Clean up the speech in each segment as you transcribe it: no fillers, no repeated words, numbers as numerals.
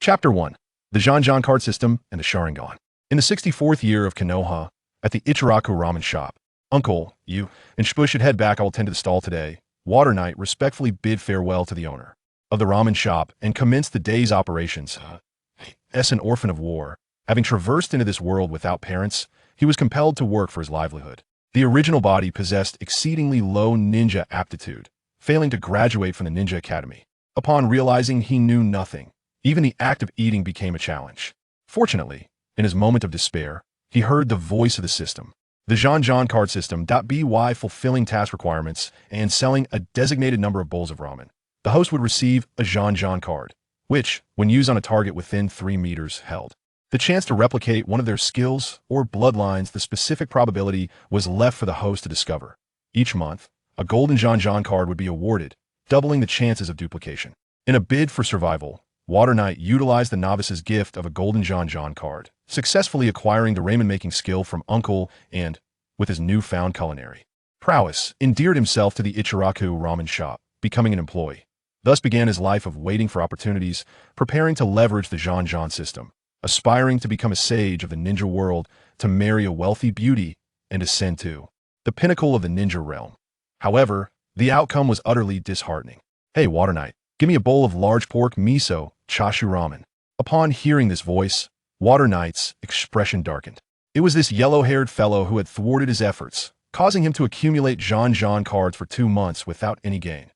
Chapter 1. The Zhan Zhan card system and the Sharingan. In the 64th year of Konoha, at the Ichiraku Ramen shop, Uncle, you, and Spush should head back. I will tend to the stall today. Water Knight respectfully bid farewell to the owner of the ramen shop and commenced the day's operations. As an orphan of war, having traversed into this world without parents, he was compelled to work for his livelihood. The original body possessed exceedingly low ninja aptitude, failing to graduate from the Ninja Academy. Upon realizing he knew nothing, even the act of eating became a challenge. Fortunately, in his moment of despair, he heard the voice of the system. The Zhan Zhan card system. By fulfilling task requirements and selling a designated number of bowls of ramen, the host would receive a Zhan Zhan card, which, when used on a target within 3 meters, held the chance to replicate one of their skills or bloodlines. The specific probability was left for the host to discover. Each month, a golden Zhan Zhan card would be awarded, doubling the chances of duplication. In a bid for survival, Water Knight utilized the novice's gift of a golden Zhan Zhan card, successfully acquiring the ramen-making skill from Uncle and, with his newfound culinary prowess, endeared himself to the Ichiraku Ramen shop, becoming an employee. Thus began his life of waiting for opportunities, preparing to leverage the Zhan Zhan system, aspiring to become a sage of the ninja world, to marry a wealthy beauty, and ascend to the pinnacle of the ninja realm. However, the outcome was utterly disheartening. "Hey, Water Knight, give me a bowl of large pork miso chashu ramen." Upon hearing this voice, Water Knight's expression darkened. It was this yellow-haired fellow who had thwarted his efforts, causing him to accumulate Zhan Zhan cards for 2 months without any gain.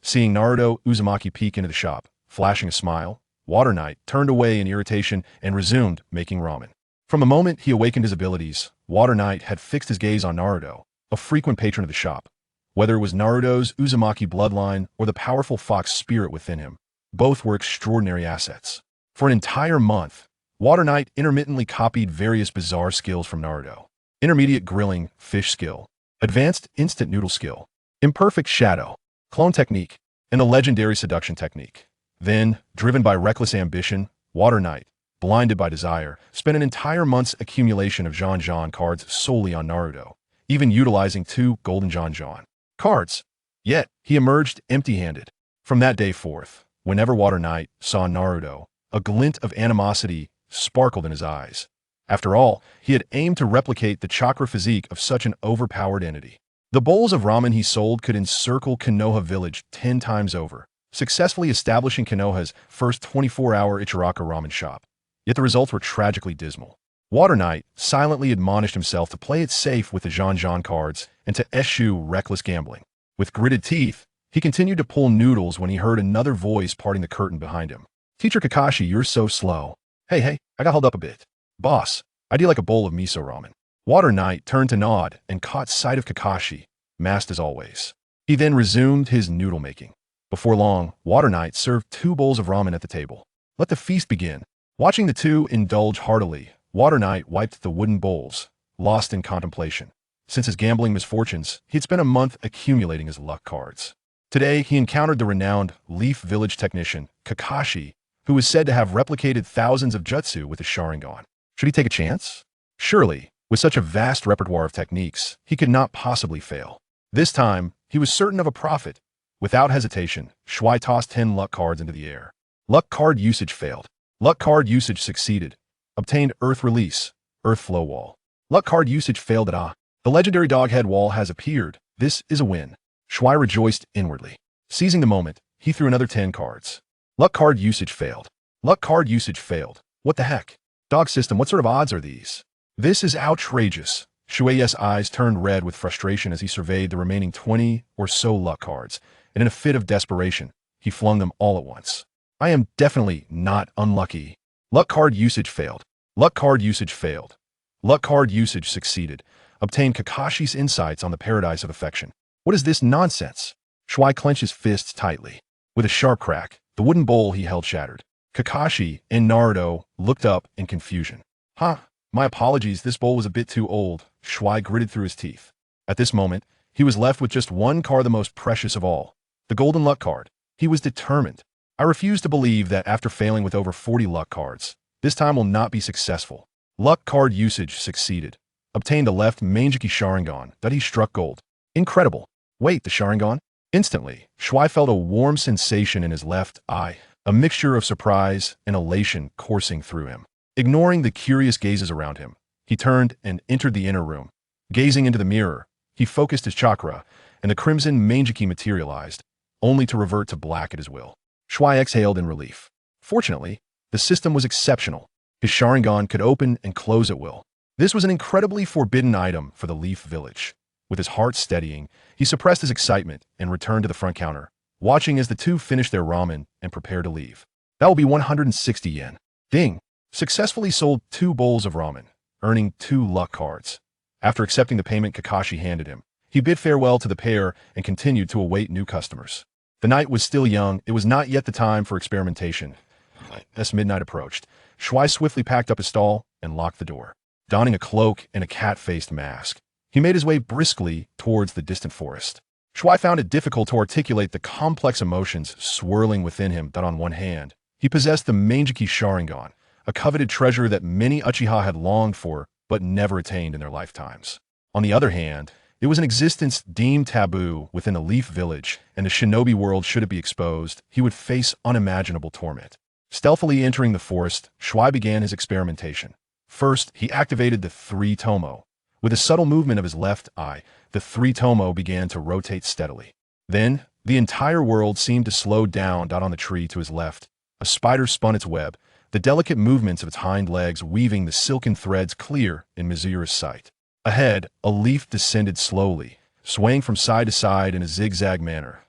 Seeing Naruto Uzumaki peek into the shop, flashing a smile, Water Knight turned away in irritation and resumed making ramen. From the moment he awakened his abilities, Water Knight had fixed his gaze on Naruto, a frequent patron of the shop. Whether it was Naruto's Uzumaki bloodline or the powerful fox spirit within him, both were extraordinary assets. For an entire month, Water Knight intermittently copied various bizarre skills from Naruto. Intermediate grilling, fish skill, advanced instant noodle skill, imperfect shadow, clone technique, and the legendary seduction technique. Then, driven by reckless ambition, Water Knight, blinded by desire, spent an entire month's accumulation of Zhan Zhan cards solely on Naruto, even utilizing 2 golden Zhan Zhan cards. Yet, he emerged empty-handed. From that day forth, whenever Water Knight saw Naruto, a glint of animosity sparkled in his eyes. After all, he had aimed to replicate the chakra physique of such an overpowered entity. The bowls of ramen he sold could encircle Konoha village 10 times over, successfully establishing Konoha's first 24-hour Ichiraku Ramen shop. Yet the results were tragically dismal. Water Knight silently admonished himself to play it safe with the Zhan Zhan cards and to eschew reckless gambling. With gritted teeth, he continued to pull noodles when he heard another voice parting the curtain behind him. "Teacher Kakashi, you're so slow." Hey, I got held up a bit. "Boss, I do like a bowl of miso ramen." Water Knight turned to nod and caught sight of Kakashi, masked as always. He then resumed his noodle making. Before long, Water Knight served 2 bowls of ramen at the table. Let the feast begin. Watching the two indulge heartily, Water Knight wiped the wooden bowls, lost in contemplation. Since his gambling misfortunes, he had spent a month accumulating his luck cards. Today, he encountered the renowned Leaf Village technician, Kakashi, who was said to have replicated thousands of jutsu with his Sharingan. Should he take a chance? Surely, with such a vast repertoire of techniques, he could not possibly fail. This time, he was certain of a profit. Without hesitation, Shui tossed 10 luck cards into the air. Luck card usage failed. Luck card usage succeeded. Obtained Earth Release, Earth Flow Wall. Luck card usage failed at the legendary Doghead Wall has appeared. This is a win. Shui rejoiced inwardly. Seizing the moment, he threw another 10 cards. Luck card usage failed. Luck card usage failed. What the heck? Dog system, what sort of odds are these? This is outrageous. Shui Ye's eyes turned red with frustration as he surveyed the remaining 20 or so luck cards, and in a fit of desperation, he flung them all at once. I am definitely not unlucky. Luck card usage failed. Luck card usage failed. Luck card usage succeeded. Obtained Kakashi's insights on the paradise of affection. What is this nonsense? Shui clenched his fists tightly. With a sharp crack, the wooden bowl he held shattered. Kakashi and Naruto looked up in confusion. My apologies, this bowl was a bit too old. Shui gritted through his teeth. At this moment, he was left with just one card, the most precious of all, the golden luck card. He was determined. I refuse to believe that after failing with over 40 luck cards, this time will not be successful. Luck card usage succeeded. Obtained the left Mangekyō Sharingan that he struck gold. Incredible. Wait, the Sharingan? Instantly, Shui felt a warm sensation in his left eye. a mixture of surprise and elation coursing through him. Ignoring the curious gazes around him, he turned and entered the inner room. Gazing into the mirror, he focused his chakra, and the crimson Mangekyō materialized, only to revert to black at his will. Shui exhaled in relief. Fortunately, the system was exceptional. His Sharingan could open and close at will. This was an incredibly forbidden item for the Leaf Village. With his heart steadying, he suppressed his excitement and returned to the front counter, watching as the two finished their ramen and prepared to leave. That will be 160 yen. Ding! Successfully sold 2 bowls of ramen, earning 2 luck cards. After accepting the payment Kakashi handed him, he bid farewell to the pair and continued to await new customers. The night was still young. It was not yet the time for experimentation. As midnight approached, Shui swiftly packed up his stall and locked the door. Donning a cloak and a cat-faced mask, he made his way briskly towards the distant forest. Shui found it difficult to articulate the complex emotions swirling within him that on one hand, he possessed the Mangekyō Sharingan, a coveted treasure that many Uchiha had longed for but never attained in their lifetimes. On the other hand, it was an existence deemed taboo within the Leaf Village, and the shinobi world, should it be exposed, he would face unimaginable torment. Stealthily entering the forest, Shui began his experimentation. First, he activated the 3 tomo. With a subtle movement of his left eye, the 3 tomo began to rotate steadily. Then, the entire world seemed to slow down. On the tree to his left, a spider spun its web, the delicate movements of its hind legs weaving the silken threads clear in Mizura's sight. Ahead, a leaf descended slowly, swaying from side to side in a zigzag manner.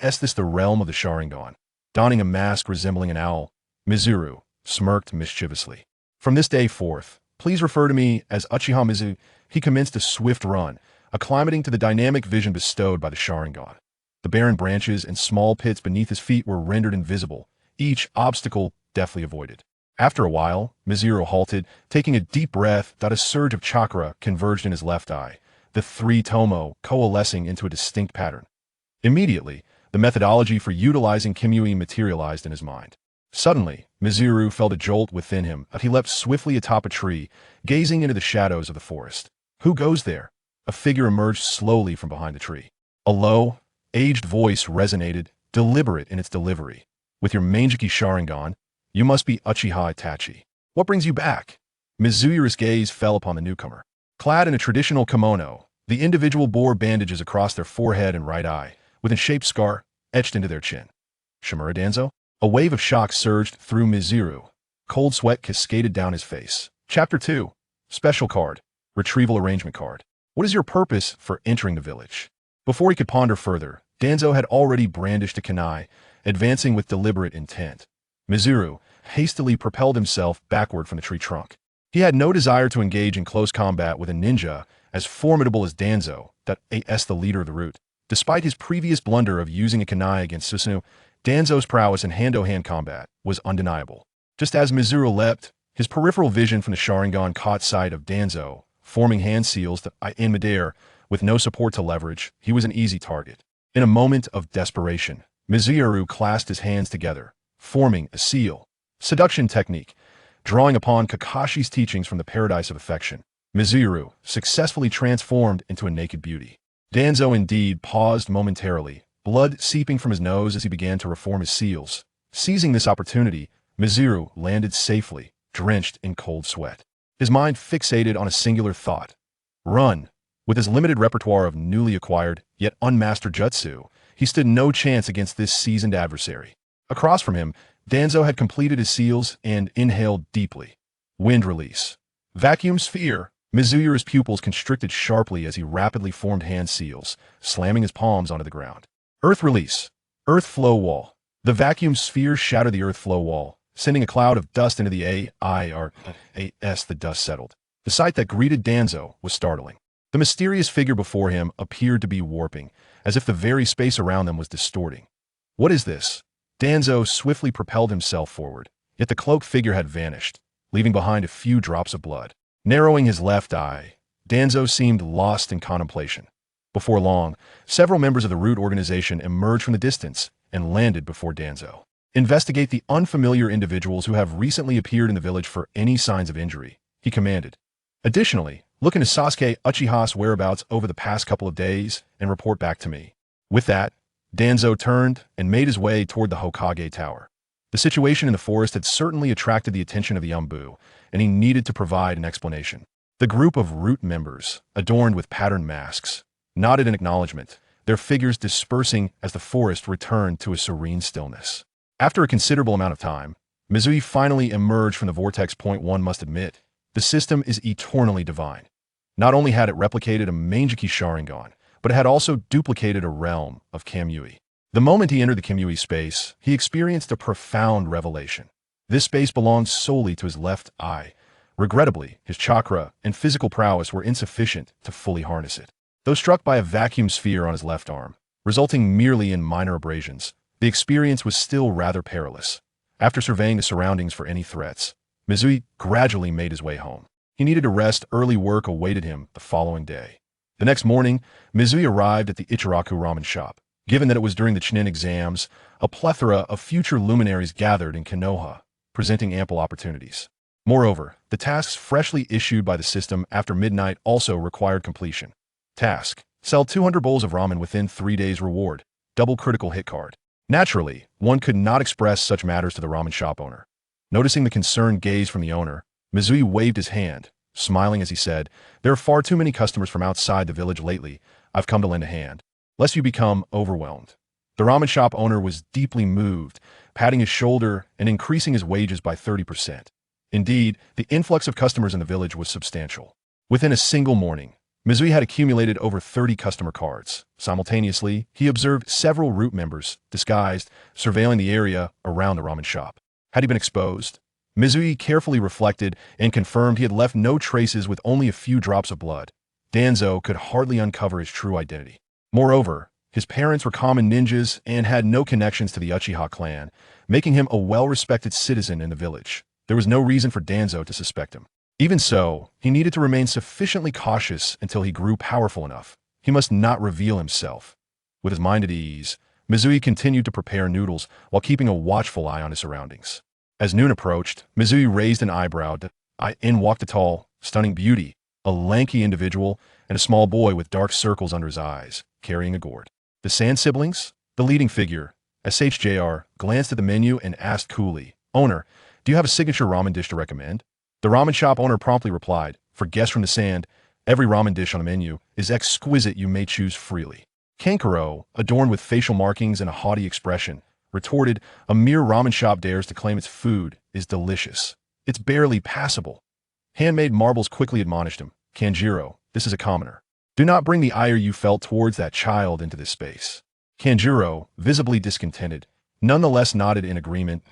Is this the realm of the Sharingan? Donning a mask resembling an owl, Mizuru smirked mischievously. From this day forth, please refer to me as Uchiha Mizu. He commenced a swift run, acclimating to the dynamic vision bestowed by the Sharingan. The barren branches and small pits beneath his feet were rendered invisible, each obstacle deftly avoided. After a while, Mizuru halted, taking a deep breath. A surge of chakra converged in his left eye, the 3 tomo coalescing into a distinct pattern. Immediately, the methodology for utilizing Kimui materialized in his mind. Suddenly, Mizuru felt a jolt within him. He leapt swiftly atop a tree, gazing into the shadows of the forest. Who goes there? A figure emerged slowly from behind the tree. A low, aged voice resonated, deliberate in its delivery. With your Mangekyō Sharingan, you must be Uchiha Itachi. What brings you back? Mizura's gaze fell upon the newcomer. Clad in a traditional kimono, the individual bore bandages across their forehead and right eye, with a shaped scar etched into their chin. Shimura Danzo? A wave of shock surged through Mizuru. Cold sweat cascaded down his face. Chapter 2. Special Card. Retrieval Arrangement Card. What is your purpose for entering the village? Before he could ponder further, Danzo had already brandished a kunai, advancing with deliberate intent. Mizuru hastily propelled himself backward from the tree trunk. He had no desire to engage in close combat with a ninja as formidable as Danzo, the leader of the route. Despite his previous blunder of using a kunai against Susanoo, Danzo's prowess in hand-to-hand combat was undeniable. Just as Mizuru leapt, his peripheral vision from the Sharingan caught sight of Danzo, forming hand seals in midair. With no support to leverage, he was an easy target. In a moment of desperation, Mizuru clasped his hands together, forming a seal. Seduction technique. Drawing upon Kakashi's teachings from the Paradise of Affection, Mizuru successfully transformed into a naked beauty. Danzo indeed paused momentarily, blood seeping from his nose as he began to reform his seals. Seizing this opportunity, Mizuru landed safely, drenched in cold sweat. His mind fixated on a singular thought. Run. With his limited repertoire of newly acquired, yet unmastered jutsu, he stood no chance against this seasoned adversary. Across from him, Danzo had completed his seals and inhaled deeply. Wind release. Vacuum sphere. Mizura's pupils constricted sharply as he rapidly formed hand seals, slamming his palms onto the ground. Earth release. Earth flow wall. The vacuum sphere shattered the earth flow wall, sending a cloud of dust into the AIRAS. The dust settled. The sight that greeted Danzo was startling. The mysterious figure before him appeared to be warping, as if the very space around them was distorting. What is this? Danzo swiftly propelled himself forward, yet the cloaked figure had vanished, leaving behind a few drops of blood. Narrowing his left eye, Danzo seemed lost in contemplation. Before long, several members of the Root organization emerged from the distance and landed before Danzo. Investigate the unfamiliar individuals who have recently appeared in the village for any signs of injury, he commanded. Additionally, look into Sasuke Uchiha's whereabouts over the past couple of days and report back to me. With that, Danzo turned and made his way toward the Hokage Tower. The situation in the forest had certainly attracted the attention of the Umbu, and he needed to provide an explanation. The group of root members, adorned with patterned masks, nodded in acknowledgement, their figures dispersing as the forest returned to a serene stillness. After a considerable amount of time, Mizui finally emerged from the vortex. One must admit, the system is eternally divine. Not only had it replicated a Mangekyō Sharingan, but it had also duplicated a realm of Kamui. The moment he entered the Kamui space, he experienced a profound revelation. This space belonged solely to his left eye. Regrettably, his chakra and physical prowess were insufficient to fully harness it. Though struck by a vacuum sphere on his left arm, resulting merely in minor abrasions, the experience was still rather perilous. After surveying the surroundings for any threats, Mizui gradually made his way home. He needed to rest. Early work awaited him the following day. The next morning, Mizui arrived at the Ichiraku Ramen shop. Given that it was during the Chunin exams, a plethora of future luminaries gathered in Konoha, presenting ample opportunities. Moreover, the tasks freshly issued by the system after midnight also required completion. Task: sell 200 bowls of ramen within 3 days. Reward: double critical hit card. Naturally, one could not express such matters to the ramen shop owner. Noticing the concerned gaze from the owner, Mizui waved his hand, smiling as he said, "There are far too many customers from outside the village lately. I've come to lend a hand, lest you become overwhelmed." The ramen shop owner was deeply moved, patting his shoulder and increasing his wages by 30%. Indeed, the influx of customers in the village was substantial. Within a single morning, Mizui had accumulated over 30 customer cards. Simultaneously, he observed several root members, disguised, surveilling the area around the ramen shop. Had he been exposed? Mizui carefully reflected and confirmed he had left no traces with only a few drops of blood. Danzo could hardly uncover his true identity. Moreover, his parents were common ninjas and had no connections to the Uchiha clan, making him a well-respected citizen in the village. There was no reason for Danzo to suspect him. Even so, he needed to remain sufficiently cautious until he grew powerful enough. He must not reveal himself. With his mind at ease, Mizui continued to prepare noodles while keeping a watchful eye on his surroundings. As noon approached, Mizui raised an eyebrow. In walked a tall, stunning beauty, a lanky individual, and a small boy with dark circles under his eyes, carrying a gourd. The Sand siblings? The leading figure, SHJR, glanced at the menu and asked coolly, "Owner, do you have a signature ramen dish to recommend?" The ramen shop owner promptly replied, "For guests from the Sand, every ramen dish on the menu is exquisite. You may choose freely." Kankuro, adorned with facial markings and a haughty expression, retorted, "A mere ramen shop dares to claim its food is delicious. It's barely passable." Handmade Marbles quickly admonished him, "Kanjiro, this is a commoner. Do not bring the ire you felt towards that child into this space." Kanjiro, visibly discontented, nonetheless nodded in agreement.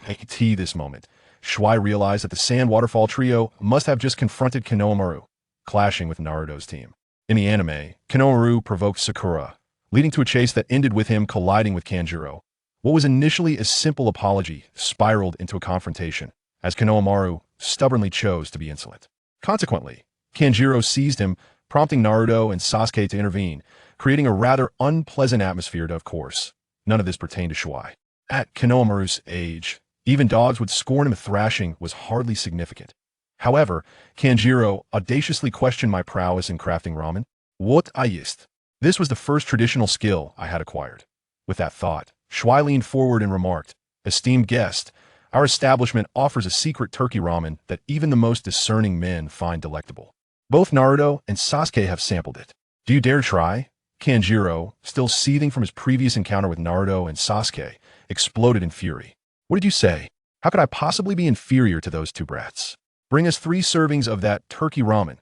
At this moment, Shui realized that the Sand Waterfall trio must have just confronted Konohamaru, clashing with Naruto's team. In the anime, Konohamaru provoked Sakura, leading to a chase that ended with him colliding with Kanjiro. What was initially a simple apology spiraled into a confrontation, as Konohamaru stubbornly chose to be insolent. Consequently, Kanjiro seized him, prompting Naruto and Sasuke to intervene, creating a rather unpleasant atmosphere. Of course, none of this pertained to Shui. At Konohamaru's age, even dogs would scorn him. A thrashing was hardly significant. However, Kanjiro audaciously questioned my prowess in crafting ramen. What I ist? This was the first traditional skill I had acquired. With that thought, Shui leaned forward and remarked, "Esteemed guest, our establishment offers a secret turkey ramen that even the most discerning men find delectable. Both Naruto and Sasuke have sampled it. Do you dare try?" Kanjiro, still seething from his previous encounter with Naruto and Sasuke, exploded in fury. "What did you say? How could I possibly be inferior to those two brats? Bring us 3 servings of that turkey ramen."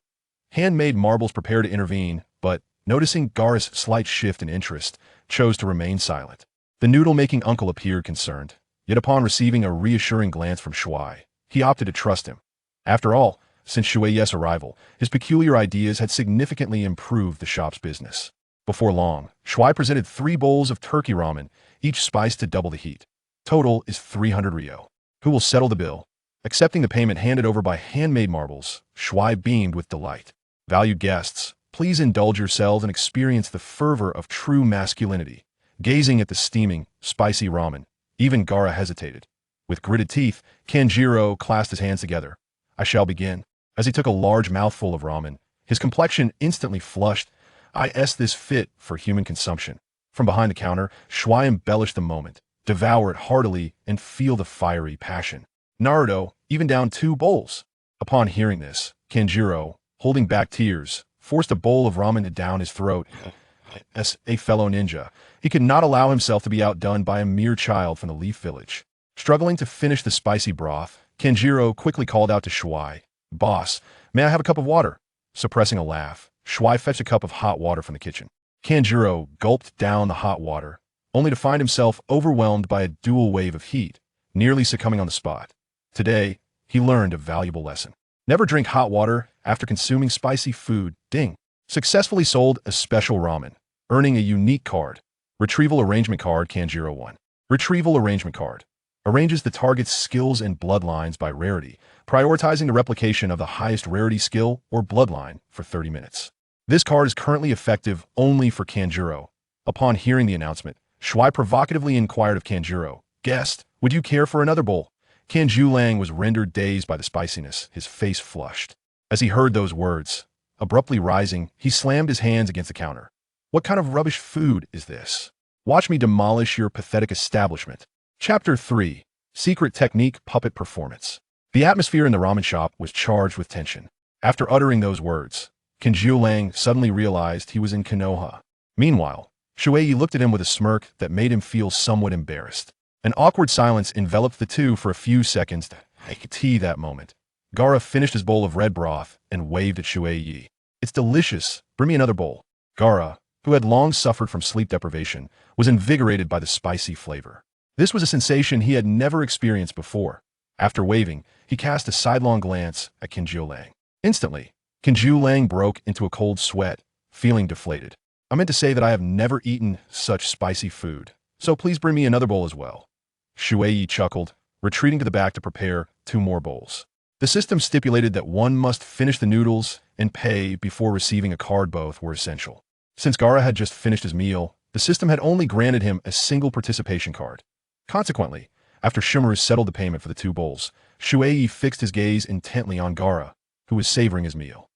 Handmade Marbles prepared to intervene, but, noticing Gaara's slight shift in interest, chose to remain silent. The noodle-making uncle appeared concerned, yet upon receiving a reassuring glance from Shui, he opted to trust him. After all, since Shui Ye's arrival, his peculiar ideas had significantly improved the shop's business. Before long, Shui presented 3 bowls of turkey ramen, each spiced to double the heat. Total is 300 ryo. Who will settle the bill? Accepting the payment handed over by Handmade Marbles, Shui beamed with delight. "Valued guests, please indulge yourselves and experience the fervor of true masculinity." Gazing at the steaming, spicy ramen, even Gaara hesitated. With gritted teeth, Kanjiro clasped his hands together. "I shall begin." As he took a large mouthful of ramen, his complexion instantly flushed. "Is this fit for human consumption?" From behind the counter, Shui embellished the moment. devour it heartily, and feel the fiery passion. Naruto, even down 2 bowls. Upon hearing this, Kanjuro, holding back tears, forced a bowl of ramen down his throat. As a fellow ninja, he could not allow himself to be outdone by a mere child from the Leaf Village. Struggling to finish the spicy broth, Kanjuro quickly called out to Shui, "Boss, may I have a cup of water?" Suppressing a laugh, Shui fetched a cup of hot water from the kitchen. Kanjuro gulped down the hot water, only to find himself overwhelmed by a dual wave of heat, nearly succumbing on the spot. Today, he learned a valuable lesson. Never drink hot water after consuming spicy food. Ding. Successfully sold a special ramen, earning a unique card. Retrieval Arrangement Card. Kanjuro 1. Retrieval Arrangement Card arranges the target's skills and bloodlines by rarity, prioritizing the replication of the highest rarity skill or bloodline for 30 minutes. This card is currently effective only for Kanjuro. Upon hearing the announcement, Shui provocatively inquired of Kanjuro, "Guest, would you care for another bowl?" Kanjulang was rendered dazed by the spiciness, his face flushed. As he heard those words, abruptly rising, he slammed his hands against the counter. "What kind of rubbish food is this? Watch me demolish your pathetic establishment." Chapter 3. Secret Technique Puppet Performance. The atmosphere in the ramen shop was charged with tension. After uttering those words, Kanjulang suddenly realized he was in Konoha. Meanwhile, Shui Ye looked at him with a smirk that made him feel somewhat embarrassed. An awkward silence enveloped the two for a few seconds. I could see that moment. Gaara finished his bowl of red broth and waved at Shui Ye. "It's delicious. Bring me another bowl." Gaara, who had long suffered from sleep deprivation, was invigorated by the spicy flavor. This was a sensation he had never experienced before. After waving, he cast a sidelong glance at Kanjulang. Instantly, Kanjulang broke into a cold sweat, feeling deflated. "I meant to say that I have never eaten such spicy food, so please bring me another bowl as well." Shui Ye chuckled, retreating to the back to prepare 2 more bowls. The system stipulated that one must finish the noodles and pay before receiving a card. Both were essential. Since Gaara had just finished his meal, the system had only granted him a single participation card. Consequently, after Shimaru settled the payment for the 2 bowls, Shui Ye fixed his gaze intently on Gaara, who was savoring his meal.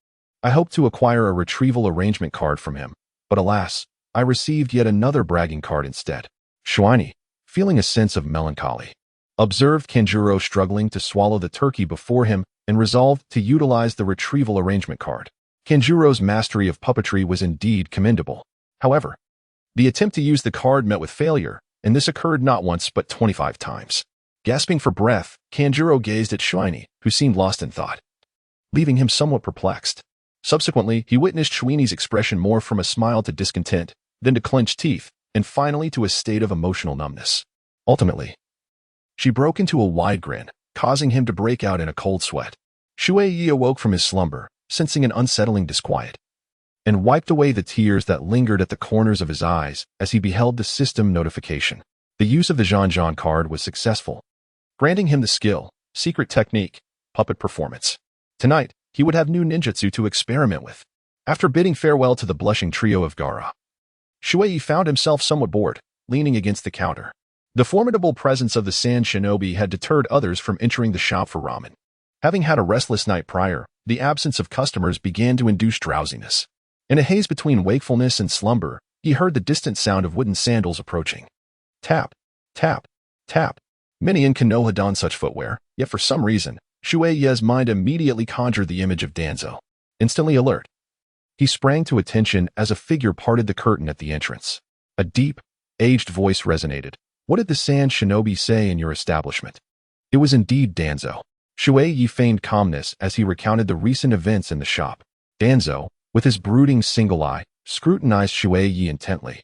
"I hoped to acquire a retrieval arrangement card from him, but alas, I received yet another bragging card instead." Shuai, feeling a sense of melancholy, observed Kanjuro struggling to swallow the turkey before him and resolved to utilize the retrieval arrangement card. Kanjuro's mastery of puppetry was indeed commendable. However, the attempt to use the card met with failure, and this occurred not once but 25 times. Gasping for breath, Kanjuro gazed at Shuai, who seemed lost in thought, leaving him somewhat perplexed. Subsequently, he witnessed Shui's expression morph from a smile to discontent, then to clenched teeth, and finally to a state of emotional numbness. Ultimately, she broke into a wide grin, causing him to break out in a cold sweat. Shui Ye awoke from his slumber, sensing an unsettling disquiet, and wiped away the tears that lingered at the corners of his eyes as he beheld the system notification. The use of the Zhan Zhan card was successful, granting him the skill, secret technique, puppet performance. Tonight, he would have new ninjutsu to experiment with. After bidding farewell to the blushing trio of Gaara, Shui Ye found himself somewhat bored, leaning against the counter. The formidable presence of the Sand Shinobi had deterred others from entering the shop for ramen. Having had a restless night prior, the absence of customers began to induce drowsiness. In a haze between wakefulness and slumber, he heard the distant sound of wooden sandals approaching. Tap, tap, tap. Many in Konoha don such footwear, yet for some reason, Shui Ye's mind immediately conjured the image of Danzo. Instantly alert, he sprang to attention as a figure parted the curtain at the entrance. A deep, aged voice resonated. "What did the Sand Shinobi say in your establishment?" It was indeed Danzo. Shui Ye feigned calmness as he recounted the recent events in the shop. Danzo, with his brooding single eye, scrutinized Shui Ye intently,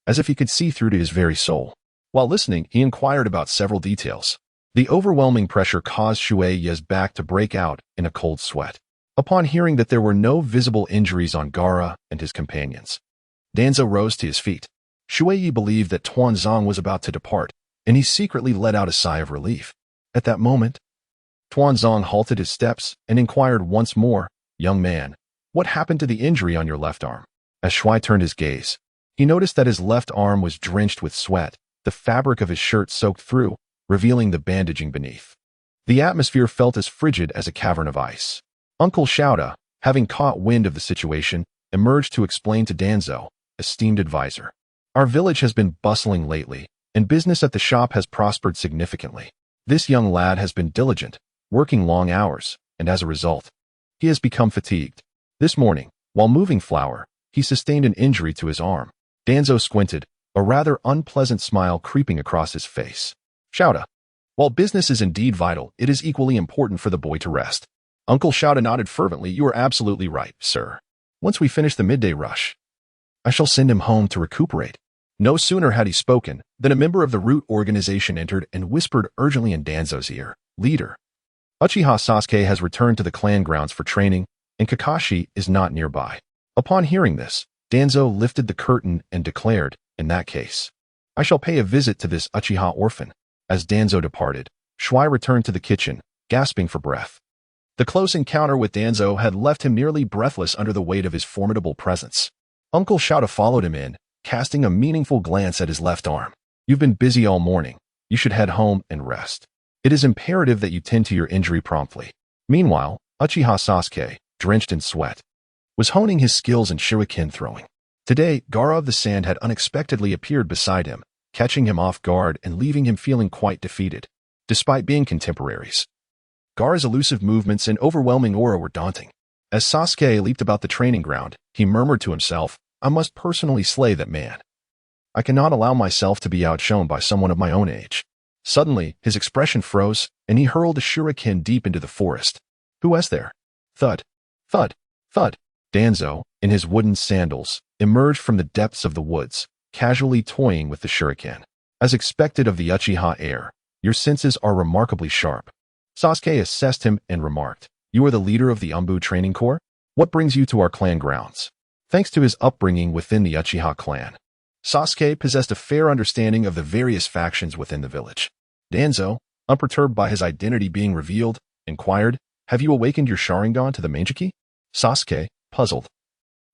as if he could see through to his very soul. While listening, he inquired about several details. The overwhelming pressure caused Shui Ye's back to break out in a cold sweat. Upon hearing that there were no visible injuries on Gaara and his companions, Danzo rose to his feet. Shui Ye believed that Tuanzong was about to depart, and he secretly let out a sigh of relief. At that moment, Tuanzong halted his steps and inquired once more, "Young man, what happened to the injury on your left arm?" As Shui turned his gaze, he noticed that his left arm was drenched with sweat, the fabric of his shirt soaked through, revealing the bandaging beneath. The atmosphere felt as frigid as a cavern of ice. Uncle Shouda, having caught wind of the situation, emerged to explain to Danzo, esteemed advisor. "Our village has been bustling lately, and business at the shop has prospered significantly. This young lad has been diligent, working long hours, and as a result, he has become fatigued. This morning, while moving flour, he sustained an injury to his arm. Danzo squinted, a rather unpleasant smile creeping across his face. Shouta. While business is indeed vital, it is equally important for the boy to rest. Uncle Shouta nodded fervently. You are absolutely right, sir. Once we finish the midday rush, I shall send him home to recuperate. No sooner had he spoken than a member of the root organization entered and whispered urgently in Danzo's ear. Leader, Uchiha Sasuke has returned to the clan grounds for training, and Kakashi is not nearby. Upon hearing this, Danzo lifted the curtain and declared, in that case, I shall pay a visit to this Uchiha orphan. As Danzo departed, Shui returned to the kitchen, gasping for breath. The close encounter with Danzo had left him nearly breathless under the weight of his formidable presence. Uncle Shouta followed him in, casting a meaningful glance at his left arm. You've been busy all morning. You should head home and rest. It is imperative that you tend to your injury promptly. Meanwhile, Uchiha Sasuke, drenched in sweat, was honing his skills in shuriken throwing. Today, Gaara of the Sand had unexpectedly appeared beside him, catching him off guard and leaving him feeling quite defeated. Despite being contemporaries, Gaara's elusive movements and overwhelming aura were daunting. As Sasuke leaped about the training ground, he murmured to himself, I must personally slay that man. I cannot allow myself to be outshone by someone of my own age. Suddenly, his expression froze, and he hurled a shuriken deep into the forest. Who was there? Thud, thud, thud. Danzo, in his wooden sandals, emerged from the depths of the woods, casually toying with the shuriken. As expected of the Uchiha heir, your senses are remarkably sharp. Sasuke assessed him and remarked, You are the leader of the Umbu Training Corps? What brings you to our clan grounds? Thanks to his upbringing within the Uchiha clan, Sasuke possessed a fair understanding of the various factions within the village. Danzo, unperturbed by his identity being revealed, inquired, Have you awakened your Sharingan to the Mangekyō? Sasuke, puzzled,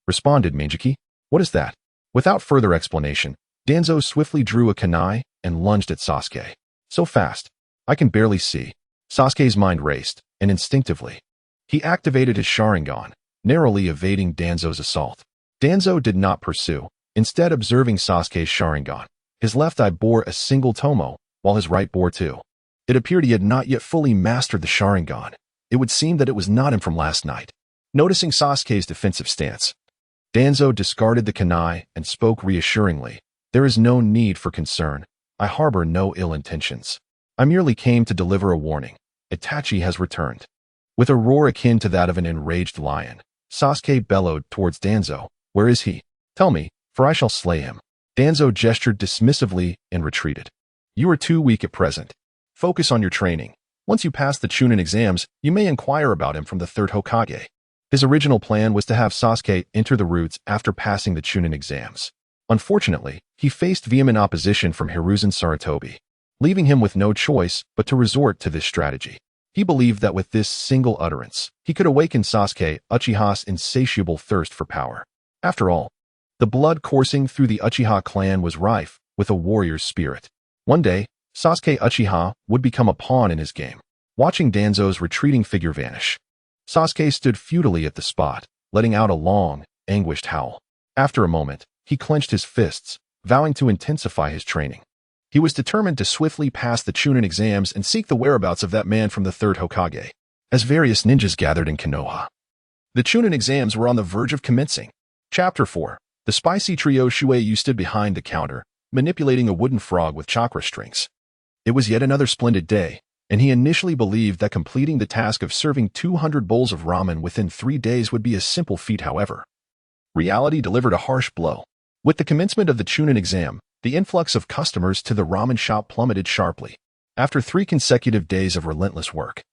responded, Mangekyō? What is that? Without further explanation, Danzo swiftly drew a kunai and lunged at Sasuke. So fast, I can barely see. Sasuke's mind raced, and instinctively, he activated his Sharingan, narrowly evading Danzo's assault. Danzo did not pursue, instead observing Sasuke's Sharingan. His left eye bore a single tomo, while his right bore two. It appeared he had not yet fully mastered the Sharingan. It would seem that it was not him from last night. Noticing Sasuke's defensive stance, Danzo discarded the kunai and spoke reassuringly. There is no need for concern. I harbor no ill intentions. I merely came to deliver a warning. Itachi has returned. With a roar akin to that of an enraged lion, Sasuke bellowed towards Danzo. Where is he? Tell me, for I shall slay him. Danzo gestured dismissively and retreated. You are too weak at present. Focus on your training. Once you pass the Chunin exams, you may inquire about him from the third Hokage. His original plan was to have Sasuke enter the roots after passing the Chunin exams. Unfortunately, he faced vehement opposition from Hiruzen Sarutobi, leaving him with no choice but to resort to this strategy. He believed that with this single utterance, he could awaken Sasuke Uchiha's insatiable thirst for power. After all, the blood coursing through the Uchiha clan was rife with a warrior's spirit. One day, Sasuke Uchiha would become a pawn in his game. Watching Danzo's retreating figure vanish, Sasuke stood futilely at the spot, letting out a long, anguished howl. After a moment, he clenched his fists, vowing to intensify his training. He was determined to swiftly pass the Chunin exams and seek the whereabouts of that man from the third Hokage. As various ninjas gathered in Konoha, the Chunin exams were on the verge of commencing. Chapter 4. The spicy trio Shui Ye stood behind the counter, manipulating a wooden frog with chakra strings. It was yet another splendid day, and he initially believed that completing the task of serving 200 bowls of ramen within 3 days would be a simple feat. However, reality delivered a harsh blow. With the commencement of the Chunin exam, the influx of customers to the ramen shop plummeted sharply. After 3 consecutive days of relentless work,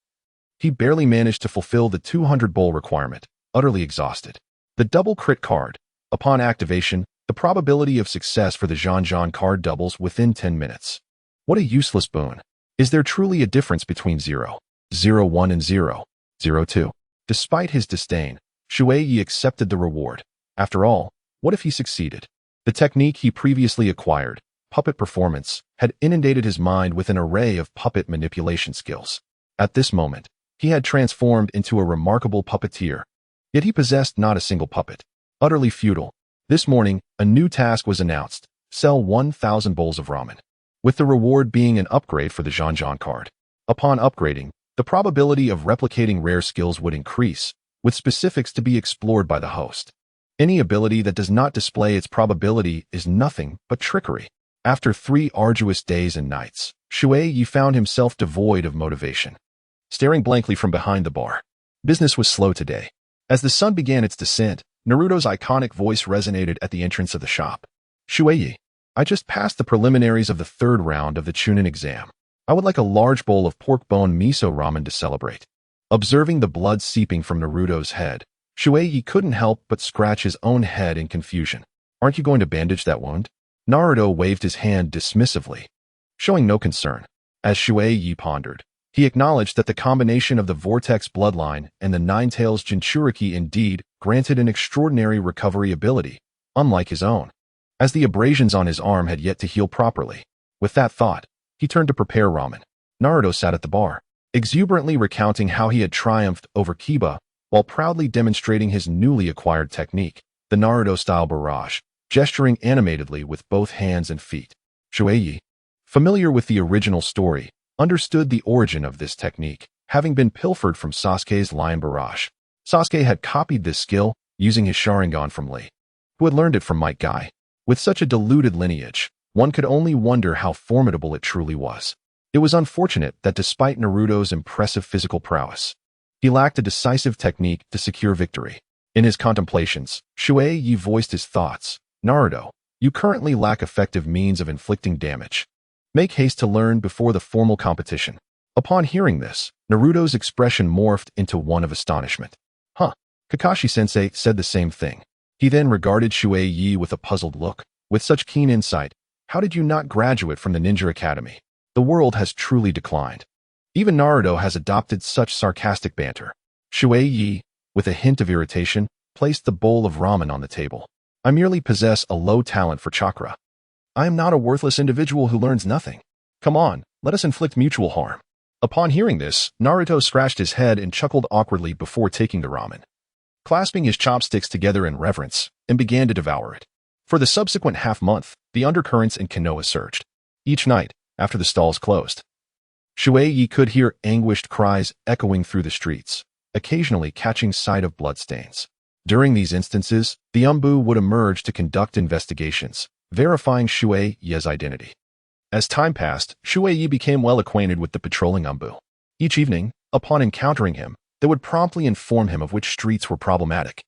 he barely managed to fulfill the 200 bowl requirement, utterly exhausted. The double crit card. Upon activation, the probability of success for the Zhan Zhan card doubles within 10 minutes. What a useless boon. Is there truly a difference between 0, 0-1 and 0, 0-2? Despite his disdain, Shui Ye accepted the reward. After all, what if he succeeded? The technique he previously acquired, puppet performance, had inundated his mind with an array of puppet manipulation skills. At this moment, he had transformed into a remarkable puppeteer. Yet he possessed not a single puppet. Utterly futile. This morning, a new task was announced. Sell 1,000 bowls of ramen. with the reward being an upgrade for the Zhan Zhan card. Upon upgrading, the probability of replicating rare skills would increase, with specifics to be explored by the host. Any ability that does not display its probability is nothing but trickery. After 3 arduous days and nights, Shui Ye found himself devoid of motivation. Staring blankly from behind the bar. Business was slow today. As the sun began its descent, Naruto's iconic voice resonated at the entrance of the shop. Shui Ye, I just passed the preliminaries of the 3rd round of the Chunin exam. I would like a large bowl of pork bone miso ramen to celebrate. Observing the blood seeping from Naruto's head, Shui Ye couldn't help but scratch his own head in confusion. Aren't you going to bandage that wound? Naruto waved his hand dismissively, showing no concern. As Shui Ye pondered, he acknowledged that the combination of the Vortex bloodline and the Nine-Tails Jinchuriki indeed granted an extraordinary recovery ability, unlike his own, as the abrasions on his arm had yet to heal properly. With that thought, he turned to prepare ramen. Naruto sat at the bar, exuberantly recounting how he had triumphed over Kiba while proudly demonstrating his newly acquired technique, the Naruto-style barrage, gesturing animatedly with both hands and feet. Shui Ye, familiar with the original story, understood the origin of this technique, having been pilfered from Sasuke's lion barrage. Sasuke had copied this skill, using his Sharingan from Lee, who had learned it from Might Guy. With such a diluted lineage, one could only wonder how formidable it truly was. It was unfortunate that despite Naruto's impressive physical prowess, he lacked a decisive technique to secure victory. In his contemplations, Shui Ye voiced his thoughts. Naruto, you currently lack effective means of inflicting damage. Make haste to learn before the formal competition. Upon hearing this, Naruto's expression morphed into one of astonishment. Huh. Kakashi-sensei said the same thing. He then regarded Shui Ye with a puzzled look. With such keen insight, how did you not graduate from the Ninja Academy? The world has truly declined. Even Naruto has adopted such sarcastic banter. Shui Ye, with a hint of irritation, placed the bowl of ramen on the table. I merely possess a low talent for chakra. I am not a worthless individual who learns nothing. Come on, let us inflict mutual harm. Upon hearing this, Naruto scratched his head and chuckled awkwardly before taking the ramen, clasping his chopsticks together in reverence, and began to devour it. For the subsequent half-month, the undercurrents in Konoha surged. Each night, after the stalls closed, Shui Ye could hear anguished cries echoing through the streets, occasionally catching sight of bloodstains. During these instances, the Umbu would emerge to conduct investigations, verifying Shui Ye's identity. As time passed, Shui Ye became well acquainted with the patrolling Umbu. Each evening, upon encountering him, they would promptly inform him of which streets were problematic,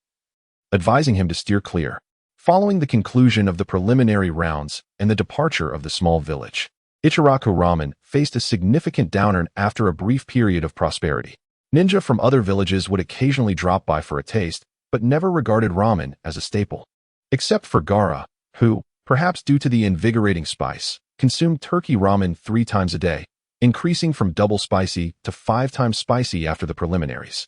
advising him to steer clear. Following the conclusion of the preliminary rounds and the departure of the small village, Ichiraku Ramen faced a significant downturn after a brief period of prosperity. Ninja from other villages would occasionally drop by for a taste, but never regarded ramen as a staple. Except for Gaara, who, perhaps due to the invigorating spice, consumed turkey ramen 3 times a day, increasing from double spicy to 5 times spicy after the preliminaries.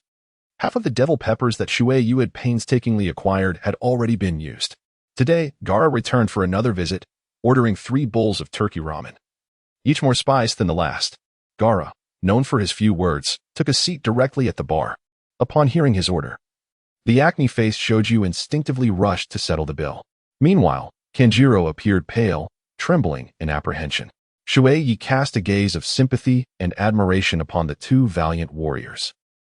Half of the devil peppers that Shui Ye had painstakingly acquired had already been used. Today, Gaara returned for another visit, ordering 3 bowls of turkey ramen, each more spiced than the last. Gaara, known for his few words, took a seat directly at the bar. Upon hearing his order, the acne-faced Shoju instinctively rushed to settle the bill. Meanwhile, Kanjiro appeared pale, trembling in apprehension. Shui Ye cast a gaze of sympathy and admiration upon the 2 valiant warriors.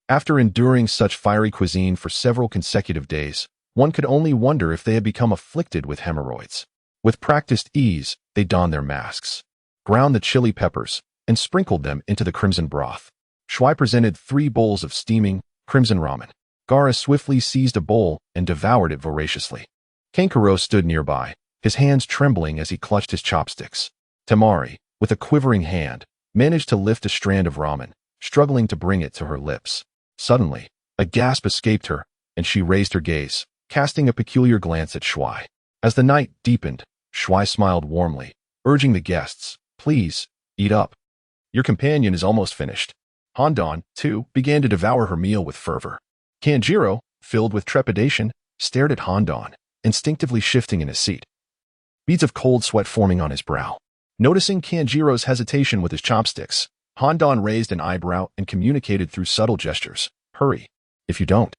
After enduring such fiery cuisine for several consecutive days, one could only wonder if they had become afflicted with hemorrhoids. With practiced ease, they donned their masks, ground the chili peppers, and sprinkled them into the crimson broth. Shui presented 3 bowls of steaming, crimson ramen. Gaara swiftly seized a bowl and devoured it voraciously. Kankuro stood nearby, his hands trembling as he clutched his chopsticks. Temari, with a quivering hand, managed to lift a strand of ramen, struggling to bring it to her lips. Suddenly, a gasp escaped her, and she raised her gaze, casting a peculiar glance at Shui. As the night deepened, Shui smiled warmly, urging the guests, please, eat up. Your companion is almost finished. Hondan, too, began to devour her meal with fervor. Kanjiro, filled with trepidation, stared at Hondan, instinctively shifting in his seat, beads of cold sweat forming on his brow. Noticing Kanjiro's hesitation with his chopsticks, Hondan raised an eyebrow and communicated through subtle gestures. Hurry. If you don't,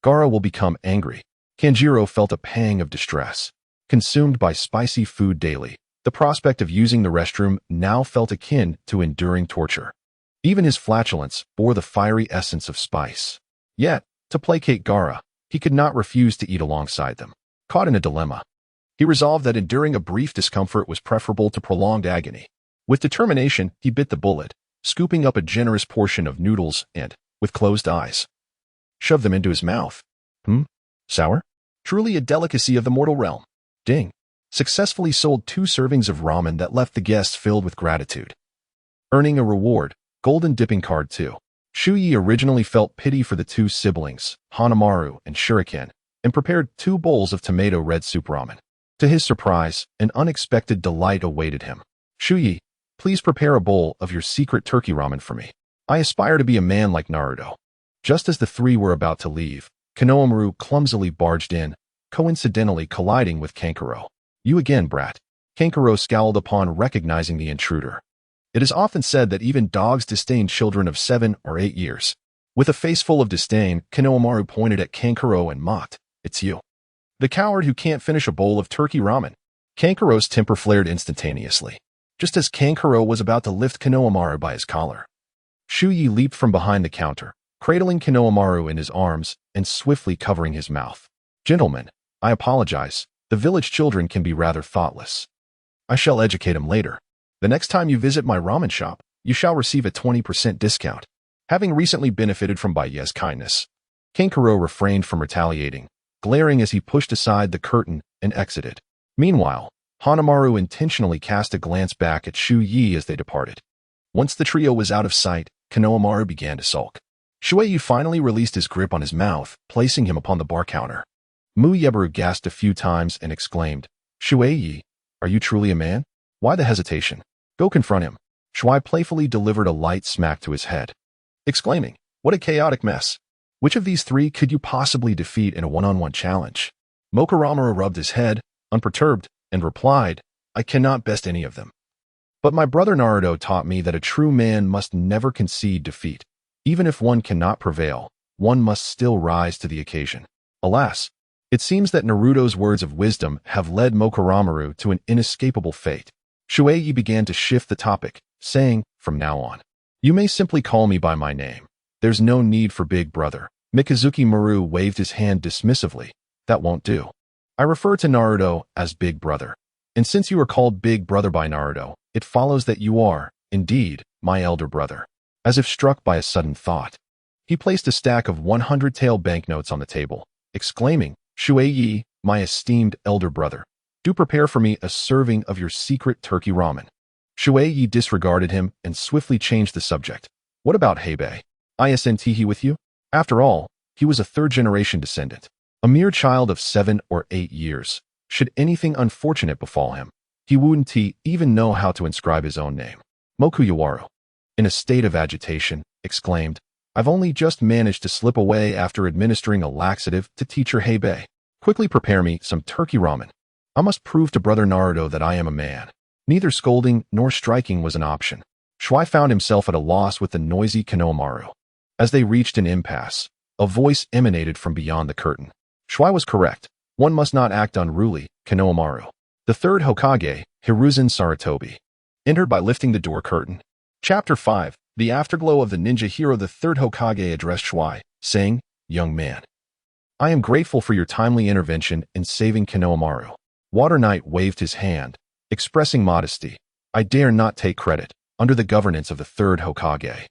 Gaara will become angry. Kanjiro felt a pang of distress. Consumed by spicy food daily, The prospect of using the restroom now felt akin to enduring torture. Even his flatulence bore the fiery essence of spice. Yet, to placate Gaara, he could not refuse to eat alongside them. Caught in a dilemma, he resolved that enduring a brief discomfort was preferable to prolonged agony. With determination, he bit the bullet, scooping up a generous portion of noodles and, with closed eyes, shoved them into his mouth. Sour? Truly a delicacy of the mortal realm. Ding. Successfully sold 2 servings of ramen that left the guests filled with gratitude. Earning a reward, golden dipping card 2. Shui Ye originally felt pity for the 2 siblings, Hanamaru and Shuriken, and prepared 2 bowls of tomato red soup ramen. To his surprise, an unexpected delight awaited him. Shui Ye, please prepare a bowl of your secret turkey ramen for me. I aspire to be a man like Naruto. Just as the 3 were about to leave, Konohamaru clumsily barged in, coincidentally colliding with Kankuro. You again, brat. Kankuro scowled upon recognizing the intruder. It is often said that even dogs disdain children of 7 or 8 years. With a face full of disdain, Konohamaru pointed at Kankuro and mocked, "It's you. The coward who can't finish a bowl of turkey ramen." Kankuro's temper flared instantaneously, just as Kankuro was about to lift Konohamaru by his collar. Shui Ye leaped from behind the counter, cradling Konohamaru in his arms and swiftly covering his mouth. "Gentlemen, I apologize. The village children can be rather thoughtless. I shall educate them later. The next time you visit my ramen shop, you shall receive a 20% discount." Having recently benefited from Baiye's kindness, Kankuro refrained from retaliating, glaring as he pushed aside the curtain and exited. Meanwhile, Hanamaru intentionally cast a glance back at Shui Ye as they departed. Once the trio was out of sight, Konohamaru began to sulk. Shui Ye finally released his grip on his mouth, placing him upon the bar counter. Muyebaru gasped a few times and exclaimed, "Shui Ye, are you truly a man? Why the hesitation? Go confront him." Shui playfully delivered a light smack to his head, exclaiming, "What a chaotic mess. Which of these 3 could you possibly defeat in a one-on-one challenge?" Mokuramaru rubbed his head, unperturbed, and replied, "I cannot best any of them. But my brother Naruto taught me that a true man must never concede defeat. Even if one cannot prevail, one must still rise to the occasion." Alas, it seems that Naruto's words of wisdom have led Mokuramaru to an inescapable fate. Shui Ye began to shift the topic, saying, "From now on, you may simply call me by my name. There's no need for big brother." Mikazuki Maru waved his hand dismissively. "That won't do. I refer to Naruto as big brother. And since you are called big brother by Naruto, it follows that you are, indeed, my elder brother." As if struck by a sudden thought, he placed a stack of 100-tael banknotes on the table, exclaiming, "Shui Ye, my esteemed elder brother, do prepare for me a serving of your secret turkey ramen." Shui Ye disregarded him and swiftly changed the subject. "What about Heibei? Isn't he with you?" After all, he was a 3rd-generation descendant, a mere child of 7 or 8 years. Should anything unfortunate befall him, he wouldn't even know how to inscribe his own name. Mokuyawaru, in a state of agitation, exclaimed, "I've only just managed to slip away after administering a laxative to teacher Heibei. Quickly prepare me some turkey ramen. I must prove to brother Naruto that I am a man." Neither scolding nor striking was an option. Shui found himself at a loss with the noisy Konohamaru. As they reached an impasse, a voice emanated from beyond the curtain. Shui was correct. One must not act unruly, Konohamaru. The 3rd Hokage, Hiruzen Sarutobi, entered by lifting the door curtain. Chapter 5, The Afterglow of the Ninja Hero. The 3rd Hokage addressed Shui, saying, "Young man, I am grateful for your timely intervention in saving Konohamaru." Water Knight waved his hand, expressing modesty. "I dare not take credit. Under the governance of the 3rd Hokage,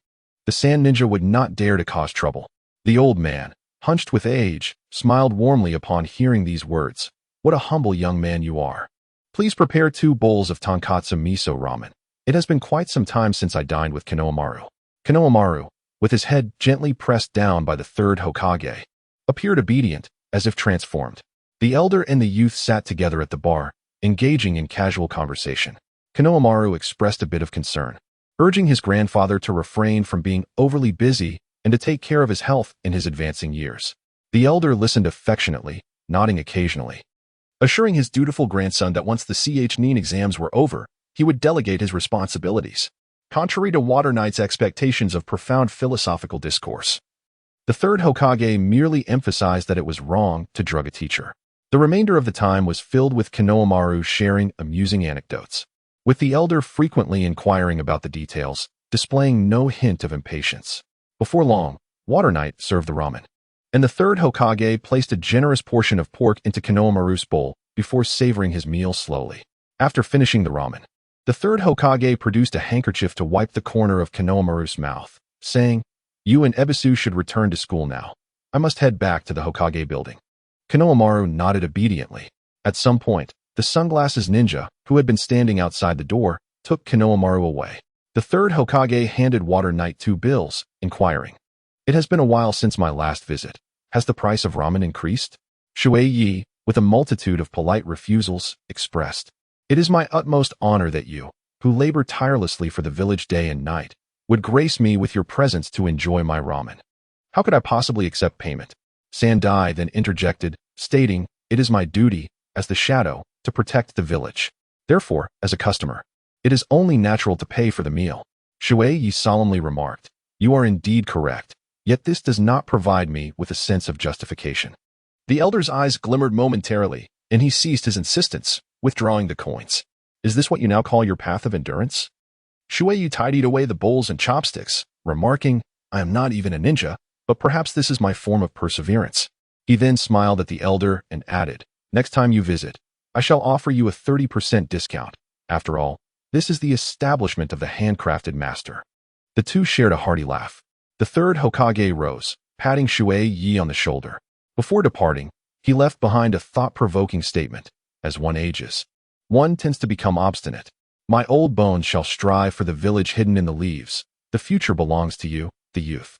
the Sand Ninja would not dare to cause trouble." The old man, hunched with age, smiled warmly upon hearing these words. "What a humble young man you are. Please prepare 2 bowls of tonkatsu miso ramen. It has been quite some time since I dined with Konohamaru." Konohamaru, with his head gently pressed down by the 3rd Hokage, appeared obedient, as if transformed. The elder and the youth sat together at the bar, engaging in casual conversation. Konohamaru expressed a bit of concern, urging his grandfather to refrain from being overly busy and to take care of his health in his advancing years. The elder listened affectionately, nodding occasionally, assuring his dutiful grandson that once the Chunin exams were over, he would delegate his responsibilities, contrary to Water Knight's expectations of profound philosophical discourse. The 3rd Hokage merely emphasized that it was wrong to drug a teacher. The remainder of the time was filled with Konohamaru sharing amusing anecdotes, with the elder frequently inquiring about the details, displaying no hint of impatience. Before long, Water Knight served the ramen, and the third Hokage placed a generous portion of pork into Konohamaru's bowl before savoring his meal slowly. After finishing the ramen, the third Hokage produced a handkerchief to wipe the corner of Konohamaru's mouth, saying, "You and Ebisu should return to school now. I must head back to the Hokage building." Konohamaru nodded obediently. At some point, the sunglasses ninja, who had been standing outside the door, took Konohamaru away. The third Hokage handed Water Knight 2 bills, inquiring, "It has been a while since my last visit. Has the price of ramen increased?" Shui Ye, with a multitude of polite refusals, expressed, "It is my utmost honor that you, who labor tirelessly for the village day and night, would grace me with your presence to enjoy my ramen. How could I possibly accept payment?" Sandai then interjected, stating, "It is my duty, as the shadow, to protect the village. Therefore, as a customer, it is only natural to pay for the meal." Shui Ye solemnly remarked, "You are indeed correct, yet this does not provide me with a sense of justification." The elder's eyes glimmered momentarily, and he ceased his insistence, withdrawing the coins. "Is this what you now call your path of endurance?" Shui Ye tidied away the bowls and chopsticks, remarking, "I am not even a ninja, but perhaps this is my form of perseverance." He then smiled at the elder and added, "Next time you visit, I shall offer you a 30% discount. After all, this is the establishment of the handcrafted master." The two shared a hearty laugh. The third Hokage rose, patting Shui Ye on the shoulder. Before departing, he left behind a thought-provoking statement. "As one ages, one tends to become obstinate. My old bones shall strive for the village hidden in the leaves. The future belongs to you, the youth."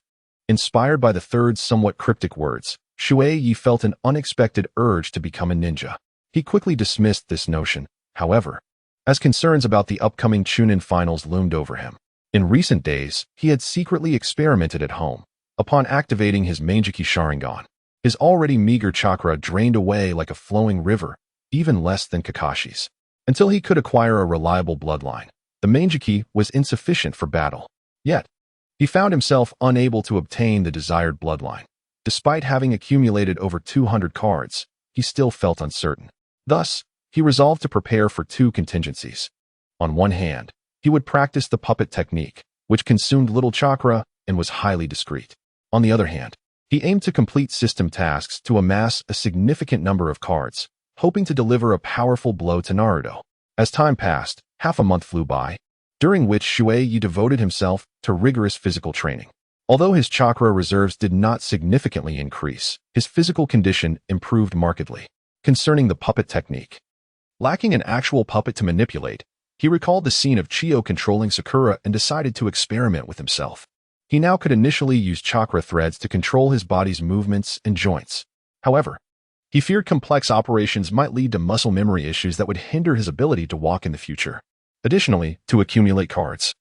Inspired by the third's somewhat cryptic words, Shui Ye felt an unexpected urge to become a ninja. He quickly dismissed this notion, however, as concerns about the upcoming Chunin finals loomed over him. In recent days, he had secretly experimented at home. Upon activating his Mangekyō Sharingan, his already meager chakra drained away like a flowing river, even less than Kakashi's. Until he could acquire a reliable bloodline, the Mangekyō was insufficient for battle. Yet, he found himself unable to obtain the desired bloodline. Despite having accumulated over 200 cards, he still felt uncertain. Thus, he resolved to prepare for 2 contingencies. On one hand, he would practice the puppet technique, which consumed little chakra and was highly discreet. On the other hand, he aimed to complete system tasks to amass a significant number of cards, hoping to deliver a powerful blow to Naruto. As time passed, half a month flew by, during which Shui Ye devoted himself to rigorous physical training. Although his chakra reserves did not significantly increase, his physical condition improved markedly. Concerning the puppet technique, lacking an actual puppet to manipulate, he recalled the scene of Chiyo controlling Sakura and decided to experiment with himself. He now could initially use chakra threads to control his body's movements and joints. However, he feared complex operations might lead to muscle memory issues that would hinder his ability to walk in the future. Additionally, to accumulate cards,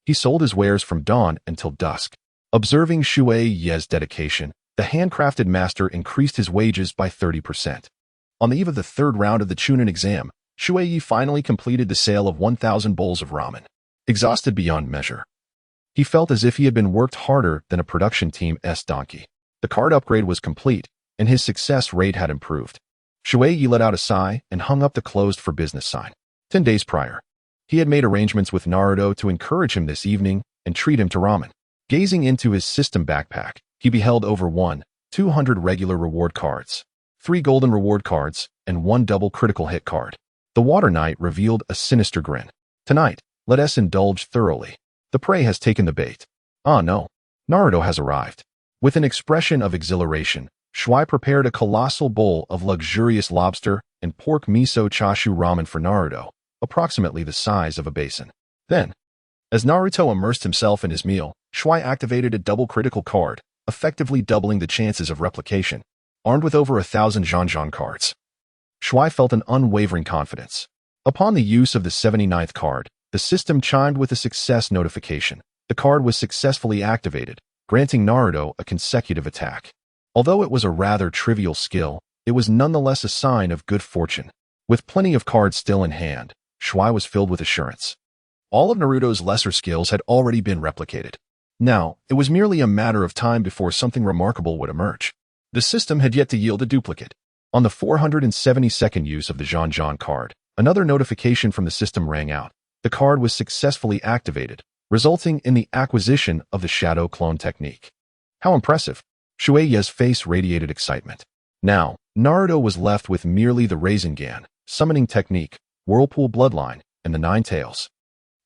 he sold his wares from dawn until dusk. Observing Shui Ye's dedication, the handcrafted master increased his wages by 30%. On the eve of the 3rd round of the Chunin exam, Shui Ye finally completed the sale of 1,000 bowls of ramen. Exhausted beyond measure, he felt as if he had been worked harder than a production team's donkey. The card upgrade was complete, and his success rate had improved. Shui Ye let out a sigh and hung up the closed for business sign. 10 days prior, he had made arrangements with Naruto to encourage him this evening and treat him to ramen. Gazing into his system backpack, he beheld over 200 regular reward cards, 3 golden reward cards, and 1 double critical hit card. The Water Knight revealed a sinister grin. "Tonight, let us indulge thoroughly. The prey has taken the bait. Ah no, Naruto has arrived." With an expression of exhilaration, Shui prepared a colossal bowl of luxurious lobster and pork miso chashu ramen for Naruto, approximately the size of a basin. Then, as Naruto immersed himself in his meal, Shui activated a double critical card, effectively doubling the chances of replication. Armed with over 1,000 Zhan Zhan cards, Shui felt an unwavering confidence. Upon the use of the 79th card, the system chimed with a success notification. The card was successfully activated, granting Naruto a consecutive attack. Although it was a rather trivial skill, it was nonetheless a sign of good fortune. With plenty of cards still in hand, Shui was filled with assurance. All of Naruto's lesser skills had already been replicated. Now, it was merely a matter of time before something remarkable would emerge. The system had yet to yield a duplicate. On the 472nd use of the Zhan Zhan card, another notification from the system rang out. The card was successfully activated, resulting in the acquisition of the Shadow Clone technique. How impressive! Shui Ye's face radiated excitement. Now, Naruto was left with merely the Rasengan, summoning technique, Whirlpool Bloodline, and the Nine Tails.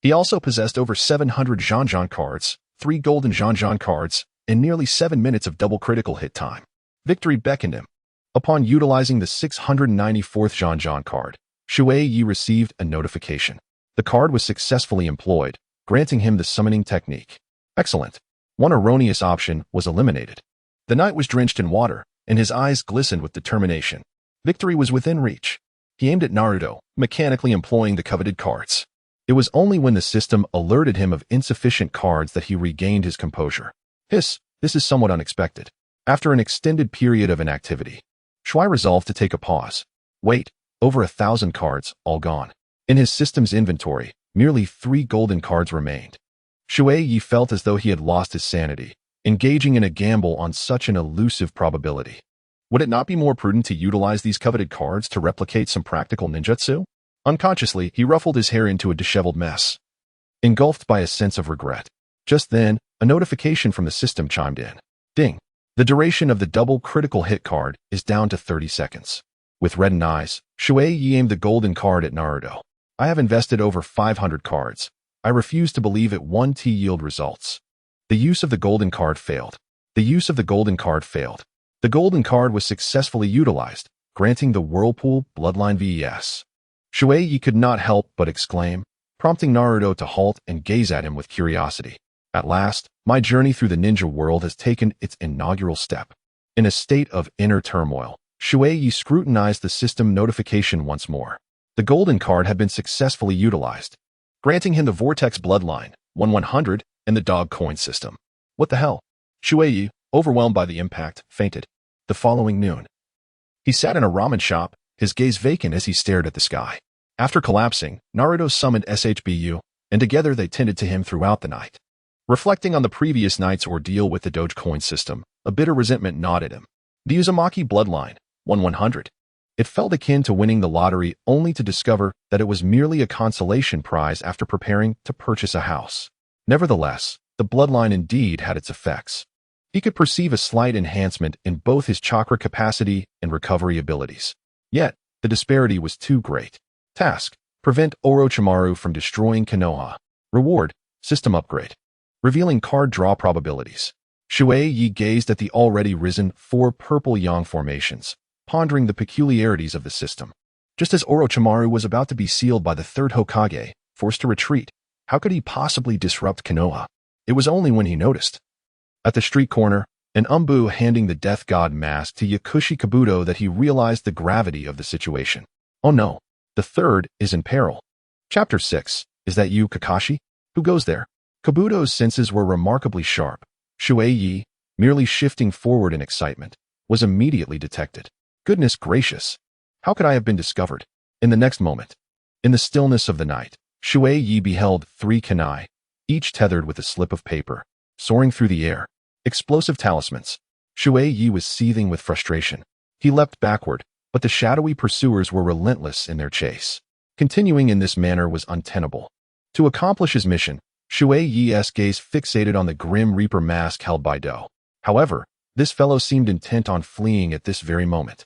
He also possessed over 700 Zhan Zhan cards, 3 golden Zhan Zhan cards, and nearly 7 minutes of double critical hit time. Victory beckoned him. Upon utilizing the 694th Zhan Zhan card, Shui Ye received a notification. The card was successfully employed, granting him the summoning technique. Excellent. One erroneous option was eliminated. The knight was drenched in water, and his eyes glistened with determination. Victory was within reach. He aimed at Naruto, mechanically employing the coveted cards. It was only when the system alerted him of insufficient cards that he regained his composure. This is somewhat unexpected. After an extended period of inactivity, Shui resolved to take a pause. Wait, over 1,000 cards, all gone. In his system's inventory, merely 3 golden cards remained. Shui Ye felt as though he had lost his sanity, engaging in a gamble on such an elusive probability. Would it not be more prudent to utilize these coveted cards to replicate some practical ninjutsu? Unconsciously, he ruffled his hair into a disheveled mess, engulfed by a sense of regret. Just then, a notification from the system chimed in. Ding! The duration of the double critical hit card is down to 30 seconds. With reddened eyes, Shui Ye aimed the golden card at Naruto. I have invested over 500 cards. I refuse to believe it won't yield results. The use of the golden card failed. The use of the golden card failed. The golden card was successfully utilized, granting the Whirlpool Bloodline VES. Shui Ye could not help but exclaim, prompting Naruto to halt and gaze at him with curiosity. At last, my journey through the ninja world has taken its inaugural step. In a state of inner turmoil, Shui Ye scrutinized the system notification once more. The golden card had been successfully utilized, granting him the Vortex Bloodline, 1/100, and the Dog Coin system. What the hell? Shui Ye, overwhelmed by the impact, fainted. The following noon, he sat in a ramen shop, his gaze vacant as he stared at the sky. After collapsing, Naruto summoned SHBU, and together they tended to him throughout the night. Reflecting on the previous night's ordeal with the Dogecoin system, a bitter resentment gnawed at him. The Uzumaki Bloodline, 1/100. It felt akin to winning the lottery only to discover that it was merely a consolation prize after preparing to purchase a house. Nevertheless, the bloodline indeed had its effects. He could perceive a slight enhancement in both his chakra capacity and recovery abilities. Yet, the disparity was too great. Task: prevent Orochimaru from destroying Konoha. Reward: system upgrade. Revealing card draw probabilities. Shui Ye gazed at the already risen 4 purple yang formations, pondering the peculiarities of the system. Just as Orochimaru was about to be sealed by the 3rd Hokage, forced to retreat, how could he possibly disrupt Konoha? It was only when he noticed, at the street corner, an Umbu handing the death god mask to Yakushi Kabuto that he realized the gravity of the situation. Oh no, the 3rd is in peril. Chapter 6, is that you, Kakashi? Who goes there? Kabuto's senses were remarkably sharp. Shui Ye, merely shifting forward in excitement, was immediately detected. Goodness gracious! How could I have been discovered? In the next moment, in the stillness of the night, Shui Ye beheld 3 kunai, each tethered with a slip of paper, soaring through the air. Explosive talismans. Shui Ye was seething with frustration. He leapt backward, but the shadowy pursuers were relentless in their chase. Continuing in this manner was untenable. To accomplish his mission, Shui Ye's gaze fixated on the Grim Reaper mask held by Do. However, this fellow seemed intent on fleeing at this very moment.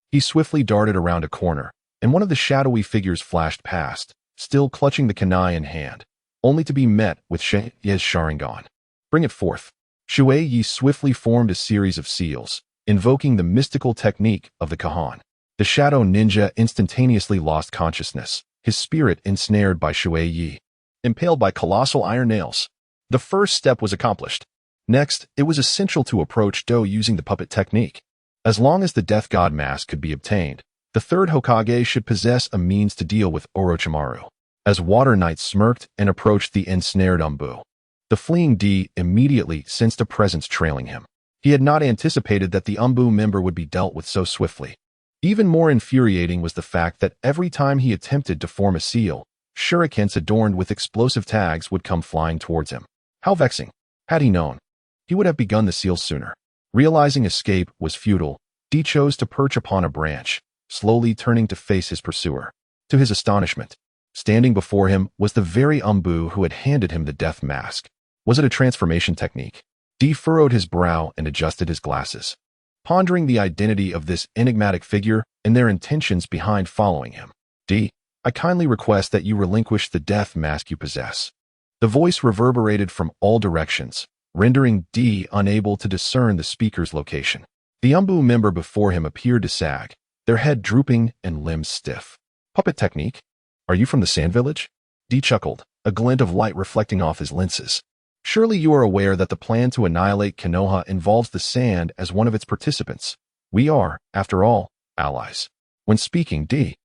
He swiftly darted around a corner, and one of the shadowy figures flashed past, still clutching the kunai in hand, only to be met with Shui Ye's Sharingan. Bring it forth. Shui Ye swiftly formed a series of seals, invoking the mystical technique of the Kahan. The shadow ninja instantaneously lost consciousness, his spirit ensnared by Shui Ye, impaled by colossal iron nails. The first step was accomplished. Next, it was essential to approach Do using the puppet technique. As long as the Death God mask could be obtained, the 3rd Hokage should possess a means to deal with Orochimaru. As Water Knight smirked and approached the ensnared Umbu, the fleeing D immediately sensed a presence trailing him. He had not anticipated that the Umbu member would be dealt with so swiftly. Even more infuriating was the fact that every time he attempted to form a seal, shurikens adorned with explosive tags would come flying towards him. How vexing. Had he known, he would have begun the seal sooner. Realizing escape was futile, D chose to perch upon a branch, slowly turning to face his pursuer. To his astonishment, standing before him was the very Umbu who had handed him the death mask. Was it a transformation technique? D furrowed his brow and adjusted his glasses, pondering the identity of this enigmatic figure and their intentions behind following him. D, I kindly request that you relinquish the death mask you possess. The voice reverberated from all directions, rendering D unable to discern the speaker's location. The Umbu member before him appeared to sag, their head drooping and limbs stiff. Puppet technique? Are you from the Sand Village? D chuckled, a glint of light reflecting off his lenses. Surely you are aware that the plan to annihilate Konoha involves the sand as one of its participants. We are, after all, allies. When speaking, D,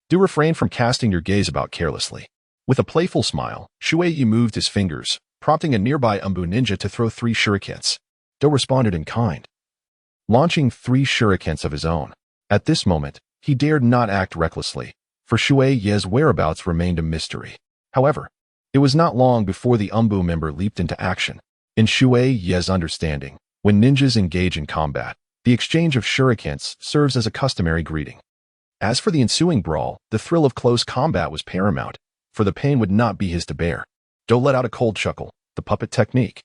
do refrain from casting your gaze about carelessly. With a playful smile, Shui Ye moved his fingers, prompting a nearby Umbu ninja to throw 3 shurikens. Do responded in kind, launching 3 shurikens of his own. At this moment, he dared not act recklessly, for Shui Ye's whereabouts remained a mystery. However, it was not long before the Umbu member leaped into action. In Shui Ye's understanding, when ninjas engage in combat, the exchange of shurikens serves as a customary greeting. As for the ensuing brawl, the thrill of close combat was paramount, for the pain would not be his to bear. Do let out a cold chuckle, the puppet technique,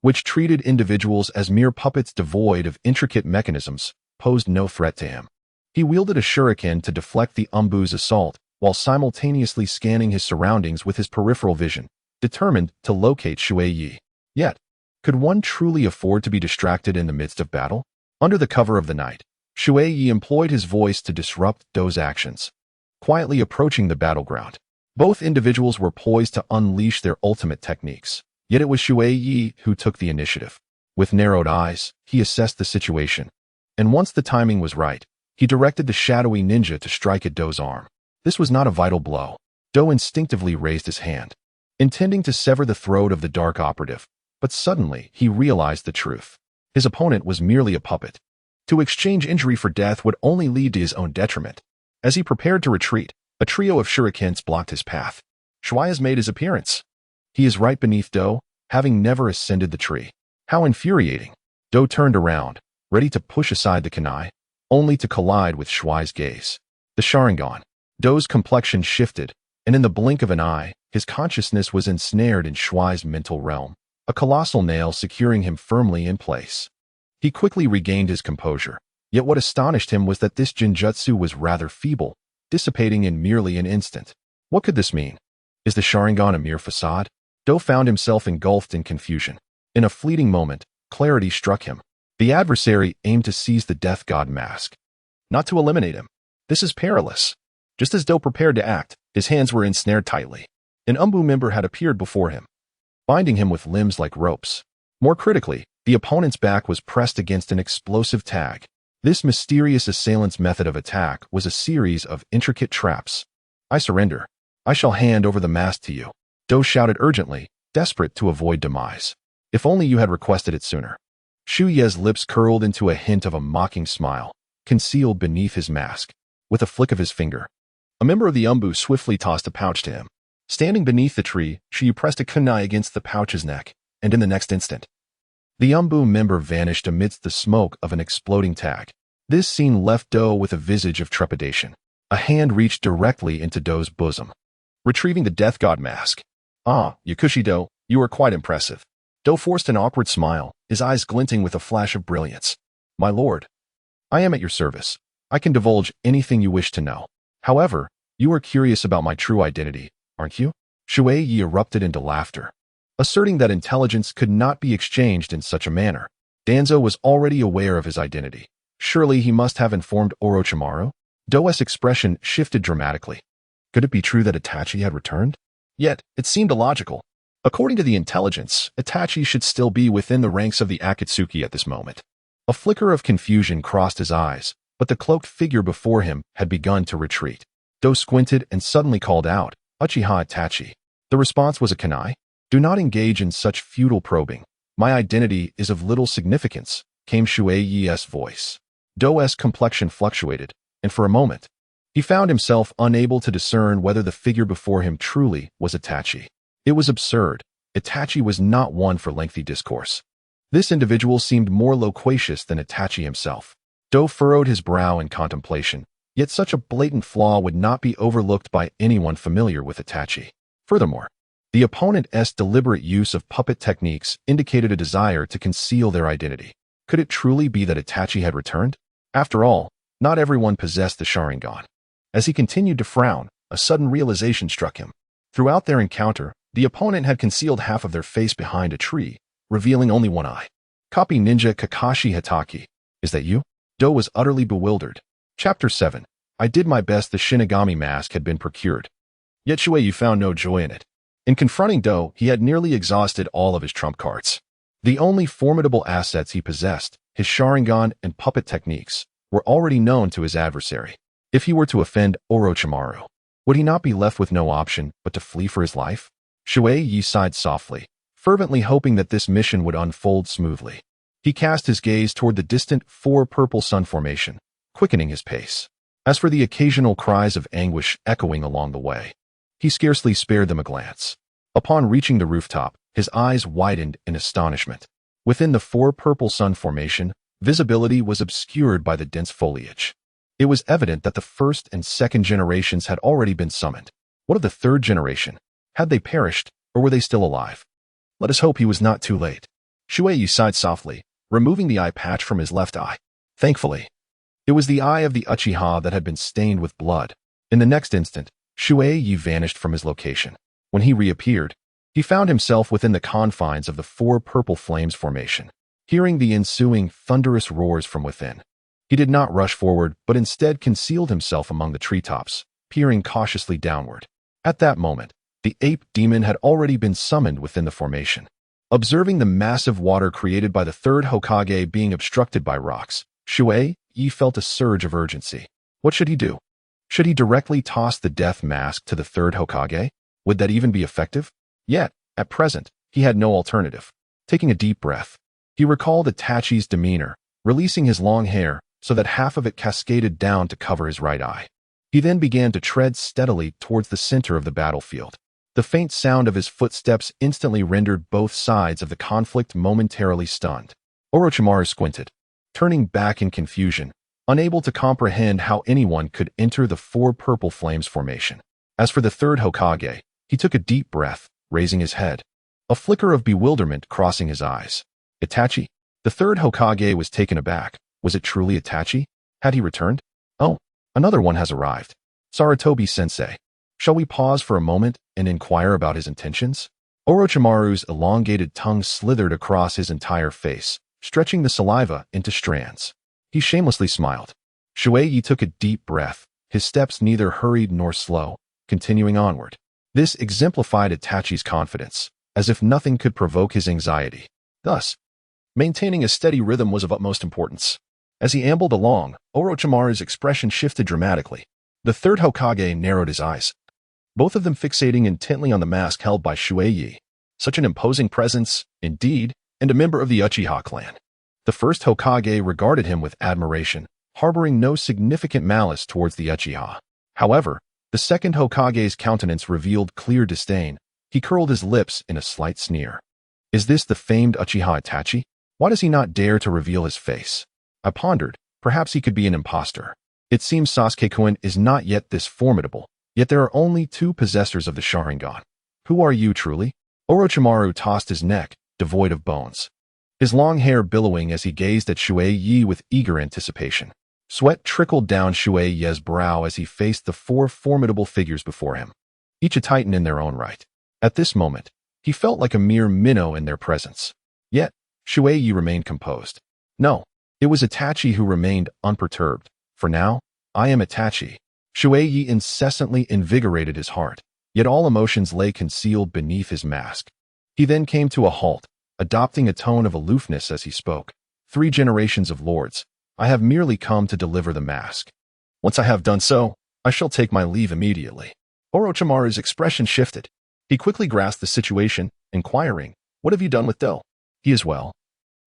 which treated individuals as mere puppets devoid of intricate mechanisms, posed no threat to him. He wielded a shuriken to deflect the Umbu's assault, while simultaneously scanning his surroundings with his peripheral vision, determined to locate Shui Ye. Yet, could one truly afford to be distracted in the midst of battle? Under the cover of the night, Shui Ye employed his voice to disrupt Do's actions, quietly approaching the battleground. Both individuals were poised to unleash their ultimate techniques, yet it was Shui Ye who took the initiative. With narrowed eyes, he assessed the situation, and once the timing was right, he directed the shadowy ninja to strike at Do's arm. This was not a vital blow. Do instinctively raised his hand, intending to sever the throat of the dark operative, but suddenly he realized the truth. His opponent was merely a puppet. To exchange injury for death would only lead to his own detriment. As he prepared to retreat, a trio of shurikens blocked his path. Shui has made his appearance. He is right beneath Do, having never ascended the tree. How infuriating. Do turned around, ready to push aside the kunai, only to collide with Shui's gaze. The Sharingan. Do's complexion shifted, and in the blink of an eye, his consciousness was ensnared in Shui's mental realm, a colossal nail securing him firmly in place. He quickly regained his composure, yet what astonished him was that this genjutsu was rather feeble, dissipating in merely an instant. What could this mean? Is the Sharingan a mere facade? Do found himself engulfed in confusion. In a fleeting moment, clarity struck him. The adversary aimed to seize the Death God mask, not to eliminate him. This is perilous. Just as Do prepared to act, his hands were ensnared tightly. An Umbu member had appeared before him, binding him with limbs like ropes. More critically, the opponent's back was pressed against an explosive tag. This mysterious assailant's method of attack was a series of intricate traps. I surrender. I shall hand over the mask to you. Do shouted urgently, desperate to avoid demise. If only you had requested it sooner. Shui Ye's lips curled into a hint of a mocking smile, concealed beneath his mask. With a flick of his finger, a member of the Umbu swiftly tossed a pouch to him. Standing beneath the tree, Shui pressed a kunai against the pouch's neck, and in the next instant, the Umbu member vanished amidst the smoke of an exploding tag. This scene left Do with a visage of trepidation. A hand reached directly into Do's bosom, retrieving the Death God mask. Ah, Yakushi Do, you are quite impressive. Do forced an awkward smile, his eyes glinting with a flash of brilliance. My lord, I am at your service. I can divulge anything you wish to know. However, you are curious about my true identity, aren't you? Shui Ye erupted into laughter, asserting that intelligence could not be exchanged in such a manner. Danzo was already aware of his identity. Surely he must have informed Orochimaru? Do's expression shifted dramatically. Could it be true that Itachi had returned? Yet, it seemed illogical. According to the intelligence, Itachi should still be within the ranks of the Akatsuki at this moment. A flicker of confusion crossed his eyes, but the cloaked figure before him had begun to retreat. Do squinted and suddenly called out, Uchiha Itachi. The response was a kunai. Do not engage in such futile probing. My identity is of little significance, came Shui Ye's voice. Do's complexion fluctuated, and for a moment, he found himself unable to discern whether the figure before him truly was Itachi. It was absurd. Itachi was not one for lengthy discourse. This individual seemed more loquacious than Itachi himself. Do furrowed his brow in contemplation, yet such a blatant flaw would not be overlooked by anyone familiar with Itachi. Furthermore, the opponent's deliberate use of puppet techniques indicated a desire to conceal their identity. Could it truly be that Itachi had returned? After all, not everyone possessed the Sharingan. As he continued to frown, a sudden realization struck him. Throughout their encounter, the opponent had concealed half of their face behind a tree, revealing only one eye. Copy Ninja Kakashi Hitaki. Is that you? Do was utterly bewildered. Chapter 7. I did my best. The Shinigami mask had been procured. Yet Shui Ye found no joy in it. In confronting Do, he had nearly exhausted all of his trump cards. The only formidable assets he possessed, his Sharingan and puppet techniques, were already known to his adversary. If he were to offend Orochimaru, would he not be left with no option but to flee for his life? Shui Ye sighed softly, fervently hoping that this mission would unfold smoothly. He cast his gaze toward the distant four-purple sun formation, quickening his pace. As for the occasional cries of anguish echoing along the way, he scarcely spared them a glance. Upon reaching the rooftop, his eyes widened in astonishment. Within the four-purple sun formation, visibility was obscured by the dense foliage. It was evident that the first and second generations had already been summoned. What of the third generation? Had they perished, or were they still alive? Let us hope he was not too late. Shui Ye sighed softly, removing the eye patch from his left eye. Thankfully, it was the eye of the Uchiha that had been stained with blood. In the next instant, Shui Ye vanished from his location. When he reappeared, he found himself within the confines of the four purple flames formation. Hearing the ensuing thunderous roars from within, he did not rush forward, but instead concealed himself among the treetops, peering cautiously downward. At that moment, the ape demon had already been summoned within the formation. Observing the massive water created by the third Hokage being obstructed by rocks, Shui Ye felt a surge of urgency. What should he do? Should he directly toss the death mask to the third Hokage? Would that even be effective? Yet, at present, he had no alternative. Taking a deep breath, he recalled Itachi's demeanor, releasing his long hair so that half of it cascaded down to cover his right eye. He then began to tread steadily towards the center of the battlefield. The faint sound of his footsteps instantly rendered both sides of the conflict momentarily stunned. Orochimaru squinted, turning back in confusion, unable to comprehend how anyone could enter the four purple flames formation. As for the third Hokage, he took a deep breath, raising his head, a flicker of bewilderment crossing his eyes. Itachi? The third Hokage was taken aback. Was it truly Itachi? Had he returned? Oh, another one has arrived. Sarutobi-sensei. Shall we pause for a moment and inquire about his intentions? Orochimaru's elongated tongue slithered across his entire face, stretching the saliva into strands. He shamelessly smiled. Shui Ye took a deep breath, his steps neither hurried nor slow, continuing onward. This exemplified Itachi's confidence, as if nothing could provoke his anxiety. Thus, maintaining a steady rhythm was of utmost importance. As he ambled along, Orochimaru's expression shifted dramatically. The third Hokage narrowed his eyes, both of them fixating intently on the mask held by Shui Ye. Such an imposing presence, indeed, and a member of the Uchiha clan. The first Hokage regarded him with admiration, harboring no significant malice towards the Uchiha. However, the second Hokage's countenance revealed clear disdain. He curled his lips in a slight sneer. Is this the famed Uchiha Itachi? Why does he not dare to reveal his face? I pondered, perhaps he could be an impostor. It seems Sasuke-kun is not yet this formidable, yet there are only two possessors of the Sharingan. Who are you truly? Orochimaru tossed his neck, devoid of bones, his long hair billowing as he gazed at Shui Ye with eager anticipation. Sweat trickled down Shui Ye's brow as he faced the four formidable figures before him, each a titan in their own right. At this moment, he felt like a mere minnow in their presence. Yet, Shui Ye remained composed. No, it was Itachi who remained unperturbed. For now, I am Itachi. Shui Ye incessantly invigorated his heart, yet all emotions lay concealed beneath his mask. He then came to a halt, adopting a tone of aloofness as he spoke. 3 generations of lords, I have merely come to deliver the mask. Once I have done so, I shall take my leave immediately. Orochimaru's expression shifted. He quickly grasped the situation, inquiring, what have you done with Do? He is well.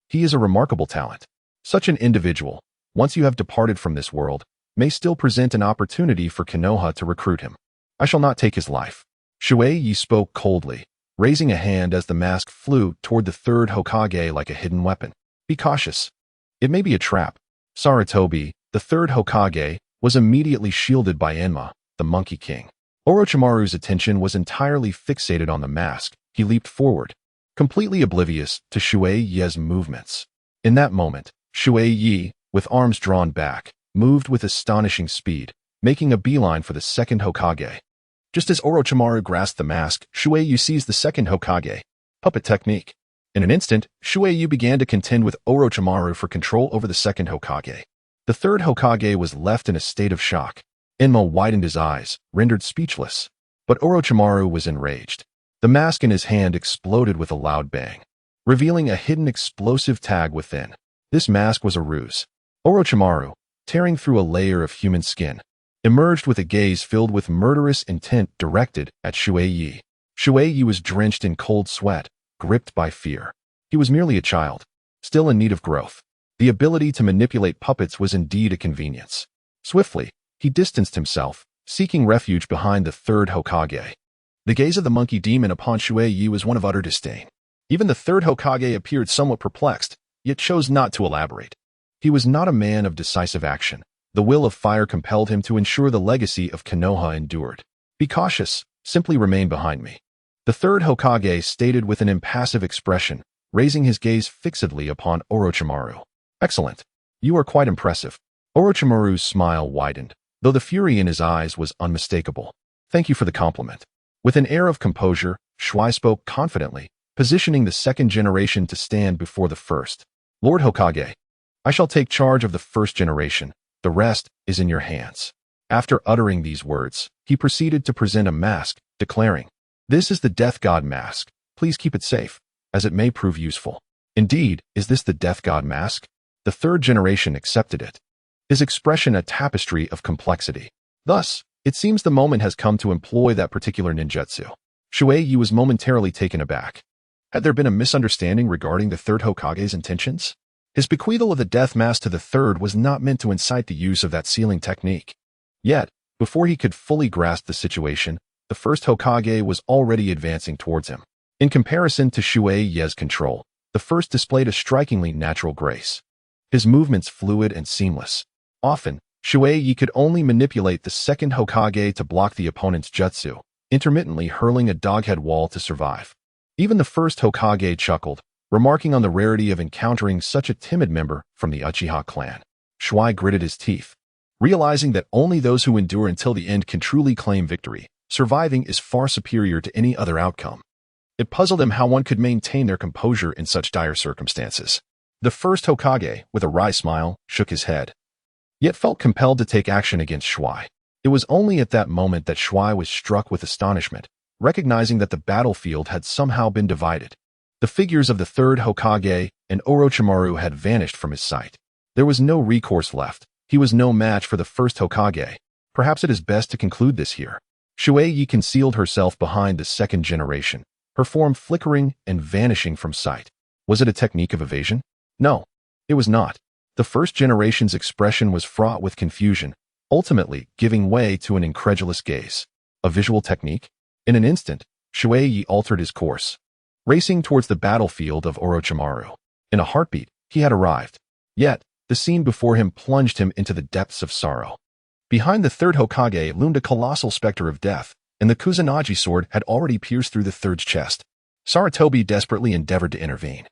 He is a remarkable talent. Such an individual, once you have departed from this world, may still present an opportunity for Konoha to recruit him. I shall not take his life. Shui Ye spoke coldly, raising a hand as the mask flew toward the third Hokage like a hidden weapon. Be cautious. It may be a trap. Sarutobi, the third Hokage, was immediately shielded by Enma, the Monkey King. Orochimaru's attention was entirely fixated on the mask. He leaped forward, completely oblivious to Shui Ye's movements. In that moment, Shui Ye, with arms drawn back, moved with astonishing speed, making a beeline for the second Hokage. Just as Orochimaru grasped the mask, Shui Ye seized the second Hokage. Puppet technique. In an instant, Shui Ye began to contend with Orochimaru for control over the second Hokage. The third Hokage was left in a state of shock. Enma widened his eyes, rendered speechless. But Orochimaru was enraged. The mask in his hand exploded with a loud bang, revealing a hidden explosive tag within. This mask was a ruse. Orochimaru, tearing through a layer of human skin, emerged with a gaze filled with murderous intent directed at Shui Ye. Shui Ye was drenched in cold sweat, gripped by fear. He was merely a child, still in need of growth. The ability to manipulate puppets was indeed a convenience. Swiftly, he distanced himself, seeking refuge behind the third Hokage. The gaze of the monkey demon upon Shui Ye was one of utter disdain. Even the third Hokage appeared somewhat perplexed, yet chose not to elaborate. He was not a man of decisive action. The will of fire compelled him to ensure the legacy of Konoha endured. Be cautious, simply remain behind me. The third Hokage stated with an impassive expression, raising his gaze fixedly upon Orochimaru. Excellent. You are quite impressive. Orochimaru's smile widened, though the fury in his eyes was unmistakable. Thank you for the compliment. With an air of composure, Shui spoke confidently, positioning the second generation to stand before the first. Lord Hokage, I shall take charge of the first generation. The rest is in your hands. After uttering these words, he proceeded to present a mask, declaring, This is the Death God mask. Please keep it safe, as it may prove useful. Indeed, is this the Death God mask? The third generation accepted it, his expression a tapestry of complexity. Thus, it seems the moment has come to employ that particular ninjutsu. Shui Ye was momentarily taken aback. Had there been a misunderstanding regarding the third Hokage's intentions? His bequeathal of the death mask to the third was not meant to incite the use of that sealing technique. Yet, before he could fully grasp the situation, the first Hokage was already advancing towards him. In comparison to Shui Ye's control, the first displayed a strikingly natural grace. His movements fluid and seamless. Often, Shui Ye could only manipulate the second Hokage to block the opponent's jutsu, intermittently hurling a doghead wall to survive. Even the first Hokage chuckled, remarking on the rarity of encountering such a timid member from the Uchiha clan. Shui gritted his teeth, realizing that only those who endure until the end can truly claim victory. Surviving is far superior to any other outcome. It puzzled him how one could maintain their composure in such dire circumstances. The first Hokage, with a wry smile, shook his head, yet felt compelled to take action against Shui. It was only at that moment that Shui was struck with astonishment, recognizing that the battlefield had somehow been divided. The figures of the third Hokage and Orochimaru had vanished from his sight. There was no recourse left. He was no match for the first Hokage. Perhaps it is best to conclude this here. Shui Ye concealed herself behind the second generation, her form flickering and vanishing from sight. Was it a technique of evasion? No, it was not. The first generation's expression was fraught with confusion, ultimately giving way to an incredulous gaze. A visual technique? In an instant, Shui Ye altered his course, racing towards the battlefield of Orochimaru. In a heartbeat, he had arrived. Yet, the scene before him plunged him into the depths of sorrow. Behind the third Hokage loomed a colossal specter of death, and the Kusanagi sword had already pierced through the third's chest. Sarutobi desperately endeavored to intervene,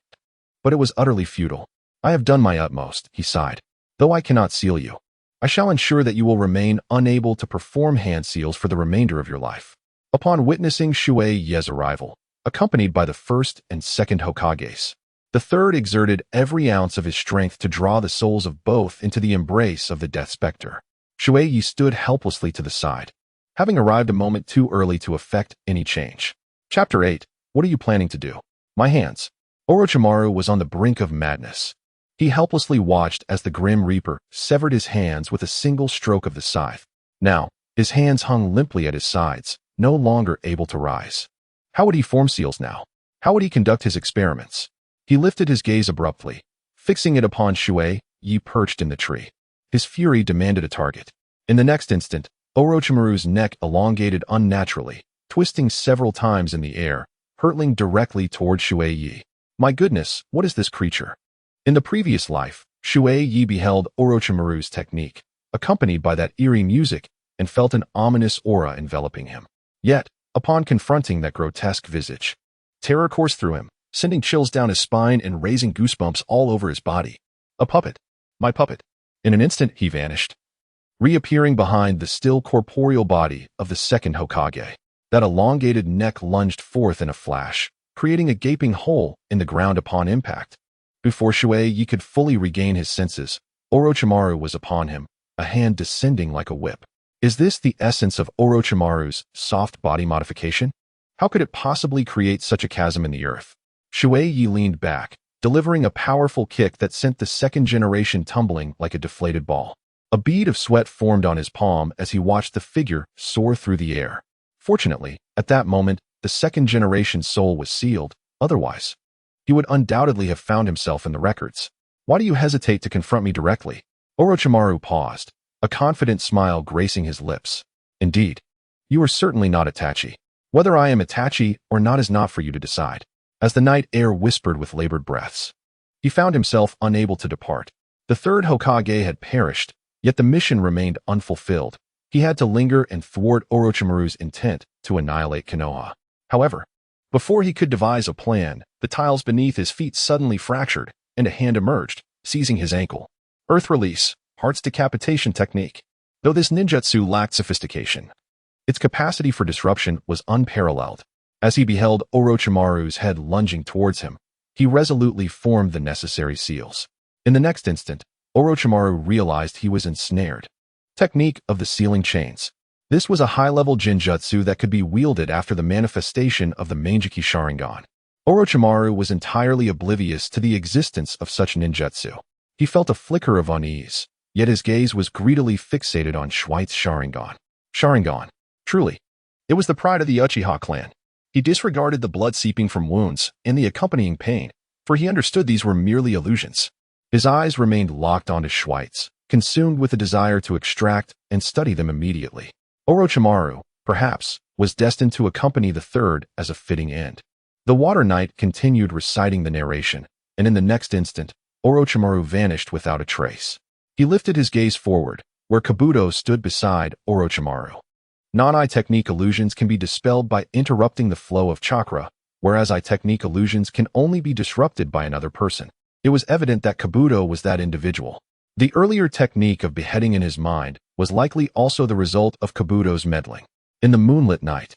but it was utterly futile. I have done my utmost, he sighed. Though I cannot seal you, I shall ensure that you will remain unable to perform hand seals for the remainder of your life. Upon witnessing Shui Ye's arrival, accompanied by the first and second Hokages, the third exerted every ounce of his strength to draw the souls of both into the embrace of the death specter. Shui Ye stood helplessly to the side, having arrived a moment too early to effect any change. Chapter 8. What are you planning to do? My hands. Orochimaru was on the brink of madness. He helplessly watched as the Grim Reaper severed his hands with a single stroke of the scythe. Now, his hands hung limply at his sides, no longer able to rise. How would he form seals now? How would he conduct his experiments? He lifted his gaze abruptly, fixing it upon Shui Ye perched in the tree. His fury demanded a target. In the next instant, Orochimaru's neck elongated unnaturally, twisting several times in the air, hurtling directly toward Shui Ye. My goodness, what is this creature? In the previous life, Shui Ye beheld Orochimaru's technique, accompanied by that eerie music, and felt an ominous aura enveloping him. Yet, upon confronting that grotesque visage, terror coursed through him, sending chills down his spine and raising goosebumps all over his body. A puppet. My puppet. In an instant, he vanished, reappearing behind the still corporeal body of the second Hokage. That elongated neck lunged forth in a flash, creating a gaping hole in the ground upon impact. Before Shui Ye could fully regain his senses, Orochimaru was upon him, a hand descending like a whip. Is this the essence of Orochimaru's soft body modification? How could it possibly create such a chasm in the earth? Shui Ye leaned back, delivering a powerful kick that sent the second generation tumbling like a deflated ball. A bead of sweat formed on his palm as he watched the figure soar through the air. Fortunately, at that moment, the second generation soul was sealed. Otherwise, he would undoubtedly have found himself in the records. Why do you hesitate to confront me directly? Orochimaru paused, a confident smile gracing his lips. Indeed, you are certainly not Itachi. Whether I am Itachi or not is not for you to decide. As the night air whispered with labored breaths, he found himself unable to depart. The third Hokage had perished, yet the mission remained unfulfilled. He had to linger and thwart Orochimaru's intent to annihilate Konoha. However, before he could devise a plan, the tiles beneath his feet suddenly fractured, and a hand emerged, seizing his ankle. Earth release, heart's decapitation technique. Though this ninjutsu lacked sophistication, its capacity for disruption was unparalleled. As he beheld Orochimaru's head lunging towards him, he resolutely formed the necessary seals. In the next instant, Orochimaru realized he was ensnared. Technique of the sealing chains. This was a high-level jinjutsu that could be wielded after the manifestation of the Mangekyō Sharingan. Orochimaru was entirely oblivious to the existence of such ninjutsu. He felt a flicker of unease, yet his gaze was greedily fixated on Shui's Sharingan. Sharingan. Truly, it was the pride of the Uchiha clan. He disregarded the blood seeping from wounds and the accompanying pain, for he understood these were merely illusions. His eyes remained locked onto Shui's, consumed with a desire to extract and study them immediately. Orochimaru, perhaps, was destined to accompany the third as a fitting end. The Water Knight continued reciting the narration, and in the next instant, Orochimaru vanished without a trace. He lifted his gaze forward, where Kabuto stood beside Orochimaru. Non-eye technique illusions can be dispelled by interrupting the flow of chakra, whereas eye technique illusions can only be disrupted by another person. It was evident that Kabuto was that individual. The earlier technique of beheading in his mind was likely also the result of Kabuto's meddling. In the moonlit night,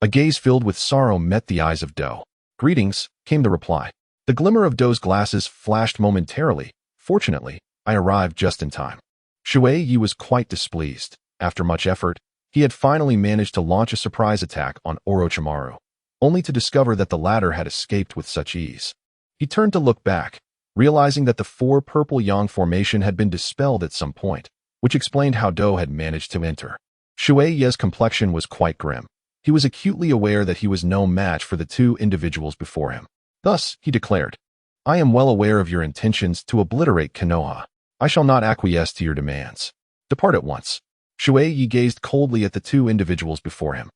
a gaze filled with sorrow met the eyes of Do. "Greetings," came the reply. The glimmer of Do's glasses flashed momentarily. Fortunately, I arrived just in time. Shui Ye was quite displeased. After much effort, he had finally managed to launch a surprise attack on Orochimaru, only to discover that the latter had escaped with such ease. He turned to look back, realizing that the four purple yang formation had been dispelled at some point, which explained how Do had managed to enter. Shui Ye's complexion was quite grim. He was acutely aware that he was no match for the two individuals before him. Thus, he declared, "I am well aware of your intentions to obliterate Konoha. I shall not acquiesce to your demands. Depart at once." Shui Ye gazed coldly at the two individuals before him.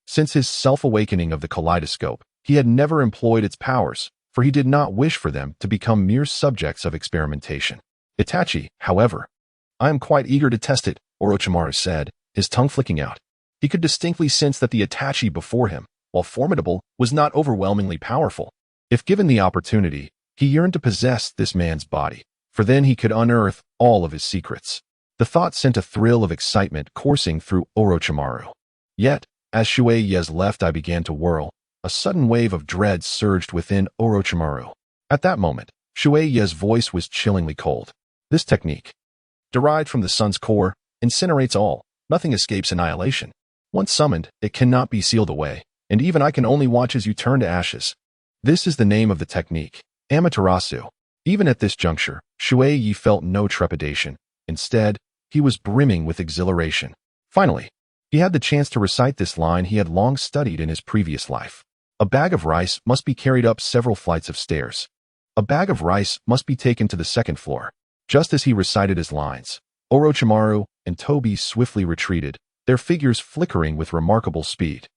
Since his self-awakening of the kaleidoscope, he had never employed its powers, for he did not wish for them to become mere subjects of experimentation. Itachi, however, "I am quite eager to test it," Orochimaru said, his tongue flicking out. He could distinctly sense that the Itachi before him, while formidable, was not overwhelmingly powerful. If given the opportunity, he yearned to possess this man's body, for then he could unearth all of his secrets. The thought sent a thrill of excitement coursing through Orochimaru. Yet, as Shui Ye's left eye began to whirl, a sudden wave of dread surged within Orochimaru. At that moment, Shui Ye's voice was chillingly cold. "This technique, derived from the sun's core, incinerates all. Nothing escapes annihilation. Once summoned, it cannot be sealed away, and even I can only watch as you turn to ashes. This is the name of the technique, Amaterasu." Even at this juncture, Shui Ye felt no trepidation. Instead, he was brimming with exhilaration. Finally, he had the chance to recite this line he had long studied in his previous life. A bag of rice must be carried up several flights of stairs. A bag of rice must be taken to the second floor. Just as he recited his lines, Orochimaru and Tobi swiftly retreated, their figures flickering with remarkable speed.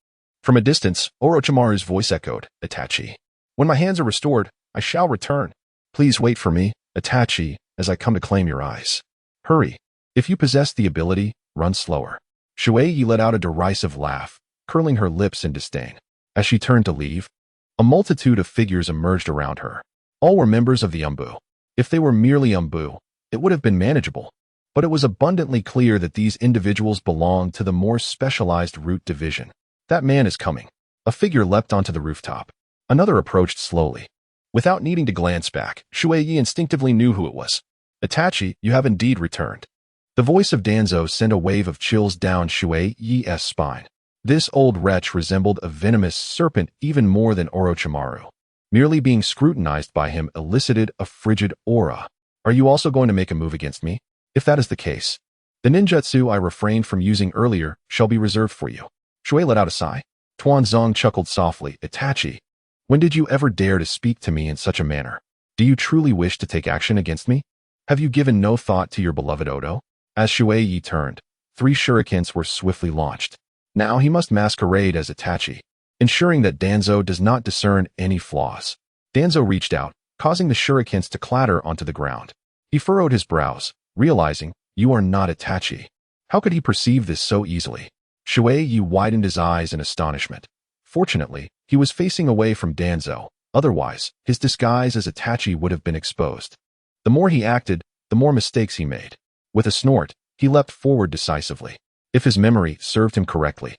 From a distance, Orochimaru's voice echoed, "Itachi. When my hands are restored, I shall return. Please wait for me, Itachi," as I come to claim your eyes. Hurry. If you possess the ability, run slower. Shui Ye let out a derisive laugh, curling her lips in disdain. As she turned to leave, a multitude of figures emerged around her. All were members of the Umbu. If they were merely Umbu, it would have been manageable. But it was abundantly clear that these individuals belonged to the more specialized root division. That man is coming. A figure leapt onto the rooftop. Another approached slowly. Without needing to glance back, Shui Ye instinctively knew who it was. Itachi, you have indeed returned. The voice of Danzo sent a wave of chills down Shui Ye's spine. This old wretch resembled a venomous serpent even more than Orochimaru. Merely being scrutinized by him elicited a frigid aura. Are you also going to make a move against me? If that is the case, the ninjutsu I refrained from using earlier shall be reserved for you. Shui let out a sigh. Tuanzong chuckled softly. Itachi, when did you ever dare to speak to me in such a manner? Do you truly wish to take action against me? Have you given no thought to your beloved Odo? As Shui Ye turned, 3 shurikens were swiftly launched. Now he must masquerade as Itachi, ensuring that Danzo does not discern any flaws. Danzo reached out, causing the shurikens to clatter onto the ground. He furrowed his brows, realizing, you are not Itachi. How could he perceive this so easily? Shui Ye widened his eyes in astonishment. Fortunately, he was facing away from Danzo. Otherwise, his disguise as Itachi would have been exposed. The more he acted, the more mistakes he made. With a snort, he leapt forward decisively. If his memory served him correctly,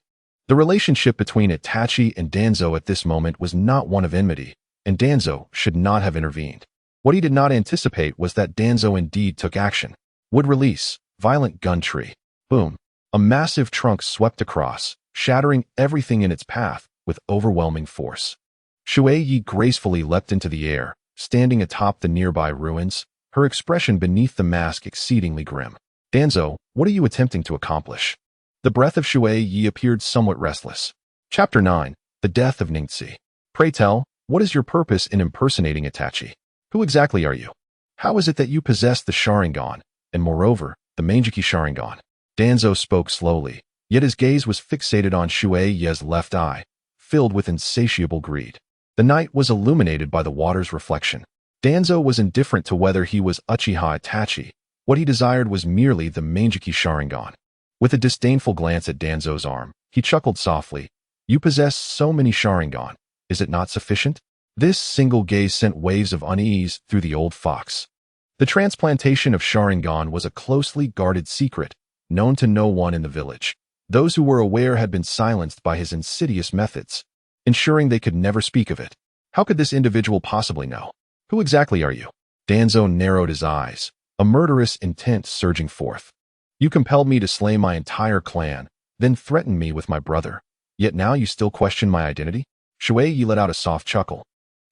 the relationship between Itachi and Danzo at this moment was not one of enmity, and Danzo should not have intervened. What he did not anticipate was that Danzo indeed took action. Would release, violent gun tree. Boom. A massive trunk swept across, shattering everything in its path with overwhelming force. Shui Ye gracefully leapt into the air, standing atop the nearby ruins, her expression beneath the mask exceedingly grim. Danzo, what are you attempting to accomplish? The breath of Shui Ye appeared somewhat restless. Chapter 9. The Death of Ningxi. Pray tell, what is your purpose in impersonating Itachi? Who exactly are you? How is it that you possess the Sharingan, and moreover, the Mangekyō Sharingan? Danzo spoke slowly, yet his gaze was fixated on Shui Ye's left eye, filled with insatiable greed. The night was illuminated by the water's reflection. Danzo was indifferent to whether he was Uchiha Itachi. What he desired was merely the Mangekyō Sharingan. With a disdainful glance at Danzo's arm, he chuckled softly. You possess so many Sharingan. Is it not sufficient? This single gaze sent waves of unease through the old fox. The transplantation of Sharingan was a closely guarded secret, known to no one in the village. Those who were aware had been silenced by his insidious methods, ensuring they could never speak of it. How could this individual possibly know? Who exactly are you? Danzo narrowed his eyes, a murderous intent surging forth. You compelled me to slay my entire clan, then threatened me with my brother. Yet now you still question my identity? Shui Ye let out a soft chuckle.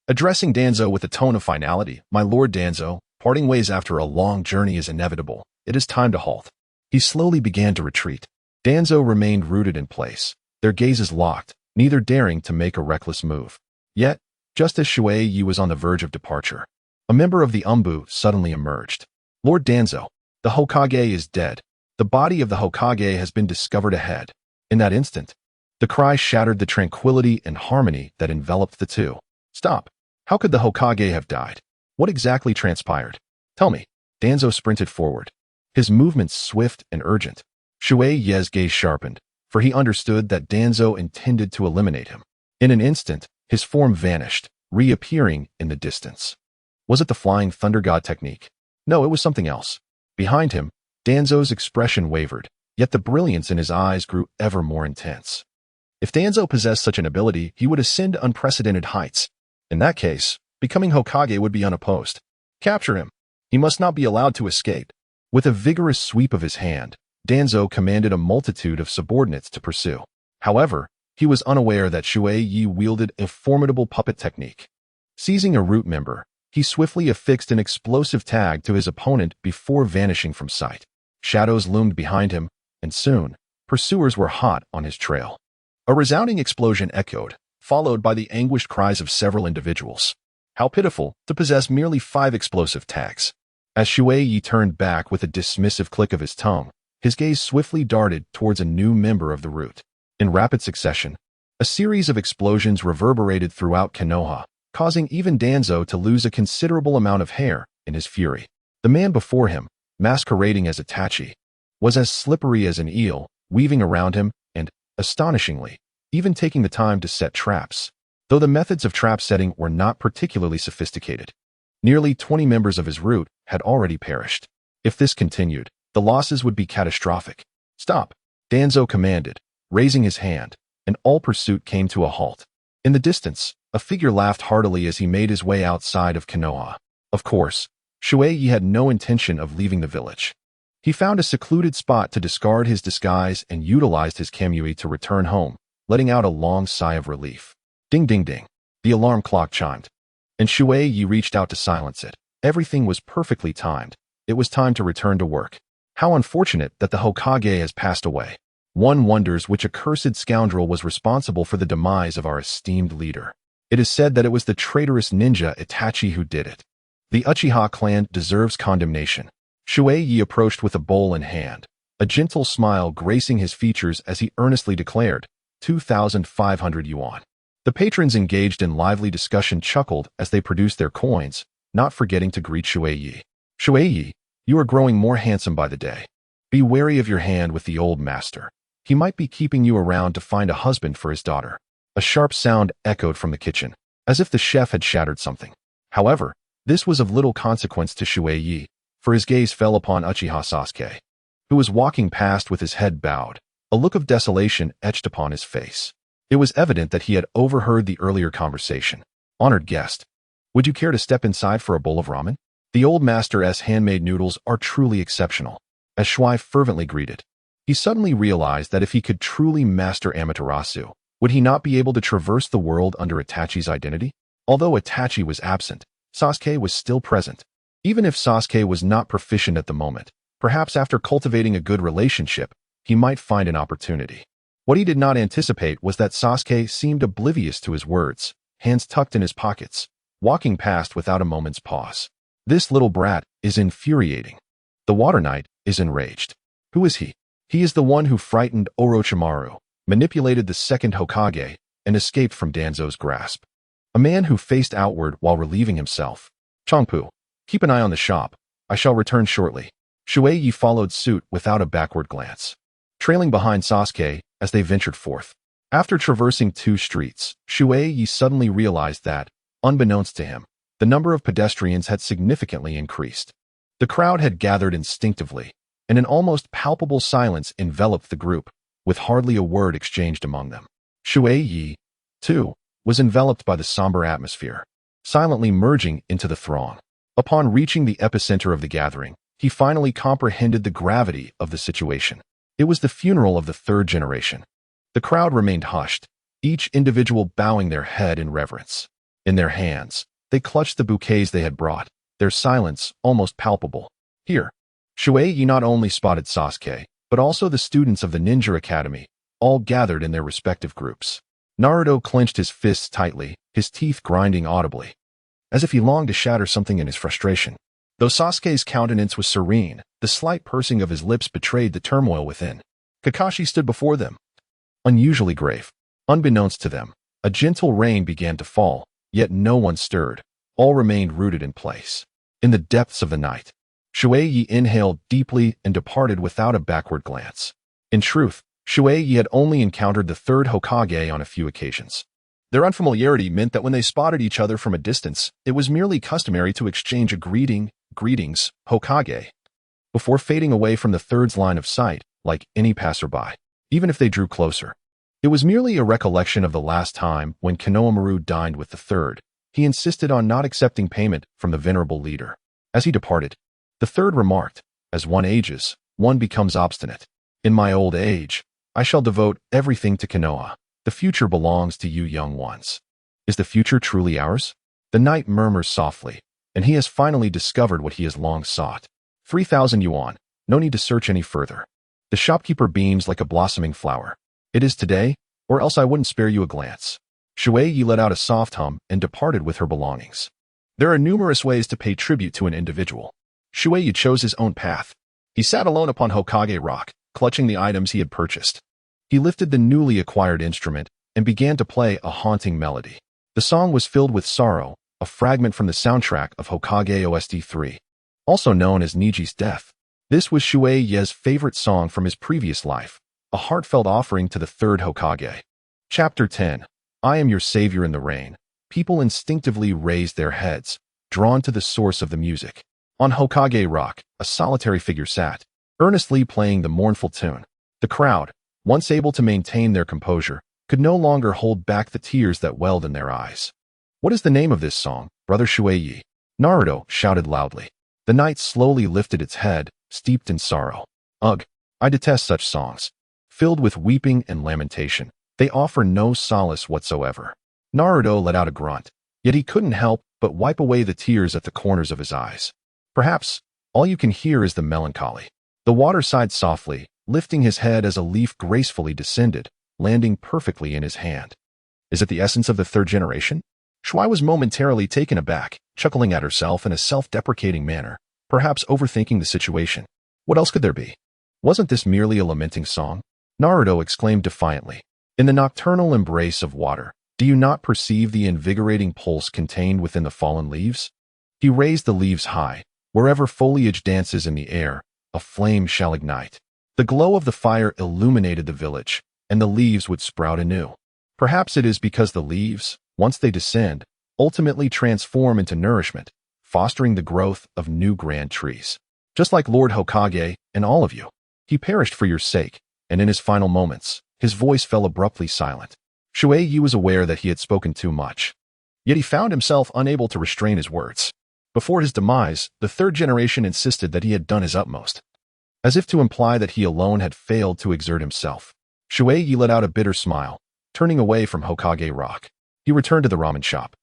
Addressing Danzo with a tone of finality, My Lord Danzo, parting ways after a long journey is inevitable. It is time to halt. He slowly began to retreat. Danzo remained rooted in place, their gazes locked, neither daring to make a reckless move. Yet, just as Shui Ye was on the verge of departure, a member of the Umbu suddenly emerged. Lord Danzo, the Hokage is dead. The body of the Hokage has been discovered ahead. In that instant, the cry shattered the tranquility and harmony that enveloped the two. Stop. How could the Hokage have died? What exactly transpired? Tell me. Danzo sprinted forward, his movements swift and urgent. Shui Ye's gaze sharpened, for he understood that Danzo intended to eliminate him. In an instant, his form vanished, reappearing in the distance. Was it the flying thunder god technique? No, it was something else. Behind him, Danzo's expression wavered, yet the brilliance in his eyes grew ever more intense. If Danzo possessed such an ability, he would ascend to unprecedented heights. In that case, becoming Hokage would be unopposed. Capture him. He must not be allowed to escape. With a vigorous sweep of his hand, Danzo commanded a multitude of subordinates to pursue. However, he was unaware that Shui Ye wielded a formidable puppet technique. Seizing a root member, he swiftly affixed an explosive tag to his opponent before vanishing from sight. Shadows loomed behind him, and soon, pursuers were hot on his trail. A resounding explosion echoed, followed by the anguished cries of several individuals. How pitiful to possess merely 5 explosive tags. As Shui Ye turned back with a dismissive click of his tongue, his gaze swiftly darted towards a new member of the root. In rapid succession, a series of explosions reverberated throughout Konoha, causing even Danzo to lose a considerable amount of hair in his fury. The man before him, masquerading as Itachi, was as slippery as an eel, weaving around him and, astonishingly, even taking the time to set traps. Though the methods of trap setting were not particularly sophisticated, nearly 20 members of his route had already perished. If this continued, the losses would be catastrophic. "Stop!" Danzo commanded, raising his hand, and all pursuit came to a halt. In the distance, a figure laughed heartily as he made his way outside of Konoha. Of course, Shui Ye had no intention of leaving the village. He found a secluded spot to discard his disguise and utilized his kamui to return home, letting out a long sigh of relief. Ding ding ding. The alarm clock chimed, and Shui Ye reached out to silence it. Everything was perfectly timed. It was time to return to work. How unfortunate that the Hokage has passed away. One wonders which accursed scoundrel was responsible for the demise of our esteemed leader. It is said that it was the traitorous ninja Itachi who did it. The Uchiha clan deserves condemnation. Shui Ye approached with a bowl in hand, a gentle smile gracing his features as he earnestly declared, 2,500 yuan. The patrons engaged in lively discussion chuckled as they produced their coins, not forgetting to greet Shui Ye. "Shui Ye, you are growing more handsome by the day. Be wary of your hand with the old master. He might be keeping you around to find a husband for his daughter." A sharp sound echoed from the kitchen, as if the chef had shattered something. However, this was of little consequence to Shui Ye, for his gaze fell upon Uchiha Sasuke, who was walking past with his head bowed, a look of desolation etched upon his face. It was evident that he had overheard the earlier conversation. "Honored guest, would you care to step inside for a bowl of ramen? The old master's handmade noodles are truly exceptional," as Shui fervently greeted. He suddenly realized that if he could truly master Amaterasu, would he not be able to traverse the world under Itachi's identity? Although Itachi was absent, Sasuke was still present. Even if Sasuke was not proficient at the moment, perhaps after cultivating a good relationship, he might find an opportunity. What he did not anticipate was that Sasuke seemed oblivious to his words, hands tucked in his pockets, walking past without a moment's pause. This little brat is infuriating. The Water Knight is enraged. Who is he? He is the one who frightened Orochimaru, manipulated the second Hokage, and escaped from Danzo's grasp. A man who faced outward while relieving himself. "Chongpu, keep an eye on the shop. I shall return shortly." Shui Ye followed suit without a backward glance, trailing behind Sasuke as they ventured forth. After traversing 2 streets, Shui Ye suddenly realized that, unbeknownst to him, the number of pedestrians had significantly increased. The crowd had gathered instinctively, and an almost palpable silence enveloped the group, with hardly a word exchanged among them. Shui Ye, too, was enveloped by the somber atmosphere, silently merging into the throng. Upon reaching the epicenter of the gathering, he finally comprehended the gravity of the situation. It was the funeral of the 3rd generation. The crowd remained hushed, each individual bowing their head in reverence. In their hands, they clutched the bouquets they had brought, their silence almost palpable. Here, Shui Ye not only spotted Sasuke, but also the students of the Ninja Academy, all gathered in their respective groups. Naruto clenched his fists tightly, his teeth grinding audibly, as if he longed to shatter something in his frustration. Though Sasuke's countenance was serene, the slight pursing of his lips betrayed the turmoil within. Kakashi stood before them, unusually grave. Unbeknownst to them, a gentle rain began to fall, yet no one stirred. All remained rooted in place. In the depths of the night, Shui Ye inhaled deeply and departed without a backward glance. In truth, Shui Ye had only encountered the 3rd Hokage on a few occasions. Their unfamiliarity meant that when they spotted each other from a distance, it was merely customary to exchange a greetings, Hokage, before fading away from the 3rd's line of sight, like any passerby. Even if they drew closer, it was merely a recollection of the last time when Konohamaru dined with the 3rd. He insisted on not accepting payment from the venerable leader. As he departed, the 3rd remarked, "As one ages, one becomes obstinate. In my old age, I shall devote everything to Konoha. The future belongs to you young ones." Is the future truly ours? The knight murmurs softly, and he has finally discovered what he has long sought. 3,000 yuan, no need to search any further. The shopkeeper beams like a blossoming flower. "It is today, or else I wouldn't spare you a glance." Shui Ye let out a soft hum and departed with her belongings. There are numerous ways to pay tribute to an individual. Shui Ye chose his own path. He sat alone upon Hokage Rock, clutching the items he had purchased. He lifted the newly acquired instrument and began to play a haunting melody. The song was filled with sorrow, a fragment from the soundtrack of Hokage OST 3. also known as Niji's death. This was Shui Ye's favorite song from his previous life, a heartfelt offering to the third Hokage. Chapter 10. I am your savior in the rain. People instinctively raised their heads, drawn to the source of the music. On Hokage Rock, a solitary figure sat, earnestly playing the mournful tune. The crowd, once able to maintain their composure, could no longer hold back the tears that welled in their eyes. What is the name of this song, Brother Shui Ye? Naruto shouted loudly. The night slowly lifted its head, steeped in sorrow. Ugh, I detest such songs. Filled with weeping and lamentation, they offer no solace whatsoever. Naruto let out a grunt, yet he couldn't help but wipe away the tears at the corners of his eyes. Perhaps all you can hear is the melancholy. The water sighed softly, lifting his head as a leaf gracefully descended, landing perfectly in his hand. Is it the essence of the third generation? Shui was momentarily taken aback, chuckling at herself in a self-deprecating manner, perhaps overthinking the situation. What else could there be? Wasn't this merely a lamenting song? Naruto exclaimed defiantly. In the nocturnal embrace of water, do you not perceive the invigorating pulse contained within the fallen leaves? He raised the leaves high. Wherever foliage dances in the air, a flame shall ignite. The glow of the fire illuminated the village, and the leaves would sprout anew. Perhaps it is because the leaves, once they descend, ultimately transform into nourishment, fostering the growth of new grand trees. Just like Lord Hokage and all of you. He perished for your sake, and in his final moments, his voice fell abruptly silent. Shui Ye was aware that he had spoken too much. Yet he found himself unable to restrain his words. Before his demise, the third generation insisted that he had done his utmost, as if to imply that he alone had failed to exert himself. Shui Ye let out a bitter smile, turning away from Hokage Rock. He returned to the ramen shop,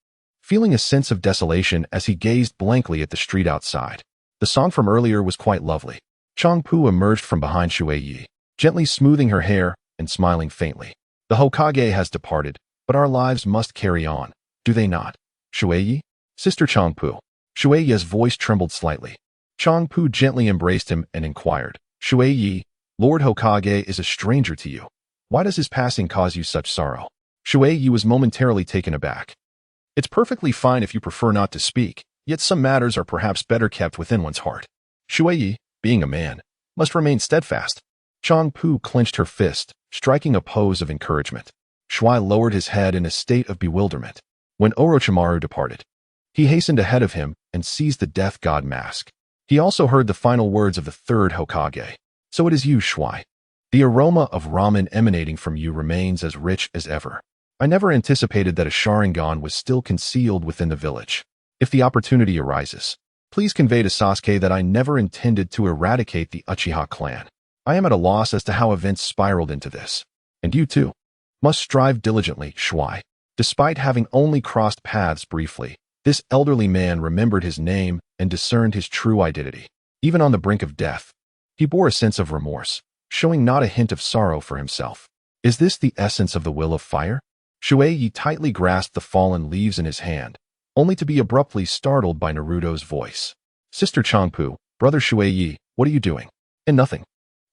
feeling a sense of desolation as he gazed blankly at the street outside. The song from earlier was quite lovely. Changpu emerged from behind Shui Ye, gently smoothing her hair and smiling faintly. The Hokage has departed, but our lives must carry on, do they not? Shui Ye? Sister Changpu. Shui Ye's voice trembled slightly. Changpu gently embraced him and inquired, Shui Ye, Lord Hokage is a stranger to you. Why does his passing cause you such sorrow? Shui Ye was momentarily taken aback. It's perfectly fine if you prefer not to speak, yet some matters are perhaps better kept within one's heart. Shui Ye, being a man, must remain steadfast. Changpu clenched her fist, striking a pose of encouragement. Shui lowered his head in a state of bewilderment. When Orochimaru departed, he hastened ahead of him and seized the death god mask. He also heard the final words of the third Hokage. So it is you, Shui. The aroma of ramen emanating from you remains as rich as ever. I never anticipated that a Sharingan was still concealed within the village. If the opportunity arises, please convey to Sasuke that I never intended to eradicate the Uchiha clan. I am at a loss as to how events spiraled into this. And you too must strive diligently, Shui. Despite having only crossed paths briefly, this elderly man remembered his name and discerned his true identity. Even on the brink of death, he bore a sense of remorse, showing not a hint of sorrow for himself. Is this the essence of the will of fire? Shui Ye tightly grasped the fallen leaves in his hand, only to be abruptly startled by Naruto's voice. Sister Changpu, Brother Shui Ye, what are you doing? And nothing.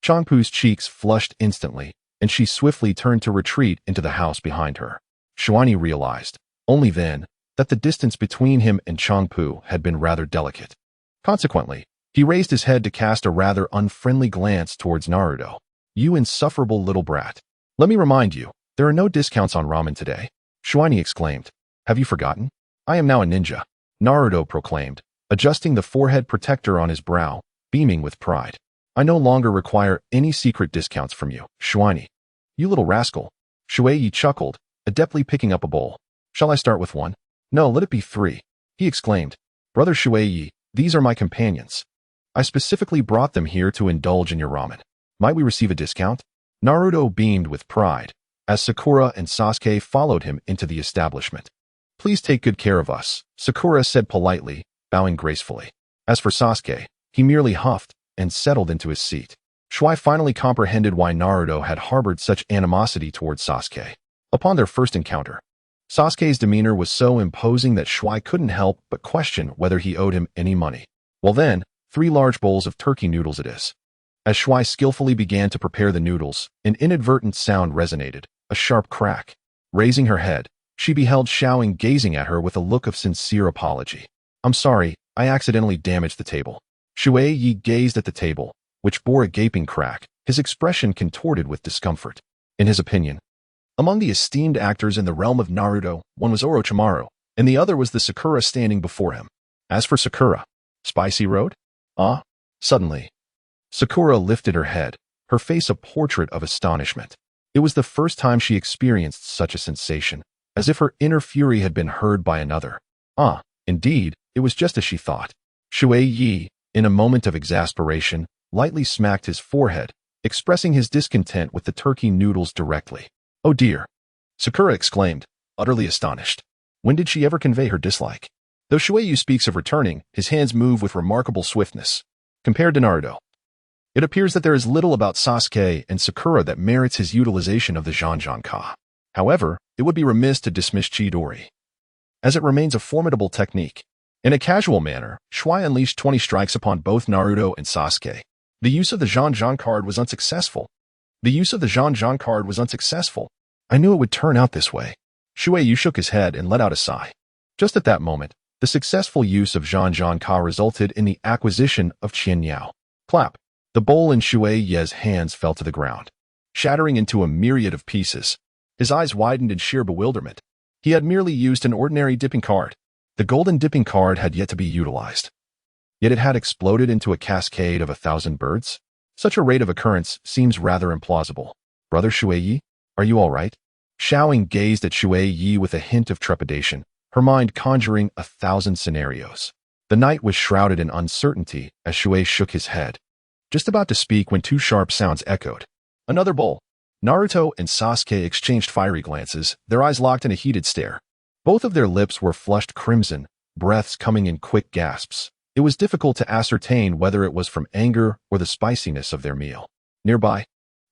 Changpu's cheeks flushed instantly, and she swiftly turned to retreat into the house behind her. Shuani realized, only then, that the distance between him and Changpu had been rather delicate. Consequently, he raised his head to cast a rather unfriendly glance towards Naruto. You insufferable little brat. Let me remind you, there are no discounts on ramen today. Shuani exclaimed. Have you forgotten? I am now a ninja. Naruto proclaimed, adjusting the forehead protector on his brow, beaming with pride. I no longer require any secret discounts from you, Shuani. You little rascal. Shui Ye chuckled, adeptly picking up a bowl. Shall I start with one? No, let it be 3. He exclaimed. Brother Shui Ye, these are my companions. I specifically brought them here to indulge in your ramen. Might we receive a discount? Naruto beamed with pride, as Sakura and Sasuke followed him into the establishment. Please take good care of us, Sakura said politely, bowing gracefully. As for Sasuke, he merely huffed and settled into his seat. Shui finally comprehended why Naruto had harbored such animosity towards Sasuke. Upon their first encounter, Sasuke's demeanor was so imposing that Shui couldn't help but question whether he owed him any money. Well then, 3 large bowls of turkey noodles it is. As Shui skillfully began to prepare the noodles, an inadvertent sound resonated, a sharp crack. Raising her head, she beheld Xiaoying gazing at her with a look of sincere apology. I'm sorry, I accidentally damaged the table. Shui Ye gazed at the table, which bore a gaping crack, his expression contorted with discomfort. In his opinion, among the esteemed actors in the realm of Naruto, one was Orochimaru, and the other was the Sakura standing before him. As for Sakura, spicy road? Suddenly, Sakura lifted her head, her face a portrait of astonishment. It was the first time she experienced such a sensation, as if her inner fury had been heard by another. Indeed, it was just as she thought. Shui Ye, in a moment of exasperation, lightly smacked his forehead, expressing his discontent with the turkey noodles directly. "Oh dear," Sakura exclaimed, utterly astonished. When did she ever convey her dislike? Though Shuei speaks of returning, his hands move with remarkable swiftness. Compared to Naruto, it appears that there is little about Sasuke and Sakura that merits his utilization of the Zhan Zhan Ka. However, it would be remiss to dismiss Chidori, as it remains a formidable technique. In a casual manner, Shui unleashed 20 strikes upon both Naruto and Sasuke. The use of the Zhan Zhan card was unsuccessful. I knew it would turn out this way. Shuei shook his head and let out a sigh. Just at that moment, the successful use of Zhan Zhan Ka resulted in the acquisition of Qian Yao. Clap. The bowl in Shui Ye's hands fell to the ground, shattering into a myriad of pieces. His eyes widened in sheer bewilderment. He had merely used an ordinary dipping card. The golden dipping card had yet to be utilized. Yet it had exploded into a cascade of 1,000 birds? Such a rate of occurrence seems rather implausible. Brother Shui, are you all right? Xiaoying gazed at Shui with a hint of trepidation, her mind conjuring 1,000 scenarios. The night was shrouded in uncertainty as Shui shook his head, just about to speak when two sharp sounds echoed. Another bowl. Naruto and Sasuke exchanged fiery glances, their eyes locked in a heated stare. Both of their lips were flushed crimson, breaths coming in quick gasps. It was difficult to ascertain whether it was from anger or the spiciness of their meal. Nearby,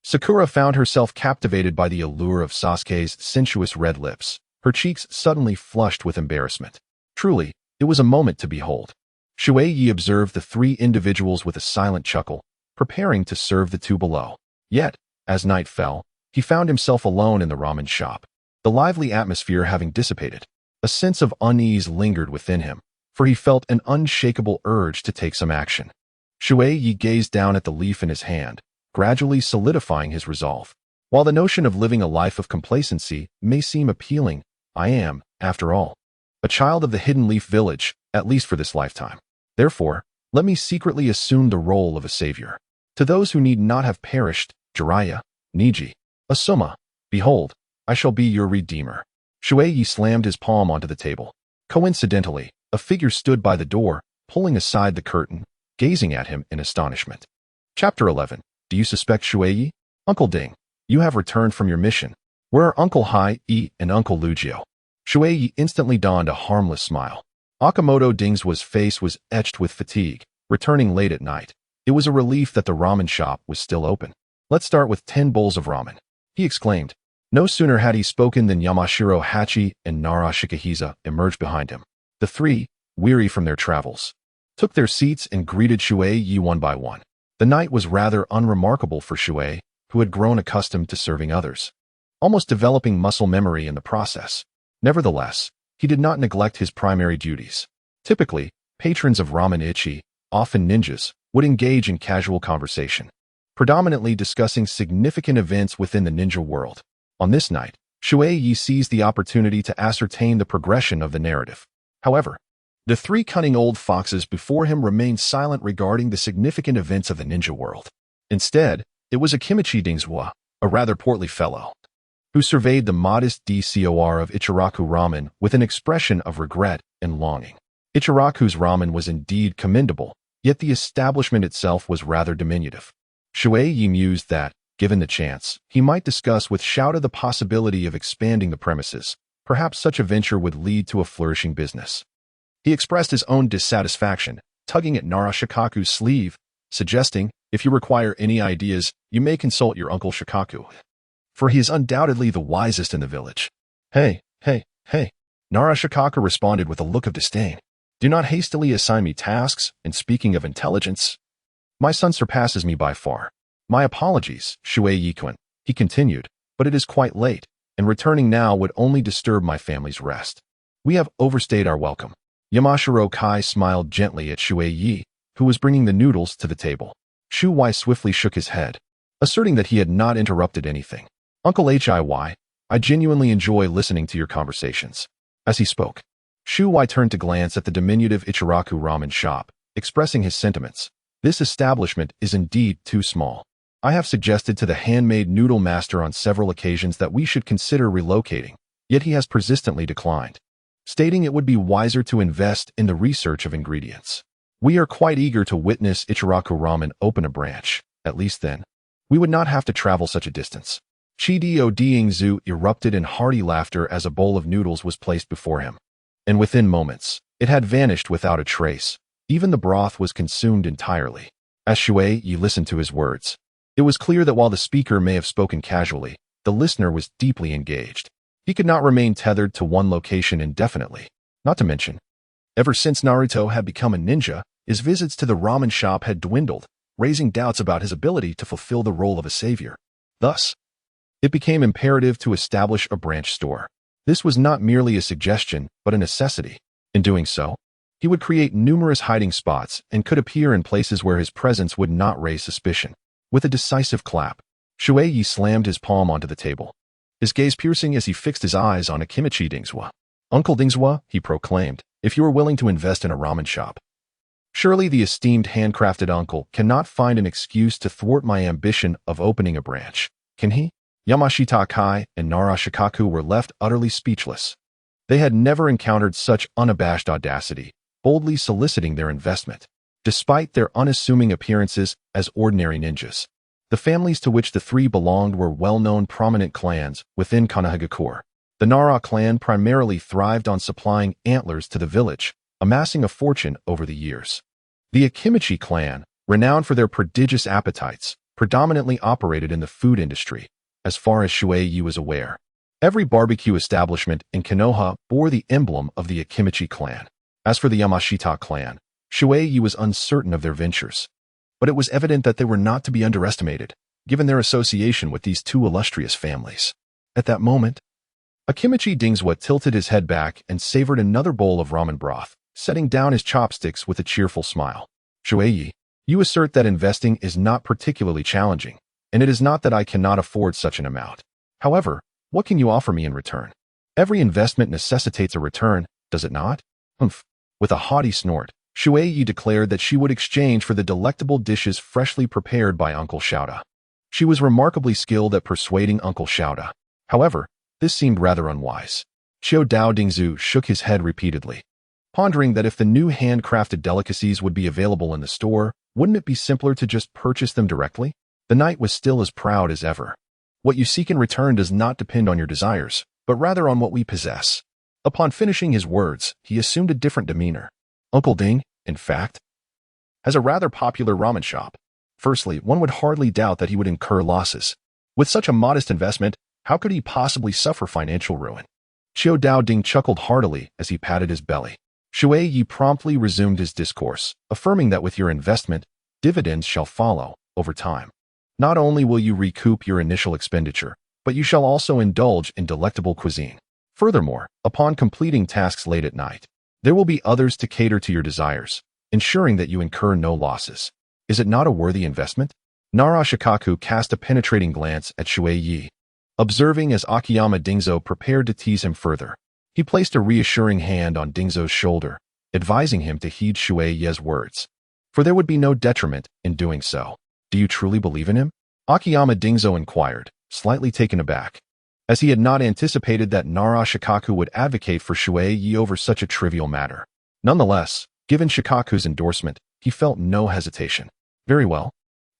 Sakura found herself captivated by the allure of Sasuke's sensuous red lips, her cheeks suddenly flushed with embarrassment. Truly, it was a moment to behold. Shuei observed the three individuals with a silent chuckle, preparing to serve the two below. Yet, as night fell, he found himself alone in the ramen shop. The lively atmosphere having dissipated, a sense of unease lingered within him, for he felt an unshakable urge to take some action. Shuei gazed down at the leaf in his hand, gradually solidifying his resolve. While the notion of living a life of complacency may seem appealing, I am, after all, a child of the Hidden Leaf Village, at least for this lifetime. Therefore, let me secretly assume the role of a savior. To those who need not have perished, Jiraiya, Niji, Asuma, behold, I shall be your redeemer. Shuei slammed his palm onto the table. Coincidentally, a figure stood by the door, pulling aside the curtain, gazing at him in astonishment. Chapter 11. Do you suspect Shuei? Uncle Ding, you have returned from your mission. Where are Uncle Hai E and Uncle Lugio? Shuei instantly donned a harmless smile. Akamoto Ding's face was etched with fatigue, returning late at night. It was a relief that the ramen shop was still open. Let's start with 10 bowls of ramen, he exclaimed. No sooner had he spoken than Yamashiro Hachi and Nara Shikahisa emerged behind him. The three, weary from their travels, took their seats and greeted Shuei one by one. The night was rather unremarkable for Shuei, who had grown accustomed to serving others, almost developing muscle memory in the process. Nevertheless, he did not neglect his primary duties. Typically, patrons of ramen ichi, often ninjas, would engage in casual conversation, predominantly discussing significant events within the ninja world. On this night, Shuei seized the opportunity to ascertain the progression of the narrative. However, the three cunning old foxes before him remained silent regarding the significant events of the ninja world. Instead, it was Akimichi Dingswa, a rather portly fellow, who surveyed the modest decor of Ichiraku Ramen with an expression of regret and longing. Ichiraku's ramen was indeed commendable, yet the establishment itself was rather diminutive. Shuei mused that, given the chance, he might discuss with Shouta the possibility of expanding the premises. Perhaps such a venture would lead to a flourishing business. He expressed his own dissatisfaction, tugging at Nara Shikaku's sleeve, suggesting, if you require any ideas, you may consult your Uncle Shikaku, for he is undoubtedly the wisest in the village. Hey, Nara Shikaku responded with a look of disdain. Do not hastily assign me tasks, and speaking of intelligence, my son surpasses me by far. My apologies, Shuei-kun, he continued, but it is quite late, and returning now would only disturb my family's rest. We have overstayed our welcome. Yamashiro Kai smiled gently at Shuei, who was bringing the noodles to the table. Shui Ye swiftly shook his head, asserting that he had not interrupted anything. Uncle Hiy, I genuinely enjoy listening to your conversations. As he spoke, Shui Ye turned to glance at the diminutive Ichiraku Ramen shop, expressing his sentiments. This establishment is indeed too small. I have suggested to the handmade noodle master on several occasions that we should consider relocating, yet he has persistently declined, stating it would be wiser to invest in the research of ingredients. We are quite eager to witness Ichiraku Ramen open a branch. At least then, we would not have to travel such a distance. Chidio Diingzu erupted in hearty laughter as a bowl of noodles was placed before him. And within moments, it had vanished without a trace. Even the broth was consumed entirely. As Shui Ye listened to his words, it was clear that while the speaker may have spoken casually, the listener was deeply engaged. He could not remain tethered to one location indefinitely. Not to mention, ever since Naruto had become a ninja, his visits to the ramen shop had dwindled, raising doubts about his ability to fulfill the role of a savior. Thus, it became imperative to establish a branch store. This was not merely a suggestion, but a necessity. In doing so, he would create numerous hiding spots and could appear in places where his presence would not raise suspicion. With a decisive clap, Shui Ye slammed his palm onto the table, his gaze piercing as he fixed his eyes on Akimichi Dingzwa. Uncle Dingzwa, he proclaimed, if you are willing to invest in a ramen shop, surely the esteemed handcrafted uncle cannot find an excuse to thwart my ambition of opening a branch, can he? Yamashita Kai and Nara Shikaku were left utterly speechless. They had never encountered such unabashed audacity, boldly soliciting their investment. Despite their unassuming appearances as ordinary ninjas, the families to which the three belonged were well-known prominent clans within Konohamaru. The Nara clan primarily thrived on supplying antlers to the village, amassing a fortune over the years. The Akimichi clan, renowned for their prodigious appetites, predominantly operated in the food industry. As far as Shui Ye was aware, every barbecue establishment in Konoha bore the emblem of the Akimichi clan. As for the Yamashita clan, Shui Ye was uncertain of their ventures, but it was evident that they were not to be underestimated, given their association with these two illustrious families. At that moment, Akimichi Dingzwa tilted his head back and savored another bowl of ramen broth, setting down his chopsticks with a cheerful smile. Shui Ye, you assert that investing is not particularly challenging, and it is not that I cannot afford such an amount. However, what can you offer me in return? Every investment necessitates a return, does it not? Humph. With a haughty snort, Shui Ye declared that she would exchange for the delectable dishes freshly prepared by Uncle Shouda. She was remarkably skilled at persuading Uncle Shouda. However, this seemed rather unwise. Xiao Dao Dingzu shook his head repeatedly, pondering that if the new handcrafted delicacies would be available in the store, wouldn't it be simpler to just purchase them directly? The knight was still as proud as ever. What you seek in return does not depend on your desires, but rather on what we possess. Upon finishing his words, he assumed a different demeanor. Uncle Ding, in fact, has a rather popular ramen shop. Firstly, one would hardly doubt that he would incur losses. With such a modest investment, how could he possibly suffer financial ruin? Xiao Dao Ding chuckled heartily as he patted his belly. Shui Ye promptly resumed his discourse, affirming that with your investment, dividends shall follow over time. Not only will you recoup your initial expenditure, but you shall also indulge in delectable cuisine. Furthermore, upon completing tasks late at night, there will be others to cater to your desires, ensuring that you incur no losses. Is it not a worthy investment? Nara Shikaku cast a penetrating glance at Shui Ye, observing as Akiyama Dingzo prepared to tease him further. He placed a reassuring hand on Dingzo's shoulder, advising him to heed Shui Ye's words, for there would be no detriment in doing so. Do you truly believe in him? Akiyama Dingzo inquired, slightly taken aback, as he had not anticipated that Nara Shikaku would advocate for Shui Ye over such a trivial matter. Nonetheless, given Shikaku's endorsement, he felt no hesitation. Very well,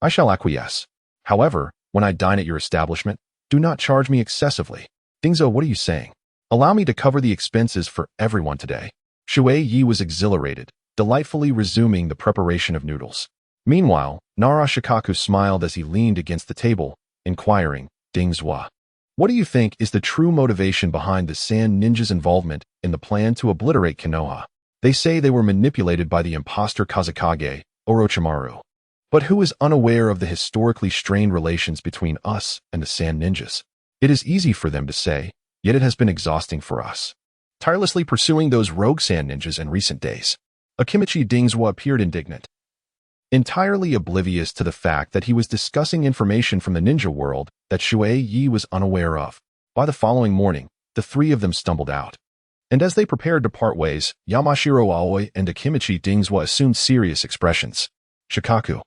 I shall acquiesce. However, when I dine at your establishment, do not charge me excessively. Dingzo, what are you saying? Allow me to cover the expenses for everyone today. Shui Ye was exhilarated, delightfully resuming the preparation of noodles. Meanwhile, Nara Shikaku smiled as he leaned against the table, inquiring, Dingzwa, what do you think is the true motivation behind the Sand Ninjas' involvement in the plan to obliterate Konoha? They say they were manipulated by the imposter Kazekage, Orochimaru. But who is unaware of the historically strained relations between us and the Sand Ninjas? It is easy for them to say, yet it has been exhausting for us, tirelessly pursuing those rogue Sand Ninjas in recent days. Akimichi Dingzwa appeared indignant. entirely oblivious to the fact that he was discussing information from the ninja world that Shui Ye was unaware of. By the following morning, the three of them stumbled out. And as they prepared to part ways, Yamashiro Aoi and Akimichi Dingswa assumed serious expressions. Shikaku,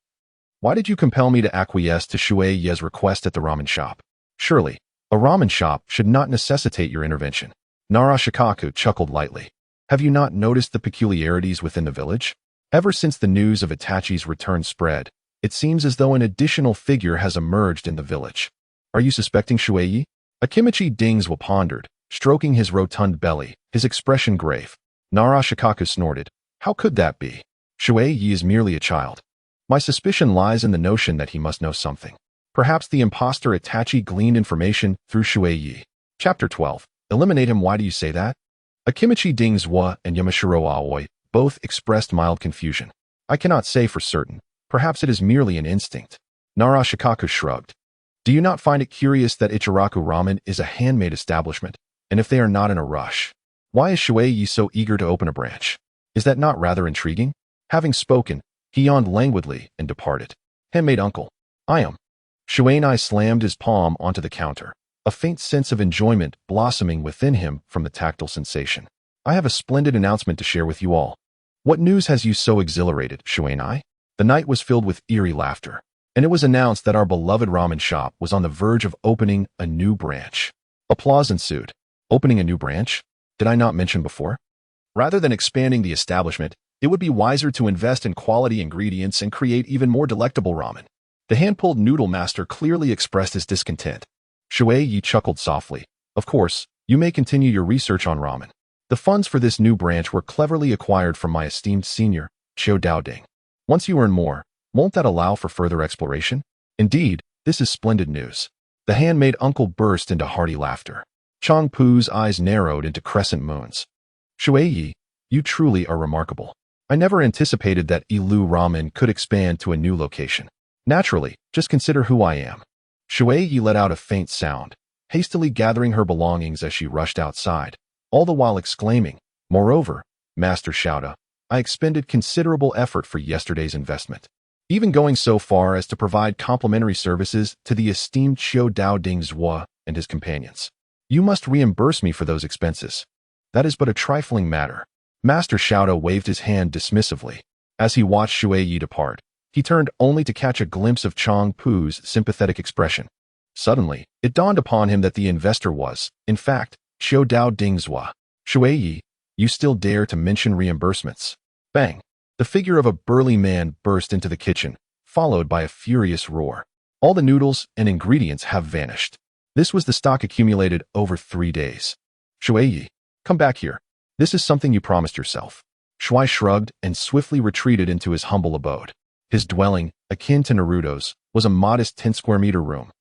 why did you compel me to acquiesce to Shui Ye's request at the ramen shop? Surely, a ramen shop should not necessitate your intervention. Nara Shikaku chuckled lightly. Have you not noticed the peculiarities within the village? Ever since the news of Itachi's return spread, it seems as though an additional figure has emerged in the village. Are you suspecting Shui Ye? Akimichi Dingswa pondered, stroking his rotund belly, his expression grave. Nara Shikaku snorted. How could that be? Shui Ye is merely a child. My suspicion lies in the notion that he must know something. Perhaps the impostor Itachi gleaned information through Shui Ye. Chapter 12. Eliminate him. Why do you say that? Akimichi Dingswa and Yamashiro Aoi both expressed mild confusion. I cannot say for certain. Perhaps it is merely an instinct. Nara Shikaku shrugged. Do you not find it curious that Ichiraku Ramen is a handmade establishment, and if they are not in a rush, why is Shui Ye so eager to open a branch? Is that not rather intriguing? Having spoken, he yawned languidly and departed. Handmaid uncle. I am. Shuai slammed his palm onto the counter, a faint sense of enjoyment blossoming within him from the tactile sensation. I have a splendid announcement to share with you all. What news has you so exhilarated, Shuai? The night was filled with eerie laughter, and it was announced that our beloved ramen shop was on the verge of opening a new branch. Applause ensued. Opening a new branch? Did I not mention before? Rather than expanding the establishment, it would be wiser to invest in quality ingredients and create even more delectable ramen. The hand-pulled noodle master clearly expressed his discontent. Shui Ye chuckled softly. Of course, you may continue your research on ramen. The funds for this new branch were cleverly acquired from my esteemed senior, Chiu Daoding. Once you earn more, won't that allow for further exploration? Indeed, this is splendid news. The handmaid uncle burst into hearty laughter. Chang Pu's eyes narrowed into crescent moons. Shui Ye, you truly are remarkable. I never anticipated that Ilu Ramen could expand to a new location. Naturally, just consider who I am. Shui Ye let out a faint sound, hastily gathering her belongings as she rushed outside, all the while exclaiming, Moreover, Master Shouda, I expended considerable effort for yesterday's investment, even going so far as to provide complimentary services to the esteemed Chiu Daoding Zhua and his companions. You must reimburse me for those expenses. That is but a trifling matter. Master Shouda waved his hand dismissively. As he watched Shui Ye depart, he turned only to catch a glimpse of Chang Pu's sympathetic expression. Suddenly, it dawned upon him that the investor was, in fact, Chiu Daoding Zhua. Shui Ye, you still dare to mention reimbursements? Bang! The figure of a burly man burst into the kitchen, followed by a furious roar. All the noodles and ingredients have vanished. This was the stock accumulated over 3 days. Shui Ye, come back here. This is something you promised yourself. Shui shrugged and swiftly retreated into his humble abode. His dwelling, akin to Naruto's, was a modest 10-square-meter room.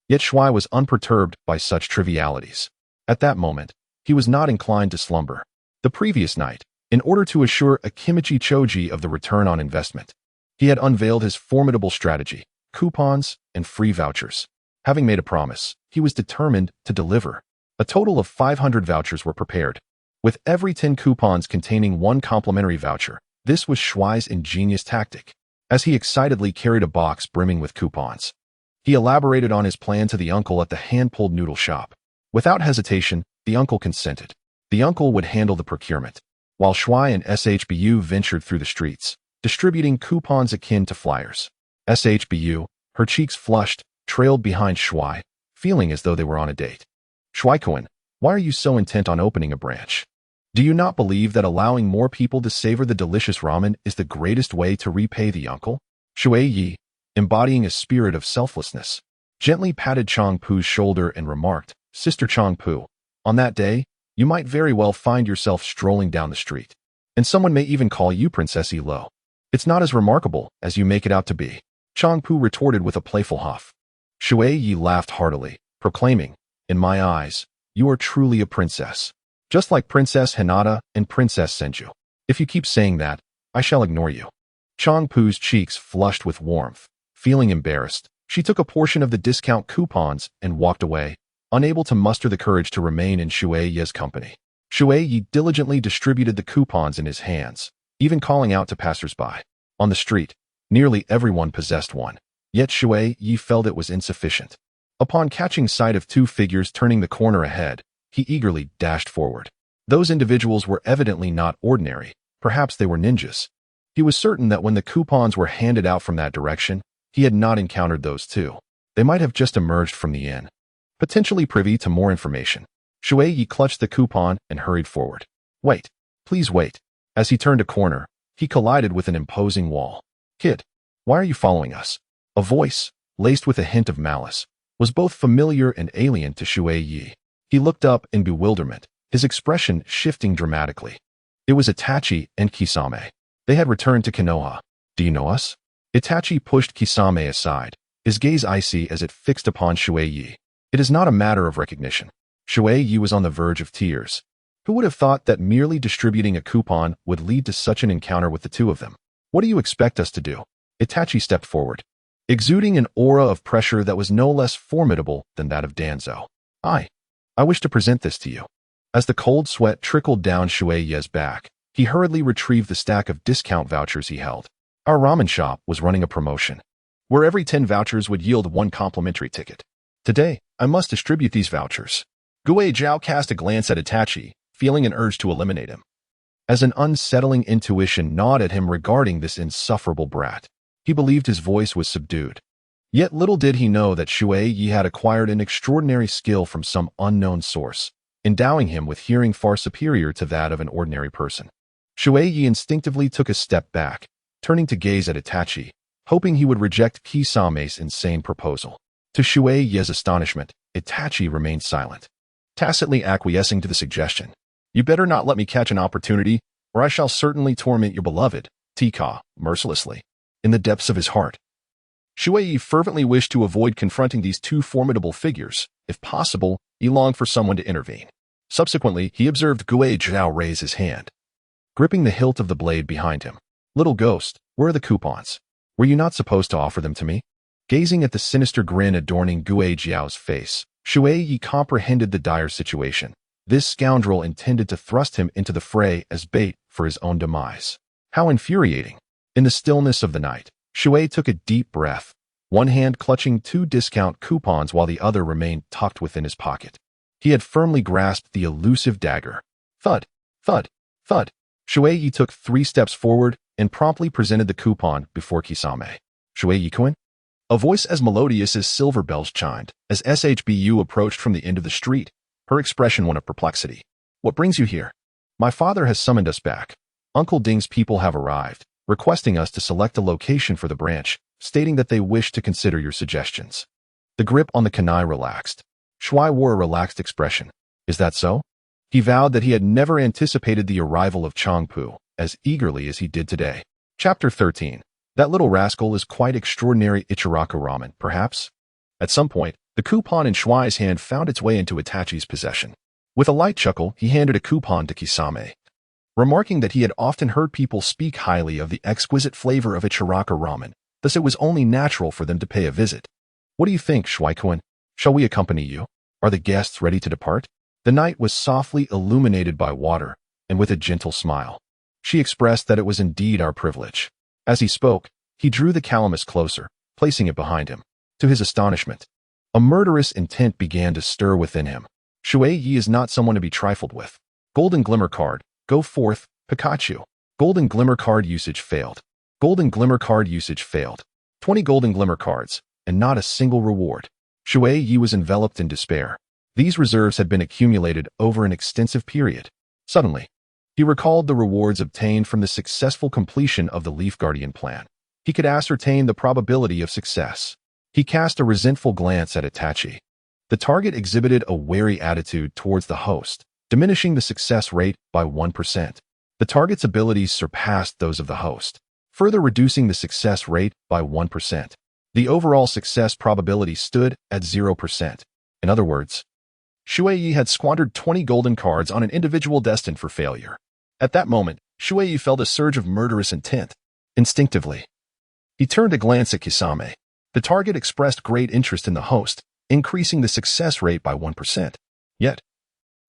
Yet Shui was unperturbed by such trivialities. At that moment, he was not inclined to slumber. The previous night, in order to assure Akimichi Choji of the return on investment, he had unveiled his formidable strategy, coupons and free vouchers. Having made a promise, he was determined to deliver. A total of 500 vouchers were prepared, with every 10 coupons containing 1 complimentary voucher. This was Shui's ingenious tactic. As he excitedly carried a box brimming with coupons, he elaborated on his plan to the uncle at the hand-pulled noodle shop. Without hesitation, the uncle consented. The uncle would handle the procurement, while Shui and SHBU ventured through the streets, distributing coupons akin to flyers. SHBU, her cheeks flushed, trailed behind Shui, feeling as though they were on a date. Shuai-kun, why are you so intent on opening a branch? Do you not believe that allowing more people to savor the delicious ramen is the greatest way to repay the uncle? Shui Ye, embodying a spirit of selflessness, gently patted Chang Pu's shoulder and remarked, Sister Chang Pu, on that day, you might very well find yourself strolling down the street, and someone may even call you Princess Elo. It's not as remarkable as you make it out to be. Chang Pu retorted with a playful huff. Shui Ye laughed heartily, proclaiming, in my eyes, you are truly a princess. Just like Princess Hinata and Princess Senju. If you keep saying that, I shall ignore you. Chang Pu's cheeks flushed with warmth. Feeling embarrassed, she took a portion of the discount coupons and walked away, unable to muster the courage to remain in Shui Ye's company. Shui Ye diligently distributed the coupons in his hands, even calling out to passers-by. On the street, Nearly everyone possessed one, yet Shui Ye felt it was insufficient. Upon catching sight of two figures turning the corner ahead, he eagerly dashed forward. Those individuals were evidently not ordinary, perhaps they were ninjas. He was certain that when the coupons were handed out from that direction, he had not encountered those two. They might have just emerged from the inn, potentially privy to more information. Shui Ye clutched the coupon and hurried forward. Wait, please wait. As he turned a corner, he collided with an imposing wall. Kid, why are you following us? A voice, laced with a hint of malice, was both familiar and alien to Shui Ye. He looked up in bewilderment, his expression shifting dramatically. It was Itachi and Kisame. They had returned to Konoha. Do you know us? Itachi pushed Kisame aside, his gaze icy as it fixed upon Shui Ye. It is not a matter of recognition. Shui Ye was on the verge of tears. Who would have thought that merely distributing a coupon would lead to such an encounter with the two of them? What do you expect us to do? Itachi stepped forward, exuding an aura of pressure that was no less formidable than that of Danzo. I wish to present this to you. As the cold sweat trickled down Shui Ye's back, he hurriedly retrieved the stack of discount vouchers he held. Our ramen shop was running a promotion, where every 10 vouchers would yield 1 complimentary ticket. Today, I must distribute these vouchers. Gue Zhao cast a glance at Itachi, feeling an urge to eliminate him, as an unsettling intuition gnawed at him regarding this insufferable brat. He believed his voice was subdued. Yet little did he know that Shui Ye had acquired an extraordinary skill from some unknown source, endowing him with hearing far superior to that of an ordinary person. Shui Ye instinctively took a step back, turning to gaze at Itachi, hoping he would reject Kisame's insane proposal. To Shui Ye's astonishment, Itachi remained silent, tacitly acquiescing to the suggestion. You better not let me catch an opportunity, or I shall certainly torment your beloved, Tika, mercilessly. In the depths of his heart, Shui Ye fervently wished to avoid confronting these two formidable figures. If possible, he longed for someone to intervene. Subsequently, he observed Gue Zhao raise his hand, gripping the hilt of the blade behind him. Little ghost, where are the coupons? Were you not supposed to offer them to me? Gazing at the sinister grin adorning Gue Zhao's face, Shui Ye comprehended the dire situation. This scoundrel intended to thrust him into the fray as bait for his own demise. How infuriating! In the stillness of the night, Shui took a deep breath, one hand clutching 2 discount coupons while the other remained tucked within his pocket. He had firmly grasped the elusive dagger. Thud, thud, thud. Shui Ye took 3 steps forward and promptly presented the coupon before Kisame. Shui Ye-kun? A voice as melodious as silver bells chimed as SHBU approached from the end of the street, her expression one of perplexity. What brings you here? My father has summoned us back. Uncle Ding's people have arrived, requesting us to select a location for the branch, stating that they wish to consider your suggestions. The grip on the kunai relaxed. Shui wore a relaxed expression. Is that so? He vowed that he had never anticipated the arrival of Changpu as eagerly as he did today. Chapter 13. That little rascal is quite extraordinary. Ichiraku Ramen, perhaps? At some point, the coupon in Shui's hand found its way into Itachi's possession. With a light chuckle, he handed a coupon to Kisame, remarking that he had often heard people speak highly of the exquisite flavor of Ichiraku Ramen, thus it was only natural for them to pay a visit. What do you think, Shui-kun? Shall we accompany you? Are the guests ready to depart? The night was softly illuminated by water, and with a gentle smile, she expressed that it was indeed our privilege. As he spoke, he drew the calamus closer, placing it behind him. To his astonishment, a murderous intent began to stir within him. Shui Ye is not someone to be trifled with. Golden Glimmer card. Go forth, Pikachu. Golden Glimmer card usage failed. Golden Glimmer card usage failed. 20 Golden Glimmer cards, and not a single reward. Shui Ye was enveloped in despair. These reserves had been accumulated over an extensive period. Suddenly, he recalled the rewards obtained from the successful completion of the Leaf Guardian plan. He could ascertain the probability of success. He cast a resentful glance at Itachi. The target exhibited a wary attitude towards the host, diminishing the success rate by 1%. The target's abilities surpassed those of the host, further reducing the success rate by 1%. The overall success probability stood at 0%. In other words, Shui Ye had squandered 20 golden cards on an individual destined for failure. At that moment, Shui Ye felt a surge of murderous intent. Instinctively, he turned to glance at Kisame. The target expressed great interest in the host, increasing the success rate by 1%. Yet,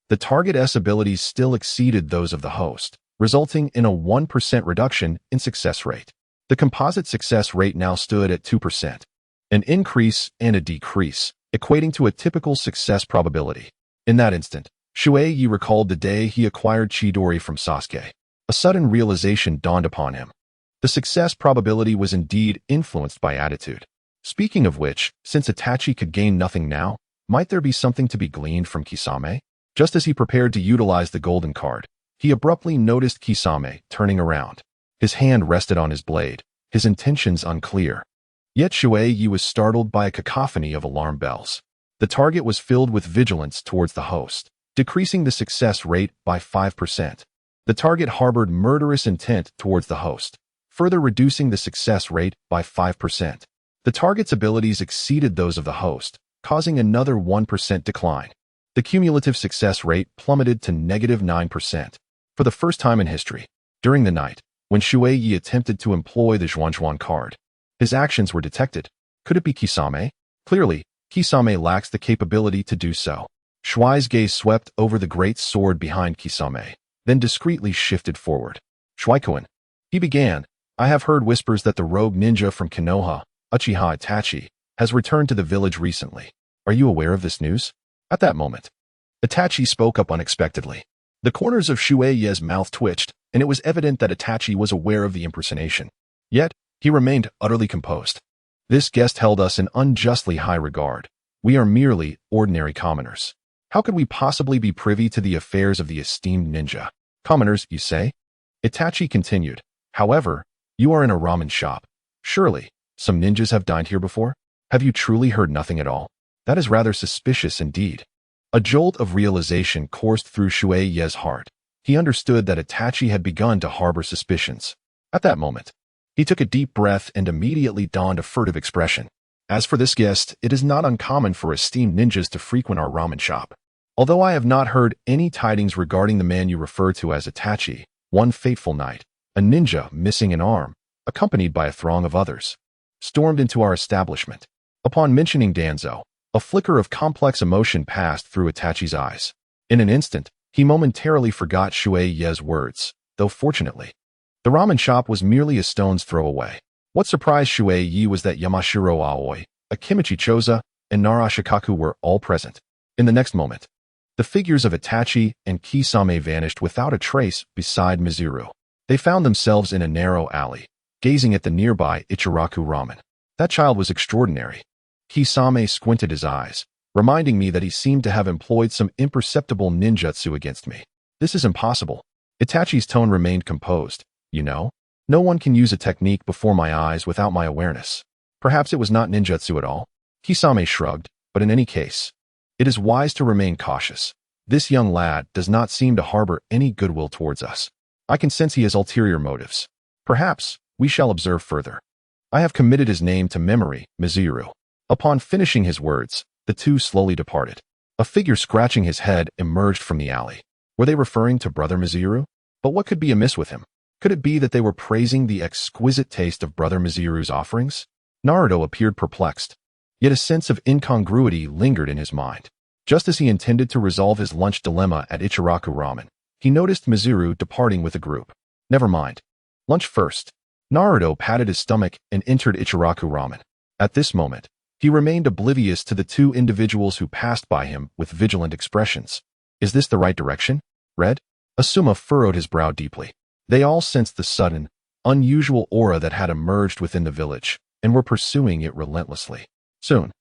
the target's abilities still exceeded those of the host, resulting in a 1% reduction in success rate. The composite success rate now stood at 2%, an increase and a decrease, equating to a typical success probability. In that instant, Shui Ye recalled the day he acquired Chidori from Sasuke. A sudden realization dawned upon him. The success probability was indeed influenced by attitude. Speaking of which, since Itachi could gain nothing now, might there be something to be gleaned from Kisame? Just as he prepared to utilize the golden card, he abruptly noticed Kisame turning around. His hand rested on his blade, his intentions unclear. Yet Shui Ye was startled by a cacophony of alarm bells. The target was filled with vigilance towards the host, decreasing the success rate by 5%. The target harbored murderous intent towards the host, further reducing the success rate by 5%. The target's abilities exceeded those of the host, causing another 1% decline. The cumulative success rate plummeted to -9%. For the first time in history, during the night, when Shui Ye attempted to employ the Zhan Zhan card, his actions were detected. Could it be Kisame? Clearly, Kisame lacks the capability to do so. Shui's gaze swept over the great sword behind Kisame, then discreetly shifted forward. Shuikuen, he began, I have heard whispers that the rogue ninja from Konoha, Uchiha Itachi, has returned to the village recently. Are you aware of this news? At that moment, Itachi spoke up unexpectedly. The corners of Shui Ye's mouth twitched, and it was evident that Itachi was aware of the impersonation. Yet, he remained utterly composed. This guest held us in unjustly high regard. We are merely ordinary commoners. How could we possibly be privy to the affairs of the esteemed ninja? Commoners, you say? Itachi continued. However, you are in a ramen shop. Surely, some ninjas have dined here before? Have you truly heard nothing at all? That is rather suspicious indeed. A jolt of realization coursed through Shui Ye's heart. He understood that Itachi had begun to harbor suspicions. At that moment, he took a deep breath and immediately donned a furtive expression. As for this guest, it is not uncommon for esteemed ninjas to frequent our ramen shop. Although I have not heard any tidings regarding the man you refer to as Itachi, one fateful night, a ninja missing an arm, accompanied by a throng of others, stormed into our establishment. Upon mentioning Danzo, a flicker of complex emotion passed through Itachi's eyes. In an instant, he momentarily forgot Shui Ye's words, though fortunately, the ramen shop was merely a stone's throw away. What surprised Shui Ye was that Yamashiro Aoi, Akimichi Choza, and Narashikaku were all present. In the next moment, the figures of Itachi and Kisame vanished without a trace beside Mizuru. They found themselves in a narrow alley, gazing at the nearby Ichiraku Ramen. That child was extraordinary. Kisame squinted his eyes, reminding me that he seemed to have employed some imperceptible ninjutsu against me. This is impossible. Itachi's tone remained composed. You know, no one can use a technique before my eyes without my awareness. Perhaps it was not ninjutsu at all. Kisame shrugged, but in any case, it is wise to remain cautious. This young lad does not seem to harbor any goodwill towards us. I can sense he has ulterior motives. Perhaps we shall observe further. I have committed his name to memory, Mizuru. Upon finishing his words, the two slowly departed. A figure scratching his head emerged from the alley. Were they referring to Brother Mizuru? But what could be amiss with him? Could it be that they were praising the exquisite taste of Brother Mizuru's offerings? Naruto appeared perplexed, yet a sense of incongruity lingered in his mind. Just as he intended to resolve his lunch dilemma at Ichiraku Ramen, he noticed Mizuru departing with a group. Never mind. Lunch first. Naruto patted his stomach and entered Ichiraku Ramen. At this moment, he remained oblivious to the two individuals who passed by him with vigilant expressions. Is this the right direction? Red? Asuma furrowed his brow deeply. They all sensed the sudden, unusual aura that had emerged within the village, and were pursuing it relentlessly. Soon,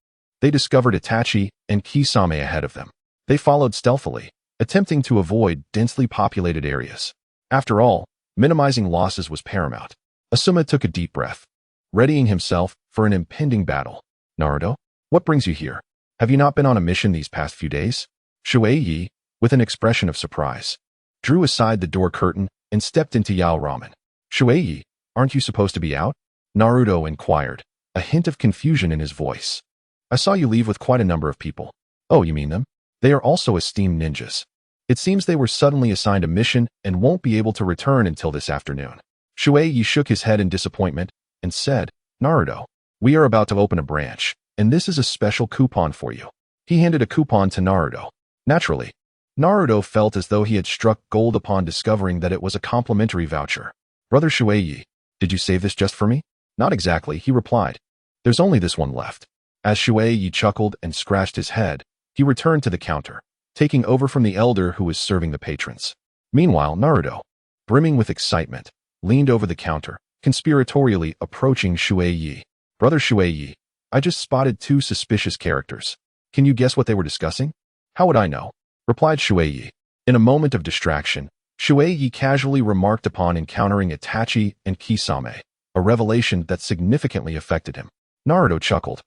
they discovered Itachi and Kisame ahead of them. They followed stealthily, attempting to avoid densely populated areas. After all, minimizing losses was paramount. Asuma took a deep breath, readying himself for an impending battle. Naruto, what brings you here? Have you not been on a mission these past few days? Shui Ye, with an expression of surprise, drew aside the door curtain and stepped into Yao Ramen. Shui Ye, aren't you supposed to be out? Naruto inquired, a hint of confusion in his voice. I saw you leave with quite a number of people. Oh, you mean them? They are also esteemed ninjas. It seems they were suddenly assigned a mission and won't be able to return until this afternoon. Shui Ye shook his head in disappointment and said, Naruto, we are about to open a branch, and this is a special coupon for you. He handed a coupon to Naruto. Naturally, Naruto felt as though he had struck gold upon discovering that it was a complimentary voucher. Brother Shui Ye, Did you save this just for me? Not exactly, he replied. There's only this one left. As Shui Ye chuckled and scratched his head, he returned to the counter, taking over from the elder who was serving the patrons. Meanwhile, Naruto, brimming with excitement, leaned over the counter, conspiratorially approaching Shui Ye. Brother Shui Ye, I just spotted two suspicious characters. Can you guess what they were discussing? How would I know? Replied Shui Ye. In a moment of distraction, Shui Ye casually remarked upon encountering Itachi and Kisame, a revelation that significantly affected him. Naruto chuckled,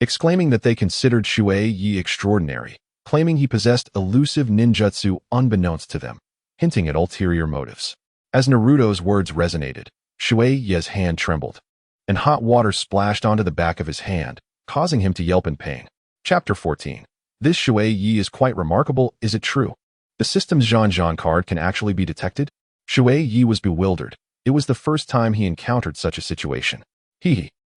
exclaiming that they considered Shui Ye extraordinary, claiming he possessed elusive ninjutsu unbeknownst to them, hinting at ulterior motives. As Naruto's words resonated, Shui Ye's hand trembled, and hot water splashed onto the back of his hand, causing him to yelp in pain. Chapter 14. This Shui Ye is quite remarkable, is it true? The system's Zhan Zhan card can actually be detected? Shui Ye was bewildered. It was the first time he encountered such a situation.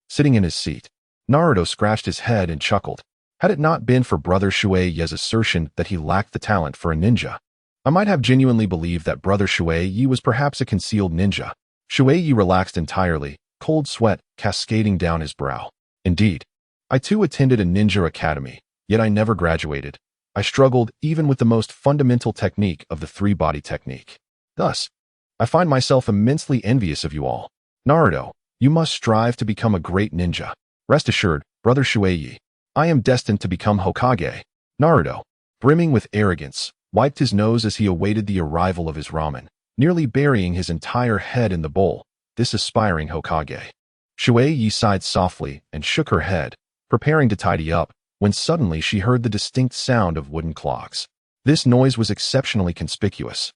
Sitting in his seat, Naruto scratched his head and chuckled. Had it not been for brother Shui Ye's assertion that he lacked the talent for a ninja, I might have genuinely believed that brother Shui Ye was perhaps a concealed ninja. Shui Ye relaxed entirely, cold sweat cascading down his brow. Indeed, I too attended a ninja academy, yet I never graduated. I struggled even with the most fundamental technique of the three-body technique. Thus, I find myself immensely envious of you all. Naruto, you must strive to become a great ninja. Rest assured, brother Shui Ye, I am destined to become Hokage. Naruto, brimming with arrogance, wiped his nose as he awaited the arrival of his ramen, nearly burying his entire head in the bowl. This aspiring Hokage. Shui Ye sighed softly and shook her head, preparing to tidy up, when suddenly she heard the distinct sound of wooden clogs. This noise was exceptionally conspicuous,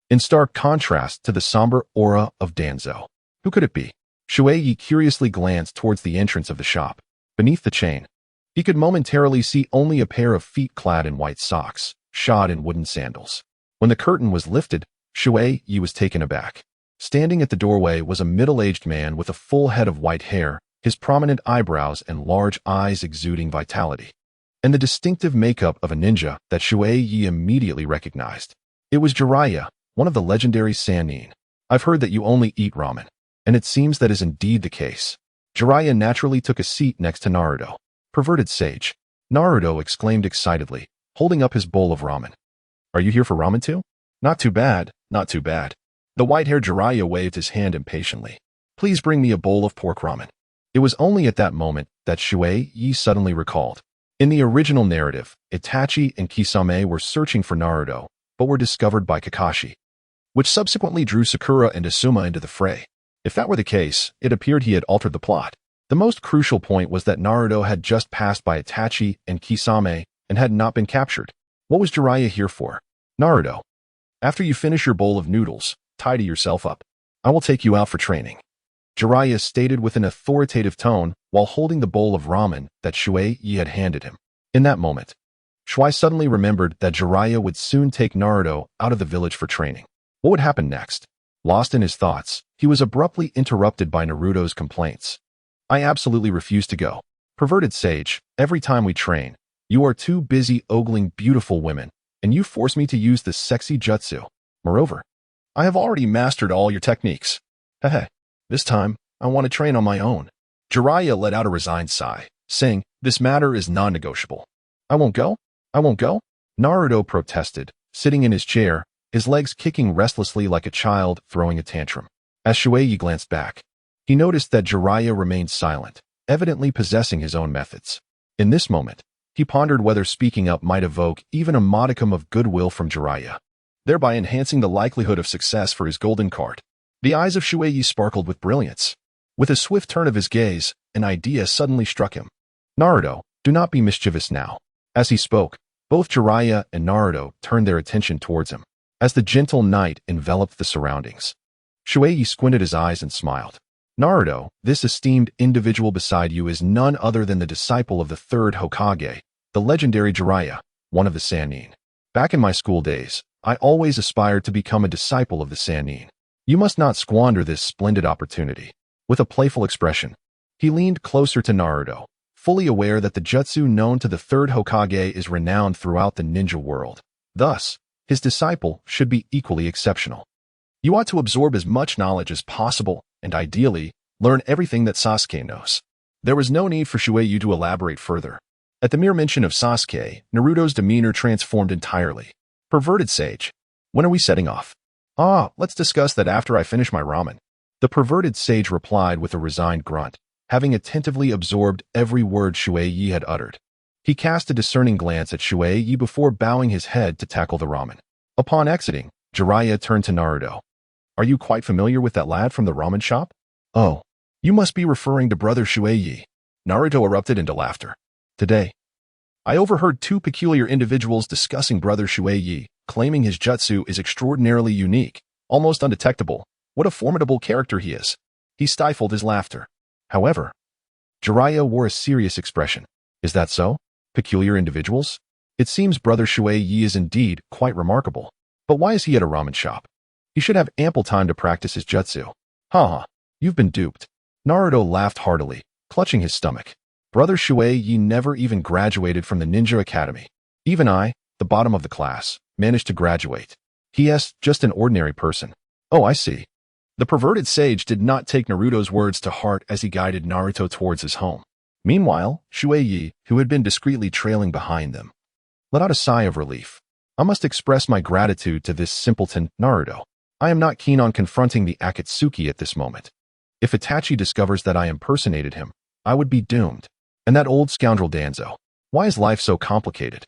in stark contrast to the somber aura of Danzo. Who could it be? Shui Ye curiously glanced towards the entrance of the shop. Beneath the chain, he could momentarily see only a pair of feet clad in white socks, shod in wooden sandals. When the curtain was lifted, Shui Ye was taken aback. Standing at the doorway was a middle-aged man with a full head of white hair, his prominent eyebrows and large eyes exuding vitality, and the distinctive makeup of a ninja that Shui Ye immediately recognized. It was Jiraiya, one of the legendary Sannin. I've heard that you only eat ramen, and it seems that is indeed the case. Jiraiya naturally took a seat next to Naruto. Perverted sage. Naruto exclaimed excitedly, holding up his bowl of ramen. Are you here for ramen too? Not too bad, not too bad. The white-haired Jiraiya waved his hand impatiently. Please bring me a bowl of pork ramen. It was only at that moment that Shui Ye suddenly recalled. In the original narrative, Itachi and Kisame were searching for Naruto, but were discovered by Kakashi, which subsequently drew Sakura and Asuma into the fray. If that were the case, it appeared he had altered the plot. The most crucial point was that Naruto had just passed by Itachi and Kisame and had not been captured. What was Jiraiya here for? Naruto, after you finish your bowl of noodles, tidy yourself up. I will take you out for training. Jiraiya stated with an authoritative tone while holding the bowl of ramen that Shui Ye had handed him. In that moment, Shui suddenly remembered that Jiraiya would soon take Naruto out of the village for training. What would happen next? Lost in his thoughts, he was abruptly interrupted by Naruto's complaints. I absolutely refuse to go. Perverted sage, every time we train, you are too busy ogling beautiful women, and you force me to use this sexy jutsu. Moreover, I have already mastered all your techniques. Hehe. This time, I want to train on my own. Jiraiya let out a resigned sigh, saying, this matter is non-negotiable. I won't go? I won't go? Naruto protested, sitting in his chair, his legs kicking restlessly like a child throwing a tantrum. As Shui Ye glanced back, he noticed that Jiraiya remained silent, evidently possessing his own methods. In this moment, he pondered whether speaking up might evoke even a modicum of goodwill from Jiraiya, thereby enhancing the likelihood of success for his golden card. The eyes of Shui Ye sparkled with brilliance. With a swift turn of his gaze, an idea suddenly struck him. Naruto, do not be mischievous now. As he spoke, both Jiraiya and Naruto turned their attention towards him, as the gentle night enveloped the surroundings. Shui Ye squinted his eyes and smiled. Naruto, this esteemed individual beside you is none other than the disciple of the third Hokage, the legendary Jiraiya, one of the Sannin. Back in my school days, I always aspired to become a disciple of the Sannin. You must not squander this splendid opportunity. With a playful expression, he leaned closer to Naruto, fully aware that the jutsu known to the third Hokage is renowned throughout the ninja world. Thus, his disciple should be equally exceptional. You ought to absorb as much knowledge as possible and ideally, learn everything that Sasuke knows. There was no need for Shui Ye to elaborate further. At the mere mention of Sasuke, Naruto's demeanor transformed entirely. Perverted sage. When are we setting off? Let's discuss that after I finish my ramen. The perverted sage replied with a resigned grunt, having attentively absorbed every word Shui Ye had uttered. He cast a discerning glance at Shui Ye before bowing his head to tackle the ramen. Upon exiting, Jiraiya turned to Naruto. Are you quite familiar with that lad from the ramen shop? Oh, you must be referring to brother Shui Ye. Naruto erupted into laughter. Today, I overheard two peculiar individuals discussing brother Shui Ye, claiming his jutsu is extraordinarily unique, almost undetectable. What a formidable character he is. He stifled his laughter. However, Jiraiya wore a serious expression. Is that so? Peculiar individuals? It seems brother Shui Ye is indeed quite remarkable. But why is he at a ramen shop? He should have ample time to practice his jutsu. Haha, you've been duped. Naruto laughed heartily, clutching his stomach. Brother Shui Ye never even graduated from the ninja academy. Even I, the bottom of the class, managed to graduate. He is just an ordinary person. Oh, I see. The perverted sage did not take Naruto's words to heart as he guided Naruto towards his home. Meanwhile, Shui Ye, who had been discreetly trailing behind them, let out a sigh of relief. I must express my gratitude to this simpleton, Naruto. I am not keen on confronting the Akatsuki at this moment. If Itachi discovers that I impersonated him, I would be doomed. And that old scoundrel Danzo. Why is life so complicated?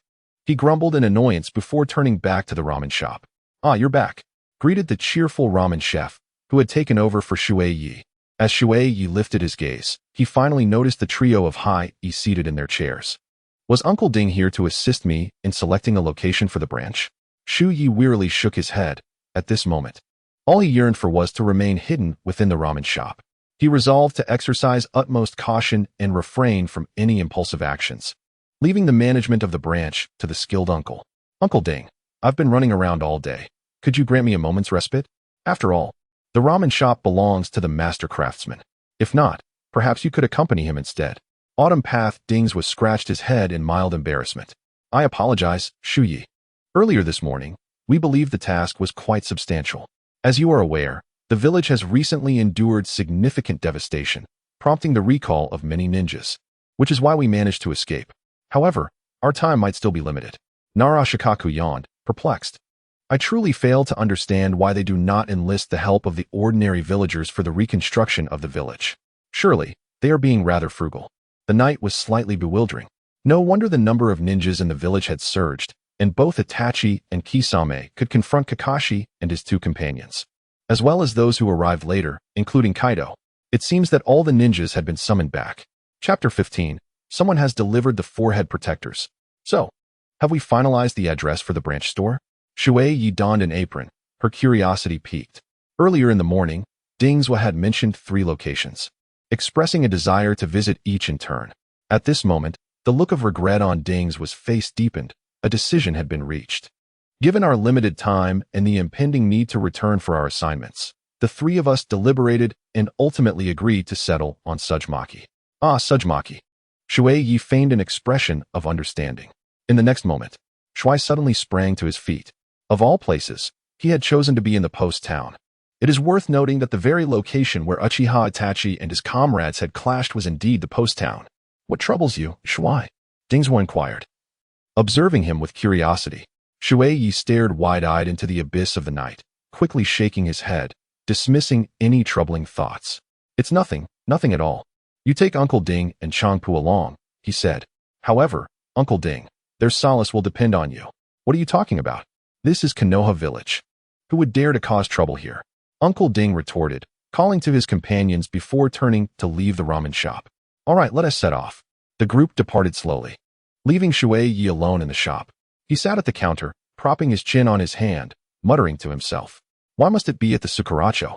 He grumbled in annoyance before turning back to the ramen shop. You're back, greeted the cheerful ramen chef, who had taken over for Shui Ye. As Shui Ye lifted his gaze, he finally noticed the trio of Hai seated in their chairs. Was Uncle Ding here to assist me in selecting a location for the branch? Shui Ye wearily shook his head. At this moment, all he yearned for was to remain hidden within the ramen shop. He resolved to exercise utmost caution and refrain from any impulsive actions, leaving the management of the branch to the skilled uncle. Uncle Ding, I've been running around all day. Could you grant me a moment's respite? After all, the ramen shop belongs to the master craftsman. If not, perhaps you could accompany him instead. Autumn Path Dings was scratched his head in mild embarrassment. I apologize, Shui Ye. Earlier this morning, we believed the task was quite substantial. As you are aware, the village has recently endured significant devastation, prompting the recall of many ninjas, which is why we managed to escape. However, our time might still be limited. Narashikaku yawned, perplexed. I truly fail to understand why they do not enlist the help of the ordinary villagers for the reconstruction of the village. Surely, they are being rather frugal. The night was slightly bewildering. No wonder the number of ninjas in the village had surged, and both Itachi and Kisame could confront Kakashi and his two companions, as well as those who arrived later, including Kaido. It seems that all the ninjas had been summoned back. Chapter 15. Someone has delivered the forehead protectors. So, have we finalized the address for the branch store? Shui Ye donned an apron, her curiosity piqued. Earlier in the morning, Dingswa had mentioned 3 locations, expressing a desire to visit each in turn. At this moment, the look of regret on Dings's face deepened. A decision had been reached. Given our limited time and the impending need to return for our assignments, the 3 of us deliberated and ultimately agreed to settle on Sujimaki. Sujimaki. Shui Ye feigned an expression of understanding. In the next moment, Shui suddenly sprang to his feet. Of all places, he had chosen to be in the post town. It is worth noting that the very location where Uchiha Itachi and his comrades had clashed was indeed the post town. What troubles you, Shui? Dingswa inquired. Observing him with curiosity, Shui Ye stared wide-eyed into the abyss of the night, quickly shaking his head, dismissing any troubling thoughts. It's nothing at all. You take Uncle Ding and Changpu along, he said. However, Uncle Ding, their solace will depend on you. What are you talking about? This is Konoha village. Who would dare to cause trouble here? Uncle Ding retorted, calling to his companions before turning to leave the ramen shop. All right, let us set off. The group departed slowly, leaving Shui Ye alone in the shop. He sat at the counter, propping his chin on his hand, muttering to himself. Why must it be at the Sukuracho?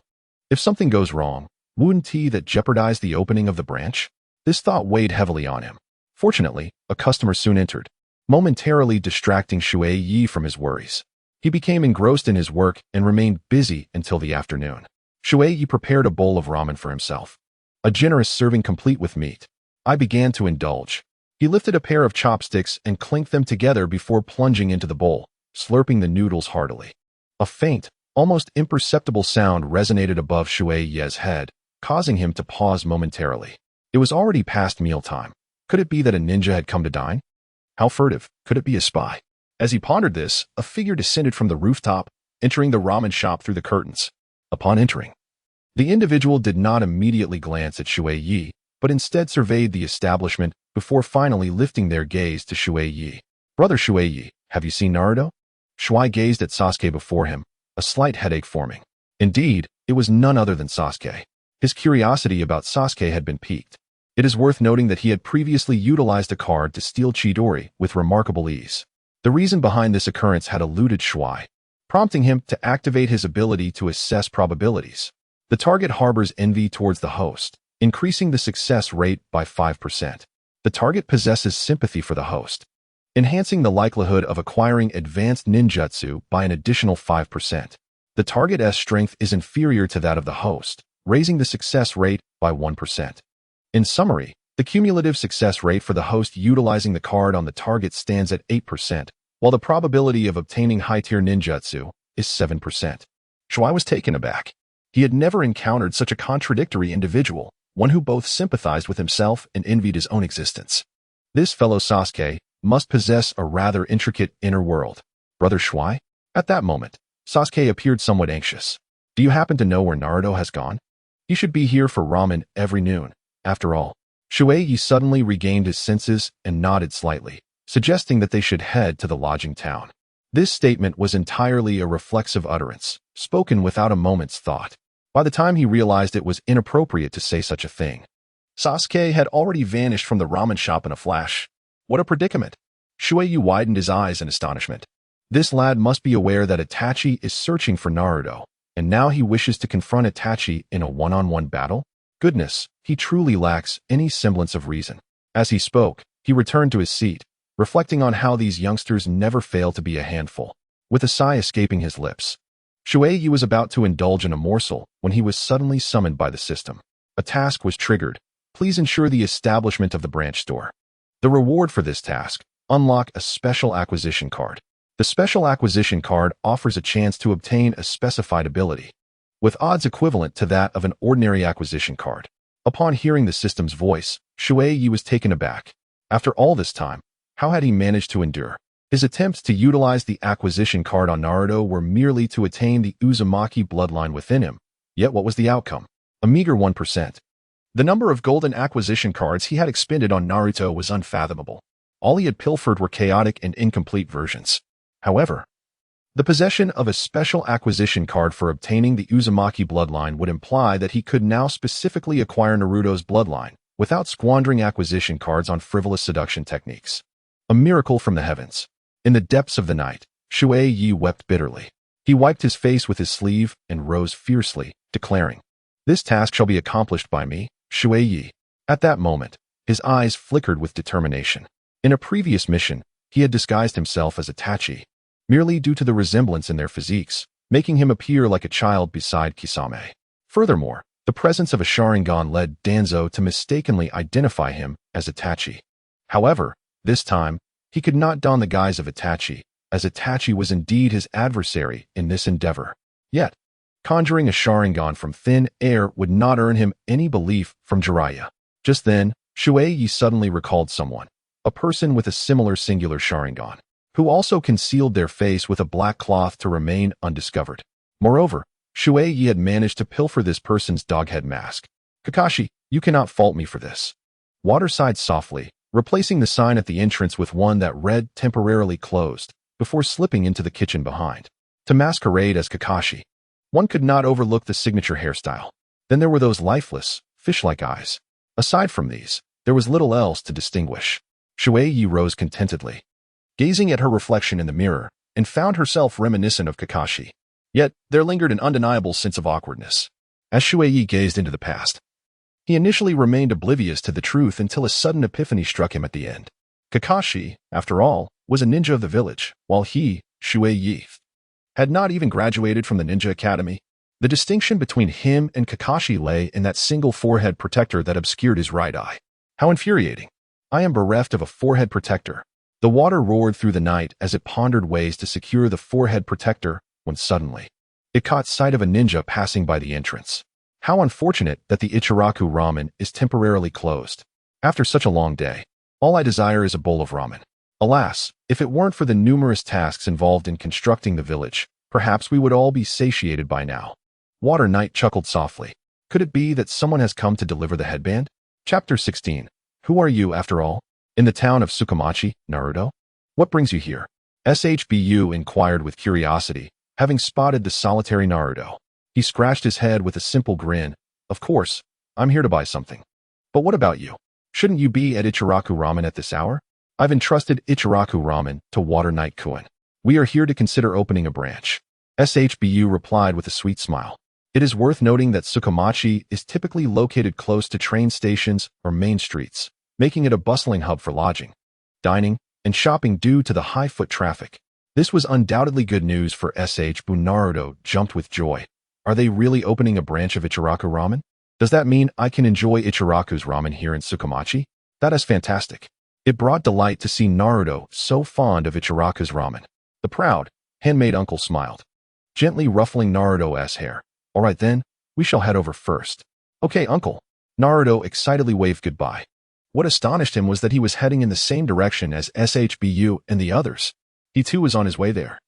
If something goes wrong, wouldn't he that jeopardize the opening of the branch? This thought weighed heavily on him. Fortunately, a customer soon entered, momentarily distracting Shui Ye from his worries. He became engrossed in his work and remained busy until the afternoon. Shui Ye prepared a bowl of ramen for himself, a generous serving complete with meat. I began to indulge. He lifted a pair of chopsticks and clinked them together before plunging into the bowl, slurping the noodles heartily. A faint, almost imperceptible sound resonated above Shui Ye's head, causing him to pause momentarily. It was already past mealtime. Could it be that a ninja had come to dine? How furtive? Could it be a spy? As he pondered this, a figure descended from the rooftop, entering the ramen shop through the curtains. Upon entering, the individual did not immediately glance at Shui Ye, but instead surveyed the establishment before finally lifting their gaze to Shui Ye. Brother Shui Ye, have you seen Naruto? Shui gazed at Sasuke before him, a slight headache forming. Indeed, it was none other than Sasuke. His curiosity about Sasuke had been piqued. It is worth noting that he had previously utilized a card to steal Chidori with remarkable ease. The reason behind this occurrence had eluded Shui, prompting him to activate his ability to assess probabilities. The target harbors envy towards the host, increasing the success rate by 5%. The target possesses sympathy for the host, enhancing the likelihood of acquiring advanced ninjutsu by an additional 5%. The target's strength is inferior to that of the host, raising the success rate by 1%. In summary, the cumulative success rate for the host utilizing the card on the target stands at 8%, while the probability of obtaining high-tier ninjutsu is 7%. Shui was taken aback. He had never encountered such a contradictory individual, one who both sympathized with himself and envied his own existence. This fellow Sasuke must possess a rather intricate inner world. Brother Shui? At that moment, Sasuke appeared somewhat anxious. Do you happen to know where Naruto has gone? He should be here for ramen every noon. After all, Shui Ye suddenly regained his senses and nodded slightly, suggesting that they should head to the lodging town. This statement was entirely a reflexive utterance, spoken without a moment's thought. By the time he realized it was inappropriate to say such a thing, Sasuke had already vanished from the ramen shop in a flash. What a predicament! Shui Ye widened his eyes in astonishment. This lad must be aware that Itachi is searching for Naruto, and now he wishes to confront Itachi in a one-on-one battle? Goodness, he truly lacks any semblance of reason. As he spoke, he returned to his seat, reflecting on how these youngsters never fail to be a handful. With a sigh escaping his lips, Shui Ye was about to indulge in a morsel when he was suddenly summoned by the system. A task was triggered. Please ensure the establishment of the branch store. The reward for this task: unlock a special acquisition card. The special acquisition card offers a chance to obtain a specified ability, with odds equivalent to that of an ordinary acquisition card. Upon hearing the system's voice, Shui Ye was taken aback. After all this time, how had he managed to endure? His attempts to utilize the acquisition card on Naruto were merely to attain the Uzumaki bloodline within him. Yet what was the outcome? A meager 1%. The number of golden acquisition cards he had expended on Naruto was unfathomable. All he had pilfered were chaotic and incomplete versions. However, the possession of a special acquisition card for obtaining the Uzumaki bloodline would imply that he could now specifically acquire Naruto's bloodline without squandering acquisition cards on frivolous seduction techniques. A miracle from the heavens. In the depths of the night, Shui Ye wept bitterly. He wiped his face with his sleeve and rose fiercely, declaring, "This task shall be accomplished by me, Shui Ye." At that moment, his eyes flickered with determination. In a previous mission, he had disguised himself as Itachi, merely due to the resemblance in their physiques, making him appear like a child beside Kisame. Furthermore, the presence of a Sharingan led Danzo to mistakenly identify him as Itachi. However, this time, he could not don the guise of Itachi, as Itachi was indeed his adversary in this endeavor. Yet, conjuring a Sharingan from thin air would not earn him any belief from Jiraiya. Just then, Shui Ye suddenly recalled someone, a person with a similar singular Sharingan, who also concealed their face with a black cloth to remain undiscovered. Moreover, Shui Ye had managed to pilfer this person's doghead mask. "Kakashi, you cannot fault me for this." Water sighed softly, replacing the sign at the entrance with one that read temporarily closed, before slipping into the kitchen behind. To masquerade as Kakashi, one could not overlook the signature hairstyle. Then there were those lifeless, fish-like eyes. Aside from these, there was little else to distinguish. Shui Ye rose contentedly, gazing at her reflection in the mirror, and found herself reminiscent of Kakashi. Yet, there lingered an undeniable sense of awkwardness. As Shui Ye gazed into the past, he initially remained oblivious to the truth until a sudden epiphany struck him at the end. Kakashi, after all, was a ninja of the village, while he, Shui Ye, had not even graduated from the ninja academy. The distinction between him and Kakashi lay in that single forehead protector that obscured his right eye. How infuriating! I am bereft of a forehead protector. The water roared through the night as it pondered ways to secure the forehead protector when suddenly, it caught sight of a ninja passing by the entrance. How unfortunate that the Ichiraku Ramen is temporarily closed. After such a long day, all I desire is a bowl of ramen. Alas, if it weren't for the numerous tasks involved in constructing the village, perhaps we would all be satiated by now. Water Knight chuckled softly. Could it be that someone has come to deliver the headband? Chapter 16. Who are you, after all? In the town of Tsukamachi, Naruto? What brings you here? SHBU inquired with curiosity, having spotted the solitary Naruto. He scratched his head with a simple grin. Of course, I'm here to buy something. But what about you? Shouldn't you be at Ichiraku Ramen at this hour? I've entrusted Ichiraku Ramen to Water Knight Kuin. We are here to consider opening a branch. SHBU replied with a sweet smile. It is worth noting that Tsukamachi is typically located close to train stations or main streets, making it a bustling hub for lodging, dining, and shopping due to the high foot traffic. This was undoubtedly good news for SHBU. Naruto jumped with joy. Are they really opening a branch of Ichiraku Ramen? Does that mean I can enjoy Ichiraku's ramen here in Tsukamachi? That is fantastic. It brought delight to see Naruto so fond of Ichiraku's ramen. The proud, handmaid uncle smiled, gently ruffling Naruto's hair. All right then, we shall head over first. Okay, uncle. Naruto excitedly waved goodbye. What astonished him was that he was heading in the same direction as SHBU and the others. He too was on his way there.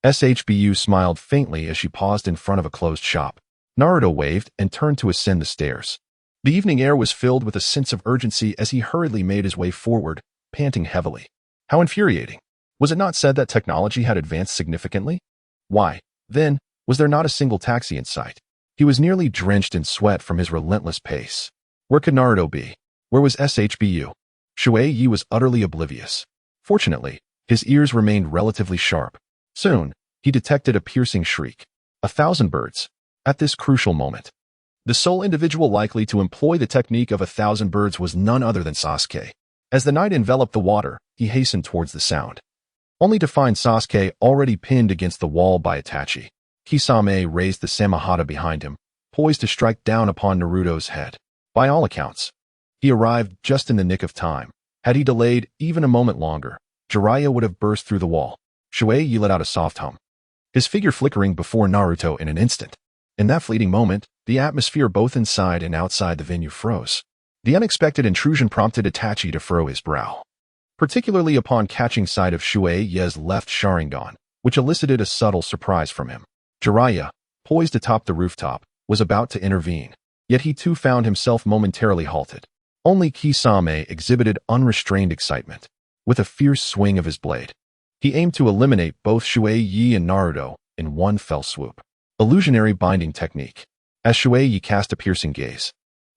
SHBU smiled faintly as she paused in front of a closed shop. Naruto waved and turned to ascend the stairs. The evening air was filled with a sense of urgency as he hurriedly made his way forward, panting heavily. How infuriating. Was it not said that technology had advanced significantly? Why, then, was there not a single taxi in sight? He was nearly drenched in sweat from his relentless pace. Where could Naruto be? Where was SHBU? Shui Ye was utterly oblivious. Fortunately, his ears remained relatively sharp. Soon, he detected a piercing shriek. 1,000 birds. At this crucial moment, the sole individual likely to employ the technique of 1,000 birds was none other than Sasuke. As the night enveloped the water, he hastened towards the sound, only to find Sasuke already pinned against the wall by Itachi. Kisame raised the Samahata behind him, poised to strike down upon Naruto's head. By all accounts, he arrived just in the nick of time. Had he delayed even a moment longer, Jiraiya would have burst through the wall. Shui Ye let out a soft hum, his figure flickering before Naruto in an instant. In that fleeting moment, the atmosphere both inside and outside the venue froze. The unexpected intrusion prompted Itachi to furrow his brow, particularly upon catching sight of Shui Ye's left Sharingan, which elicited a subtle surprise from him. Jiraiya, poised atop the rooftop, was about to intervene, yet he too found himself momentarily halted. Only Kisame exhibited unrestrained excitement. With a fierce swing of his blade, he aimed to eliminate both Shui Ye and Naruto in one fell swoop. Illusionary binding technique. As Shui Ye cast a piercing gaze,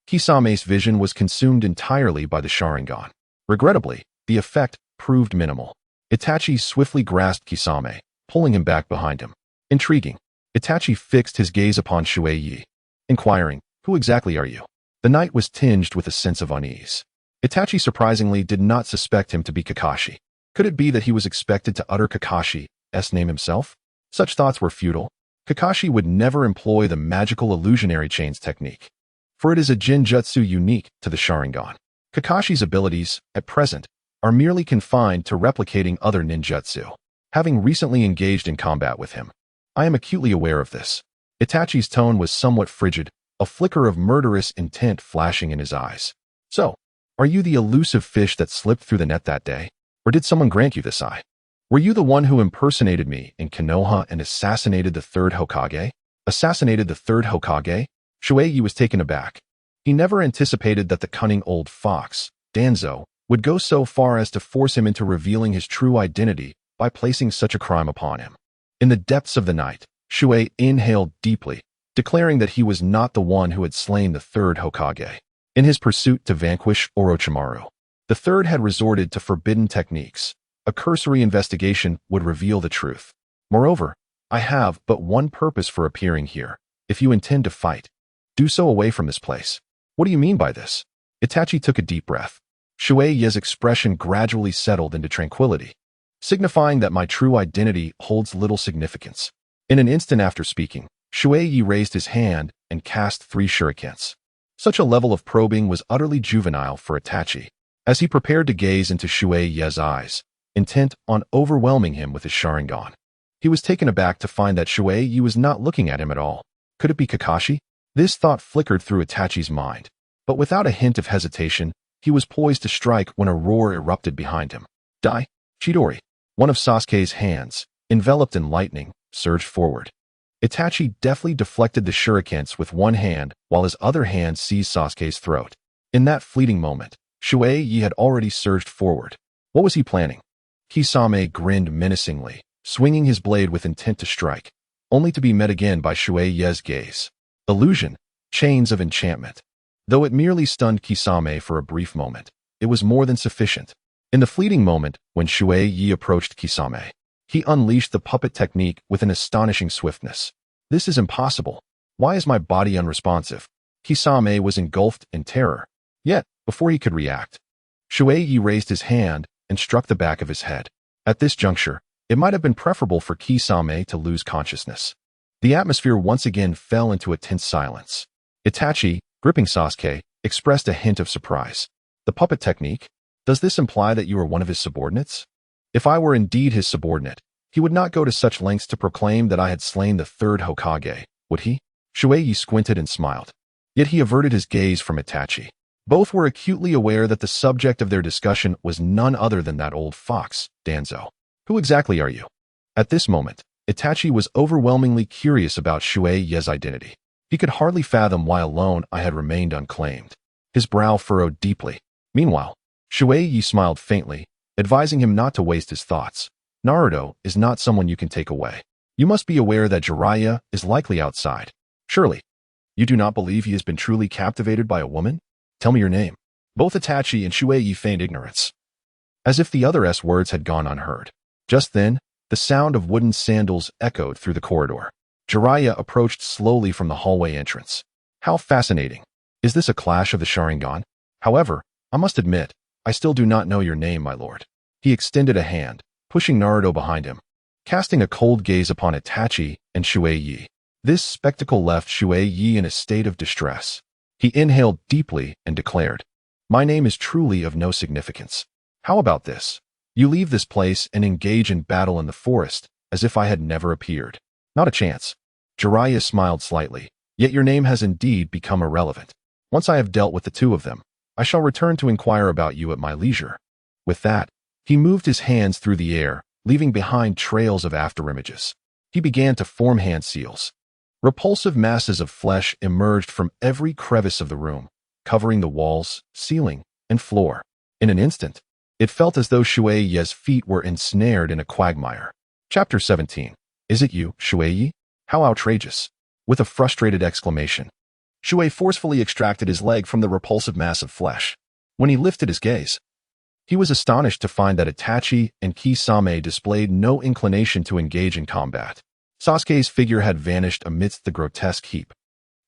Kisame's vision was consumed entirely by the Sharingan. Regrettably, the effect proved minimal. Itachi swiftly grasped Kisame, pulling him back behind him. Intriguing. Itachi fixed his gaze upon Shui Ye, inquiring, "Who exactly are you?" The night was tinged with a sense of unease. Itachi surprisingly did not suspect him to be Kakashi. Could it be that he was expected to utter Kakashi's name himself? Such thoughts were futile. Kakashi would never employ the magical illusionary chains technique, for it is a jinjutsu unique to the Sharingan. Kakashi's abilities, at present, are merely confined to replicating other ninjutsu. Having recently engaged in combat with him, I am acutely aware of this. Itachi's tone was somewhat frigid, a flicker of murderous intent flashing in his eyes. So, are you the elusive fish that slipped through the net that day? Or did someone grant you this eye? Were you the one who impersonated me in Konoha and assassinated the third Hokage? Assassinated the third Hokage? Shui Ye was taken aback. He never anticipated that the cunning old fox, Danzo, would go so far as to force him into revealing his true identity by placing such a crime upon him. In the depths of the night, Shui inhaled deeply, declaring that he was not the one who had slain the third Hokage. In his pursuit to vanquish Orochimaru, the third had resorted to forbidden techniques. A cursory investigation would reveal the truth. Moreover, I have but one purpose for appearing here. If you intend to fight, do so away from this place. What do you mean by this? Itachi took a deep breath. Shui Ye's expression gradually settled into tranquility, signifying that my true identity holds little significance. In an instant after speaking, Shui Ye raised his hand and cast 3 shurikens. Such a level of probing was utterly juvenile for Itachi. As he prepared to gaze into Shui Ye's eyes, intent on overwhelming him with his Sharingan, he was taken aback to find that Shui Ye was not looking at him at all. Could it be Kakashi? This thought flickered through Itachi's mind, but without a hint of hesitation, he was poised to strike when a roar erupted behind him. Dai, Chidori, one of Sasuke's hands, enveloped in lightning, surged forward. Itachi deftly deflected the shurikens with one hand while his other hand seized Sasuke's throat. In that fleeting moment, Shui Ye had already surged forward. What was he planning? Kisame grinned menacingly, swinging his blade with intent to strike, only to be met again by Shui Ye's gaze. Illusion, chains of enchantment. Though it merely stunned Kisame for a brief moment, it was more than sufficient. In the fleeting moment when Shui Ye approached Kisame, he unleashed the puppet technique with an astonishing swiftness. This is impossible. Why is my body unresponsive? Kisame was engulfed in terror. Yet, before he could react, Shui Ye raised his hand and struck the back of his head. At this juncture, it might have been preferable for Kisame to lose consciousness. The atmosphere once again fell into a tense silence. Itachi, gripping Sasuke, expressed a hint of surprise. The puppet technique? Does this imply that you are one of his subordinates? If I were indeed his subordinate, he would not go to such lengths to proclaim that I had slain the third Hokage, would he? Shui Ye squinted and smiled. Yet he averted his gaze from Itachi. Both were acutely aware that the subject of their discussion was none other than that old fox, Danzo. Who exactly are you? At this moment, Itachi was overwhelmingly curious about Shui Ye's identity. He could hardly fathom why alone I had remained unclaimed. His brow furrowed deeply. Meanwhile, Shui Ye smiled faintly, advising him not to waste his thoughts. Naruto is not someone you can take away. You must be aware that Jiraiya is likely outside. Surely, you do not believe he has been truly captivated by a woman? Tell me your name. Both Itachi and Shui Ye feigned ignorance, as if the other's words had gone unheard. Just then, the sound of wooden sandals echoed through the corridor. Jiraiya approached slowly from the hallway entrance. How fascinating. Is this a clash of the Sharingan? However, I must admit, I still do not know your name, my lord. He extended a hand, pushing Naruto behind him, casting a cold gaze upon Itachi and Shui Ye. This spectacle left Shui Ye in a state of distress. He inhaled deeply and declared, "My name is truly of no significance. How about this? You leave this place and engage in battle in the forest, as if I had never appeared. Not a chance." Jiraiya smiled slightly. "Yet your name has indeed become irrelevant. Once I have dealt with the two of them, I shall return to inquire about you at my leisure." With that, he moved his hands through the air, leaving behind trails of afterimages. He began to form hand seals. Repulsive masses of flesh emerged from every crevice of the room, covering the walls, ceiling, and floor. In an instant, it felt as though Shui Ye's feet were ensnared in a quagmire. Chapter 17. Is it you, Shui Ye? How outrageous. With a frustrated exclamation, Shui forcefully extracted his leg from the repulsive mass of flesh. When he lifted his gaze, he was astonished to find that Itachi and Kisame displayed no inclination to engage in combat. Sasuke's figure had vanished amidst the grotesque heap,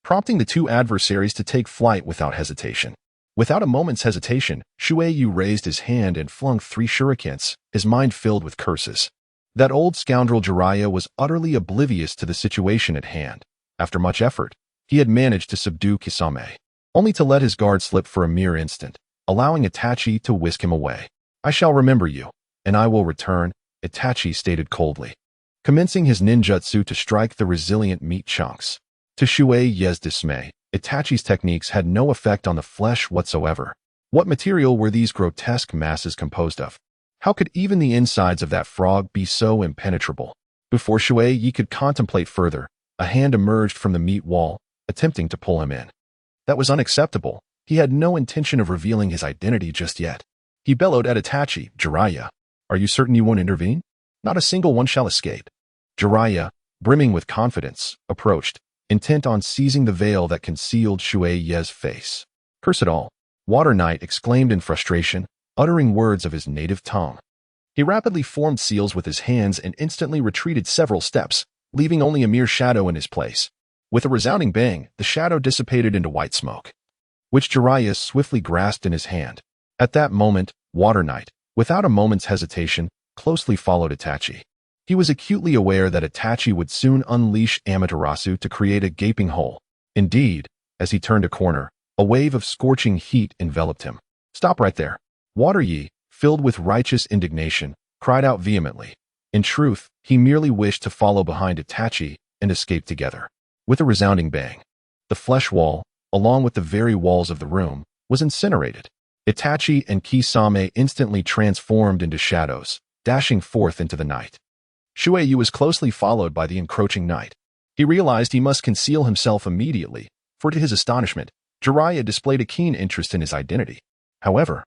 prompting the two adversaries to take flight without hesitation. Without a moment's hesitation, Shui Ye raised his hand and flung 3 shurikens, his mind filled with curses. That old scoundrel Jiraiya was utterly oblivious to the situation at hand. After much effort, he had managed to subdue Kisame, only to let his guard slip for a mere instant, allowing Itachi to whisk him away. "I shall remember you, and I will return," Itachi stated coldly, commencing his ninjutsu to strike the resilient meat chunks. To Shui Ye's dismay, Itachi's techniques had no effect on the flesh whatsoever. What material were these grotesque masses composed of? How could even the insides of that frog be so impenetrable? Before Shui Ye could contemplate further, a hand emerged from the meat wall, attempting to pull him in. That was unacceptable. He had no intention of revealing his identity just yet. He bellowed at Itachi, "Jiraiya, are you certain you won't intervene? Not a single one shall escape." Jiraiya, brimming with confidence, approached, intent on seizing the veil that concealed Shui Ye's face. "Curse it all," Water Knight exclaimed in frustration, uttering words of his native tongue. He rapidly formed seals with his hands and instantly retreated several steps, leaving only a mere shadow in his place. With a resounding bang, the shadow dissipated into white smoke, which Jiraiya swiftly grasped in his hand. At that moment, Water Knight, without a moment's hesitation, closely followed Itachi. He was acutely aware that Itachi would soon unleash Amaterasu to create a gaping hole. Indeed, as he turned a corner, a wave of scorching heat enveloped him. "Stop right there." Water Ye, filled with righteous indignation, cried out vehemently. In truth, he merely wished to follow behind Itachi and escape together. With a resounding bang, The flesh wall, along with the very walls of the room, was incinerated. Itachi and Kisame instantly transformed into shadows, dashing forth into the night. Shui Ye was closely followed by the encroaching night. He realized he must conceal himself immediately, for to his astonishment, Jiraiya displayed a keen interest in his identity. However,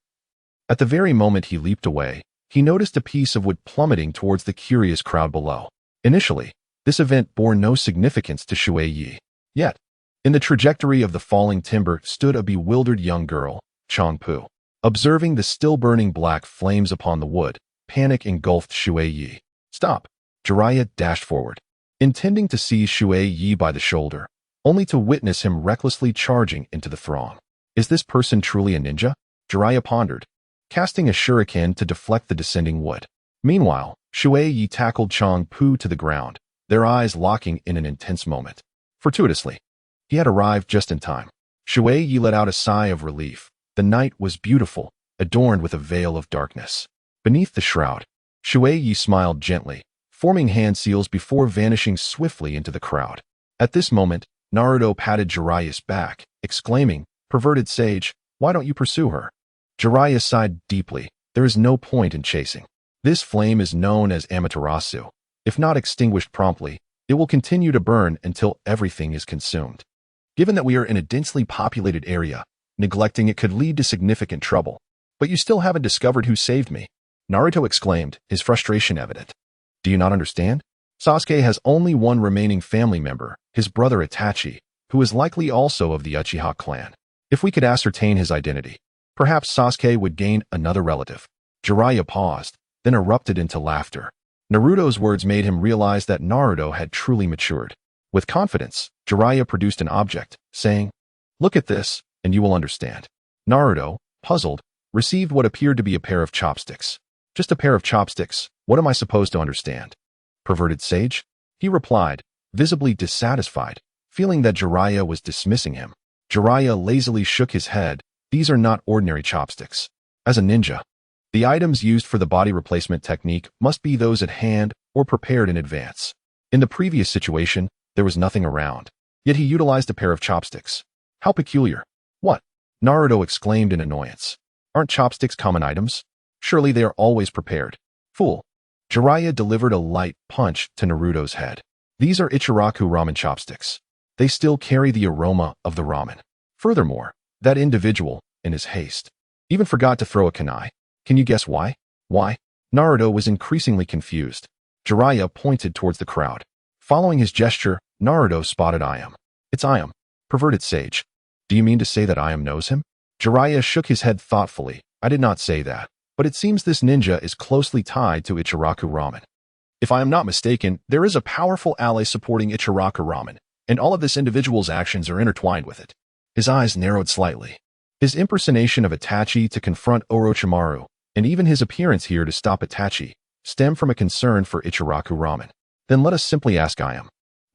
at the very moment he leaped away, he noticed a piece of wood plummeting towards the curious crowd below. Initially, this event bore no significance to Shui Ye. Yet, in the trajectory of the falling timber stood a bewildered young girl, Changpu. Observing the still-burning black flames upon the wood, panic engulfed Shui Ye. "Stop!" Jiraiya dashed forward, intending to seize Shui Ye by the shoulder, only to witness him recklessly charging into the throng. Is this person truly a ninja? Jiraiya pondered, casting a shuriken to deflect the descending wood. Meanwhile, Shui Ye tackled Changpu to the ground, their eyes locking in an intense moment. Fortuitously, he had arrived just in time. Shui Ye let out a sigh of relief. The night was beautiful, adorned with a veil of darkness. Beneath the shroud, Shui Ye smiled gently, forming hand seals before vanishing swiftly into the crowd. At this moment, Naruto patted Jiraiya's back, exclaiming, "Perverted sage, why don't you pursue her?" Jiraiya sighed deeply. There is no point in chasing. This flame is known as Amaterasu. If not extinguished promptly, it will continue to burn until everything is consumed. Given that we are in a densely populated area, neglecting it could lead to significant trouble. But you still haven't discovered who saved me, Naruto exclaimed, his frustration evident. Do you not understand? Sasuke has only one remaining family member, his brother Itachi, who is likely also of the Uchiha clan. If we could ascertain his identity, perhaps Sasuke would gain another relative. Jiraiya paused, then erupted into laughter. Naruto's words made him realize that Naruto had truly matured. With confidence, Jiraiya produced an object, saying, "Look at this, and you will understand." Naruto, puzzled, received what appeared to be a pair of chopsticks. "Just a pair of chopsticks, what am I supposed to understand?" "Perverted sage?" he replied, visibly dissatisfied, feeling that Jiraiya was dismissing him. Jiraiya lazily shook his head. "These are not ordinary chopsticks. As a ninja, the items used for the body replacement technique must be those at hand or prepared in advance. In the previous situation, there was nothing around, yet he utilized a pair of chopsticks. How peculiar." "What?" Naruto exclaimed in annoyance. "Aren't chopsticks common items? Surely they are always prepared." "Fool." Jiraiya delivered a light punch to Naruto's head. "These are Ichiraku Ramen chopsticks. They still carry the aroma of the ramen. Furthermore, that individual, in his haste, even forgot to throw a kunai. Can you guess why?" "Why?" Naruto was increasingly confused. Jiraiya pointed towards the crowd. Following his gesture, Naruto spotted Ayam. "It's Ayam. Perverted sage. Do you mean to say that Ayam knows him?" Jiraiya shook his head thoughtfully. "I did not say that, but it seems this ninja is closely tied to Ichiraku Ramen. If I am not mistaken, there is a powerful ally supporting Ichiraku Ramen, and all of this individual's actions are intertwined with it." His eyes narrowed slightly. His impersonation of Itachi to confront Orochimaru, and even his appearance here to stop Itachi, stem from a concern for Ichiraku Ramen. "Then let us simply ask Ayam."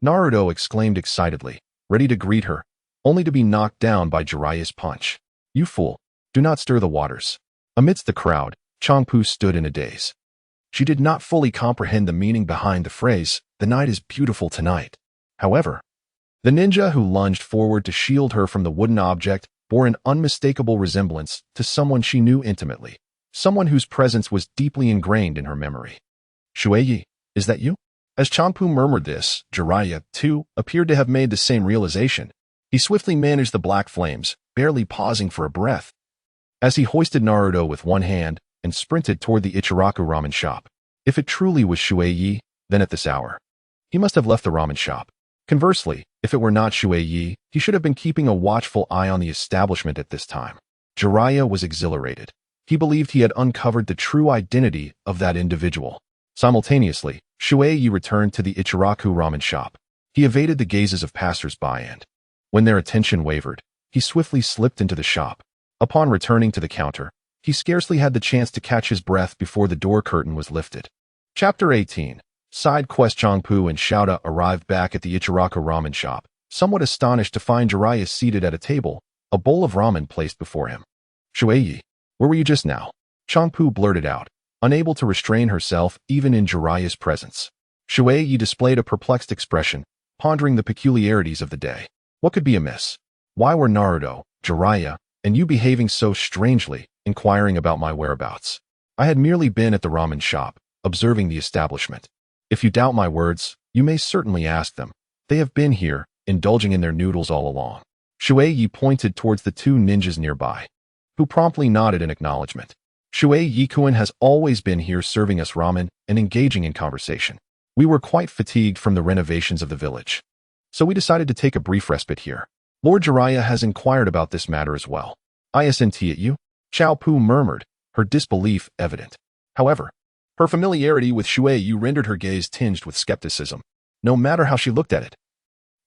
Naruto exclaimed excitedly, ready to greet her, only to be knocked down by Jiraiya's punch. "You fool, do not stir the waters." Amidst the crowd, Changpu stood in a daze. She did not fully comprehend the meaning behind the phrase, "The night is beautiful tonight." However, the ninja who lunged forward to shield her from the wooden object bore an unmistakable resemblance to someone she knew intimately, someone whose presence was deeply ingrained in her memory. "Shui Ye, is that you?" As Changpu murmured this, Jiraiya, too, appeared to have made the same realization. He swiftly managed the black flames, barely pausing for a breath, as he hoisted Naruto with one hand and sprinted toward the Ichiraku Ramen shop. If it truly was Shui Ye, then at this hour, he must have left the ramen shop. Conversely, if it were not Shui Ye, he should have been keeping a watchful eye on the establishment at this time. Jiraiya was exhilarated. He believed he had uncovered the true identity of that individual. Simultaneously, Shui Ye returned to the Ichiraku Ramen shop. He evaded the gazes of passers-by and, when their attention wavered, he swiftly slipped into the shop. Upon returning to the counter, he scarcely had the chance to catch his breath before the door curtain was lifted. Chapter 18. Side quest. Changpu and Shouta arrived back at the Ichiraku Ramen shop, somewhat astonished to find Jiraiya seated at a table, a bowl of ramen placed before him. "Shui Ye, where were you just now?" Changpu blurted out, unable to restrain herself even in Jiraiya's presence. Shui Ye displayed a perplexed expression, pondering the peculiarities of the day. What could be amiss? Why were Naruto, Jiraiya, and you behaving so strangely, inquiring about my whereabouts? I had merely been at the ramen shop, observing the establishment. If you doubt my words, you may certainly ask them. They have been here, indulging in their noodles all along. Shui Ye pointed towards the two ninjas nearby, who promptly nodded in acknowledgement. Shui Ye-kun has always been here serving us ramen and engaging in conversation. We were quite fatigued from the renovations of the village, so we decided to take a brief respite here. Lord Jiraiya has inquired about this matter as well. ISNT at you? Chao Pu murmured, her disbelief evident. However, her familiarity with Shui Ye rendered her gaze tinged with skepticism, no matter how she looked at it.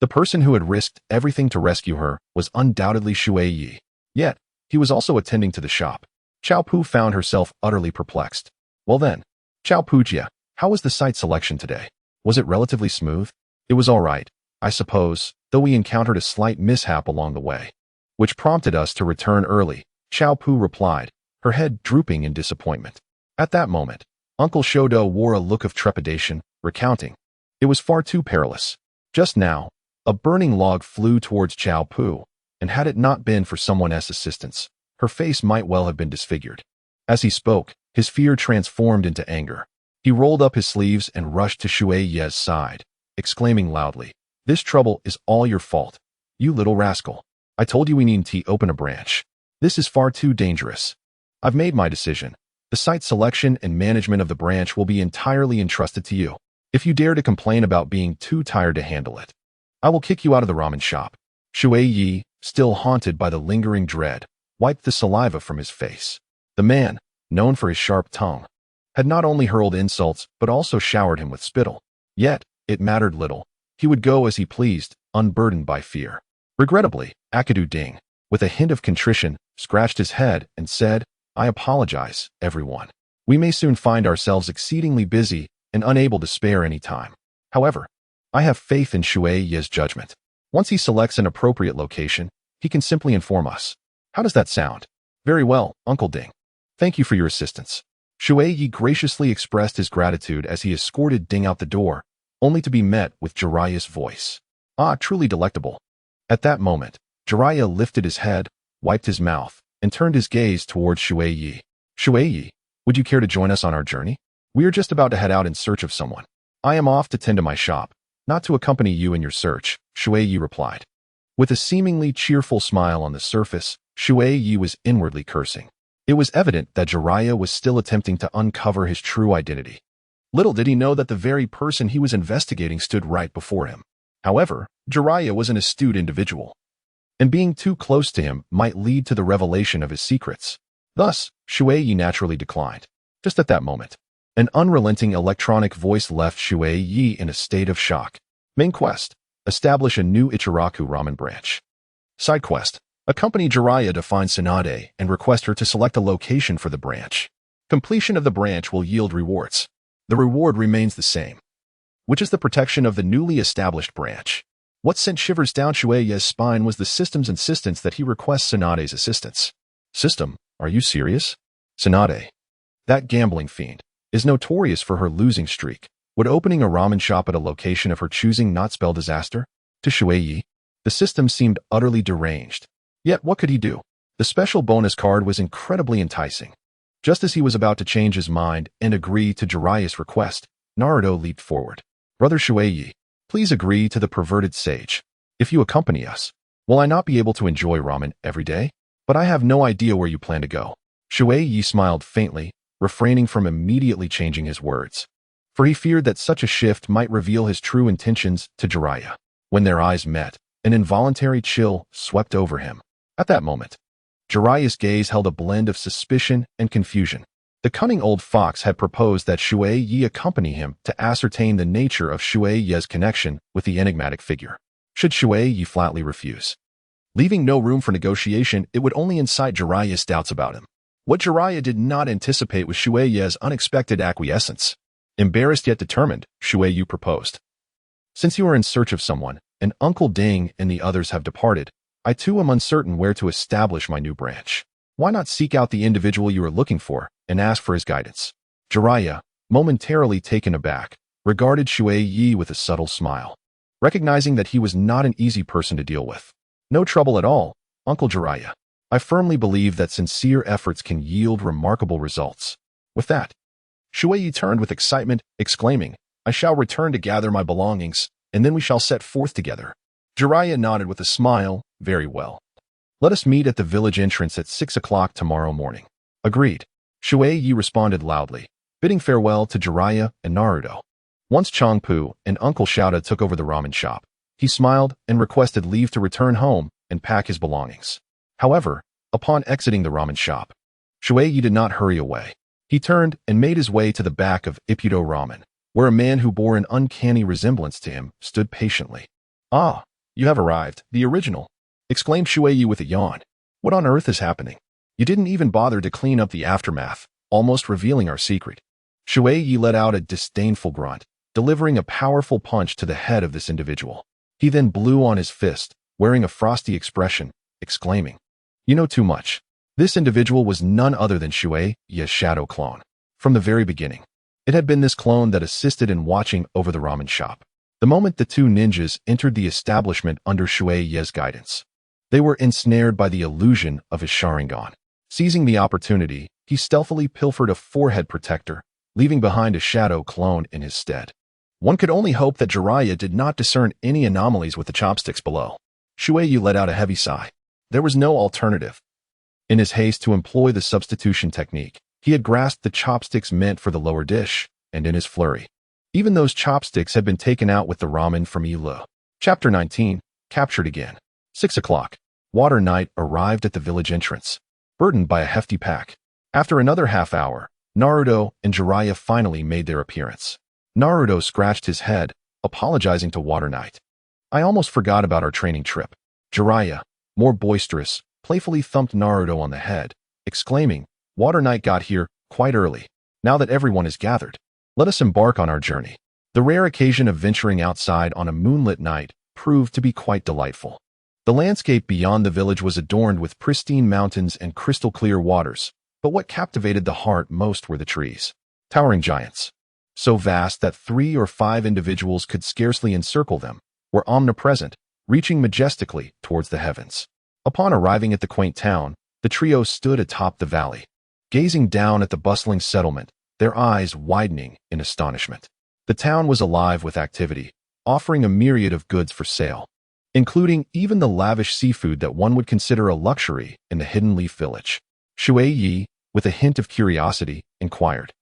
The person who had risked everything to rescue her was undoubtedly Shui Ye. Yet, he was also attending to the shop. Chao Pu found herself utterly perplexed. Well then, Chao Pujia, how was the site selection today? Was it relatively smooth? It was all right, I suppose, though we encountered a slight mishap along the way, which prompted us to return early, Chao Pu replied, her head drooping in disappointment. At that moment, Uncle Shodo wore a look of trepidation, recounting. It was far too perilous. Just now, a burning log flew towards Chao Pu, and had it not been for someone else's assistance, her face might well have been disfigured. As he spoke, his fear transformed into anger. He rolled up his sleeves and rushed to Shui Ye's side, exclaiming loudly, "This trouble is all your fault. You little rascal. I told you we needn't open a branch. This is far too dangerous. I've made my decision. The site selection and management of the branch will be entirely entrusted to you. If you dare to complain about being too tired to handle it, I will kick you out of the ramen shop." Shui Ye, still haunted by the lingering dread, wiped the saliva from his face. The man, known for his sharp tongue, had not only hurled insults but also showered him with spittle. Yet, it mattered little. He would go as he pleased, unburdened by fear. Regrettably, Akadu Ding, with a hint of contrition, scratched his head and said, "I apologize, everyone. We may soon find ourselves exceedingly busy and unable to spare any time. However, I have faith in Shui Ye's judgment. Once he selects an appropriate location, he can simply inform us. How does that sound?" "Very well, Uncle Ding. Thank you for your assistance." Shui Ye graciously expressed his gratitude as he escorted Ding out the door, only to be met with Jiraiya's voice. "Ah, truly delectable." At that moment, Jiraiya lifted his head, wiped his mouth, and turned his gaze towards Shui Ye. "Shui Ye, would you care to join us on our journey? We are just about to head out in search of someone." "I am off to tend to my shop, not to accompany you in your search," Shui Ye replied. With a seemingly cheerful smile on the surface, Shui Ye was inwardly cursing. It was evident that Jiraiya was still attempting to uncover his true identity. Little did he know that the very person he was investigating stood right before him. However, Jiraiya was an astute individual, and being too close to him might lead to the revelation of his secrets. Thus, Shui Ye naturally declined. Just at that moment, an unrelenting electronic voice left Shui Ye in a state of shock. Main quest: establish a new Ichiraku Ramen branch. Side quest: accompany Jiraiya to find Tsunade and request her to select a location for the branch. Completion of the branch will yield rewards. The reward remains the same, which is the protection of the newly established branch. What sent shivers down Shui Ye's spine was the system's insistence that he request Tsunade's assistance. System, are you serious? Tsunade, that gambling fiend, is notorious for her losing streak. Would opening a ramen shop at a location of her choosing not spell disaster? To Shui Ye, the system seemed utterly deranged. Yet what could he do? The special bonus card was incredibly enticing. Just as he was about to change his mind and agree to Jiraiya's request, Naruto leaped forward. "Brother Shui Ye, please agree to the perverted sage. If you accompany us, will I not be able to enjoy ramen every day? But I have no idea where you plan to go." Shui Ye smiled faintly, refraining from immediately changing his words, for he feared that such a shift might reveal his true intentions to Jiraiya. When their eyes met, an involuntary chill swept over him. At that moment, Jiraiya's gaze held a blend of suspicion and confusion. The cunning old fox had proposed that Shui Ye accompany him to ascertain the nature of Shui Ye's connection with the enigmatic figure. Should Shui Ye flatly refuse, leaving no room for negotiation, it would only incite Jiraiya's doubts about him. What Jiraiya did not anticipate was Shui Ye's unexpected acquiescence. Embarrassed yet determined, Shui Ye proposed. "Since you are in search of someone, and Uncle Ding and the others have departed, I too am uncertain where to establish my new branch. Why not seek out the individual you are looking for and ask for his guidance?" Jiraiya, momentarily taken aback, regarded Shui Ye with a subtle smile. recognizing that he was not an easy person to deal with. No trouble at all, Uncle Jiraiya. I firmly believe that sincere efforts can yield remarkable results. With that, Shui Ye turned with excitement, exclaiming, I shall return to gather my belongings, and then we shall set forth together. Jiraiya nodded with a smile, very well. Let us meet at the village entrance at 6 o'clock tomorrow morning. Agreed. Shui Ye responded loudly, bidding farewell to Jiraiya and Naruto. Once Changpu and Uncle Shouta took over the ramen shop, he smiled and requested leave to return home and pack his belongings. However, upon exiting the ramen shop, Shui Ye did not hurry away. He turned and made his way to the back of Ippudo Ramen, where a man who bore an uncanny resemblance to him stood patiently. Ah, you have arrived, the original, exclaimed Shui Ye with a yawn. What on earth is happening? You didn't even bother to clean up the aftermath, almost revealing our secret. Shui Ye let out a disdainful grunt, delivering a powerful punch to the head of this individual. He then blew on his fist, wearing a frosty expression, exclaiming, You know too much. This individual was none other than Shui Ye's shadow clone. From the very beginning, it had been this clone that assisted in watching over the ramen shop. The moment the two ninjas entered the establishment under Shui Ye's guidance, they were ensnared by the illusion of his Sharingan. Seizing the opportunity, he stealthily pilfered a forehead protector, leaving behind a shadow clone in his stead. One could only hope that Jiraiya did not discern any anomalies with the chopsticks below. Shui Ye let out a heavy sigh. There was no alternative. In his haste to employ the substitution technique, he had grasped the chopsticks meant for the lower dish, and in his flurry, even those chopsticks had been taken out with the ramen from Ilu. Chapter 19, Captured Again. 6 o'clock. Water Knight arrived at the village entrance, burdened by a hefty pack. After another half hour, Naruto and Jiraiya finally made their appearance. Naruto scratched his head, apologizing to Water Knight. I almost forgot about our training trip. Jiraiya, more boisterous, playfully thumped Naruto on the head, exclaiming, Water Knight got here quite early. Now that everyone is gathered, let us embark on our journey. The rare occasion of venturing outside on a moonlit night proved to be quite delightful. The landscape beyond the village was adorned with pristine mountains and crystal-clear waters, but what captivated the heart most were the trees. Towering giants, so vast that 3 or 5 individuals could scarcely encircle them, were omnipresent, reaching majestically towards the heavens. Upon arriving at the quaint town, the trio stood atop the valley, gazing down at the bustling settlement, their eyes widening in astonishment. The town was alive with activity, offering a myriad of goods for sale, including even the lavish seafood that one would consider a luxury in the Hidden Leaf Village. Shui Ye, with a hint of curiosity, inquired,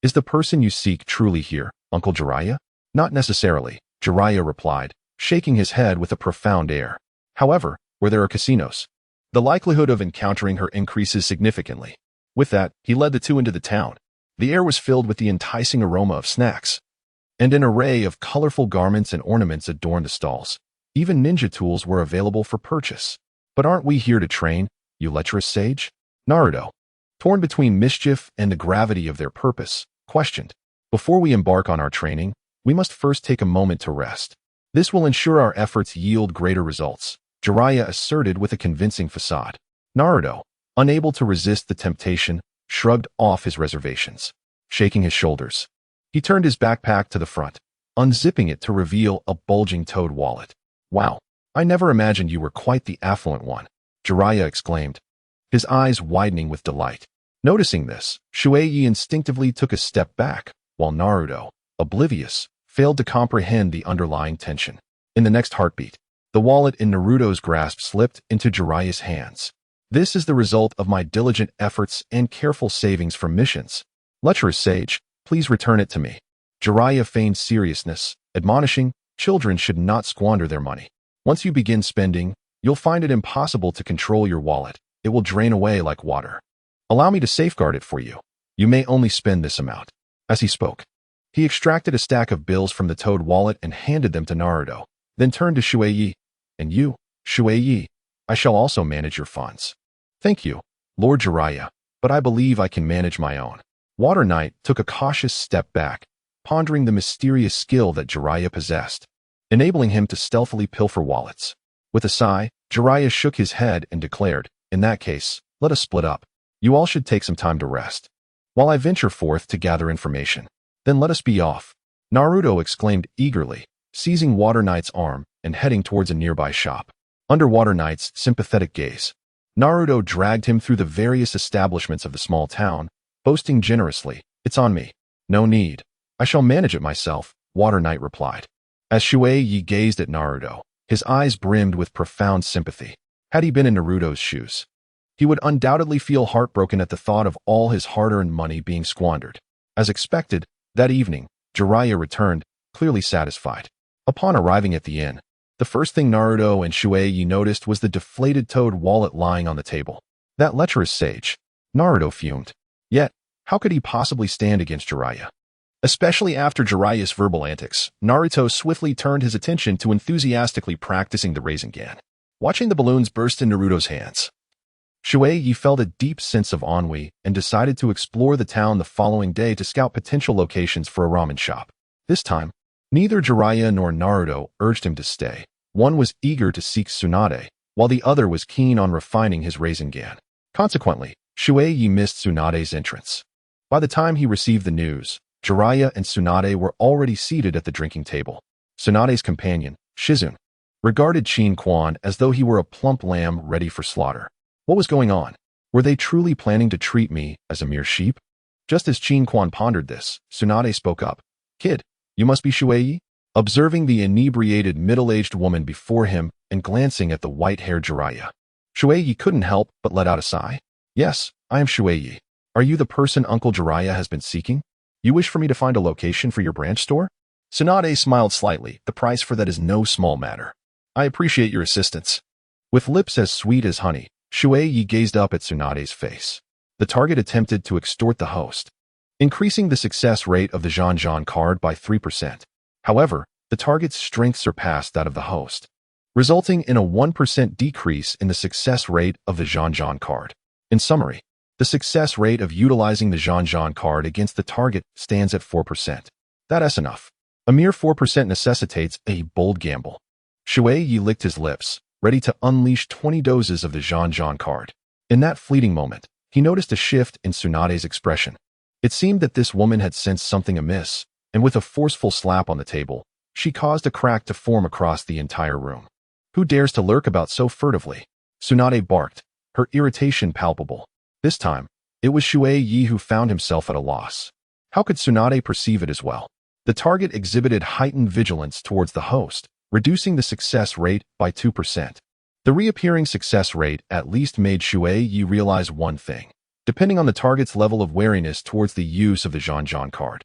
Is the person you seek truly here, Uncle Jiraiya? Not necessarily, Jiraiya replied, shaking his head with a profound air. However, where there are casinos, the likelihood of encountering her increases significantly. With that, he led the two into the town. The air was filled with the enticing aroma of snacks, and an array of colorful garments and ornaments adorned the stalls. Even ninja tools were available for purchase. But aren't we here to train, you lecherous sage? Naruto, torn between mischief and the gravity of their purpose, questioned. Before we embark on our training, we must first take a moment to rest. This will ensure our efforts yield greater results, Jiraiya asserted with a convincing facade. Naruto, unable to resist the temptation, shrugged off his reservations. Shaking his shoulders, he turned his backpack to the front, unzipping it to reveal a bulging toad wallet. Wow, I never imagined you were quite the affluent one, Jiraiya exclaimed, his eyes widening with delight. Noticing this, Shui Ye instinctively took a step back, while Naruto, oblivious, failed to comprehend the underlying tension. In the next heartbeat, the wallet in Naruto's grasp slipped into Jiraiya's hands. This is the result of my diligent efforts and careful savings from missions. Lecherous sage, please return it to me. Jiraiya feigned seriousness, admonishing, children should not squander their money. Once you begin spending, you'll find it impossible to control your wallet. It will drain away like water. Allow me to safeguard it for you. You may only spend this amount. As he spoke, he extracted a stack of bills from the toad wallet and handed them to Naruto, then turned to Shui Ye. And you, Shui Ye, I shall also manage your funds. Thank you, Lord Jiraiya, but I believe I can manage my own. Water Knight took a cautious step back, pondering the mysterious skill that Jiraiya possessed, enabling him to stealthily pilfer wallets. With a sigh, Jiraiya shook his head and declared, In that case, let us split up. You all should take some time to rest, while I venture forth to gather information. Then let us be off. Naruto exclaimed eagerly, seizing Water Knight's arm and heading towards a nearby shop. Under Water Knight's sympathetic gaze, Naruto dragged him through the various establishments of the small town, boasting generously, "It's on me. No need. I shall manage it myself," Water Knight replied. As Shui Ye gazed at Naruto, his eyes brimmed with profound sympathy. Had he been in Naruto's shoes, he would undoubtedly feel heartbroken at the thought of all his hard-earned money being squandered. As expected, that evening, Jiraiya returned, clearly satisfied. Upon arriving at the inn, the first thing Naruto and Shui Ye noticed was the deflated toad wallet lying on the table. That lecherous sage. Naruto fumed. Yet, how could he possibly stand against Jiraiya? Especially after Jiraiya's verbal antics, Naruto swiftly turned his attention to enthusiastically practicing the Rasengan. Watching the balloons burst in Naruto's hands, Shui Ye felt a deep sense of ennui and decided to explore the town the following day to scout potential locations for a ramen shop. This time, neither Jiraiya nor Naruto urged him to stay. One was eager to seek Tsunade, while the other was keen on refining his Rasengan. Consequently, Shui Ye missed Tsunade's entrance. By the time he received the news, Jiraiya and Tsunade were already seated at the drinking table. Tsunade's companion, Shizune, regarded Chin Quan as though he were a plump lamb ready for slaughter. What was going on? Were they truly planning to treat me as a mere sheep? Just as Chin Quan pondered this, Tsunade spoke up. "Kid, you must be Shui Ye?" Observing the inebriated middle-aged woman before him and glancing at the white-haired Jiraiya, Shui Ye couldn't help but let out a sigh. "Yes, I am Shui Ye. Are you the person Uncle Jiraiya has been seeking? You wish for me to find a location for your branch store?" Tsunade smiled slightly. "The price for that is no small matter. I appreciate your assistance." With lips as sweet as honey, Shui Ye gazed up at Tsunade's face. The target attempted to extort the host, increasing the success rate of the Zhan Zhan card by 3%. However, the target's strength surpassed that of the host, resulting in a 1% decrease in the success rate of the Zhan Zhan card. In summary, the success rate of utilizing the Zhan Zhan card against the target stands at 4%. That's enough. A mere 4% necessitates a bold gamble. Shui Ye licked his lips, ready to unleash 20 doses of the Zhan Zhan card. In that fleeting moment, he noticed a shift in Tsunade's expression. It seemed that this woman had sensed something amiss, and with a forceful slap on the table, she caused a crack to form across the entire room. "Who dares to lurk about so furtively?" Tsunade barked, her irritation palpable. This time, it was Shui Ye who found himself at a loss. How could Tsunade perceive it as well? The target exhibited heightened vigilance towards the host, reducing the success rate by 2%. The reappearing success rate at least made Shui Ye realize one thing. Depending on the target's level of wariness towards the use of the Zhan Zhan card,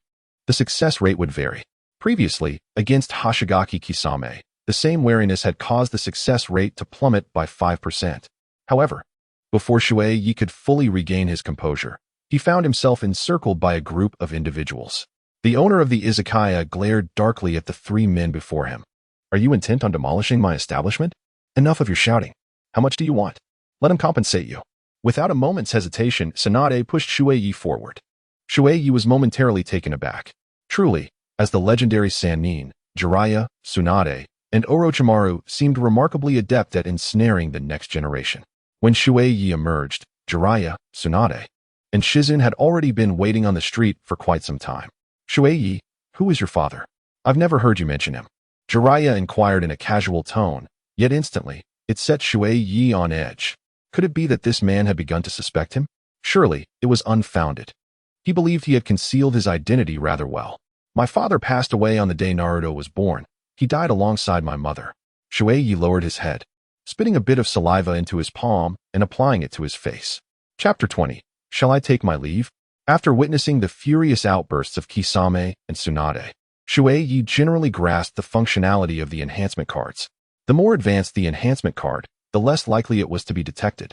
the success rate would vary. Previously, against Hoshigaki Kisame, the same wariness had caused the success rate to plummet by 5%. However, before Shui Ye could fully regain his composure, he found himself encircled by a group of individuals. The owner of the izakaya glared darkly at the three men before him. "Are you intent on demolishing my establishment? Enough of your shouting. How much do you want? Let him compensate you." Without a moment's hesitation, Tsunade pushed Shui Ye forward. Shui Ye was momentarily taken aback. Truly, as the legendary Sannin, Jiraiya, Tsunade, and Orochimaru seemed remarkably adept at ensnaring the next generation. When Shui Ye emerged, Jiraiya, Tsunade, and Shizune had already been waiting on the street for quite some time. "Shui Ye, who is your father? I've never heard you mention him." Jiraiya inquired in a casual tone, yet instantly, it set Shui Ye on edge. Could it be that this man had begun to suspect him? Surely, it was unfounded. He believed he had concealed his identity rather well. "My father passed away on the day Naruto was born. He died alongside my mother." Shui Ye lowered his head, spitting a bit of saliva into his palm and applying it to his face. Chapter 20. Shall I take my leave? After witnessing the furious outbursts of Kisame and Tsunade, Shui Ye generally grasped the functionality of the enhancement cards. The more advanced the enhancement card, the less likely it was to be detected,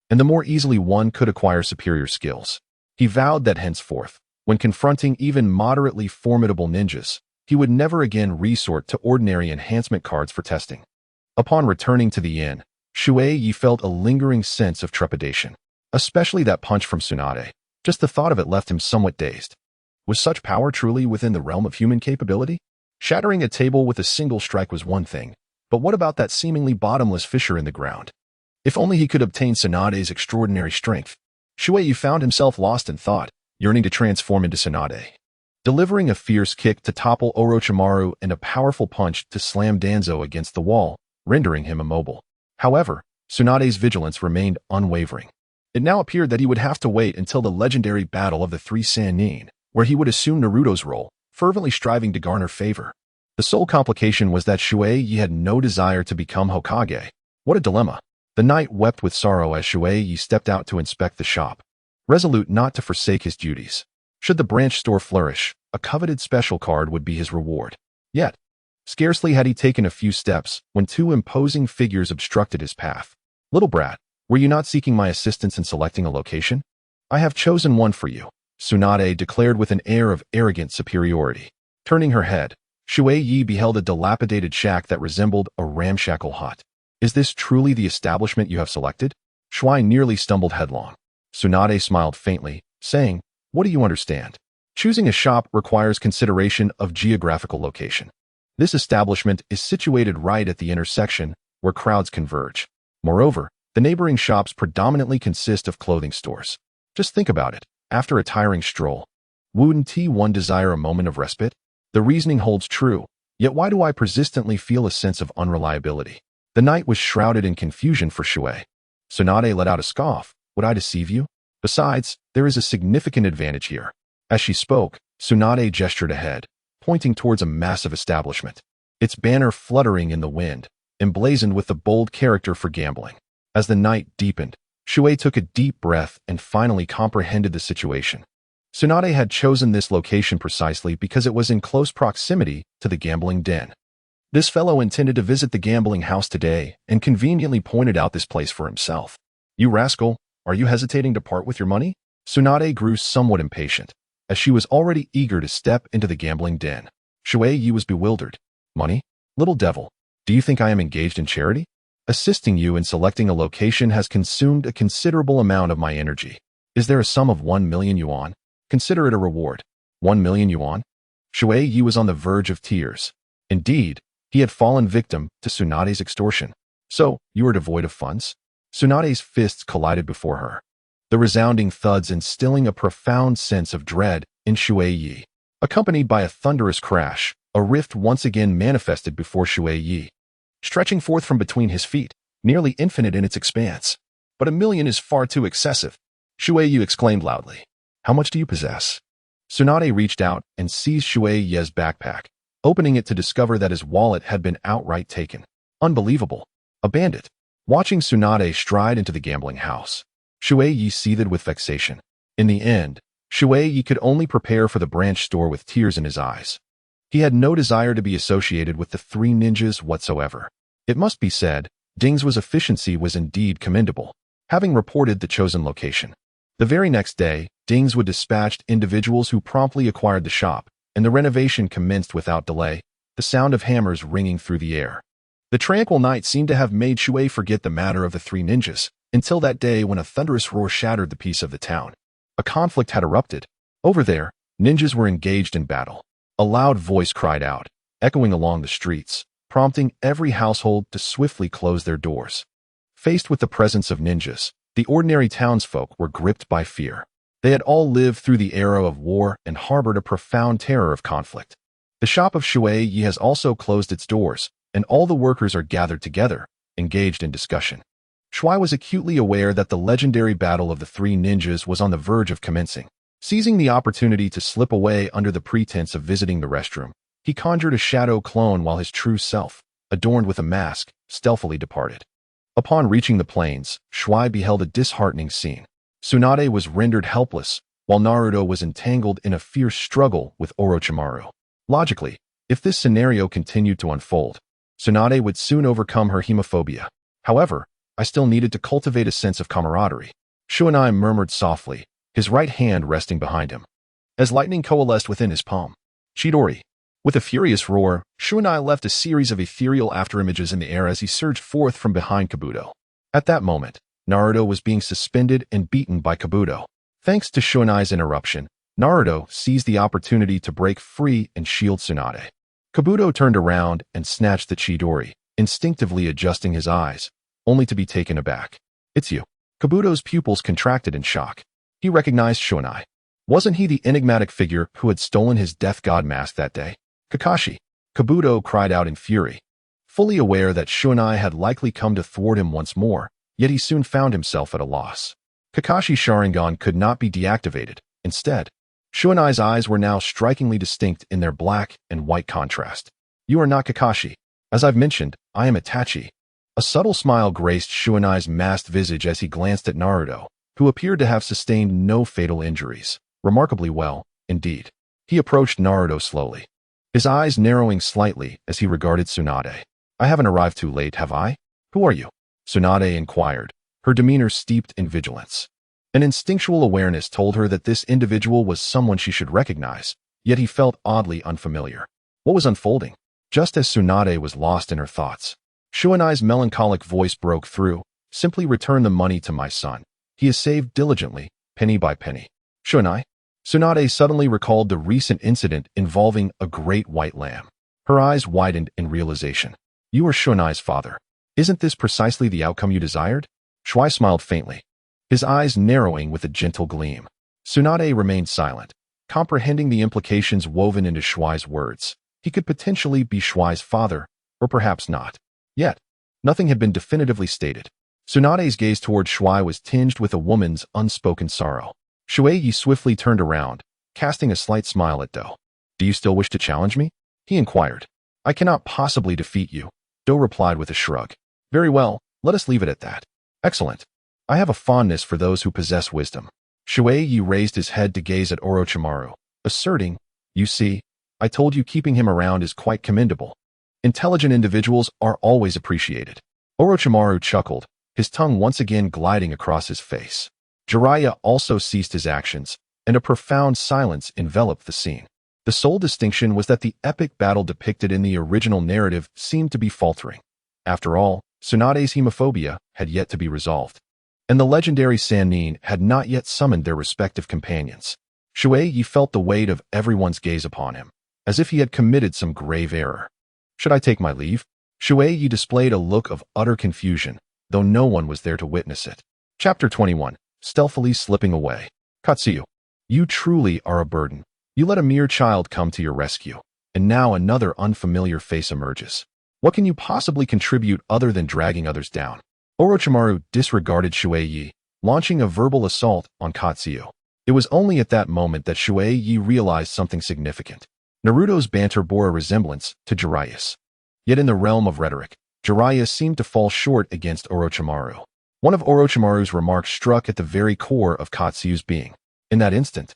and the more easily one could acquire superior skills. He vowed that henceforth, when confronting even moderately formidable ninjas, he would never again resort to ordinary enhancement cards for testing. Upon returning to the inn, Shui Ye felt a lingering sense of trepidation, especially that punch from Tsunade. Just the thought of it left him somewhat dazed. Was such power truly within the realm of human capability? Shattering a table with a single strike was one thing, but what about that seemingly bottomless fissure in the ground? If only he could obtain Tsunade's extraordinary strength. Shui Ye found himself lost in thought, yearning to transform into Tsunade. delivering a fierce kick to topple Orochimaru and a powerful punch to slam Danzo against the wall, rendering him immobile. However, Tsunade's vigilance remained unwavering. It now appeared that he would have to wait until the legendary Battle of the Three Sannin, where he would assume Naruto's role, fervently striving to garner favor. The sole complication was that Shui Ye had no desire to become Hokage. What a dilemma. The knight wept with sorrow as Shui Ye stepped out to inspect the shop, resolute not to forsake his duties. Should the branch store flourish, a coveted special card would be his reward. Yet, scarcely had he taken a few steps when two imposing figures obstructed his path. "Little brat, were you not seeking my assistance in selecting a location? I have chosen one for you," Tsunade declared with an air of arrogant superiority. Turning her head, Shui Ye beheld a dilapidated shack that resembled a ramshackle hut. "Is this truly the establishment you have selected?" Shui nearly stumbled headlong. Tsunade smiled faintly, saying, "What do you understand? Choosing a shop requires consideration of geographical location. This establishment is situated right at the intersection where crowds converge. Moreover, the neighboring shops predominantly consist of clothing stores. Just think about it. After a tiring stroll, wouldn't one desire a moment of respite? The reasoning holds true, yet why do I persistently feel a sense of unreliability?" The knight was shrouded in confusion for Shui. Tsunade let out a scoff. "Would I deceive you? Besides, there is a significant advantage here." As she spoke, Tsunade gestured ahead, pointing towards a massive establishment, its banner fluttering in the wind, emblazoned with the bold character for gambling. As the night deepened, Shui took a deep breath and finally comprehended the situation. Tsunade had chosen this location precisely because it was in close proximity to the gambling den. This fellow intended to visit the gambling house today and conveniently pointed out this place for himself. "You rascal, are you hesitating to part with your money?" Tsunade grew somewhat impatient, as she was already eager to step into the gambling den. Shui Ye was bewildered. "Money? Little devil, do you think I am engaged in charity? Assisting you in selecting a location has consumed a considerable amount of my energy. Is there a sum of 1 million yuan? Consider it a reward." 1 million yuan? Shui Ye was on the verge of tears. Indeed, he had fallen victim to Tsunade's extortion. "So, you are devoid of funds?" Tsunade's fists collided before her, the resounding thuds instilling a profound sense of dread in Shui Ye. Accompanied by a thunderous crash, a rift once again manifested before Shui Ye, stretching forth from between his feet, nearly infinite in its expanse. "But 1 million is far too excessive," Shui Ye exclaimed loudly. "How much do you possess?" Tsunade reached out and seized Shui Ye's backpack, opening it to discover that his wallet had been outright taken. Unbelievable. A bandit. Watching Tsunade stride into the gambling house, Shui Ye seethed with vexation. In the end, Shui Ye could only prepare for the branch store with tears in his eyes. He had no desire to be associated with the three ninjas whatsoever. It must be said, Ding's efficiency was indeed commendable, having reported the chosen location. The very next day, Dings would dispatch individuals who promptly acquired the shop, and the renovation commenced without delay, the sound of hammers ringing through the air. The tranquil night seemed to have made Shui forget the matter of the three ninjas, until that day when a thunderous roar shattered the peace of the town. A conflict had erupted. Over there, ninjas were engaged in battle. A loud voice cried out, echoing along the streets, prompting every household to swiftly close their doors. Faced with the presence of ninjas, the ordinary townsfolk were gripped by fear. They had all lived through the era of war and harbored a profound terror of conflict. The shop of Shui Ye has also closed its doors, and all the workers are gathered together, engaged in discussion. Shui was acutely aware that the legendary battle of the three ninjas was on the verge of commencing. Seizing the opportunity to slip away under the pretense of visiting the restroom, he conjured a shadow clone while his true self, adorned with a mask, stealthily departed. Upon reaching the plains, Shui beheld a disheartening scene. Tsunade was rendered helpless, while Naruto was entangled in a fierce struggle with Orochimaru. Logically, if this scenario continued to unfold, Tsunade would soon overcome her hemophobia. However, I still needed to cultivate a sense of camaraderie. Chunin murmured softly, his right hand resting behind him, as lightning coalesced within his palm. Chidori. With a furious roar, Chunin left a series of ethereal afterimages in the air as he surged forth from behind Kabuto. At that moment, Naruto was being suspended and beaten by Kabuto. Thanks to Chunin's interruption, Naruto seized the opportunity to break free and shield Tsunade. Kabuto turned around and snatched the Chidori, instinctively adjusting his eyes, only to be taken aback. "It's you." Kabuto's pupils contracted in shock. He recognized Chunin. Wasn't he the enigmatic figure who had stolen his death god mask that day? Kakashi. Kabuto cried out in fury. Fully aware that Chuna had likely come to thwart him once more, yet he soon found himself at a loss. Kakashi's Sharingan could not be deactivated. Instead, Chuna's eyes were now strikingly distinct in their black and white contrast. You are not Kakashi. As I've mentioned, I am Itachi. A subtle smile graced Chuna's masked visage as he glanced at Naruto, who appeared to have sustained no fatal injuries. Remarkably well, indeed. He approached Naruto slowly, his eyes narrowing slightly as he regarded Tsunade. I haven't arrived too late, have I? Who are you? Tsunade inquired, her demeanor steeped in vigilance. An instinctual awareness told her that this individual was someone she should recognize, yet he felt oddly unfamiliar. What was unfolding? Just as Tsunade was lost in her thoughts, Shuanai's melancholic voice broke through. Simply return the money to my son. He is saved diligently, penny by penny. Shunai? Tsunade suddenly recalled the recent incident involving a great white lamb. Her eyes widened in realization. You are Shunai's father. Isn't this precisely the outcome you desired? Shui smiled faintly, his eyes narrowing with a gentle gleam. Tsunade remained silent, comprehending the implications woven into Shui's words. He could potentially be Shui's father, or perhaps not. Yet, nothing had been definitively stated. Tsunade's gaze toward Shui was tinged with a woman's unspoken sorrow. Shui Ye swiftly turned around, casting a slight smile at Do. Do you still wish to challenge me? He inquired. I cannot possibly defeat you, Do replied with a shrug. Very well, let us leave it at that. Excellent. I have a fondness for those who possess wisdom. Shui Ye raised his head to gaze at Orochimaru, asserting, you see, I told you keeping him around is quite commendable. Intelligent individuals are always appreciated. Orochimaru chuckled, his tongue once again gliding across his face. Jiraiya also ceased his actions, and a profound silence enveloped the scene. The sole distinction was that the epic battle depicted in the original narrative seemed to be faltering. After all, Tsunade's hemophobia had yet to be resolved, and the legendary Sannin had not yet summoned their respective companions. Shui Ye felt the weight of everyone's gaze upon him, as if he had committed some grave error. Should I take my leave? Shui Ye displayed a look of utter confusion, though no one was there to witness it. Chapter 21. Stealthily slipping away. Katsuyu. You truly are a burden. You let a mere child come to your rescue, and now another unfamiliar face emerges. What can you possibly contribute other than dragging others down? Orochimaru disregarded Shui Ye, launching a verbal assault on Katsuyu. It was only at that moment that Shui Ye realized something significant. Naruto's banter bore a resemblance to Jiraiya's. Yet in the realm of rhetoric, Jiraiya seemed to fall short against Orochimaru. One of Orochimaru's remarks struck at the very core of Katsuyu's being. In that instant,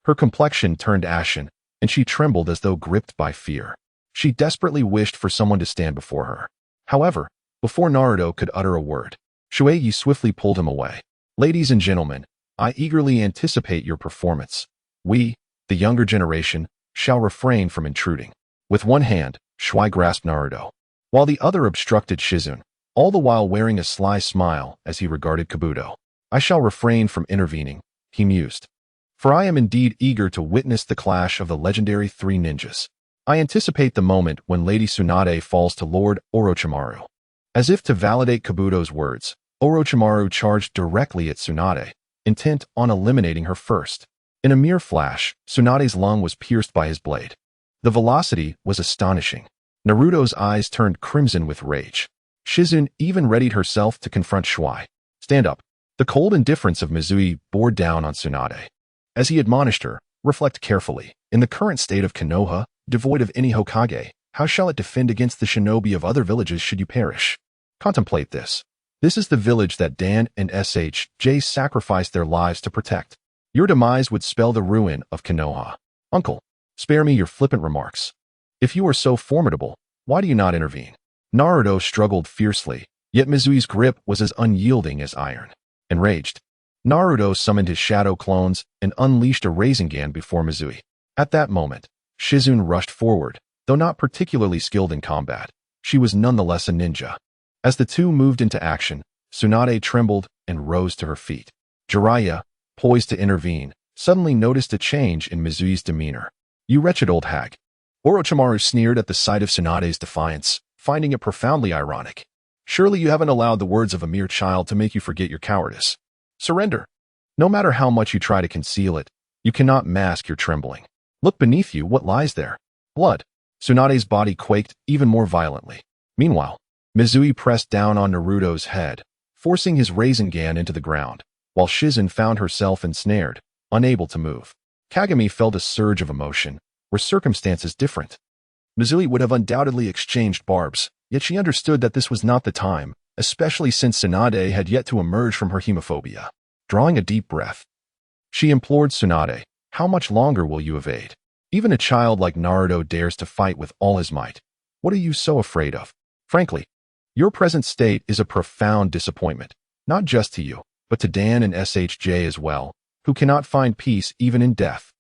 her complexion turned ashen, and she trembled as though gripped by fear. She desperately wished for someone to stand before her. However, before Naruto could utter a word, Shui Ye swiftly pulled him away. Ladies and gentlemen, I eagerly anticipate your performance. We, the younger generation, shall refrain from intruding. With one hand, Shui grasped Naruto, while the other obstructed Shizune, all the while wearing a sly smile as he regarded Kabuto. I shall refrain from intervening, he mused. For I am indeed eager to witness the clash of the legendary three ninjas. I anticipate the moment when Lady Tsunade falls to Lord Orochimaru. As if to validate Kabuto's words, Orochimaru charged directly at Tsunade, intent on eliminating her first. In a mere flash, Tsunade's lung was pierced by his blade. The velocity was astonishing. Naruto's eyes turned crimson with rage. Shizune even readied herself to confront Shui. Stand up. The cold indifference of Mizui bore down on Tsunade. As he admonished her, reflect carefully. In the current state of Konoha, devoid of any Hokage, how shall it defend against the shinobi of other villages should you perish? Contemplate this. This is the village that Dan and SHJ sacrificed their lives to protect. Your demise would spell the ruin of Konoha. Uncle, spare me your flippant remarks. If you are so formidable, why do you not intervene? Naruto struggled fiercely, yet Mizui's grip was as unyielding as iron. Enraged, Naruto summoned his shadow clones and unleashed a Rasengan before Mizui. At that moment, Shizune rushed forward. Though not particularly skilled in combat, she was nonetheless a ninja. As the two moved into action, Tsunade trembled and rose to her feet. Jiraiya, poised to intervene, suddenly noticed a change in Mizui's demeanor. You wretched old hag. Orochimaru sneered at the sight of Tsunade's defiance, finding it profoundly ironic. Surely you haven't allowed the words of a mere child to make you forget your cowardice. Surrender. No matter how much you try to conceal it, You cannot mask your trembling. Look beneath you, what lies there? Blood. Tsunade's body quaked even more violently. Meanwhile, Mizui pressed down on Naruto's head, forcing his Rasengan into the ground, while Shizen found herself ensnared, unable to move. Kagami felt a surge of emotion. Were circumstances different? Mizui would have undoubtedly exchanged barbs, yet she understood that this was not the time, especially since Tsunade had yet to emerge from her hemophobia. Drawing a deep breath, she implored Tsunade, "How much longer will you evade? Even a child like Naruto dares to fight with all his might. What are you so afraid of? Frankly, your present state is a profound disappointment, not just to you, but to Dan and SHJ as well, who cannot find peace even in death."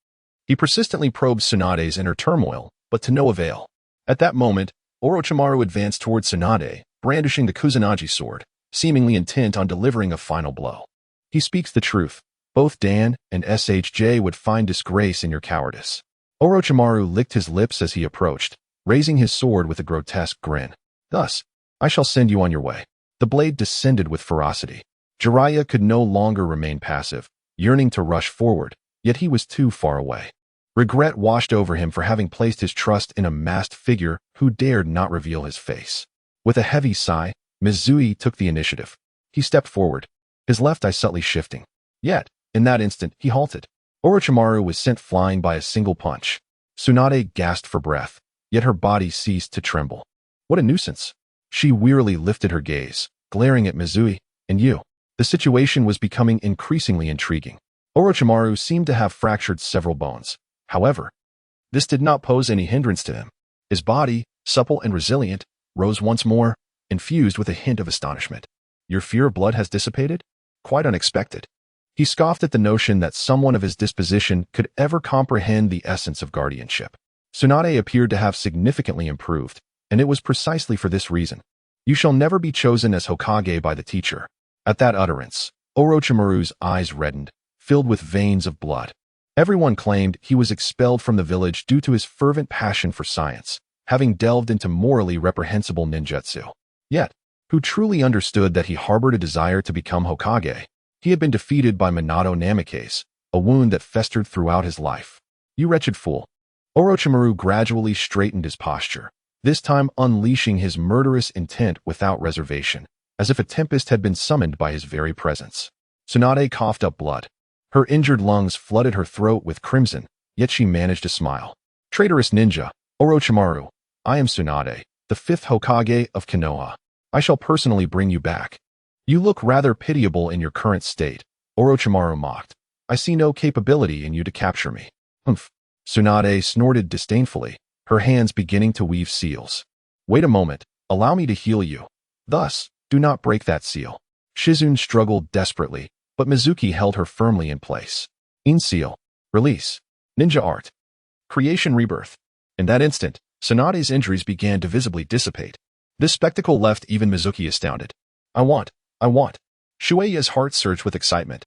He persistently probed Tsunade's inner turmoil, but to no avail. At that moment, Orochimaru advanced toward Tsunade, brandishing the Kusanagi sword, seemingly intent on delivering a final blow. He speaks the truth. Both Dan and SHJ would find disgrace in your cowardice. Orochimaru licked his lips as he approached, raising his sword with a grotesque grin. Thus, I shall send you on your way. The blade descended with ferocity. Jiraiya could no longer remain passive, yearning to rush forward, yet he was too far away. Regret washed over him for having placed his trust in a masked figure who dared not reveal his face. With a heavy sigh, Mizui took the initiative. He stepped forward, his left eye subtly shifting. Yet, in that instant, he halted. Orochimaru was sent flying by a single punch. Tsunade gasped for breath, yet her body ceased to tremble. What a nuisance. She wearily lifted her gaze, glaring at Mizui. And you. The situation was becoming increasingly intriguing. Orochimaru seemed to have fractured several bones. However, this did not pose any hindrance to him. His body, supple and resilient, rose once more, infused with a hint of astonishment. Your fear of blood has dissipated? Quite unexpected. He scoffed at the notion that someone of his disposition could ever comprehend the essence of guardianship. Tsunade appeared to have significantly improved, and it was precisely for this reason. You shall never be chosen as Hokage by the teacher. At that utterance, Orochimaru's eyes reddened, filled with veins of blood. Everyone claimed he was expelled from the village due to his fervent passion for science, having delved into morally reprehensible ninjutsu. Yet, who truly understood that he harbored a desire to become Hokage? He had been defeated by Minato Namikaze, a wound that festered throughout his life. You wretched fool. Orochimaru gradually straightened his posture, this time unleashing his murderous intent without reservation, as if a tempest had been summoned by his very presence. Tsunade coughed up blood. Her injured lungs flooded her throat with crimson, yet she managed to smile. Traitorous ninja, Orochimaru, I am Tsunade, the 5th Hokage of Konoha. I shall personally bring you back. You look rather pitiable in your current state, Orochimaru mocked. I see no capability in you to capture me. Humph. Tsunade snorted disdainfully, her hands beginning to weave seals. Wait a moment, allow me to heal you. Thus, do not break that seal. Shizune struggled desperately, but Mizuki held her firmly in place. Seal. Release. Ninja art. Creation rebirth. In that instant, Tsunade's injuries began to visibly dissipate. This spectacle left even Mizuki astounded. I want. Shui Ye's heart surged with excitement.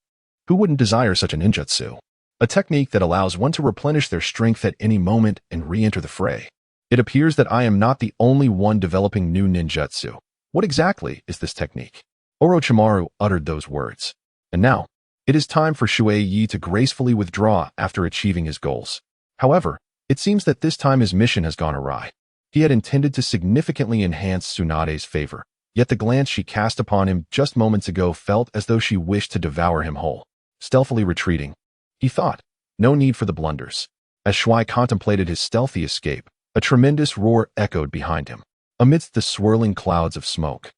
Who wouldn't desire such a ninjutsu? A technique that allows one to replenish their strength at any moment and re-enter the fray. It appears that I am not the only one developing new ninjutsu. What exactly is this technique? Orochimaru uttered those words. And now, it is time for Shui Ye to gracefully withdraw after achieving his goals. However, it seems that this time his mission has gone awry. He had intended to significantly enhance Tsunade's favor, yet the glance she cast upon him just moments ago felt as though she wished to devour him whole. Stealthily retreating, he thought, no need for the blunders. As Shui contemplated his stealthy escape, a tremendous roar echoed behind him. Amidst the swirling clouds of smoke,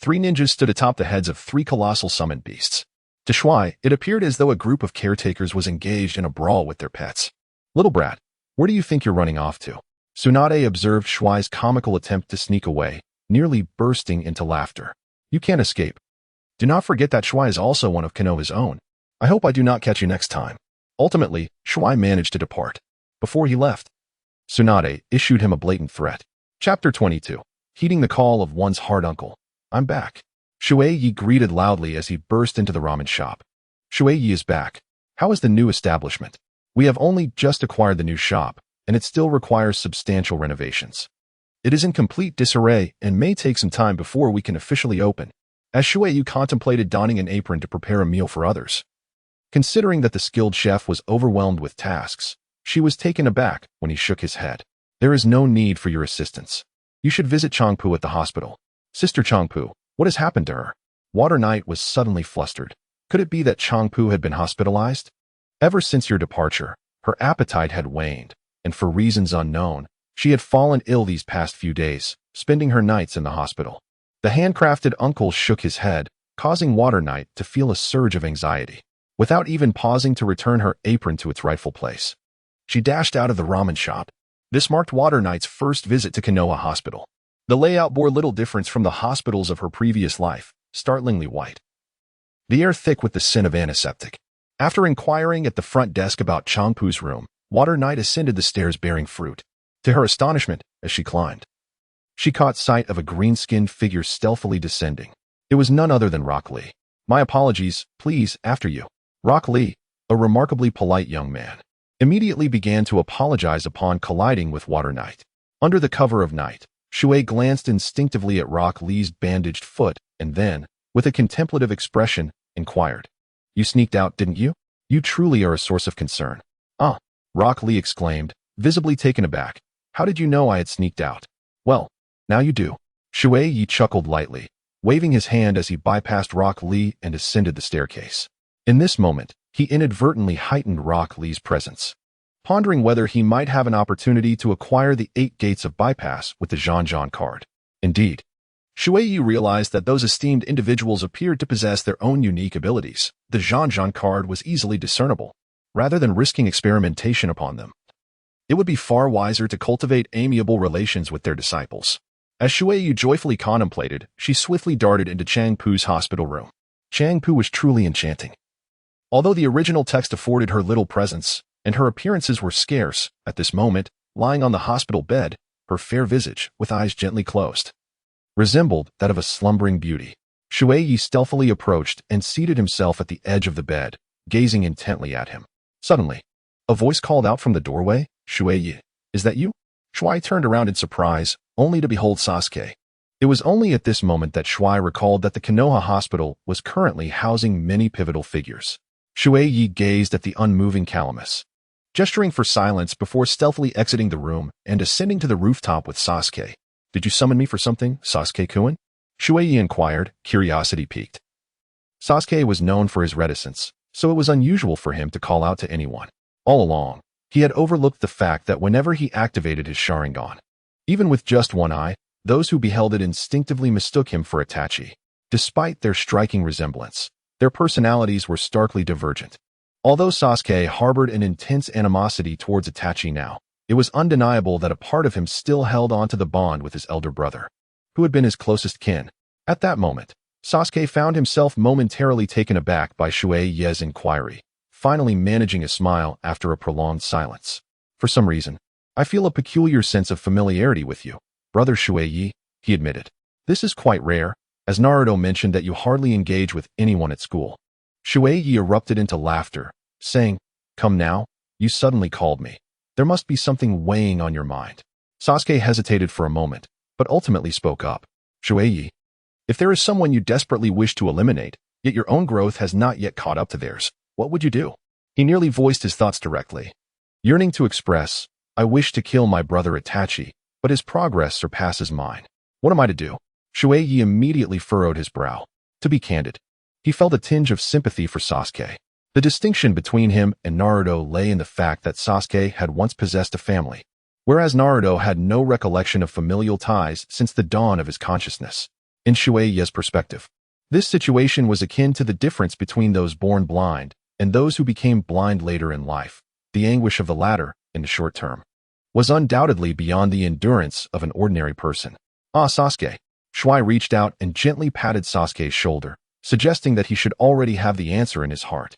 3 ninjas stood atop the heads of 3 colossal summoned beasts. To Shui, it appeared as though a group of caretakers was engaged in a brawl with their pets. Little brat, where do you think you're running off to? Tsunade observed Shui's comical attempt to sneak away, nearly bursting into laughter. You can't escape. Do not forget that Shui is also one of Konoha's own. I hope I do not catch you next time. Ultimately, Shui managed to depart. Before he left, Tsunade issued him a blatant threat. Chapter 22. Heeding the call of one's hard uncle. I'm back. Shui Ye greeted loudly as he burst into the ramen shop. Shui Ye is back. How is the new establishment? We have only just acquired the new shop, and it still requires substantial renovations. It is in complete disarray and may take some time before we can officially open. As Shui Ye contemplated donning an apron to prepare a meal for others. Considering that the skilled chef was overwhelmed with tasks, she was taken aback when he shook his head. There is no need for your assistance. You should visit Changpu at the hospital. Sister Changpu, what has happened to her? Water Knight was suddenly flustered. Could it be that Changpu had been hospitalized? Ever since your departure, her appetite had waned, and for reasons unknown, she had fallen ill these past few days, spending her nights in the hospital. The handcrafted uncle shook his head, causing Water Knight to feel a surge of anxiety. Without even pausing to return her apron to its rightful place, she dashed out of the ramen shop. This marked Water Knight's first visit to Konoha Hospital. The layout bore little difference from the hospitals of her previous life, startlingly white. The air thick with the scent of antiseptic. After inquiring at the front desk about Changpu's room, Water Knight ascended the stairs bearing fruit. To her astonishment, as she climbed, she caught sight of a green-skinned figure stealthily descending. It was none other than Rock Lee. My apologies, please, after you. Rock Lee, a remarkably polite young man, immediately began to apologize upon colliding with Water Knight. Under the cover of night, Shui Ye glanced instinctively at Rock Lee's bandaged foot and then, with a contemplative expression, inquired, You sneaked out, didn't you? You truly are a source of concern. Ah, Rock Lee exclaimed, visibly taken aback. How did you know I had sneaked out? Well, now you do. Shui Ye chuckled lightly, waving his hand as he bypassed Rock Lee and ascended the staircase. In this moment, he inadvertently heightened Rock Lee's presence, pondering whether he might have an opportunity to acquire the 8 gates of bypass with the Zhan Zhan card. Indeed, Shui Ye realized that those esteemed individuals appeared to possess their own unique abilities. The Zhan Zhan card was easily discernible. Rather than risking experimentation upon them, it would be far wiser to cultivate amiable relations with their disciples. As Shui Ye joyfully contemplated, she swiftly darted into Changpu's hospital room. Changpu was truly enchanting. Although the original text afforded her little presence, and her appearances were scarce, at this moment, lying on the hospital bed, her fair visage, with eyes gently closed, resembled that of a slumbering beauty. Shui Ye stealthily approached and seated himself at the edge of the bed, gazing intently at him. Suddenly, a voice called out from the doorway, Shui Ye, is that you? Shui turned around in surprise, only to behold Sasuke. It was only at this moment that Shui recalled that the Konoha Hospital was currently housing many pivotal figures. Shui Ye gazed at the unmoving Calamus, gesturing for silence before stealthily exiting the room and ascending to the rooftop with Sasuke. Did you summon me for something, Sasuke-kun? Shui Ye inquired, curiosity piqued. Sasuke was known for his reticence, so it was unusual for him to call out to anyone. All along, he had overlooked the fact that whenever he activated his Sharingan, even with just one eye, those who beheld it instinctively mistook him for Itachi. Despite their striking resemblance, their personalities were starkly divergent. Although Sasuke harbored an intense animosity towards Itachi now, it was undeniable that a part of him still held on to the bond with his elder brother, who had been his closest kin. At that moment, Sasuke found himself momentarily taken aback by Shui Ye's inquiry, finally managing a smile after a prolonged silence. For some reason, I feel a peculiar sense of familiarity with you, Brother Shui Ye, he admitted. This is quite rare, as Naruto mentioned that you hardly engage with anyone at school. Shui Ye erupted into laughter, saying, Come now, you suddenly called me. There must be something weighing on your mind. Sasuke hesitated for a moment, but ultimately spoke up. Shui Ye, if there is someone you desperately wish to eliminate, yet your own growth has not yet caught up to theirs, what would you do? He nearly voiced his thoughts directly, yearning to express, I wish to kill my brother Itachi, but his progress surpasses mine. What am I to do? Shui Ye immediately furrowed his brow. To be candid, he felt a tinge of sympathy for Sasuke. The distinction between him and Naruto lay in the fact that Sasuke had once possessed a family, whereas Naruto had no recollection of familial ties since the dawn of his consciousness. In Shui Ye's perspective, this situation was akin to the difference between those born blind and those who became blind later in life. The anguish of the latter, in the short term, was undoubtedly beyond the endurance of an ordinary person. Ah, Sasuke. Shui reached out and gently patted Sasuke's shoulder, suggesting that he should already have the answer in his heart.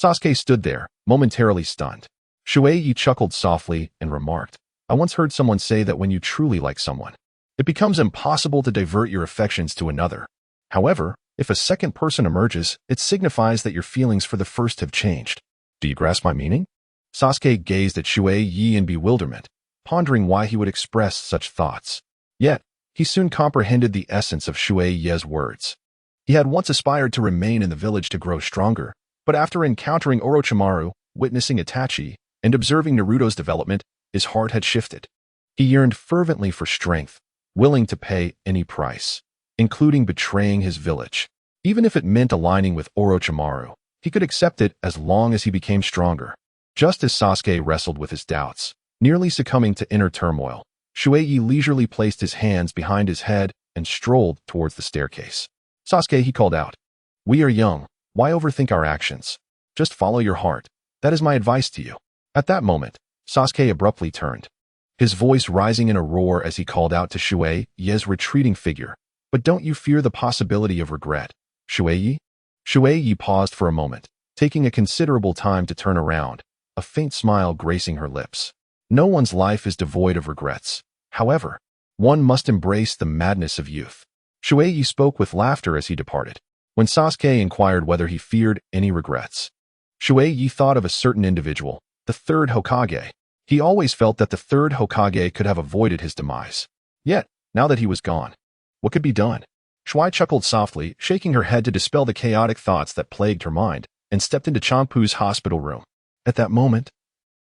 Sasuke stood there, momentarily stunned. Shui Ye chuckled softly and remarked, I once heard someone say that when you truly like someone, it becomes impossible to divert your affections to another. However, if a second person emerges, it signifies that your feelings for the first have changed. Do you grasp my meaning? Sasuke gazed at Shui Ye in bewilderment, pondering why he would express such thoughts. Yet, he soon comprehended the essence of Shui Ye's words. He had once aspired to remain in the village to grow stronger, But after encountering Orochimaru, witnessing Itachi, and observing Naruto's development, his heart had shifted. He yearned fervently for strength, willing to pay any price, including betraying his village. Even if it meant aligning with Orochimaru, he could accept it as long as he became stronger. Just as Sasuke wrestled with his doubts, nearly succumbing to inner turmoil, Shui Ye leisurely placed his hands behind his head and strolled towards the staircase. "Sasuke," he called out, "we are young. Why overthink our actions? Just follow your heart. That is my advice to you." At that moment, Sasuke abruptly turned, his voice rising in a roar as he called out to Shui Ye's retreating figure. "But don't you fear the possibility of regret, Shui Ye?" Shui Ye paused for a moment, taking a considerable time to turn around, a faint smile gracing her lips. No one's life is devoid of regrets. However, one must embrace the madness of youth. Shui Ye spoke with laughter as he departed. When Sasuke inquired whether he feared any regrets, Shui Ye thought of a certain individual, the third Hokage. He always felt that the third Hokage could have avoided his demise. Yet, now that he was gone, what could be done? Shui chuckled softly, shaking her head to dispel the chaotic thoughts that plagued her mind, and stepped into Changpu's hospital room. At that moment,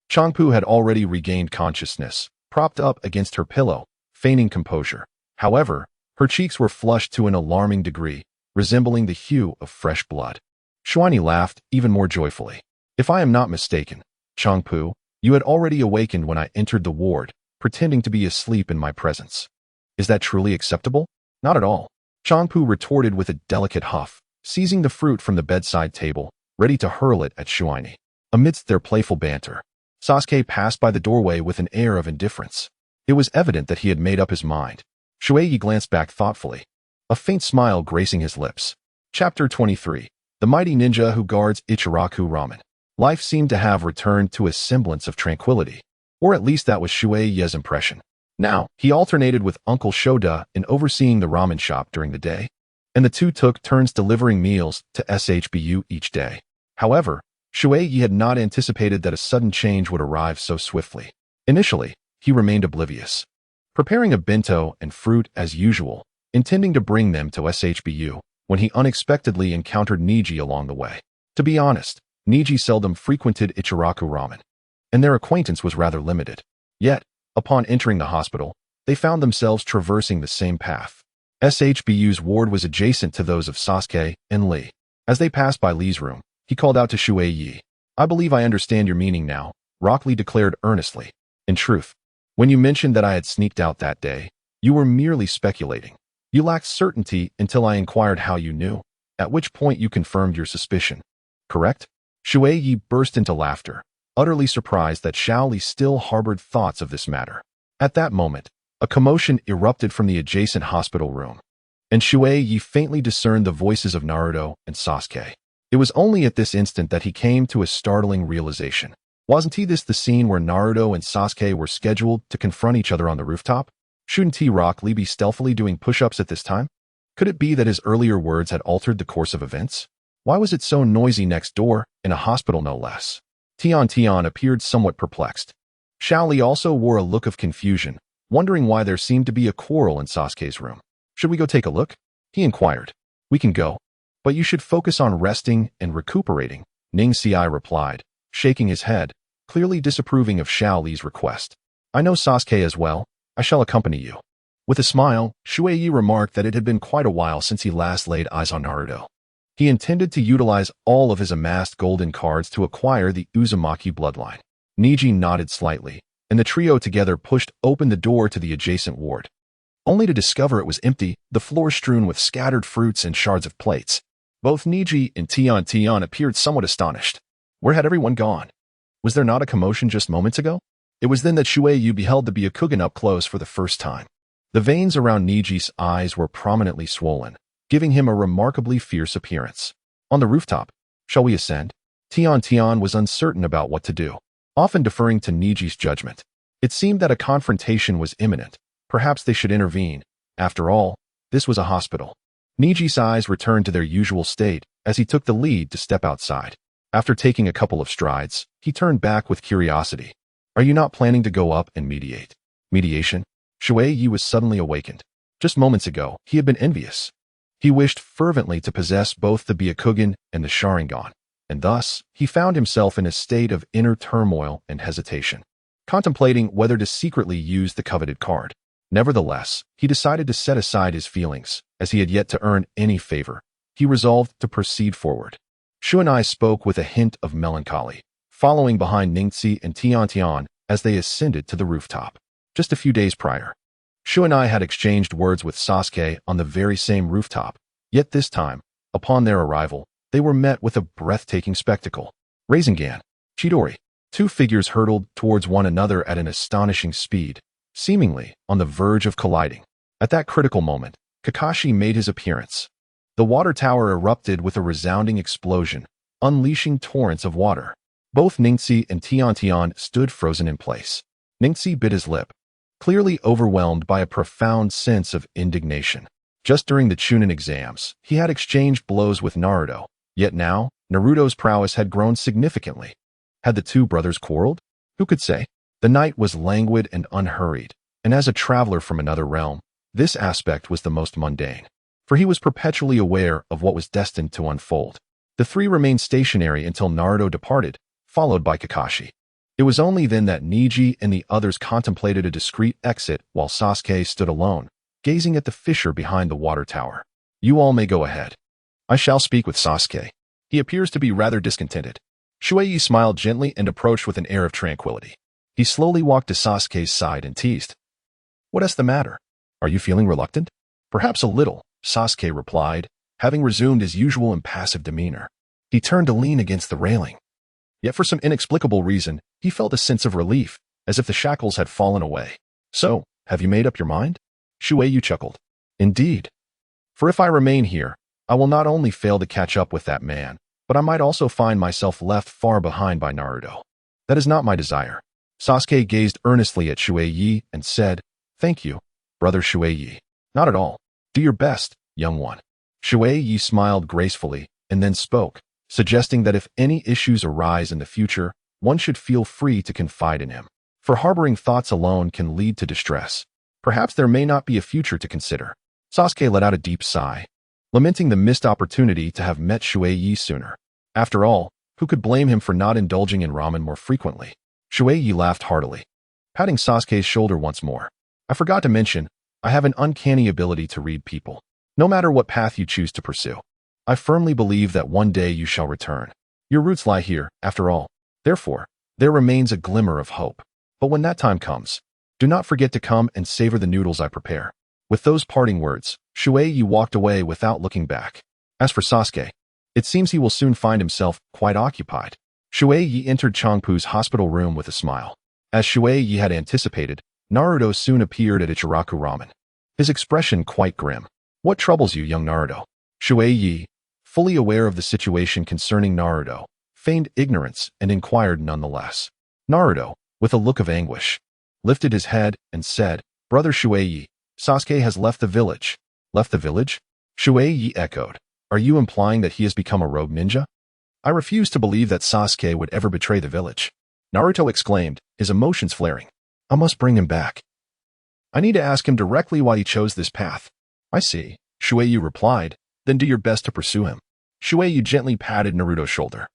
Changpu had already regained consciousness, propped up against her pillow, feigning composure. However, her cheeks were flushed to an alarming degree, resembling the hue of fresh blood. Shuani laughed even more joyfully. "If I am not mistaken, Changpu, you had already awakened when I entered the ward, pretending to be asleep in my presence. Is that truly acceptable?" "Not at all," Changpu retorted with a delicate huff, seizing the fruit from the bedside table, ready to hurl it at Shuani. Amidst their playful banter, Sasuke passed by the doorway with an air of indifference. It was evident that he had made up his mind. Shui Ye glanced back thoughtfully, a faint smile gracing his lips. Chapter 23. The Mighty Ninja Who Guards Ichiraku Ramen. Life seemed to have returned to a semblance of tranquility, or at least that was Shui Ye's impression. Now, he alternated with Uncle Shoda in overseeing the ramen shop during the day, and the two took turns delivering meals to SHBU each day. However, Shui Ye had not anticipated that a sudden change would arrive so swiftly. Initially, he remained oblivious, preparing a bento and fruit as usual, intending to bring them to SHBU, when he unexpectedly encountered Niji along the way. To be honest, Niji seldom frequented Ichiraku Ramen, and their acquaintance was rather limited. Yet, upon entering the hospital, they found themselves traversing the same path. SHBU's ward was adjacent to those of Sasuke and Lee. As they passed by Lee's room, he called out to Shui Ye. "I believe I understand your meaning now," Rock Lee declared earnestly. "In truth, when you mentioned that I had sneaked out that day, you were merely speculating. You lacked certainty until I inquired how you knew, at which point you confirmed your suspicion. Correct?" Shui Ye burst into laughter, utterly surprised that Xiao Li still harbored thoughts of this matter. At that moment, a commotion erupted from the adjacent hospital room, and Shui Ye faintly discerned the voices of Naruto and Sasuke. It was only at this instant that he came to a startling realization. Wasn't this the scene where Naruto and Sasuke were scheduled to confront each other on the rooftop? Shouldn't Rock Lee be stealthily doing push-ups at this time? Could it be that his earlier words had altered the course of events? Why was it so noisy next door, in a hospital no less? Tian appeared somewhat perplexed. Xiao Li also wore a look of confusion, wondering why there seemed to be a quarrel in Sasuke's room. "Should we go take a look?" he inquired. "We can go, but you should focus on resting and recuperating," Ning Xiai replied, shaking his head, clearly disapproving of Xiao Li's request. "I know Sasuke as well. I shall accompany you." With a smile, Shui Ye remarked that it had been quite a while since he last laid eyes on Naruto. He intended to utilize all of his amassed golden cards to acquire the Uzumaki bloodline. Niji nodded slightly, and the trio together pushed open the door to the adjacent ward, only to discover it was empty, the floor strewn with scattered fruits and shards of plates. Both Niji and Tian appeared somewhat astonished. Where had everyone gone? Was there not a commotion just moments ago? It was then that Shui Ye beheld the Byakugan up close for the first time. The veins around Niji's eyes were prominently swollen, giving him a remarkably fierce appearance. "On the rooftop, shall we ascend?" Tian was uncertain about what to do, often deferring to Niji's judgment. It seemed that a confrontation was imminent. Perhaps they should intervene. After all, this was a hospital. Niji's eyes returned to their usual state as he took the lead to step outside. After taking a couple of strides, he turned back with curiosity. "Are you not planning to go up and mediate?" Mediation? Shui Ye was suddenly awakened. Just moments ago, he had been envious. He wished fervently to possess both the Byakugan and the Sharingan. and thus, he found himself in a state of inner turmoil and hesitation, contemplating whether to secretly use the coveted card. Nevertheless, he decided to set aside his feelings, as he had yet to earn any favor. He resolved to proceed forward. Shu and I spoke with a hint of melancholy, following behind Ningxi and Tian as they ascended to the rooftop. Just a few days prior, Shu and I had exchanged words with Sasuke on the very same rooftop, yet this time, upon their arrival, they were met with a breathtaking spectacle. Rasengan, Chidori. Two figures hurtled towards one another at an astonishing speed, seemingly on the verge of colliding. At that critical moment, Kakashi made his appearance. The water tower erupted with a resounding explosion, unleashing torrents of water. Both Ningxi and Tian stood frozen in place. Ningxi bit his lip, clearly overwhelmed by a profound sense of indignation. Just during the Chunin exams, he had exchanged blows with Naruto, yet now, Naruto's prowess had grown significantly. Had the two brothers quarreled? Who could say? The night was languid and unhurried, and as a traveler from another realm, this aspect was the most mundane, for he was perpetually aware of what was destined to unfold. The three remained stationary until Naruto departed, followed by Kakashi. It was only then that Neji and the others contemplated a discreet exit while Sasuke stood alone, gazing at the fissure behind the water tower. You all may go ahead. I shall speak with Sasuke. He appears to be rather discontented. Shui Ye smiled gently and approached with an air of tranquility. He slowly walked to Sasuke's side and teased. What is the matter? Are you feeling reluctant? Perhaps a little, Sasuke replied, having resumed his usual impassive demeanor. He turned to lean against the railing. Yet for some inexplicable reason, he felt a sense of relief, as if the shackles had fallen away. So, have you made up your mind? Shui Ye chuckled. Indeed. For if I remain here, I will not only fail to catch up with that man, but I might also find myself left far behind by Naruto. That is not my desire. Sasuke gazed earnestly at Shui Ye and said, Thank you, brother Shui Ye. Not at all. Do your best, young one. Shui Ye smiled gracefully and then spoke, suggesting that if any issues arise in the future, one should feel free to confide in him. For harboring thoughts alone can lead to distress. Perhaps there may not be a future to consider. Sasuke let out a deep sigh, lamenting the missed opportunity to have met Shui Ye sooner. After all, who could blame him for not indulging in ramen more frequently? Shui Ye laughed heartily, patting Sasuke's shoulder once more. I forgot to mention, I have an uncanny ability to read people, no matter what path you choose to pursue. I firmly believe that one day you shall return. Your roots lie here, after all. Therefore, there remains a glimmer of hope. But when that time comes, do not forget to come and savor the noodles I prepare. With those parting words, Shui Ye walked away without looking back. As for Sasuke, it seems he will soon find himself quite occupied. Shui Ye entered Changpu's hospital room with a smile. As Shui Ye had anticipated, Naruto soon appeared at Ichiraku Ramen, his expression quite grim. What troubles you, young Naruto? Shui Ye, fully aware of the situation concerning Naruto, feigned ignorance and inquired nonetheless. Naruto, with a look of anguish, lifted his head and said, Brother Shui Ye, Sasuke has left the village. Left the village? Shui Ye echoed. Are you implying that he has become a rogue ninja? I refuse to believe that Sasuke would ever betray the village. Naruto exclaimed, his emotions flaring. I must bring him back. I need to ask him directly why he chose this path. I see, Shui Ye replied, then do your best to pursue him. Shui Ye gently patted Naruto's shoulder,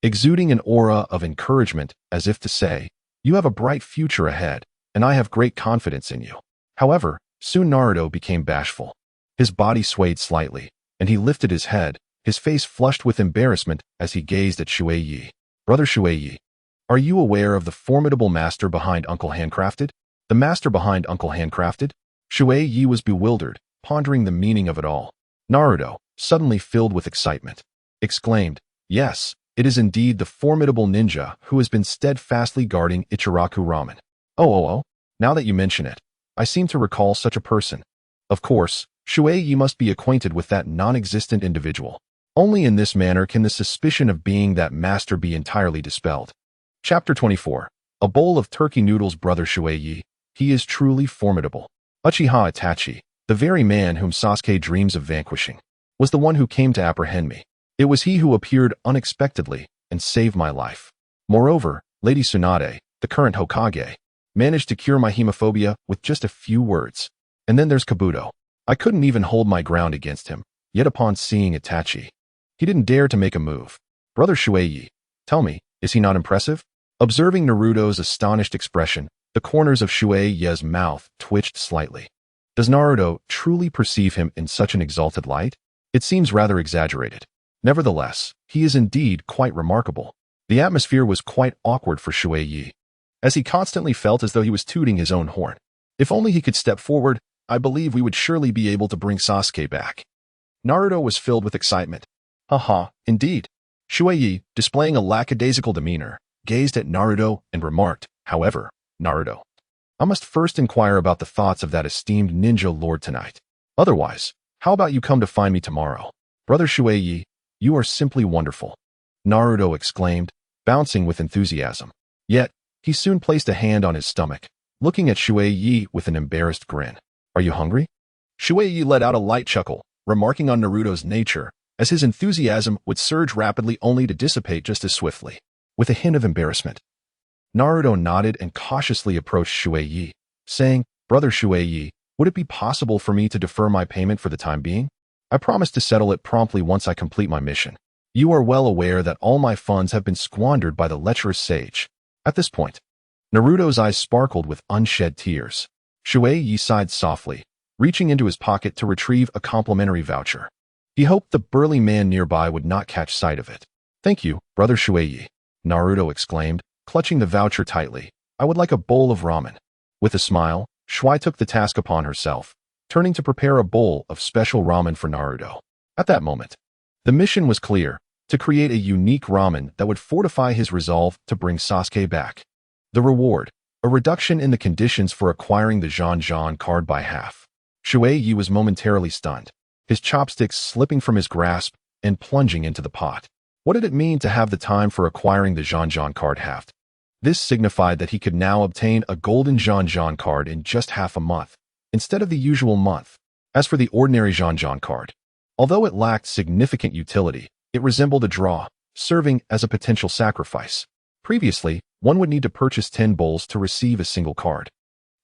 exuding an aura of encouragement as if to say, you have a bright future ahead, and I have great confidence in you. However, soon Naruto became bashful. His body swayed slightly, and he lifted his head, his face flushed with embarrassment as he gazed at Shui Ye. Brother Shui Ye, are you aware of the formidable master behind Uncle Handcrafted? The master behind Uncle Handcrafted? Shui Ye was bewildered, pondering the meaning of it all. Naruto, suddenly filled with excitement, exclaimed, Yes, it is indeed the formidable ninja who has been steadfastly guarding Ichiraku Ramen. Oh, now that you mention it, I seem to recall such a person. Of course, Shui Ye must be acquainted with that non-existent individual. Only in this manner can the suspicion of being that master be entirely dispelled. Chapter 24. A bowl of turkey noodles. Brother Shui Ye, he is truly formidable. Uchiha Itachi, the very man whom Sasuke dreams of vanquishing, was the one who came to apprehend me. It was he who appeared unexpectedly and saved my life. Moreover, Lady Tsunade, the current Hokage, managed to cure my hemophobia with just a few words. And then there's Kabuto. I couldn't even hold my ground against him, yet upon seeing Itachi, he didn't dare to make a move. Brother Shui Ye, tell me, is he not impressive? Observing Naruto's astonished expression, the corners of Shui Ye's mouth twitched slightly. Does Naruto truly perceive him in such an exalted light? It seems rather exaggerated. Nevertheless, he is indeed quite remarkable. The atmosphere was quite awkward for Shui Ye, as he constantly felt as though he was tooting his own horn. If only he could step forward, I believe we would surely be able to bring Sasuke back. Naruto was filled with excitement. Haha, indeed. Shui Ye, displaying a lackadaisical demeanor, gazed at Naruto and remarked, however, Naruto, I must first inquire about the thoughts of that esteemed ninja lord tonight. Otherwise, how about you come to find me tomorrow? Brother Shui Ye, you are simply wonderful. Naruto exclaimed, bouncing with enthusiasm. Yet, he soon placed a hand on his stomach, looking at Shui Ye with an embarrassed grin. Are you hungry? Shui Ye let out a light chuckle, remarking on Naruto's nature, as his enthusiasm would surge rapidly only to dissipate just as swiftly. With a hint of embarrassment, Naruto nodded and cautiously approached Shui Ye, saying, Brother Shui Ye, would it be possible for me to defer my payment for the time being? I promise to settle it promptly once I complete my mission. You are well aware that all my funds have been squandered by the lecherous sage. At this point, Naruto's eyes sparkled with unshed tears. Shui Ye sighed softly, reaching into his pocket to retrieve a complimentary voucher. He hoped the burly man nearby would not catch sight of it. Thank you, Brother Shui Ye, Naruto exclaimed, clutching the voucher tightly. I would like a bowl of ramen. With a smile, Shui took the task upon herself, turning to prepare a bowl of special ramen for Naruto. At that moment, the mission was clear, to create a unique ramen that would fortify his resolve to bring Sasuke back. The reward, a reduction in the conditions for acquiring the Zhan Zhan card by half. Shui Ye was momentarily stunned, his chopsticks slipping from his grasp and plunging into the pot. What did it mean to have the time for acquiring the Zhan Zhan card halved? This signified that he could now obtain a golden Zhan Zhan card in just half a month, instead of the usual month. As for the ordinary Zhan Zhan card, although it lacked significant utility, it resembled a draw, serving as a potential sacrifice. Previously, one would need to purchase 10 bowls to receive a single card.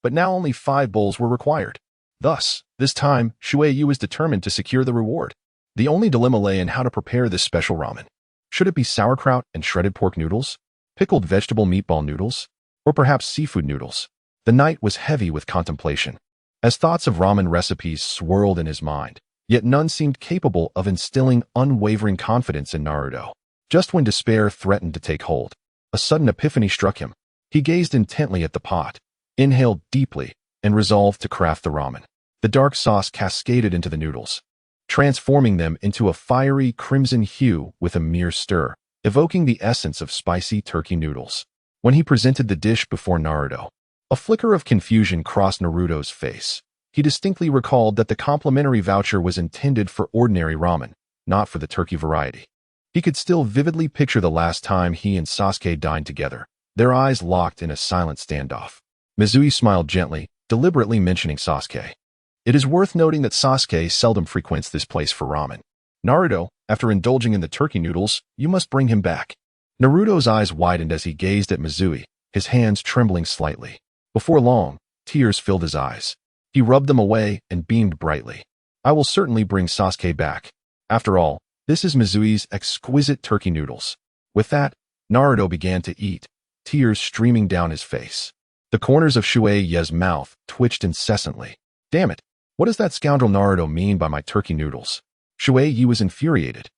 But now only 5 bowls were required. Thus, this time, Shui Ye was determined to secure the reward. The only dilemma lay in how to prepare this special ramen. Should it be sauerkraut and shredded pork noodles, pickled vegetable meatball noodles, or perhaps seafood noodles? The night was heavy with contemplation, as thoughts of ramen recipes swirled in his mind, yet none seemed capable of instilling unwavering confidence in Naruto. Just when despair threatened to take hold, a sudden epiphany struck him. He gazed intently at the pot, inhaled deeply, and resolved to craft the ramen. The dark sauce cascaded into the noodles, transforming them into a fiery crimson hue with a mere stir, evoking the essence of spicy turkey noodles. When he presented the dish before Naruto, a flicker of confusion crossed Naruto's face. He distinctly recalled that the complimentary voucher was intended for ordinary ramen, not for the turkey variety. He could still vividly picture the last time he and Sasuke dined together, their eyes locked in a silent standoff. Mizui smiled gently, deliberately mentioning Sasuke. It is worth noting that Sasuke seldom frequents this place for ramen. Naruto, after indulging in the turkey noodles, you must bring him back. Naruto's eyes widened as he gazed at Mizui, his hands trembling slightly. Before long, tears filled his eyes. He rubbed them away and beamed brightly. I will certainly bring Sasuke back. After all, this is Mizui's exquisite turkey noodles. With that, Naruto began to eat, tears streaming down his face. The corners of Shui Ye's mouth twitched incessantly. Damn it, what does that scoundrel Naruto mean by my turkey noodles? Shui Ye was infuriated.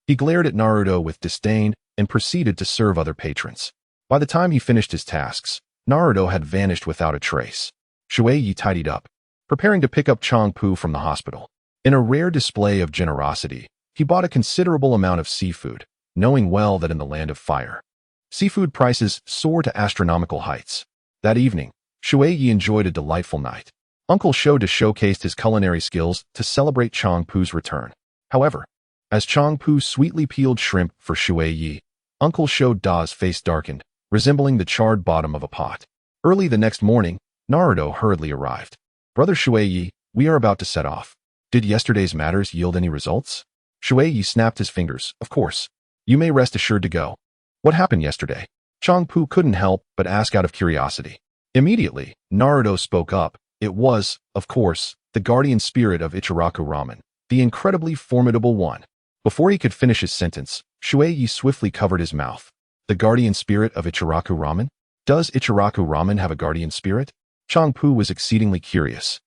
He glared at Naruto with disdain and proceeded to serve other patrons. By the time he finished his tasks, Naruto had vanished without a trace. Shui Ye tidied up, preparing to pick up Changpu from the hospital. In a rare display of generosity, he bought a considerable amount of seafood, knowing well that in the land of fire, seafood prices soar to astronomical heights. That evening, Shui Ye enjoyed a delightful night. Uncle Sho showcased his culinary skills to celebrate Changpu's return. However, as Changpu sweetly peeled shrimp for Shui Ye, Uncle Sho Da's face darkened, resembling the charred bottom of a pot. Early the next morning, Naruto hurriedly arrived. Brother Shui Ye, we are about to set off. Did yesterday's matters yield any results? Shui Ye snapped his fingers. Of course. You may rest assured to go. What happened yesterday? Changpu couldn't help but ask out of curiosity. Immediately, Naruto spoke up. It was, of course, the guardian spirit of Ichiraku Ramen, the incredibly formidable one. Before he could finish his sentence, Shui Ye swiftly covered his mouth. The guardian spirit of Ichiraku Ramen? Does Ichiraku Ramen have a guardian spirit? Changpu was exceedingly curious,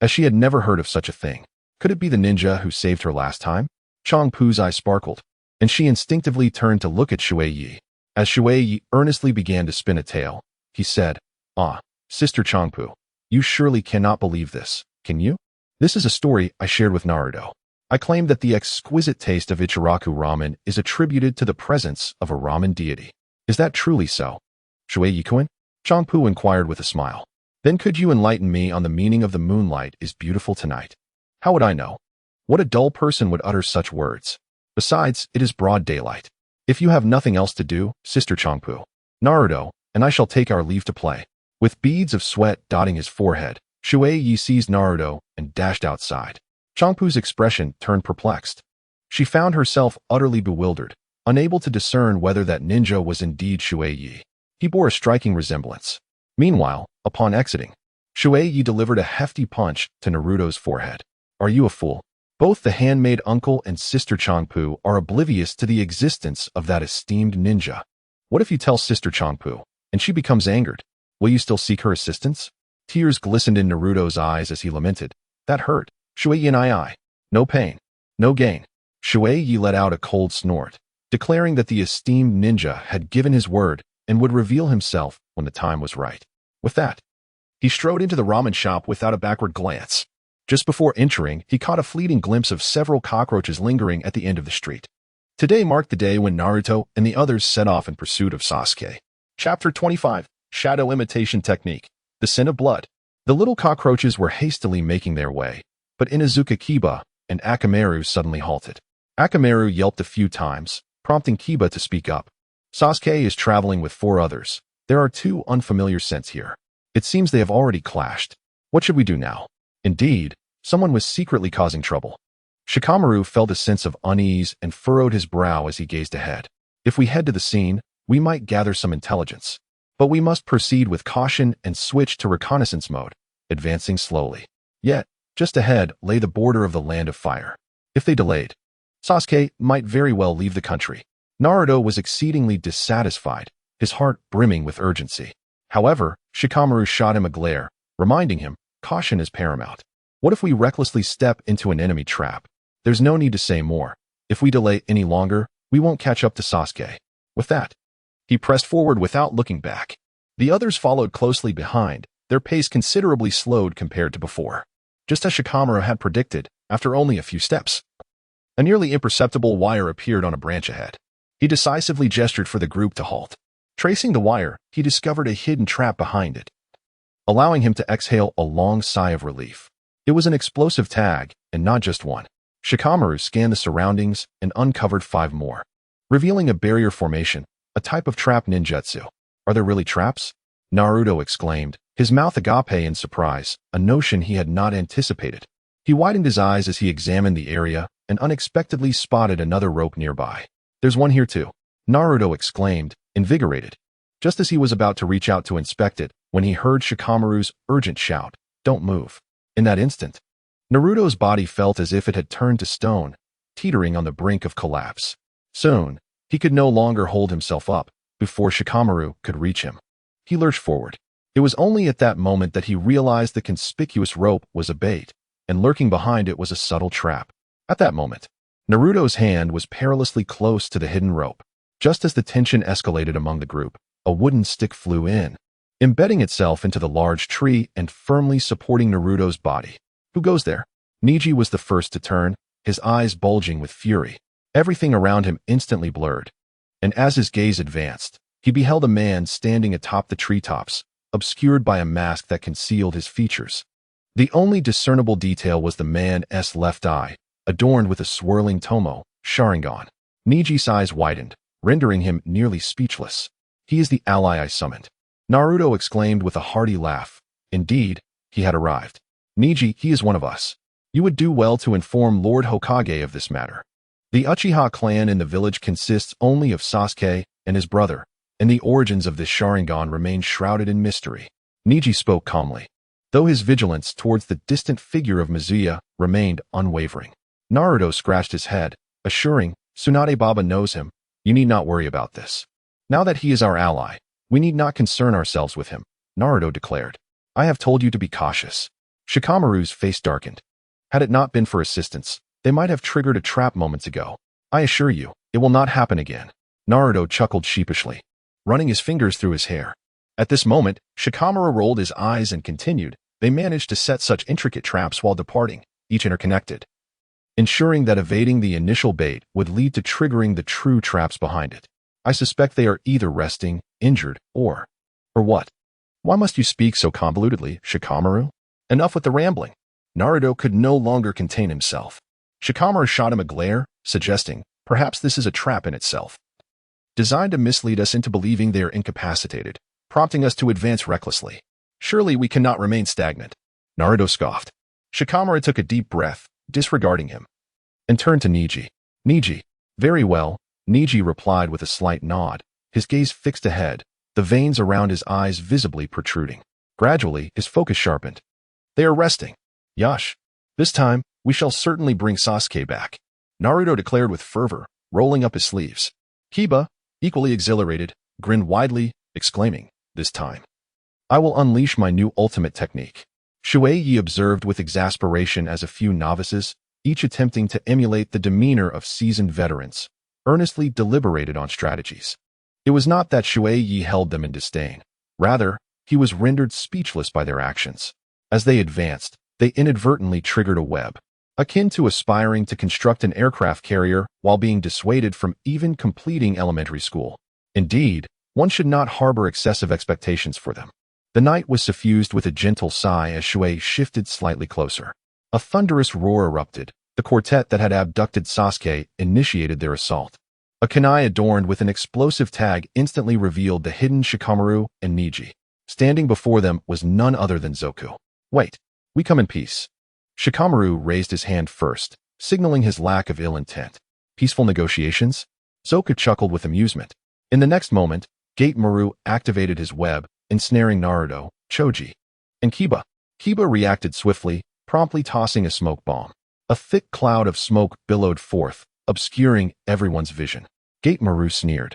as she had never heard of such a thing. Could it be the ninja who saved her last time? Changpu's eyes sparkled, and she instinctively turned to look at Shui Ye. As Shui Ye earnestly began to spin a tale, he said, "Ah, Sister Changpu, you surely cannot believe this, can you? This is a story I shared with Naruto. I claim that the exquisite taste of Ichiraku Ramen is attributed to the presence of a ramen deity. Is that truly so?" Shui Ye-kun? Changpu inquired with a smile. "Then could you enlighten me on the meaning of the moonlight is beautiful tonight? How would I know? What a dull person would utter such words? Besides, it is broad daylight. If you have nothing else to do, Sister Changpu, Naruto and I shall take our leave to play." With beads of sweat dotting his forehead, Shui Ye seized Naruto and dashed outside. Changpu's expression turned perplexed. She found herself utterly bewildered, unable to discern whether that ninja was indeed Shui Ye. He bore a striking resemblance. Meanwhile, upon exiting, Shui Ye delivered a hefty punch to Naruto's forehead. "Are you a fool? Both the handmaid uncle and Sister Changpu are oblivious to the existence of that esteemed ninja. What if you tell Sister Changpu, and she becomes angered? Will you still seek her assistance?" Tears glistened in Naruto's eyes as he lamented. "That hurt. Shui Ye and I. No pain, no gain." Shui Ye let out a cold snort, declaring that the esteemed ninja had given his word and would reveal himself when the time was right. With that, he strode into the ramen shop without a backward glance. Just before entering, he caught a fleeting glimpse of several cockroaches lingering at the end of the street. Today marked the day when Naruto and the others set off in pursuit of Sasuke. Chapter 25. Shadow Imitation Technique. The Sin of Blood. The little cockroaches were hastily making their way, but Inuzuka Kiba and Akamaru suddenly halted. Akamaru yelped a few times, prompting Kiba to speak up. "Sasuke is traveling with 4 others. There are 2 unfamiliar scents here. It seems they have already clashed. What should we do now?" Indeed, someone was secretly causing trouble. Shikamaru felt a sense of unease and furrowed his brow as he gazed ahead. "If we head to the scene, we might gather some intelligence. But we must proceed with caution and switch to reconnaissance mode, advancing slowly." Yet, just ahead lay the border of the Land of Fire. If they delayed, Sasuke might very well leave the country. Naruto was exceedingly dissatisfied, his heart brimming with urgency. However, Shikamaru shot him a glare, reminding him, caution is paramount. What if we recklessly step into an enemy trap? There's no need to say more. If we delay any longer, we won't catch up to Sasuke. With that, he pressed forward without looking back. The others followed closely behind, their pace considerably slowed compared to before. Just as Shikamaru had predicted, after only a few steps, a nearly imperceptible wire appeared on a branch ahead. He decisively gestured for the group to halt. Tracing the wire, he discovered a hidden trap behind it, allowing him to exhale a long sigh of relief. It was an explosive tag, and not just one. Shikamaru scanned the surroundings and uncovered 5 more, revealing a barrier formation, a type of trap ninjutsu. "Are there really traps?" Naruto exclaimed, his mouth agape in surprise, a notion he had not anticipated. He widened his eyes as he examined the area and unexpectedly spotted another rope nearby. "There's one here too," Naruto exclaimed, invigorated, just as he was about to reach out to inspect it when he heard Shikamaru's urgent shout, "Don't move." In that instant, Naruto's body felt as if it had turned to stone, teetering on the brink of collapse. Soon, he could no longer hold himself up before Shikamaru could reach him. He lurched forward. It was only at that moment that he realized the conspicuous rope was a bait, and lurking behind it was a subtle trap. At that moment, Naruto's hand was perilously close to the hidden rope. Just as the tension escalated among the group, a wooden stick flew in, embedding itself into the large tree and firmly supporting Naruto's body. "Who goes there?" Neji was the first to turn, his eyes bulging with fury. Everything around him instantly blurred, and as his gaze advanced, he beheld a man standing atop the treetops, obscured by a mask that concealed his features. The only discernible detail was the man's left eye, adorned with a swirling tomo, Sharingan. Neji's eyes widened, rendering him nearly speechless. "He is the ally I summoned," Naruto exclaimed with a hearty laugh. Indeed, he had arrived. "Neji, he is one of us. You would do well to inform Lord Hokage of this matter. The Uchiha clan in the village consists only of Sasuke and his brother, and the origins of this Sharingan remain shrouded in mystery." Neji spoke calmly, though his vigilance towards the distant figure of Mizuya remained unwavering. Naruto scratched his head, assuring, "Tsunade Baba knows him, You need not worry about this. Now that he is our ally, we need not concern ourselves with him, Naruto declared. I have told you to be cautious. Shikamaru's face darkened. Had it not been for assistance, they might have triggered a trap moments ago. I assure you, it will not happen again. Naruto chuckled sheepishly, running his fingers through his hair. At this moment, Shikamaru rolled his eyes and continued. They managed to set such intricate traps while departing, each interconnected, ensuring that evading the initial bait would lead to triggering the true traps behind it. I suspect they are either resting, injured, or what? Why must you speak so convolutedly, Shikamaru? Enough with the rambling. Naruto could no longer contain himself. Shikamaru shot him a glare, suggesting, perhaps this is a trap in itself, designed to mislead us into believing they are incapacitated, prompting us to advance recklessly. Surely we cannot remain stagnant. Naruto scoffed. Shikamaru took a deep breath, disregarding him, and turned to Neji. Neji. Very well, Neji replied with a slight nod, his gaze fixed ahead, the veins around his eyes visibly protruding. Gradually, his focus sharpened. They are resting. Yash. This time, we shall certainly bring Sasuke back, Naruto declared with fervor, rolling up his sleeves. Kiba, equally exhilarated, grinned widely, exclaiming, this time, I will unleash my new ultimate technique. Shui Ye observed with exasperation as a few novices, each attempting to emulate the demeanor of seasoned veterans, earnestly deliberated on strategies. It was not that Shui Ye held them in disdain. Rather, he was rendered speechless by their actions. As they advanced, they inadvertently triggered a web, akin to aspiring to construct an aircraft carrier while being dissuaded from even completing elementary school. Indeed, one should not harbor excessive expectations for them. The night was suffused with a gentle sigh as Shui shifted slightly closer. A thunderous roar erupted. The quartet that had abducted Sasuke initiated their assault. A kunai adorned with an explosive tag instantly revealed the hidden Shikamaru and Neji. Standing before them was none other than Zoku. Wait, we come in peace. Shikamaru raised his hand first, signaling his lack of ill intent. Peaceful negotiations? Zoku chuckled with amusement. In the next moment, Gaara activated his web, ensnaring Naruto, Choji, and Kiba. Kiba reacted swiftly, promptly tossing a smoke bomb. A thick cloud of smoke billowed forth, obscuring everyone's vision. Gaara sneered.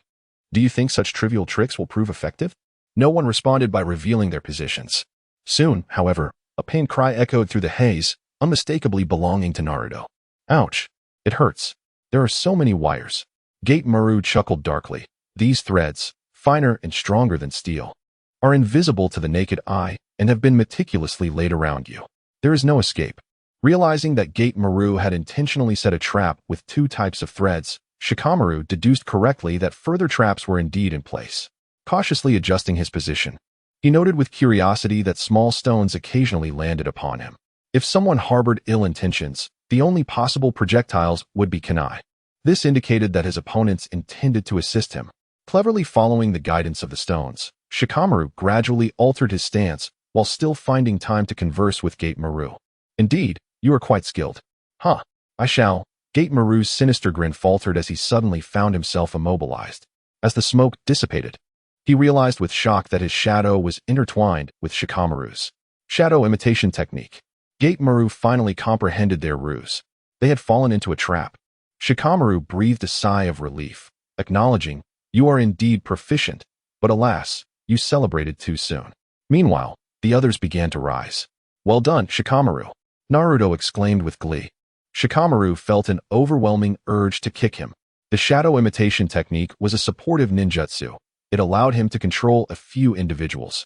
Do you think such trivial tricks will prove effective? No one responded by revealing their positions. Soon, however, a pained cry echoed through the haze, unmistakably belonging to Naruto. Ouch. It hurts. There are so many wires. Gaara chuckled darkly. These threads, finer and stronger than steel, are invisible to the naked eye and have been meticulously laid around you. There is no escape. Realizing that Gaara had intentionally set a trap with two types of threads, Shikamaru deduced correctly that further traps were indeed in place. Cautiously adjusting his position, he noted with curiosity that small stones occasionally landed upon him. If someone harbored ill intentions, the only possible projectiles would be kunai. This indicated that his opponents intended to assist him. Cleverly following the guidance of the stones, Shikamaru gradually altered his stance while still finding time to converse with Gaara. Indeed, you are quite skilled. Huh, I shall. Gaara's sinister grin faltered as he suddenly found himself immobilized. As the smoke dissipated, he realized with shock that his shadow was intertwined with Shikamaru's shadow imitation technique. Gaara finally comprehended their ruse. They had fallen into a trap. Shikamaru breathed a sigh of relief, acknowledging, you are indeed proficient, but alas, you celebrated too soon. Meanwhile, the others began to rise. Well done, Shikamaru, Naruto exclaimed with glee. Shikamaru felt an overwhelming urge to kick him. The shadow imitation technique was a supportive ninjutsu. It allowed him to control a few individuals,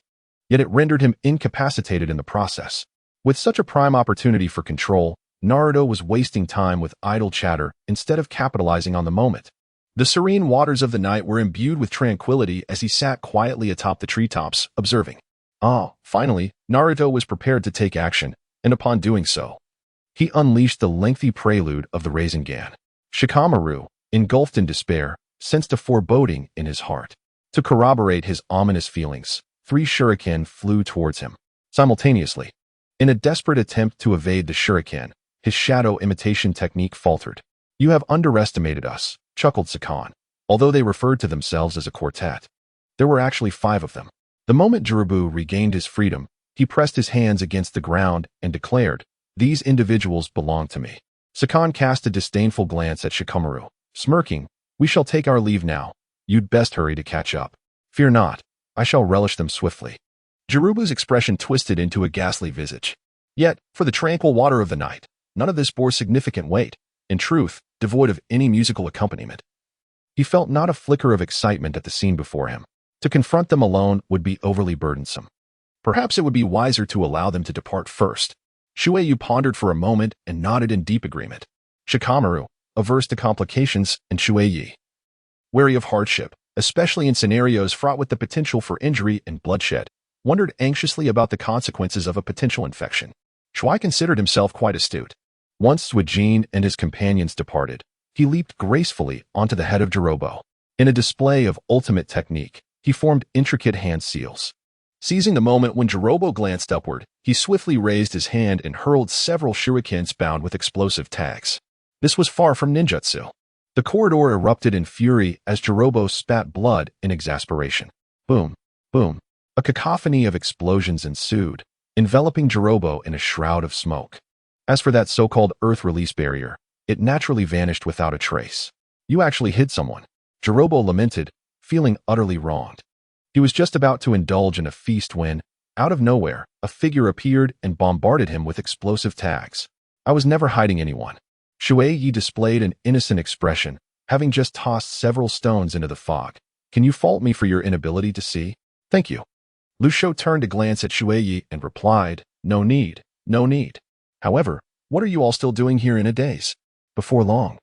yet it rendered him incapacitated in the process. With such a prime opportunity for control, Naruto was wasting time with idle chatter instead of capitalizing on the moment. The serene waters of the night were imbued with tranquility as he sat quietly atop the treetops, observing. Finally, Naruto was prepared to take action, and upon doing so, he unleashed the lengthy prelude of the Rasengan. Shikamaru, engulfed in despair, sensed a foreboding in his heart. To corroborate his ominous feelings, 3 shuriken flew towards him simultaneously. In a desperate attempt to evade the shuriken, his shadow imitation technique faltered. You have underestimated us, chuckled Sakon. Although they referred to themselves as a quartet, there were actually 5 of them. The moment Jiraiya regained his freedom, he pressed his hands against the ground and declared, these individuals belong to me. Sakon cast a disdainful glance at Shikamaru, smirking, We shall take our leave now. You'd best hurry to catch up. Fear not, I shall relish them swiftly. Jirubu's expression twisted into a ghastly visage. Yet, for the tranquil water of the night, none of this bore significant weight, in truth, devoid of any musical accompaniment. He felt not a flicker of excitement at the scene before him. To confront them alone would be overly burdensome. Perhaps it would be wiser to allow them to depart first. Shui Ye pondered for a moment and nodded in deep agreement. Shikamaru, averse to complications, and Shui Ye, wary of hardship, especially in scenarios fraught with the potential for injury and bloodshed, wondered anxiously about the consequences of a potential infection. Shui considered himself quite astute. Once Zhan and his companions departed, he leaped gracefully onto the head of Jirobo. In a display of ultimate technique, he formed intricate hand seals. Seizing the moment when Jirobo glanced upward, he swiftly raised his hand and hurled several shurikens bound with explosive tags. This was far from ninjutsu. The corridor erupted in fury as Jirobo spat blood in exasperation. Boom, boom. A cacophony of explosions ensued, enveloping Jirobo in a shroud of smoke. As for that so-called earth release barrier, it naturally vanished without a trace. You actually hid someone, Jirobo lamented, feeling utterly wronged. He was just about to indulge in a feast when, out of nowhere, a figure appeared and bombarded him with explosive tags. I was never hiding anyone. Shui Ye displayed an innocent expression, having just tossed several stones into the fog. Can you fault me for your inability to see? Thank you. Lu Shou turned to glance at Shui Ye and replied, no need, no need. However, what are you all still doing here in a daze? Before long,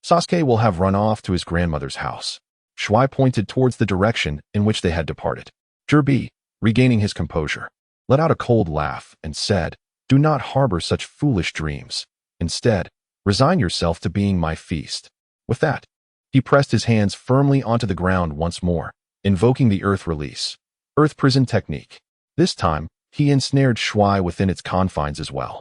Sasuke will have run off to his grandmother's house. Shui pointed towards the direction in which they had departed. Jiraiya, regaining his composure, let out a cold laugh and said, do not harbor such foolish dreams. Instead, resign yourself to being my feast. With that, he pressed his hands firmly onto the ground once more, invoking the earth release, earth prison technique. This time, he ensnared Shui within its confines as well.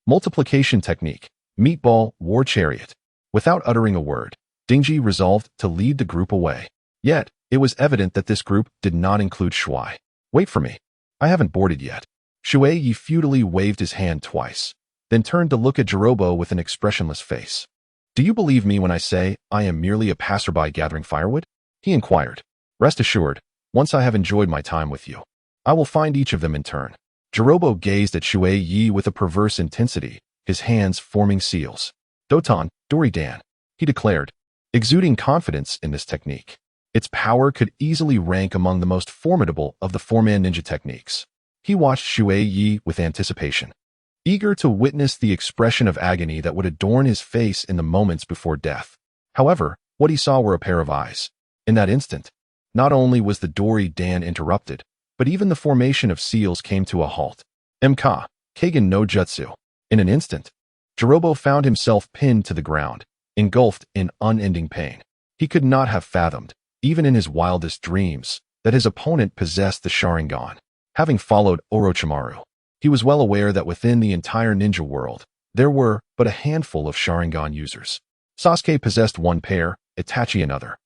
Multiplication technique, meatball, war chariot. Without uttering a word, Dingji resolved to lead the group away. Yet, it was evident that this group did not include Shui. Wait for me. I haven't boarded yet. Shui Ye futilely waved his hand twice, then turned to look at Jirobo with an expressionless face. Do you believe me when I say I am merely a passerby gathering firewood? He inquired. Rest assured, once I have enjoyed my time with you, I will find each of them in turn. Jirobo gazed at Shui Ye with a perverse intensity, his hands forming seals. Doton, Dori-dan, he declared, exuding confidence in this technique. Its power could easily rank among the most formidable of the four-man ninja techniques. He watched Shui Ye with anticipation, eager to witness the expression of agony that would adorn his face in the moments before death. However, what he saw were a pair of eyes. In that instant, not only was the Dori-dan interrupted, but even the formation of seals came to a halt. Mka, Kagen no Jutsu. In an instant, Jirobo found himself pinned to the ground, engulfed in unending pain. He could not have fathomed, even in his wildest dreams, that his opponent possessed the Sharingan. Having followed Orochimaru, he was well aware that within the entire ninja world, there were but a handful of Sharingan users. Sasuke possessed one pair, Itachi another,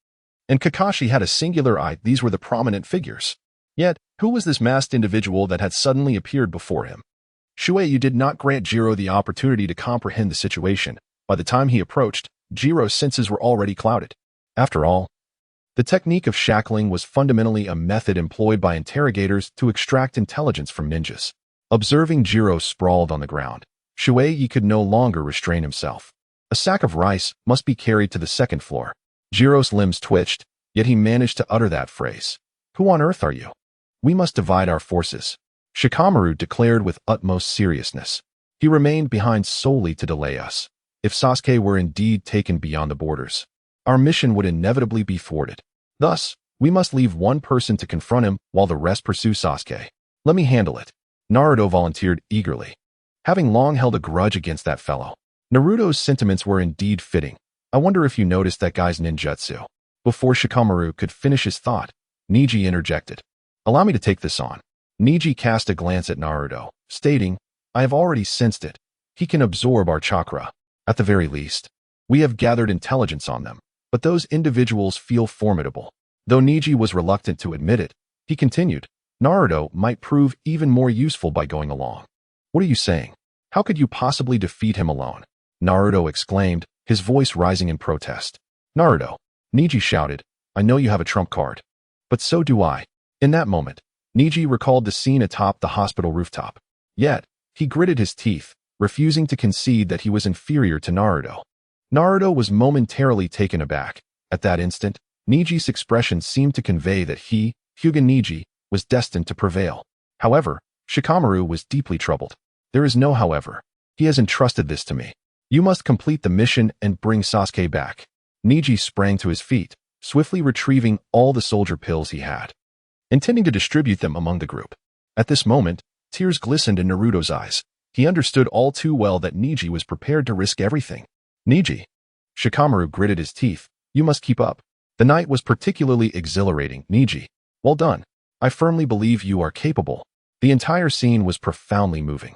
and Kakashi had a singular eye. These were the prominent figures. Yet, who was this masked individual that had suddenly appeared before him? Shui Ye did not grant Jiro the opportunity to comprehend the situation. By the time he approached, Jiro's senses were already clouded. After all, the technique of shackling was fundamentally a method employed by interrogators to extract intelligence from ninjas. Observing Jiro sprawled on the ground, Shui Ye could no longer restrain himself. A sack of rice must be carried to the second floor. Jiro's limbs twitched, yet he managed to utter that phrase. Who on earth are you? We must divide our forces, Shikamaru declared with utmost seriousness. He remained behind solely to delay us. If Sasuke were indeed taken beyond the borders, our mission would inevitably be thwarted. Thus, we must leave one person to confront him while the rest pursue Sasuke. Let me handle it. Naruto volunteered eagerly, having long held a grudge against that fellow. Naruto's sentiments were indeed fitting. I wonder if you noticed that guy's ninjutsu. Before Shikamaru could finish his thought, Neji interjected. Allow me to take this on. Neji cast a glance at Naruto, stating, I have already sensed it. He can absorb our chakra. At the very least, we have gathered intelligence on them, but those individuals feel formidable. Though Neji was reluctant to admit it, he continued, Naruto might prove even more useful by going along. What are you saying? How could you possibly defeat him alone? Naruto exclaimed, his voice rising in protest. Naruto, Niji shouted, "I know you have a trump card. But so do I." In that moment, Niji recalled the scene atop the hospital rooftop. Yet, he gritted his teeth, refusing to concede that he was inferior to Naruto. Naruto was momentarily taken aback. At that instant, Niji's expression seemed to convey that he, Hyuga Niji, was destined to prevail. However, Shikamaru was deeply troubled. "There is no however. He has entrusted this to me. You must complete the mission and bring Sasuke back." Niji sprang to his feet, swiftly retrieving all the soldier pills he had, intending to distribute them among the group. At this moment, tears glistened in Naruto's eyes. He understood all too well that Niji was prepared to risk everything. "Niji." Shikamaru gritted his teeth. "You must keep up." The night was particularly exhilarating. "Niji. Well done. I firmly believe you are capable." The entire scene was profoundly moving.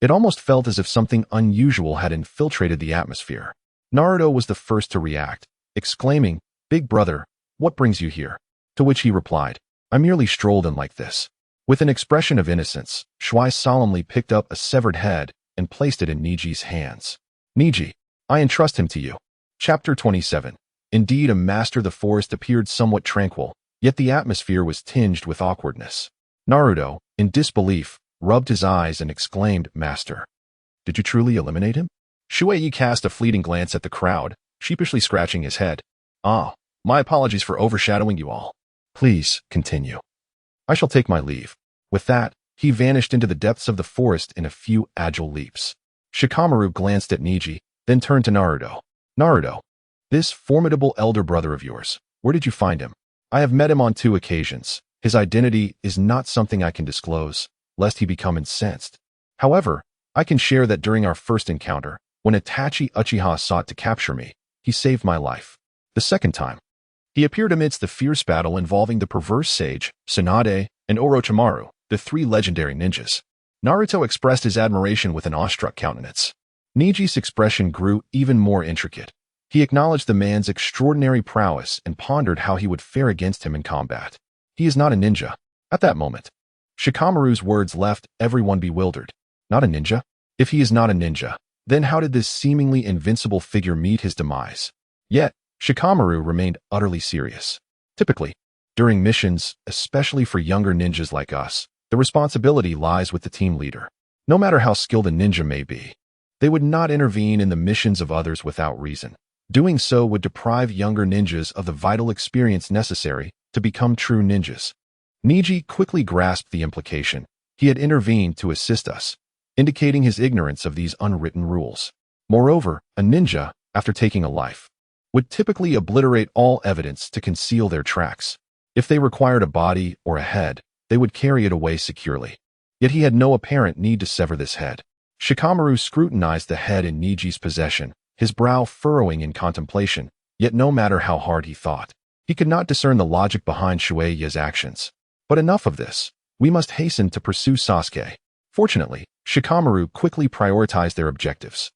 It almost felt as if something unusual had infiltrated the atmosphere. Naruto was the first to react, exclaiming, "Big brother, what brings you here?" To which he replied, "I merely strolled in like this." With an expression of innocence, Shui solemnly picked up a severed head and placed it in Niji's hands. "Niji, I entrust him to you." Chapter 27. Indeed, a master. The forest appeared somewhat tranquil, yet the atmosphere was tinged with awkwardness. Naruto, in disbelief, rubbed his eyes and exclaimed, "Master, did you truly eliminate him?" Shui Ye cast a fleeting glance at the crowd, sheepishly scratching his head. "Ah, my apologies for overshadowing you all. Please, continue." "I shall take my leave." With that, he vanished into the depths of the forest in a few agile leaps. Shikamaru glanced at Niji, then turned to Naruto. "Naruto, this formidable elder brother of yours, where did you find him?" "I have met him on 2 occasions. His identity is not something I can disclose, lest he become incensed. However, I can share that during our first encounter, when Itachi Uchiha sought to capture me, he saved my life. The second time, he appeared amidst the fierce battle involving the perverse sage, Tsunade, and Orochimaru, the 3 legendary ninjas." Naruto expressed his admiration with an awestruck countenance. Niji's expression grew even more intricate. He acknowledged the man's extraordinary prowess and pondered how he would fare against him in combat. "He is not a ninja." At that moment, Shikamaru's words left everyone bewildered. Not a ninja? If he is not a ninja, then how did this seemingly invincible figure meet his demise? Yet, Shikamaru remained utterly serious. Typically, during missions, especially for younger ninjas like us, the responsibility lies with the team leader. No matter how skilled a ninja may be, they would not intervene in the missions of others without reason. Doing so would deprive younger ninjas of the vital experience necessary to become true ninjas. Niji quickly grasped the implication. He had intervened to assist us, indicating his ignorance of these unwritten rules. Moreover, a ninja, after taking a life, would typically obliterate all evidence to conceal their tracks. If they required a body or a head, they would carry it away securely. Yet he had no apparent need to sever this head. Shikamaru scrutinized the head in Niji's possession, his brow furrowing in contemplation, yet no matter how hard he thought, he could not discern the logic behind Shui Ye's actions. But enough of this. We must hasten to pursue Sasuke. Fortunately, Shikamaru quickly prioritized their objectives,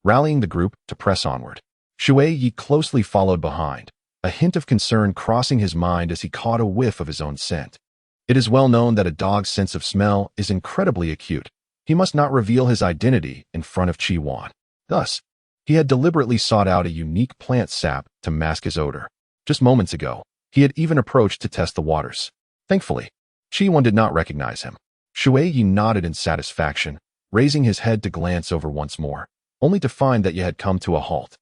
rallying the group to press onward. Shui Ye closely followed behind, a hint of concern crossing his mind as he caught a whiff of his own scent. It is well known that a dog's sense of smell is incredibly acute. He must not reveal his identity in front of Chi-Wan. Thus, he had deliberately sought out a unique plant sap to mask his odor. Just moments ago, he had even approached to test the waters. Thankfully, Chi-Wan did not recognize him. Shui Ye nodded in satisfaction, raising his head to glance over once more, only to find that Ye had come to a halt.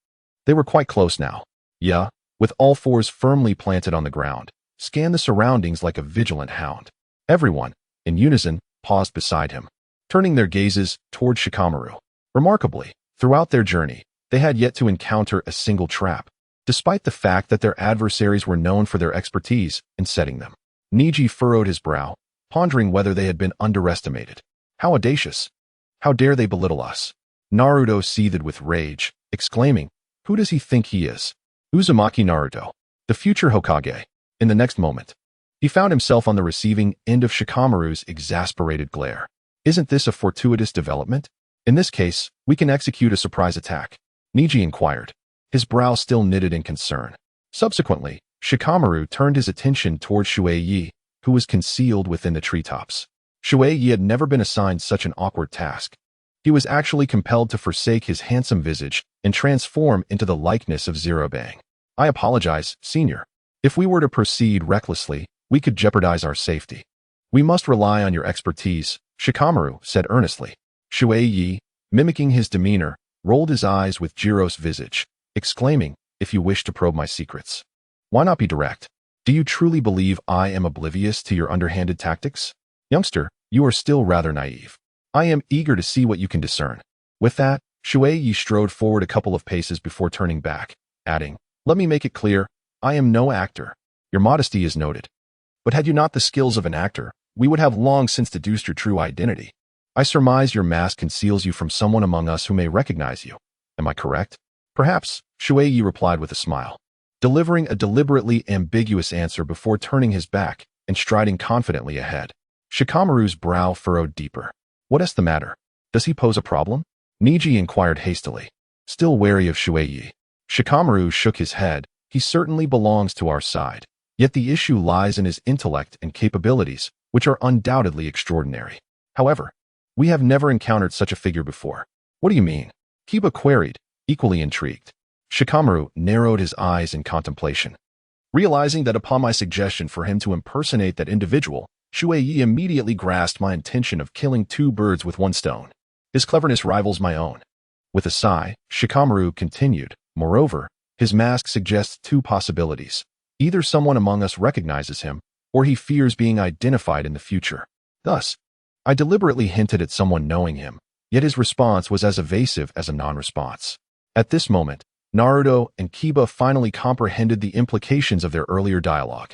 They were quite close now. Ye, with all 4s firmly planted on the ground, scanned the surroundings like a vigilant hound. Everyone, in unison, paused beside him, turning their gazes toward Shikamaru. Remarkably, throughout their journey, they had yet to encounter a single trap, despite the fact that their adversaries were known for their expertise in setting them. Niji furrowed his brow, pondering whether they had been underestimated. How audacious! How dare they belittle us? Naruto seethed with rage, exclaiming, "Who does he think he is? Uzumaki Naruto, the future Hokage." In the next moment, he found himself on the receiving end of Shikamaru's exasperated glare. "Isn't this a fortuitous development? In this case, we can execute a surprise attack," Niji inquired, his brow still knitted in concern. Subsequently, Shikamaru turned his attention toward Shui Ye, who was concealed within the treetops. Shui Ye had never been assigned such an awkward task. He was actually compelled to forsake his handsome visage and transform into the likeness of Zirobang. I apologize, Senior. If we were to proceed recklessly, we could jeopardize our safety. We must rely on your expertise, Shikamaru said earnestly. Shui Ye, mimicking his demeanor, rolled his eyes with Jiro's visage, exclaiming, if you wish to probe my secrets, why not be direct? Do you truly believe I am oblivious to your underhanded tactics? Youngster, you are still rather naive. I am eager to see what you can discern. With that, Shui Ye strode forward a couple of paces before turning back, adding, let me make it clear, I am no actor. Your modesty is noted. But had you not the skills of an actor, we would have long since deduced your true identity. I surmise your mask conceals you from someone among us who may recognize you. Am I correct? Perhaps, Shui Ye replied with a smile, delivering a deliberately ambiguous answer before turning his back and striding confidently ahead. Shikamaru's brow furrowed deeper. What is the matter? Does he pose a problem? Niji inquired hastily, still wary of Shui Ye. Shikamaru shook his head. He certainly belongs to our side. Yet the issue lies in his intellect and capabilities, which are undoubtedly extraordinary. However, we have never encountered such a figure before. What do you mean? Kiba queried, equally intrigued. Shikamaru narrowed his eyes in contemplation. Realizing that upon my suggestion for him to impersonate that individual, Shui Ye immediately grasped my intention of killing two birds with one stone. His cleverness rivals my own. With a sigh, Shikamaru continued, moreover, his mask suggests two possibilities. Either someone among us recognizes him, or he fears being identified in the future. Thus, I deliberately hinted at someone knowing him, yet his response was as evasive as a non-response. At this moment, Naruto and Kiba finally comprehended the implications of their earlier dialogue.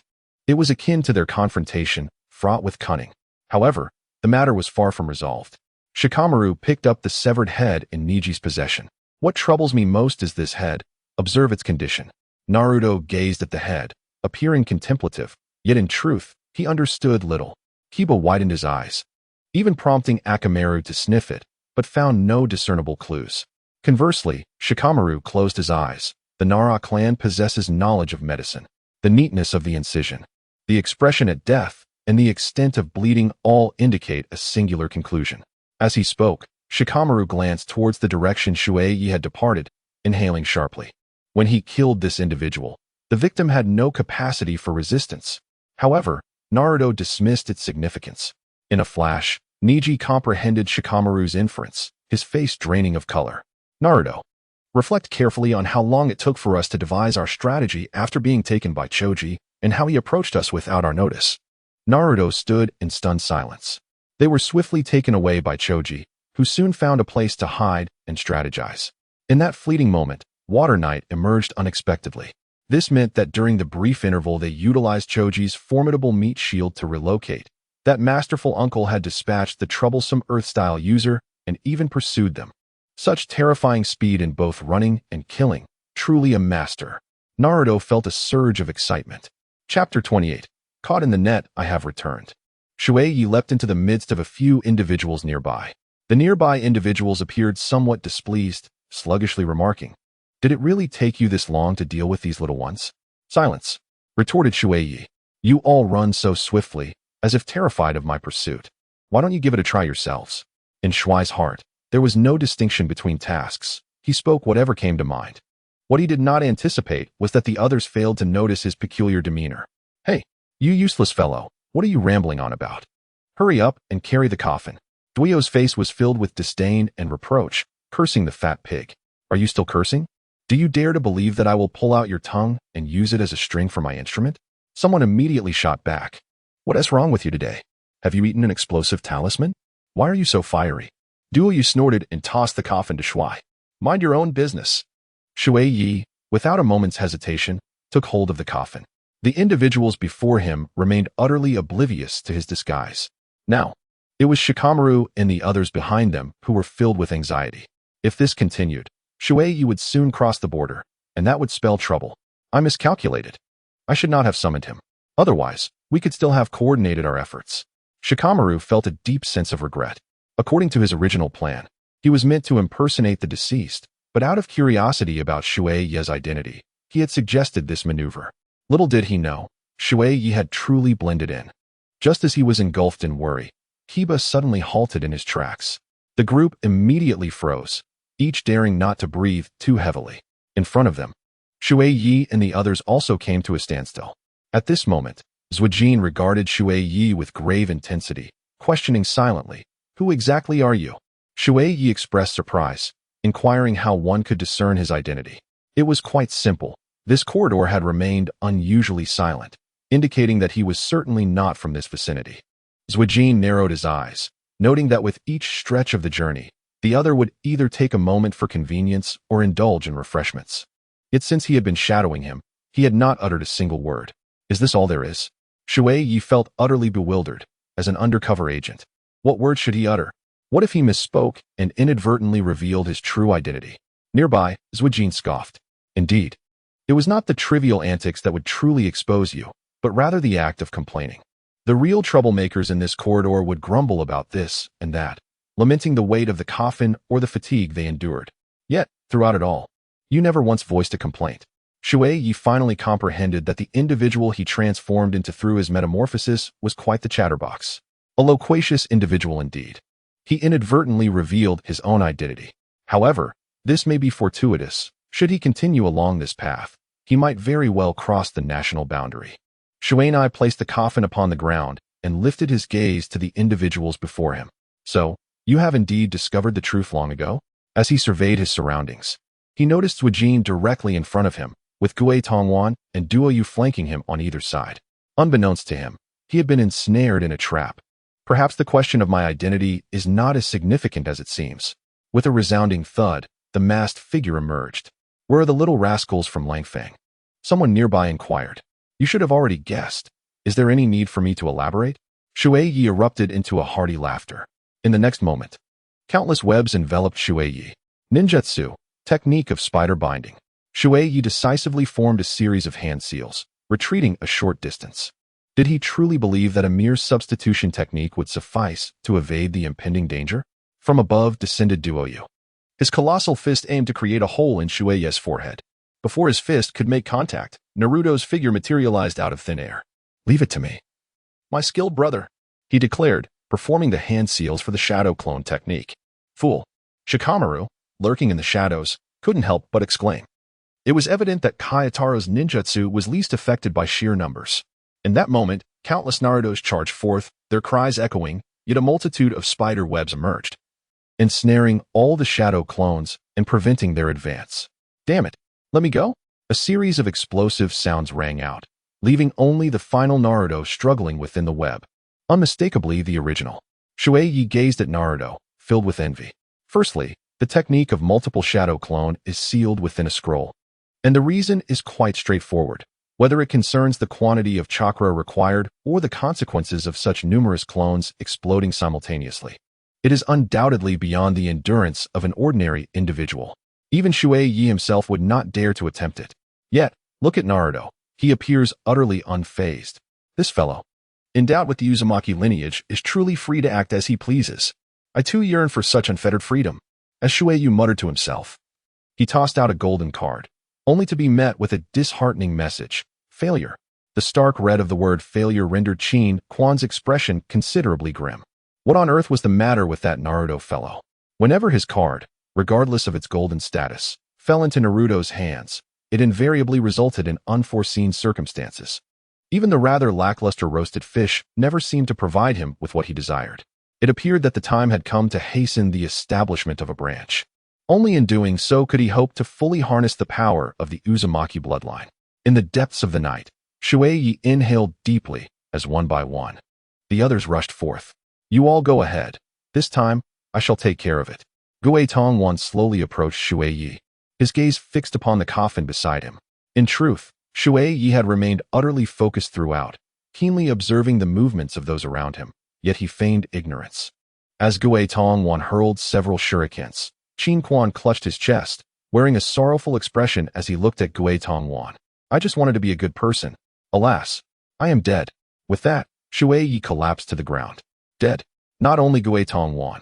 It was akin to their confrontation, fraught with cunning. However, the matter was far from resolved. Shikamaru picked up the severed head in Niji's possession. What troubles me most is this head. Observe its condition. Naruto gazed at the head, appearing contemplative, yet in truth, he understood little. Kiba widened his eyes, even prompting Akamaru to sniff it, but found no discernible clues. Conversely, Shikamaru closed his eyes. The Nara clan possesses knowledge of medicine. The neatness of the incision, the expression at death, and the extent of bleeding all indicate a singular conclusion. As he spoke, Shikamaru glanced towards the direction Shui Ye had departed, inhaling sharply. When he killed this individual, the victim had no capacity for resistance. However, Naruto dismissed its significance. In a flash, Niji comprehended Shikamaru's inference, his face draining of color. Naruto, reflect carefully on how long it took for us to devise our strategy after being taken by Choji, and how he approached us without our notice. Naruto stood in stunned silence. They were swiftly taken away by Choji, who soon found a place to hide and strategize. In that fleeting moment, Water Knight emerged unexpectedly. This meant that during the brief interval they utilized Choji's formidable meat shield to relocate. That masterful uncle had dispatched the troublesome Earth-style user and even pursued them. Such terrifying speed in both running and killing, truly a master. Naruto felt a surge of excitement. Chapter 28. Caught in the net, I have returned. Shui Ye leapt into the midst of a few individuals nearby. The nearby individuals appeared somewhat displeased, sluggishly remarking, did it really take you this long to deal with these little ones? Silence, retorted Shui Ye. You all run so swiftly, as if terrified of my pursuit. Why don't you give it a try yourselves? In Shui's heart, there was no distinction between tasks. He spoke whatever came to mind. What he did not anticipate was that the others failed to notice his peculiar demeanor. Hey, you useless fellow, what are you rambling on about? Hurry up and carry the coffin. Duio's face was filled with disdain and reproach, cursing the fat pig. Are you still cursing? Do you dare to believe that I will pull out your tongue and use it as a string for my instrument? Someone immediately shot back. What is wrong with you today? Have you eaten an explosive talisman? Why are you so fiery? Duo snorted and tossed the coffin to Shui. Mind your own business. Shui Ye, without a moment's hesitation, took hold of the coffin. The individuals before him remained utterly oblivious to his disguise. Now, it was Shikamaru and the others behind them who were filled with anxiety. If this continued, Shui Ye would soon cross the border, and that would spell trouble. I miscalculated. I should not have summoned him. Otherwise, we could still have coordinated our efforts. Shikamaru felt a deep sense of regret. According to his original plan, he was meant to impersonate the deceased, but out of curiosity about Shui Ye's identity, he had suggested this maneuver. Little did he know, Shui Ye had truly blended in. Just as he was engulfed in worry, Kiba suddenly halted in his tracks. The group immediately froze, each daring not to breathe too heavily. In front of them, Shui Ye and the others also came to a standstill. At this moment, Zhuijin regarded Shui Ye with grave intensity, questioning silently, "Who exactly are you?" Shui Ye expressed surprise, inquiring how one could discern his identity. It was quite simple. This corridor had remained unusually silent, indicating that he was certainly not from this vicinity. Zhuijin narrowed his eyes, noting that with each stretch of the journey, the other would either take a moment for convenience or indulge in refreshments. Yet since he had been shadowing him, he had not uttered a single word. Is this all there is? Shui Ye felt utterly bewildered, as an undercover agent. What words should he utter? What if he misspoke and inadvertently revealed his true identity? Nearby, Zhuijin scoffed. Indeed, it was not the trivial antics that would truly expose you, but rather the act of complaining. The real troublemakers in this corridor would grumble about this and that, lamenting the weight of the coffin or the fatigue they endured. Yet, throughout it all, you never once voiced a complaint. Shui Ye finally comprehended that the individual he transformed into through his metamorphosis was quite the chatterbox. A loquacious individual indeed. He inadvertently revealed his own identity. However, this may be fortuitous. Should he continue along this path, he might very well cross the national boundary. Shuai placed the coffin upon the ground and lifted his gaze to the individuals before him. So, you have indeed discovered the truth long ago? As he surveyed his surroundings, he noticed Zhuijin directly in front of him, with Gue Tongwan and Duo Yu flanking him on either side. Unbeknownst to him, he had been ensnared in a trap. Perhaps the question of my identity is not as significant as it seems. With a resounding thud, the masked figure emerged. Where are the little rascals from Langfang? Someone nearby inquired. You should have already guessed. Is there any need for me to elaborate? Shui Ye erupted into a hearty laughter. In the next moment, countless webs enveloped Shui Ye. Ninjutsu, technique of spider binding. Shui Ye decisively formed a series of hand seals, retreating a short distance. Did he truly believe that a mere substitution technique would suffice to evade the impending danger? From above descended Duo Yu. His colossal fist aimed to create a hole in Shui Ye's forehead. Before his fist could make contact, Naruto's figure materialized out of thin air. Leave it to me. My skilled brother, he declared, performing the hand seals for the shadow clone technique. Fool. Shikamaru, lurking in the shadows, couldn't help but exclaim. It was evident that Kayataro's ninjutsu was least affected by sheer numbers. In that moment, countless Narutos charged forth, their cries echoing, yet a multitude of spider webs emerged, ensnaring all the shadow clones and preventing their advance. Damn it, let me go? A series of explosive sounds rang out, leaving only the final Naruto struggling within the web. Unmistakably the original. Shui Ye gazed at Naruto, filled with envy. Firstly, the technique of multiple shadow clone is sealed within a scroll. And the reason is quite straightforward. Whether it concerns the quantity of chakra required or the consequences of such numerous clones exploding simultaneously, it is undoubtedly beyond the endurance of an ordinary individual. Even Shui Ye himself would not dare to attempt it. Yet, look at Naruto. He appears utterly unfazed. This fellow, endowed with the Uzumaki lineage, is truly free to act as he pleases. I too yearn for such unfettered freedom. As Shui Ye muttered to himself, he tossed out a golden card, only to be met with a disheartening message. Failure. The stark red of the word failure rendered Qin Quan's expression considerably grim. What on earth was the matter with that Naruto fellow? Whenever his card, regardless of its golden status, fell into Naruto's hands, it invariably resulted in unforeseen circumstances. Even the rather lackluster roasted fish never seemed to provide him with what he desired. It appeared that the time had come to hasten the establishment of a branch. Only in doing so could he hope to fully harness the power of the Uzumaki bloodline. In the depths of the night, Shui Ye inhaled deeply as one by one the others rushed forth. You all go ahead. This time, I shall take care of it. Gue Tongwan slowly approached Shui Ye, his gaze fixed upon the coffin beside him. In truth, Shui Ye had remained utterly focused throughout, keenly observing the movements of those around him, yet he feigned ignorance. As Gue Tongwan hurled several shurikens, Qin Quan clutched his chest, wearing a sorrowful expression as he looked at Gue Tongwan. I just wanted to be a good person. Alas, I am dead. With that, Shui Ye collapsed to the ground. Dead. Not only Gue Tongwan,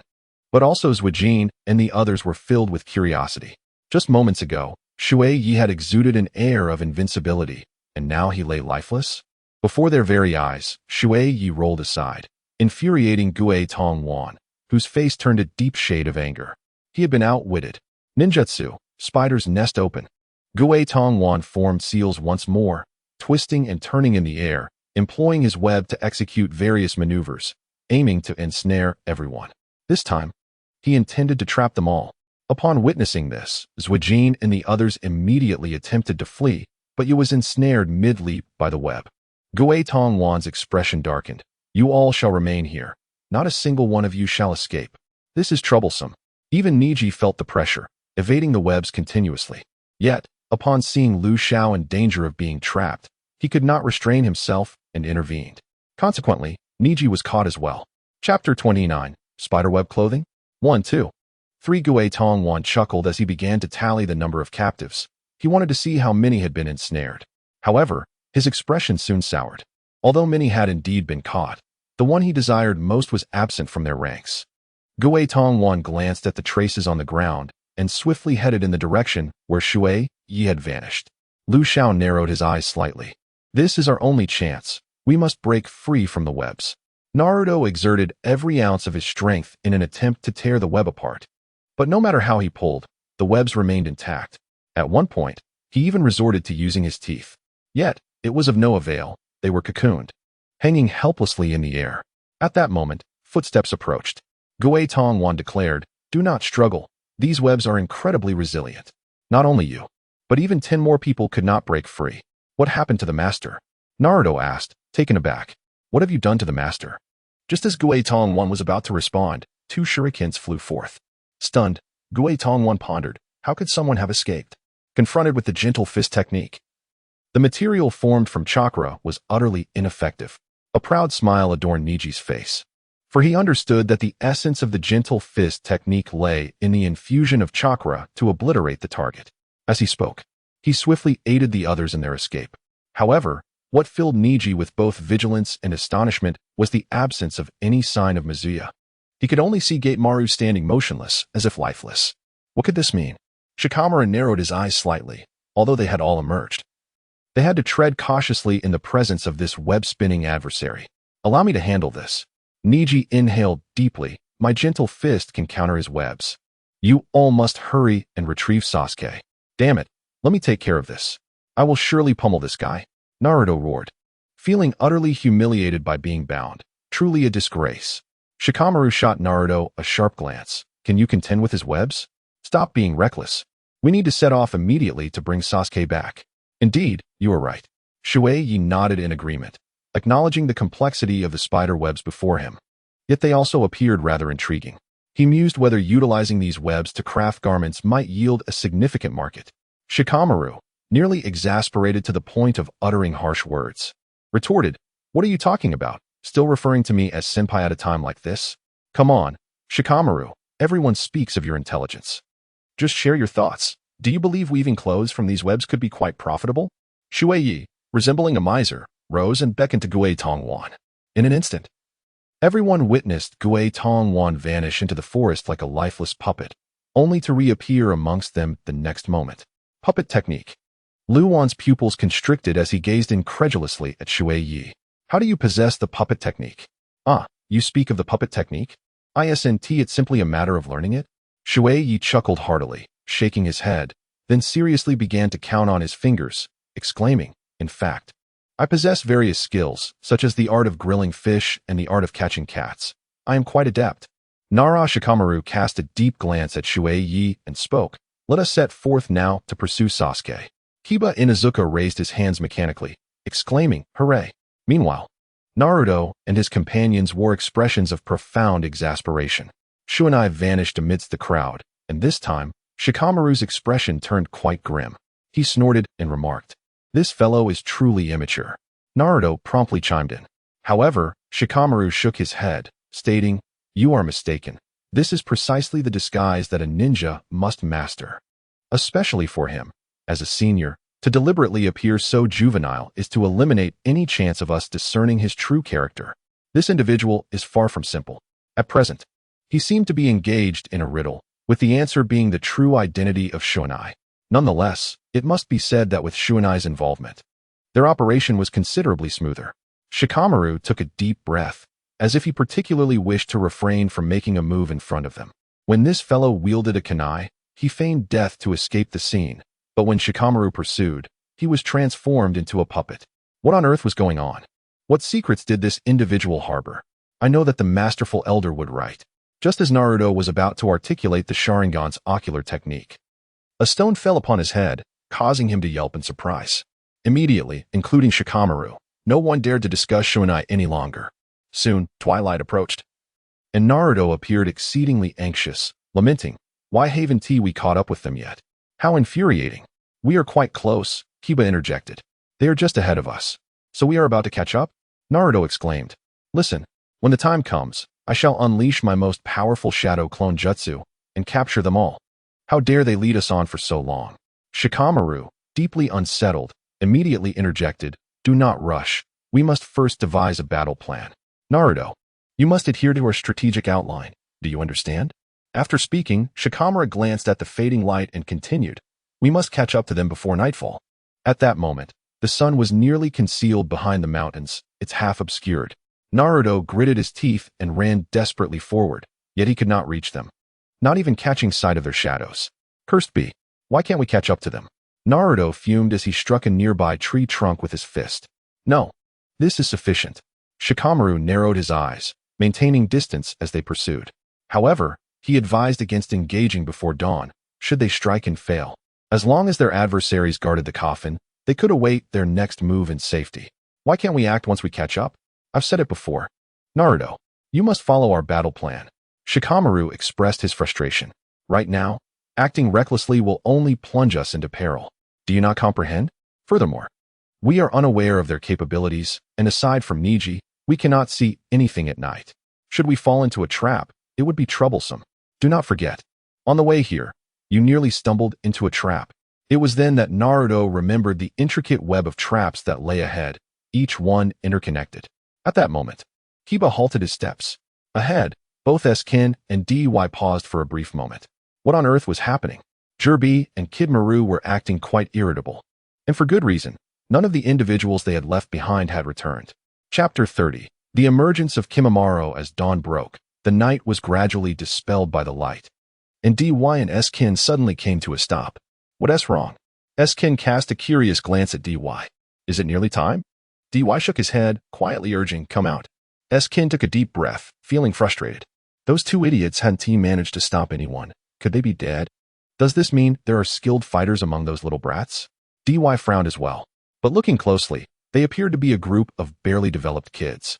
but also Zhuijin and the others were filled with curiosity. Just moments ago, Shui Ye had exuded an air of invincibility, and now he lay lifeless? Before their very eyes, Shui Ye rolled aside, infuriating Gue Tongwan, whose face turned a deep shade of anger. He had been outwitted. Ninjutsu, spider's nest open. Gue Tongwan formed seals once more, twisting and turning in the air, employing his web to execute various maneuvers, aiming to ensnare everyone. This time, he intended to trap them all. Upon witnessing this, Zuijin and the others immediately attempted to flee, but he was ensnared mid-leap by the web. Gue Tongwan's expression darkened. You all shall remain here. Not a single one of you shall escape. This is troublesome. Even Niji felt the pressure, evading the webs continuously. Yet, upon seeing Lu Xiao in danger of being trapped, he could not restrain himself and intervened. Consequently, Niji was caught as well. Chapter 29, Spiderweb Clothing? 1, 2. 3. Gue Tongwan chuckled as he began to tally the number of captives. He wanted to see how many had been ensnared. However, his expression soon soured. Although many had indeed been caught, the one he desired most was absent from their ranks. Gue Tongwan glanced at the traces on the ground and swiftly headed in the direction where Shui Ye had vanished. Lu Xiao narrowed his eyes slightly. This is our only chance. We must break free from the webs. Naruto exerted every ounce of his strength in an attempt to tear the web apart. But no matter how he pulled, the webs remained intact. At one point, he even resorted to using his teeth. Yet, it was of no avail. They were cocooned, hanging helplessly in the air. At that moment, footsteps approached. Gue Tongwan declared, "Do not struggle. These webs are incredibly resilient. Not only you, but even 10 more people could not break free." What happened to the master? Naruto asked, taken aback. What have you done to the master? Just as Gue Tongwan was about to respond, 2 shurikens flew forth. Stunned, Gue Tongwan pondered, how could someone have escaped? Confronted with the gentle fist technique, the material formed from chakra was utterly ineffective. A proud smile adorned Niji's face, for he understood that the essence of the gentle fist technique lay in the infusion of chakra to obliterate the target. As he spoke, he swiftly aided the others in their escape. However, what filled Niji with both vigilance and astonishment was the absence of any sign of Mizuya. He could only see Gaitamaru standing motionless, as if lifeless. What could this mean? Shikamaru narrowed his eyes slightly, although they had all emerged. They had to tread cautiously in the presence of this web-spinning adversary. Allow me to handle this. Niji inhaled deeply. My gentle fist can counter his webs. You all must hurry and retrieve Sasuke. Damn it, let me take care of this. I will surely pummel this guy. Naruto roared, feeling utterly humiliated by being bound. Truly a disgrace. Shikamaru shot Naruto a sharp glance. Can you contend with his webs? Stop being reckless. We need to set off immediately to bring Sasuke back. Indeed, you are right. Shui Ye nodded in agreement, acknowledging the complexity of the spider webs before him. Yet they also appeared rather intriguing. He mused whether utilizing these webs to craft garments might yield a significant market. Shikamaru, nearly exasperated to the point of uttering harsh words, retorted, "What are you talking about? Still referring to me as senpai at a time like this? Come on, Shikamaru, everyone speaks of your intelligence. Just share your thoughts. Do you believe weaving clothes from these webs could be quite profitable?" Shui Ye, resembling a miser, rose and beckoned to Gue Tongwan. In an instant, everyone witnessed Gue Tongwan vanish into the forest like a lifeless puppet, only to reappear amongst them the next moment. Puppet technique. Lu Wan's pupils constricted as he gazed incredulously at Shui Ye. How do you possess the puppet technique? Ah, you speak of the puppet technique? Isn't it simply a matter of learning it? Shui Ye chuckled heartily, shaking his head, then seriously began to count on his fingers, exclaiming, "In fact, I possess various skills, such as the art of grilling fish and the art of catching cats. I am quite adept." Nara Shikamaru cast a deep glance at Shui Ye and spoke, "Let us set forth now to pursue Sasuke." Kiba Inuzuka raised his hands mechanically, exclaiming, "Hooray!" Meanwhile, Naruto and his companions wore expressions of profound exasperation. Chunin vanished amidst the crowd, and this time, Shikamaru's expression turned quite grim. He snorted and remarked, "This fellow is truly immature." Naruto promptly chimed in. However, Shikamaru shook his head, stating, "You are mistaken. This is precisely the disguise that a ninja must master. Especially for him, as a senior, to deliberately appear so juvenile is to eliminate any chance of us discerning his true character. This individual is far from simple. At present, he seemed to be engaged in a riddle, with the answer being the true identity of Shunai. Nonetheless, it must be said that with Shunai's involvement, their operation was considerably smoother." Shikamaru took a deep breath, as if he particularly wished to refrain from making a move in front of them. When this fellow wielded a kunai, he feigned death to escape the scene, But when Shikamaru pursued, he was transformed into a puppet. What on earth was going on? What secrets did this individual harbor? I know that the masterful elder would write. Just as Naruto was about to articulate the Sharingan's ocular technique, a stone fell upon his head, causing him to yelp in surprise. Immediately, including Shikamaru, no one dared to discuss Chuna any longer. Soon, twilight approached, and Naruto appeared exceedingly anxious, lamenting, "Why haven't we caught up with them yet? How infuriating." "We are quite close," Kiba interjected. "They are just ahead of us. So we are about to catch up?" Naruto exclaimed. "Listen, when the time comes, I shall unleash my most powerful shadow clone jutsu and capture them all. How dare they lead us on for so long?" Shikamaru, deeply unsettled, immediately interjected, "Do not rush. We must first devise a battle plan. Naruto, you must adhere to our strategic outline. Do you understand?" After speaking, Shikamaru glanced at the fading light and continued, "We must catch up to them before nightfall." At that moment, the sun was nearly concealed behind the mountains, its half obscured. Naruto gritted his teeth and ran desperately forward, yet he could not reach them, not even catching sight of their shadows. Cursed be, why can't we catch up to them? Naruto fumed as he struck a nearby tree trunk with his fist. No, this is sufficient. Shikamaru narrowed his eyes, maintaining distance as they pursued. However, he advised against engaging before dawn, should they strike and fail. As long as their adversaries guarded the coffin, they could await their next move in safety. Why can't we act once we catch up? I've said it before. Naruto, you must follow our battle plan. Shikamaru expressed his frustration. Right now, acting recklessly will only plunge us into peril. Do you not comprehend? Furthermore, we are unaware of their capabilities, and aside from Niji, we cannot see anything at night. Should we fall into a trap, it would be troublesome. Do not forget, on the way here, you nearly stumbled into a trap. It was then that Naruto remembered the intricate web of traps that lay ahead, each one interconnected. At that moment, Kiba halted his steps. Ahead, both Eskin and Dy paused for a brief moment. What on earth was happening? Jiraiya and Kid Maru were acting quite irritable. And for good reason, none of the individuals they had left behind had returned. Chapter 30. The emergence of Kimimaro as dawn broke. The night was gradually dispelled by the light. And Dy and Eskin suddenly came to a stop. What's wrong? Eskin cast a curious glance at Dy. Is it nearly time? Dy shook his head, quietly urging, "Come out." Eskin took a deep breath, feeling frustrated. Those two idiots hadn't managed to stop anyone. Could they be dead? Does this mean there are skilled fighters among those little brats? Dy frowned as well. But looking closely, they appeared to be a group of barely developed kids.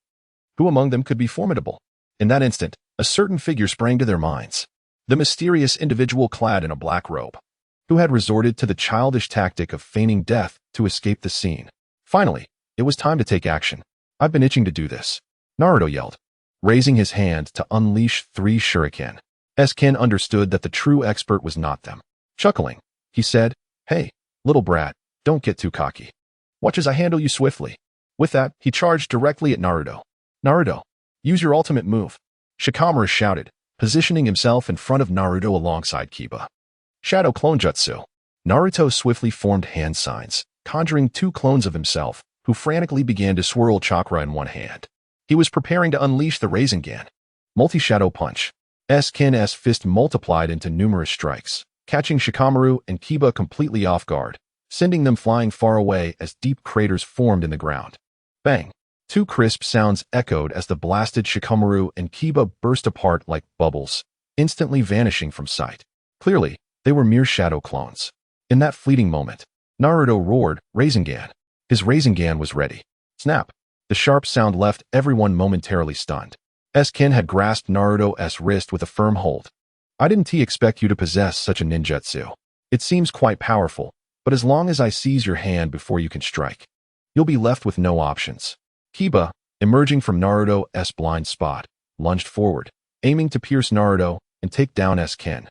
Who among them could be formidable? In that instant, a certain figure sprang to their minds. The mysterious individual clad in a black robe, who had resorted to the childish tactic of feigning death to escape the scene. Finally, it was time to take action. "I've been itching to do this," Naruto yelled, raising his hand to unleash 3 shuriken. Eskin understood that the true expert was not them. Chuckling, he said, "Hey, little brat, don't get too cocky. Watch as I handle you swiftly." With that, he charged directly at Naruto. "Naruto, use your ultimate move," Shikamaru shouted, positioning himself in front of Naruto alongside Kiba. Shadow Clone Jutsu. Naruto swiftly formed hand signs, conjuring 2 clones of himself, who frantically began to swirl chakra in one hand. He was preparing to unleash the Rasengan. Multi-Shadow Punch. Eskin's fist multiplied into numerous strikes, catching Shikamaru and Kiba completely off guard, sending them flying far away as deep craters formed in the ground. Bang! 2 crisp sounds echoed as the blasted Shikamaru and Kiba burst apart like bubbles, instantly vanishing from sight. Clearly, they were mere shadow clones. In that fleeting moment, Naruto roared, "Rasengan!" His Rasengan was ready. Snap! The sharp sound left everyone momentarily stunned. Eskin had grasped Naruto's wrist with a firm hold. "I didn't expect you to possess such a ninjutsu. It seems quite powerful, but as long as I seize your hand before you can strike, you'll be left with no options." Kiba, emerging from Naruto's blind spot, lunged forward, aiming to pierce Naruto and take down Eskin.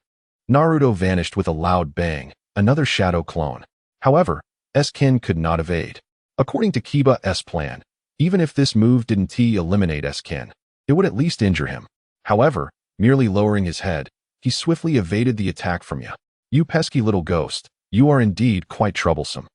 Naruto vanished with a loud bang, another shadow clone. However, Eskin could not evade. According to Kiba's plan, even if this move didn't eliminate Eskin, it would at least injure him. However, merely lowering his head, he swiftly evaded the attack from you. "You pesky little ghost, you are indeed quite troublesome.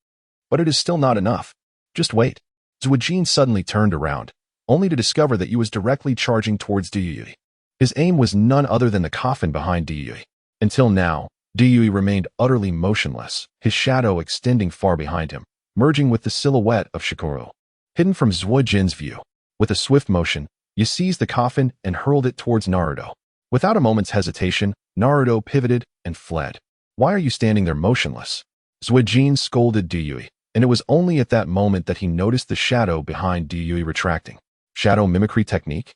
But it is still not enough. Just wait." Zuijin suddenly turned around, only to discover that he was directly charging towards Dy. His aim was none other than the coffin behind Dy. Until now, Dyui remained utterly motionless, his shadow extending far behind him, merging with the silhouette of Shikoro. Hidden from Zhuojin's view, with a swift motion, Ye seized the coffin and hurled it towards Naruto. Without a moment's hesitation, Naruto pivoted and fled. Why are you standing there motionless? Zhuojin scolded Dyui, and it was only at that moment that he noticed the shadow behind Dyui retracting. Shadow mimicry technique?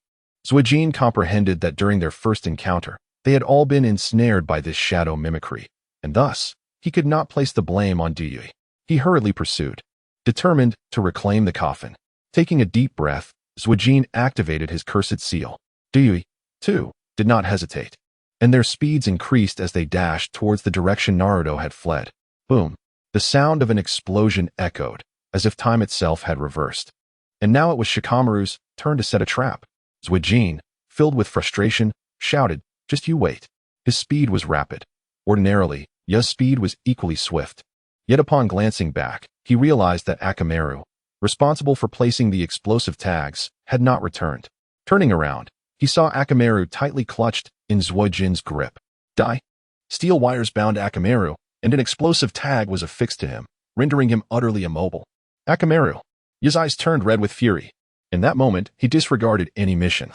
Zhuojin comprehended that during their first encounter, they had all been ensnared by this shadow mimicry, and thus, he could not place the blame on Dyui. He hurriedly pursued, determined to reclaim the coffin. Taking a deep breath, Zhuojin activated his cursed seal. Dyui, too, did not hesitate, and their speeds increased as they dashed towards the direction Naruto had fled. Boom! The sound of an explosion echoed, as if time itself had reversed. And now it was Shikamaru's turn to set a trap. Zhuojin, filled with frustration, shouted, "Just you wait." His speed was rapid. Ordinarily, Ye's speed was equally swift. Yet upon glancing back, he realized that Akamaru, responsible for placing the explosive tags, had not returned. Turning around, he saw Akamaru tightly clutched in Zhuojin's grip. Die! Steel wires bound Akamaru, and an explosive tag was affixed to him, rendering him utterly immobile. Akamaru! Ye's eyes turned red with fury. In that moment, he disregarded any mission.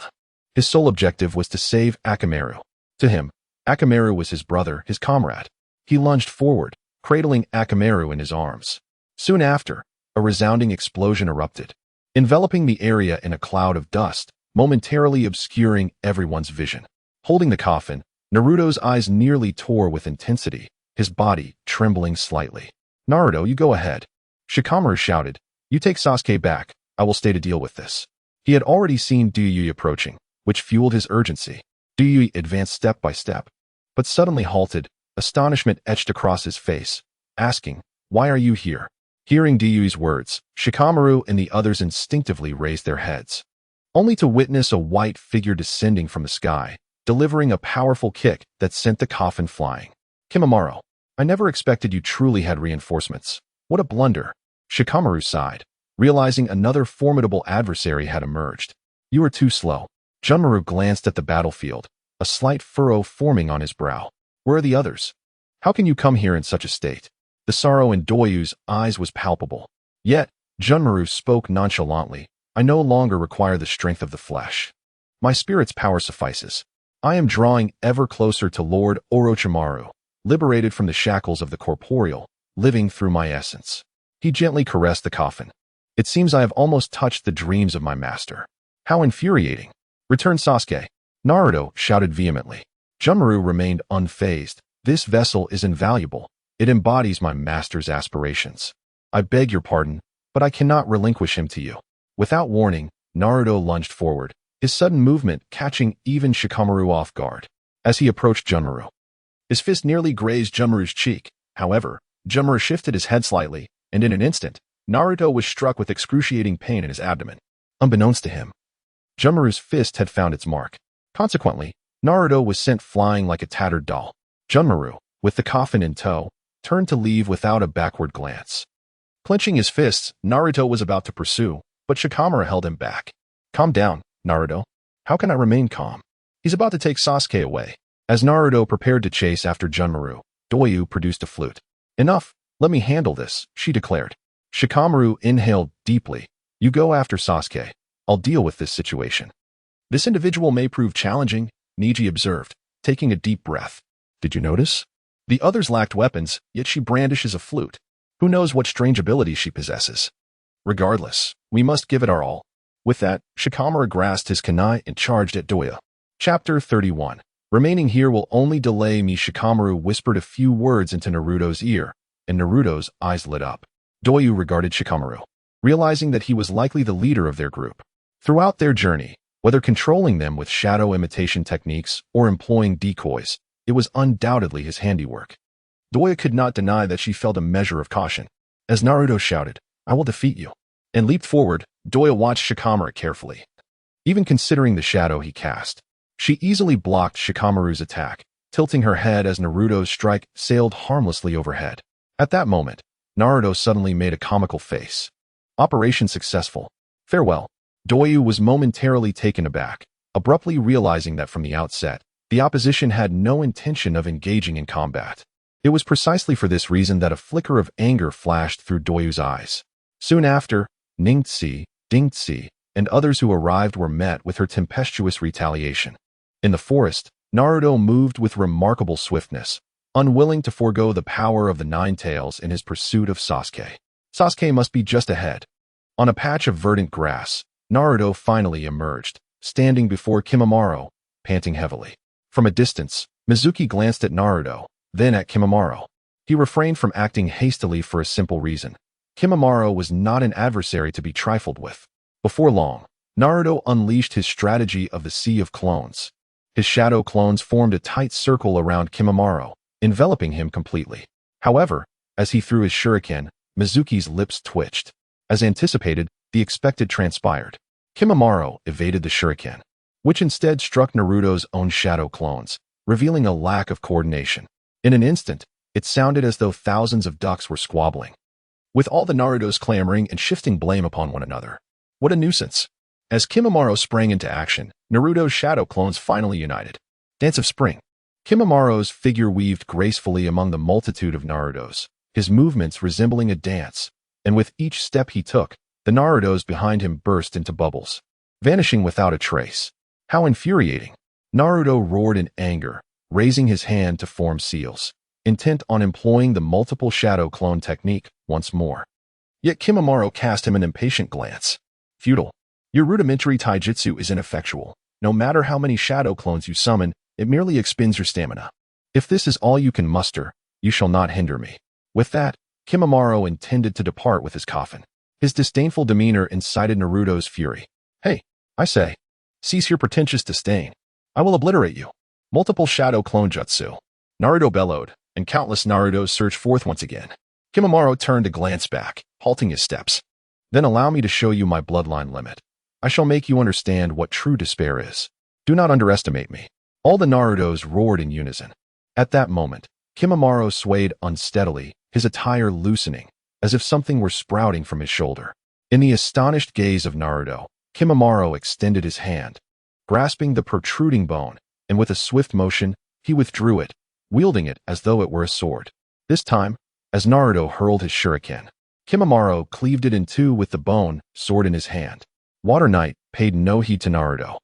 His sole objective was to save Akamaru. To him, Akamaru was his brother, his comrade. He lunged forward, cradling Akamaru in his arms. Soon after, a resounding explosion erupted, enveloping the area in a cloud of dust, momentarily obscuring everyone's vision. Holding the coffin, Naruto's eyes nearly tore with intensity, his body trembling slightly. "Naruto, you go ahead." Shikamaru shouted, "You take Sasuke back, I will stay to deal with this." He had already seen Dyui approaching, which fueled his urgency. Dyui advanced step by step, but suddenly halted, astonishment etched across his face, asking, "Why are you here?" Hearing Dyui's words, Shikamaru and the others instinctively raised their heads, only to witness a white figure descending from the sky, delivering a powerful kick that sent the coffin flying. "Kimimaro, I never expected you truly had reinforcements. What a blunder." Shikamaru sighed, realizing another formidable adversary had emerged. "You are too slow." Junmaru glanced at the battlefield, a slight furrow forming on his brow. "Where are the others? How can you come here in such a state?" The sorrow in Doyu's eyes was palpable. Yet, Junmaru spoke nonchalantly, "I no longer require the strength of the flesh. My spirit's power suffices. I am drawing ever closer to Lord Orochimaru, liberated from the shackles of the corporeal, living through my essence." He gently caressed the coffin. "It seems I have almost touched the dreams of my master. How infuriating." "Return Sasuke!" Naruto shouted vehemently. Junmaru remained unfazed. "This vessel is invaluable. It embodies my master's aspirations. I beg your pardon, but I cannot relinquish him to you." Without warning, Naruto lunged forward, his sudden movement catching even Shikamaru off guard. As he approached Junmaru, his fist nearly grazed Junmaru's cheek. However, Junmaru shifted his head slightly, and in an instant, Naruto was struck with excruciating pain in his abdomen. Unbeknownst to him, Junmaru's fist had found its mark. Consequently, Naruto was sent flying like a tattered doll. Junmaru, with the coffin in tow, turned to leave without a backward glance. Clenching his fists, Naruto was about to pursue, but Shikamaru held him back. "Calm down, Naruto. How can I remain calm? He's about to take Sasuke away." As Naruto prepared to chase after Junmaru, Doyu produced a flute. "Enough, let me handle this," she declared. Shikamaru inhaled deeply. "You go after Sasuke. I'll deal with this situation." "This individual may prove challenging," Niji observed, taking a deep breath. "Did you notice? The others lacked weapons, yet she brandishes a flute. Who knows what strange abilities she possesses? Regardless, we must give it our all." With that, Shikamaru grasped his kunai and charged at Doya. Chapter 31. Remaining here will only delay me. Shikamaru whispered a few words into Naruto's ear, and Naruto's eyes lit up. Doyu regarded Shikamaru, realizing that he was likely the leader of their group. Throughout their journey, whether controlling them with shadow imitation techniques or employing decoys, it was undoubtedly his handiwork. Doya could not deny that she felt a measure of caution. As Naruto shouted, "I will defeat you," and leaped forward, Doya watched Shikamaru carefully. Even considering the shadow he cast, she easily blocked Shikamaru's attack, tilting her head as Naruto's strike sailed harmlessly overhead. At that moment, Naruto suddenly made a comical face. "Operation successful. Farewell." Doyu was momentarily taken aback, abruptly realizing that from the outset, the opposition had no intention of engaging in combat. It was precisely for this reason that a flicker of anger flashed through Doyu's eyes. Soon after, Ningtse, Dingtse, and others who arrived were met with her tempestuous retaliation. In the forest, Naruto moved with remarkable swiftness, unwilling to forego the power of the Nine Tails in his pursuit of Sasuke. Sasuke must be just ahead. On a patch of verdant grass, Naruto finally emerged, standing before Kimimaro, panting heavily. From a distance, Mizuki glanced at Naruto, then at Kimimaro. He refrained from acting hastily for a simple reason. Kimimaro was not an adversary to be trifled with. Before long, Naruto unleashed his strategy of the Sea of Clones. His shadow clones formed a tight circle around Kimimaro, enveloping him completely. However, as he threw his shuriken, Mizuki's lips twitched. As anticipated, the expected transpired. Kimimaro evaded the shuriken, which instead struck Naruto's own shadow clones, revealing a lack of coordination. In an instant, it sounded as though thousands of ducks were squabbling, with all the Narutos clamoring and shifting blame upon one another. What a nuisance! As Kimimaro sprang into action, Naruto's shadow clones finally united. Dance of Spring. Kimimaro's figure weaved gracefully among the multitude of Narutos, his movements resembling a dance, and with each step he took, the Narutos behind him burst into bubbles, vanishing without a trace. How infuriating! Naruto roared in anger, raising his hand to form seals, intent on employing the multiple shadow clone technique once more. Yet Kimimaro cast him an impatient glance. Futile. Your rudimentary taijutsu is ineffectual. No matter how many shadow clones you summon, it merely expends your stamina. If this is all you can muster, you shall not hinder me. With that, Kimimaro intended to depart with his coffin. His disdainful demeanor incited Naruto's fury. Hey, I say, cease your pretentious disdain. I will obliterate you. Multiple shadow clone jutsu. Naruto bellowed, and countless Narutos surged forth once again. Kimimaro turned to glance back, halting his steps. Then allow me to show you my bloodline limit. I shall make you understand what true despair is. Do not underestimate me. All the Narutos roared in unison. At that moment, Kimimaro swayed unsteadily, his attire loosening, as if something were sprouting from his shoulder. In the astonished gaze of Naruto, Kimimaro extended his hand, grasping the protruding bone, and with a swift motion, he withdrew it, wielding it as though it were a sword. This time, as Naruto hurled his shuriken, Kimimaro cleaved it in two with the bone, sword in his hand. Water Knight paid no heed to Naruto,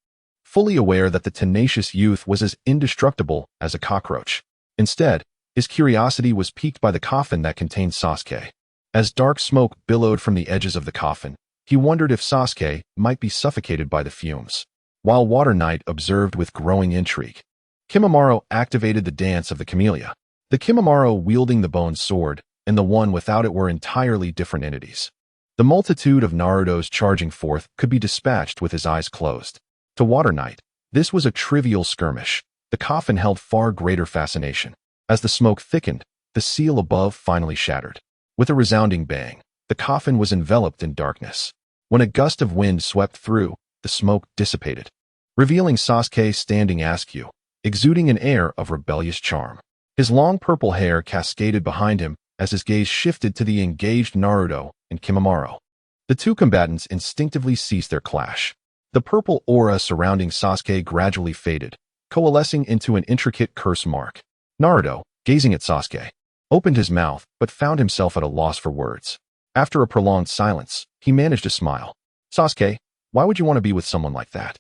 fully aware that the tenacious youth was as indestructible as a cockroach. Instead, his curiosity was piqued by the coffin that contained Sasuke. As dark smoke billowed from the edges of the coffin, he wondered if Sasuke might be suffocated by the fumes. While Water Knight observed with growing intrigue, Kimimaro activated the dance of the camellia. The Kimimaro wielding the bone sword, and the one without it were entirely different entities. The multitude of Narutos charging forth could be dispatched with his eyes closed. To Water Knight, this was a trivial skirmish. The coffin held far greater fascination. As the smoke thickened, the seal above finally shattered. With a resounding bang, the coffin was enveloped in darkness. When a gust of wind swept through, the smoke dissipated, revealing Sasuke standing askew, exuding an air of rebellious charm. His long purple hair cascaded behind him as his gaze shifted to the engaged Naruto and Kimimaro. The two combatants instinctively ceased their clash. The purple aura surrounding Sasuke gradually faded, coalescing into an intricate curse mark. Naruto, gazing at Sasuke, opened his mouth but found himself at a loss for words. After a prolonged silence, he managed a smile. Sasuke, why would you want to be with someone like that?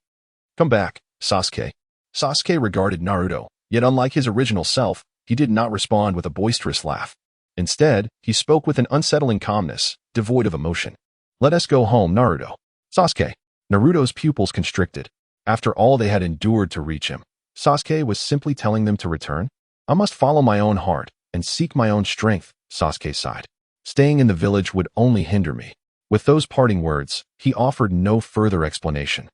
Come back, Sasuke. Sasuke regarded Naruto, yet unlike his original self, he did not respond with a boisterous laugh. Instead, he spoke with an unsettling calmness, devoid of emotion. Let us go home, Naruto. Sasuke. Naruto's pupils constricted. After all they had endured to reach him, Sasuke was simply telling them to return? I must follow my own heart and seek my own strength, Sasuke sighed. Staying in the village would only hinder me. With those parting words, he offered no further explanation,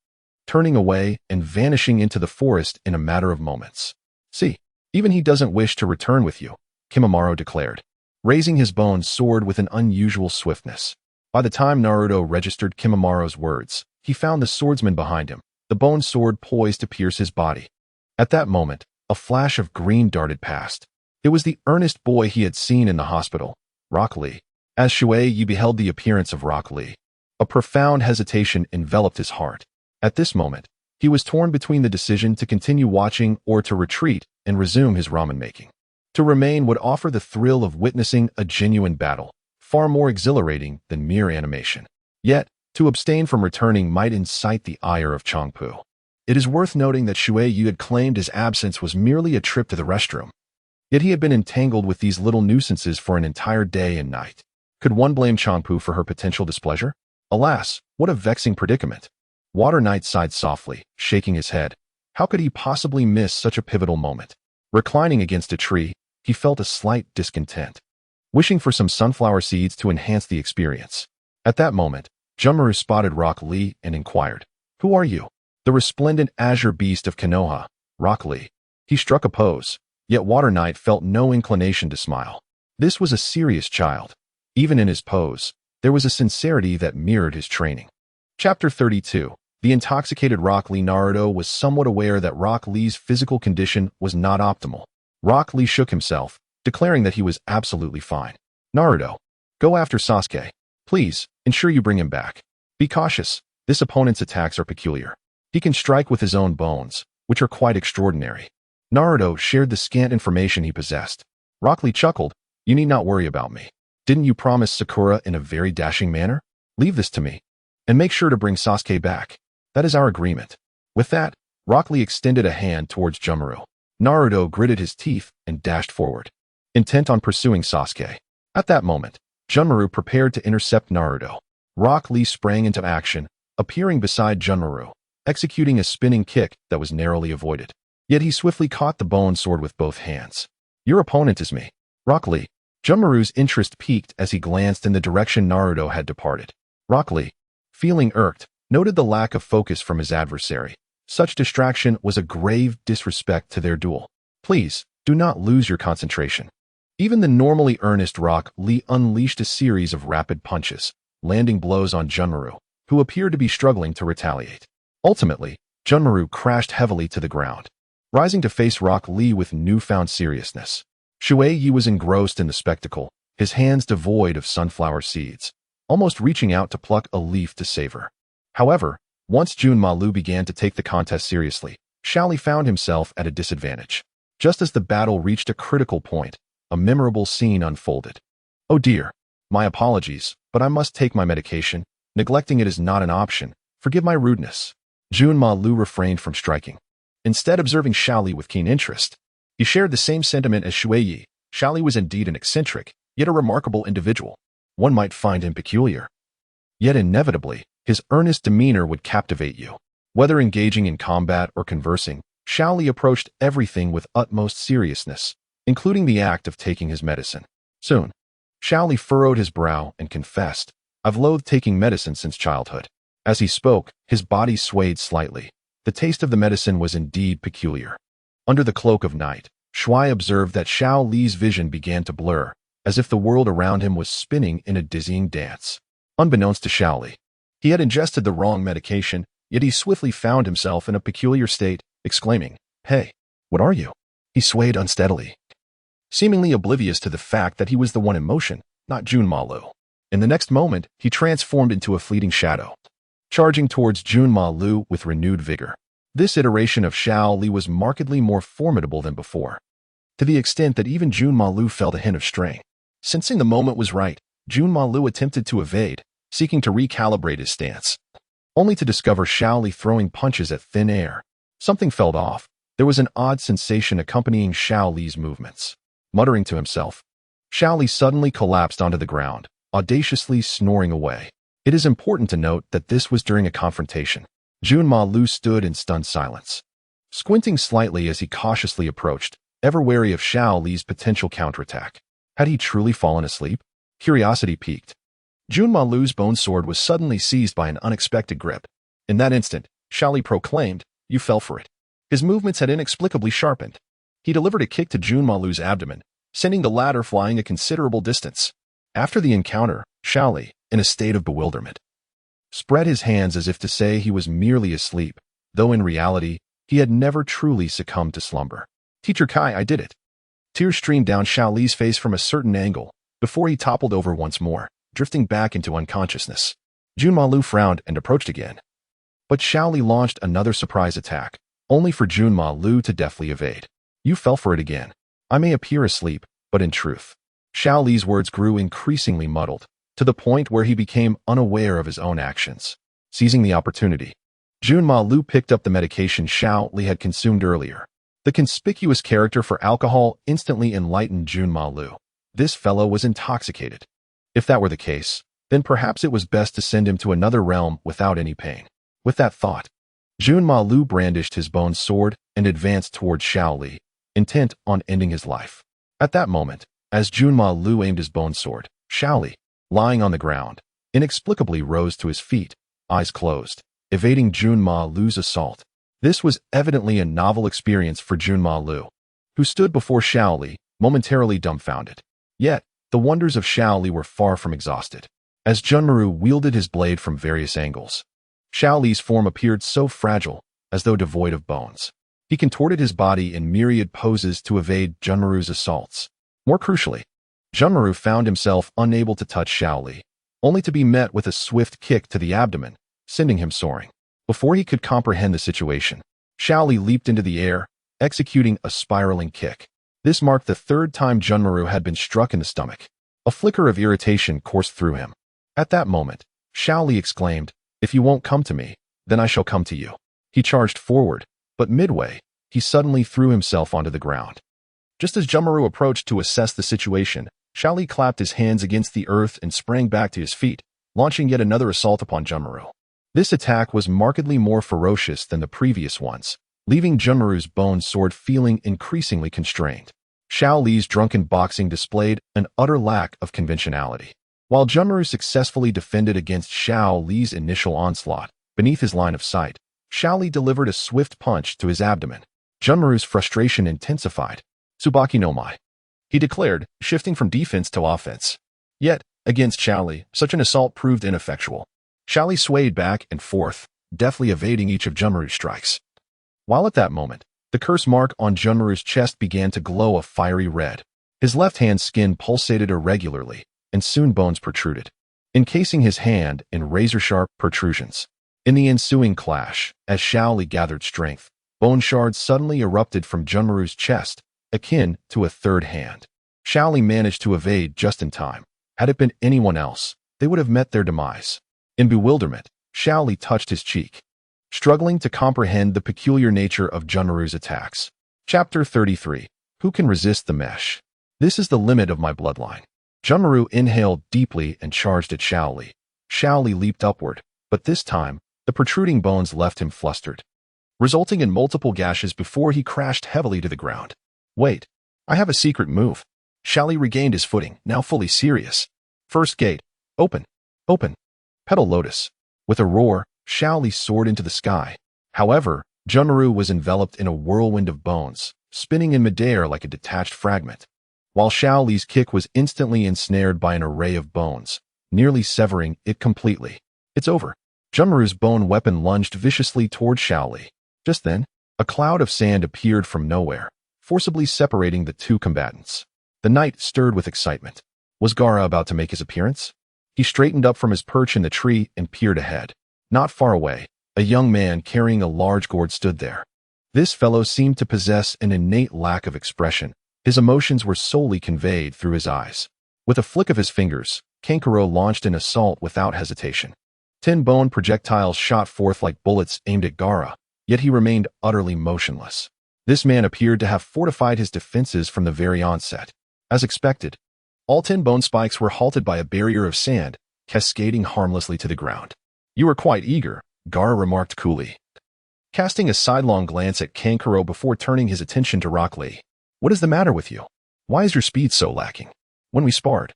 turning away and vanishing into the forest in a matter of moments. See, even he doesn't wish to return with you, Kimimaro declared, raising his bone sword with an unusual swiftness. By the time Naruto registered Kimimaro's words, he found the swordsman behind him, the bone sword poised to pierce his body. At that moment, a flash of green darted past. It was the earnest boy he had seen in the hospital, Rock Lee. As Shui Ye beheld the appearance of Rock Lee, a profound hesitation enveloped his heart. At this moment, he was torn between the decision to continue watching or to retreat and resume his ramen making. To remain would offer the thrill of witnessing a genuine battle, far more exhilarating than mere animation. Yet, to abstain from returning might incite the ire of Changpu. It is worth noting that Shui Ye had claimed his absence was merely a trip to the restroom. Yet he had been entangled with these little nuisances for an entire day and night. Could one blame Changpu for her potential displeasure? Alas, what a vexing predicament. Water Knight sighed softly, shaking his head. How could he possibly miss such a pivotal moment? Reclining against a tree, he felt a slight discontent, wishing for some sunflower seeds to enhance the experience. At that moment, Junmaru spotted Rock Lee and inquired, "Who are you?" The resplendent azure beast of Konoha, Rock Lee. He struck a pose, yet Water Knight felt no inclination to smile. This was a serious child. Even in his pose, there was a sincerity that mirrored his training. Chapter 32. The intoxicated Rock Lee. Naruto was somewhat aware that Rock Lee's physical condition was not optimal. Rock Lee shook himself, declaring that he was absolutely fine. "Naruto, go after Sasuke. Please, ensure you bring him back. Be cautious, this opponent's attacks are peculiar. He can strike with his own bones, which are quite extraordinary." Naruto shared the scant information he possessed. Rock Lee chuckled, "You need not worry about me. Didn't you promise Sakura in a very dashing manner? Leave this to me. And make sure to bring Sasuke back. That is our agreement." With that, Rock Lee extended a hand towards Junmaru. Naruto gritted his teeth and dashed forward, intent on pursuing Sasuke. At that moment, Junmaru prepared to intercept Naruto. Rock Lee sprang into action, appearing beside Junmaru, executing a spinning kick that was narrowly avoided. Yet he swiftly caught the bone sword with both hands. "Your opponent is me, Rock Lee." Junmaru's interest peaked as he glanced in the direction Naruto had departed. Rock Lee, feeling irked, noted the lack of focus from his adversary. Such distraction was a grave disrespect to their duel. "Please, do not lose your concentration." Even the normally earnest Rock Lee unleashed a series of rapid punches, landing blows on Junmaru, who appeared to be struggling to retaliate. Ultimately, Junmaru crashed heavily to the ground, rising to face Rock Lee with newfound seriousness. Shui Ye was engrossed in the spectacle, his hands devoid of sunflower seeds, almost reaching out to pluck a leaf to savor. However, once Junmaru began to take the contest seriously, Xiaoli found himself at a disadvantage. Just as the battle reached a critical point, a memorable scene unfolded. "Oh dear, my apologies, but I must take my medication. Neglecting it is not an option. Forgive my rudeness." Junmaru refrained from striking, instead observing Xiaoli with keen interest. He shared the same sentiment as Shui Ye. Xiaoli was indeed an eccentric, yet a remarkable individual. One might find him peculiar. Yet inevitably, his earnest demeanor would captivate you. Whether engaging in combat or conversing, Xiaoli approached everything with utmost seriousness, including the act of taking his medicine. Soon, Xiaoli furrowed his brow and confessed, "I've loathed taking medicine since childhood." As he spoke, his body swayed slightly. The taste of the medicine was indeed peculiar. Under the cloak of night, Shui observed that Xiaoli's vision began to blur, as if the world around him was spinning in a dizzying dance. Unbeknownst to Xiaoli, he had ingested the wrong medication, yet he swiftly found himself in a peculiar state, exclaiming, "Hey, what are you?" He swayed unsteadily, seemingly oblivious to the fact that he was the one in motion, not Junmaru. In the next moment, he transformed into a fleeting shadow, charging towards Junmaru with renewed vigor. This iteration of Xiaoli was markedly more formidable than before, to the extent that even Junmaru felt a hint of strain. Sensing the moment was right, Junmaru attempted to evade, seeking to recalibrate his stance, only to discover Xiaoli throwing punches at thin air. Something felt off. There was an odd sensation accompanying Xiaoli's movements. Muttering to himself, Xiaoli suddenly collapsed onto the ground, audaciously snoring away. It is important to note that this was during a confrontation. Junmaru stood in stunned silence, squinting slightly as he cautiously approached, ever wary of Xiaoli's potential counterattack. Had he truly fallen asleep? Curiosity piqued. Junmaru's bone sword was suddenly seized by an unexpected grip. In that instant, Xiaoli proclaimed, "You fell for it." His movements had inexplicably sharpened. He delivered a kick to Junmaru's abdomen, sending the latter flying a considerable distance. After the encounter, Xiaoli, in a state of bewilderment, spread his hands as if to say he was merely asleep, though in reality, he had never truly succumbed to slumber. "Teacher Kai, I did it." Tears streamed down Xiaoli's face from a certain angle, before he toppled over once more, drifting back into unconsciousness. Junmaru frowned and approached again. But Xiaoli launched another surprise attack, only for Junmaru to deftly evade. "You fell for it again." I may appear asleep, but in truth. Xiao Li's words grew increasingly muddled, to the point where he became unaware of his own actions. Seizing the opportunity, Junma picked up the medication Xiao Li had consumed earlier. The conspicuous character for alcohol instantly enlightened Junma. This fellow was intoxicated. If that were the case, then perhaps it was best to send him to another realm without any pain. With that thought, Junma brandished his bone sword and advanced toward Xiao Li, intent on ending his life. At that moment, as Junma aimed his bone sword, Xiao Li, lying on the ground, inexplicably rose to his feet, eyes closed, evading Junma's assault. This was evidently a novel experience for Junma, who stood before Xiao Li, momentarily dumbfounded. Yet, the wonders of Xiao Li were far from exhausted. As Junmaru wielded his blade from various angles, Xiao Li's form appeared so fragile, as though devoid of bones. He contorted his body in myriad poses to evade Junmaru's assaults. More crucially, Junmaru found himself unable to touch Xiao Li, only to be met with a swift kick to the abdomen, sending him soaring. Before he could comprehend the situation, Xiao Li leaped into the air, executing a spiraling kick. This marked the third time Junmaru had been struck in the stomach. A flicker of irritation coursed through him. At that moment, Xiao Li exclaimed, "If you won't come to me, then I shall come to you." He charged forward, but midway, he suddenly threw himself onto the ground. Just as Junmaru approached to assess the situation, Xiao Li clapped his hands against the earth and sprang back to his feet, launching yet another assault upon Junmaru. This attack was markedly more ferocious than the previous ones, leaving Junmaru's bone sword feeling increasingly constrained. Xiao Li's drunken boxing displayed an utter lack of conventionality. While Junmaru successfully defended against Xiao Li's initial onslaught, beneath his line of sight, Xiao Li delivered a swift punch to his abdomen. Junmaru's frustration intensified. "Tsubaki no Mai," he declared, shifting from defense to offense. Yet, against Xiao Li, such an assault proved ineffectual. Xiao Li swayed back and forth, deftly evading each of Junmaru's strikes. While at that moment, the curse mark on Junmaru's chest began to glow a fiery red. His left hand's skin pulsated irregularly, and soon bones protruded, encasing his hand in razor-sharp protrusions. In the ensuing clash, as Xiao Li gathered strength, bone shards suddenly erupted from Junmaru's chest, akin to a third hand. Xiao Li managed to evade just in time. Had it been anyone else, they would have met their demise. In bewilderment, Xiao Li touched his cheek, struggling to comprehend the peculiar nature of Junmaru's attacks. Chapter 33. Who can resist the mesh? This is the limit of my bloodline. Junmaru inhaled deeply and charged at Xiao Li. Xiao Li leaped upward, but this time, the protruding bones left him flustered, resulting in multiple gashes before he crashed heavily to the ground. "Wait, I have a secret move." Xiao Li regained his footing, now fully serious. "First gate, open, open." Petal lotus. With a roar, Xiao Li soared into the sky. However, Junmaru was enveloped in a whirlwind of bones, spinning in midair like a detached fragment. While Xiao Li's kick was instantly ensnared by an array of bones, nearly severing it completely. "It's over." Junmaru's bone weapon lunged viciously toward Xiao Li. Just then, a cloud of sand appeared from nowhere, forcibly separating the two combatants. The knight stirred with excitement. Was Gaara about to make his appearance? He straightened up from his perch in the tree and peered ahead. Not far away, a young man carrying a large gourd stood there. This fellow seemed to possess an innate lack of expression. His emotions were solely conveyed through his eyes. With a flick of his fingers, Kankuro launched an assault without hesitation. 10 bone projectiles shot forth like bullets aimed at Gaara, yet he remained utterly motionless. This man appeared to have fortified his defenses from the very onset. As expected, all 10 bone spikes were halted by a barrier of sand, cascading harmlessly to the ground. "You were quite eager," Gaara remarked coolly, casting a sidelong glance at Kankuro before turning his attention to Rock Lee. "What is the matter with you? Why is your speed so lacking? When we sparred,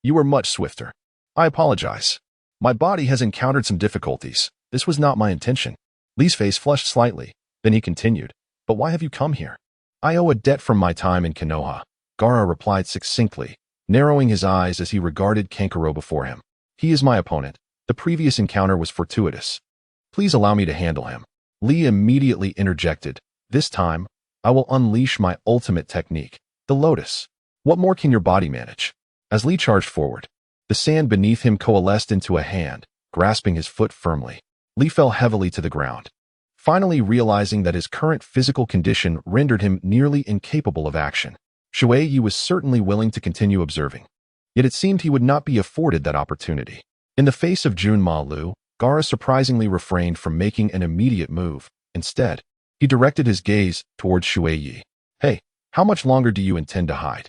you were much swifter." "I apologize. My body has encountered some difficulties. This was not my intention." Lee's face flushed slightly, then he continued, "But why have you come here?" "I owe a debt from my time in Konoha," Gaara replied succinctly, narrowing his eyes as he regarded Kankuro before him. "He is my opponent. The previous encounter was fortuitous. Please allow me to handle him." Lee immediately interjected, "This time, I will unleash my ultimate technique, the lotus. What more can your body manage?" As Lee charged forward, the sand beneath him coalesced into a hand, grasping his foot firmly. Lee fell heavily to the ground, finally realizing that his current physical condition rendered him nearly incapable of action. Shui Ye was certainly willing to continue observing. Yet it seemed he would not be afforded that opportunity. In the face of Junma Lu, Gaara surprisingly refrained from making an immediate move. Instead, he directed his gaze towards Shui Ye. Hey, how much longer do you intend to hide?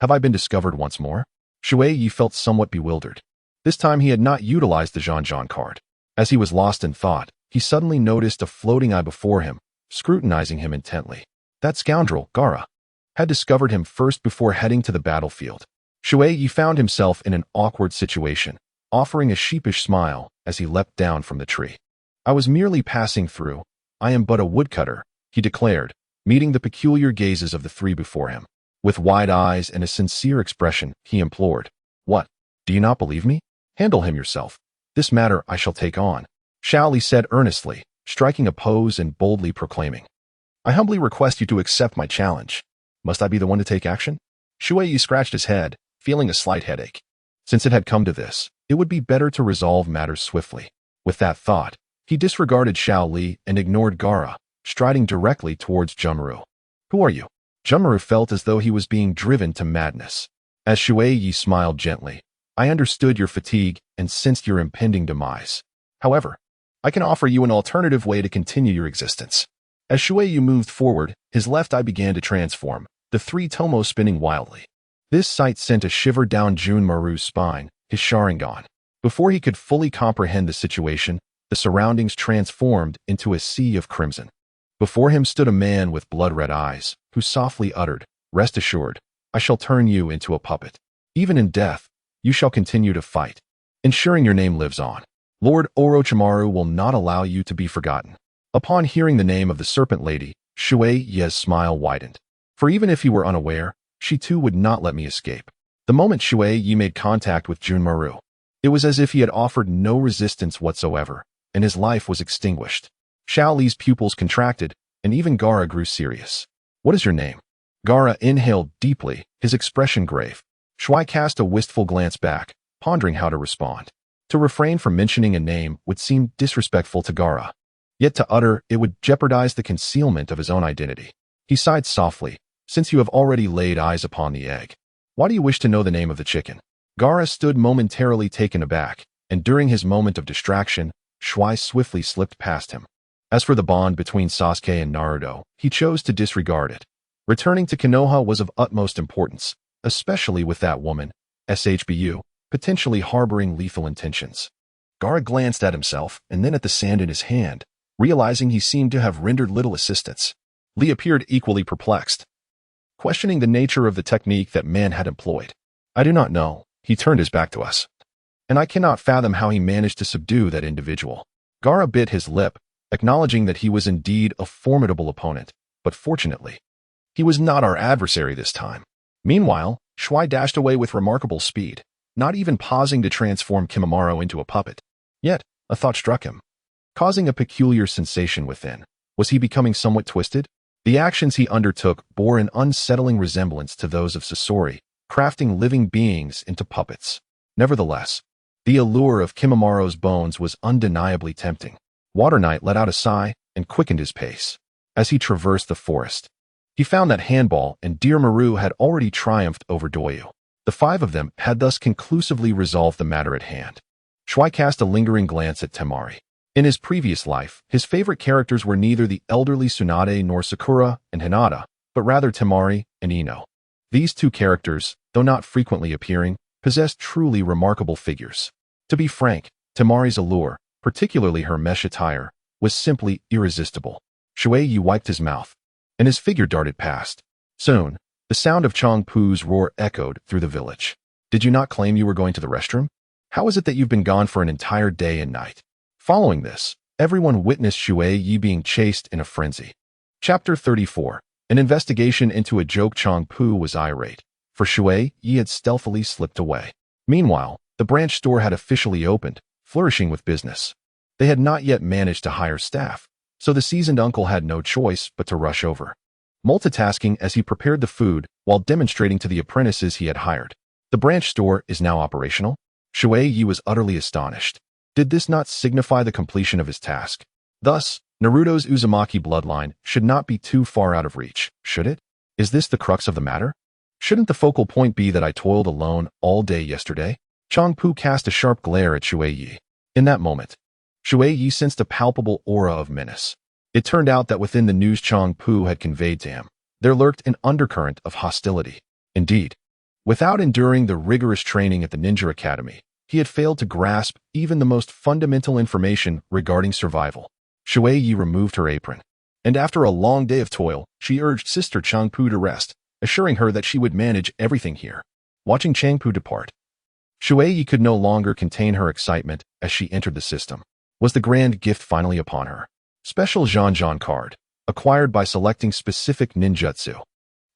Have I been discovered once more? Shui Ye felt somewhat bewildered. This time he had not utilized the Zhan Zhan card. As he was lost in thought, he suddenly noticed a floating eye before him, scrutinizing him intently. That scoundrel, Gaara, had discovered him first before heading to the battlefield. Shui Ye found himself in an awkward situation, offering a sheepish smile as he leapt down from the tree. I was merely passing through. I am but a woodcutter, he declared, meeting the peculiar gazes of the three before him. With wide eyes and a sincere expression, he implored, What? Do you not believe me? Handle him yourself. This matter I shall take on, Xiao Li said earnestly, striking a pose and boldly proclaiming. I humbly request you to accept my challenge. Must I be the one to take action? Shui Ye scratched his head, feeling a slight headache. Since it had come to this, it would be better to resolve matters swiftly. With that thought, he disregarded Xiao Li and ignored Gaara, striding directly towards Junmaru. Who are you? Junmaru felt as though he was being driven to madness. As Shui Ye smiled gently, I understood your fatigue and sensed your impending demise. However, I can offer you an alternative way to continue your existence. As Shui Ye moved forward, his left eye began to transform, the three tomos spinning wildly. This sight sent a shiver down Junmaru's spine, his Sharingan. Before he could fully comprehend the situation, the surroundings transformed into a sea of crimson. Before him stood a man with blood-red eyes, who softly uttered, Rest assured, I shall turn you into a puppet. Even in death, you shall continue to fight, ensuring your name lives on. Lord Orochimaru will not allow you to be forgotten. Upon hearing the name of the Serpent Lady, Shui Ye's smile widened. For even if he were unaware, she too would not let me escape. The moment Shui Ye made contact with Junmaru, it was as if he had offered no resistance whatsoever, and his life was extinguished. Xiao Li's pupils contracted, and even Gaara grew serious. What is your name? Gaara inhaled deeply, his expression grave. Shui cast a wistful glance back, pondering how to respond. To refrain from mentioning a name would seem disrespectful to Gaara. Yet to utter it would jeopardize the concealment of his own identity. He sighed softly, Since you have already laid eyes upon the egg, why do you wish to know the name of the chicken? Gaara stood momentarily taken aback, and during his moment of distraction, Shui swiftly slipped past him. As for the bond between Sasuke and Naruto, he chose to disregard it. Returning to Konoha was of utmost importance, especially with that woman, SHBU, potentially harboring lethal intentions. Gaara glanced at himself and then at the sand in his hand, realizing he seemed to have rendered little assistance. Lee appeared equally perplexed, questioning the nature of the technique that man had employed. I do not know, he turned his back to us. And I cannot fathom how he managed to subdue that individual. Gaara bit his lip, acknowledging that he was indeed a formidable opponent, but fortunately, he was not our adversary this time. Meanwhile, Shui dashed away with remarkable speed, not even pausing to transform Kimimaro into a puppet. Yet, a thought struck him, causing a peculiar sensation within. Was he becoming somewhat twisted? The actions he undertook bore an unsettling resemblance to those of Sasori, crafting living beings into puppets. Nevertheless, the allure of Kimimaro's bones was undeniably tempting. Water Knight let out a sigh and quickened his pace. As he traversed the forest, he found that Handball and Dear Maru had already triumphed over Doyu. The five of them had thus conclusively resolved the matter at hand. Shui cast a lingering glance at Temari. In his previous life, his favorite characters were neither the elderly Tsunade nor Sakura and Hinata, but rather Temari and Ino. These two characters, though not frequently appearing, possessed truly remarkable figures. To be frank, Temari's allure, particularly her mesh attire, was simply irresistible. Shui Ye wiped his mouth, and his figure darted past. Soon, the sound of Chong Pu's roar echoed through the village. Did you not claim you were going to the restroom? How is it that you've been gone for an entire day and night? Following this, everyone witnessed Shui Ye being chased in a frenzy. Chapter 34. An investigation into a joke. Chong Pu was irate, for Shui Ye had stealthily slipped away. Meanwhile, the branch store had officially opened, flourishing with business. They had not yet managed to hire staff, so the seasoned uncle had no choice but to rush over, multitasking as he prepared the food while demonstrating to the apprentices he had hired. The branch store is now operational? Shui Ye was utterly astonished. Did this not signify the completion of his task? Thus, Naruto's Uzumaki bloodline should not be too far out of reach, should it? Is this the crux of the matter? Shouldn't the focal point be that I toiled alone all day yesterday? Changpu cast a sharp glare at Shui Ye. In that moment, Shui Ye sensed a palpable aura of menace. It turned out that within the news Changpu had conveyed to him, there lurked an undercurrent of hostility. Indeed, without enduring the rigorous training at the Ninja Academy, he had failed to grasp even the most fundamental information regarding survival. Shui Ye removed her apron, and after a long day of toil, she urged Sister Changpu to rest, assuring her that she would manage everything here. Watching Changpu depart, Shui Ye could no longer contain her excitement as she entered the system. Was the grand gift finally upon her? Special Zhan Zhan card, acquired by selecting specific ninjutsu,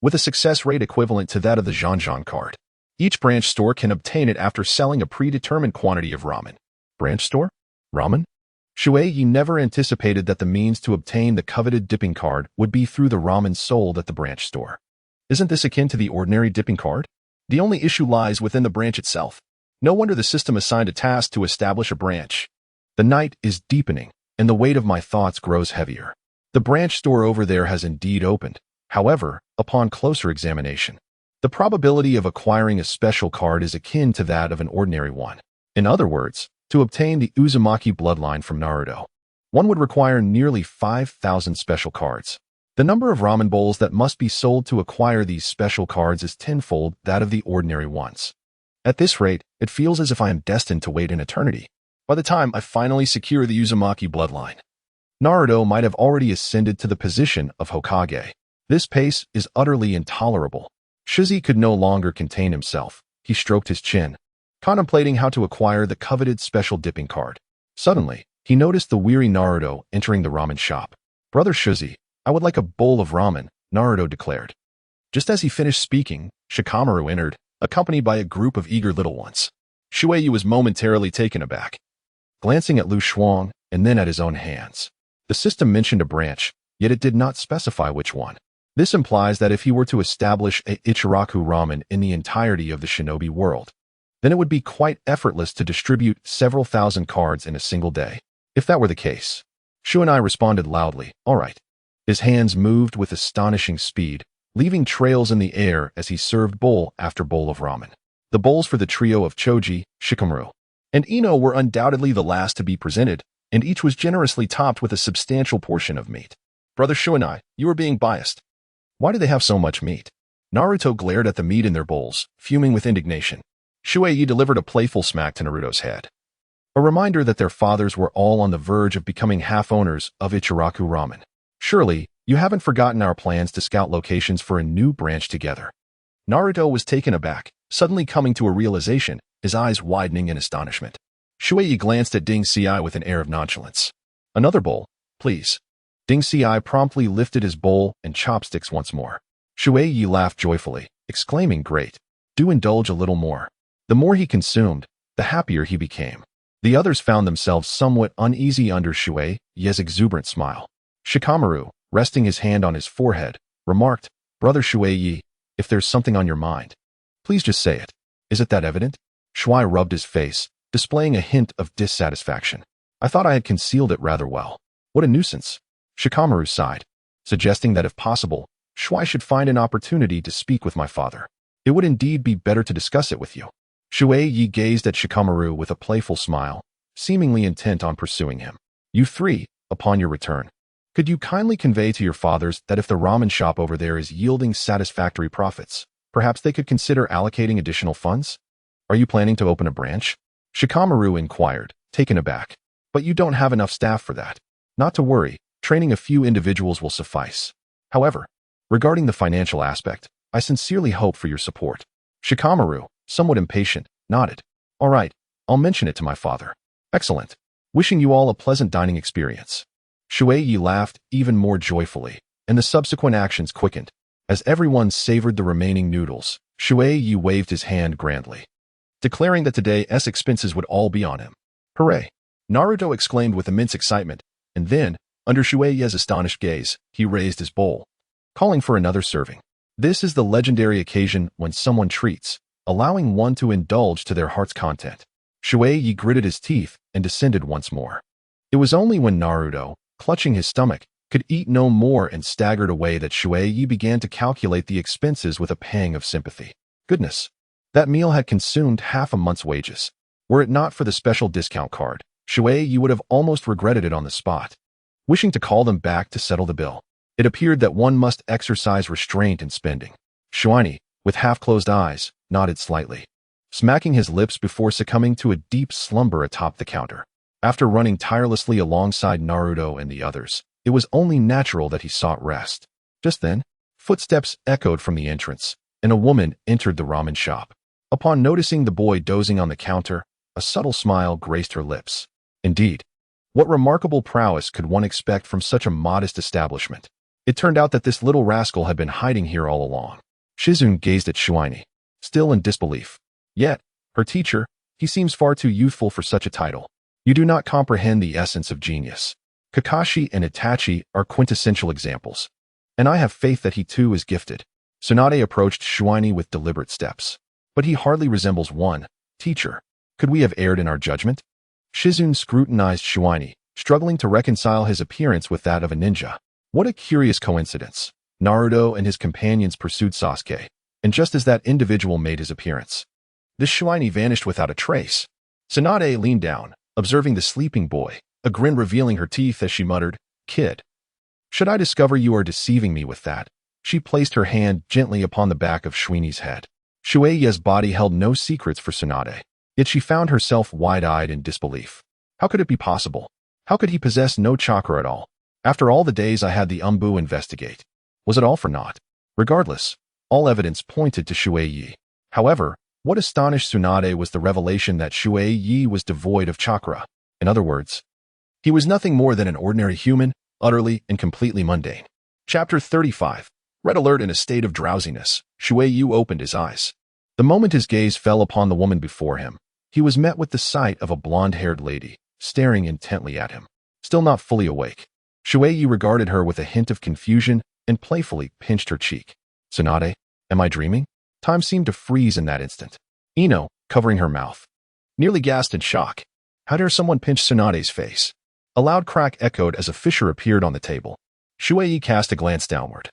with a success rate equivalent to that of the Zhan Zhan card. Each branch store can obtain it after selling a predetermined quantity of ramen. Branch store? Ramen? Shui Ye never anticipated that the means to obtain the coveted dipping card would be through the ramen sold at the branch store. Isn't this akin to the ordinary dipping card? The only issue lies within the branch itself. No wonder the system assigned a task to establish a branch. The night is deepening, and the weight of my thoughts grows heavier. The branch store over there has indeed opened. However, upon closer examination, the probability of acquiring a special card is akin to that of an ordinary one. In other words, to obtain the Uzumaki bloodline from Naruto, one would require nearly 5,000 special cards. The number of ramen bowls that must be sold to acquire these special cards is tenfold that of the ordinary ones. At this rate, it feels as if I am destined to wait an eternity. By the time I finally secure the Uzumaki bloodline, Naruto might have already ascended to the position of Hokage. This pace is utterly intolerable. Shizi could no longer contain himself. He stroked his chin, contemplating how to acquire the coveted special dipping card. Suddenly, he noticed the weary Naruto entering the ramen shop. Brother Shizi, I would like a bowl of ramen, Naruto declared. Just as he finished speaking, Shikamaru entered, accompanied by a group of eager little ones. Shui Ye was momentarily taken aback, glancing at Lu Shuang and then at his own hands. The system mentioned a branch, yet it did not specify which one. This implies that if he were to establish a Ichiraku Ramen in the entirety of the shinobi world, then it would be quite effortless to distribute several thousand cards in a single day. If that were the case, Chunin responded loudly, all right. His hands moved with astonishing speed, leaving trails in the air as he served bowl after bowl of ramen. The bowls for the trio of Choji, Shikamaru, and Ino were undoubtedly the last to be presented, and each was generously topped with a substantial portion of meat. Brother Chunin, you are being biased. Why do they have so much meat? Naruto glared at the meat in their bowls, fuming with indignation. Shui Ye delivered a playful smack to Naruto's head, a reminder that their fathers were all on the verge of becoming half-owners of Ichiraku Ramen. Surely, you haven't forgotten our plans to scout locations for a new branch together. Naruto was taken aback, suddenly coming to a realization, his eyes widening in astonishment. Shui Ye glanced at Ding Ci with an air of nonchalance. Another bowl, please. Ding Ci promptly lifted his bowl and chopsticks once more. Shui Ye laughed joyfully, exclaiming, great. Do indulge a little more. The more he consumed, the happier he became. The others found themselves somewhat uneasy under Shui Ye's exuberant smile. Shikamaru, resting his hand on his forehead, remarked, Brother Shui Ye, if there's something on your mind, please just say it. Is it that evident? Shui rubbed his face, displaying a hint of dissatisfaction. I thought I had concealed it rather well. What a nuisance. Shikamaru sighed, suggesting that if possible, Shui should find an opportunity to speak with my father. It would indeed be better to discuss it with you. Shui Ye gazed at Shikamaru with a playful smile, seemingly intent on pursuing him. You three, upon your return, could you kindly convey to your fathers that if the ramen shop over there is yielding satisfactory profits, perhaps they could consider allocating additional funds? Are you planning to open a branch? Shikamaru inquired, taken aback. But you don't have enough staff for that. Not to worry, training a few individuals will suffice. However, regarding the financial aspect, I sincerely hope for your support. Shikamaru, somewhat impatient, nodded. All right, I'll mention it to my father. Excellent. Wishing you all a pleasant dining experience. Shui Ye laughed even more joyfully, and the subsequent actions quickened. As everyone savored the remaining noodles, Shui Ye waved his hand grandly, declaring that today's expenses would all be on him. Hooray! Naruto exclaimed with immense excitement, and then, under Shui Ye's astonished gaze, he raised his bowl, calling for another serving. This is the legendary occasion when someone treats, allowing one to indulge to their heart's content. Shui Ye gritted his teeth and descended once more. It was only when Naruto, clutching his stomach, could eat no more and staggered away that Shui Ye began to calculate the expenses with a pang of sympathy. Goodness, that meal had consumed half a month's wages. Were it not for the special discount card, Shui Ye would have almost regretted it on the spot. Wishing to call them back to settle the bill, it appeared that one must exercise restraint in spending. Shuini, with half-closed eyes, nodded slightly, smacking his lips before succumbing to a deep slumber atop the counter. After running tirelessly alongside Naruto and the others, it was only natural that he sought rest. Just then, footsteps echoed from the entrance, and a woman entered the ramen shop. Upon noticing the boy dozing on the counter, a subtle smile graced her lips. Indeed, what remarkable prowess could one expect from such a modest establishment? It turned out that this little rascal had been hiding here all along. Shizune gazed at Shuini, still in disbelief. Yet, her teacher, he seems far too youthful for such a title. You do not comprehend the essence of genius. Kakashi and Itachi are quintessential examples, and I have faith that he too is gifted. Tsunade approached Shuini with deliberate steps. But he hardly resembles one. Teacher, could we have erred in our judgment? Shizune scrutinized Shuini, struggling to reconcile his appearance with that of a ninja. What a curious coincidence. Naruto and his companions pursued Sasuke, and just as that individual made his appearance, this Shuini vanished without a trace. Tsunade leaned down, observing the sleeping boy, a grin revealing her teeth as she muttered, "Kid, should I discover you are deceiving me with that?" She placed her hand gently upon the back of Shuini's head. Shui Ye's body held no secrets for Tsunade, yet she found herself wide-eyed in disbelief. How could it be possible? How could he possess no chakra at all? After all the days I had the Umbu investigate, was it all for naught? Regardless, all evidence pointed to Shui Ye. However, what astonished Tsunade was the revelation that Shui Ye was devoid of chakra. In other words, he was nothing more than an ordinary human, utterly and completely mundane. Chapter 35. Red alert in a state of drowsiness, Shui Ye opened his eyes. The moment his gaze fell upon the woman before him, he was met with the sight of a blonde-haired lady, staring intently at him. Still not fully awake, Shui Ye regarded her with a hint of confusion and playfully pinched her cheek. "Tsunade, am I dreaming?" Time seemed to freeze in that instant. Ino, covering her mouth, nearly gasped in shock. How dare someone pinch Tsunade's face? A loud crack echoed as a fissure appeared on the table. Shui Ye cast a glance downward.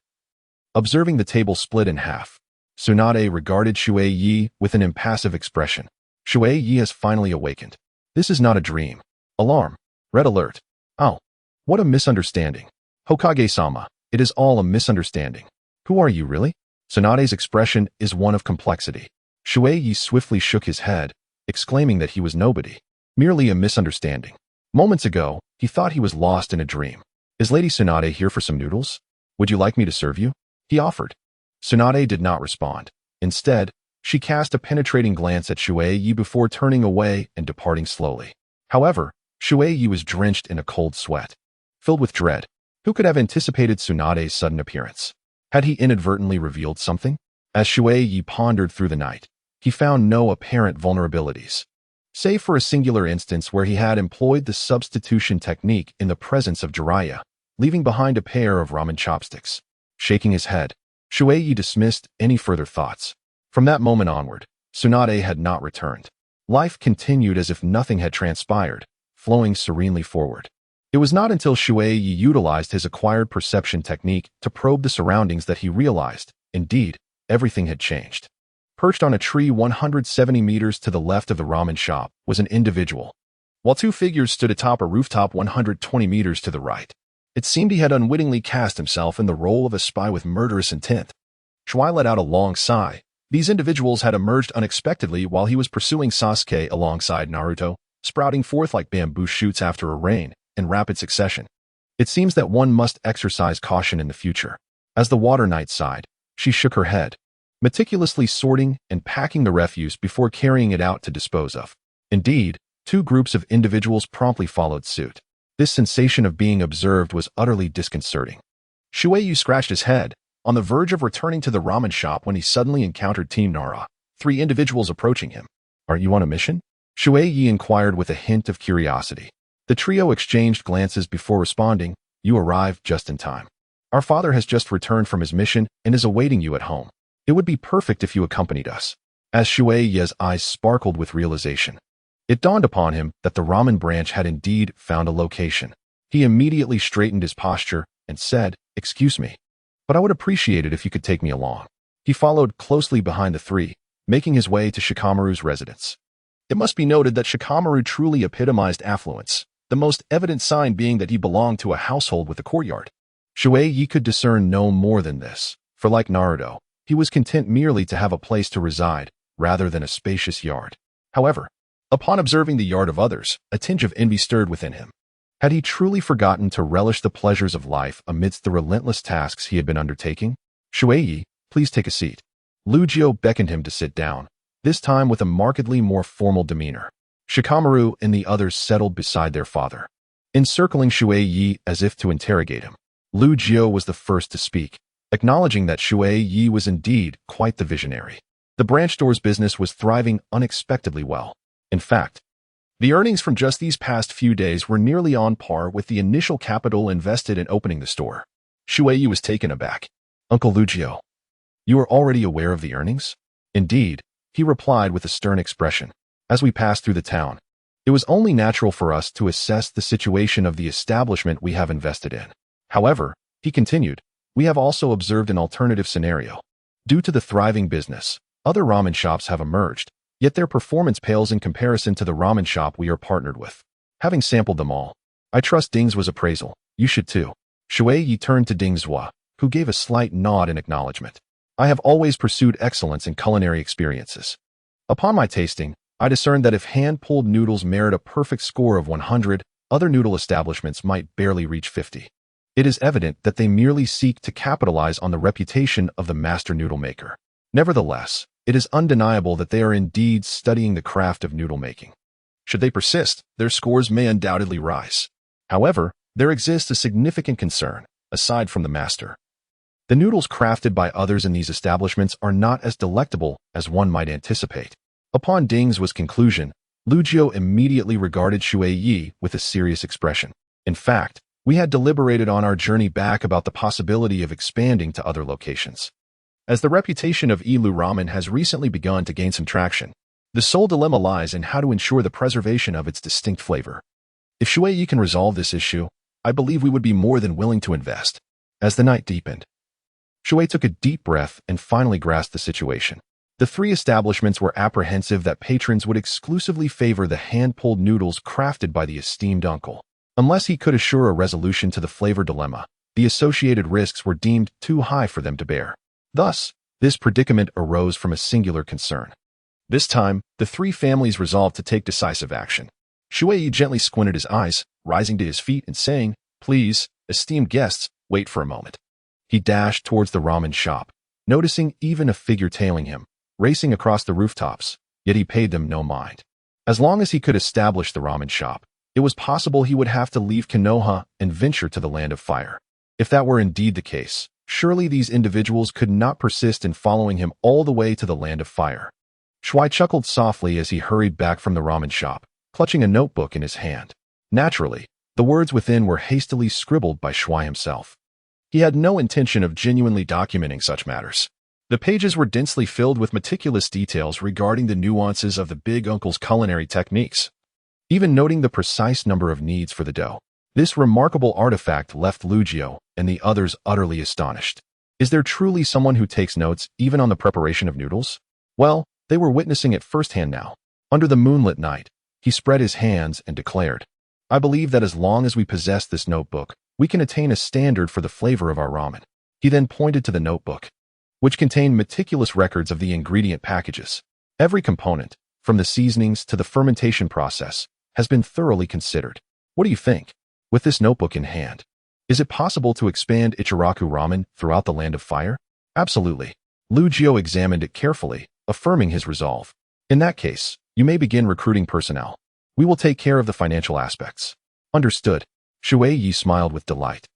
Observing the table split in half, Tsunade regarded Shui Ye with an impassive expression. Shui Ye has finally awakened. This is not a dream. Alarm. Red alert. Oh, what a misunderstanding. Hokage-sama, it is all a misunderstanding. Who are you really? Tsunade's expression is one of complexity. Shui Ye swiftly shook his head, exclaiming that he was nobody. Merely a misunderstanding. Moments ago, he thought he was lost in a dream. Is Lady Tsunade here for some noodles? Would you like me to serve you? He offered. Tsunade did not respond. Instead, she cast a penetrating glance at Shui Ye before turning away and departing slowly. However, Shui Ye was drenched in a cold sweat. Filled with dread, who could have anticipated Tsunade's sudden appearance? Had he inadvertently revealed something? As Shui Ye pondered through the night, he found no apparent vulnerabilities, save for a singular instance where he had employed the substitution technique in the presence of Jiraiya, leaving behind a pair of ramen chopsticks. Shaking his head, Shui Ye dismissed any further thoughts. From that moment onward, Tsunade had not returned. Life continued as if nothing had transpired, flowing serenely forward. It was not until Shui Ye utilized his acquired perception technique to probe the surroundings that he realized, indeed, everything had changed. Perched on a tree 170 meters to the left of the ramen shop was an individual, while two figures stood atop a rooftop 120 meters to the right. It seemed he had unwittingly cast himself in the role of a spy with murderous intent. Shui let out a long sigh. These individuals had emerged unexpectedly while he was pursuing Sasuke alongside Naruto, sprouting forth like bamboo shoots after a rain, in rapid succession. It seems that one must exercise caution in the future. As the water knight sighed, she shook her head, meticulously sorting and packing the refuse before carrying it out to dispose of. Indeed, two groups of individuals promptly followed suit. This sensation of being observed was utterly disconcerting. Shui Ye scratched his head, on the verge of returning to the ramen shop when he suddenly encountered Team Nara, three individuals approaching him. "Aren't you on a mission?" Shui Ye inquired with a hint of curiosity. The trio exchanged glances before responding. "You arrived just in time. Our father has just returned from his mission and is awaiting you at home. It would be perfect if you accompanied us." As Shui Ye's eyes sparkled with realization, it dawned upon him that the ramen branch had indeed found a location. He immediately straightened his posture, and said, "Excuse me, but I would appreciate it if you could take me along." He followed closely behind the three, making his way to Shikamaru's residence. It must be noted that Shikamaru truly epitomized affluence, the most evident sign being that he belonged to a household with a courtyard. Shui Ye could discern no more than this, for like Naruto, he was content merely to have a place to reside, rather than a spacious yard. However, upon observing the yard of others, a tinge of envy stirred within him. Had he truly forgotten to relish the pleasures of life amidst the relentless tasks he had been undertaking? "Shui Ye, please take a seat." Lujio beckoned him to sit down, this time with a markedly more formal demeanor. Shikamaru and the others settled beside their father, encircling Shui Ye as if to interrogate him. Lujio was the first to speak, acknowledging that Shui Ye was indeed quite the visionary. The branch store's business was thriving unexpectedly well. In fact, the earnings from just these past few days were nearly on par with the initial capital invested in opening the store. Shui Ye was taken aback. "Uncle Lujio, you are already aware of the earnings?" "Indeed," he replied with a stern expression. "As we passed through the town, it was only natural for us to assess the situation of the establishment we have invested in. However," he continued, "we have also observed an alternative scenario. Due to the thriving business, other ramen shops have emerged, yet their performance pales in comparison to the ramen shop we are partnered with. Having sampled them all, I trust Ding's appraisal. You should too." Shui Ye turned to Ding Zhua, who gave a slight nod in acknowledgement. "I have always pursued excellence in culinary experiences. Upon my tasting, I discerned that if hand-pulled noodles merit a perfect score of 100, other noodle establishments might barely reach 50. It is evident that they merely seek to capitalize on the reputation of the master noodle maker. Nevertheless, it is undeniable that they are indeed studying the craft of noodle making. Should they persist, their scores may undoubtedly rise. However, there exists a significant concern, aside from the master. The noodles crafted by others in these establishments are not as delectable as one might anticipate." Upon Ding's conclusion, Lujio immediately regarded Shui Ye with a serious expression. "In fact, we had deliberated on our journey back about the possibility of expanding to other locations. As the reputation of Ilu Ramen has recently begun to gain some traction, the sole dilemma lies in how to ensure the preservation of its distinct flavor. If Shui Ye can resolve this issue, I believe we would be more than willing to invest." As the night deepened, Shui took a deep breath and finally grasped the situation. The three establishments were apprehensive that patrons would exclusively favor the hand-pulled noodles crafted by the esteemed uncle. Unless he could assure a resolution to the flavor dilemma, the associated risks were deemed too high for them to bear. Thus, this predicament arose from a singular concern. This time, the three families resolved to take decisive action. Shui Ye gently squinted his eyes, rising to his feet and saying, "Please, esteemed guests, wait for a moment." He dashed towards the ramen shop, noticing even a figure tailing him, racing across the rooftops, yet he paid them no mind. As long as he could establish the ramen shop, it was possible he would have to leave Konoha and venture to the Land of Fire. If that were indeed the case, surely these individuals could not persist in following him all the way to the Land of Fire. Shui chuckled softly as he hurried back from the ramen shop, clutching a notebook in his hand. Naturally, the words within were hastily scribbled by Shui himself. He had no intention of genuinely documenting such matters. The pages were densely filled with meticulous details regarding the nuances of the big uncle's culinary techniques, even noting the precise number of kneads for the dough. This remarkable artifact left Lujio and the others utterly astonished. Is there truly someone who takes notes even on the preparation of noodles? Well, they were witnessing it firsthand now. Under the moonlit night, he spread his hands and declared, "I believe that as long as we possess this notebook, we can attain a standard for the flavor of our ramen." He then pointed to the notebook, which contained meticulous records of the ingredient packages. Every component, from the seasonings to the fermentation process, has been thoroughly considered. What do you think? With this notebook in hand, is it possible to expand Ichiraku Ramen throughout the Land of Fire? Absolutely. Lujio examined it carefully, affirming his resolve. In that case, you may begin recruiting personnel. We will take care of the financial aspects. Understood. Shui Ye smiled with delight.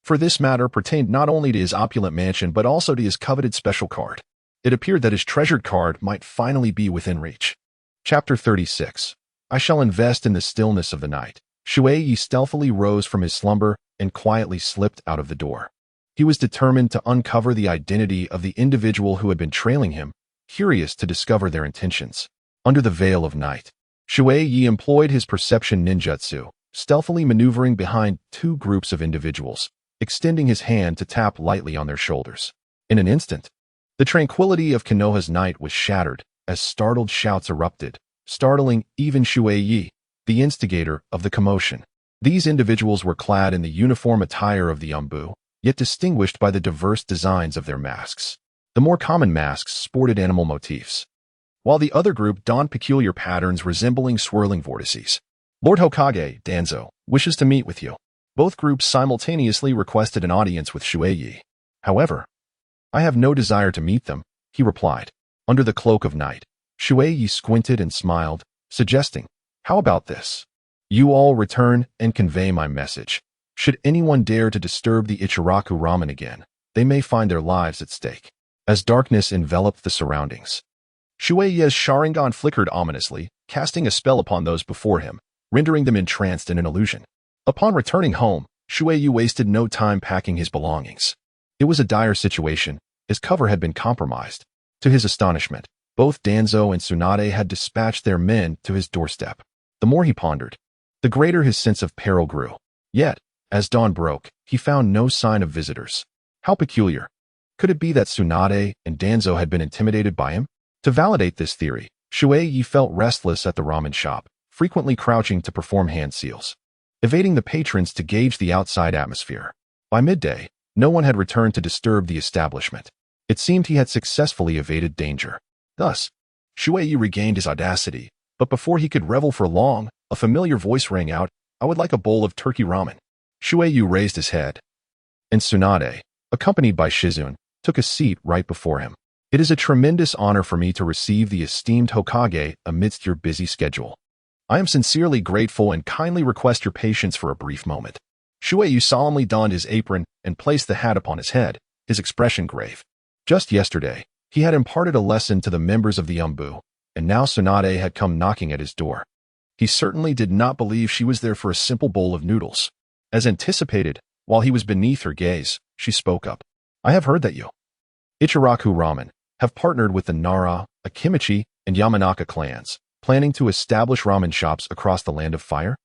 For this matter pertained not only to his opulent mansion but also to his coveted special card. It appeared that his treasured card might finally be within reach. Chapter 36. I shall invest in the stillness of the night. Shui Ye stealthily rose from his slumber and quietly slipped out of the door. He was determined to uncover the identity of the individual who had been trailing him, curious to discover their intentions. Under the veil of night, Shui Ye employed his perception ninjutsu, stealthily maneuvering behind two groups of individuals, extending his hand to tap lightly on their shoulders. In an instant, the tranquility of Konoha's night was shattered as startled shouts erupted, startling even Shui Ye, the instigator of the commotion. These individuals were clad in the uniform attire of the Umbu, yet distinguished by the diverse designs of their masks. The more common masks sported animal motifs, while the other group donned peculiar patterns resembling swirling vortices. Lord Hokage, Danzo, wishes to meet with you. Both groups simultaneously requested an audience with Shui Ye. However, I have no desire to meet them, he replied. Under the cloak of night, Shui Ye squinted and smiled, suggesting, how about this? You all return and convey my message. Should anyone dare to disturb the Ichiraku Ramen again, they may find their lives at stake. As darkness enveloped the surroundings, Shui Ye's Sharingan flickered ominously, casting a spell upon those before him, rendering them entranced in an illusion. Upon returning home, Shui Ye wasted no time packing his belongings. It was a dire situation. His cover had been compromised. To his astonishment, both Danzo and Tsunade had dispatched their men to his doorstep. The more he pondered, the greater his sense of peril grew. Yet, as dawn broke, he found no sign of visitors. How peculiar. Could it be that Tsunade and Danzo had been intimidated by him? To validate this theory, Shui Ye felt restless at the ramen shop, frequently crouching to perform hand seals, evading the patrons to gauge the outside atmosphere. By midday, no one had returned to disturb the establishment. It seemed he had successfully evaded danger. Thus, Shui Ye regained his audacity, but before he could revel for long, a familiar voice rang out, I would like a bowl of turkey ramen. Shui Ye raised his head, and Tsunade, accompanied by Shizune, took a seat right before him. It is a tremendous honor for me to receive the esteemed Hokage amidst your busy schedule. I am sincerely grateful and kindly request your patience for a brief moment. Shui Ye solemnly donned his apron and placed the hat upon his head, his expression grave. Just yesterday, he had imparted a lesson to the members of the Umbu, and now Tsunade had come knocking at his door. He certainly did not believe she was there for a simple bowl of noodles. As anticipated, while he was beneath her gaze, she spoke up. I have heard that you, Ichiraku Ramen, have partnered with the Nara, Akimichi, and Yamanaka clans, planning to establish ramen shops across the Land of Fire?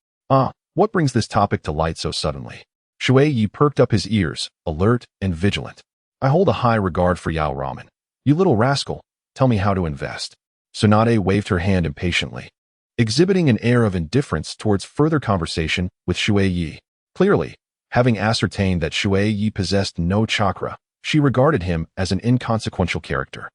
What brings this topic to light so suddenly? Shui Ye perked up his ears, alert and vigilant. I hold a high regard for Yao Ramen. You little rascal, tell me how to invest. Tsunade waved her hand impatiently, exhibiting an air of indifference towards further conversation with Shui Ye. Clearly, having ascertained that Shui Ye possessed no chakra, she regarded him as an inconsequential character,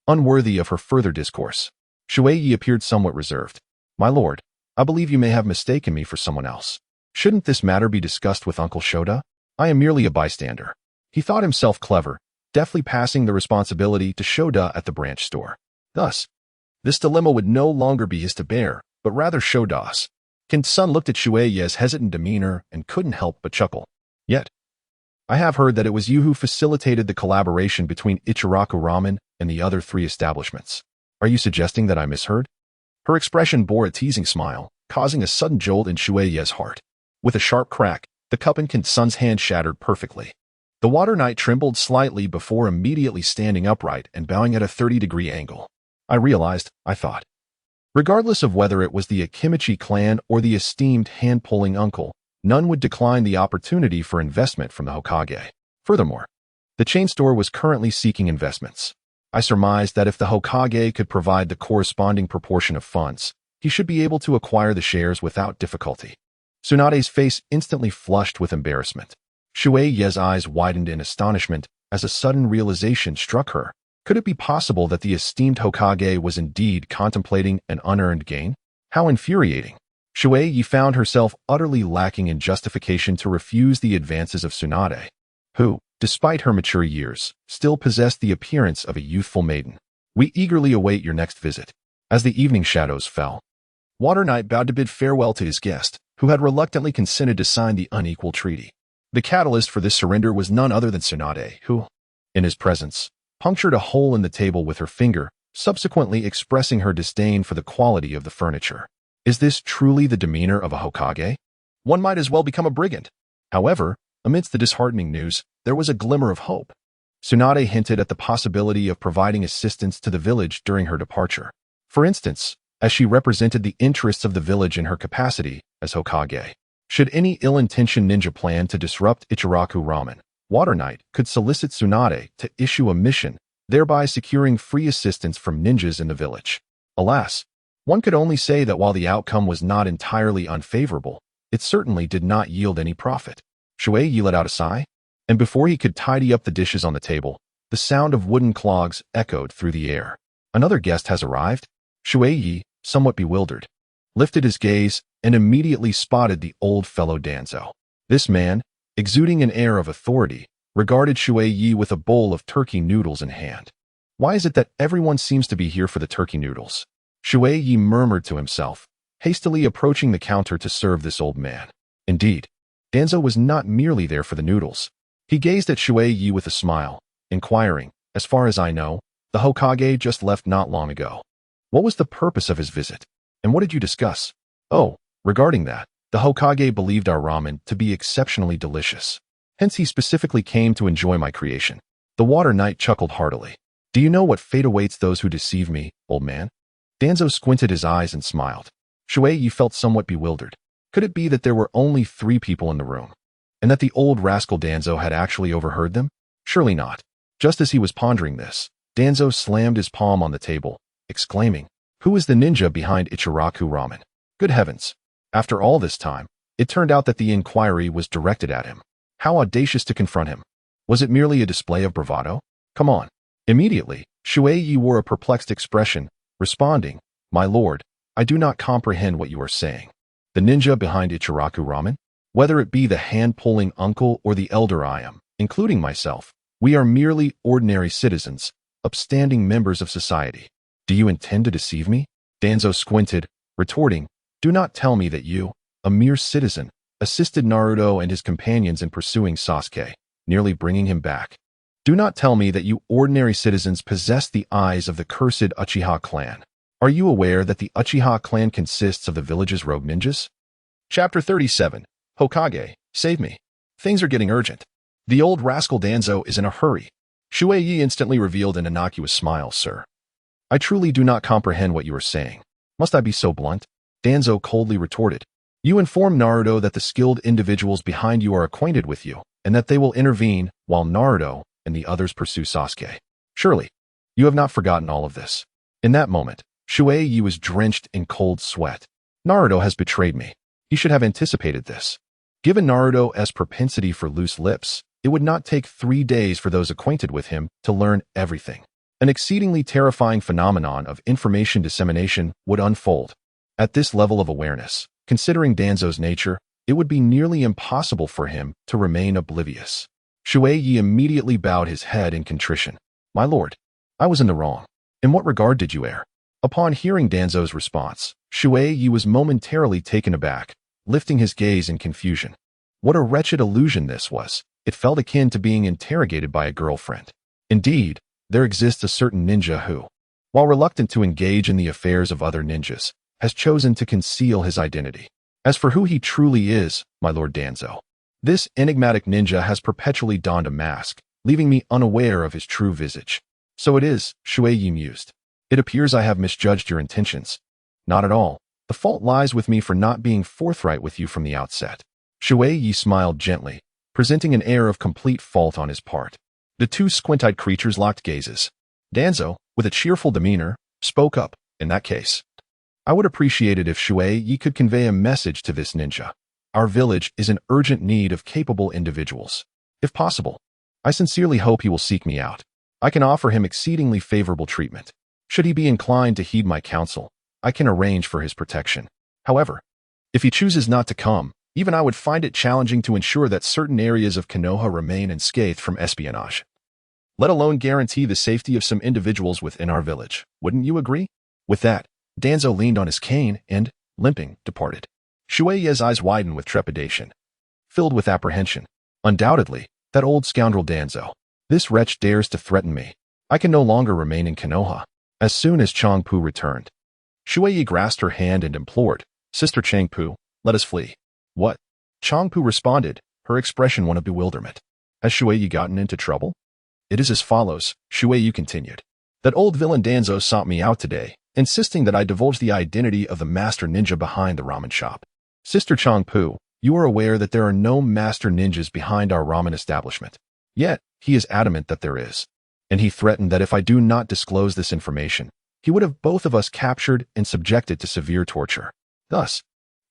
unworthy of her further discourse. Shui Ye appeared somewhat reserved. My lord, I believe you may have mistaken me for someone else. Shouldn't this matter be discussed with Uncle Shoda? I am merely a bystander. He thought himself clever, deftly passing the responsibility to Shoda at the branch store. Thus, this dilemma would no longer be his to bear, but rather Shoda's. Kin-sun looked at Shui Ye's hesitant demeanor and couldn't help but chuckle. Yet, I have heard that it was you who facilitated the collaboration between Ichiraku Ramen and the other three establishments. Are you suggesting that I misheard? Her expression bore a teasing smile, causing a sudden jolt in Shui Ye's heart. With a sharp crack, the cup in Kin-sun's hand shattered perfectly. The water knight trembled slightly before immediately standing upright and bowing at a 30-degree angle. I realized, I thought. Regardless of whether it was the Akimichi clan or the esteemed hand-pulling uncle, none would decline the opportunity for investment from the Hokage. Furthermore, the chain store was currently seeking investments. I surmised that if the Hokage could provide the corresponding proportion of funds, he should be able to acquire the shares without difficulty. Tsunade's face instantly flushed with embarrassment. Shui Ye's eyes widened in astonishment as a sudden realization struck her. Could it be possible that the esteemed Hokage was indeed contemplating an unearned gain? How infuriating. Shui Ye found herself utterly lacking in justification to refuse the advances of Tsunade, who, despite her mature years, still possessed the appearance of a youthful maiden. We eagerly await your next visit. As the evening shadows fell, Water Knight bowed to bid farewell to his guest, who had reluctantly consented to sign the unequal treaty. The catalyst for this surrender was none other than Tsunade, who, in his presence, punctured a hole in the table with her finger, subsequently expressing her disdain for the quality of the furniture. Is this truly the demeanor of a Hokage? One might as well become a brigand. However, amidst the disheartening news, there was a glimmer of hope. Tsunade hinted at the possibility of providing assistance to the village during her departure. For instance, as she represented the interests of the village in her capacity as Hokage. Should any ill-intentioned ninja plan to disrupt Ichiraku Ramen, Water Knight could solicit Tsunade to issue a mission, thereby securing free assistance from ninjas in the village. Alas, one could only say that while the outcome was not entirely unfavorable, it certainly did not yield any profit. Shui Ye let out a sigh, and before he could tidy up the dishes on the table, the sound of wooden clogs echoed through the air. Another guest has arrived? Shui Ye, somewhat bewildered, lifted his gaze and immediately spotted the old fellow Danzo. This man, exuding an air of authority, regarded Shui Ye with a bowl of turkey noodles in hand. Why is it that everyone seems to be here for the turkey noodles? Shui Ye murmured to himself, hastily approaching the counter to serve this old man. Indeed, Danzo was not merely there for the noodles. He gazed at Shui Ye with a smile, inquiring, as far as I know, the Hokage just left not long ago. What was the purpose of his visit? And what did you discuss? Oh, regarding that, the Hokage believed our ramen to be exceptionally delicious. Hence he specifically came to enjoy my creation. The Water Knight chuckled heartily. Do you know what fate awaits those who deceive me, old man? Danzo squinted his eyes and smiled. Shui Ye felt somewhat bewildered. Could it be that there were only 3 people in the room, and that the old rascal Danzo had actually overheard them? Surely not. Just as he was pondering this, Danzo slammed his palm on the table, exclaiming, "Who is the ninja behind Ichiraku Ramen?" Good heavens! After all this time, it turned out that the inquiry was directed at him. How audacious to confront him! Was it merely a display of bravado? Come on! Immediately, Shui Ye wore a perplexed expression, responding, "My lord, I do not comprehend what you are saying. The ninja behind Ichiraku Ramen? Whether it be the hand-pulling uncle or the elder I am, including myself, we are merely ordinary citizens, upstanding members of society. Do you intend to deceive me?" Danzo squinted, retorting, "Do not tell me that you, a mere citizen, assisted Naruto and his companions in pursuing Sasuke, nearly bringing him back. Do not tell me that you ordinary citizens possess the eyes of the cursed Uchiha clan. Are you aware that the Uchiha clan consists of the village's rogue ninjas?" Chapter 37. Hokage, save me. Things are getting urgent. The old rascal Danzo is in a hurry. Shui Ye instantly revealed an innocuous smile. "Sir, I truly do not comprehend what you are saying. Must I be so blunt?" Danzo coldly retorted. "You inform Naruto that the skilled individuals behind you are acquainted with you, and that they will intervene while Naruto and the others pursue Sasuke. Surely, you have not forgotten all of this." In that moment, Shui Ye was drenched in cold sweat. Naruto has betrayed me. He should have anticipated this. Given Naruto's propensity for loose lips, it would not take 3 days for those acquainted with him to learn everything. An exceedingly terrifying phenomenon of information dissemination would unfold. At this level of awareness, considering Danzo's nature, it would be nearly impossible for him to remain oblivious. Shui Ye immediately bowed his head in contrition. "My lord, I was in the wrong. In what regard did you err?" Upon hearing Danzo's response, Shui Ye was momentarily taken aback, lifting his gaze in confusion. What a wretched illusion this was. It felt akin to being interrogated by a girlfriend. Indeed, there exists a certain ninja who, while reluctant to engage in the affairs of other ninjas, has chosen to conceal his identity. As for who he truly is, my lord Danzo, this enigmatic ninja has perpetually donned a mask, leaving me unaware of his true visage. So it is, Shui Ye mused. It appears I have misjudged your intentions. Not at all. The fault lies with me for not being forthright with you from the outset. Shui Ye smiled gently, presenting an air of complete fault on his part. The 2 squint-eyed creatures locked gazes. Danzo, with a cheerful demeanor, spoke up. "In that case, I would appreciate it if Shui Ye could convey a message to this ninja. Our village is in urgent need of capable individuals. If possible, I sincerely hope he will seek me out. I can offer him exceedingly favorable treatment. Should he be inclined to heed my counsel, I can arrange for his protection. However, if he chooses not to come, even I would find it challenging to ensure that certain areas of Konoha remain unscathed from espionage, let alone guarantee the safety of some individuals within our village. Wouldn't you agree?" With that, Danzo leaned on his cane and, limping, departed. Shui Ye's eyes widened with trepidation, filled with apprehension. Undoubtedly, that old scoundrel Danzo. This wretch dares to threaten me. I can no longer remain in Konoha. As soon as Changpu returned, Shui Ye grasped her hand and implored, "Sister Changpu, let us flee." "What?" Changpu responded, her expression one of bewilderment. "Has Shui Ye gotten into trouble?" "It is as follows," Shui Ye continued. "That old villain Danzo sought me out today, insisting that I divulge the identity of the master ninja behind the ramen shop. Sister Changpu, you are aware that there are no master ninjas behind our ramen establishment. Yet, he is adamant that there is. And he threatened that if I do not disclose this information, he would have both of us captured and subjected to severe torture. Thus,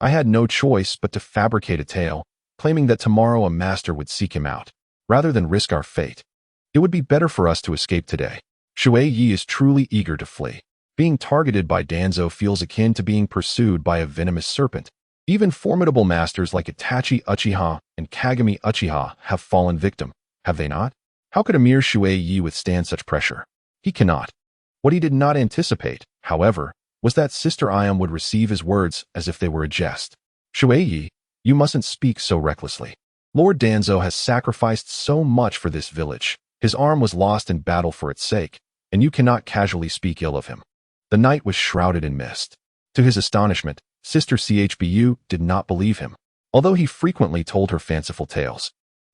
I had no choice but to fabricate a tale, claiming that tomorrow a master would seek him out, rather than risk our fate. It would be better for us to escape today. Shui Ye is truly eager to flee. Being targeted by Danzo feels akin to being pursued by a venomous serpent. Even formidable masters like Itachi Uchiha and Kagami Uchiha have fallen victim, have they not? How could a mere Shui Ye withstand such pressure? He cannot. What he did not anticipate, however, was that Sister Ayam would receive his words as if they were a jest. Shui Ye, you mustn't speak so recklessly. Lord Danzo has sacrificed so much for this village. His arm was lost in battle for its sake, and you cannot casually speak ill of him. The night was shrouded in mist. To his astonishment, Sister Chbu did not believe him, although he frequently told her fanciful tales,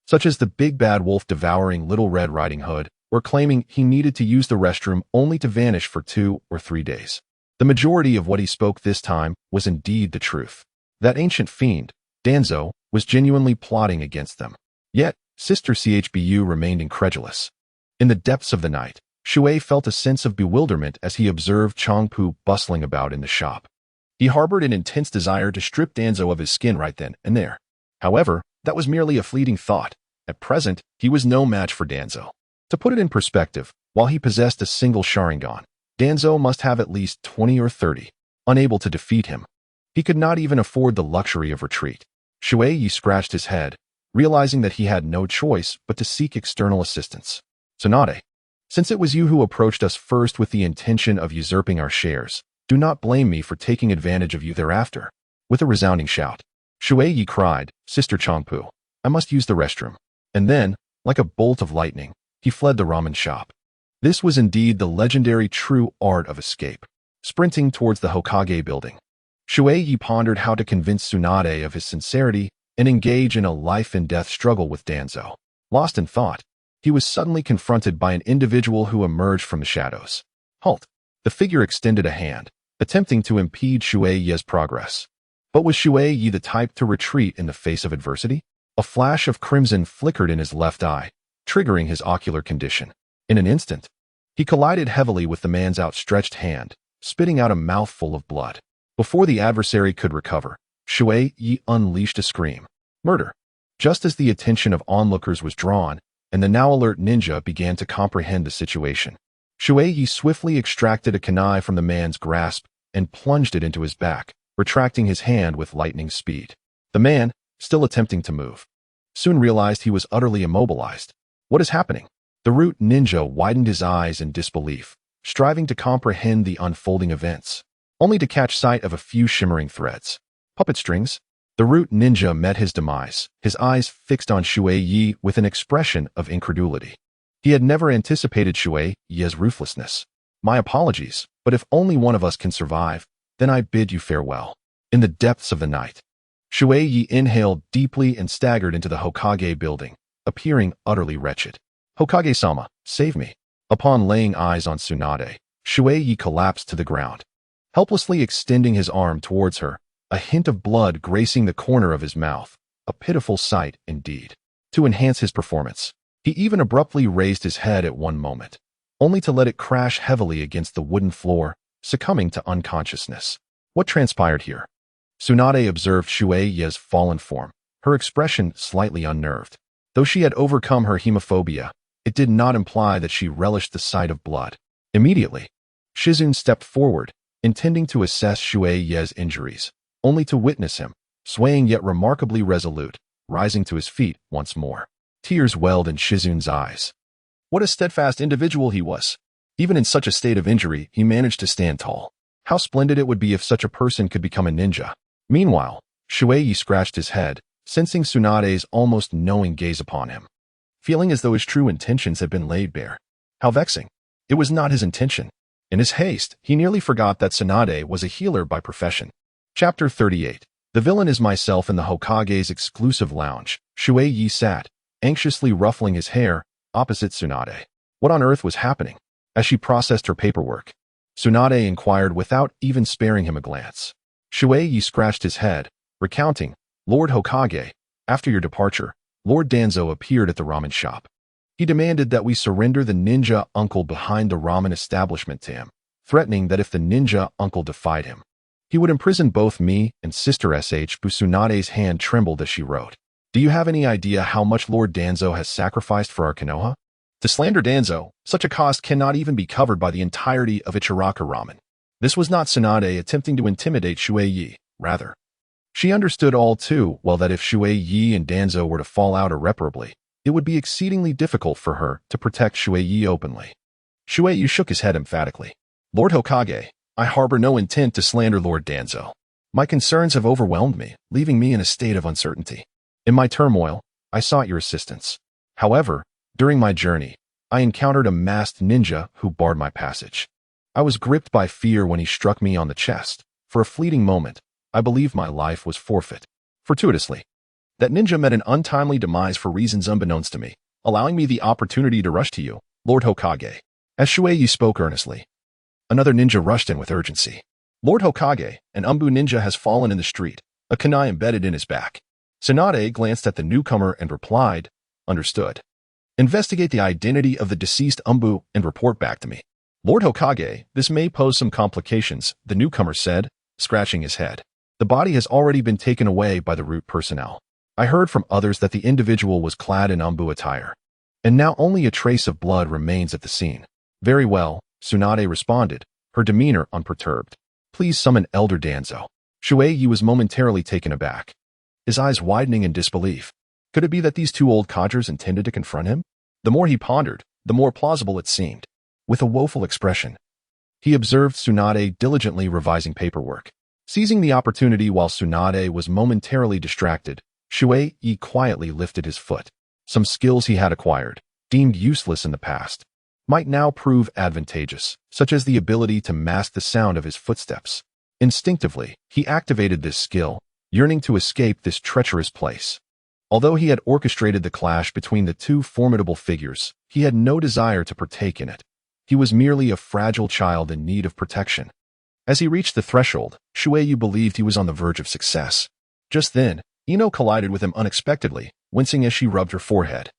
such as the big bad wolf devouring Little Red Riding Hood, or claiming he needed to use the restroom only to vanish for 2 or 3 days. The majority of what he spoke this time was indeed the truth. That ancient fiend, Danzo, was genuinely plotting against them. Yet, Sister Chbu remained incredulous. In the depths of the night, Shui felt a sense of bewilderment as he observed Changpu bustling about in the shop. He harbored an intense desire to strip Danzo of his skin right then and there. However, that was merely a fleeting thought. At present, he was no match for Danzo. To put it in perspective, while he possessed a single Sharingan, Danzo must have at least 20 or 30. Unable to defeat him, he could not even afford the luxury of retreat. Shui Ye scratched his head, realizing that he had no choice but to seek external assistance. Tsunade, since it was you who approached us first with the intention of usurping our shares, do not blame me for taking advantage of you thereafter. With a resounding shout, Shui Ye cried, Sister Changpu, I must use the restroom. And then, like a bolt of lightning, he fled the ramen shop. This was indeed the legendary true art of escape. Sprinting towards the Hokage building, Shui Ye pondered how to convince Tsunade of his sincerity and engage in a life-and-death struggle with Danzo. Lost in thought, he was suddenly confronted by an individual who emerged from the shadows. Halt! The figure extended a hand, attempting to impede Shui Ye's progress. But was Shui Ye the type to retreat in the face of adversity? A flash of crimson flickered in his left eye, triggering his ocular condition. In an instant, he collided heavily with the man's outstretched hand, spitting out a mouthful of blood. Before the adversary could recover, Shui Ye unleashed a scream. Murder! Just as the attention of onlookers was drawn, and the now alert ninja began to comprehend the situation, Shui Ye swiftly extracted a kunai from the man's grasp and plunged it into his back, retracting his hand with lightning speed. The man, still attempting to move, soon realized he was utterly immobilized. What is happening? The root ninja widened his eyes in disbelief, striving to comprehend the unfolding events, only to catch sight of a few shimmering threads. Puppet strings? The root ninja met his demise, his eyes fixed on Shui Ye with an expression of incredulity. He had never anticipated Shui Ye's ruthlessness. My apologies, but if only one of us can survive, then I bid you farewell. In the depths of the night, Shui Ye inhaled deeply and staggered into the Hokage building, appearing utterly wretched. Hokage-sama, save me. Upon laying eyes on Tsunade, Shui Ye collapsed to the ground, helplessly extending his arm towards her, a hint of blood gracing the corner of his mouth, a pitiful sight indeed. To enhance his performance, he even abruptly raised his head at one moment, only to let it crash heavily against the wooden floor, succumbing to unconsciousness. What transpired here? Tsunade observed Shui Ye's fallen form, her expression slightly unnerved. Though she had overcome her hemophobia, it did not imply that she relished the sight of blood. Immediately, Shizune stepped forward, intending to assess Shui Ye's injuries, only to witness him, swaying yet remarkably resolute, rising to his feet once more. Tears welled in Shizune's eyes. What a steadfast individual he was. Even in such a state of injury, he managed to stand tall. How splendid it would be if such a person could become a ninja. Meanwhile, Shui Ye scratched his head, sensing Tsunade's almost knowing gaze upon him, feeling as though his true intentions had been laid bare. How vexing. It was not his intention. In his haste, he nearly forgot that Tsunade was a healer by profession. Chapter 38. The villain is myself in the Hokage's exclusive lounge. Shui Ye sat, anxiously ruffling his hair, opposite Tsunade. What on earth was happening? As she processed her paperwork, Tsunade inquired without even sparing him a glance. Shui Ye scratched his head, recounting, Lord Hokage, after your departure, Lord Danzo appeared at the ramen shop. He demanded that we surrender the ninja uncle behind the ramen establishment to him, threatening that if the ninja uncle defied him, he would imprison both me and Sister Sh. Tsunade's hand trembled as she wrote. Do you have any idea how much Lord Danzo has sacrificed for our Konoha? To slander Danzo, such a cost cannot even be covered by the entirety of Ichiraku Ramen. This was not Tsunade attempting to intimidate Shui Ye, rather. She understood all too well that if Shui Ye and Danzo were to fall out irreparably, it would be exceedingly difficult for her to protect Shui Ye openly. Shui Ye shook his head emphatically. Lord Hokage, I harbor no intent to slander Lord Danzo. My concerns have overwhelmed me, leaving me in a state of uncertainty. In my turmoil, I sought your assistance. However, during my journey, I encountered a masked ninja who barred my passage. I was gripped by fear when he struck me on the chest. For a fleeting moment, I believed my life was forfeit. Fortuitously, that ninja met an untimely demise for reasons unbeknownst to me, allowing me the opportunity to rush to you, Lord Hokage. As Shui Ye spoke earnestly, another ninja rushed in with urgency. Lord Hokage, an Umbu ninja has fallen in the street, a kunai embedded in his back. Tsunade glanced at the newcomer and replied, Understood. Investigate the identity of the deceased Umbu and report back to me. Lord Hokage, this may pose some complications, the newcomer said, scratching his head. The body has already been taken away by the root personnel. I heard from others that the individual was clad in Umbu attire, and now only a trace of blood remains at the scene. Very well, Tsunade responded, her demeanor unperturbed. Please summon Elder Danzo. Shui Ye was momentarily taken aback, his eyes widening in disbelief. Could it be that these two old codgers intended to confront him? The more he pondered, the more plausible it seemed. With a woeful expression, he observed Tsunade diligently revising paperwork. Seizing the opportunity while Tsunade was momentarily distracted, Shui Ye quietly lifted his foot. Some skills he had acquired, deemed useless in the past, might now prove advantageous, such as the ability to mask the sound of his footsteps. Instinctively, he activated this skill, yearning to escape this treacherous place. Although he had orchestrated the clash between the two formidable figures, he had no desire to partake in it. He was merely a fragile child in need of protection. As he reached the threshold, Shui Ye believed he was on the verge of success. Just then, Ino collided with him unexpectedly, wincing as she rubbed her forehead,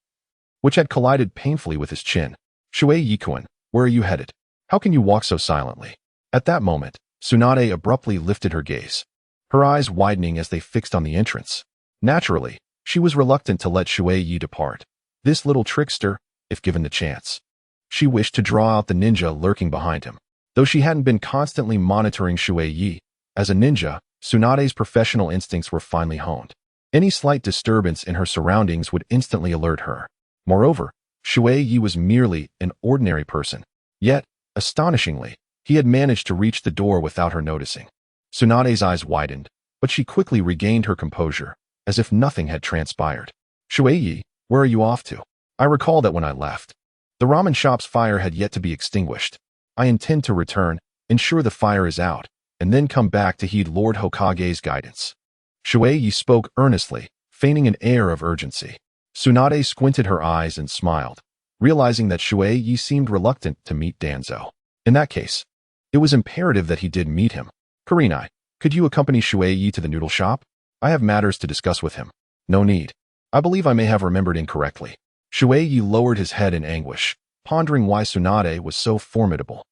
which had collided painfully with his chin. Shui Ye-kun, where are you headed? How can you walk so silently? At that moment, Tsunade abruptly lifted her gaze, her eyes widening as they fixed on the entrance. Naturally, she was reluctant to let Shui Ye depart. This little trickster, if given the chance. She wished to draw out the ninja lurking behind him. Though she hadn't been constantly monitoring Shui Ye, as a ninja, Tsunade's professional instincts were finely honed. Any slight disturbance in her surroundings would instantly alert her. Moreover, Shui Ye was merely an ordinary person. Yet, astonishingly, he had managed to reach the door without her noticing. Tsunade's eyes widened, but she quickly regained her composure, as if nothing had transpired. Shui Ye, where are you off to? I recall that when I left, the ramen shop's fire had yet to be extinguished. I intend to return, ensure the fire is out, and then come back to heed Lord Hokage's guidance. Shui Ye spoke earnestly, feigning an air of urgency. Tsunade squinted her eyes and smiled, realizing that Shui Ye seemed reluctant to meet Danzo. In that case, it was imperative that he did meet him. Kurenai, could you accompany Shui Ye to the noodle shop? I have matters to discuss with him. No need. I believe I may have remembered incorrectly. Shui Ye lowered his head in anguish, pondering why Tsunade was so formidable.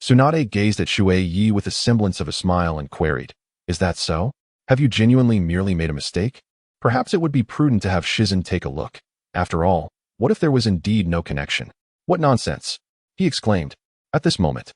Tsunade gazed at Shui Ye with a semblance of a smile and queried, Is that so? Have you genuinely merely made a mistake? Perhaps it would be prudent to have Shizen take a look. After all, what if there was indeed no connection? What nonsense! He exclaimed. At this moment,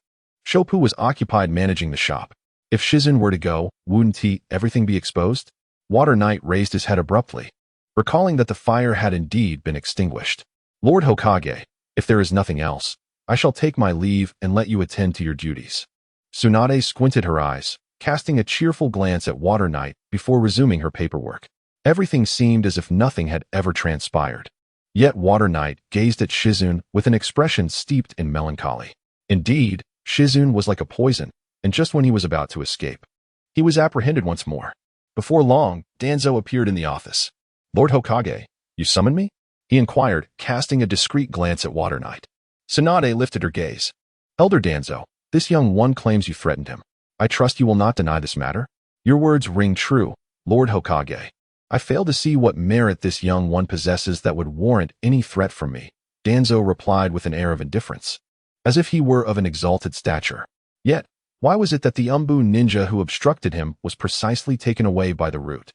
Shopu was occupied managing the shop. If Shizen were to go, wouldn't everything be exposed? Water Knight raised his head abruptly, recalling that the fire had indeed been extinguished. Lord Hokage, if there is nothing else, I shall take my leave and let you attend to your duties. Tsunade squinted her eyes, casting a cheerful glance at Water Knight before resuming her paperwork. Everything seemed as if nothing had ever transpired. Yet Water Knight gazed at Shizun with an expression steeped in melancholy. Indeed, Shizun was like a poison, and just when he was about to escape, he was apprehended once more. Before long, Danzo appeared in the office. Lord Hokage, you summoned me? He inquired, casting a discreet glance at Water Knight. Tsunade lifted her gaze. Elder Danzo, this young one claims you threatened him. I trust you will not deny this matter? Your words ring true, Lord Hokage. I fail to see what merit this young one possesses that would warrant any threat from me, Danzo replied with an air of indifference, as if he were of an exalted stature. Yet, why was it that the Umbu ninja who obstructed him was precisely taken away by the root?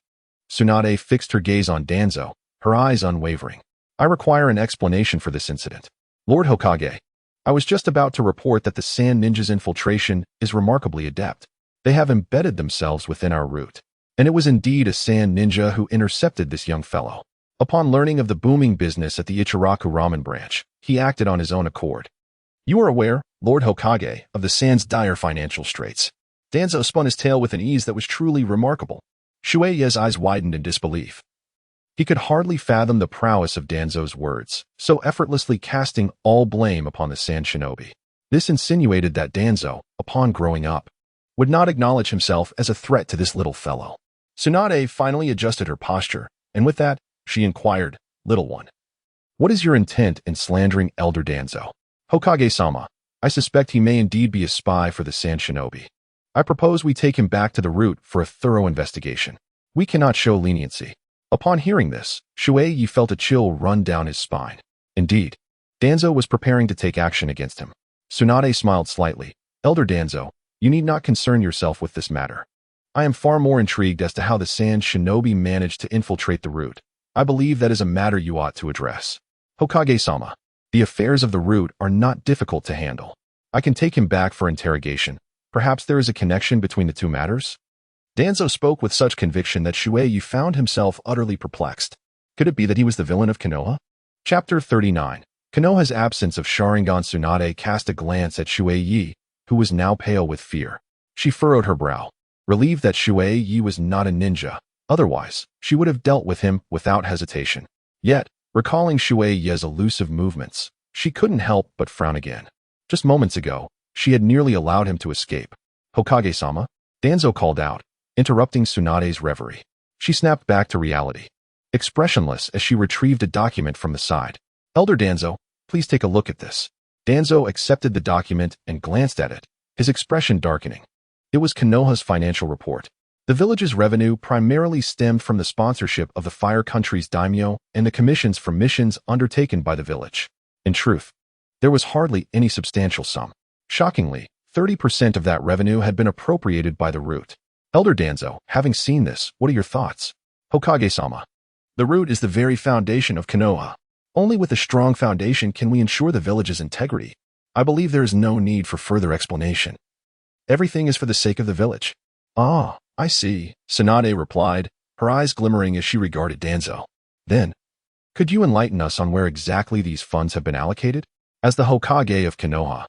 Tsunade fixed her gaze on Danzo, her eyes unwavering. I require an explanation for this incident. Lord Hokage, I was just about to report that the Sand Ninja's infiltration is remarkably adept. They have embedded themselves within our route. And it was indeed a Sand Ninja who intercepted this young fellow. Upon learning of the booming business at the Ichiraku Ramen branch, he acted on his own accord. You are aware, Lord Hokage, of the Sand's dire financial straits. Danzo spun his tail with an ease that was truly remarkable. Shui Ye's eyes widened in disbelief. He could hardly fathom the prowess of Danzo's words, so effortlessly casting all blame upon the Sand Shinobi. This insinuated that Danzo, upon growing up, would not acknowledge himself as a threat to this little fellow. Tsunade finally adjusted her posture, and with that, she inquired, Little one, what is your intent in slandering Elder Danzo? Hokage-sama, I suspect he may indeed be a spy for the Sand Shinobi. I propose we take him back to the root for a thorough investigation. We cannot show leniency. Upon hearing this, Shui Ye felt a chill run down his spine. Indeed, Danzo was preparing to take action against him. Tsunade smiled slightly. Elder Danzo, you need not concern yourself with this matter. I am far more intrigued as to how the Sand Shinobi managed to infiltrate the root. I believe that is a matter you ought to address. Hokage-sama, the affairs of the root are not difficult to handle. I can take him back for interrogation. Perhaps there is a connection between the two matters? Danzo spoke with such conviction that Shui Ye found himself utterly perplexed. Could it be that he was the villain of Konoha? Chapter 39. Konoha's absence of Sharingan. Tsunade cast a glance at Shui Ye, who was now pale with fear. She furrowed her brow, relieved that Shui Ye was not a ninja. Otherwise, she would have dealt with him without hesitation. Yet, recalling Shui Ye's elusive movements, she couldn't help but frown again. Just moments ago, she had nearly allowed him to escape. Hokage-sama, Danzo called out, interrupting Tsunade's reverie. She snapped back to reality, expressionless as she retrieved a document from the side. Elder Danzo, please take a look at this. Danzo accepted the document and glanced at it, his expression darkening. It was Konoha's financial report. The village's revenue primarily stemmed from the sponsorship of the Fire Country's daimyo and the commissions for missions undertaken by the village. In truth, there was hardly any substantial sum. Shockingly, 30% of that revenue had been appropriated by the root. Elder Danzo, having seen this, what are your thoughts? Hokage-sama, the root is the very foundation of Konoha. Only with a strong foundation can we ensure the village's integrity. I believe there is no need for further explanation. Everything is for the sake of the village. Ah, I see, Tsunade replied, her eyes glimmering as she regarded Danzo. Then, could you enlighten us on where exactly these funds have been allocated? As the Hokage of Konoha,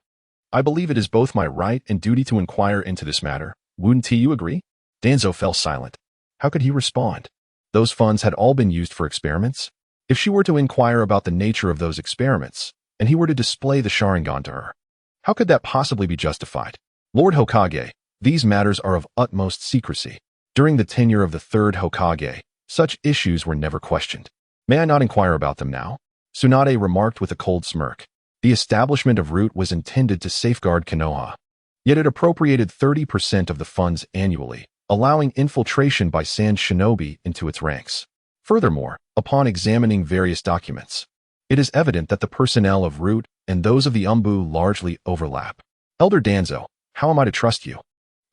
I believe it is both my right and duty to inquire into this matter. Wouldn't you agree? Danzo fell silent. How could he respond? Those funds had all been used for experiments? If she were to inquire about the nature of those experiments, and he were to display the Sharingan to her, how could that possibly be justified? Lord Hokage, these matters are of utmost secrecy. During the tenure of the third Hokage, such issues were never questioned. May I not inquire about them now? Tsunade remarked with a cold smirk. The establishment of Root was intended to safeguard Konoha, yet it appropriated 30% of the funds annually, allowing infiltration by Sand Shinobi into its ranks. Furthermore, upon examining various documents, it is evident that the personnel of Root and those of the Umbu largely overlap. Elder Danzo, how am I to trust you?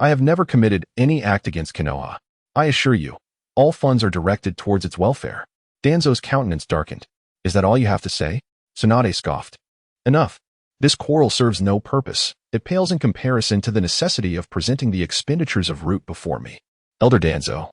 I have never committed any act against Konoha. I assure you, all funds are directed towards its welfare. Danzo's countenance darkened. Is that all you have to say? Tsunade scoffed. Enough. This quarrel serves no purpose. It pales in comparison to the necessity of presenting the expenditures of Root before me. Elder Danzo,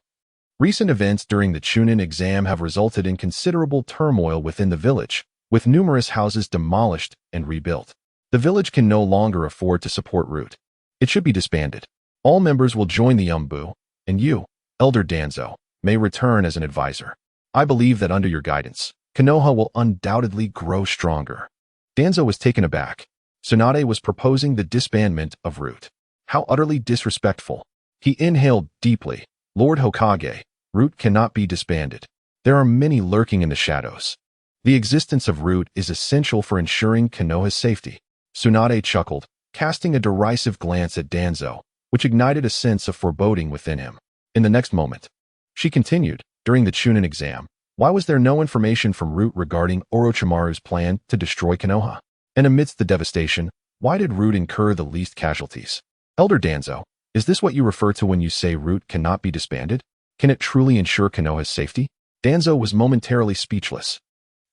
recent events during the Chunin exam have resulted in considerable turmoil within the village, with numerous houses demolished and rebuilt. The village can no longer afford to support Root. It should be disbanded. All members will join the Umbu, and you, Elder Danzo, may return as an advisor. I believe that under your guidance, Konoha will undoubtedly grow stronger. Danzo was taken aback. Tsunade was proposing the disbandment of Root. How utterly disrespectful. He inhaled deeply. Lord Hokage, Root cannot be disbanded. There are many lurking in the shadows. The existence of Root is essential for ensuring Konoha's safety. Tsunade chuckled, casting a derisive glance at Danzo, which ignited a sense of foreboding within him. In the next moment, she continued, During the Chunin exam, why was there no information from Root regarding Orochimaru's plan to destroy Konoha? And amidst the devastation, why did Root incur the least casualties? Elder Danzo, is this what you refer to when you say Root cannot be disbanded? Can it truly ensure Konoha's safety? Danzo was momentarily speechless.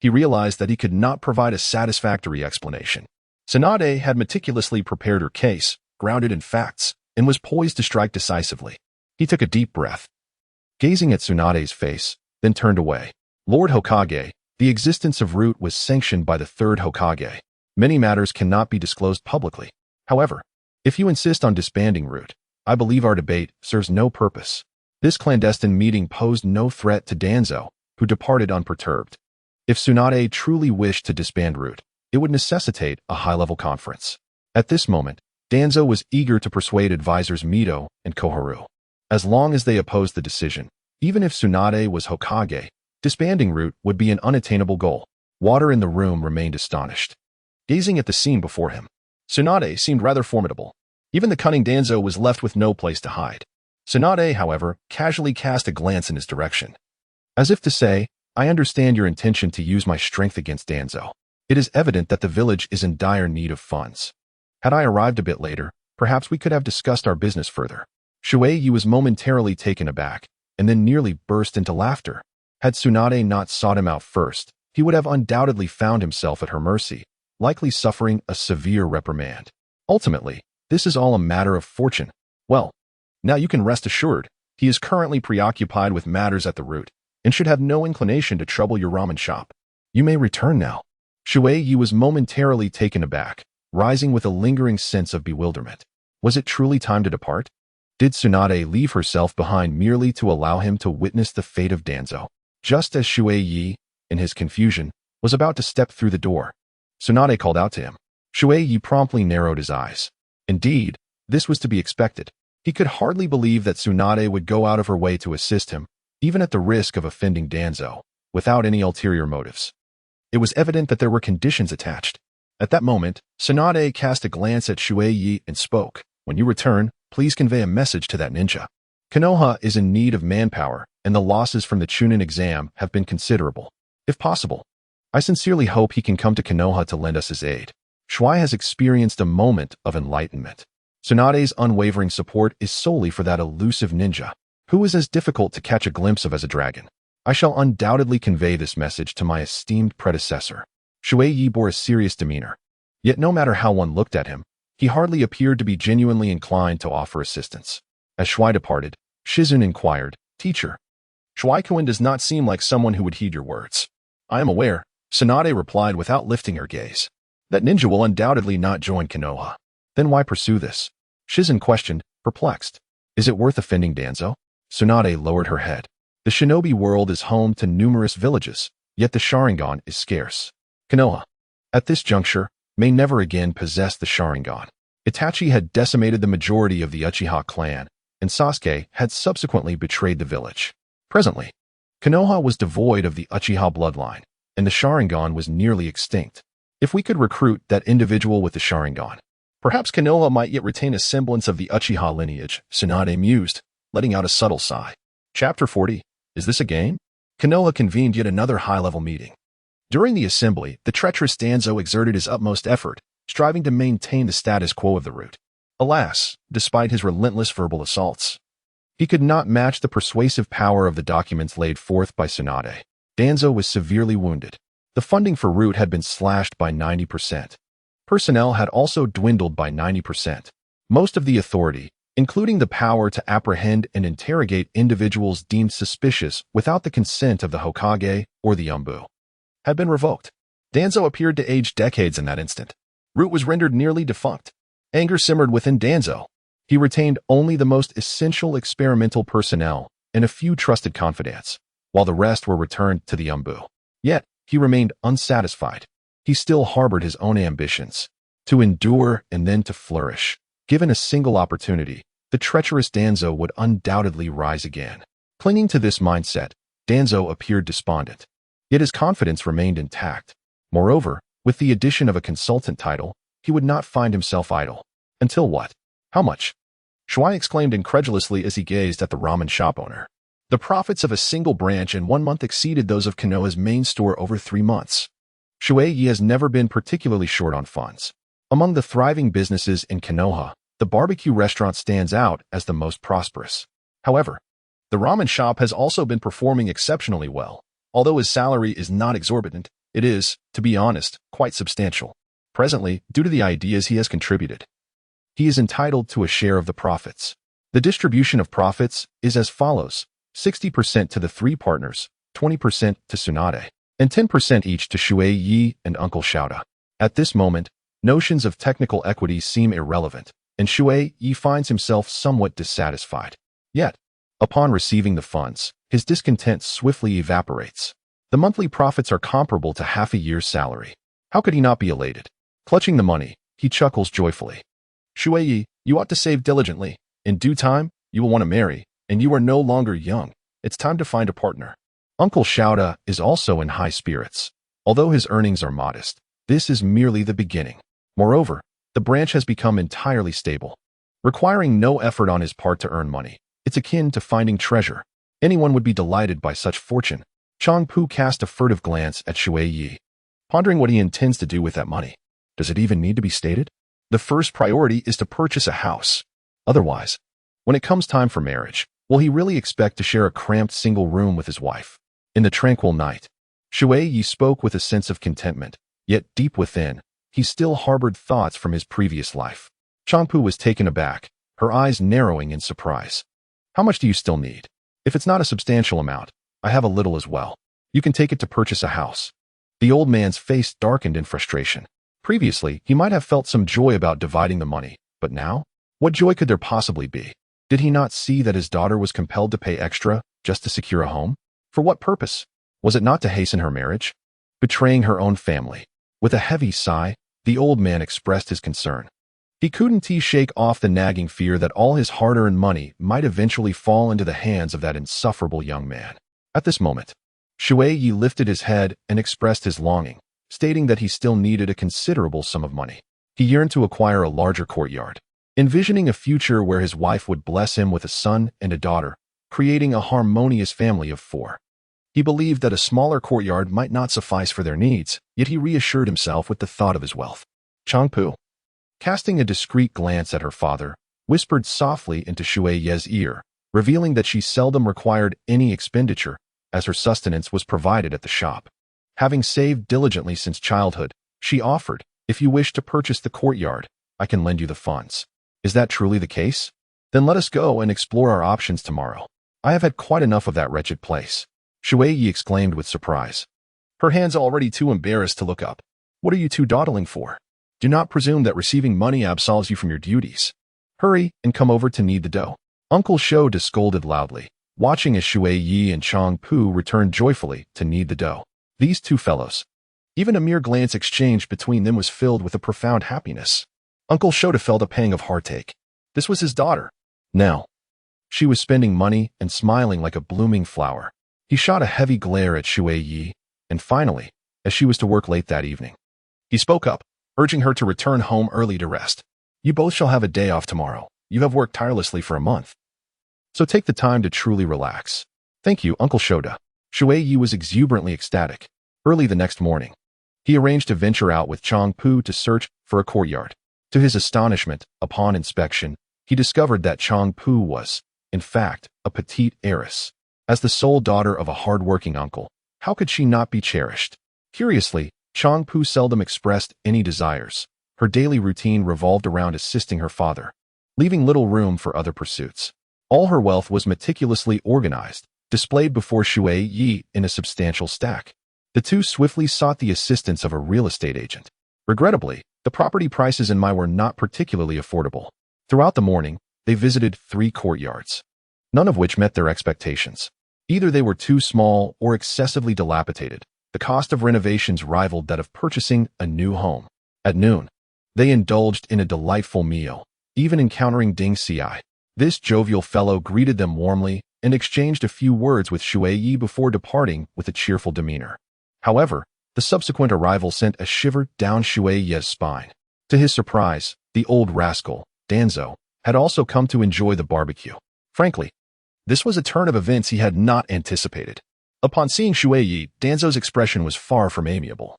He realized that he could not provide a satisfactory explanation. Tsunade had meticulously prepared her case, grounded in facts, and was poised to strike decisively. He took a deep breath, gazing at Tsunade's face, then turned away. Lord Hokage, the existence of Root was sanctioned by the third Hokage. Many matters cannot be disclosed publicly. However, if you insist on disbanding Root, I believe our debate serves no purpose. This clandestine meeting posed no threat to Danzo, who departed unperturbed. If Tsunade truly wished to disband Root, it would necessitate a high-level conference. At this moment, Danzo was eager to persuade advisors Mito and Koharu. As long as they opposed the decision, even if Tsunade was Hokage, disbanding Root would be an unattainable goal. Water in the room remained astonished, gazing at the scene before him. Tsunade seemed rather formidable. Even the cunning Danzo was left with no place to hide. Tsunade, however, casually cast a glance in his direction, as if to say, I understand your intention to use my strength against Danzo. It is evident that the village is in dire need of funds. Had I arrived a bit later, perhaps we could have discussed our business further. Shui Ye was momentarily taken aback, and then nearly burst into laughter. Had Tsunade not sought him out first, he would have undoubtedly found himself at her mercy, likely suffering a severe reprimand. Ultimately, this is all a matter of fortune. Well, now you can rest assured, he is currently preoccupied with matters at the Root, and should have no inclination to trouble your ramen shop. You may return now. Shui Ye was momentarily taken aback, rising with a lingering sense of bewilderment. Was it truly time to depart? Did Tsunade leave herself behind merely to allow him to witness the fate of Danzo? Just as Shui Ye, in his confusion, was about to step through the door, Tsunade called out to him. Shui Ye promptly narrowed his eyes. Indeed, this was to be expected. He could hardly believe that Tsunade would go out of her way to assist him, even at the risk of offending Danzo, without any ulterior motives. It was evident that there were conditions attached. At that moment, Tsunade cast a glance at Shui Ye and spoke. When you return, please convey a message to that ninja. Konoha is in need of manpower, and the losses from the Chunin exam have been considerable. If possible, I sincerely hope he can come to Konoha to lend us his aid. Shui has experienced a moment of enlightenment. Tsunade's unwavering support is solely for that elusive ninja, who is as difficult to catch a glimpse of as a dragon. I shall undoubtedly convey this message to my esteemed predecessor. Shui Ye bore a serious demeanor. Yet no matter how one looked at him, he hardly appeared to be genuinely inclined to offer assistance. As Shui departed, Shizun inquired, Teacher, Shuai-kun does not seem like someone who would heed your words. I am aware, Tsunade replied without lifting her gaze. That ninja will undoubtedly not join Konoha. Then why pursue this? Shizun questioned, perplexed. Is it worth offending Danzo? Tsunade lowered her head. The shinobi world is home to numerous villages, yet the Sharingan is scarce. Konoha, at this juncture, may never again possess the Sharingan. Itachi had decimated the majority of the Uchiha clan, and Sasuke had subsequently betrayed the village. Presently, Konoha was devoid of the Uchiha bloodline, and the Sharingan was nearly extinct. If we could recruit that individual with the Sharingan, perhaps Konoha might yet retain a semblance of the Uchiha lineage, Tsunade mused, letting out a subtle sigh. Chapter 40. Is this a game? Konoha convened yet another high-level meeting. During the assembly, the treacherous Danzo exerted his utmost effort, striving to maintain the status quo of the Root. Alas, despite his relentless verbal assaults, he could not match the persuasive power of the documents laid forth by Tsunade. Danzo was severely wounded. The funding for Root had been slashed by 90%. Personnel had also dwindled by 90%. Most of the authority, including the power to apprehend and interrogate individuals deemed suspicious without the consent of the Hokage or the Umbu, had been revoked. Danzo appeared to age decades in that instant. Root was rendered nearly defunct. Anger simmered within Danzo. He retained only the most essential experimental personnel and a few trusted confidants, while the rest were returned to the Umbu. Yet, he remained unsatisfied. He still harbored his own ambitions, to endure and then to flourish. Given a single opportunity, the treacherous Danzo would undoubtedly rise again. Clinging to this mindset, Danzo appeared despondent. Yet his confidence remained intact. Moreover, with the addition of a consultant title, he would not find himself idle. Until what? How much? Shui exclaimed incredulously as he gazed at the ramen shop owner. The profits of a single branch in 1 month exceeded those of Konoha's main store over 3 months. Shui Ye has never been particularly short on funds. Among the thriving businesses in Konoha, the barbecue restaurant stands out as the most prosperous. However, the ramen shop has also been performing exceptionally well. Although his salary is not exorbitant, it is, to be honest, quite substantial. Presently, due to the ideas he has contributed, he is entitled to a share of the profits. The distribution of profits is as follows: 60% to the 3 partners, 20% to Tsunade, and 10% each to Shui Ye and Uncle Shouda. At this moment, notions of technical equity seem irrelevant, and Shui Ye finds himself somewhat dissatisfied. Yet, upon receiving the funds, his discontent swiftly evaporates. The monthly profits are comparable to half a year's salary. How could he not be elated? Clutching the money, he chuckles joyfully. Shui Ye, you ought to save diligently. In due time, you will want to marry, and you are no longer young. It's time to find a partner. Uncle Shouda is also in high spirits. Although his earnings are modest, this is merely the beginning. Moreover, the branch has become entirely stable, requiring no effort on his part to earn money. It's akin to finding treasure. Anyone would be delighted by such fortune. Changpu cast a furtive glance at Shui Ye, pondering what he intends to do with that money. Does it even need to be stated? The first priority is to purchase a house. Otherwise, when it comes time for marriage, will he really expect to share a cramped single room with his wife? In the tranquil night, Shui Ye spoke with a sense of contentment, yet deep within, he still harbored thoughts from his previous life. Changpu was taken aback, her eyes narrowing in surprise. How much do you still need? If it's not a substantial amount, I have a little as well. You can take it to purchase a house. The old man's face darkened in frustration. Previously, he might have felt some joy about dividing the money, but now? What joy could there possibly be? Did he not see that his daughter was compelled to pay extra just to secure a home? For what purpose? Was it not to hasten her marriage? Betraying her own family. With a heavy sigh, the old man expressed his concern. He couldn't shake off the nagging fear that all his hard-earned money might eventually fall into the hands of that insufferable young man. At this moment, Shui Ye lifted his head and expressed his longing, stating that he still needed a considerable sum of money. He yearned to acquire a larger courtyard, envisioning a future where his wife would bless him with a son and a daughter, creating a harmonious family of 4. He believed that a smaller courtyard might not suffice for their needs, yet he reassured himself with the thought of his wealth. Changpu, casting a discreet glance at her father, whispered softly into Shui Ye's ear, revealing that she seldom required any expenditure, as her sustenance was provided at the shop. Having saved diligently since childhood, she offered, if you wish to purchase the courtyard, I can lend you the funds. Is that truly the case? Then let us go and explore our options tomorrow. I have had quite enough of that wretched place. Shui Ye exclaimed with surprise. Her hands already too embarrassed to look up. What are you two dawdling for? Do not presume that receiving money absolves you from your duties. Hurry and come over to knead the dough. Uncle Shouda scolded loudly, watching as Shui Ye and Changpu returned joyfully to knead the dough. These two fellows. Even a mere glance exchanged between them was filled with a profound happiness. Uncle Shouda felt a pang of heartache. This was his daughter. Now, she was spending money and smiling like a blooming flower. He shot a heavy glare at Shui Ye, and finally, as she was to work late that evening, he spoke up, urging her to return home early to rest. You both shall have a day off tomorrow. You have worked tirelessly for a month, so take the time to truly relax. Thank you, Uncle Shouda. Shui Ye was exuberantly ecstatic. Early the next morning, he arranged to venture out with Changpu to search for a courtyard. To his astonishment, upon inspection, he discovered that Changpu was, in fact, a petite heiress. As the sole daughter of a hard-working uncle, how could she not be cherished? Curiously, Changpu seldom expressed any desires. Her daily routine revolved around assisting her father, leaving little room for other pursuits. All her wealth was meticulously organized, displayed before Shui Ye in a substantial stack. The two swiftly sought the assistance of a real estate agent. Regrettably, the property prices in Mai were not particularly affordable. Throughout the morning, they visited 3 courtyards, none of which met their expectations. Either they were too small or excessively dilapidated. The cost of renovations rivaled that of purchasing a new home. At noon, they indulged in a delightful meal, even encountering Ding Xiai. This jovial fellow greeted them warmly and exchanged a few words with Shui Ye before departing with a cheerful demeanor. However, the subsequent arrival sent a shiver down Shui Ye's spine. To his surprise, the old rascal, Danzo, had also come to enjoy the barbecue. Frankly, This was a turn of events he had not anticipated. Upon seeing Shui Ye, Danzo's expression was far from amiable.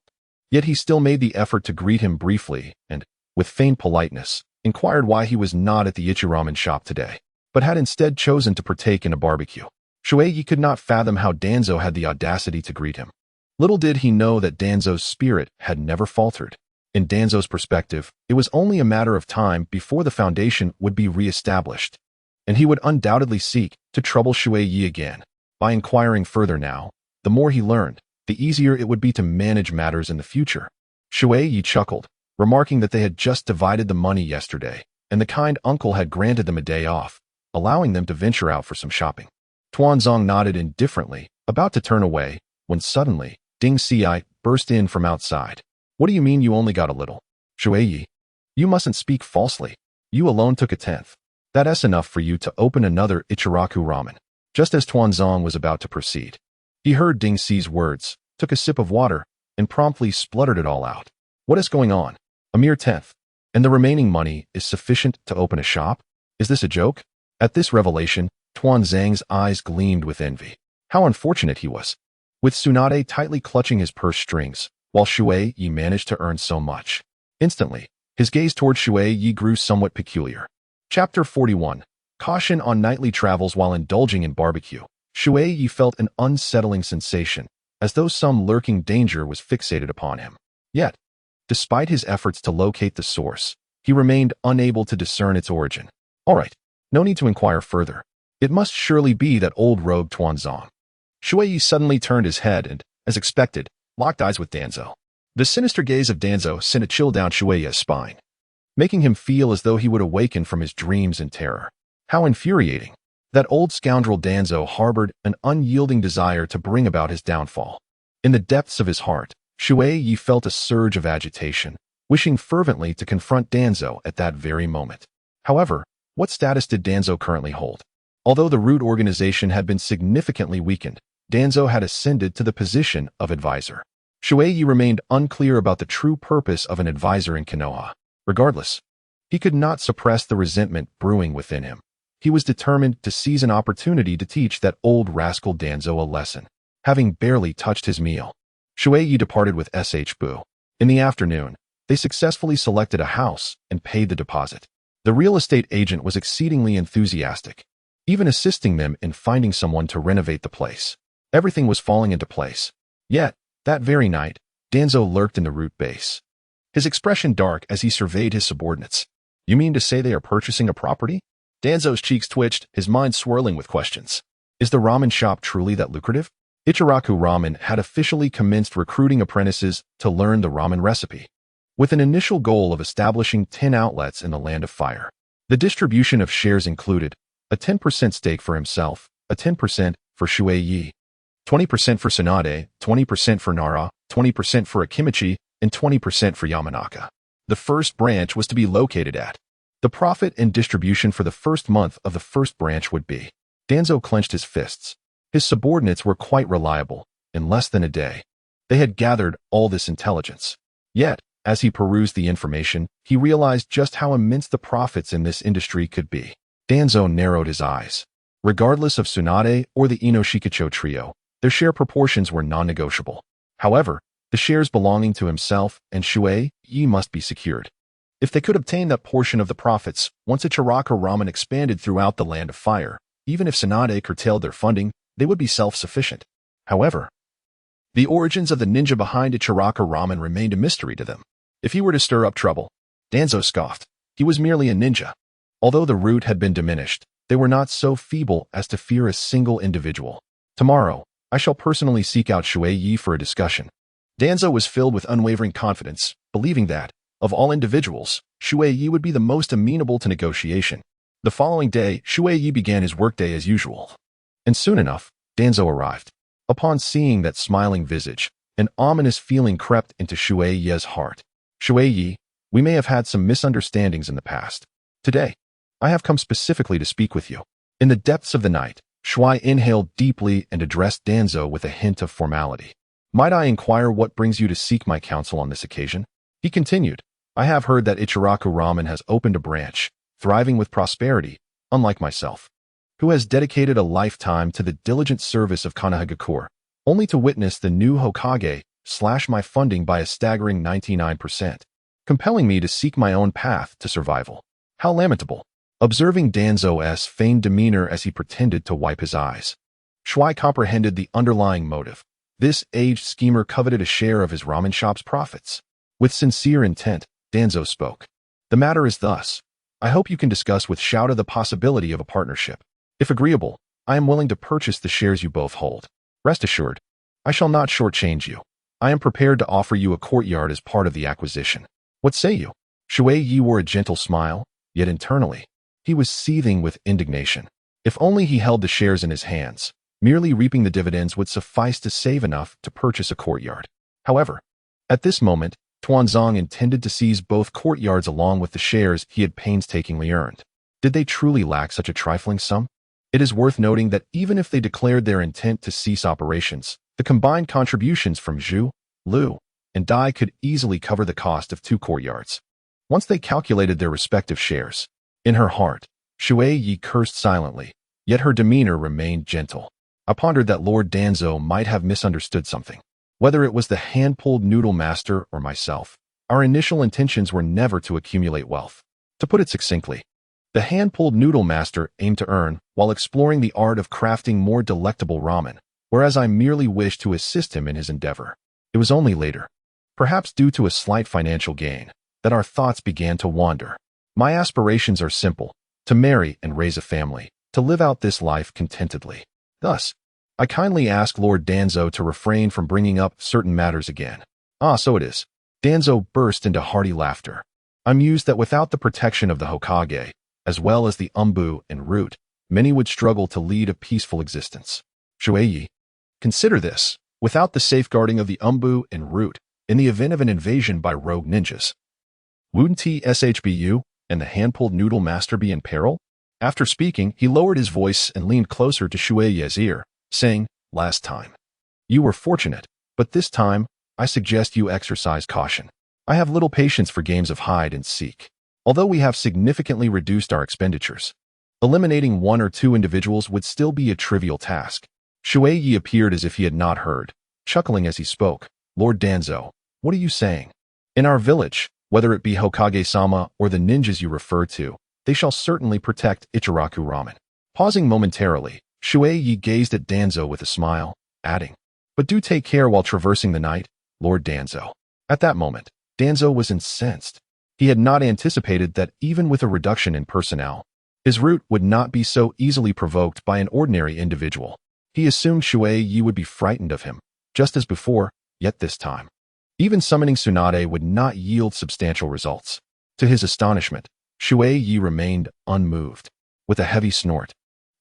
Yet he still made the effort to greet him briefly and, with feigned politeness, inquired why he was not at the Ichiraku Ramen shop today, but had instead chosen to partake in a barbecue. Shui Ye could not fathom how Danzo had the audacity to greet him. Little did he know that Danzo's spirit had never faltered. In Danzo's perspective, it was only a matter of time before the foundation would be re-established, and he would undoubtedly seek to trouble Shui Ye again. By inquiring further now, the more he learned, the easier it would be to manage matters in the future. Shui Ye chuckled, remarking that they had just divided the money yesterday, and the kind uncle had granted them a day off, allowing them to venture out for some shopping. Tuanzong nodded indifferently, about to turn away, when suddenly, Ding Xiai burst in from outside. What do you mean you only got a little? Shui Ye, you mustn't speak falsely. You alone took a tenth. That's enough for you to open another Ichiraku Ramen. Just as Tuanzong was about to proceed, he heard Ding Xi's words, took a sip of water, and promptly spluttered it all out. What is going on? A mere tenth. And the remaining money is sufficient to open a shop? Is this a joke? At this revelation, Tuanzang's eyes gleamed with envy. How unfortunate he was. With Tsunade tightly clutching his purse strings, while Shui Ye managed to earn so much. Instantly, his gaze toward Shui Ye grew somewhat peculiar. Chapter 41. Caution on nightly travels while indulging in barbecue. Shui Ye felt an unsettling sensation, as though some lurking danger was fixated upon him. Yet, despite his efforts to locate the source, he remained unable to discern its origin. All right, no need to inquire further. It must surely be that old rogue Tuanzong. Shui Ye suddenly turned his head and, as expected, locked eyes with Danzo. The sinister gaze of Danzo sent a chill down Shui Ye's spine, making him feel as though he would awaken from his dreams in terror. How infuriating. That old scoundrel Danzo harbored an unyielding desire to bring about his downfall. In the depths of his heart, Shui Ye felt a surge of agitation, wishing fervently to confront Danzo at that very moment. However, what status did Danzo currently hold? Although the root organization had been significantly weakened, Danzo had ascended to the position of advisor. Shui Ye remained unclear about the true purpose of an advisor in Konoha. Regardless, he could not suppress the resentment brewing within him. He was determined to seize an opportunity to teach that old rascal Danzo a lesson. Having barely touched his meal, Shui Ye departed with S.H. Bu. In the afternoon, they successfully selected a house and paid the deposit. The real estate agent was exceedingly enthusiastic, even assisting them in finding someone to renovate the place. Everything was falling into place. Yet, that very night, Danzo lurked in the root base, his expression dark as he surveyed his subordinates. You mean to say they are purchasing a property? Danzo's cheeks twitched, his mind swirling with questions. Is the ramen shop truly that lucrative? Ichiraku Ramen had officially commenced recruiting apprentices to learn the ramen recipe, with an initial goal of establishing 10 outlets in the Land of Fire. The distribution of shares included a 10% stake for himself, a 10% for Shui Ye, 20% for Tsunade, 20% for Nara, 20% for Akimichi, and 20% for Yamanaka. The first branch was to be located at. The profit and distribution for the first month of the first branch would be. Danzo clenched his fists. His subordinates were quite reliable. In less than a day, they had gathered all this intelligence. Yet, as he perused the information, he realized just how immense the profits in this industry could be. Danzo narrowed his eyes. Regardless of Tsunade or the Inoshikacho trio, their share proportions were non-negotiable. However, the shares belonging to himself and Shui Ye must be secured. If they could obtain that portion of the profits, once Ichiraku Ramen expanded throughout the Land of Fire, even if Tsunade curtailed their funding, they would be self-sufficient. However, the origins of the ninja behind Ichiraku Ramen remained a mystery to them. If he were to stir up trouble, Danzo scoffed. He was merely a ninja. Although the root had been diminished, they were not so feeble as to fear a single individual. Tomorrow, I shall personally seek out Shui Ye for a discussion. Danzo was filled with unwavering confidence, believing that, of all individuals, Shui Ye would be the most amenable to negotiation. The following day, Shui Ye began his workday as usual. And soon enough, Danzo arrived. Upon seeing that smiling visage, an ominous feeling crept into Shui Ye's heart. Shui Ye, we may have had some misunderstandings in the past. Today, I have come specifically to speak with you. In the depths of the night, Shui inhaled deeply and addressed Danzo with a hint of formality. Might I inquire what brings you to seek my counsel on this occasion? He continued, I have heard that Ichiraku Ramen has opened a branch, thriving with prosperity, unlike myself. who has dedicated a lifetime to the diligent service of Konohamaru, only to witness the new Hokage slash my funding by a staggering 99%, compelling me to seek my own path to survival. How lamentable. Observing Danzo's feigned demeanor as he pretended to wipe his eyes, Shui comprehended the underlying motive. This aged schemer coveted a share of his ramen shop's profits. With sincere intent, Danzo spoke. The matter is thus. I hope you can discuss with Shouta the possibility of a partnership. If agreeable, I am willing to purchase the shares you both hold. Rest assured, I shall not shortchange you. I am prepared to offer you a courtyard as part of the acquisition. What say you? Shui Ye wore a gentle smile, yet internally, he was seething with indignation. If only he held the shares in his hands, merely reaping the dividends would suffice to save enough to purchase a courtyard. However, at this moment, Tuanzong intended to seize both courtyards along with the shares he had painstakingly earned. Did they truly lack such a trifling sum? It is worth noting that even if they declared their intent to cease operations, the combined contributions from Zhu, Liu, and Dai could easily cover the cost of 2 courtyards. Once they calculated their respective shares, in her heart, Shui Ye cursed silently, yet her demeanor remained gentle. I pondered that Lord Danzo might have misunderstood something. Whether it was the hand-pulled noodle master or myself, our initial intentions were never to accumulate wealth. To put it succinctly, the hand-pulled noodle master aimed to earn while exploring the art of crafting more delectable ramen, whereas I merely wished to assist him in his endeavor. It was only later, perhaps due to a slight financial gain, that our thoughts began to wander. My aspirations are simple: to marry and raise a family, to live out this life contentedly. Thus, I kindly ask Lord Danzo to refrain from bringing up certain matters again. Ah, so it is. Danzo burst into hearty laughter. I'm mused that without the protection of the Hokage, as well as the umbu and root, many would struggle to lead a peaceful existence. Shui Ye, consider this. Without the safeguarding of the umbu and root, in the event of an invasion by rogue ninjas, wouldn't SHBU and the hand-pulled noodle master be in peril? After speaking, he lowered his voice and leaned closer to Shui Ye's ear, saying, Last time, you were fortunate, but this time, I suggest you exercise caution. I have little patience for games of hide and seek. Although we have significantly reduced our expenditures, eliminating 1 or 2 individuals would still be a trivial task. Shui Ye appeared as if he had not heard, chuckling as he spoke. Lord Danzo, what are you saying? In our village, whether it be Hokage-sama or the ninjas you refer to, they shall certainly protect Ichiraku Ramen. Pausing momentarily, Shui Ye gazed at Danzo with a smile, adding, But do take care while traversing the night, Lord Danzo. At that moment, Danzo was incensed. He had not anticipated that even with a reduction in personnel, his route would not be so easily provoked by an ordinary individual. He assumed Shui Ye would be frightened of him, just as before, yet this time, even summoning Tsunade would not yield substantial results. To his astonishment, Shui Ye remained unmoved. With a heavy snort,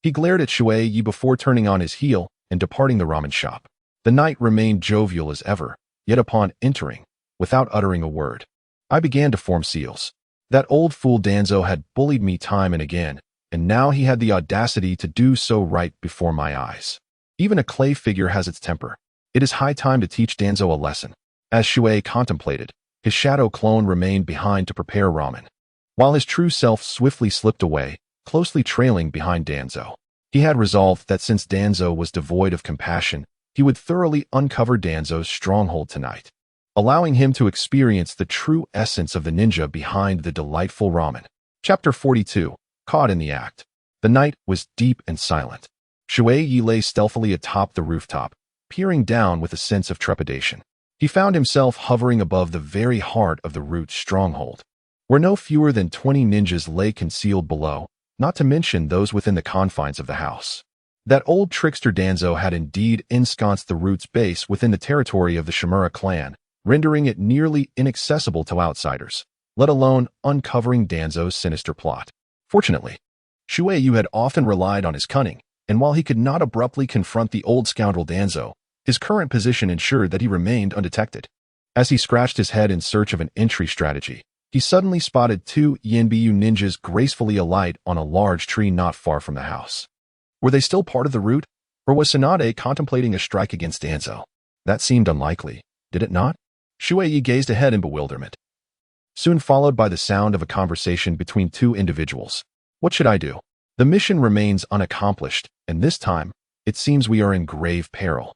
he glared at Shui Ye before turning on his heel and departing the ramen shop. The night remained jovial as ever, yet upon entering, without uttering a word, I began to form seals. That old fool Danzo had bullied me time and again, and now he had the audacity to do so right before my eyes. Even a clay figure has its temper. It is high time to teach Danzo a lesson. As Shui contemplated, his shadow clone remained behind to prepare ramen, while his true self swiftly slipped away, closely trailing behind Danzo. He had resolved that since Danzo was devoid of compassion, he would thoroughly uncover Danzo's stronghold tonight, allowing him to experience the true essence of the ninja behind the delightful ramen. Chapter 42. Caught in the Act. The night was deep and silent. Shui Ye lay stealthily atop the rooftop, peering down with a sense of trepidation. He found himself hovering above the very heart of the root's stronghold, where no fewer than 20 ninjas lay concealed below, not to mention those within the confines of the house. That old trickster Danzo had indeed ensconced the root's base within the territory of the Shimura clan, rendering it nearly inaccessible to outsiders, let alone uncovering Danzo's sinister plot. Fortunately, Shui Ye had often relied on his cunning, and while he could not abruptly confront the old scoundrel Danzo, his current position ensured that he remained undetected. As he scratched his head in search of an entry strategy, he suddenly spotted 2 Yanbiyu ninjas gracefully alight on a large tree not far from the house. Were they still part of the root, or was Tsunade contemplating a strike against Danzo? That seemed unlikely, did it not? Shui Ye gazed ahead in bewilderment, soon followed by the sound of a conversation between 2 individuals. What should I do? The mission remains unaccomplished, and this time, it seems we are in grave peril.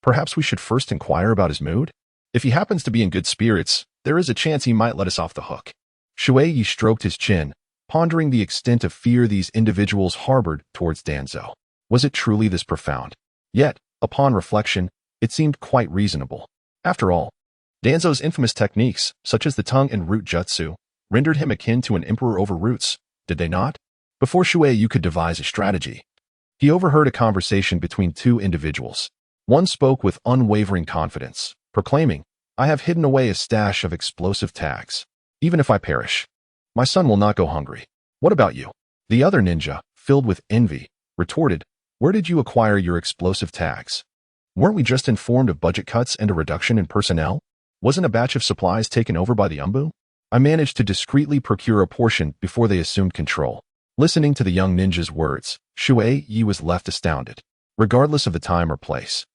Perhaps we should first inquire about his mood? If he happens to be in good spirits, there is a chance he might let us off the hook. Shui Ye stroked his chin, pondering the extent of fear these individuals harbored towards Danzo. Was it truly this profound? Yet, upon reflection, it seemed quite reasonable. After all, Danzo's infamous techniques, such as the tongue and root jutsu, rendered him akin to an emperor over roots, did they not? Before Shui Ye could devise a strategy, he overheard a conversation between two individuals. One spoke with unwavering confidence, proclaiming, "I have hidden away a stash of explosive tags. Even if I perish, my son will not go hungry. What about you?" The other ninja, filled with envy, retorted, "Where did you acquire your explosive tags? Weren't we just informed of budget cuts and a reduction in personnel? Wasn't a batch of supplies taken over by the Umbu? I managed to discreetly procure a portion before they assumed control." Listening to the young ninja's words, Shui Ye was left astounded. Regardless of the time or place,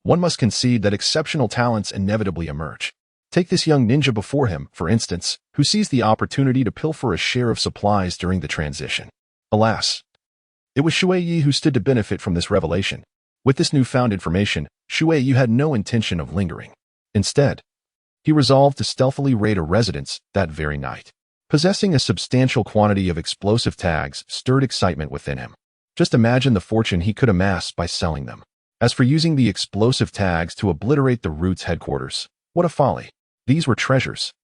one must concede that exceptional talents inevitably emerge. Take this young ninja before him, for instance, who seized the opportunity to pilfer a share of supplies during the transition. Alas, it was Shui Ye who stood to benefit from this revelation. With this newfound information, Shui Ye had no intention of lingering. Instead, he resolved to stealthily raid a residence that very night. Possessing a substantial quantity of explosive tags stirred excitement within him. Just imagine the fortune he could amass by selling them. As for using the explosive tags to obliterate the Root's headquarters, what a folly. These were treasures.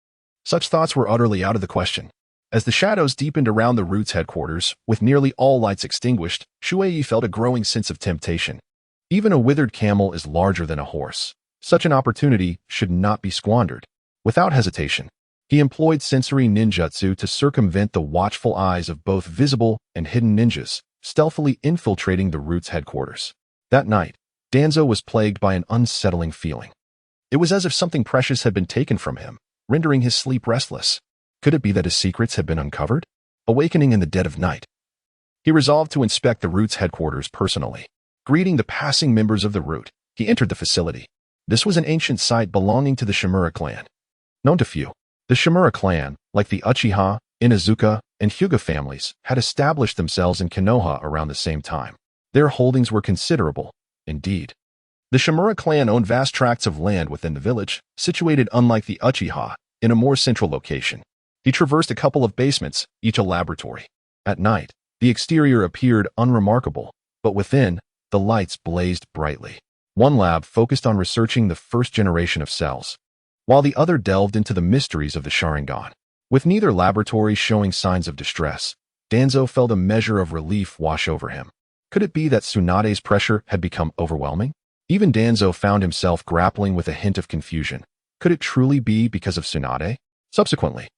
Such thoughts were utterly out of the question. As the shadows deepened around the Root's headquarters, with nearly all lights extinguished, Shui Ye felt a growing sense of temptation. Even a withered camel is larger than a horse. Such an opportunity should not be squandered. Without hesitation, he employed sensory ninjutsu to circumvent the watchful eyes of both visible and hidden ninjas, stealthily infiltrating the Root's headquarters. That night, Danzo was plagued by an unsettling feeling. It was as if something precious had been taken from him, rendering his sleep restless. Could it be that his secrets had been uncovered? Awakening in the dead of night, he resolved to inspect the Root's headquarters personally. Greeting the passing members of the Root, he entered the facility. This was an ancient site belonging to the Shimura clan. Known to few, the Shimura clan, like the Uchiha, Inazuka, and Hyuga families, had established themselves in Konoha around the same time. Their holdings were considerable, indeed. The Shimura clan owned vast tracts of land within the village, situated unlike the Uchiha, in a more central location. He traversed a couple of basements, each a laboratory. At night, the exterior appeared unremarkable, but within, the lights blazed brightly. One lab focused on researching the first generation of cells, while the other delved into the mysteries of the Sharingan. With neither laboratory showing signs of distress, Danzo felt a measure of relief wash over him. Could it be that Tsunade's pressure had become overwhelming? Even Danzo found himself grappling with a hint of confusion. Could it truly be because of Tsunade? Subsequently,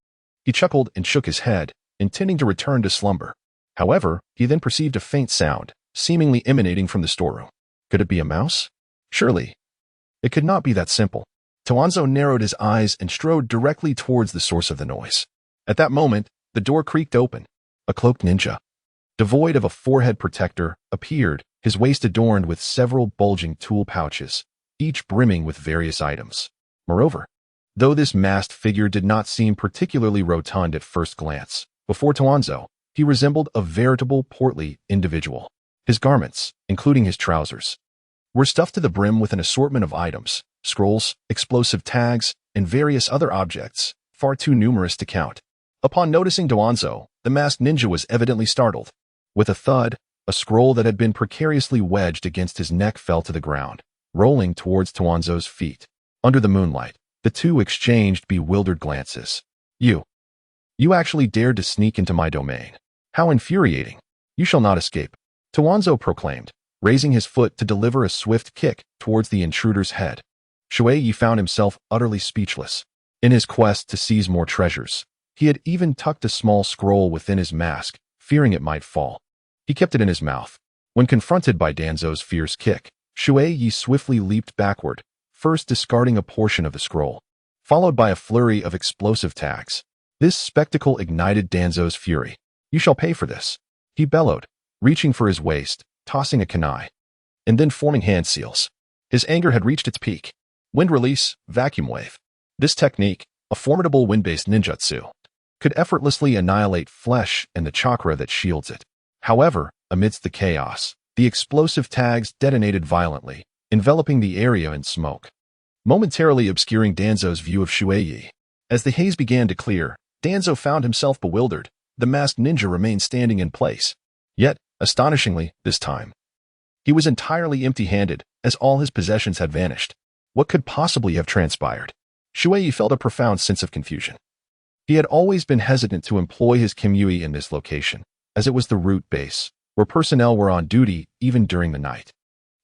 he chuckled and shook his head, intending to return to slumber. However, he then perceived a faint sound, seemingly emanating from the storeroom. Could it be a mouse? Surely, it could not be that simple. Danzo narrowed his eyes and strode directly towards the source of the noise. At that moment, the door creaked open. A cloaked ninja, devoid of a forehead protector, appeared, his waist adorned with several bulging tool pouches, each brimming with various items. Moreover, though this masked figure did not seem particularly rotund at first glance, before Danzo, he resembled a veritable portly individual. His garments, including his trousers, were stuffed to the brim with an assortment of items, scrolls, explosive tags, and various other objects, far too numerous to count. Upon noticing Danzo, the masked ninja was evidently startled. With a thud, a scroll that had been precariously wedged against his neck fell to the ground, rolling towards Danzo's feet. Under the moonlight, the two exchanged bewildered glances. You actually dared to sneak into my domain. How infuriating. You shall not escape, Danzo proclaimed, raising his foot to deliver a swift kick towards the intruder's head. Shui Ye found himself utterly speechless. In his quest to seize more treasures, he had even tucked a small scroll within his mask, fearing it might fall. He kept it in his mouth. When confronted by Danzo's fierce kick, Shui Ye swiftly leaped backward, first discarding a portion of the scroll, followed by a flurry of explosive tags. This spectacle ignited Danzo's fury. You shall pay for this, he bellowed, reaching for his waist, tossing a kunai, and then forming hand seals. His anger had reached its peak. Wind release, vacuum wave. This technique, a formidable wind-based ninjutsu, could effortlessly annihilate flesh and the chakra that shields it. However, amidst the chaos, the explosive tags detonated violently, enveloping the area in smoke, momentarily obscuring Danzo's view of Shui Ye. As the haze began to clear, Danzo found himself bewildered. The masked ninja remained standing in place. Yet, astonishingly, this time, he was entirely empty-handed, as all his possessions had vanished. What could possibly have transpired? Shui Ye felt a profound sense of confusion. He had always been hesitant to employ his Kimyui in this location, as it was the root base, where personnel were on duty even during the night.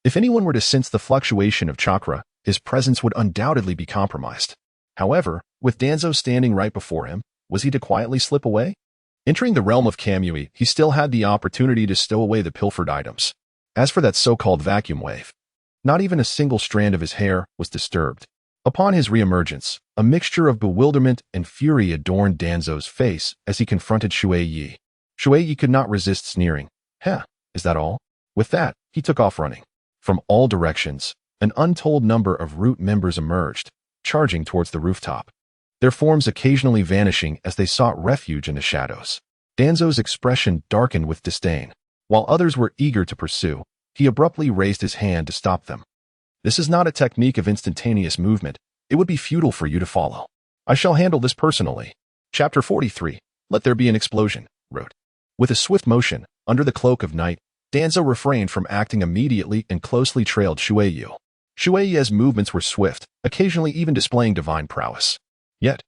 If anyone were to sense the fluctuation of chakra, his presence would undoubtedly be compromised. However, with Danzo standing right before him, was he to quietly slip away? Entering the realm of Kamui, he still had the opportunity to stow away the pilfered items. As for that so-called vacuum wave, not even a single strand of his hair was disturbed. Upon his reemergence, a mixture of bewilderment and fury adorned Danzo's face as he confronted Shui Ye. Shui Ye could not resist sneering. "Heh, is that all?" With that, he took off running. From all directions, an untold number of root members emerged, charging towards the rooftop, their forms occasionally vanishing as they sought refuge in the shadows. Danzo's expression darkened with disdain. While others were eager to pursue, he abruptly raised his hand to stop them. "This is not a technique of instantaneous movement. It would be futile for you to follow. I shall handle this personally." Chapter 43, Let There Be an Explosion, wrote. With a swift motion, under the cloak of night, Danzo refrained from acting immediately and closely trailed Shui Ye. Shui Ye's movements were swift, occasionally even displaying divine prowess. Yet,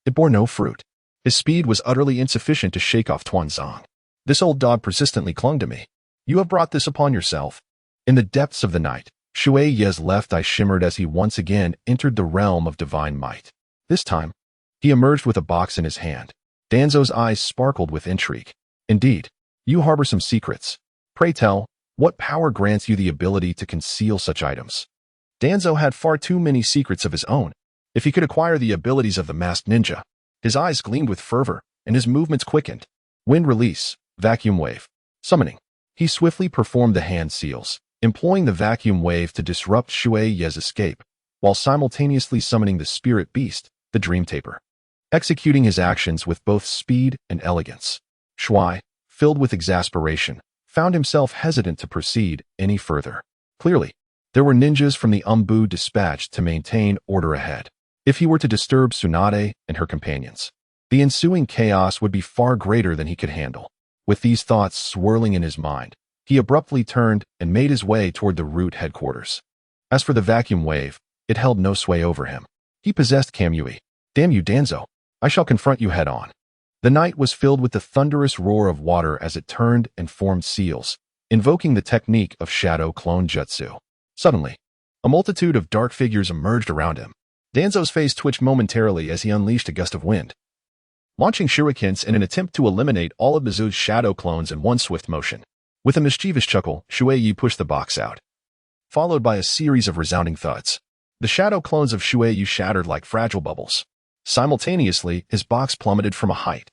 it bore no fruit. His speed was utterly insufficient to shake off Tuanzang. "This old dog persistently clung to me. You have brought this upon yourself." In the depths of the night, Shui Ye's left eye shimmered as he once again entered the realm of divine might. This time, he emerged with a box in his hand. Danzo's eyes sparkled with intrigue. "Indeed, you harbor some secrets. Pray tell, what power grants you the ability to conceal such items?" Danzo had far too many secrets of his own. If he could acquire the abilities of the masked ninja, his eyes gleamed with fervor, and his movements quickened. Wind release, vacuum wave, summoning. He swiftly performed the hand seals, employing the vacuum wave to disrupt Shui Ye's escape, while simultaneously summoning the spirit beast, the dream taper. Executing his actions with both speed and elegance, Shui, filled with exasperation, found himself hesitant to proceed any further. Clearly, there were ninjas from the Umbu dispatched to maintain order ahead. If he were to disturb Tsunade and her companions, the ensuing chaos would be far greater than he could handle. With these thoughts swirling in his mind, he abruptly turned and made his way toward the root headquarters. As for the vacuum wave, it held no sway over him. He possessed Kamui. "Damn you, Danzo. I shall confront you head-on." The night was filled with the thunderous roar of water as it turned and formed seals, invoking the technique of shadow clone jutsu. Suddenly, a multitude of dark figures emerged around him. Danzo's face twitched momentarily as he unleashed a gust of wind, launching shurikens in an attempt to eliminate all of Mizu's shadow clones in one swift motion. With a mischievous chuckle, Shui Ye pushed the box out, followed by a series of resounding thuds. The shadow clones of Shui Ye shattered like fragile bubbles. Simultaneously, his box plummeted from a height,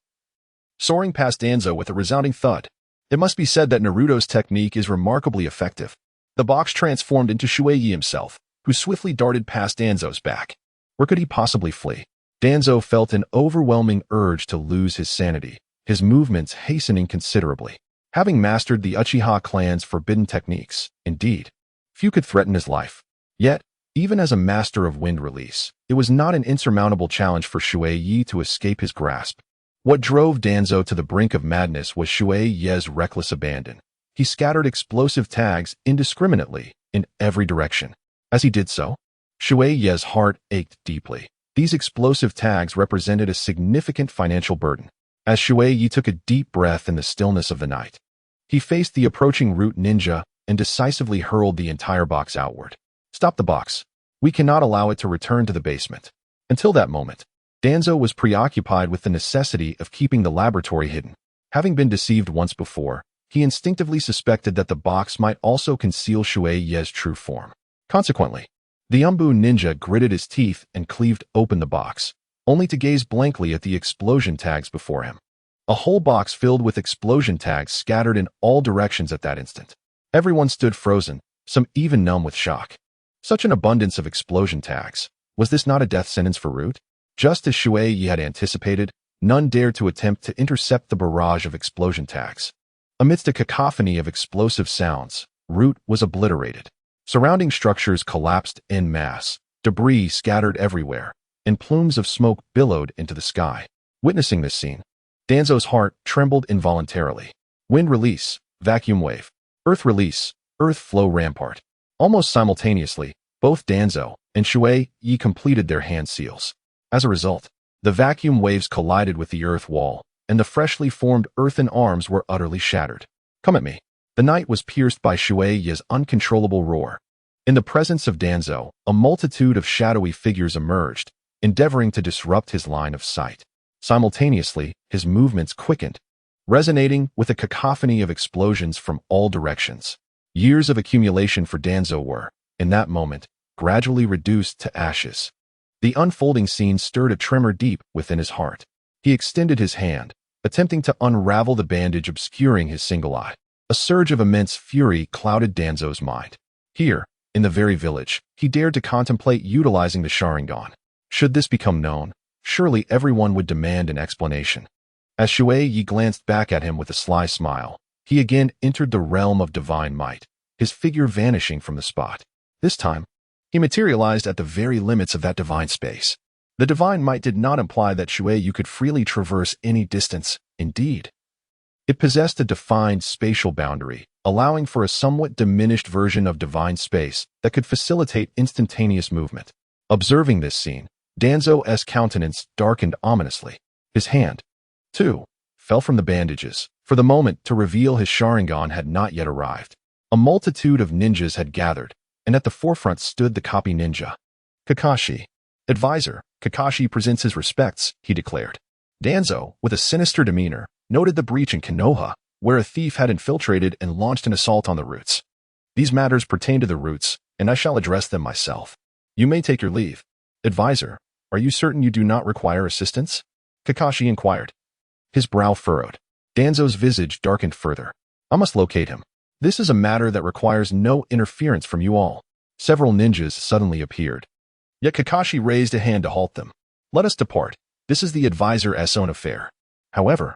soaring past Danzo with a resounding thud. It must be said that Naruto's technique is remarkably effective. The box transformed into Shui Ye himself, who swiftly darted past Danzo's back. Where could he possibly flee? Danzo felt an overwhelming urge to lose his sanity, his movements hastening considerably. Having mastered the Uchiha clan's forbidden techniques, indeed, few could threaten his life. Yet, even as a master of wind release, it was not an insurmountable challenge for Shui Ye to escape his grasp. What drove Danzo to the brink of madness was Shui Ye's reckless abandon. He scattered explosive tags indiscriminately in every direction. As he did so, Shui Ye's heart ached deeply. These explosive tags represented a significant financial burden. As Shui Ye took a deep breath in the stillness of the night, he faced the approaching root ninja and decisively hurled the entire box outward. "Stop the box. We cannot allow it to return to the basement." Until that moment, Danzo was preoccupied with the necessity of keeping the laboratory hidden. Having been deceived once before, he instinctively suspected that the box might also conceal Shui Ye's true form. Consequently, the Umbu ninja gritted his teeth and cleaved open the box, only to gaze blankly at the explosion tags before him. A whole box filled with explosion tags scattered in all directions at that instant. Everyone stood frozen, some even numb with shock. Such an abundance of explosion tags. Was this not a death sentence for Root? Just as Shui Ye had anticipated, none dared to attempt to intercept the barrage of explosion tags. Amidst a cacophony of explosive sounds, Route was obliterated. Surrounding structures collapsed en masse, debris scattered everywhere, and plumes of smoke billowed into the sky. Witnessing this scene, Danzo's heart trembled involuntarily. Wind release, vacuum wave. Earth release, earth flow rampart. Almost simultaneously, both Danzo and Shui Ye completed their hand seals. As a result, the vacuum waves collided with the earth wall, and the freshly formed earthen arms were utterly shattered. Come at me. The night was pierced by Shui Ye's uncontrollable roar. In the presence of Danzo, a multitude of shadowy figures emerged, endeavoring to disrupt his line of sight. Simultaneously, his movements quickened, resonating with a cacophony of explosions from all directions. Years of accumulation for Danzo were, in that moment, gradually reduced to ashes. The unfolding scene stirred a tremor deep within his heart. He extended his hand, attempting to unravel the bandage obscuring his single eye. A surge of immense fury clouded Danzo's mind. Here, in the very village, he dared to contemplate utilizing the Sharingan. Should this become known, surely everyone would demand an explanation. As Shui Ye glanced back at him with a sly smile, he again entered the realm of divine might, his figure vanishing from the spot. This time, he materialized at the very limits of that divine space. The divine might did not imply that Shui Ye could freely traverse any distance. Indeed, it possessed a defined spatial boundary, allowing for a somewhat diminished version of divine space that could facilitate instantaneous movement. Observing this scene, Danzo's countenance darkened ominously. His hand, too, fell from the bandages. For the moment to reveal his Sharingan had not yet arrived. A multitude of ninjas had gathered, and at the forefront stood the copy ninja. Kakashi. Advisor, Kakashi presents his respects, he declared. Danzo, with a sinister demeanor, noted the breach in Konoha, where a thief had infiltrated and launched an assault on the roots. These matters pertain to the roots, and I shall address them myself. You may take your leave. Advisor, are you certain you do not require assistance? Kakashi inquired. His brow furrowed. Danzo's visage darkened further. I must locate him. This is a matter that requires no interference from you all. Several ninjas suddenly appeared. Yet Kakashi raised a hand to halt them. Let us depart. This is the advisor's own affair. However,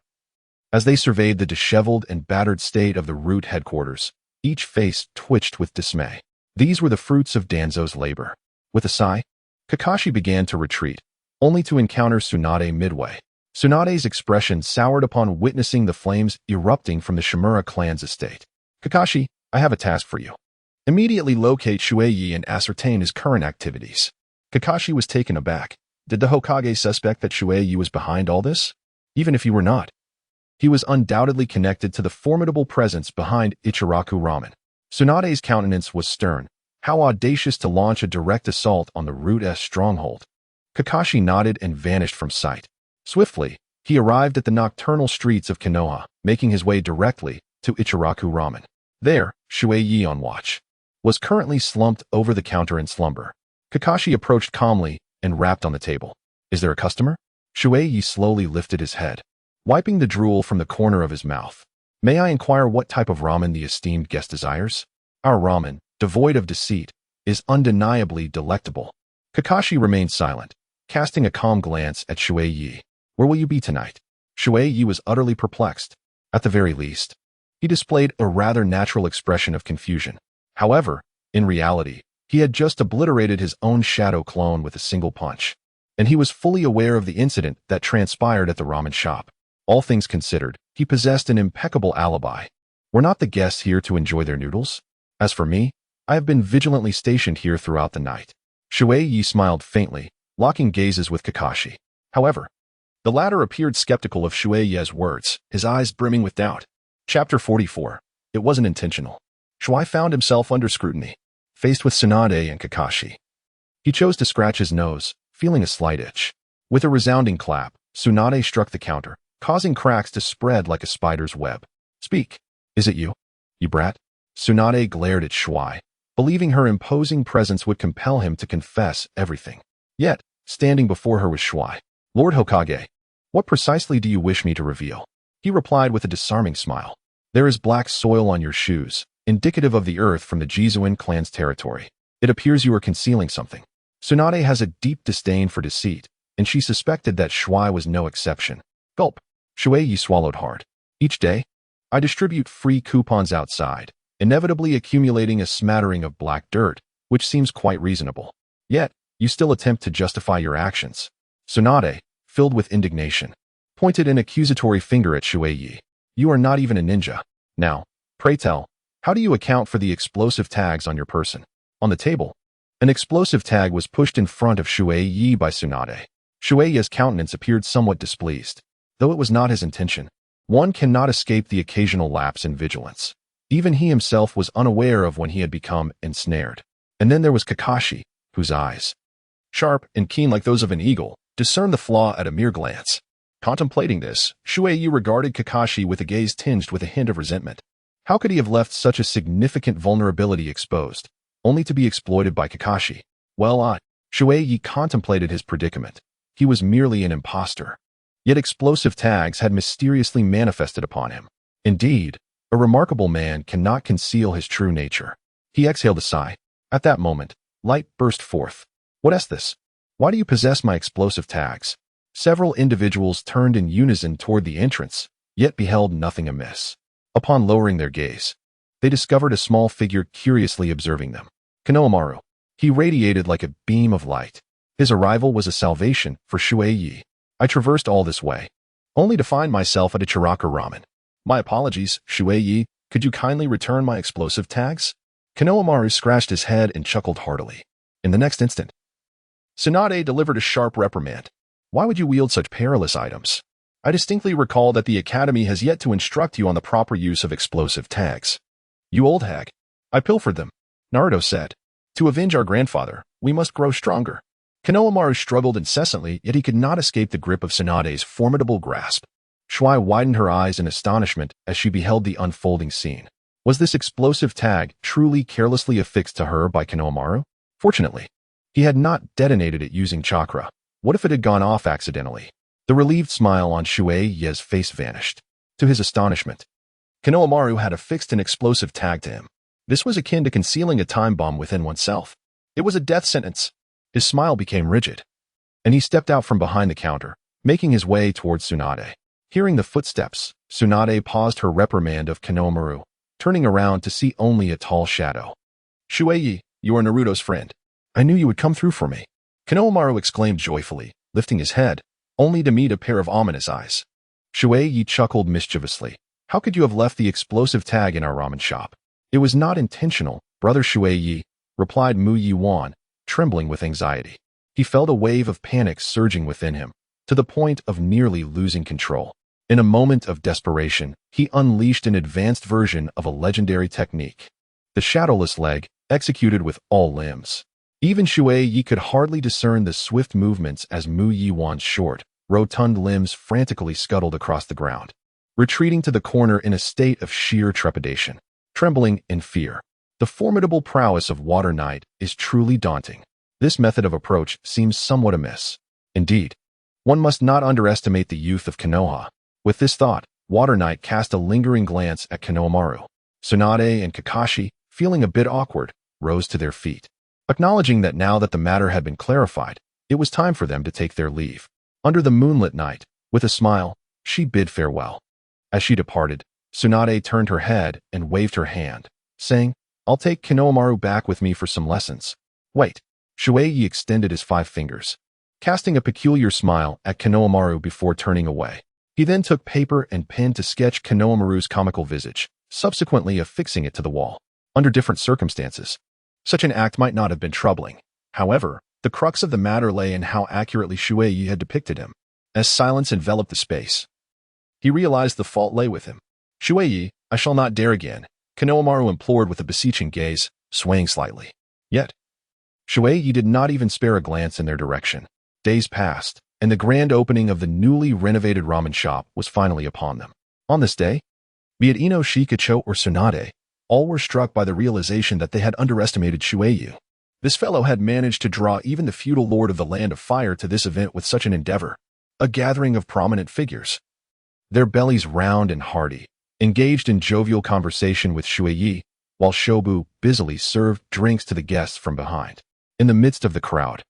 as they surveyed the disheveled and battered state of the root headquarters, each face twitched with dismay. These were the fruits of Danzo's labor. With a sigh, Kakashi began to retreat, only to encounter Tsunade midway. Tsunade's expression soured upon witnessing the flames erupting from the Shimura clan's estate. Kakashi, I have a task for you. Immediately locate Shui Ye and ascertain his current activities. Kakashi was taken aback. Did the Hokage suspect that Shui Ye was behind all this? Even if he were not, he was undoubtedly connected to the formidable presence behind Ichiraku Ramen. Tsunade's countenance was stern. How audacious to launch a direct assault on the root's stronghold. Kakashi nodded and vanished from sight. Swiftly, he arrived at the nocturnal streets of Konoha, making his way directly to Ichiraku Ramen. There, Shui Ye, on watch, was currently slumped over the counter in slumber. Kakashi approached calmly and rapped on the table. Is there a customer? Shui Ye slowly lifted his head, wiping the drool from the corner of his mouth. May I inquire what type of ramen the esteemed guest desires? Our ramen, devoid of deceit, is undeniably delectable. Kakashi remained silent, casting a calm glance at Shui Ye. Where will you be tonight? Shui Ye was utterly perplexed. At the very least, he displayed a rather natural expression of confusion. However, in reality, he had just obliterated his own shadow clone with a single punch, and he was fully aware of the incident that transpired at the ramen shop. All things considered, he possessed an impeccable alibi. Were not the guests here to enjoy their noodles? As for me, I have been vigilantly stationed here throughout the night. Shui Ye smiled faintly, locking gazes with Kakashi. However, the latter appeared skeptical of Shui Ye's words, his eyes brimming with doubt. Chapter 44. It wasn't intentional. Shui found himself under scrutiny, faced with Tsunade and Kakashi. He chose to scratch his nose, feeling a slight itch. With a resounding clap, Tsunade struck the counter, causing cracks to spread like a spider's web. Speak. Is it you? You brat? Tsunade glared at Shui, believing her imposing presence would compel him to confess everything. Yet, standing before her was Shui. Lord Hokage, what precisely do you wish me to reveal? He replied with a disarming smile. There is black soil on your shoes, indicative of the earth from the Jizuin clan's territory. It appears you are concealing something. Tsunade has a deep disdain for deceit, and she suspected that Shui was no exception. Gulp. Shui Ye swallowed hard. Each day, I distribute free coupons outside, inevitably accumulating a smattering of black dirt, which seems quite reasonable. Yet, you still attempt to justify your actions. Tsunade, filled with indignation, pointed an accusatory finger at Shui Ye. You are not even a ninja. Now, pray tell, how do you account for the explosive tags on your person? On the table, an explosive tag was pushed in front of Shui Ye by Tsunade. Shui Ye's countenance appeared somewhat displeased. Though it was not his intention, one cannot escape the occasional lapse in vigilance. Even he himself was unaware of when he had become ensnared. And then there was Kakashi, whose eyes, sharp and keen like those of an eagle, discerned the flaw at a mere glance. Contemplating this, Shui Ye regarded Kakashi with a gaze tinged with a hint of resentment. How could he have left such a significant vulnerability exposed, only to be exploited by Kakashi? Well, Shui Ye contemplated his predicament. He was merely an imposter. Yet explosive tags had mysteriously manifested upon him. Indeed, a remarkable man cannot conceal his true nature. He exhaled a sigh. At that moment, light burst forth. What is this? Why do you possess my explosive tags? Several individuals turned in unison toward the entrance, yet beheld nothing amiss. Upon lowering their gaze, they discovered a small figure curiously observing them. Konohamaru. He radiated like a beam of light. His arrival was a salvation for Shui Ye. I traversed all this way, only to find myself at Ichiraku Ramen. My apologies, Shui Ye. Could you kindly return my explosive tags? Konohamaru scratched his head and chuckled heartily. In the next instant, Tsunade delivered a sharp reprimand. Why would you wield such perilous items? I distinctly recall that the Academy has yet to instruct you on the proper use of explosive tags. You old hag. I pilfered them, Naruto said. To avenge our grandfather, we must grow stronger. Konohamaru struggled incessantly, yet he could not escape the grip of Tsunade's formidable grasp. Shui widened her eyes in astonishment as she beheld the unfolding scene. Was this explosive tag truly carelessly affixed to her by Konohamaru? Fortunately, he had not detonated it using chakra. What if it had gone off accidentally? The relieved smile on Shui Ye's face vanished. To his astonishment, Konohamaru had affixed an explosive tag to him. This was akin to concealing a time bomb within oneself. It was a death sentence. His smile became rigid, and he stepped out from behind the counter, making his way towards Tsunade. Hearing the footsteps, Tsunade paused her reprimand of Konohamaru, turning around to see only a tall shadow. Shui Ye, you are Naruto's friend. I knew you would come through for me. Konohamaru exclaimed joyfully, lifting his head, only to meet a pair of ominous eyes. Shui Ye chuckled mischievously. How could you have left the explosive tag in our ramen shop? It was not intentional, brother Shui Ye, replied Mu Yiwan, trembling with anxiety. He felt a wave of panic surging within him, to the point of nearly losing control. In a moment of desperation, he unleashed an advanced version of a legendary technique. The shadowless leg, executed with all limbs. Even Shui Ye could hardly discern the swift movements as Mu Yiwan's short, rotund limbs frantically scuttled across the ground, retreating to the corner in a state of sheer trepidation, trembling in fear. The formidable prowess of Water Knight is truly daunting. This method of approach seems somewhat amiss. Indeed, one must not underestimate the youth of Konoha. With this thought, Water Knight cast a lingering glance at Konohamaru. Tsunade and Kakashi, feeling a bit awkward, rose to their feet, acknowledging that now that the matter had been clarified, it was time for them to take their leave. Under the moonlit night, with a smile, she bid farewell. As she departed, Tsunade turned her head and waved her hand, saying, I'll take Konohamaru back with me for some lessons. Wait. Shui Ye extended his 5 fingers, casting a peculiar smile at Konohamaru before turning away. He then took paper and pen to sketch Konohamaru's comical visage, subsequently affixing it to the wall. Under different circumstances, such an act might not have been troubling. However, the crux of the matter lay in how accurately Shui Ye had depicted him. As silence enveloped the space, he realized the fault lay with him. Shui Ye, I shall not dare again, Konohamaru implored with a beseeching gaze, swaying slightly. Yet, Shui Ye did not even spare a glance in their direction. Days passed, and the grand opening of the newly renovated ramen shop was finally upon them. On this day, be it Ino Shikacho or Tsunade, all were struck by the realization that they had underestimated Shui Ye. This fellow had managed to draw even the feudal lord of the Land of Fire to this event with such an endeavor, a gathering of prominent figures. Their bellies round and hearty, engaged in jovial conversation with Shui Ye, while Shobu busily served drinks to the guests from behind. In the midst of the crowd,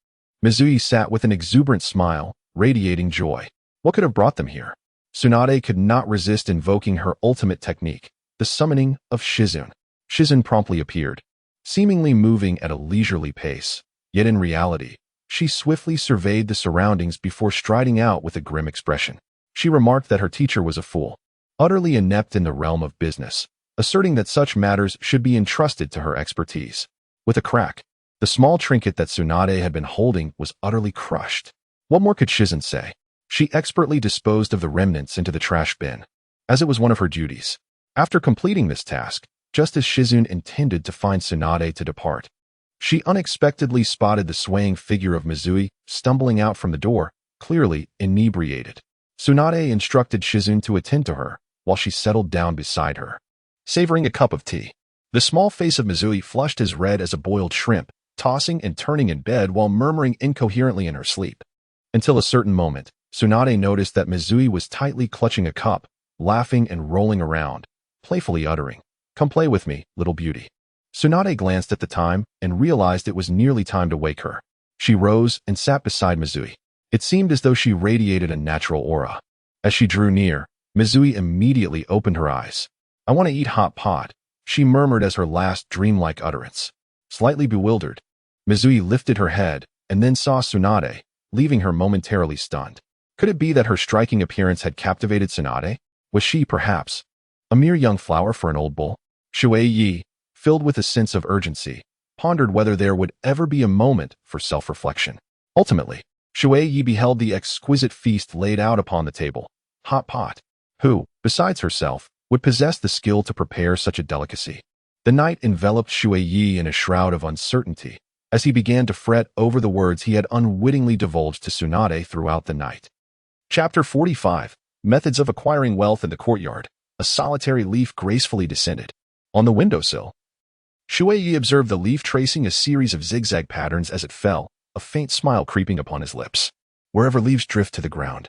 Mizui sat with an exuberant smile, radiating joy. What could have brought them here? Tsunade could not resist invoking her ultimate technique, the summoning of Shizune. Shizune promptly appeared, seemingly moving at a leisurely pace. Yet in reality, she swiftly surveyed the surroundings before striding out with a grim expression. She remarked that her teacher was a fool, utterly inept in the realm of business, asserting that such matters should be entrusted to her expertise. With a crack, the small trinket that Tsunade had been holding was utterly crushed. What more could Shizune say? She expertly disposed of the remnants into the trash bin, as it was one of her duties. After completing this task, just as Shizune intended to find Tsunade to depart, she unexpectedly spotted the swaying figure of Mizui stumbling out from the door, clearly inebriated. Tsunade instructed Shizune to attend to her while she settled down beside her, savoring a cup of tea. The small face of Mizui flushed as red as a boiled shrimp, tossing and turning in bed while murmuring incoherently in her sleep. Until a certain moment, Tsunade noticed that Mizui was tightly clutching a cup, laughing and rolling around, playfully uttering, "Come play with me, little beauty." Tsunade glanced at the time and realized it was nearly time to wake her. She rose and sat beside Mizui. It seemed as though she radiated a natural aura. As she drew near, Mizui immediately opened her eyes. "I want to eat hot pot," she murmured as her last dreamlike utterance. Slightly bewildered, Mizui lifted her head and then saw Tsunade, leaving her momentarily stunned. Could it be that her striking appearance had captivated Tsunade? Was she, perhaps, a mere young flower for an old bull? Shui Ye, filled with a sense of urgency, pondered whether there would ever be a moment for self-reflection. Ultimately, Shui Ye beheld the exquisite feast laid out upon the table. Hot pot. Who, besides herself, would possess the skill to prepare such a delicacy? The night enveloped Shui Ye in a shroud of uncertainty, as he began to fret over the words he had unwittingly divulged to Tsunade throughout the night. Chapter 45. Methods of Acquiring Wealth in the Courtyard. A solitary leaf gracefully descended. On the windowsill, Shui Ye observed the leaf tracing a series of zigzag patterns as it fell, a faint smile creeping upon his lips. Wherever leaves drift to the ground,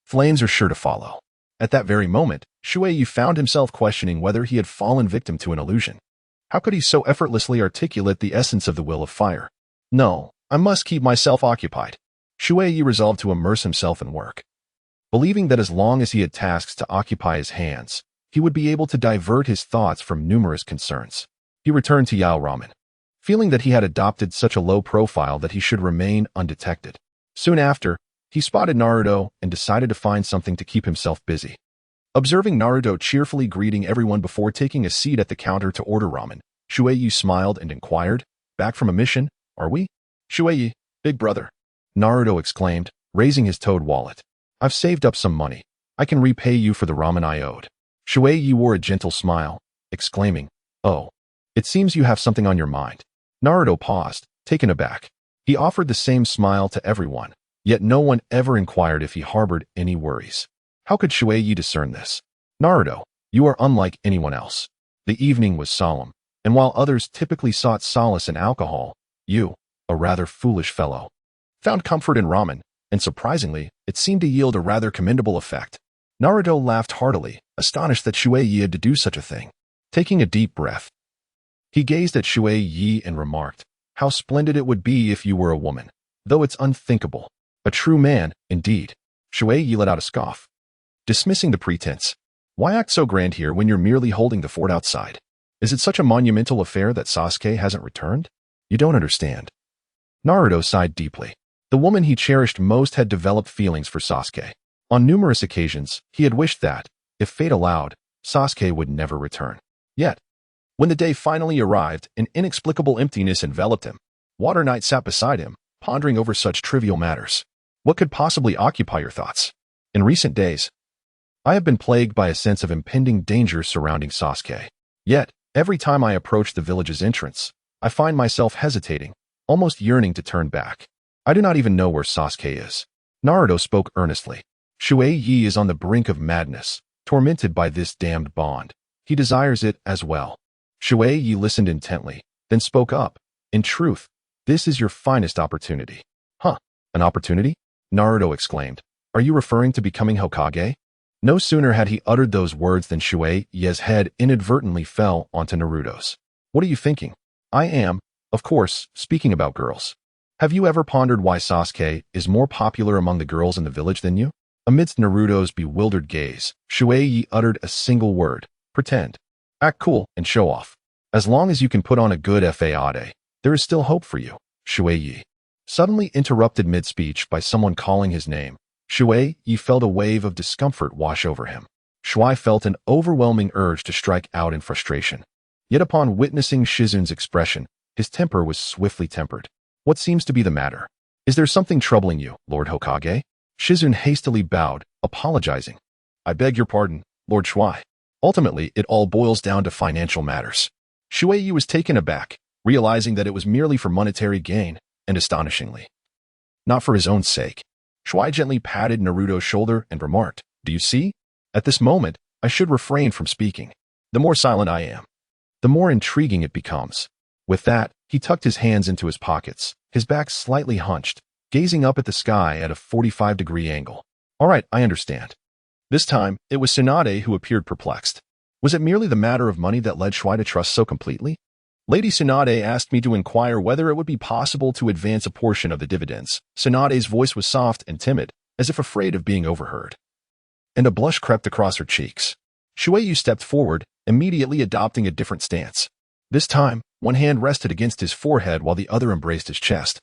flames are sure to follow. At that very moment, Shui Ye found himself questioning whether he had fallen victim to an illusion. How could he so effortlessly articulate the essence of the will of fire? No, I must keep myself occupied. Shui Ye resolved to immerse himself in work. Believing that as long as he had tasks to occupy his hands, he would be able to divert his thoughts from numerous concerns. He returned to Yao Ramen, feeling that he had adopted such a low profile that he should remain undetected. Soon after, he spotted Naruto and decided to find something to keep himself busy. Observing Naruto cheerfully greeting everyone before taking a seat at the counter to order ramen, Shui Ye smiled and inquired, "Back from a mission, are we?" "Shui Ye, big brother," Naruto exclaimed, raising his toad wallet. "I've saved up some money. I can repay you for the ramen I owed." Shui Ye wore a gentle smile, exclaiming, "Oh, it seems you have something on your mind." Naruto paused, taken aback. He offered the same smile to everyone, yet no one ever inquired if he harbored any worries. How could Shui Ye discern this? "Naruto, you are unlike anyone else." The evening was solemn, and while others typically sought solace in alcohol, you, a rather foolish fellow, found comfort in ramen, and surprisingly, it seemed to yield a rather commendable effect. Naruto laughed heartily, astonished that Shui Ye had to do such a thing. Taking a deep breath, he gazed at Shui Ye and remarked, "How splendid it would be if you were a woman, though it's unthinkable. A true man, indeed." Shui Ye let out a scoff, dismissing the pretense. "Why act so grand here when you're merely holding the fort outside? Is it such a monumental affair that Sasuke hasn't returned? You don't understand." Naruto sighed deeply. The woman he cherished most had developed feelings for Sasuke. On numerous occasions, he had wished that, if fate allowed, Sasuke would never return. Yet, when the day finally arrived, an inexplicable emptiness enveloped him. Water Knight sat beside him, pondering over such trivial matters. "What could possibly occupy your thoughts? In recent days, I have been plagued by a sense of impending danger surrounding Sasuke. Yet, every time I approach the village's entrance, I find myself hesitating, almost yearning to turn back. I do not even know where Sasuke is." Naruto spoke earnestly. "Shui Ye is on the brink of madness, tormented by this damned bond. He desires it as well." Shui Ye listened intently, then spoke up. "In truth, this is your finest opportunity." "Huh, an opportunity?" Naruto exclaimed. "Are you referring to becoming Hokage?" No sooner had he uttered those words than Shui Ye's head inadvertently fell onto Naruto's. "What are you thinking?" "I am, of course, speaking about girls. Have you ever pondered why Sasuke is more popular among the girls in the village than you?" Amidst Naruto's bewildered gaze, Shui Ye uttered a single word: pretend. Act cool and show off. As long as you can put on a good faade, there is still hope for you. Shui Ye, suddenly interrupted mid-speech by someone calling his name. Shui Ye felt a wave of discomfort wash over him. Shui felt an overwhelming urge to strike out in frustration. Yet upon witnessing Shizun's expression, his temper was swiftly tempered. What seems to be the matter? Is there something troubling you, Lord Hokage? Shizun hastily bowed, apologizing. I beg your pardon, Lord Shui. Ultimately, it all boils down to financial matters. Shui Ye was taken aback, realizing that it was merely for monetary gain, and astonishingly, not for his own sake. Shui gently patted Naruto's shoulder and remarked, Do you see? At this moment, I should refrain from speaking. The more silent I am, the more intriguing it becomes. With that, he tucked his hands into his pockets, his back slightly hunched, gazing up at the sky at a 45-degree angle. All right, I understand. This time, it was Tsunade who appeared perplexed. Was it merely the matter of money that led Shui to trust so completely? Lady Tsunade asked me to inquire whether it would be possible to advance a portion of the dividends. Tsunade's voice was soft and timid, as if afraid of being overheard. And a blush crept across her cheeks. Shui Ye stepped forward, immediately adopting a different stance. This time, one hand rested against his forehead while the other embraced his chest.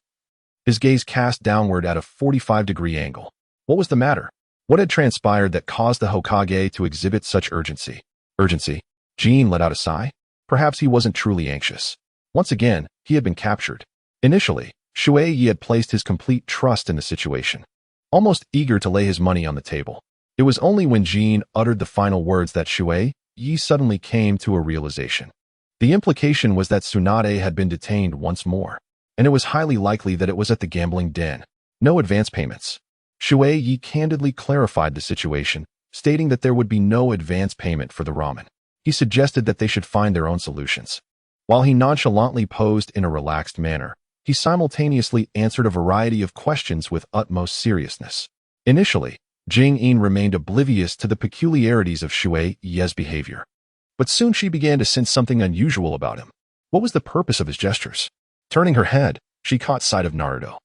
His gaze cast downward at a 45-degree angle. What was the matter? What had transpired that caused the Hokage to exhibit such urgency? Urgency? Jean let out a sigh. Perhaps he wasn't truly anxious. Once again, he had been captured. Initially, Shui Ye had placed his complete trust in the situation, almost eager to lay his money on the table. It was only when Jean uttered the final words that Shui Ye suddenly came to a realization. The implication was that Tsunade had been detained once more, and it was highly likely that it was at the gambling den. No advance payments. Shui Ye candidly clarified the situation, stating that there would be no advance payment for the ramen. He suggested that they should find their own solutions. While he nonchalantly posed in a relaxed manner, he simultaneously answered a variety of questions with utmost seriousness. Initially, Jing-in remained oblivious to the peculiarities of Shui Ye's behavior. But soon she began to sense something unusual about him. What was the purpose of his gestures? Turning her head, she caught sight of Naruto,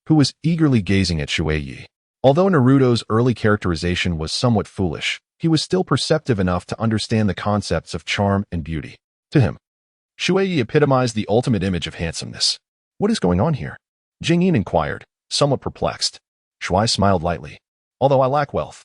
who was eagerly gazing at Shui Ye. Although Naruto's early characterization was somewhat foolish, he was still perceptive enough to understand the concepts of charm and beauty. To him, Shui Ye epitomized the ultimate image of handsomeness. What is going on here? Jing-in inquired, somewhat perplexed. Shui smiled lightly. Although I lack wealth,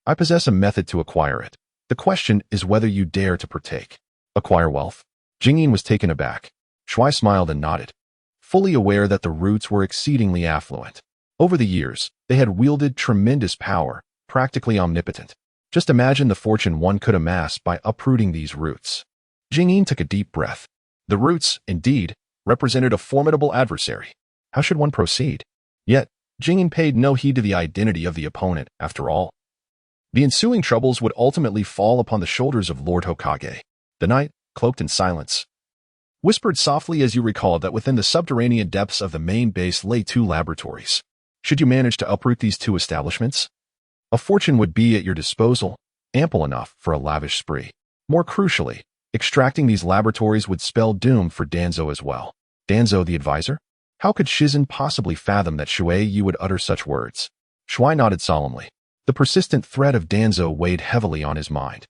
I possess a method to acquire it. The question is whether you dare to partake. Acquire wealth? Jing-in was taken aback. Shui smiled and nodded, fully aware that the roots were exceedingly affluent. Over the years, they had wielded tremendous power, practically omnipotent. Just imagine the fortune one could amass by uprooting these roots. Jing-in took a deep breath. The roots, indeed, represented a formidable adversary. How should one proceed? Yet, Jing-in paid no heed to the identity of the opponent, after all. The ensuing troubles would ultimately fall upon the shoulders of Lord Hokage. The night, cloaked in silence, whispered softly as you recalled that within the subterranean depths of the main base lay 2 laboratories. Should you manage to uproot these 2 establishments, a fortune would be at your disposal, ample enough for a lavish spree. More crucially, extracting these laboratories would spell doom for Danzo as well. Danzo the advisor? How could Shizun possibly fathom that Shui Ye would utter such words? Shui nodded solemnly. The persistent threat of Danzo weighed heavily on his mind.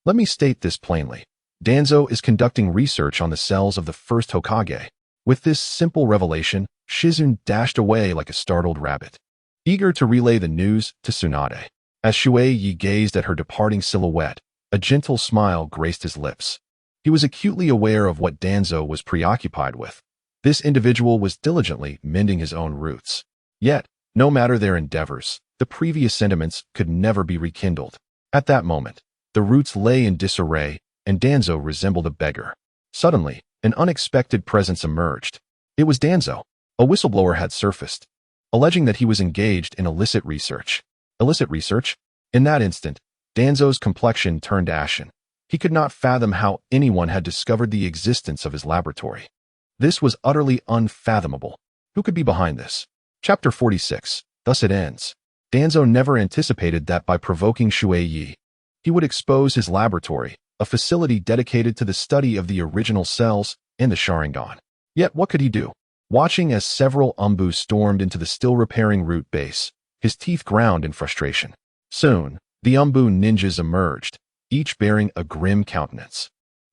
Let me state this plainly. Danzo is conducting research on the cells of the first Hokage. With this simple revelation, Shizun dashed away like a startled rabbit, eager to relay the news to Tsunade. As Shui Ye gazed at her departing silhouette, a gentle smile graced his lips. He was acutely aware of what Danzo was preoccupied with. This individual was diligently mending his own roots. Yet, no matter their endeavors, the previous sentiments could never be rekindled. At that moment, the roots lay in disarray, and Danzo resembled a beggar. Suddenly, an unexpected presence emerged. It was Danzo. A whistleblower had surfaced, alleging that he was engaged in illicit research. Illicit research? In that instant, Danzo's complexion turned ashen. He could not fathom how anyone had discovered the existence of his laboratory. This was utterly unfathomable. Who could be behind this? Chapter 46. Thus it ends. Danzo never anticipated that by provoking Shui Ye, he would expose his laboratory, a facility dedicated to the study of the original cells and the Sharingan. Yet what could he do? Watching as several Umbu stormed into the still-repairing root base, his teeth ground in frustration. Soon, the Umbu ninjas emerged, each bearing a grim countenance.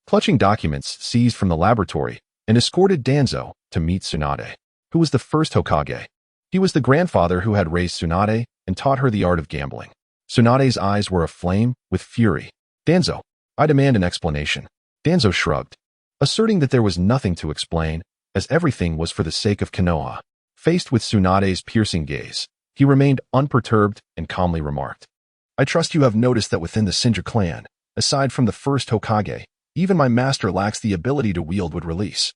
Clutching documents seized from the laboratory and escorted Danzo to meet Tsunade, who was the first Hokage. He was the grandfather who had raised Tsunade and taught her the art of gambling. Tsunade's eyes were aflame with fury. Danzo, I demand an explanation. Danzo shrugged, asserting that there was nothing to explain, as everything was for the sake of Konoha. Faced with Tsunade's piercing gaze, he remained unperturbed and calmly remarked, I trust you have noticed that within the Shinja clan, aside from the first Hokage, even my master lacks the ability to wield would release.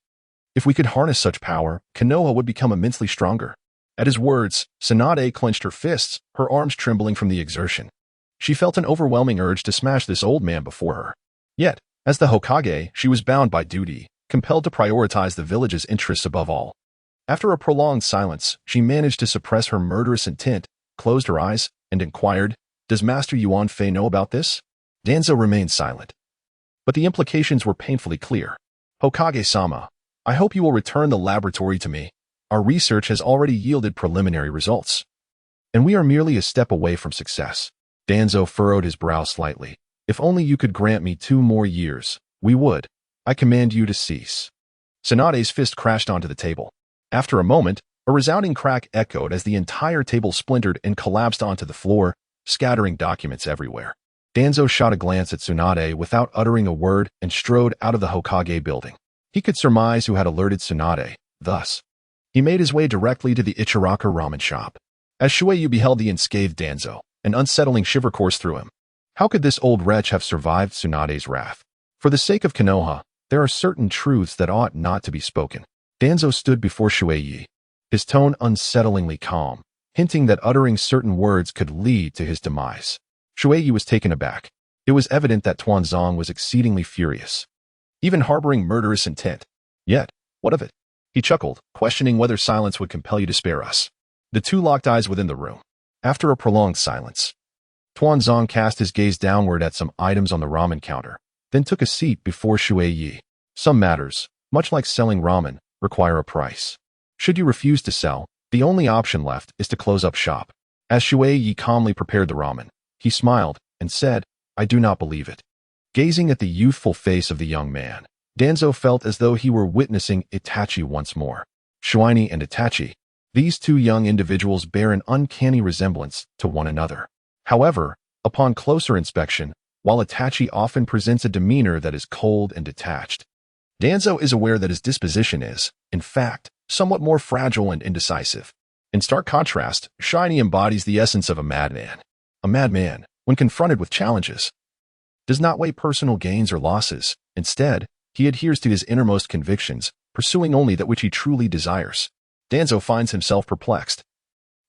If we could harness such power, Konoha would become immensely stronger. At his words, Tsunade clenched her fists, her arms trembling from the exertion. She felt an overwhelming urge to smash this old man before her. Yet, as the Hokage, she was bound by duty, compelled to prioritize the village's interests above all. After a prolonged silence, she managed to suppress her murderous intent, closed her eyes, and inquired, Does Master Yuan Fei know about this? Danzo remained silent. But the implications were painfully clear. Hokage-sama, I hope you will return the laboratory to me. Our research has already yielded preliminary results, and we are merely a step away from success. Danzo furrowed his brow slightly. If only you could grant me 2 more years, we would. I command you to cease. Tsunade's fist crashed onto the table. After a moment, a resounding crack echoed as the entire table splintered and collapsed onto the floor, scattering documents everywhere. Danzo shot a glance at Tsunade without uttering a word and strode out of the Hokage building. He could surmise who had alerted Tsunade, thus. He made his way directly to the Ichiraku Ramen shop. As Shui Ye beheld the unscathed Danzo, an unsettling shiver coursed through him. How could this old wretch have survived Tsunade's wrath? For the sake of Konoha, there are certain truths that ought not to be spoken. Danzo stood before Shui Ye, his tone unsettlingly calm, hinting that uttering certain words could lead to his demise. Shui Ye was taken aback. It was evident that Tuanzong was exceedingly furious, even harboring murderous intent. Yet, what of it? He chuckled, questioning whether silence would compel you to spare us. The two locked eyes within the room. After a prolonged silence, Tuanzong cast his gaze downward at some items on the ramen counter, then took a seat before Shui Ye. Some matters, much like selling ramen, require a price. Should you refuse to sell, the only option left is to close up shop. As Shui Ye calmly prepared the ramen, he smiled and said, I do not believe it. Gazing at the youthful face of the young man, Danzo felt as though he were witnessing Itachi once more. Shuini and Itachi, these two young individuals bear an uncanny resemblance to one another. However, upon closer inspection, while Itachi often presents a demeanor that is cold and detached, Danzo is aware that his disposition is, in fact, somewhat more fragile and indecisive. In stark contrast, Shuini embodies the essence of a madman. A madman, when confronted with challenges, does not weigh personal gains or losses. Instead, he adheres to his innermost convictions, pursuing only that which he truly desires. Danzo finds himself perplexed,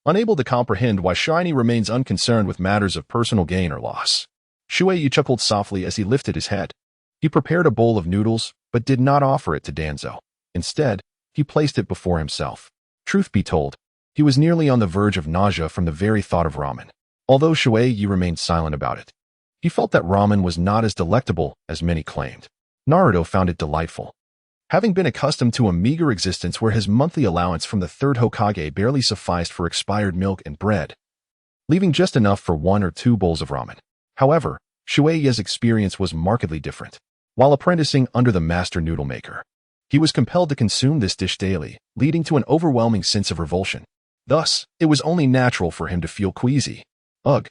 unable to comprehend why Shuini remains unconcerned with matters of personal gain or loss. Shui Ye chuckled softly as he lifted his head. He prepared a bowl of noodles, but did not offer it to Danzo. Instead, he placed it before himself. Truth be told, he was nearly on the verge of nausea from the very thought of ramen. Although Shui Ye remained silent about it, he felt that ramen was not as delectable as many claimed. Naruto found it delightful. Having been accustomed to a meager existence where his monthly allowance from the third Hokage barely sufficed for expired milk and bread, leaving just enough for 1 or 2 bowls of ramen. However, Shui Ye's experience was markedly different. While apprenticing under the master noodle maker, he was compelled to consume this dish daily, leading to an overwhelming sense of revulsion. Thus, it was only natural for him to feel queasy. Ugh.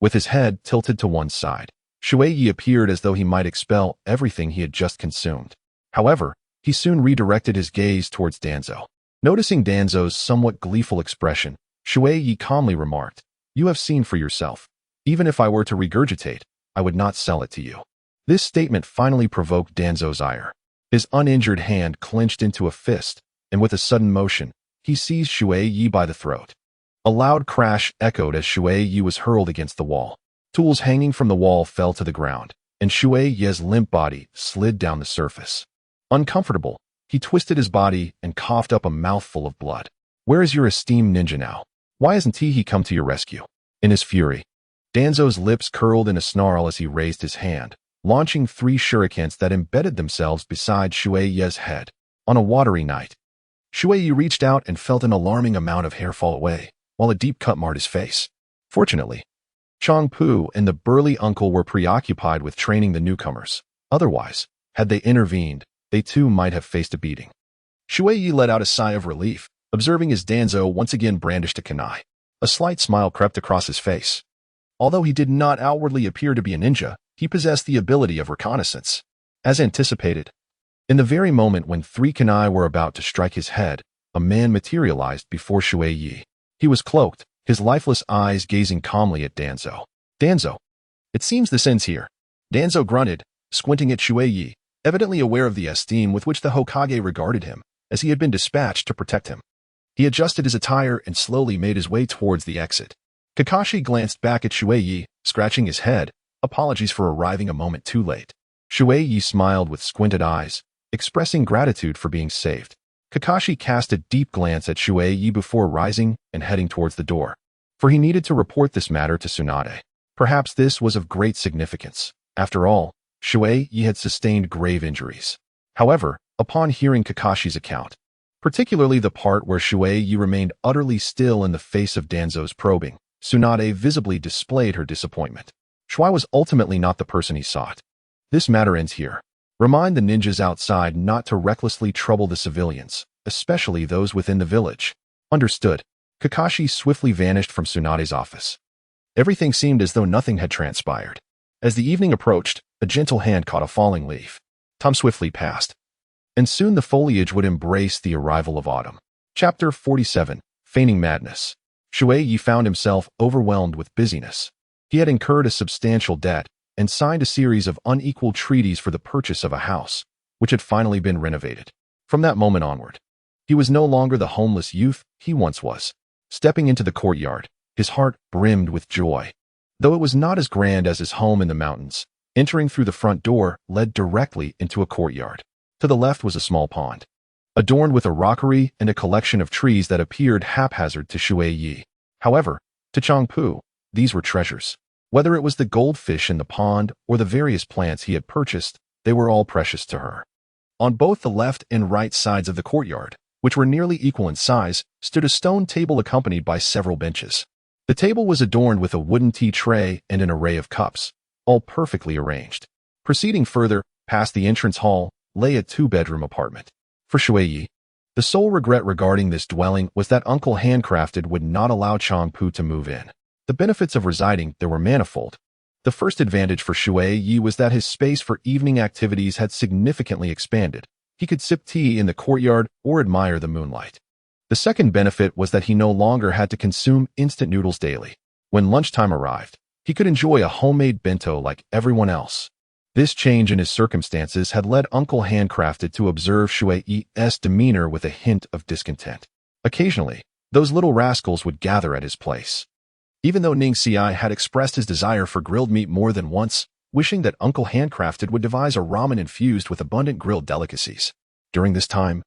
With his head tilted to one side, Shui Ye appeared as though he might expel everything he had just consumed. However, he soon redirected his gaze towards Danzo. Noticing Danzo's somewhat gleeful expression, Shui Ye calmly remarked, You have seen for yourself. Even if I were to regurgitate, I would not sell it to you. This statement finally provoked Danzo's ire. His uninjured hand clenched into a fist, and with a sudden motion, he seized Shui Ye by the throat. A loud crash echoed as Shui Ye was hurled against the wall. Tools hanging from the wall fell to the ground, and Shui Ye's limp body slid down the surface. Uncomfortable, he twisted his body and coughed up a mouthful of blood. Where is your esteemed ninja now? Why hasn't he come to your rescue? In his fury, Danzo's lips curled in a snarl as he raised his hand, launching 3 shurikens that embedded themselves beside Shui Ye's head. On a watery night, Shui Ye reached out and felt an alarming amount of hair fall away, while a deep cut marred his face. Fortunately, Changpu and the burly uncle were preoccupied with training the newcomers. Otherwise, had they intervened, they too might have faced a beating. Shui Ye let out a sigh of relief, observing his Danzo once again brandished a kunai. A slight smile crept across his face. Although he did not outwardly appear to be a ninja, he possessed the ability of reconnaissance. As anticipated, in the very moment when 3 kunai were about to strike his head, a man materialized before Shui Ye. He was cloaked, his lifeless eyes gazing calmly at Danzo. Danzo. It seems this ends here. Danzo grunted, squinting at Shui Ye, evidently aware of the esteem with which the Hokage regarded him, as he had been dispatched to protect him. He adjusted his attire and slowly made his way towards the exit. Kakashi glanced back at Shui Ye, scratching his head. Apologies for arriving a moment too late. Shui Ye smiled with squinted eyes, expressing gratitude for being saved. Kakashi cast a deep glance at Shui Ye before rising and heading towards the door, for he needed to report this matter to Tsunade. Perhaps this was of great significance. After all, Shui Ye had sustained grave injuries. However, upon hearing Kakashi's account, particularly the part where Shui Ye remained utterly still in the face of Danzo's probing, Tsunade visibly displayed her disappointment. Shui was ultimately not the person he sought. This matter ends here. Remind the ninjas outside not to recklessly trouble the civilians, especially those within the village. Understood. Kakashi swiftly vanished from Tsunade's office. Everything seemed as though nothing had transpired. As the evening approached, a gentle hand caught a falling leaf. Time swiftly passed, and soon the foliage would embrace the arrival of autumn. Chapter 47. Feigning Madness. Shui Ye found himself overwhelmed with busyness. He had incurred a substantial debt and signed a series of unequal treaties for the purchase of a house, which had finally been renovated. From that moment onward, he was no longer the homeless youth he once was. Stepping into the courtyard, his heart brimmed with joy. Though it was not as grand as his home in the mountains, entering through the front door led directly into a courtyard. To the left was a small pond, adorned with a rockery and a collection of trees that appeared haphazard to Shui Ye. However, to Changpu, these were treasures. Whether it was the goldfish in the pond or the various plants he had purchased, they were all precious to her. On both the left and right sides of the courtyard, which were nearly equal in size, stood a stone table accompanied by several benches. The table was adorned with a wooden tea tray and an array of cups, all perfectly arranged. Proceeding further, past the entrance hall, lay a 2-bedroom apartment. For Shui Ye, the sole regret regarding this dwelling was that Uncle Handcrafted would not allow Changpu to move in. The benefits of residing there were manifold. The first advantage for Shui Ye was that his space for evening activities had significantly expanded. He could sip tea in the courtyard or admire the moonlight. The second benefit was that he no longer had to consume instant noodles daily. When lunchtime arrived, he could enjoy a homemade bento like everyone else. This change in his circumstances had led Uncle Handcrafted to observe Shui Ye's demeanor with a hint of discontent. Occasionally, those little rascals would gather at his place. Even though Ning Xiai had expressed his desire for grilled meat more than once, wishing that Uncle Handcrafted would devise a ramen infused with abundant grilled delicacies. During this time,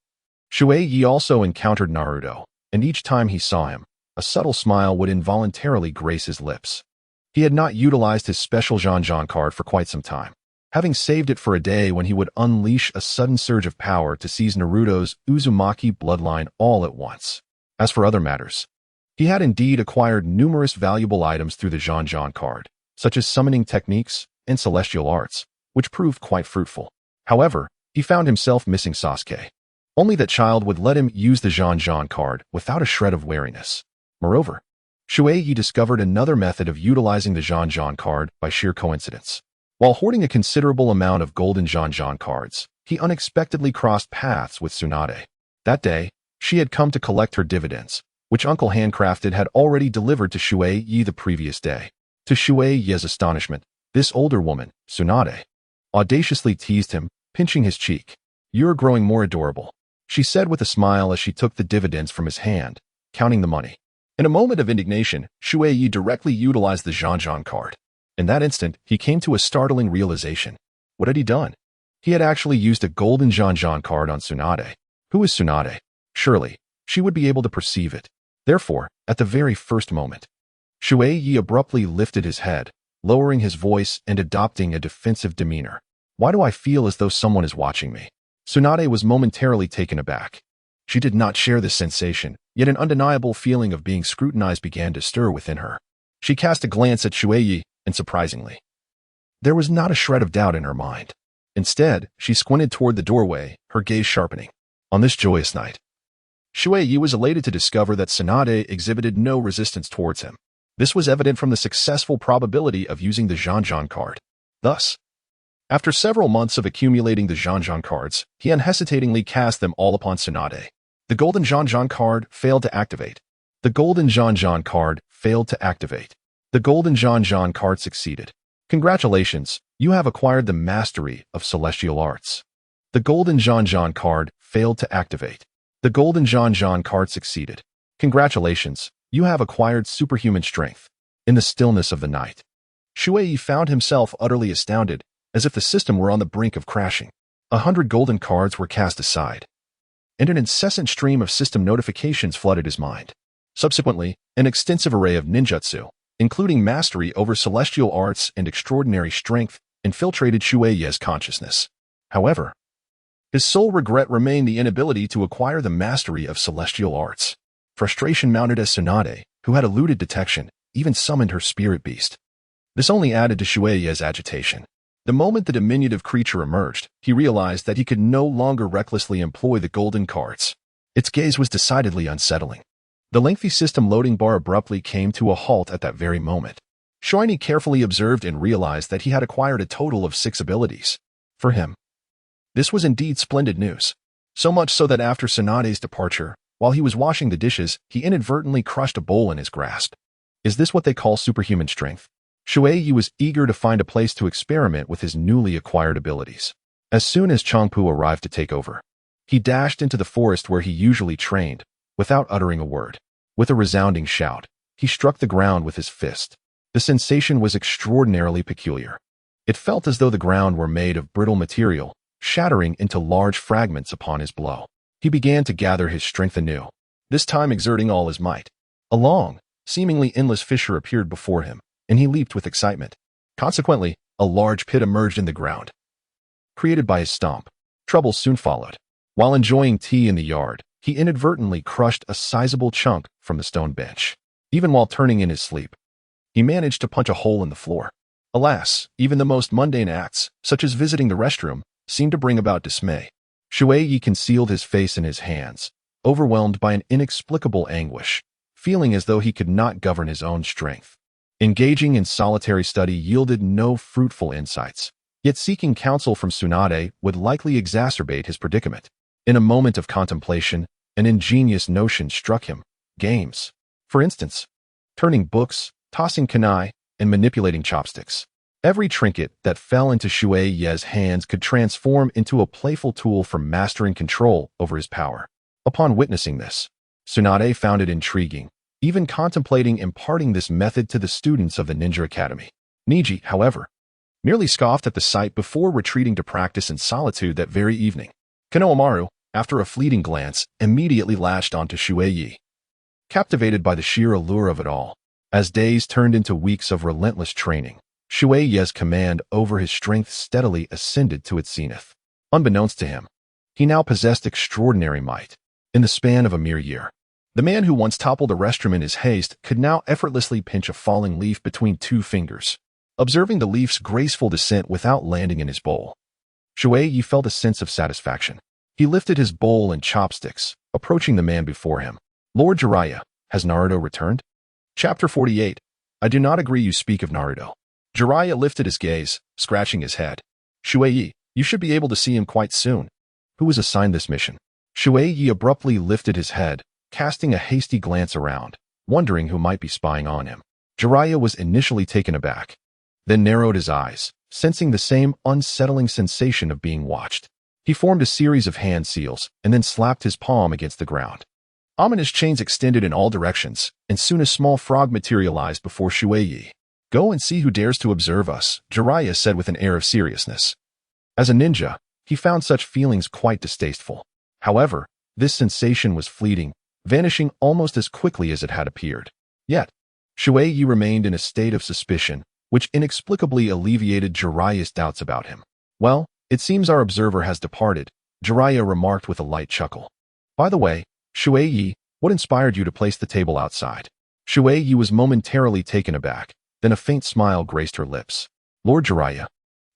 Shui Ye also encountered Naruto, and each time he saw him, a subtle smile would involuntarily grace his lips. He had not utilized his special Zhan Zhan card for quite some time, having saved it for a day when he would unleash a sudden surge of power to seize Naruto's Uzumaki bloodline all at once. As for other matters, he had indeed acquired numerous valuable items through the Zhan Zhan card, such as summoning techniques and celestial arts, which proved quite fruitful. However, he found himself missing Sasuke. Only that child would let him use the Zhan Zhan card without a shred of wariness. Moreover, Shui Ye discovered another method of utilizing the Zhan Zhan card by sheer coincidence. While hoarding a considerable amount of golden Zhan Zhan cards, he unexpectedly crossed paths with Tsunade. That day, she had come to collect her dividends, which Uncle Handcrafted had already delivered to Shui Ye the previous day. To Shui Ye's astonishment, this older woman, Tsunade, audaciously teased him, pinching his cheek. "You're growing more adorable," she said with a smile as she took the dividends from his hand, counting the money. In a moment of indignation, Shui Ye directly utilized the Zhan Zhan card. In that instant, he came to a startling realization. What had he done? He had actually used a golden Zhan Zhan card on Tsunade. Who is Tsunade? Surely, she would be able to perceive it. Therefore, at the very first moment, Shui Ye abruptly lifted his head, lowering his voice and adopting a defensive demeanor. Why do I feel as though someone is watching me? Tsunade was momentarily taken aback. She did not share this sensation, yet an undeniable feeling of being scrutinized began to stir within her. She cast a glance at Shui Ye, and surprisingly, there was not a shred of doubt in her mind. Instead, she squinted toward the doorway, her gaze sharpening. On this joyous night, Shui Ye was elated to discover that Tsunade exhibited no resistance towards him. This was evident from the successful probability of using the Zhan Zhan card. Thus, after several months of accumulating the Zhan Zhan cards, he unhesitatingly cast them all upon Tsunade. The golden Zhan Zhan card failed to activate. The golden Zhan Zhan card failed to activate. The golden Zhan Zhan card succeeded. Congratulations, you have acquired the mastery of celestial arts. The golden Zhan Zhan card failed to activate. The golden Zhan Zhan card succeeded. Congratulations, you have acquired superhuman strength. In the stillness of the night, Shui Ye found himself utterly astounded, as if the system were on the brink of crashing. 100 golden cards were cast aside, and an incessant stream of system notifications flooded his mind. Subsequently, an extensive array of ninjutsu, including mastery over celestial arts and extraordinary strength, infiltrated Shui Ye's consciousness. However, his sole regret remained the inability to acquire the mastery of celestial arts. Frustration mounted as Tsunade, who had eluded detection, even summoned her spirit beast. This only added to Shui Ye's agitation. The moment the diminutive creature emerged, he realized that he could no longer recklessly employ the golden cards. Its gaze was decidedly unsettling. The lengthy system loading bar abruptly came to a halt at that very moment. Shui Ye carefully observed and realized that he had acquired a total of 6 abilities. For him, this was indeed splendid news. So much so that after Tsunade's departure, while he was washing the dishes, he inadvertently crushed a bowl in his grasp. Is this what they call superhuman strength? Shui Ye was eager to find a place to experiment with his newly acquired abilities. As soon as Changpu arrived to take over, he dashed into the forest where he usually trained, without uttering a word. With a resounding shout, he struck the ground with his fist. The sensation was extraordinarily peculiar. It felt as though the ground were made of brittle material, shattering into large fragments upon his blow. He began to gather his strength anew, this time exerting all his might. A long, seemingly endless fissure appeared before him, and he leaped with excitement. Consequently, a large pit emerged in the ground, created by his stomp. Trouble soon followed. While enjoying tea in the yard, he inadvertently crushed a sizable chunk from the stone bench. Even while turning in his sleep, he managed to punch a hole in the floor. Alas, even the most mundane acts, such as visiting the restroom, seemed to bring about dismay. Shui Ye concealed his face in his hands, overwhelmed by an inexplicable anguish, feeling as though he could not govern his own strength. Engaging in solitary study yielded no fruitful insights, yet seeking counsel from Tsunade would likely exacerbate his predicament. In a moment of contemplation, an ingenious notion struck him. Games. For instance, turning books, tossing kunai, and manipulating chopsticks. Every trinket that fell into Shui Ye's hands could transform into a playful tool for mastering control over his power. Upon witnessing this, Tsunade found it intriguing, even contemplating imparting this method to the students of the Ninja Academy. Niji, however, merely scoffed at the sight before retreating to practice in solitude that very evening. Konohamaru, after a fleeting glance, immediately latched onto Shui Ye, captivated by the sheer allure of it all. As days turned into weeks of relentless training, Shui Ye's command over his strength steadily ascended to its zenith. Unbeknownst to him, he now possessed extraordinary might. In the span of a mere year, the man who once toppled a restroom in his haste could now effortlessly pinch a falling leaf between 2 fingers, observing the leaf's graceful descent without landing in his bowl. Shui Ye felt a sense of satisfaction. He lifted his bowl and chopsticks, approaching the man before him. Lord Jiraiya, has Naruto returned? Chapter 48. I do not agree you speak of Naruto. Jiraiya lifted his gaze, scratching his head. Shui Ye, you should be able to see him quite soon. Who was assigned this mission? Shui Ye abruptly lifted his head, casting a hasty glance around, wondering who might be spying on him. Jiraiya was initially taken aback, then narrowed his eyes, sensing the same unsettling sensation of being watched. He formed a series of hand seals and then slapped his palm against the ground. Ominous chains extended in all directions, and soon a small frog materialized before Shui Ye. Go and see who dares to observe us, Jiraiya said with an air of seriousness. As a ninja, he found such feelings quite distasteful. However, this sensation was fleeting, vanishing almost as quickly as it had appeared. Yet, Shui Ye remained in a state of suspicion, which inexplicably alleviated Jiraiya's doubts about him. Well, it seems our observer has departed, Jiraiya remarked with a light chuckle. By the way, Shui Ye, what inspired you to place the table outside? Shui Ye was momentarily taken aback, then a faint smile graced her lips. Lord Jiraiya,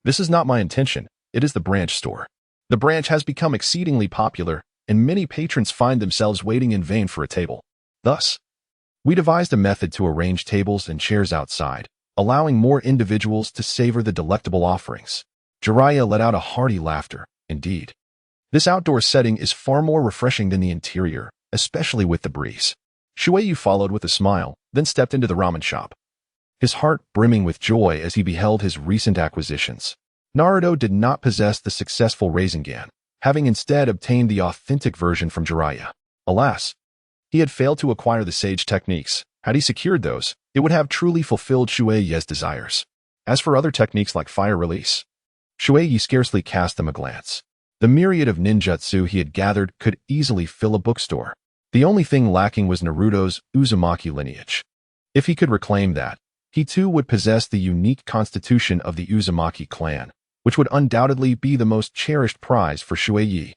this is not my intention, it is the branch store. The branch has become exceedingly popular, and many patrons find themselves waiting in vain for a table. Thus, we devised a method to arrange tables and chairs outside, allowing more individuals to savor the delectable offerings. Jiraiya let out a hearty laughter. Indeed, this outdoor setting is far more refreshing than the interior, especially with the breeze. Shui Ye followed with a smile, then stepped into the ramen shop, his heart brimming with joy as he beheld his recent acquisitions. Naruto did not possess the successful Rasengan, having instead obtained the authentic version from Jiraiya. Alas, he had failed to acquire the sage techniques. Had he secured those, it would have truly fulfilled Shui Ye's desires. As for other techniques like fire release, Shui Ye scarcely cast them a glance. The myriad of ninjutsu he had gathered could easily fill a bookstore. The only thing lacking was Naruto's Uzumaki lineage. If he could reclaim that, he too would possess the unique constitution of the Uzumaki clan, which would undoubtedly be the most cherished prize for Shui Ye.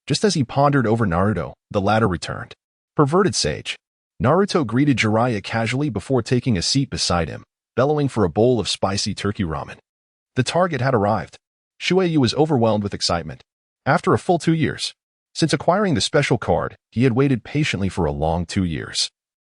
Just as he pondered over Naruto, the latter returned. Perverted sage. Naruto greeted Jiraiya casually before taking a seat beside him, bellowing for a bowl of spicy turkey ramen. The target had arrived. Shui Ye was overwhelmed with excitement. After a full 2 years, since acquiring the special card, he had waited patiently for a long 2 years.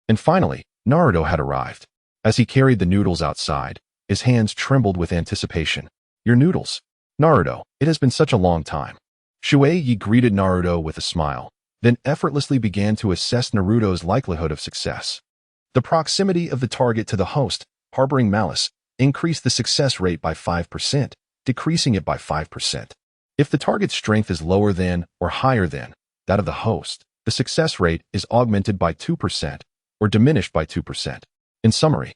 And finally, Naruto had arrived. As he carried the noodles outside, his hands trembled with anticipation. Your noodles. Naruto, it has been such a long time. Shui Ye greeted Naruto with a smile, then effortlessly began to assess Naruto's likelihood of success. The proximity of the target to the host, harboring malice, increased the success rate by 5%, decreasing it by 5%. If the target's strength is lower than or higher than that of the host, the success rate is augmented by 2% or diminished by 2%. In summary,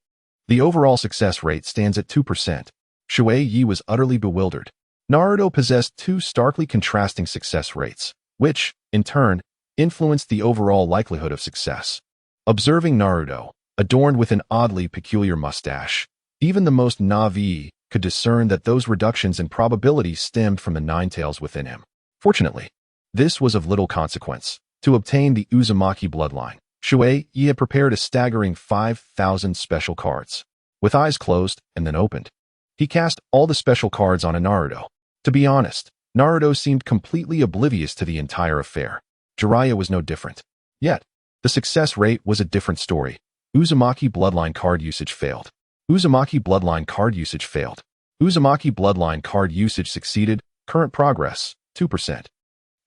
the overall success rate stands at 2%. Shui Ye was utterly bewildered. Naruto possessed two starkly contrasting success rates, which, in turn, influenced the overall likelihood of success. Observing Naruto, adorned with an oddly peculiar mustache, even the most naive could discern that those reductions in probability stemmed from the nine tails within him. Fortunately, this was of little consequence. To obtain the Uzumaki bloodline, Shui Ye had prepared a staggering 5,000 special cards. With eyes closed and then opened, he cast all the special cards on a Naruto. To be honest, Naruto seemed completely oblivious to the entire affair. Jiraiya was no different. Yet, the success rate was a different story. Uzumaki bloodline card usage failed. Uzumaki bloodline card usage failed. Uzumaki bloodline card usage succeeded. Current progress, 2%.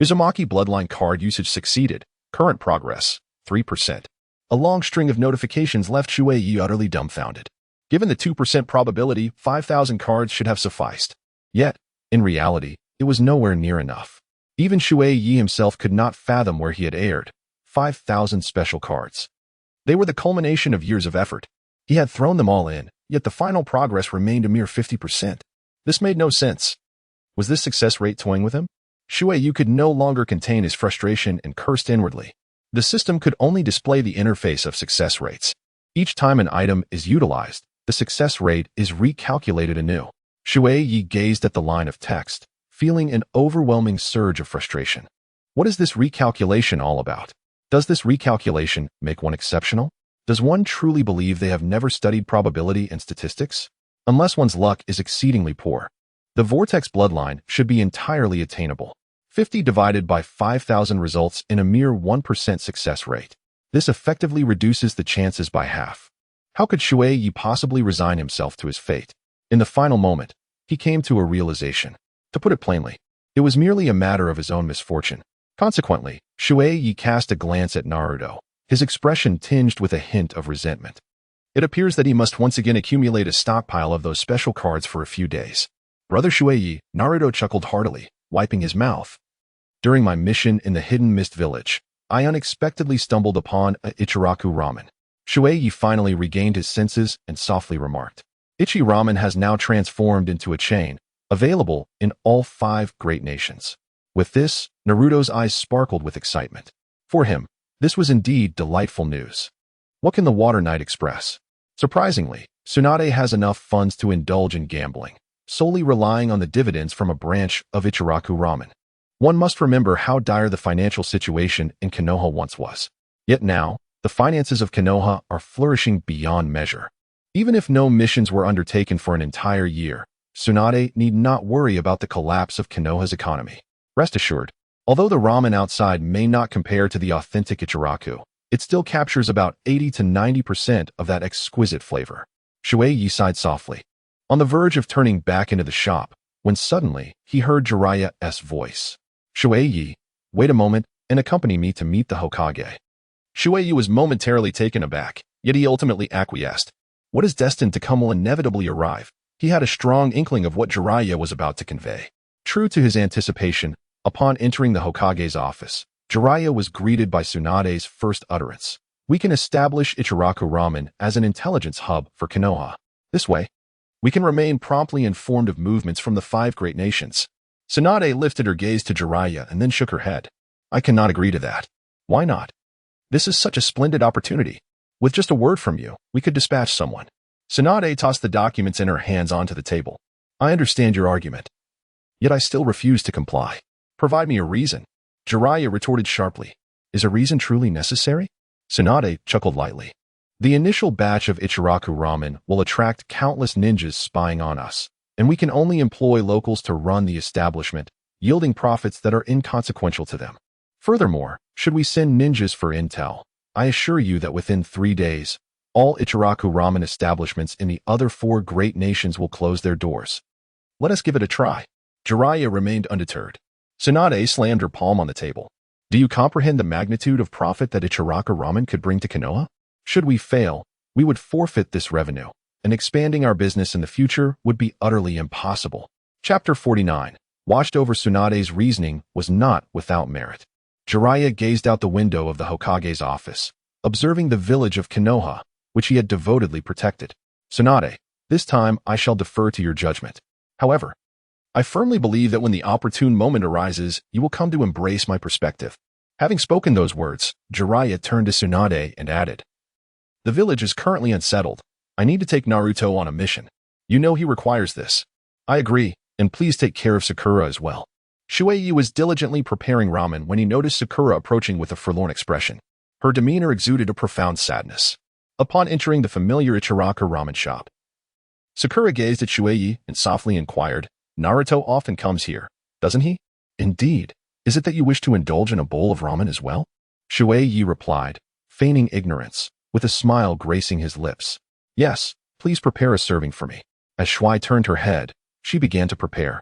Uzumaki bloodline card usage succeeded. Current progress, 3%. A long string of notifications left Shui Ye utterly dumbfounded. Given the 2% probability, 5,000 cards should have sufficed. Yet, in reality, it was nowhere near enough. Even Shui Ye himself could not fathom where he had erred. 5,000 special cards. They were the culmination of years of effort. He had thrown them all in, yet the final progress remained a mere 50%. This made no sense. Was this success rate toying with him? Shui Ye could no longer contain his frustration and cursed inwardly. The system could only display the interface of success rates. Each time an item is utilized, the success rate is recalculated anew. Shui Ye gazed at the line of text, feeling an overwhelming surge of frustration. What is this recalculation all about? Does this recalculation make one exceptional? Does one truly believe they have never studied probability and statistics? Unless one's luck is exceedingly poor, the Vortex bloodline should be entirely attainable. 50 divided by 5,000 results in a mere 1% success rate. This effectively reduces the chances by half. How could Shui Ye possibly resign himself to his fate? In the final moment, he came to a realization. To put it plainly, it was merely a matter of his own misfortune. Consequently, Shui Ye cast a glance at Naruto, his expression tinged with a hint of resentment. It appears that he must once again accumulate a stockpile of those special cards for a few days. Brother Shui Ye, Naruto chuckled heartily, wiping his mouth. During my mission in the Hidden Mist Village, I unexpectedly stumbled upon a Ichiraku Ramen. Shui Ye finally regained his senses and softly remarked, Ichi Ramen has now transformed into a chain, available in all 5 great nations. With this, Naruto's eyes sparkled with excitement. For him, this was indeed delightful news. What can the Water Knight express? Surprisingly, Tsunade has enough funds to indulge in gambling, solely relying on the dividends from a branch of Ichiraku Ramen. One must remember how dire the financial situation in Konoha once was. Yet now, The finances of Konoha are flourishing beyond measure. Even if no missions were undertaken for an entire year, Tsunade need not worry about the collapse of Konoha's economy. Rest assured, although the ramen outside may not compare to the authentic Ichiraku, it still captures about 80 to 90% of that exquisite flavor. Shui Ye sighed softly, on the verge of turning back into the shop, when suddenly he heard Jiraiya's voice. Shui Ye, wait a moment and accompany me to meet the Hokage. Shui Ye was momentarily taken aback, yet he ultimately acquiesced. What is destined to come will inevitably arrive. He had a strong inkling of what Jiraiya was about to convey. True to his anticipation, upon entering the Hokage's office, Jiraiya was greeted by Tsunade's first utterance. We can establish Ichiraku Ramen as an intelligence hub for Konoha. This way, we can remain promptly informed of movements from the 5 great nations. Tsunade lifted her gaze to Jiraiya and then shook her head. I cannot agree to that. Why not? This is such a splendid opportunity. With just a word from you, we could dispatch someone. Tsunade tossed the documents in her hands onto the table. I understand your argument. Yet I still refuse to comply. Provide me a reason. Jiraiya retorted sharply. Is a reason truly necessary? Tsunade chuckled lightly. The initial batch of Ichiraku Ramen will attract countless ninjas spying on us, and we can only employ locals to run the establishment, yielding profits that are inconsequential to them. Furthermore, should we send ninjas for intel, I assure you that within 3 days, all Ichiraku Ramen establishments in the other 4 great nations will close their doors. Let us give it a try. Jiraiya remained undeterred. Tsunade slammed her palm on the table. Do you comprehend the magnitude of profit that Ichiraku Ramen could bring to Konoha? Should we fail, we would forfeit this revenue, and expanding our business in the future would be utterly impossible. Chapter 49. Watched over. Tsunade's reasoning was not without merit. Jiraiya gazed out the window of the Hokage's office, observing the village of Konoha, which he had devotedly protected. Tsunade, this time I shall defer to your judgment. However, I firmly believe that when the opportune moment arises, you will come to embrace my perspective. Having spoken those words, Jiraiya turned to Tsunade and added, the village is currently unsettled. I need to take Naruto on a mission. You know he requires this. I agree, and please take care of Sakura as well. Shui Ye was diligently preparing ramen when he noticed Sakura approaching with a forlorn expression. Her demeanor exuded a profound sadness. Upon entering the familiar Ichiraku Ramen shop, Sakura gazed at Shui Ye and softly inquired, Naruto often comes here, doesn't he? Indeed. Is it that you wish to indulge in a bowl of ramen as well? Shui Ye replied, feigning ignorance, with a smile gracing his lips. Yes, please prepare a serving for me. As Shui turned her head, she began to prepare,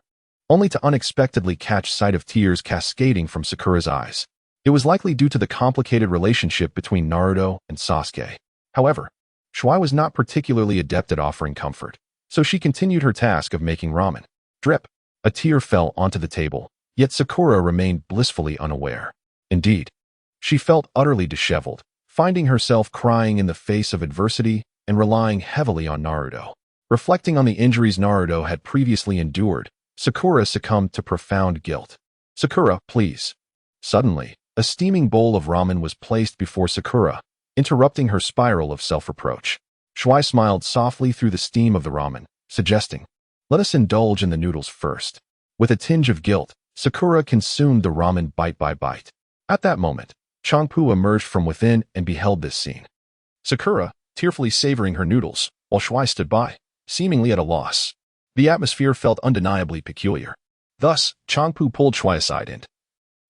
only to unexpectedly catch sight of tears cascading from Sakura's eyes. It was likely due to the complicated relationship between Naruto and Sasuke. However, Shui was not particularly adept at offering comfort, so she continued her task of making ramen. Drip. A tear fell onto the table, yet Sakura remained blissfully unaware. Indeed, she felt utterly disheveled, finding herself crying in the face of adversity and relying heavily on Naruto. Reflecting on the injuries Naruto had previously endured, Sakura succumbed to profound guilt. Sakura, please. Suddenly, a steaming bowl of ramen was placed before Sakura, interrupting her spiral of self-reproach. Shui smiled softly through the steam of the ramen, suggesting, let us indulge in the noodles first. With a tinge of guilt, Sakura consumed the ramen bite by bite. At that moment, Changpu emerged from within and beheld this scene. Sakura, tearfully savoring her noodles, while Shui stood by, seemingly at a loss. The atmosphere felt undeniably peculiar. Thus, Changpu pulled Shui aside and,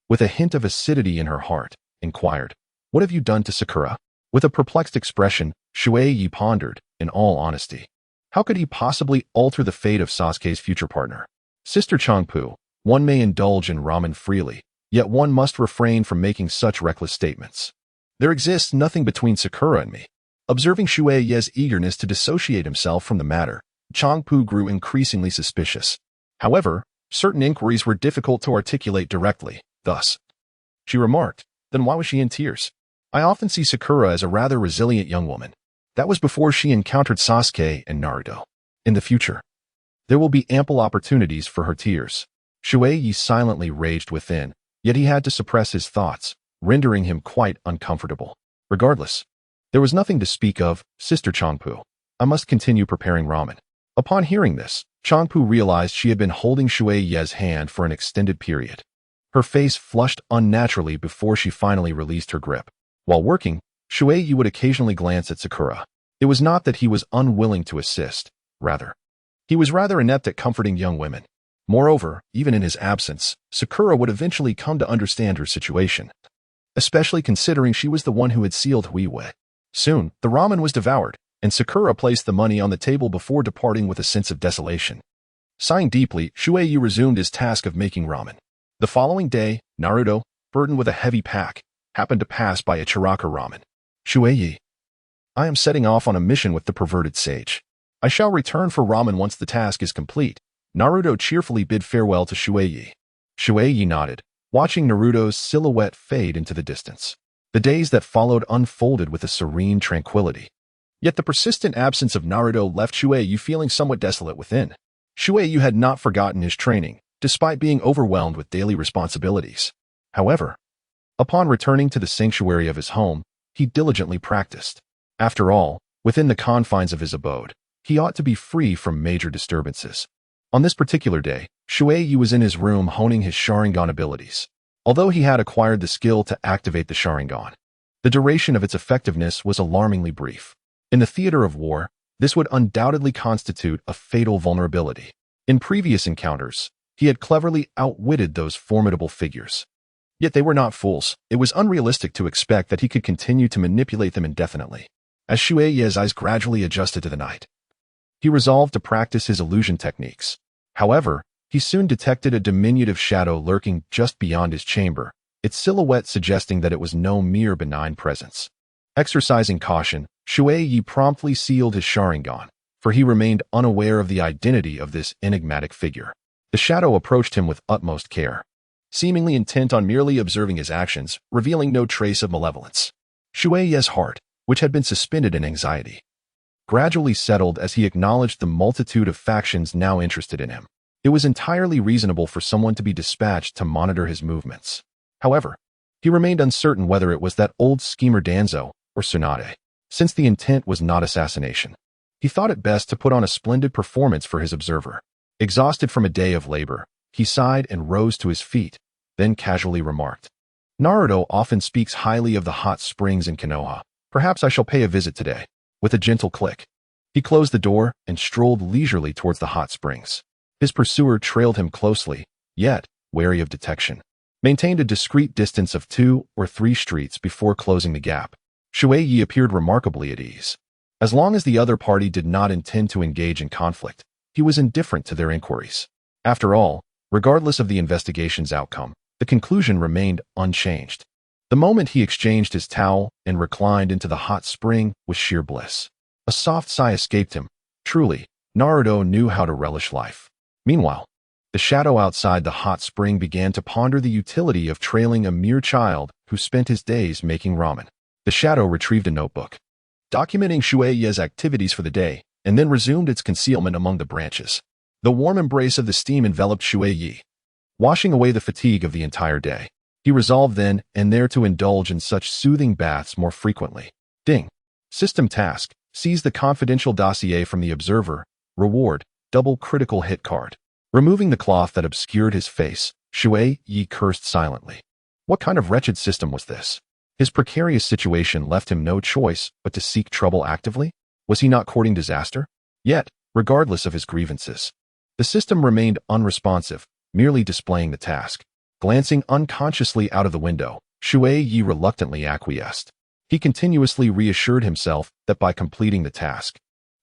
with a hint of acidity in her heart, inquired, what have you done to Sakura? With a perplexed expression, Shui Ye pondered, in all honesty. How could he possibly alter the fate of Sasuke's future partner? Sister Changpu, one may indulge in ramen freely, yet one must refrain from making such reckless statements. There exists nothing between Sakura and me. Observing Shui Ye's eagerness to dissociate himself from the matter, Changpu grew increasingly suspicious. However, certain inquiries were difficult to articulate directly. Thus, she remarked, then why was she in tears? I often see Sakura as a rather resilient young woman. That was before she encountered Sasuke and Naruto. In the future, there will be ample opportunities for her tears. Shui Ye silently raged within, yet he had to suppress his thoughts, rendering him quite uncomfortable. Regardless, there was nothing to speak of. Sister Changpu, I must continue preparing ramen. Upon hearing this, Changpu realized she had been holding Shui Ye's hand for an extended period. Her face flushed unnaturally before she finally released her grip. While working, Shui Ye would occasionally glance at Sakura. It was not that he was unwilling to assist, rather. He was rather inept at comforting young women. Moreover, even in his absence, Sakura would eventually come to understand her situation, especially considering she was the one who had sealed Shui Ye. Soon, the ramen was devoured, and Sakura placed the money on the table before departing with a sense of desolation. Sighing deeply, Shui Ye resumed his task of making ramen. The following day, Naruto, burdened with a heavy pack, happened to pass by Ichiraku Ramen. Shui Ye, I am setting off on a mission with the perverted sage. I shall return for ramen once the task is complete. Naruto cheerfully bid farewell to Shui Ye. Shui Ye nodded, watching Naruto's silhouette fade into the distance. The days that followed unfolded with a serene tranquility. Yet the persistent absence of Naruto left Shui Ye feeling somewhat desolate within. Shui Ye had not forgotten his training, despite being overwhelmed with daily responsibilities. However, upon returning to the sanctuary of his home, he diligently practiced. After all, within the confines of his abode, he ought to be free from major disturbances. On this particular day, Shui Ye was in his room honing his Sharingan abilities. Although he had acquired the skill to activate the Sharingan, the duration of its effectiveness was alarmingly brief. In the theater of war, this would undoubtedly constitute a fatal vulnerability. In previous encounters, he had cleverly outwitted those formidable figures. Yet they were not fools. It was unrealistic to expect that he could continue to manipulate them indefinitely. As Shui Ye's eyes gradually adjusted to the night, he resolved to practice his illusion techniques. However, he soon detected a diminutive shadow lurking just beyond his chamber, its silhouette suggesting that it was no mere benign presence. Exercising caution, Shui Ye promptly sealed his Sharingan, for he remained unaware of the identity of this enigmatic figure. The shadow approached him with utmost care, seemingly intent on merely observing his actions, revealing no trace of malevolence. Shui Ye's heart, which had been suspended in anxiety, gradually settled as he acknowledged the multitude of factions now interested in him. It was entirely reasonable for someone to be dispatched to monitor his movements. However, he remained uncertain whether it was that old schemer Danzo or Tsunade. Since the intent was not assassination, he thought it best to put on a splendid performance for his observer. Exhausted from a day of labor, he sighed and rose to his feet, then casually remarked, Naruto often speaks highly of the hot springs in Konoha. Perhaps I shall pay a visit today. With a gentle click, he closed the door and strolled leisurely towards the hot springs. His pursuer trailed him closely, yet, wary of detection, maintained a discreet distance of 2 or 3 streets before closing the gap. Shui Ye appeared remarkably at ease. As long as the other party did not intend to engage in conflict, he was indifferent to their inquiries. After all, regardless of the investigation's outcome, the conclusion remained unchanged. The moment he exchanged his towel and reclined into the hot spring was sheer bliss. A soft sigh escaped him. Truly, Naruto knew how to relish life. Meanwhile, the shadow outside the hot spring began to ponder the utility of trailing a mere child who spent his days making ramen. The shadow retrieved a notebook, documenting Shui Ye's activities for the day, and then resumed its concealment among the branches. The warm embrace of the steam enveloped Shui Ye, washing away the fatigue of the entire day. He resolved then and there to indulge in such soothing baths more frequently. Ding. System task. Seize the confidential dossier from the observer. Reward. Double critical hit card. Removing the cloth that obscured his face, Shui Ye cursed silently. What kind of wretched system was this? His precarious situation left him no choice but to seek trouble actively? Was he not courting disaster? Yet, regardless of his grievances, the system remained unresponsive, merely displaying the task. Glancing unconsciously out of the window, Shui Ye reluctantly acquiesced. He continuously reassured himself that by completing the task,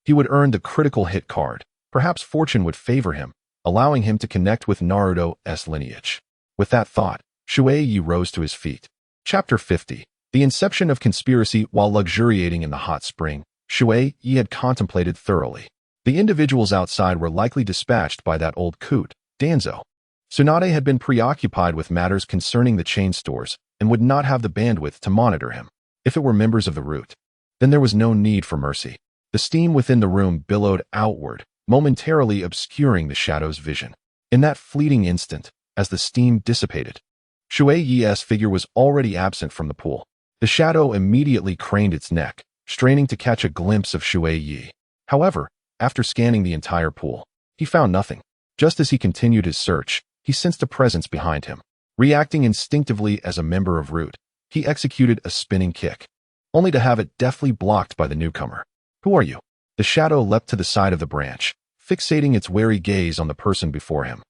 he would earn the critical hit card. Perhaps fortune would favor him, allowing him to connect with Naruto's lineage. With that thought, Shui Ye rose to his feet. Chapter 50. The inception of conspiracy. While luxuriating in the hot spring, Shui Ye had contemplated thoroughly. The individuals outside were likely dispatched by that old coot, Danzo. Tsunade had been preoccupied with matters concerning the chain stores and would not have the bandwidth to monitor him. If it were members of the route, then there was no need for mercy. The steam within the room billowed outward, momentarily obscuring the shadow's vision. In that fleeting instant, as the steam dissipated, Shui Ye's figure was already absent from the pool. The shadow immediately craned its neck, straining to catch a glimpse of Shui Ye. However, after scanning the entire pool, he found nothing. Just as he continued his search, he sensed a presence behind him. Reacting instinctively as a member of Root, he executed a spinning kick. only to have it deftly blocked by the newcomer. "Who are you?" The shadow leapt to the side of the branch, fixating its wary gaze on the person before him.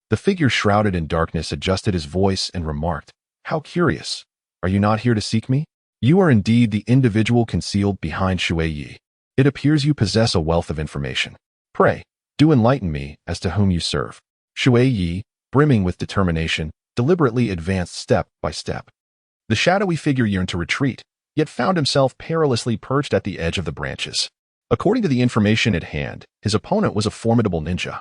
The figure shrouded in darkness adjusted his voice and remarked, "How curious. Are you not here to seek me? You are indeed the individual concealed behind Shui Ye. It appears you possess a wealth of information. Pray, do enlighten me as to whom you serve." Shui Ye, brimming with determination, deliberately advanced step by step. The shadowy figure yearned to retreat, yet found himself perilously perched at the edge of the branches. According to the information at hand, his opponent was a formidable ninja,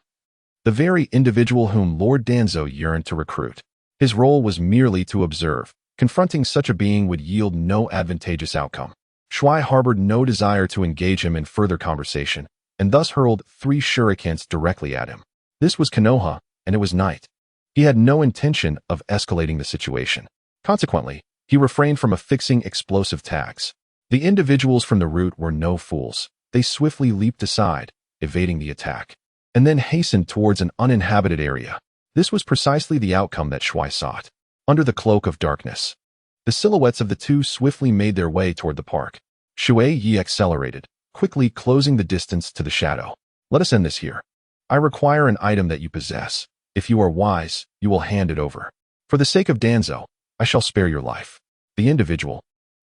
the very individual whom Lord Danzo yearned to recruit. His role was merely to observe. Confronting such a being would yield no advantageous outcome. Shui harbored no desire to engage him in further conversation, and thus hurled 3 shurikens directly at him. This was Konoha, and it was night. He had no intention of escalating the situation. Consequently, he refrained from affixing explosive tags. The individuals from the route were no fools. They swiftly leaped aside, evading the attack, and then hastened towards an uninhabited area. This was precisely the outcome that Shui sought. Under the cloak of darkness, the silhouettes of the two swiftly made their way toward the park. Shui Ye accelerated, quickly closing the distance to the shadow. "Let us end this here. I require an item that you possess. If you are wise, you will hand it over. For the sake of Danzo, I shall spare your life." The individual,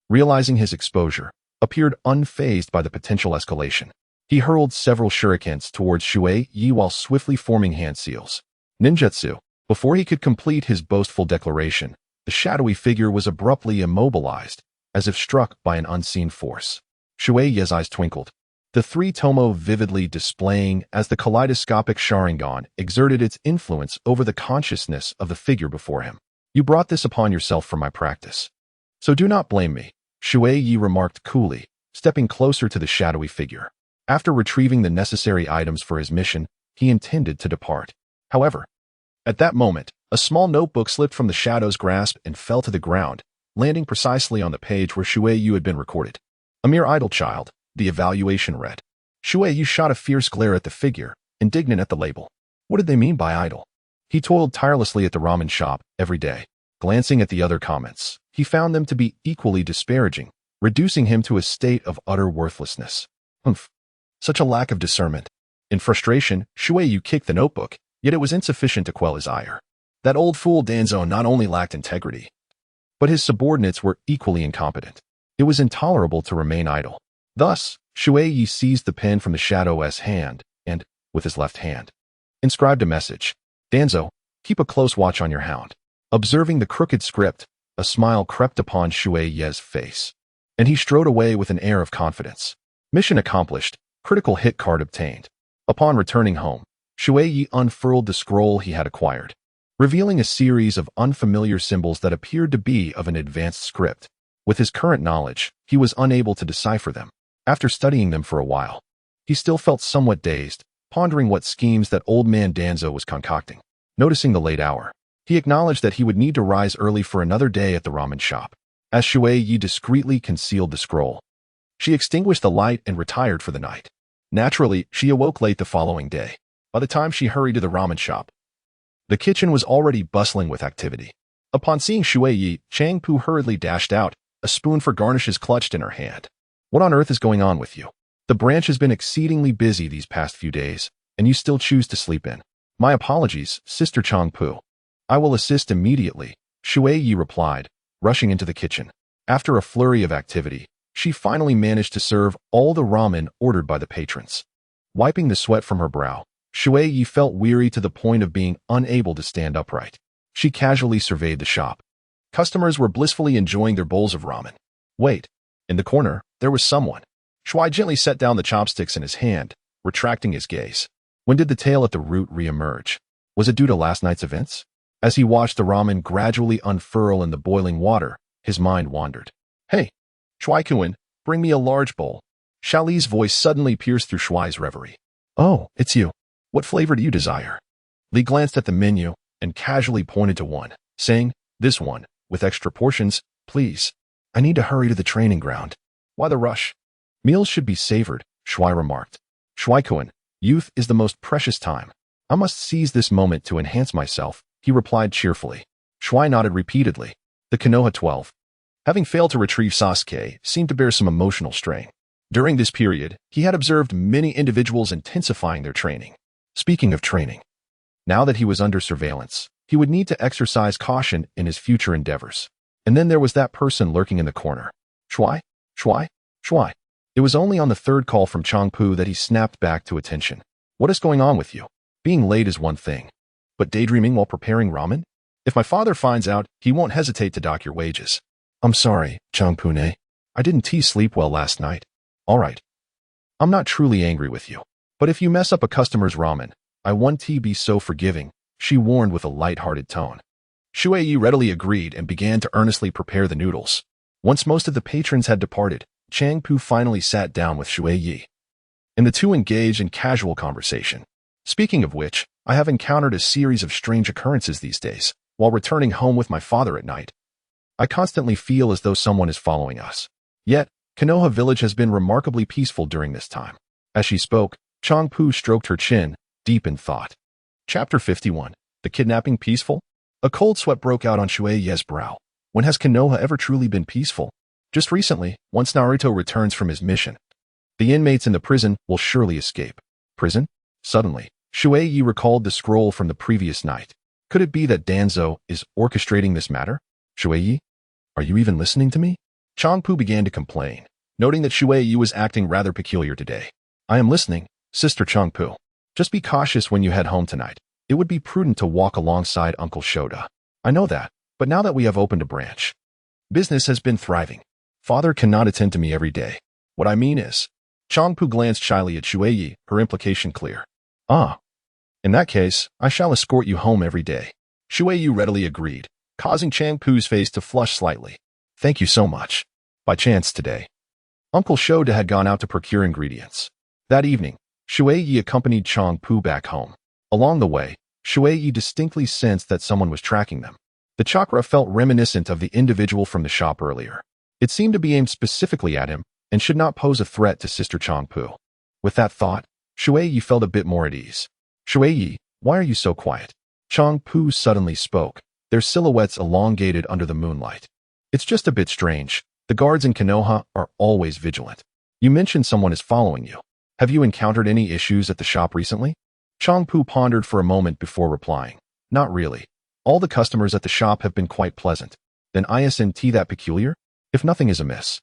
realizing his exposure, appeared unfazed by the potential escalation. He hurled several shurikens towards Shui Ye while swiftly forming hand seals. Ninjutsu. Before he could complete his boastful declaration, the shadowy figure was abruptly immobilized, as if struck by an unseen force. Shui Ye's eyes twinkled, the 3 tomo vividly displaying as the kaleidoscopic Sharingan exerted its influence over the consciousness of the figure before him. "You brought this upon yourself for my practice, so do not blame me," Shui Ye remarked coolly, stepping closer to the shadowy figure. After retrieving the necessary items for his mission, he intended to depart. However, at that moment, a small notebook slipped from the shadow's grasp and fell to the ground, landing precisely on the page where Shui Ye had been recorded. "A mere idle child," the evaluation read. Shui Ye shot a fierce glare at the figure, indignant at the label. What did they mean by idle? He toiled tirelessly at the ramen shop every day. Glancing at the other comments, he found them to be equally disparaging, reducing him to a state of utter worthlessness. Humph. Such a lack of discernment. In frustration, Shui Ye kicked the notebook, yet it was insufficient to quell his ire. That old fool Danzo not only lacked integrity, but his subordinates were equally incompetent. It was intolerable to remain idle. Thus, Shui Ye seized the pen from the shadow's hand and, with his left hand, inscribed a message. "Danzo, keep a close watch on your hound." Observing the crooked script, a smile crept upon Shui Ye's face, and he strode away with an air of confidence. Mission accomplished, critical hit card obtained. Upon returning home, Shui Ye unfurled the scroll he had acquired, revealing a series of unfamiliar symbols that appeared to be of an advanced script. With his current knowledge, he was unable to decipher them. After studying them for a while, he still felt somewhat dazed, pondering what schemes that old man Danzo was concocting. Noticing the late hour, he acknowledged that he would need to rise early for another day at the ramen shop. As Shui Ye discreetly concealed the scroll, she extinguished the light and retired for the night. Naturally, she awoke late the following day. By the time she hurried to the ramen shop, the kitchen was already bustling with activity. Upon seeing Shui Ye, Chang-Pu hurriedly dashed out, a spoon for garnishes clutched in her hand. "What on earth is going on with you? The branch has been exceedingly busy these past few days, and you still choose to sleep in." "My apologies, Sister Chang-Pu. I will assist immediately," Shui Ye replied, rushing into the kitchen. After a flurry of activity, she finally managed to serve all the ramen ordered by the patrons. Wiping the sweat from her brow, Shui Ye felt weary to the point of being unable to stand upright. She casually surveyed the shop. Customers were blissfully enjoying their bowls of ramen. Wait, in the corner, there was someone. Shui gently set down the chopsticks in his hand, retracting his gaze. When did the tail at the root re-emerge? Was it due to last night's events? As he watched the ramen gradually unfurl in the boiling water, his mind wandered. "Hey, Shui-kun, bring me a large bowl." Xiaoli's voice suddenly pierced through Shui's reverie. "Oh, it's you. What flavor do you desire?" Li glanced at the menu and casually pointed to one, saying, "This one, with extra portions, please. I need to hurry to the training ground." "Why the rush? Meals should be savored," Shui remarked. "Shui-kun, youth is the most precious time. I must seize this moment to enhance myself," he replied cheerfully. Shui nodded repeatedly. The Konoha 12. Having failed to retrieve Sasuke seemed to bear some emotional strain. During this period, he had observed many individuals intensifying their training. Speaking of training, now that he was under surveillance, he would need to exercise caution in his future endeavors. And then there was that person lurking in the corner. Shui? Shui? Shui? It was only on the third call from Changpu that he snapped back to attention. What is going on with you? Being late is one thing, but daydreaming while preparing ramen? If my father finds out, he won't hesitate to dock your wages. I'm sorry, Changpu-ne. I didn't sleep well last night. All right. I'm not truly angry with you, but if you mess up a customer's ramen, I won't be so forgiving, she warned with a light-hearted tone. Shui Ye readily agreed and began to earnestly prepare the noodles. Once most of the patrons had departed, Changpu finally sat down with Shui Ye, and the two engaged in casual conversation. Speaking of which, I have encountered a series of strange occurrences these days. While returning home with my father at night, I constantly feel as though someone is following us. Yet, Konoha village has been remarkably peaceful during this time. As she spoke, Changpu stroked her chin, deep in thought. Chapter 51. The Kidnapping Peaceful? A cold sweat broke out on Shui Ye's brow. When has Konoha ever truly been peaceful? Just recently, once Naruto returns from his mission, the inmates in the prison will surely escape. Prison? Suddenly, Shui Ye recalled the scroll from the previous night. Could it be that Danzo is orchestrating this matter? Shui Ye? Are you even listening to me? Changpu began to complain, noting that Shui Ye was acting rather peculiar today. I am listening, Sister Changpu. Just be cautious when you head home tonight. It would be prudent to walk alongside Uncle Shoda. I know that, but now that we have opened a branch, business has been thriving. Father cannot attend to me every day. What I mean is, Changpu glanced shyly at Shui Ye, her implication clear. Ah. In that case, I shall escort you home every day. Shui Ye readily agreed, causing Changpu's face to flush slightly. Thank you so much. By chance today, Uncle Shoda had gone out to procure ingredients. That evening, Shui Ye accompanied Changpu back home. Along the way, Shui Ye distinctly sensed that someone was tracking them. The chakra felt reminiscent of the individual from the shop earlier. It seemed to be aimed specifically at him and should not pose a threat to Sister Changpu. With that thought, Shui Ye felt a bit more at ease. Shui Ye, why are you so quiet? Changpu suddenly spoke, their silhouettes elongated under the moonlight. It's just a bit strange. The guards in Konoha are always vigilant. You mentioned someone is following you. Have you encountered any issues at the shop recently? Changpu pondered for a moment before replying. Not really. All the customers at the shop have been quite pleasant. Then isn't that peculiar? If nothing is amiss,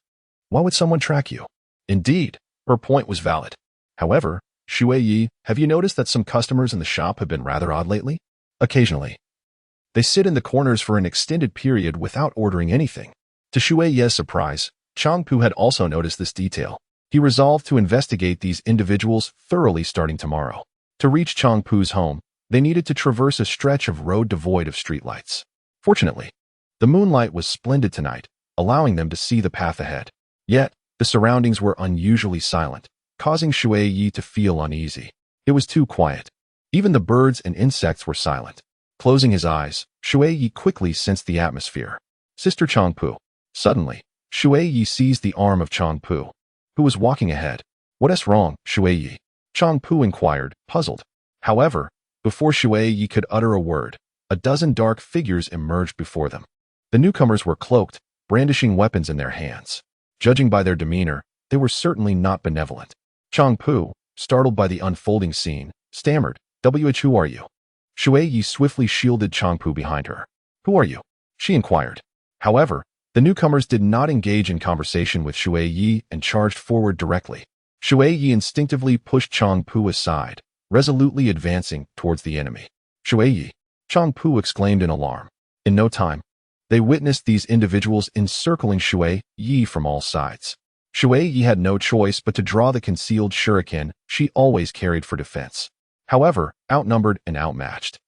why would someone track you? Indeed, her point was valid. However, Shui Ye, have you noticed that some customers in the shop have been rather odd lately? Occasionally. They sit in the corners for an extended period without ordering anything. To Shui Ye's surprise, Changpu had also noticed this detail. He resolved to investigate these individuals thoroughly starting tomorrow. To reach Changpu's home, they needed to traverse a stretch of road devoid of streetlights. Fortunately, the moonlight was splendid tonight, allowing them to see the path ahead. Yet, the surroundings were unusually silent, causing Shui Ye to feel uneasy. It was too quiet. Even the birds and insects were silent. Closing his eyes, Shui Ye quickly sensed the atmosphere. Sister Changpu. Suddenly, Shui Ye seized the arm of Changpu, who was walking ahead. What is wrong, Shui Ye? Changpu inquired, puzzled. However, before Shui Ye could utter a word, a dozen dark figures emerged before them. The newcomers were cloaked, brandishing weapons in their hands. Judging by their demeanor, they were certainly not benevolent. Changpu, startled by the unfolding scene, stammered, Who are you? Shui Ye swiftly shielded Changpu behind her. Who are you? She inquired. However, the newcomers did not engage in conversation with Shui Ye and charged forward directly. Shui Ye instinctively pushed Changpu aside, resolutely advancing towards the enemy. Shui Ye! Changpu exclaimed in alarm. In no time, they witnessed these individuals encircling Shui Ye from all sides. Shui Ye had no choice but to draw the concealed shuriken she always carried for defense. However, outnumbered and outmatched,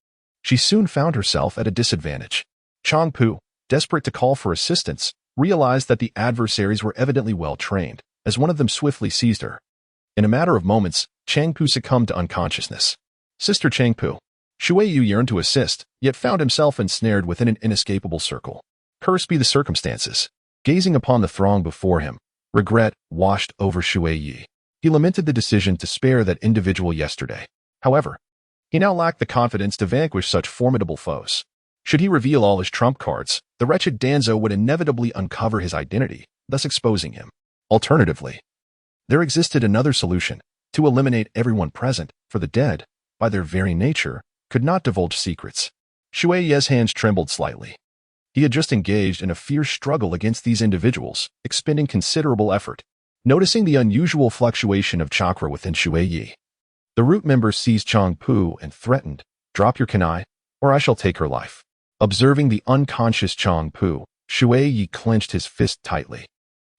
she soon found herself at a disadvantage. Changpu, desperate to call for assistance, realized that the adversaries were evidently well trained, as one of them swiftly seized her. In a matter of moments, Changpu succumbed to unconsciousness. Sister Changpu. Shui Ye yearned to assist, yet found himself ensnared within an inescapable circle. Cursed be the circumstances. Gazing upon the throng before him, regret washed over Shui Ye. He lamented the decision to spare that individual yesterday. However, he now lacked the confidence to vanquish such formidable foes. Should he reveal all his trump cards, the wretched Danzo would inevitably uncover his identity, thus exposing him. Alternatively, there existed another solution: to eliminate everyone present, for the dead, by their very nature, could not divulge secrets. Shui Ye's hands trembled slightly. He had just engaged in a fierce struggle against these individuals, expending considerable effort. Noticing the unusual fluctuation of chakra within Shui Ye, the root member seized Chang Pu and threatened, "Drop your kunai, or I shall take her life." Observing the unconscious Chang Pu, Shui Ye clenched his fist tightly.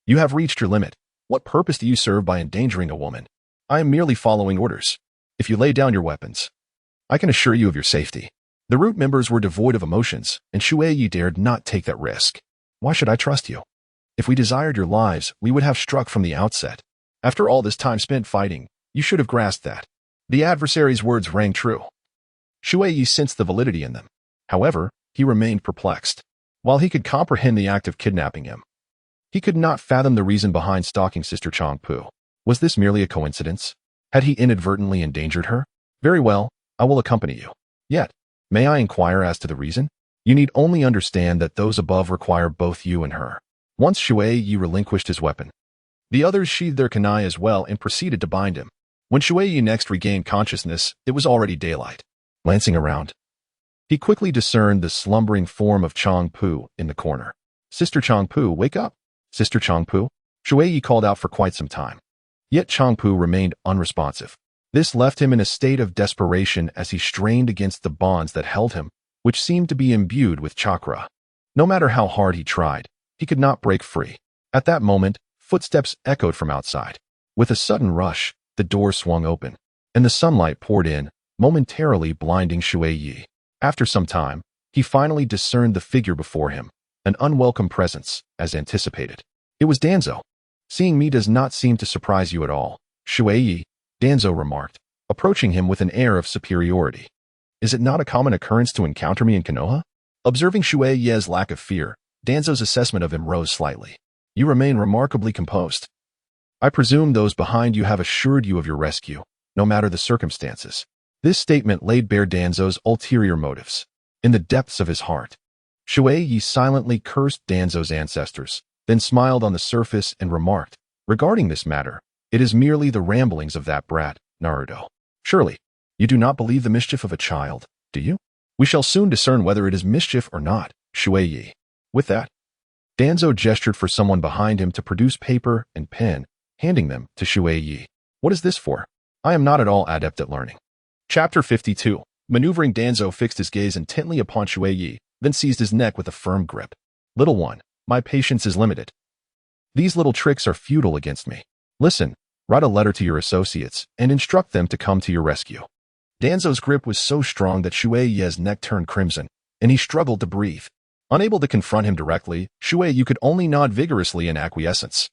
"You have reached your limit. What purpose do you serve by endangering a woman? I am merely following orders. If you lay down your weapons, I can assure you of your safety." The root members were devoid of emotions, and Shui Ye dared not take that risk. "Why should I trust you? If we desired your lives, we would have struck from the outset. After all this time spent fighting, you should have grasped that." The adversary's words rang true. Shui Ye sensed the validity in them. However, he remained perplexed. While he could comprehend the act of kidnapping him, he could not fathom the reason behind stalking Sister Chang Pu. Was this merely a coincidence? Had he inadvertently endangered her? "Very well, I will accompany you. Yet, may I inquire as to the reason? You need only understand that those above require both you and her." Once Shui Ye relinquished his weapon, the others sheathed their kunai as well and proceeded to bind him. When Shui Ye next regained consciousness, it was already daylight. Glancing around, he quickly discerned the slumbering form of Chang Pu in the corner. "Sister Chang Pu, wake up! Sister Chang Pu!" Shui Ye called out for quite some time. Yet Chang Pu remained unresponsive. This left him in a state of desperation as he strained against the bonds that held him, which seemed to be imbued with chakra. No matter how hard he tried, he could not break free. At that moment, footsteps echoed from outside. With a sudden rush, the door swung open, and the sunlight poured in, momentarily blinding Shui Ye. After some time, he finally discerned the figure before him, an unwelcome presence, as anticipated. It was Danzo. "Seeing me does not seem to surprise you at all, Shui Ye," Danzo remarked, approaching him with an air of superiority. "Is it not a common occurrence to encounter me in Konoha?" Observing Shui Ye's lack of fear, Danzo's assessment of him rose slightly. "You remain remarkably composed. I presume those behind you have assured you of your rescue, no matter the circumstances." This statement laid bare Danzo's ulterior motives. In the depths of his heart, Shui Ye silently cursed Danzo's ancestors, then smiled on the surface and remarked, "Regarding this matter, it is merely the ramblings of that brat, Naruto. Surely, you do not believe the mischief of a child, do you? We shall soon discern whether it is mischief or not, Shui Ye." With that, Danzo gestured for someone behind him to produce paper and pen, handing them to Shui Ye. "What is this for? I am not at all adept at learning." Chapter 52. Maneuvering, Danzo fixed his gaze intently upon Shui Ye, then seized his neck with a firm grip. "Little one, my patience is limited. These little tricks are futile against me. Listen, write a letter to your associates and instruct them to come to your rescue." Danzo's grip was so strong that Shui Ye's neck turned crimson, and he struggled to breathe. Unable to confront him directly, Shui Ye could only nod vigorously in acquiescence.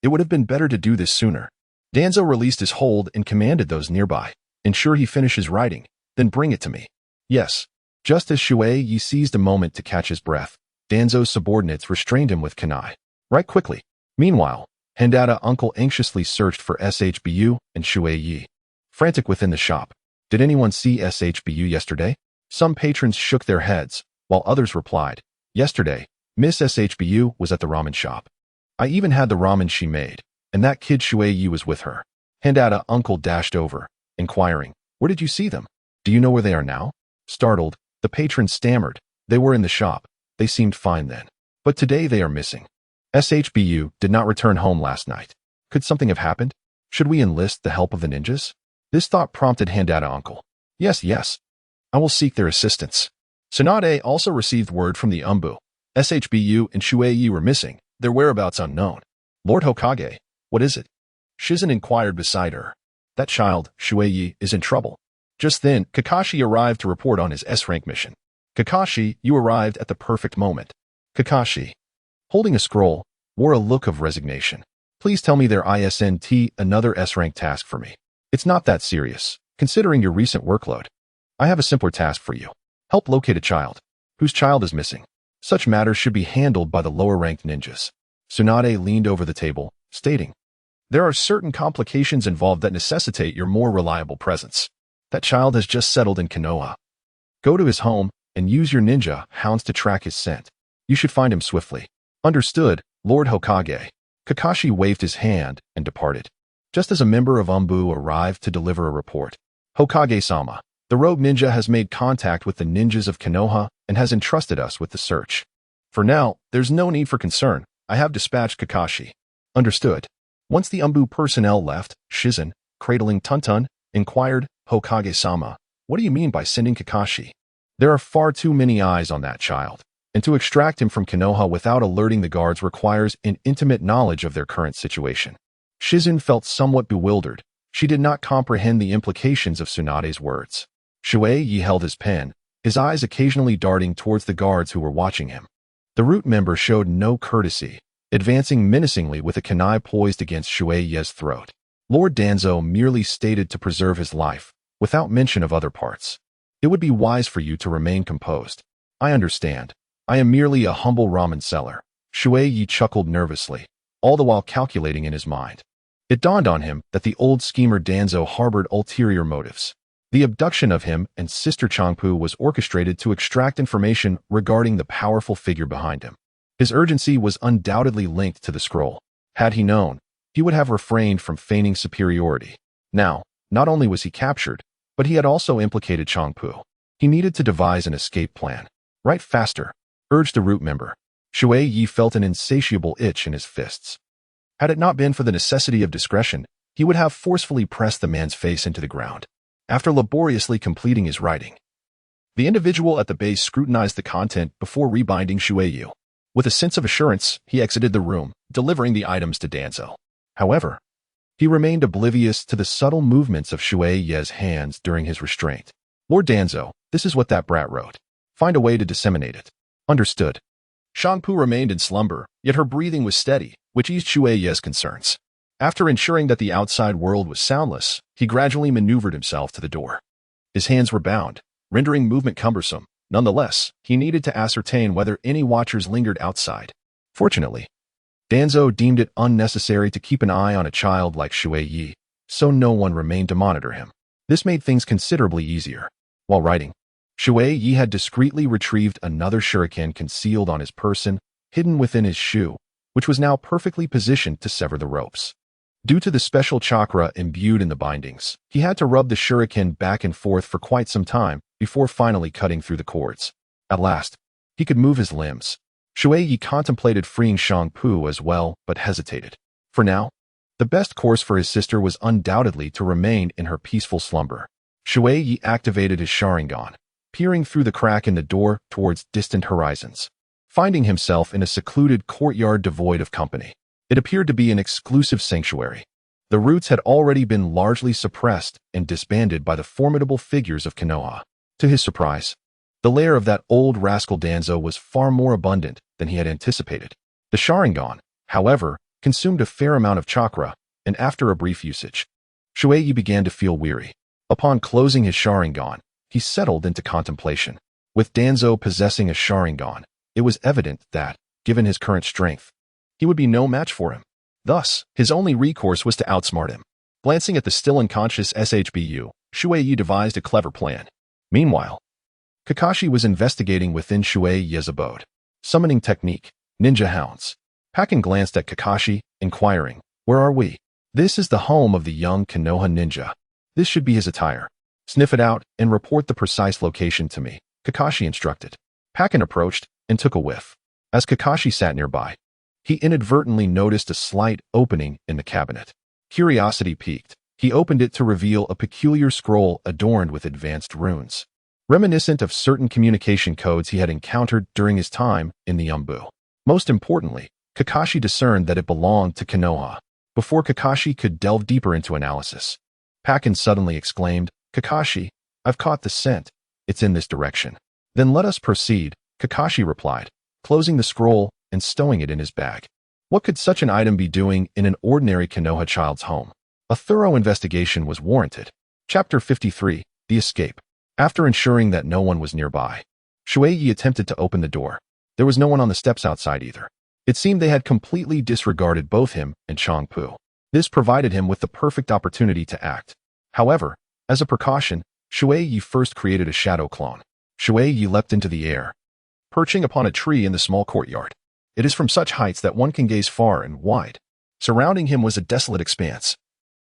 It would have been better to do this sooner. Danzo released his hold and commanded those nearby, "Ensure he finishes writing, then bring it to me." "Yes." Just as Shui Ye seized a moment to catch his breath, Danzo's subordinates restrained him with kunai. "Write quickly." Meanwhile, Handata uncle anxiously searched for SHBU and Shui Ye. Frantic within the shop. "Did anyone see SHBU yesterday?" Some patrons shook their heads, while others replied, "Yesterday, Miss SHBU was at the ramen shop. I even had the ramen she made, and that kid Shui Ye was with her." Handata uncle dashed over, inquiring, "Where did you see them? Do you know where they are now?" Startled, the patron stammered, "They were in the shop. They seemed fine then. But today they are missing. SHBU did not return home last night. Could something have happened? Should we enlist the help of the ninjas?" This thought prompted Handata uncle. Yes. I will seek their assistance." Tsunade also received word from the Umbu. SHBU and Shui Ye were missing, their whereabouts unknown. "Lord Hokage, what is it?" Shizen inquired beside her. "That child, Shui Ye, is in trouble." Just then, Kakashi arrived to report on his S-rank mission. "Kakashi, you arrived at the perfect moment." Kakashi, holding a scroll, wore a look of resignation. "Please tell me their ISNT another S-rank task for me. It's not that serious, considering your recent workload. I have a simpler task for you. Help locate a child. Whose child is missing? Such matters should be handled by the lower-ranked ninjas." Tsunade leaned over the table, stating, "There are certain complications involved that necessitate your more reliable presence. That child has just settled in Konoha. Go to his home, and use your ninja hounds to track his scent. You should find him swiftly. Understood, Lord Hokage. Kakashi waved his hand and departed. Just as a member of Umbu arrived to deliver a report. Hokage-sama, the rogue ninja has made contact with the ninjas of Konoha and has entrusted us with the search. For now, there's no need for concern. I have dispatched Kakashi. Understood. Once the Umbu personnel left, Shizen, cradling Tuntun, inquired, Hokage-sama, what do you mean by sending Kakashi? There are far too many eyes on that child, and to extract him from Konoha without alerting the guards requires an intimate knowledge of their current situation. Shizen felt somewhat bewildered. She did not comprehend the implications of Tsunade's words. Shui Ye held his pen, his eyes occasionally darting towards the guards who were watching him. The root member showed no courtesy, advancing menacingly with a kunai poised against Shui Ye's throat. Lord Danzo merely stated to preserve his life, without mention of other parts. It would be wise for you to remain composed. I understand. I am merely a humble ramen seller. Shui Ye chuckled nervously, all the while calculating in his mind. It dawned on him that the old schemer Danzo harbored ulterior motives. The abduction of him and Sister Changpu was orchestrated to extract information regarding the powerful figure behind him. His urgency was undoubtedly linked to the scroll. Had he known, he would have refrained from feigning superiority. Now, not only was he captured, but he had also implicated Changpu. He needed to devise an escape plan. Write faster, urged the root member. Shui Ye felt an insatiable itch in his fists. Had it not been for the necessity of discretion, he would have forcefully pressed the man's face into the ground. After laboriously completing his writing, the individual at the base scrutinized the content before rebinding Shui Ye. With a sense of assurance, he exited the room, delivering the items to Danzo. However, he remained oblivious to the subtle movements of Shui Ye's hands during his restraint. Lord Danzo, this is what that brat wrote. Find a way to disseminate it. Understood. Changpu remained in slumber, yet her breathing was steady, which eased Shui Ye's concerns. After ensuring that the outside world was soundless, he gradually maneuvered himself to the door. His hands were bound, rendering movement cumbersome. Nonetheless, he needed to ascertain whether any watchers lingered outside. Fortunately, Danzo deemed it unnecessary to keep an eye on a child like Shui Ye, so no one remained to monitor him. This made things considerably easier. While writing, Shui Ye had discreetly retrieved another shuriken concealed on his person, hidden within his shoe, which was now perfectly positioned to sever the ropes. Due to the special chakra imbued in the bindings, he had to rub the shuriken back and forth for quite some time before finally cutting through the cords. At last, he could move his limbs. Shui Ye contemplated freeing Changpu as well, but hesitated. For now, the best course for his sister was undoubtedly to remain in her peaceful slumber. Shui Ye activated his Sharingan, peering through the crack in the door towards distant horizons. Finding himself in a secluded courtyard devoid of company, it appeared to be an exclusive sanctuary. The roots had already been largely suppressed and disbanded by the formidable figures of Konoha. To his surprise, the lair of that old rascal Danzo was far more abundant than he had anticipated. The Sharingan, however, consumed a fair amount of chakra, and after a brief usage, Shui Ye began to feel weary. Upon closing his Sharingan, he settled into contemplation. With Danzo possessing a Sharingan, it was evident that, given his current strength, he would be no match for him. Thus, his only recourse was to outsmart him. Glancing at the still unconscious SHBU, Shui Ye devised a clever plan. Meanwhile, Kakashi was investigating within Shui Ye's abode. Summoning technique, ninja hounds. Pakken glanced at Kakashi, inquiring, "Where are we?" "This is the home of the young Konoha ninja. This should be his attire. Sniff it out and report the precise location to me," Kakashi instructed. Pakken approached and took a whiff. As Kakashi sat nearby, he inadvertently noticed a slight opening in the cabinet. Curiosity piqued. He opened it to reveal a peculiar scroll adorned with advanced runes, reminiscent of certain communication codes he had encountered during his time in the Umbu. Most importantly, Kakashi discerned that it belonged to Konoha. Before Kakashi could delve deeper into analysis, Pakken suddenly exclaimed, "Kakashi, I've caught the scent. It's in this direction." "Then let us proceed," Kakashi replied, closing the scroll and stowing it in his bag. What could such an item be doing in an ordinary Konoha child's home? A thorough investigation was warranted. Chapter 53, The Escape. After ensuring that no one was nearby, Shui Ye attempted to open the door. There was no one on the steps outside either. It seemed they had completely disregarded both him and Changpu. This provided him with the perfect opportunity to act. However, as a precaution, Shui Ye first created a shadow clone. Shui Ye leapt into the air, perching upon a tree in the small courtyard. It is from such heights that one can gaze far and wide. Surrounding him was a desolate expanse,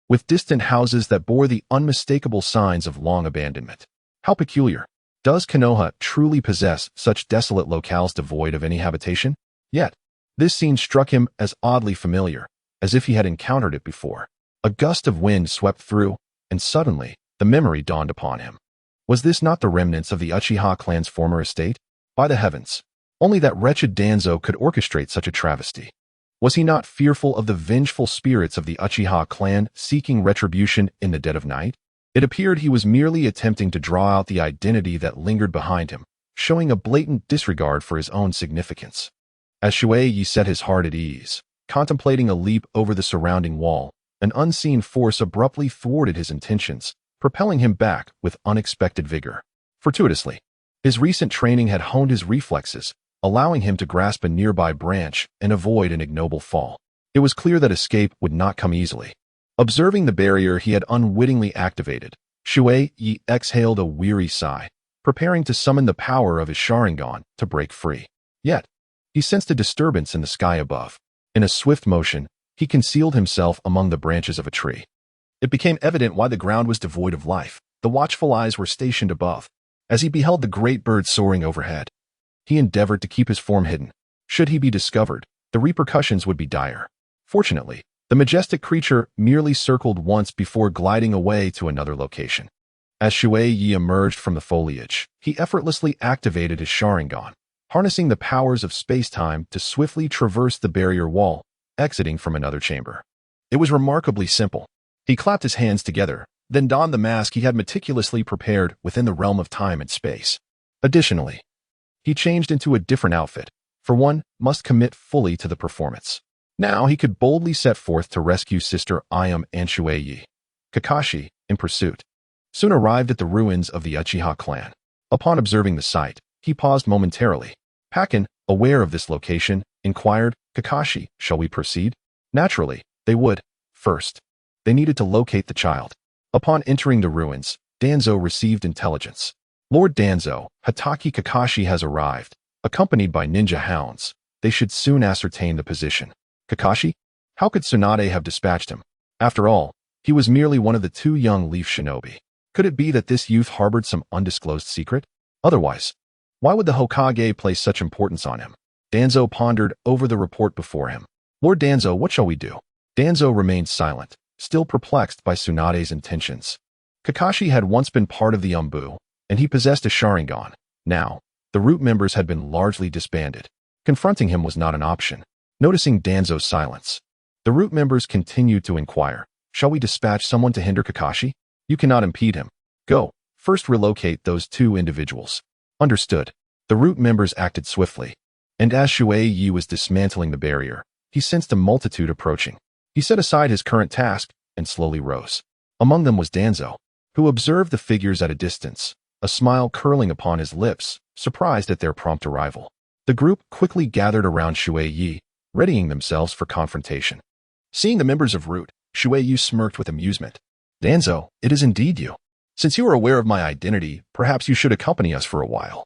with distant houses that bore the unmistakable signs of long abandonment. How peculiar. Does Konoha truly possess such desolate locales devoid of any habitation? Yet, this scene struck him as oddly familiar, as if he had encountered it before. A gust of wind swept through, and suddenly, the memory dawned upon him. Was this not the remnants of the Uchiha clan's former estate? By the heavens, only that wretched Danzo could orchestrate such a travesty. Was he not fearful of the vengeful spirits of the Uchiha clan seeking retribution in the dead of night? It appeared he was merely attempting to draw out the identity that lingered behind him, showing a blatant disregard for his own significance. As Shui Ye set his heart at ease, contemplating a leap over the surrounding wall, an unseen force abruptly thwarted his intentions, propelling him back with unexpected vigor. Fortuitously, his recent training had honed his reflexes, allowing him to grasp a nearby branch and avoid an ignoble fall. It was clear that escape would not come easily. Observing the barrier he had unwittingly activated, Shui Ye exhaled a weary sigh, preparing to summon the power of his Sharingan to break free. Yet, he sensed a disturbance in the sky above. In a swift motion, he concealed himself among the branches of a tree. It became evident why the ground was devoid of life. The watchful eyes were stationed above. As he beheld the great bird soaring overhead, he endeavored to keep his form hidden. Should he be discovered, the repercussions would be dire. Fortunately, the majestic creature merely circled once before gliding away to another location. As Shui Ye emerged from the foliage, he effortlessly activated his Sharingan, harnessing the powers of space-time to swiftly traverse the barrier wall, exiting from another chamber. It was remarkably simple. He clapped his hands together, then donned the mask he had meticulously prepared within the realm of time and space. Additionally, he changed into a different outfit, for one must commit fully to the performance. Now he could boldly set forth to rescue Sister Ayame and Shui Ye. Kakashi, in pursuit, soon arrived at the ruins of the Uchiha clan. Upon observing the site, he paused momentarily. Pakken, aware of this location, inquired, "Kakashi, shall we proceed?" Naturally, they would. First, they needed to locate the child. Upon entering the ruins, Danzo received intelligence. Lord Danzo, Hatake Kakashi has arrived, accompanied by ninja hounds. They should soon ascertain the position. Kakashi? How could Tsunade have dispatched him? After all, he was merely one of the two young leaf shinobi. Could it be that this youth harbored some undisclosed secret? Otherwise, why would the Hokage place such importance on him? Danzo pondered over the report before him. Lord Danzo, what shall we do? Danzo remained silent, still perplexed by Tsunade's intentions. Kakashi had once been part of the Umbu, and he possessed a Sharingan. Now, the root members had been largely disbanded. Confronting him was not an option. Noticing Danzo's silence, the root members continued to inquire, "Shall we dispatch someone to hinder Kakashi? You cannot impede him. Go, first relocate those two individuals." Understood. The root members acted swiftly, and as Shui Ye was dismantling the barrier, he sensed a multitude approaching. He set aside his current task and slowly rose. Among them was Danzo, who observed the figures at a distance, a smile curling upon his lips, surprised at their prompt arrival. The group quickly gathered around Shui Ye, readying themselves for confrontation. Seeing the members of Root, Shui Ye smirked with amusement. "Danzo, it is indeed you. Since you are aware of my identity, perhaps you should accompany us for a while.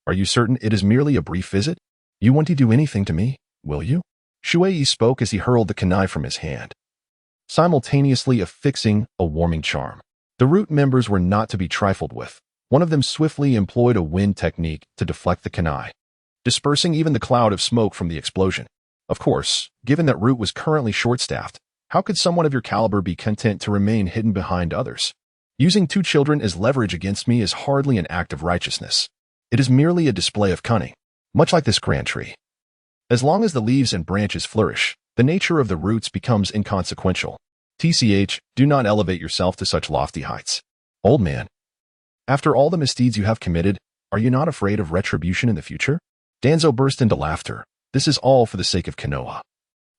Are you certain it is merely a brief visit? You won't do anything to me, will you?" Shui Ye spoke as he hurled the kunai from his hand, simultaneously affixing a warming charm. The Root members were not to be trifled with. One of them swiftly employed a wind technique to deflect the kunai, dispersing even the cloud of smoke from the explosion. Of course, given that Root was currently short-staffed, how could someone of your caliber be content to remain hidden behind others? Using two children as leverage against me is hardly an act of righteousness. It is merely a display of cunning, much like this grand tree. As long as the leaves and branches flourish, the nature of the roots becomes inconsequential. TCH, do not elevate yourself to such lofty heights. Old man, after all the misdeeds you have committed, are you not afraid of retribution in the future? Danzo burst into laughter. This is all for the sake of Konoha.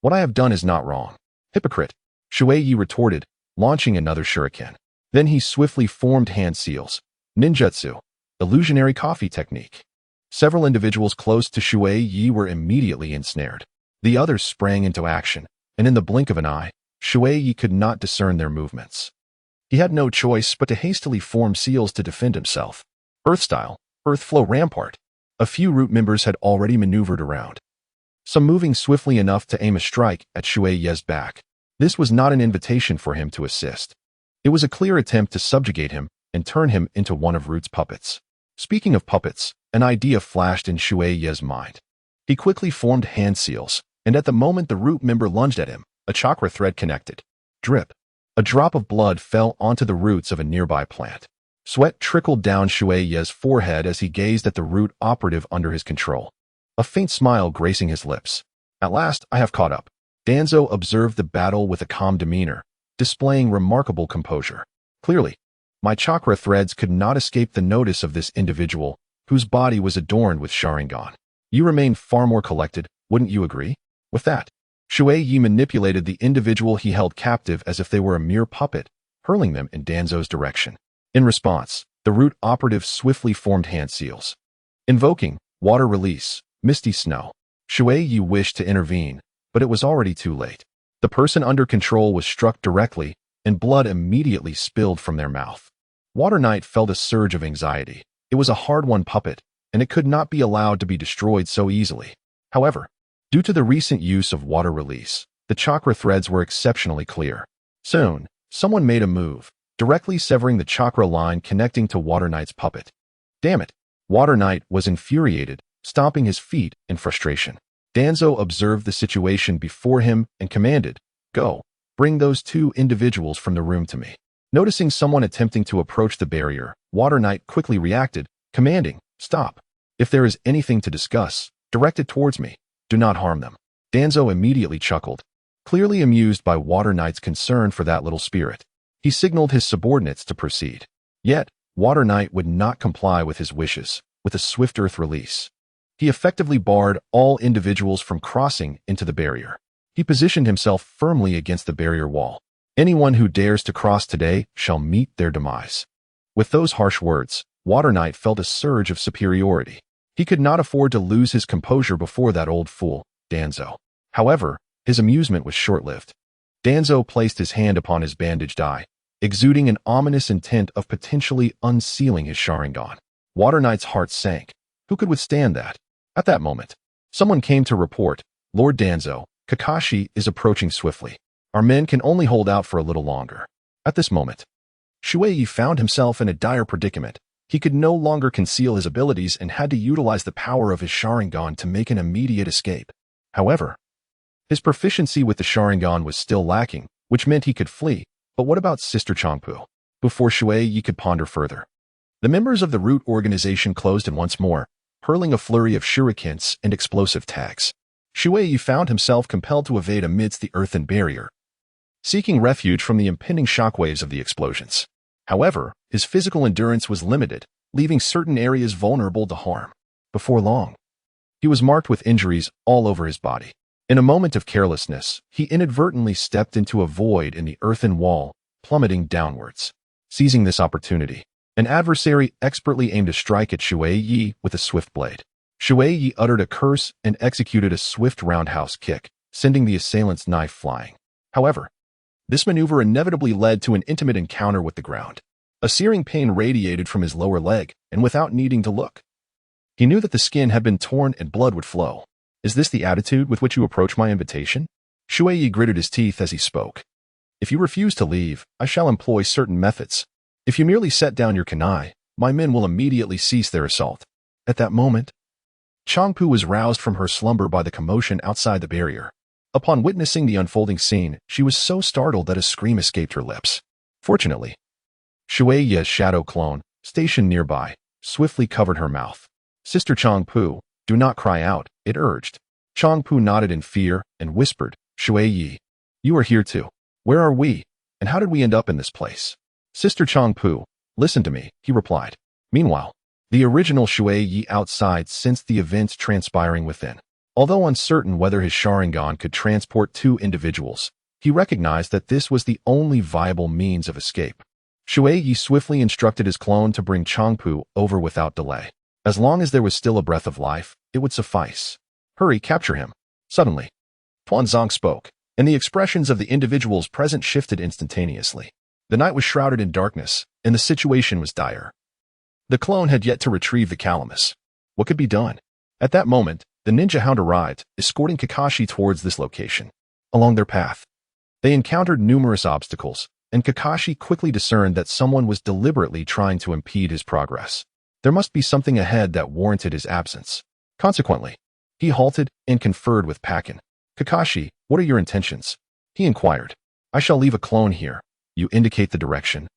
What I have done is not wrong. Hypocrite, Shui Ye retorted, launching another shuriken. Then he swiftly formed hand seals. Ninjutsu, illusionary coffee technique. Several individuals close to Shui Ye were immediately ensnared. The others sprang into action, and in the blink of an eye, Shui Ye could not discern their movements. He had no choice but to hastily form seals to defend himself. Earth style, Earth Flow Rampart. A few root members had already maneuvered around, some moving swiftly enough to aim a strike at Shui Ye's back. This was not an invitation for him to assist. It was a clear attempt to subjugate him and turn him into one of Root's puppets. Speaking of puppets, an idea flashed in Shui Ye's mind. He quickly formed hand seals, and at the moment the root member lunged at him, a chakra thread connected. Drip. A drop of blood fell onto the roots of a nearby plant. Sweat trickled down Shui Ye's forehead as he gazed at the root operative under his control, a faint smile gracing his lips. At last, I have caught up. Danzo observed the battle with a calm demeanor, displaying remarkable composure. Clearly, my chakra threads could not escape the notice of this individual, whose body was adorned with Sharingan. You remain far more collected, wouldn't you agree? With that, Shui Ye manipulated the individual he held captive as if they were a mere puppet, hurling them in Danzo's direction. In response, the root operative swiftly formed hand seals, invoking water release, misty snow. Shui Ye wished to intervene, but it was already too late. The person under control was struck directly, and blood immediately spilled from their mouth. Water Knight felt a surge of anxiety. It was a hard-won puppet, and it could not be allowed to be destroyed so easily. However, due to the recent use of water release, the chakra threads were exceptionally clear. Soon, someone made a move, directly severing the chakra line connecting to Water Knight's puppet. Damn it! Water Knight was infuriated, stomping his feet in frustration. Danzo observed the situation before him and commanded, "Go, bring those two individuals from the room to me." Noticing someone attempting to approach the barrier, Water Knight quickly reacted, commanding, "Stop. If there is anything to discuss, direct it towards me. Do not harm them." Danzo immediately chuckled, clearly amused by Water Knight's concern for that little spirit. He signaled his subordinates to proceed. Yet, Water Knight would not comply with his wishes. With a swift earth release, he effectively barred all individuals from crossing into the barrier. He positioned himself firmly against the barrier wall. Anyone who dares to cross today shall meet their demise. With those harsh words, Water Knight felt a surge of superiority. He could not afford to lose his composure before that old fool, Danzo. However, his amusement was short-lived. Danzo placed his hand upon his bandaged eye, exuding an ominous intent of potentially unsealing his Sharingan. Water Knight's heart sank. Who could withstand that? At that moment, someone came to report, "Lord Danzo, Kakashi is approaching swiftly. Our men can only hold out for a little longer." At this moment, Shui Ye found himself in a dire predicament. He could no longer conceal his abilities and had to utilize the power of his Sharingan to make an immediate escape. However, his proficiency with the Sharingan was still lacking, which meant he could flee. But what about Sister Changpu? Before Shui Ye could ponder further, the members of the Root organization closed in once more, hurling a flurry of shurikens and explosive tags. Shui Ye found himself compelled to evade amidst the earthen barrier, seeking refuge from the impending shockwaves of the explosions. However, his physical endurance was limited, leaving certain areas vulnerable to harm. Before long, he was marked with injuries all over his body. In a moment of carelessness, he inadvertently stepped into a void in the earthen wall, plummeting downwards. Seizing this opportunity, an adversary expertly aimed a strike at Shui Ye with a swift blade. Shui Ye uttered a curse and executed a swift roundhouse kick, sending the assailant's knife flying. However, this maneuver inevitably led to an intimate encounter with the ground. A searing pain radiated from his lower leg, and without needing to look, he knew that the skin had been torn and blood would flow. "Is this the attitude with which you approach my invitation?" Shui Ye gritted his teeth as he spoke. "If you refuse to leave, I shall employ certain methods. If you merely set down your kunai, my men will immediately cease their assault." At that moment, Changpu was roused from her slumber by the commotion outside the barrier. Upon witnessing the unfolding scene, she was so startled that a scream escaped her lips. Fortunately, Shui Ye's shadow clone, stationed nearby, swiftly covered her mouth. "Sister Changpu, do not cry out," it urged. Changpu nodded in fear and whispered, "Shui Ye, you are here too. Where are we, and how did we end up in this place?" "Sister Changpu, listen to me," he replied. Meanwhile, the original Shui Ye outside sensed the events transpiring within. Although uncertain whether his Sharingan could transport two individuals, he recognized that this was the only viable means of escape. Shui Ye swiftly instructed his clone to bring Changpu over without delay. As long as there was still a breath of life, it would suffice. "Hurry, capture him." Suddenly, Tuanzong spoke, and the expressions of the individuals present shifted instantaneously. The night was shrouded in darkness, and the situation was dire. The clone had yet to retrieve the calamus. What could be done? At that moment, the ninja hound arrived, escorting Kakashi towards this location. Along their path, they encountered numerous obstacles, and Kakashi quickly discerned that someone was deliberately trying to impede his progress. There must be something ahead that warranted his absence. Consequently, he halted and conferred with Pakken. "Kakashi, what are your intentions?" he inquired. "I shall leave a clone here. You indicate the direction,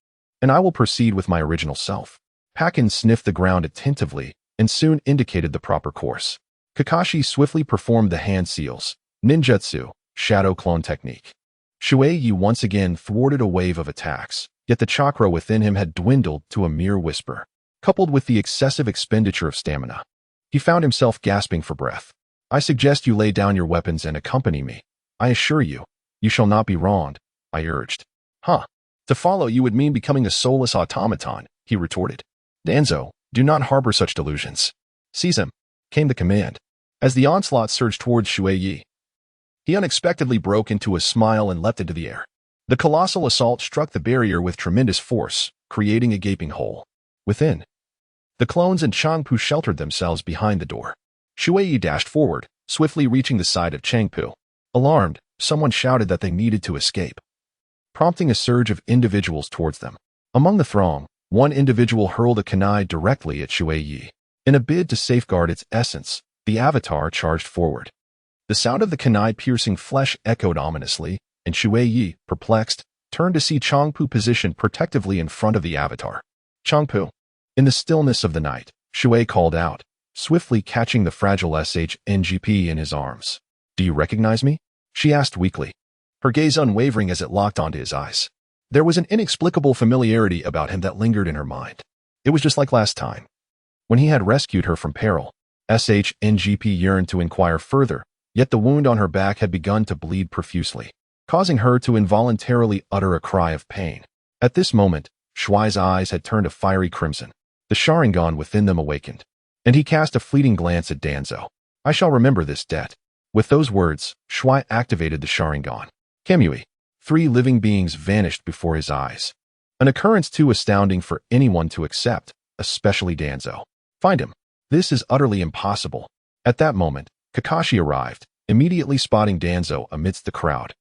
and I will proceed with my original self." Pakken sniffed the ground attentively and soon indicated the proper course. Kakashi swiftly performed the hand seals, ninjutsu, shadow clone technique. Shui Ye once again thwarted a wave of attacks, yet the chakra within him had dwindled to a mere whisper. Coupled with the excessive expenditure of stamina, he found himself gasping for breath. "I suggest you lay down your weapons and accompany me. I assure you, you shall not be wronged," I urged. "Huh? To follow you would mean becoming a soulless automaton," he retorted. "Danzo, do not harbor such delusions." "Seize him," came the command. As the onslaught surged towards Shui Ye, he unexpectedly broke into a smile and leapt into the air. The colossal assault struck the barrier with tremendous force, creating a gaping hole. Within, the clones and Changpu sheltered themselves behind the door. Shui Ye dashed forward, swiftly reaching the side of Changpu. Alarmed, someone shouted that they needed to escape, prompting a surge of individuals towards them. Among the throng, one individual hurled a kunai directly at Shui Ye. In a bid to safeguard its essence, the avatar charged forward. The sound of the kunai piercing flesh echoed ominously, and Shui Ye, perplexed, turned to see Changpu positioned protectively in front of the avatar. "Changpu." In the stillness of the night, Shui called out, swiftly catching the fragile SHNGP in his arms. "Do you recognize me?" she asked weakly, her gaze unwavering as it locked onto his eyes. There was an inexplicable familiarity about him that lingered in her mind. It was just like last time, when he had rescued her from peril. SHNGP yearned to inquire further, yet the wound on her back had begun to bleed profusely, causing her to involuntarily utter a cry of pain. At this moment, Shui's eyes had turned a fiery crimson. The Sharingan within them awakened, and he cast a fleeting glance at Danzo. "I shall remember this debt." With those words, Shui activated the Sharingan. Kamui. 3 living beings vanished before his eyes. An occurrence too astounding for anyone to accept, especially Danzo. "Find him. This is utterly impossible." At that moment, Kakashi arrived, immediately spotting Danzo amidst the crowd,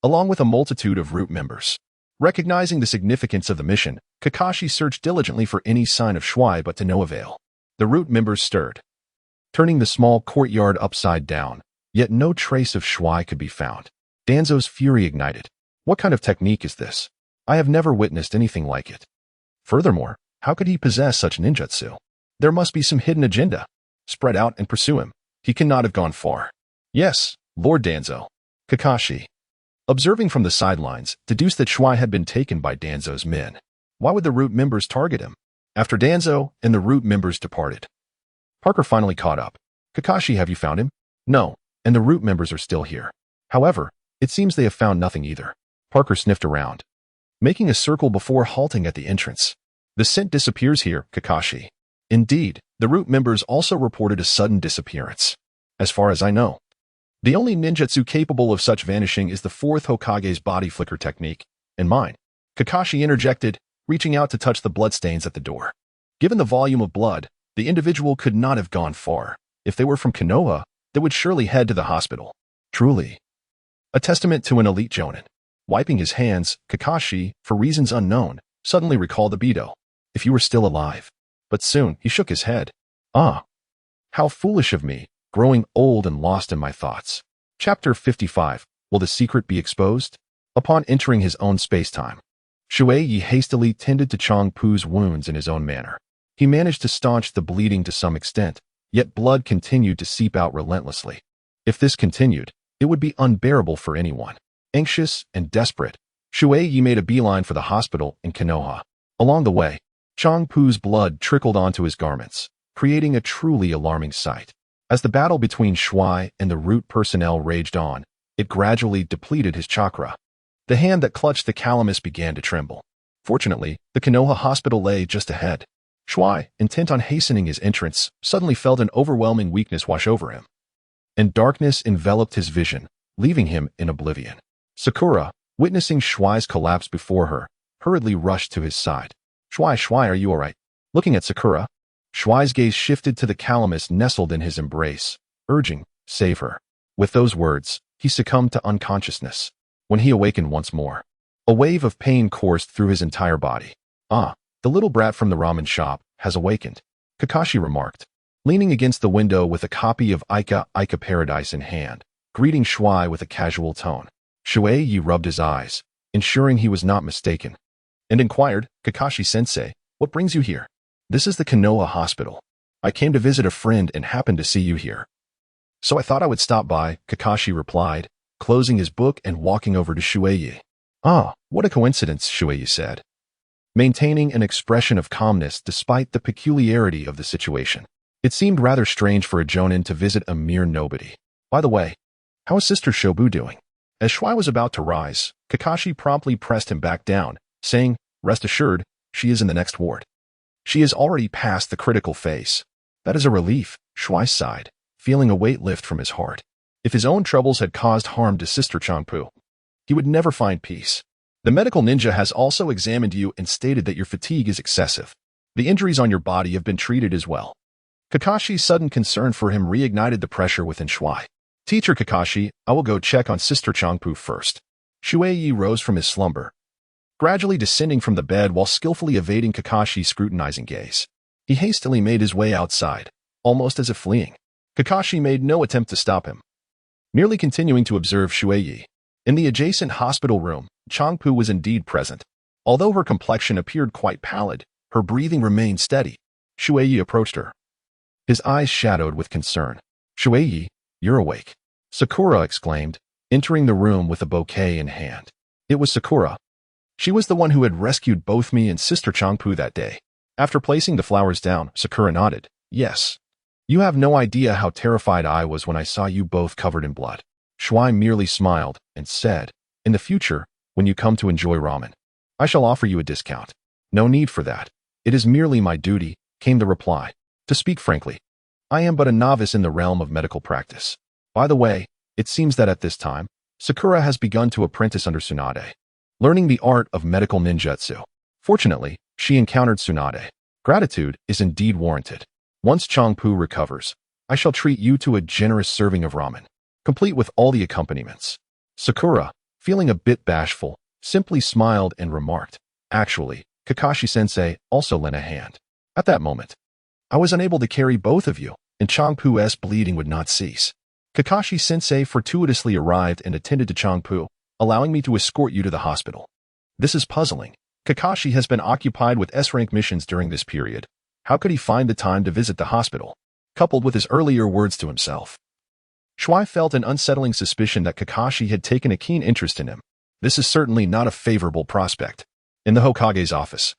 along with a multitude of root members. Recognizing the significance of the mission, Kakashi searched diligently for any sign of Shui, but to no avail. The root members stirred, turning the small courtyard upside down, yet no trace of Shui could be found. Danzo's fury ignited. What kind of technique is this? I have never witnessed anything like it. Furthermore, how could he possess such ninjutsu? There must be some hidden agenda. Spread out and pursue him. He cannot have gone far. Yes, Lord Danzo. Kakashi, observing from the sidelines, deduced that Shui had been taken by Danzo's men. Why would the root members target him? After Danzo and the root members departed, Parker finally caught up. "Kakashi, have you found him?" "No, and the root members are still here. However, it seems they have found nothing either." Parker sniffed around, making a circle before halting at the entrance. "The scent disappears here, Kakashi." Indeed, the root members also reported a sudden disappearance. As far as I know, the only ninjutsu capable of such vanishing is the 4th Hokage's body flicker technique, and mine. Kakashi interjected, reaching out to touch the bloodstains at the door. Given the volume of blood, the individual could not have gone far. If they were from Konoha, they would surely head to the hospital. Truly, a testament to an elite jonin. Wiping his hands, Kakashi, for reasons unknown, suddenly recalled Obito. "If you were still alive." But soon, he shook his head. "Ah, how foolish of me, growing old and lost in my thoughts." Chapter 55. Will the secret be exposed? Upon entering his own space-time, Shui Ye hastily tended to Changpu's wounds in his own manner. He managed to staunch the bleeding to some extent, yet blood continued to seep out relentlessly. If this continued, it would be unbearable for anyone. Anxious and desperate, Shui Ye made a beeline for the hospital in Konoha. Along the way, Changpu's blood trickled onto his garments, creating a truly alarming sight. As the battle between Shui and the root personnel raged on, it gradually depleted his chakra. The hand that clutched the calamus began to tremble. Fortunately, the Konoha hospital lay just ahead. Shui, intent on hastening his entrance, suddenly felt an overwhelming weakness wash over him, and darkness enveloped his vision, leaving him in oblivion. Sakura, witnessing Shui's collapse before her, hurriedly rushed to his side. Shui, are you alright?" Looking at Sakura, Shui's gaze shifted to the calamus nestled in his embrace, urging, "Save her." With those words, he succumbed to unconsciousness. When he awakened once more, a wave of pain coursed through his entire body. "Ah, the little brat from the ramen shop has awakened," Kakashi remarked, leaning against the window with a copy of Ica Paradise in hand, greeting Shui with a casual tone. Shui Ye rubbed his eyes, ensuring he was not mistaken, and inquired, "Kakashi-sensei, what brings you here?" "This is the Konoha hospital. I came to visit a friend and happened to see you here, so I thought I would stop by," Kakashi replied, closing his book and walking over to Shui Ye. "Ah, what a coincidence," Shui Ye said, maintaining an expression of calmness despite the peculiarity of the situation. It seemed rather strange for a jonin to visit a mere nobody. "By the way, how is Sister Shobu doing?" As Shui was about to rise, Kakashi promptly pressed him back down, saying, "Rest assured, she is in the next ward. She is already past the critical phase." "That is a relief," Shui sighed, feeling a weight lift from his heart. If his own troubles had caused harm to Sister Changpu, he would never find peace. "The medical ninja has also examined you and stated that your fatigue is excessive. The injuries on your body have been treated as well." Kakashi's sudden concern for him reignited the pressure within Shui. "Teacher Kakashi, I will go check on Sister Changpu first." Shui Ye rose from his slumber, gradually descending from the bed while skillfully evading Kakashi's scrutinizing gaze. He hastily made his way outside, almost as if fleeing. Kakashi made no attempt to stop him, merely continuing to observe Shui Ye. In the adjacent hospital room, Changpu was indeed present. Although her complexion appeared quite pallid, her breathing remained steady. Shui Ye approached her, his eyes shadowed with concern. "Shui Ye, you're awake," Sakura exclaimed, entering the room with a bouquet in hand. It was Sakura. She was the one who had rescued both me and Sister Changpu that day. After placing the flowers down, Sakura nodded. "Yes. You have no idea how terrified I was when I saw you both covered in blood." Shui merely smiled and said, "In the future, when you come to enjoy ramen, I shall offer you a discount." "No need for that. It is merely my duty," came the reply. "To speak frankly, I am but a novice in the realm of medical practice. By the way, it seems that at this time, Sakura has begun to apprentice under Tsunade, learning the art of medical ninjutsu. Fortunately, she encountered Tsunade. Gratitude is indeed warranted. Once Changpu recovers, I shall treat you to a generous serving of ramen, complete with all the accompaniments." Sakura, feeling a bit bashful, simply smiled and remarked, "Actually, Kakashi-sensei also lent a hand. At that moment, I was unable to carry both of you, and Changpu's bleeding would not cease. Kakashi-sensei fortuitously arrived and attended to Changpu, allowing me to escort you to the hospital." "This is puzzling. Kakashi has been occupied with S-rank missions during this period. How could he find the time to visit the hospital?" Coupled with his earlier words to himself, Shui felt an unsettling suspicion that Kakashi had taken a keen interest in him. This is certainly not a favorable prospect. In the Hokage's office,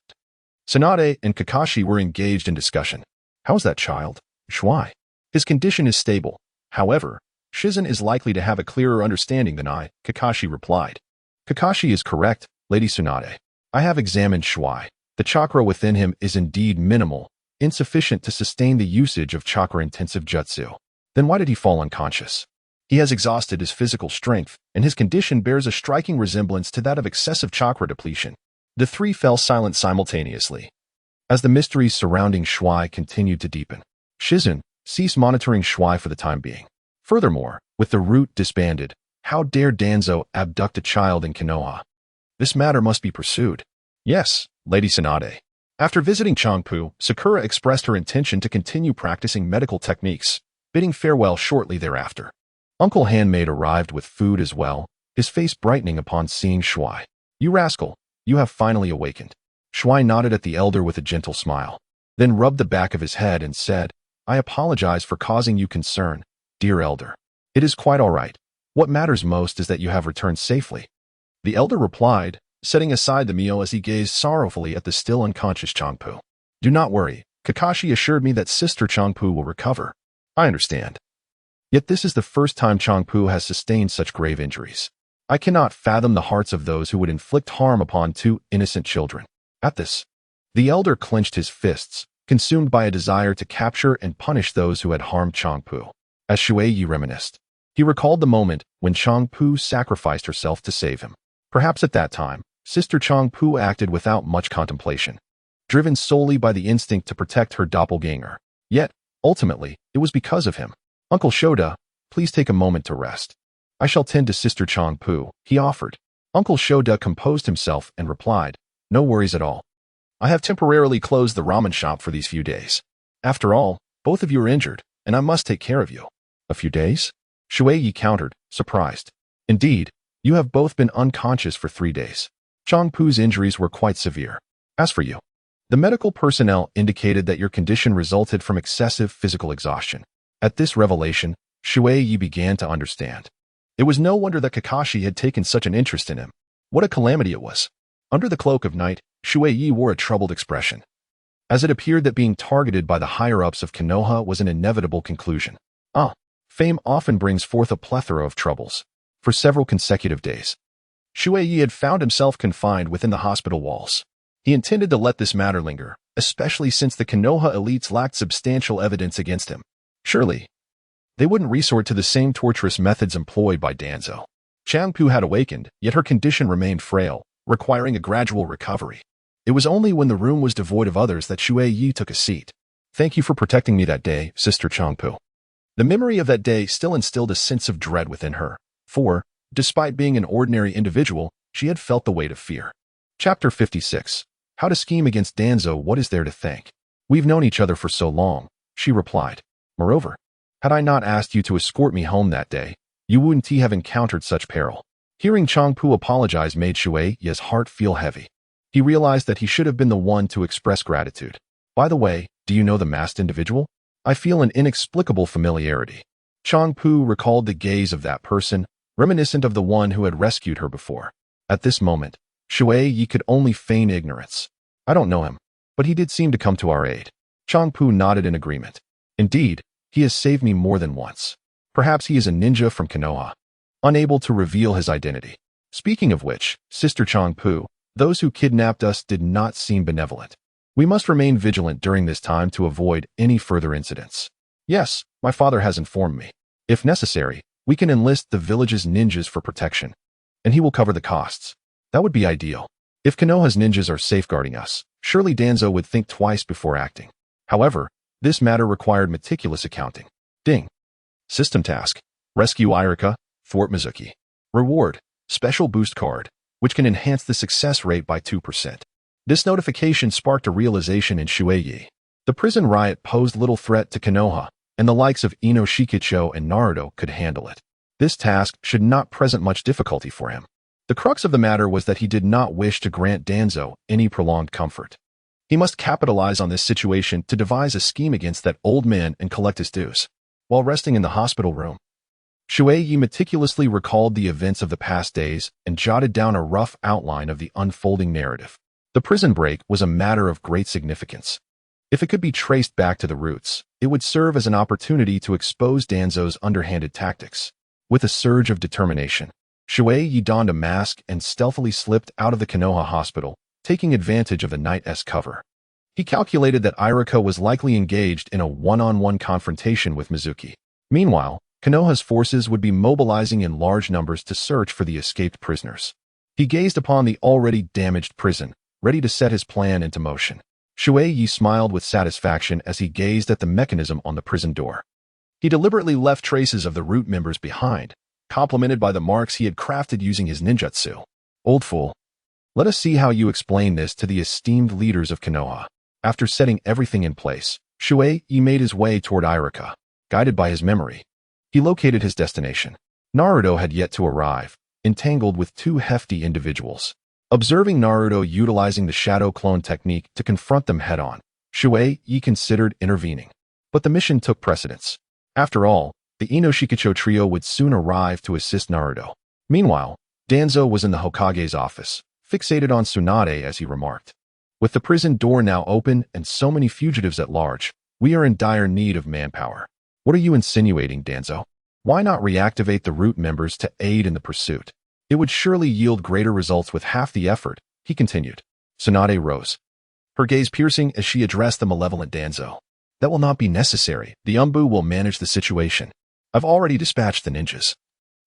Tsunade and Kakashi were engaged in discussion. "How's that child?" "Shui. His condition is stable. However, Shizen is likely to have a clearer understanding than I," Kakashi replied. "Kakashi is correct, Lady Tsunade. I have examined Shui. The chakra within him is indeed minimal, insufficient to sustain the usage of chakra-intensive jutsu." "Then why did he fall unconscious?" "He has exhausted his physical strength, and his condition bears a striking resemblance to that of excessive chakra depletion." The three fell silent simultaneously, as the mysteries surrounding Shui continued to deepen. Shizen, cease monitoring Shui for the time being. Furthermore, with the route disbanded, how dare Danzo abduct a child in Konoha? This matter must be pursued. "Yes, Lady Tsunade." After visiting Changpu, Sakura expressed her intention to continue practicing medical techniques, bidding farewell shortly thereafter. Uncle Handmaid arrived with food as well, his face brightening upon seeing Shui. "You rascal, you have finally awakened." Shui nodded at the elder with a gentle smile, then rubbed the back of his head and said, "I apologize for causing you concern, dear elder. It is quite all right. What matters most is that you have returned safely." The elder replied, setting aside the meal as he gazed sorrowfully at the still unconscious Changpu. "Do not worry. Kakashi assured me that Sister Changpu will recover." "I understand. Yet this is the first time Changpu has sustained such grave injuries. I cannot fathom the hearts of those who would inflict harm upon two innocent children." At this, the elder clenched his fists, consumed by a desire to capture and punish those who had harmed Changpu. As Shui Ye reminisced, he recalled the moment when Changpu sacrificed herself to save him. Perhaps at that time, Sister Changpu acted without much contemplation, driven solely by the instinct to protect her doppelganger. Yet, ultimately, it was because of him. Uncle Shoda, please take a moment to rest. I shall tend to Sister Changpu, he offered. Uncle Shoda composed himself and replied, no worries at all. I have temporarily closed the ramen shop for these few days. After all, both of you are injured, and I must take care of you. A few days? Shui Ye countered, surprised. Indeed, you have both been unconscious for 3 days. Changpu's injuries were quite severe. As for you, the medical personnel indicated that your condition resulted from excessive physical exhaustion. At this revelation, Shui Ye began to understand. It was no wonder that Kakashi had taken such an interest in him. What a calamity it was. Under the cloak of night, Shui Ye wore a troubled expression, as it appeared that being targeted by the higher-ups of Konoha was an inevitable conclusion. Fame often brings forth a plethora of troubles. For several consecutive days, Shui Ye had found himself confined within the hospital walls. He intended to let this matter linger, especially since the Konoha elites lacked substantial evidence against him. Surely, they wouldn't resort to the same torturous methods employed by Danzo. Changpu had awakened, yet her condition remained frail, requiring a gradual recovery. It was only when the room was devoid of others that Shui Ye took a seat. Thank you for protecting me that day, Sister Changpu. The memory of that day still instilled a sense of dread within her, for, despite being an ordinary individual, she had felt the weight of fear. Chapter 56. How to scheme against Danzo, what is there to think? We've known each other for so long, she replied. Moreover, had I not asked you to escort me home that day, you wouldn't have encountered such peril. Hearing Changpu apologize made Shui Ye's heart feel heavy. He realized that he should have been the one to express gratitude. By the way, do you know the masked individual? I feel an inexplicable familiarity. Changpu recalled the gaze of that person, reminiscent of the one who had rescued her before. At this moment, Shui Ye could only feign ignorance. I don't know him, but he did seem to come to our aid. Changpu nodded in agreement. Indeed, he has saved me more than once. Perhaps he is a ninja from Konoha, unable to reveal his identity. Speaking of which, Sister Changpu, those who kidnapped us did not seem benevolent. We must remain vigilant during this time to avoid any further incidents. Yes, my father has informed me. If necessary, we can enlist the village's ninjas for protection, and he will cover the costs. That would be ideal. If Konoha's ninjas are safeguarding us, surely Danzo would think twice before acting. However, this matter required meticulous accounting. Ding. System task. Rescue Irika, thwart Mizuki. Reward. Special boost card, which can enhance the success rate by 2%. This notification sparked a realization in Shui Ye. The prison riot posed little threat to Konoha, and the likes of Ino Shikicho and Naruto could handle it. This task should not present much difficulty for him. The crux of the matter was that he did not wish to grant Danzo any prolonged comfort. He must capitalize on this situation to devise a scheme against that old man and collect his dues. While resting in the hospital room, Shui Ye meticulously recalled the events of the past days and jotted down a rough outline of the unfolding narrative. The prison break was a matter of great significance. If it could be traced back to the roots, it would serve as an opportunity to expose Danzo's underhanded tactics. With a surge of determination, Shui Ye donned a mask and stealthily slipped out of the Konoha hospital, taking advantage of the night's cover. He calculated that Irika was likely engaged in a one-on-one confrontation with Mizuki. Meanwhile, Konoha's forces would be mobilizing in large numbers to search for the escaped prisoners. He gazed upon the already damaged prison, ready to set his plan into motion. Shui Ye smiled with satisfaction as he gazed at the mechanism on the prison door. He deliberately left traces of the root members behind, complemented by the marks he had crafted using his ninjutsu. Old fool. Let us see how you explain this to the esteemed leaders of Konoha. After setting everything in place, Shui Ye made his way toward Irika. Guided by his memory, he located his destination. Naruto had yet to arrive, entangled with 2 hefty individuals. Observing Naruto utilizing the shadow clone technique to confront them head-on, Shui Ye considered intervening. But the mission took precedence. After all, the Ino Shikicho trio would soon arrive to assist Naruto. Meanwhile, Danzo was in the Hokage's office, fixated on Tsunade as he remarked. With the prison door now open and so many fugitives at large, we are in dire need of manpower. What are you insinuating, Danzo? Why not reactivate the root members to aid in the pursuit? It would surely yield greater results with half the effort, he continued. Tsunade rose, her gaze piercing as she addressed the malevolent Danzo. That will not be necessary. The Umbu will manage the situation. I've already dispatched the ninjas,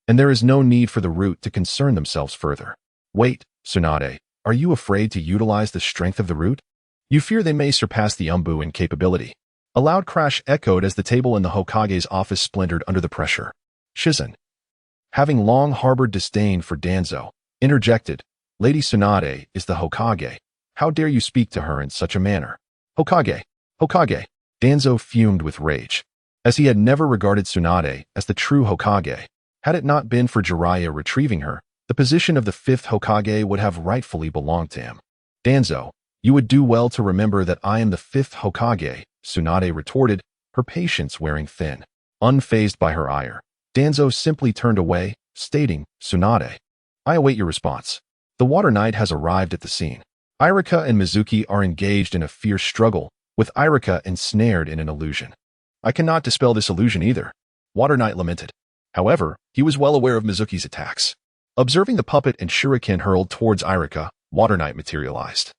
and there is no need for the root to concern themselves further. Wait, Tsunade, are you afraid to utilize the strength of the root? You fear they may surpass the Umbu in capability. A loud crash echoed as the table in the Hokage's office splintered under the pressure. Shizen, having long harbored disdain for Danzo, interjected, Lady Tsunade is the Hokage. How dare you speak to her in such a manner? Hokage! Hokage! Danzo fumed with rage, as he had never regarded Tsunade as the true Hokage. Had it not been for Jiraiya retrieving her, the position of the fifth Hokage would have rightfully belonged to him. Danzo, you would do well to remember that I am the fifth Hokage, Tsunade retorted, her patience wearing thin. Unfazed by her ire, Danzo simply turned away, stating, Tsunade, I await your response. The Water Knight has arrived at the scene. Irika and Mizuki are engaged in a fierce struggle, with Irika ensnared in an illusion. I cannot dispel this illusion either, Water Knight lamented. However, he was well aware of Mizuki's attacks. Observing the puppet and shuriken hurled towards Irika, Water Knight materialized,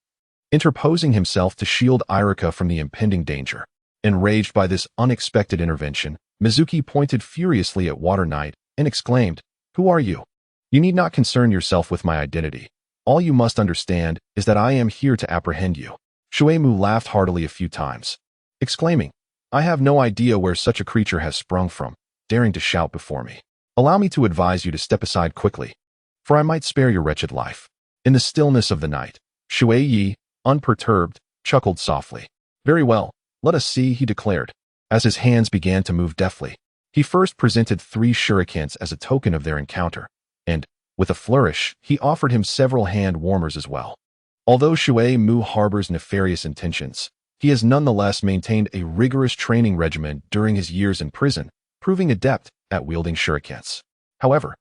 interposing himself to shield Irika from the impending danger. Enraged by this unexpected intervention, Mizuki pointed furiously at Water Knight and exclaimed, Who are you? You need not concern yourself with my identity. All you must understand is that I am here to apprehend you. Shuemu laughed heartily a few times, exclaiming, I have no idea where such a creature has sprung from, daring to shout before me. Allow me to advise you to step aside quickly, for I might spare your wretched life. In the stillness of the night, Shui Ye, unperturbed, chuckled softly. Very well, let us see, he declared, as his hands began to move deftly. He first presented 3 shurikens as a token of their encounter, and, with a flourish, he offered him several hand warmers as well. Although Shuemu harbors nefarious intentions, he has nonetheless maintained a rigorous training regimen during his years in prison, proving adept at wielding shurikens. However,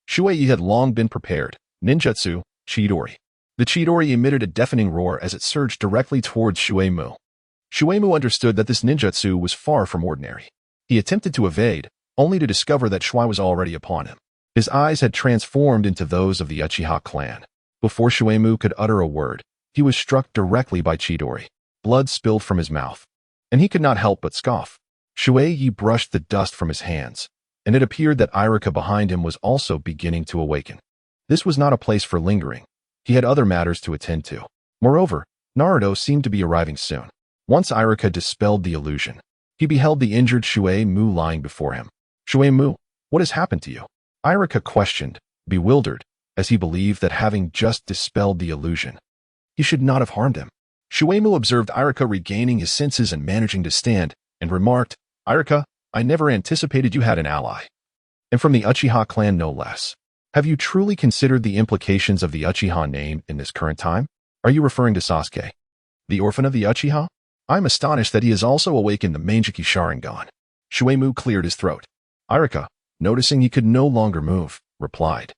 Shui had long been prepared. Ninjutsu, Chidori. The Chidori emitted a deafening roar as it surged directly towards Shuemu. Shuemu understood that this ninjutsu was far from ordinary. He attempted to evade, only to discover that Shui was already upon him. His eyes had transformed into those of the Uchiha clan. Before Shuemu could utter a word, he was struck directly by Chidori. Blood spilled from his mouth, and he could not help but scoff. Shui brushed the dust from his hands, and it appeared that Irika behind him was also beginning to awaken. This was not a place for lingering. He had other matters to attend to. Moreover, Naruto seemed to be arriving soon. Once Irika dispelled the illusion, he beheld the injured Shuemu lying before him. Shuemu, what has happened to you? Irika questioned, bewildered, as he believed that having just dispelled the illusion, he should not have harmed him. Shuemu observed Irika regaining his senses and managing to stand, and remarked, Irika, I never anticipated you had an ally. And from the Uchiha clan no less. Have you truly considered the implications of the Uchiha name in this current time? Are you referring to Sasuke, the orphan of the Uchiha? I'm astonished that he has also awakened the Mangekyō Sharingan. Shuemu cleared his throat. Irika, noticing he could no longer move, replied,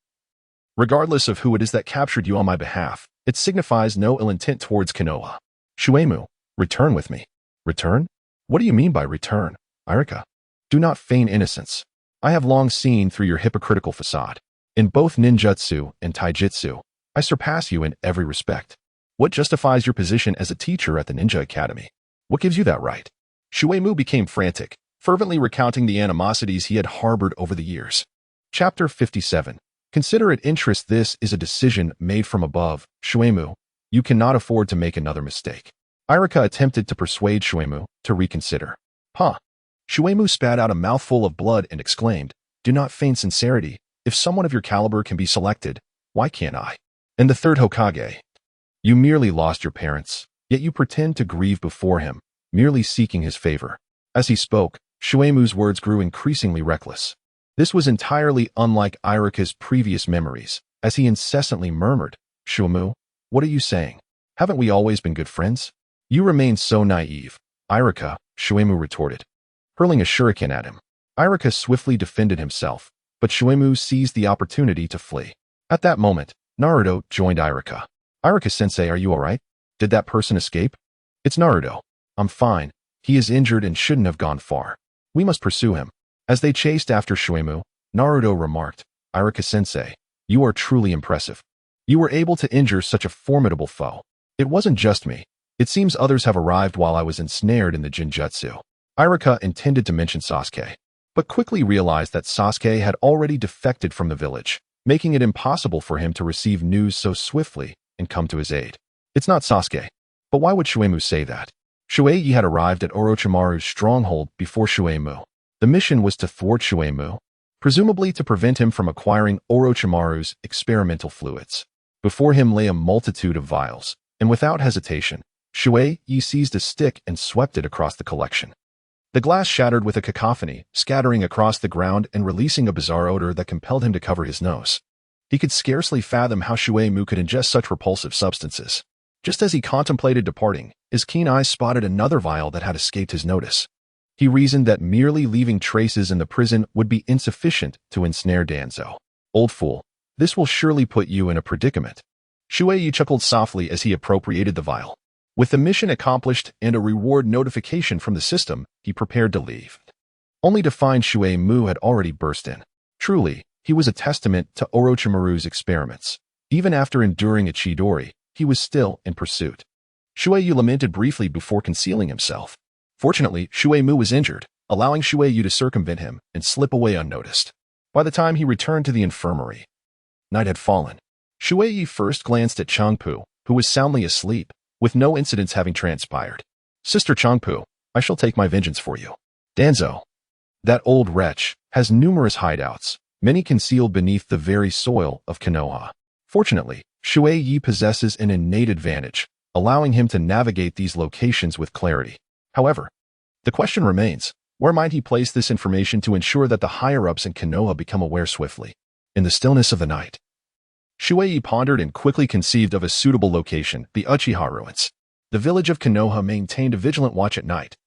Regardless of who it is that captured you on my behalf, it signifies no ill intent towards Konoha. Shuemu, return with me. Return? What do you mean by return, Irika? Do not feign innocence. I have long seen through your hypocritical facade. In both ninjutsu and taijutsu, I surpass you in every respect. What justifies your position as a teacher at the Ninja Academy? What gives you that right? Shuemu became frantic, fervently recounting the animosities he had harbored over the years. Chapter 57. Considerate interest. This is a decision made from above. Shuemu, you cannot afford to make another mistake. Irika attempted to persuade Shuemu to reconsider. Shuemu spat out a mouthful of blood and exclaimed, Do not feign sincerity. If someone of your caliber can be selected, why can't I? And the third Hokage. You merely lost your parents, yet you pretend to grieve before him, merely seeking his favor. As he spoke, Shuemu's words grew increasingly reckless. This was entirely unlike Irika's previous memories, as he incessantly murmured, Shuemu, what are you saying? Haven't we always been good friends? You remain so naive, Irika, Shuemu retorted, hurling a shuriken at him. Irika swiftly defended himself, but Shuemu seized the opportunity to flee. At that moment, Naruto joined Irika. Irika-sensei, are you alright? Did that person escape? It's Naruto. I'm fine. He is injured and shouldn't have gone far. We must pursue him. As they chased after Shuemu, Naruto remarked, Irika-sensei, you are truly impressive. You were able to injure such a formidable foe. It wasn't just me. It seems others have arrived while I was ensnared in the Jinjutsu. Irika intended to mention Sasuke, but quickly realized that Sasuke had already defected from the village, making it impossible for him to receive news so swiftly and come to his aid. It's not Sasuke. But why would Shui Mu say that? Shui Ye had arrived at Orochimaru's stronghold before Shui Mu. The mission was to thwart Shui Mu, presumably to prevent him from acquiring Orochimaru's experimental fluids. Before him lay a multitude of vials, and without hesitation, Shui Ye seized a stick and swept it across the collection. The glass shattered with a cacophony, scattering across the ground and releasing a bizarre odor that compelled him to cover his nose. He could scarcely fathom how Shui Mu could ingest such repulsive substances. Just as he contemplated departing, his keen eyes spotted another vial that had escaped his notice. He reasoned that merely leaving traces in the prison would be insufficient to ensnare Danzo. Old fool, this will surely put you in a predicament. Shui Ye chuckled softly as he appropriated the vial. With the mission accomplished and a reward notification from the system, he prepared to leave. Only to find Shui Mu had already burst in. Truly, he was a testament to Orochimaru's experiments. Even after enduring a Chidori, he was still in pursuit. Shui Ye lamented briefly before concealing himself. Fortunately, Shui Mu was injured, allowing Shui Ye to circumvent him and slip away unnoticed. By the time he returned to the infirmary, night had fallen. Shui Ye first glanced at Changpu, who was soundly asleep, with no incidents having transpired. Sister Changpu, I shall take my vengeance for you. Danzo, that old wretch, has numerous hideouts, many concealed beneath the very soil of Konoha. Fortunately, Shui Ye possesses an innate advantage, allowing him to navigate these locations with clarity. However, the question remains, where might he place this information to ensure that the higher-ups in Konoha become aware swiftly? In the stillness of the night, Shui Ye pondered and quickly conceived of a suitable location, the Uchiha ruins. The village of Konoha maintained a vigilant watch at night,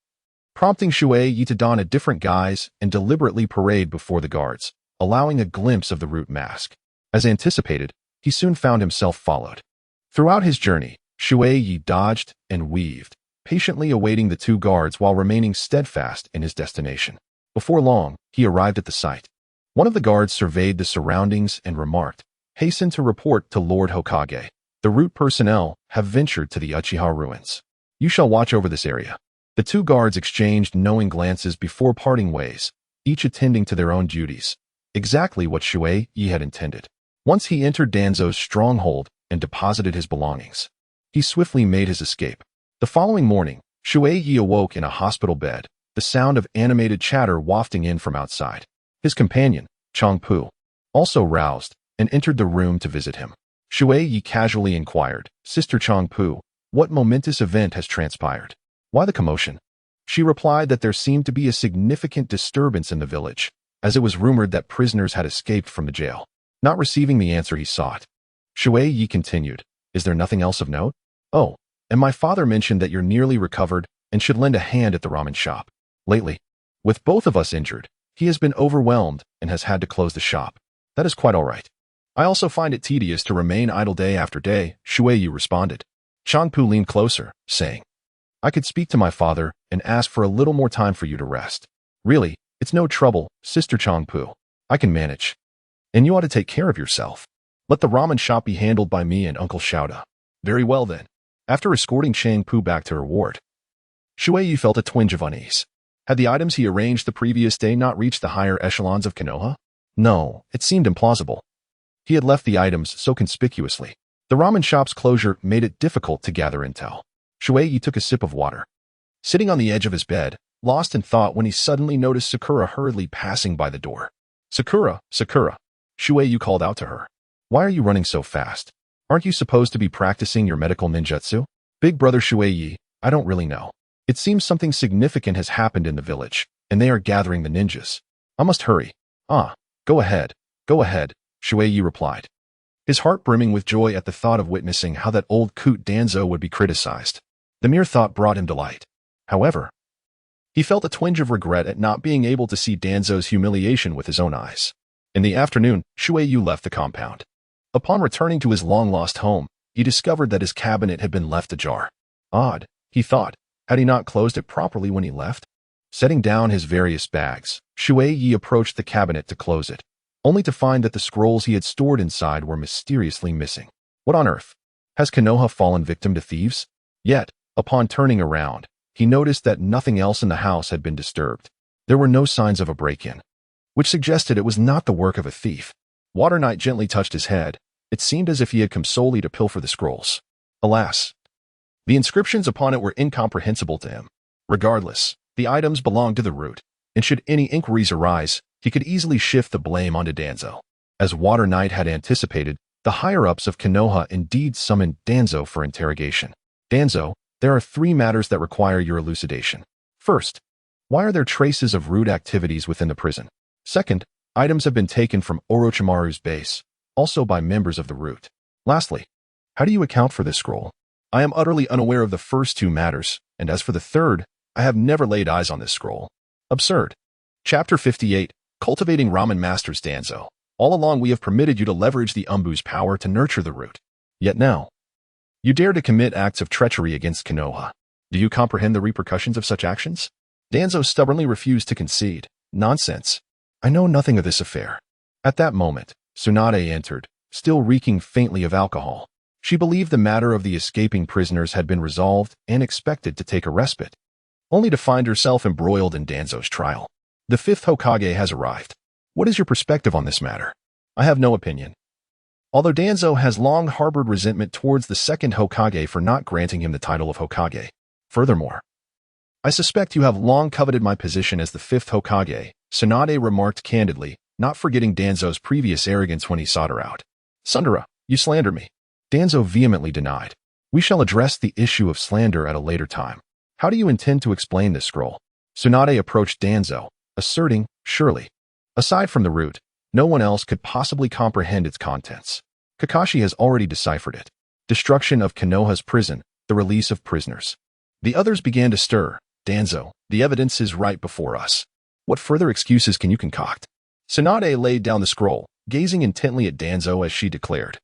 prompting Shui Ye to don a different guise and deliberately parade before the guards, allowing a glimpse of the root mask. As anticipated, he soon found himself followed. Throughout his journey, Shui Ye dodged and weaved, patiently awaiting the two guards while remaining steadfast in his destination. Before long, he arrived at the site. One of the guards surveyed the surroundings and remarked, "Hasten to report to Lord Hokage. The root personnel have ventured to the Uchiha ruins. You shall watch over this area." The two guards exchanged knowing glances before parting ways, each attending to their own duties, exactly what Shui Ye had intended. Once he entered Danzo's stronghold and deposited his belongings, he swiftly made his escape. The following morning, Shui Ye awoke in a hospital bed, the sound of animated chatter wafting in from outside. His companion, Changpu, also roused and entered the room to visit him. Shui Ye casually inquired, "Sister Changpu, what momentous event has transpired? Why the commotion?" She replied that there seemed to be a significant disturbance in the village, as it was rumored that prisoners had escaped from the jail. Not receiving the answer he sought, Shui Ye continued, "Is there nothing else of note? Oh, and my father mentioned that you're nearly recovered and should lend a hand at the ramen shop. Lately, with both of us injured, he has been overwhelmed and has had to close the shop. That is quite all right. I also find it tedious to remain idle day after day," Shui Ye responded. Changpu leaned closer, saying, "I could speak to my father and ask for a little more time for you to rest. Really, it's no trouble, Sister Changpu. I can manage. And you ought to take care of yourself. Let the ramen shop be handled by me and Uncle Shouda." Very well then. After escorting Changpu back to her ward, Shui Ye felt a twinge of unease. Had the items he arranged the previous day not reached the higher echelons of Konoha? No, it seemed implausible. He had left the items so conspicuously. The ramen shop's closure made it difficult to gather intel. Shui Ye took a sip of water, sitting on the edge of his bed, lost in thought when he suddenly noticed Sakura hurriedly passing by the door. "Sakura, Sakura," Shui Ye called out to her. "Why are you running so fast? Aren't you supposed to be practicing your medical ninjutsu?" "Big brother Shui Ye, I don't really know. It seems something significant has happened in the village, and they are gathering the ninjas. I must hurry." "Ah, go ahead, Shui Ye replied, his heart brimming with joy at the thought of witnessing how that old coot Danzo would be criticized. The mere thought brought him delight. However, he felt a twinge of regret at not being able to see Danzo's humiliation with his own eyes. In the afternoon, Shui Ye left the compound. Upon returning to his long-lost home, he discovered that his cabinet had been left ajar. Odd, he thought, had he not closed it properly when he left? Setting down his various bags, Shui Ye approached the cabinet to close it, only to find that the scrolls he had stored inside were mysteriously missing. What on earth? Has Konoha fallen victim to thieves? Yet, upon turning around, he noticed that nothing else in the house had been disturbed. There were no signs of a break-in, which suggested it was not the work of a thief. Water Knight gently touched his head. It seemed as if he had come solely to pilfer the scrolls. Alas, The inscriptions upon it were incomprehensible to him. Regardless, the items belonged to the root, and should any inquiries arise, he could easily shift the blame onto Danzo. As Water Knight had anticipated, the higher-ups of Konoha indeed summoned Danzo for interrogation. Danzo, there are 3 matters that require your elucidation. First, why are there traces of root activities within the prison? Second, items have been taken from Orochimaru's base, also by members of the root. Lastly, how do you account for this scroll? I am utterly unaware of the first 2 matters, and as for the third, I have never laid eyes on this scroll. Absurd. Chapter 58, Cultivating Ramen Masters. Danzo. All along we have permitted you to leverage the Umbu's power to nurture the root. Yet now, you dare to commit acts of treachery against Konoha. Do you comprehend the repercussions of such actions? Danzo stubbornly refused to concede. Nonsense. I know nothing of this affair. At that moment, Tsunade entered, still reeking faintly of alcohol. She believed the matter of the escaping prisoners had been resolved and expected to take a respite, only to find herself embroiled in Danzo's trial. The 5th Hokage has arrived. What is your perspective on this matter? I have no opinion. Although Danzo has long harbored resentment towards the 2nd Hokage for not granting him the title of Hokage. Furthermore, I suspect you have long coveted my position as the 5th Hokage, Tsunade remarked candidly, not forgetting Danzo's previous arrogance when he sought her out. Sundara, you slander me. Danzo vehemently denied. We shall address the issue of slander at a later time. How do you intend to explain this scroll? Tsunade approached Danzo, asserting, surely, aside from the root, no one else could possibly comprehend its contents. Kakashi has already deciphered it. Destruction of Konoha's prison, the release of prisoners. The others began to stir. Danzo, the evidence is right before us. What further excuses can you concoct? Tsunade laid down the scroll, gazing intently at Danzo as she declared.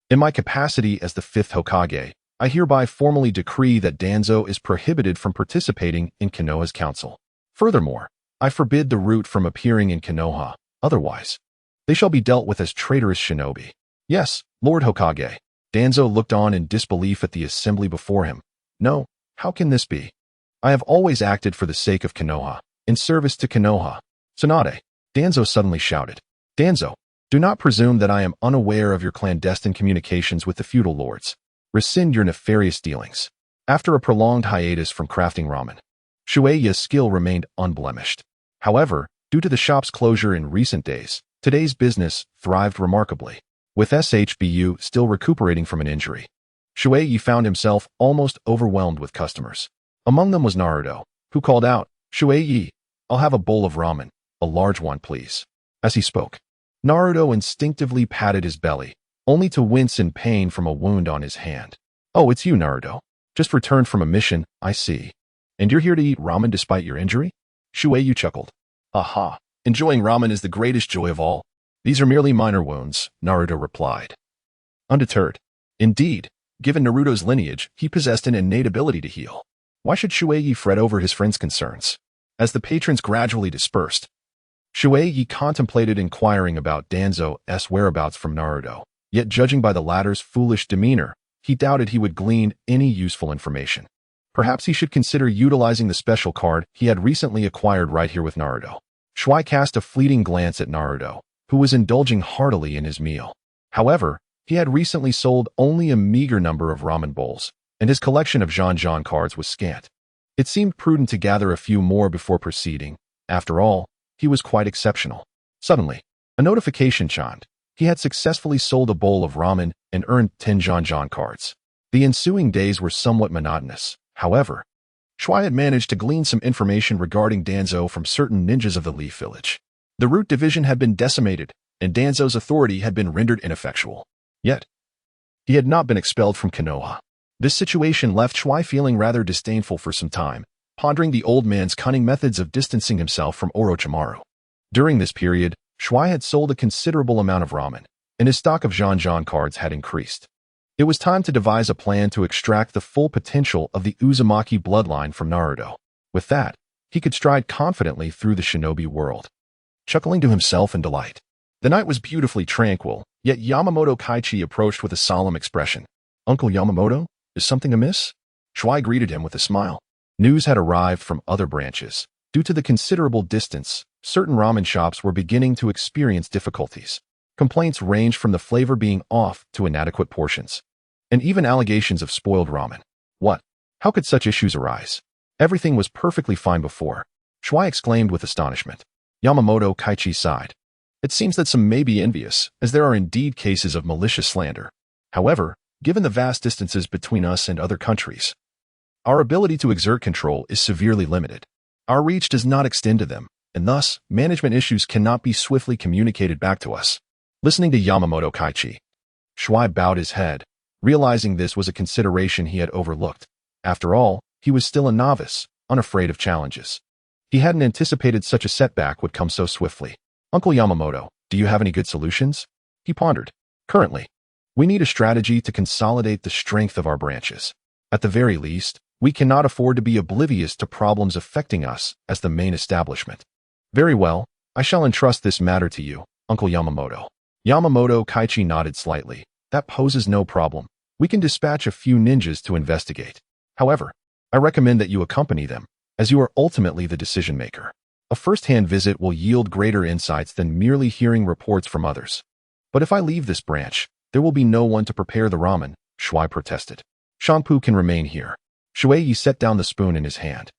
In my capacity as the 5th Hokage, I hereby formally decree that Danzo is prohibited from participating in Konoha's council. Furthermore, I forbid the root from appearing in Konoha. Otherwise, they shall be dealt with as traitorous shinobi. Yes, Lord Hokage. Danzo looked on in disbelief at the assembly before him. No, how can this be? I have always acted for the sake of Konoha, in service to Konoha. Tsunade, Danzo suddenly shouted. Danzo, do not presume that I am unaware of your clandestine communications with the feudal lords. Rescind your nefarious dealings. After a prolonged hiatus from crafting ramen, Shui Ye's skill remained unblemished. However, due to the shop's closure in recent days, today's business thrived remarkably. With SHBU still recuperating from an injury, Shui Ye found himself almost overwhelmed with customers. Among them was Naruto, who called out, Shui Ye, I'll have a bowl of ramen, a large one please. As he spoke, Naruto instinctively patted his belly, only to wince in pain from a wound on his hand. Oh, it's you, Naruto. Just returned from a mission, I see. And you're here to eat ramen despite your injury? Shui Ye chuckled. Aha, enjoying ramen is the greatest joy of all. These are merely minor wounds, Naruto replied. Undeterred. Indeed, given Naruto's lineage, he possessed an innate ability to heal. Why should Shui Ye fret over his friend's concerns? As the patrons gradually dispersed, Shui Ye contemplated inquiring about Danzo's whereabouts from Naruto, yet judging by the latter's foolish demeanor, he doubted he would glean any useful information. Perhaps he should consider utilizing the special card he had recently acquired right here with Naruto. Shui cast a fleeting glance at Naruto, who was indulging heartily in his meal. However, he had recently sold only a meager number of ramen bowls, and his collection of Zhan Zhan cards was scant. It seemed prudent to gather a few more before proceeding. After all, he was quite exceptional. Suddenly, a notification chimed. He had successfully sold a bowl of ramen and earned 10 Zhan Zhan cards. The ensuing days were somewhat monotonous. However, Shui had managed to glean some information regarding Danzo from certain ninjas of the Leaf Village. The root division had been decimated, and Danzo's authority had been rendered ineffectual. Yet, he had not been expelled from Konoha. This situation left Shui feeling rather disdainful for some time, pondering the old man's cunning methods of distancing himself from Orochimaru. During this period, Shui had sold a considerable amount of ramen, and his stock of Zhan Zhan cards had increased. It was time to devise a plan to extract the full potential of the Uzumaki bloodline from Naruto. With that, he could stride confidently through the shinobi world, chuckling to himself in delight. The night was beautifully tranquil, yet Yamamoto Kaichi approached with a solemn expression. Uncle Yamamoto, is something amiss? Shui greeted him with a smile. News had arrived from other branches. Due to the considerable distance, certain ramen shops were beginning to experience difficulties. Complaints ranged from the flavor being off to inadequate portions, and even allegations of spoiled ramen. What? How could such issues arise? Everything was perfectly fine before. Shui exclaimed with astonishment. Yamamoto Kaichi sighed. It seems that some may be envious, as there are indeed cases of malicious slander. However, given the vast distances between us and other countries, our ability to exert control is severely limited. Our reach does not extend to them, and thus, management issues cannot be swiftly communicated back to us. Listening to Yamamoto Kaichi, Shui bowed his head, realizing this was a consideration he had overlooked. After all, he was still a novice, unafraid of challenges. He hadn't anticipated such a setback would come so swiftly. Uncle Yamamoto, do you have any good solutions? He pondered. Currently, we need a strategy to consolidate the strength of our branches. At the very least, we cannot afford to be oblivious to problems affecting us as the main establishment. Very well, I shall entrust this matter to you, Uncle Yamamoto. Yamamoto Kaichi nodded slightly. That poses no problem. We can dispatch a few ninjas to investigate. However, I recommend that you accompany them, as you are ultimately the decision maker. A first-hand visit will yield greater insights than merely hearing reports from others. But if I leave this branch, there will be no one to prepare the ramen, Shui protested. Chanpu can remain here. Shui Ye set down the spoon in his hand.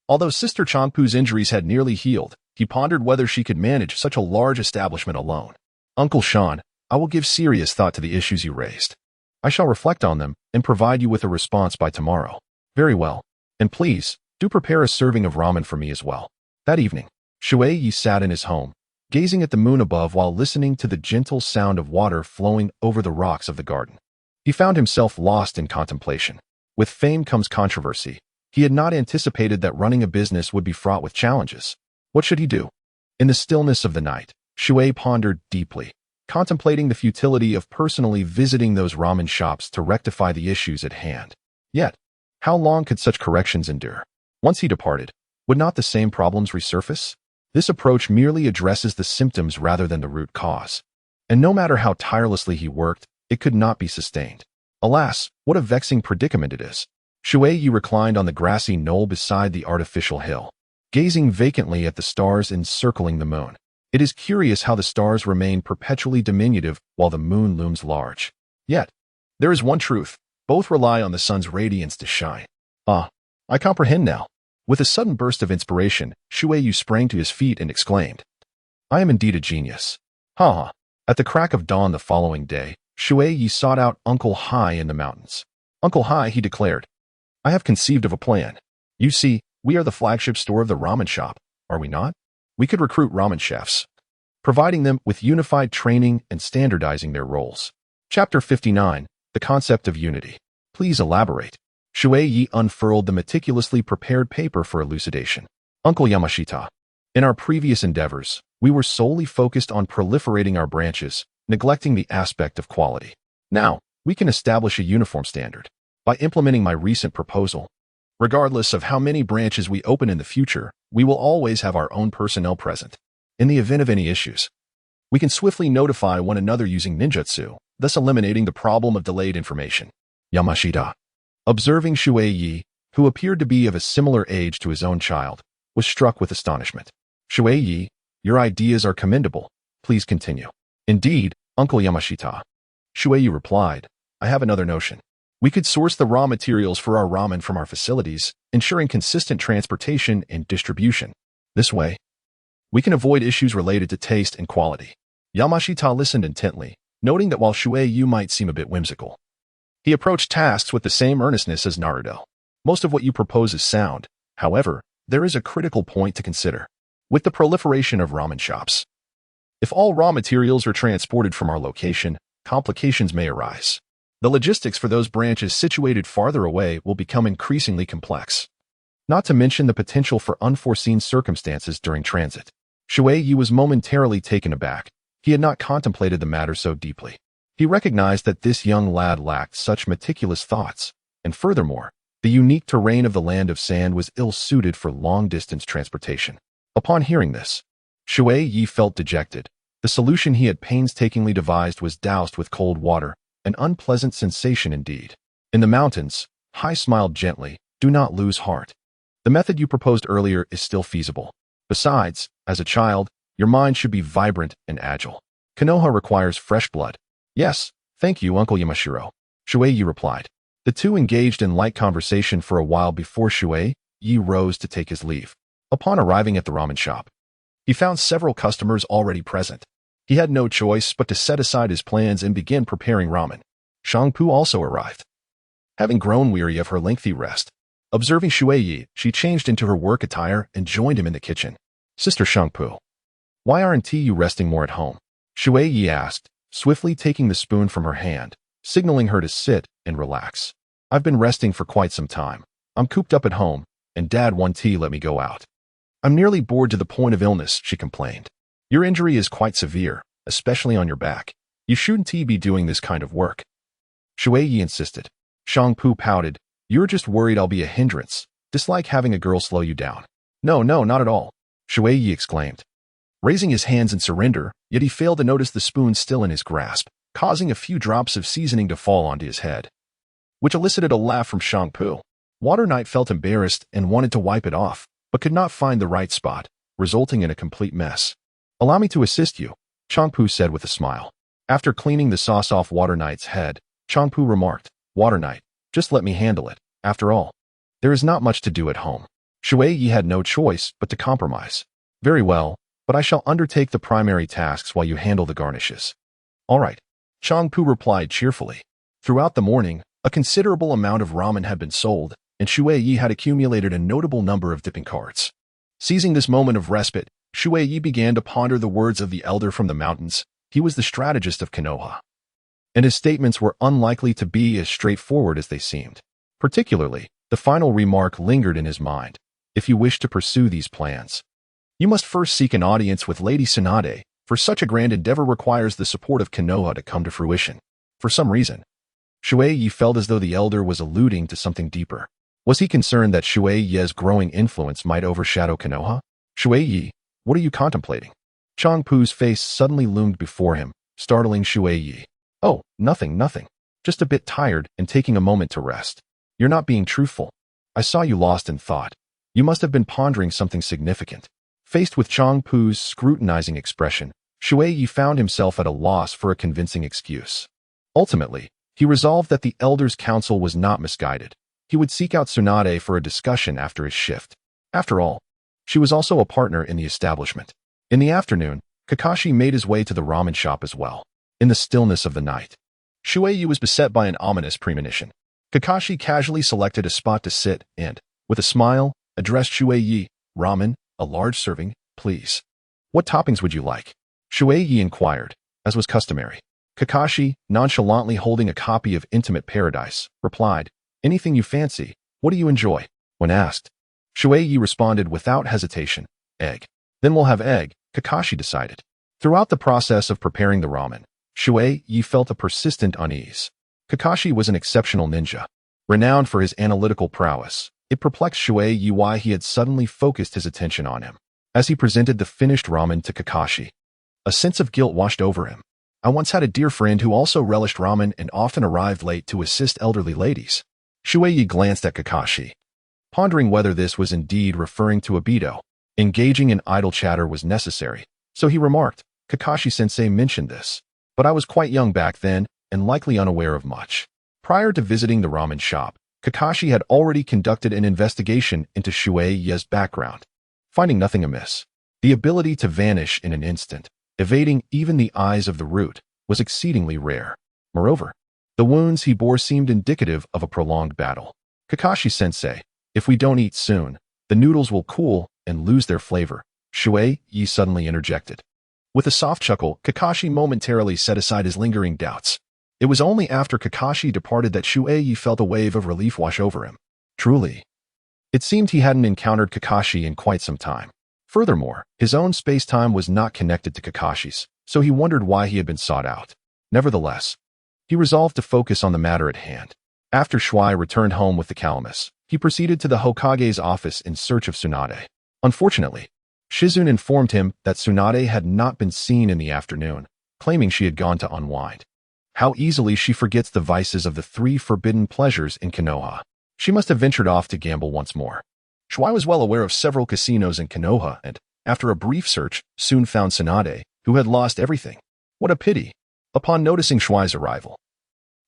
Although Sister Chanpu's injuries had nearly healed, he pondered whether she could manage such a large establishment alone. Uncle Shan, I will give serious thought to the issues you raised. I shall reflect on them and provide you with a response by tomorrow. Very well. And please, do prepare a serving of ramen for me as well. That evening, Shui Ye sat in his home, gazing at the moon above while listening to the gentle sound of water flowing over the rocks of the garden. He found himself lost in contemplation. With fame comes controversy. He had not anticipated that running a business would be fraught with challenges. What should he do? In the stillness of the night, Shui pondered deeply, contemplating the futility of personally visiting those ramen shops to rectify the issues at hand. Yet, how long could such corrections endure? Once he departed, would not the same problems resurface? This approach merely addresses the symptoms rather than the root cause. And no matter how tirelessly he worked, it could not be sustained. Alas, what a vexing predicament it is. Shui Ye reclined on the grassy knoll beside the artificial hill, gazing vacantly at the stars encircling the moon. It is curious how the stars remain perpetually diminutive while the moon looms large. Yet, there is one truth. Both rely on the sun's radiance to shine. Ah, I comprehend now. With a sudden burst of inspiration, Shui Ye sprang to his feet and exclaimed, I am indeed a genius. Ha ha. At the crack of dawn the following day, Shui Ye sought out Uncle Hai in the mountains. Uncle Hai, he declared, I have conceived of a plan. You see, we are the flagship store of the ramen shop, are we not? We could recruit ramen chefs, providing them with unified training and standardizing their roles. Chapter 59, The Concept of Unity. Please elaborate. Shui Ye unfurled the meticulously prepared paper for elucidation. Uncle Yamashita, in our previous endeavors, we were solely focused on proliferating our branches, neglecting the aspect of quality. Now, we can establish a uniform standard. By implementing my recent proposal, regardless of how many branches we open in the future, we will always have our own personnel present. In the event of any issues, we can swiftly notify one another using ninjutsu, thus eliminating the problem of delayed information. Yamashita, observing Shui Ye, who appeared to be of a similar age to his own child, was struck with astonishment. Shui Ye, your ideas are commendable. Please continue. Indeed, Uncle Yamashita. Shui Ye replied, I have another notion. We could source the raw materials for our ramen from our facilities, ensuring consistent transportation and distribution. This way, we can avoid issues related to taste and quality. Yamashita listened intently, noting that while Shui Ye might seem a bit whimsical, he approached tasks with the same earnestness as Naruto. Most of what you propose is sound. However, there is a critical point to consider. With the proliferation of ramen shops, if all raw materials are transported from our location, complications may arise. The logistics for those branches situated farther away will become increasingly complex. Not to mention the potential for unforeseen circumstances during transit. Shui Ye was momentarily taken aback. He had not contemplated the matter so deeply. He recognized that this young lad lacked such meticulous thoughts, and furthermore, the unique terrain of the land of sand was ill-suited for long-distance transportation. Upon hearing this, Shui Ye felt dejected. The solution he had painstakingly devised was doused with cold water, an unpleasant sensation indeed. In the mountains, Hai smiled gently, do not lose heart. The method you proposed earlier is still feasible. Besides, as a child, your mind should be vibrant and agile. Konoha requires fresh blood. Yes, thank you, Uncle Yamashiro. Shui Ye replied. The two engaged in light conversation for a while before Shui Ye rose to take his leave. Upon arriving at the ramen shop, he found several customers already present. He had no choice but to set aside his plans and begin preparing ramen. Shangpu also arrived. Having grown weary of her lengthy rest, observing Shui Ye, she changed into her work attire and joined him in the kitchen. Sister Shangpu, why aren't you resting more at home? Shui Ye asked, swiftly taking the spoon from her hand, signaling her to sit and relax. I've been resting for quite some time. I'm cooped up at home, and Dad won't let me go out. I'm nearly bored to the point of illness, she complained. Your injury is quite severe, especially on your back. You shouldn't be doing this kind of work. Shui Ye insisted. Shangpu pouted. You're just worried I'll be a hindrance. Dislike having a girl slow you down. No, not at all, Shui Ye exclaimed, raising his hands in surrender, yet he failed to notice the spoon still in his grasp, causing a few drops of seasoning to fall onto his head, which elicited a laugh from Shangpu. Water Knight felt embarrassed and wanted to wipe it off, but could not find the right spot, resulting in a complete mess. Allow me to assist you, Shangpu said with a smile. After cleaning the sauce off Water Knight's head, Shangpu remarked, Water Knight, just let me handle it. After all, there is not much to do at home. Shui Ye had no choice but to compromise. Very well, but I shall undertake the primary tasks while you handle the garnishes. All right, Shangpu replied cheerfully. Throughout the morning, a considerable amount of ramen had been sold, and Shui Ye had accumulated a notable number of dipping carts. Seizing this moment of respite, Shui Ye began to ponder the words of the elder from the mountains. He was the strategist of Konoha, and his statements were unlikely to be as straightforward as they seemed. Particularly, the final remark lingered in his mind. If you wish to pursue these plans, you must first seek an audience with Lady Tsunade, for such a grand endeavor requires the support of Konoha to come to fruition. For some reason, Shui Ye felt as though the elder was alluding to something deeper. Was he concerned that Shui Ye's growing influence might overshadow Konoha? Shui Ye, what are you contemplating? Shangpu's face suddenly loomed before him, startling Shui Ye. Oh, nothing. Just a bit tired and taking a moment to rest. You're not being truthful. I saw you lost in thought. You must have been pondering something significant. Faced with Shangpu's scrutinizing expression, Shui Ye found himself at a loss for a convincing excuse. Ultimately, he resolved that the elder's counsel was not misguided. He would seek out Tsunade for a discussion after his shift. After all, she was also a partner in the establishment. In the afternoon, Kakashi made his way to the ramen shop as well. In the stillness of the night, Shui Ye was beset by an ominous premonition. Kakashi casually selected a spot to sit and, with a smile, addressed Shui Ye. Ramen, a large serving, please. What toppings would you like? Shui Ye inquired, as was customary. Kakashi, nonchalantly holding a copy of Intimate Paradise, replied, anything you fancy. What do you enjoy? When asked, Shui Ye responded without hesitation, egg. Then we'll have egg, Kakashi decided. Throughout the process of preparing the ramen, Shui Ye felt a persistent unease. Kakashi was an exceptional ninja, renowned for his analytical prowess. It perplexed Shui Ye why he had suddenly focused his attention on him. As he presented the finished ramen to Kakashi, a sense of guilt washed over him. I once had a dear friend who also relished ramen and often arrived late to assist elderly ladies. Shui Ye glanced at Kakashi, pondering whether this was indeed referring to Obito. Engaging in idle chatter was necessary, so he remarked, Kakashi-sensei mentioned this, but I was quite young back then and likely unaware of much. Prior to visiting the ramen shop, Kakashi had already conducted an investigation into Shui Ye's background, finding nothing amiss. The ability to vanish in an instant, evading even the eyes of the root, was exceedingly rare. Moreover, the wounds he bore seemed indicative of a prolonged battle. Kakashi-sensei, if we don't eat soon, the noodles will cool and lose their flavor, Shui Ye suddenly interjected. With a soft chuckle, Kakashi momentarily set aside his lingering doubts. It was only after Kakashi departed that Shui Ye felt a wave of relief wash over him. Truly, it seemed he hadn't encountered Kakashi in quite some time. Furthermore, his own space-time was not connected to Kakashi's, so he wondered why he had been sought out. Nevertheless, he resolved to focus on the matter at hand. After Shui returned home with the calamus, he proceeded to the Hokage's office in search of Tsunade. Unfortunately, Shizune informed him that Tsunade had not been seen in the afternoon, claiming she had gone to unwind. How easily she forgets the vices of the 3 forbidden pleasures in Konoha. She must have ventured off to gamble once more. Shui was well aware of several casinos in Konoha and, after a brief search, soon found Tsunade, who had lost everything. What a pity! Upon noticing Shui's arrival,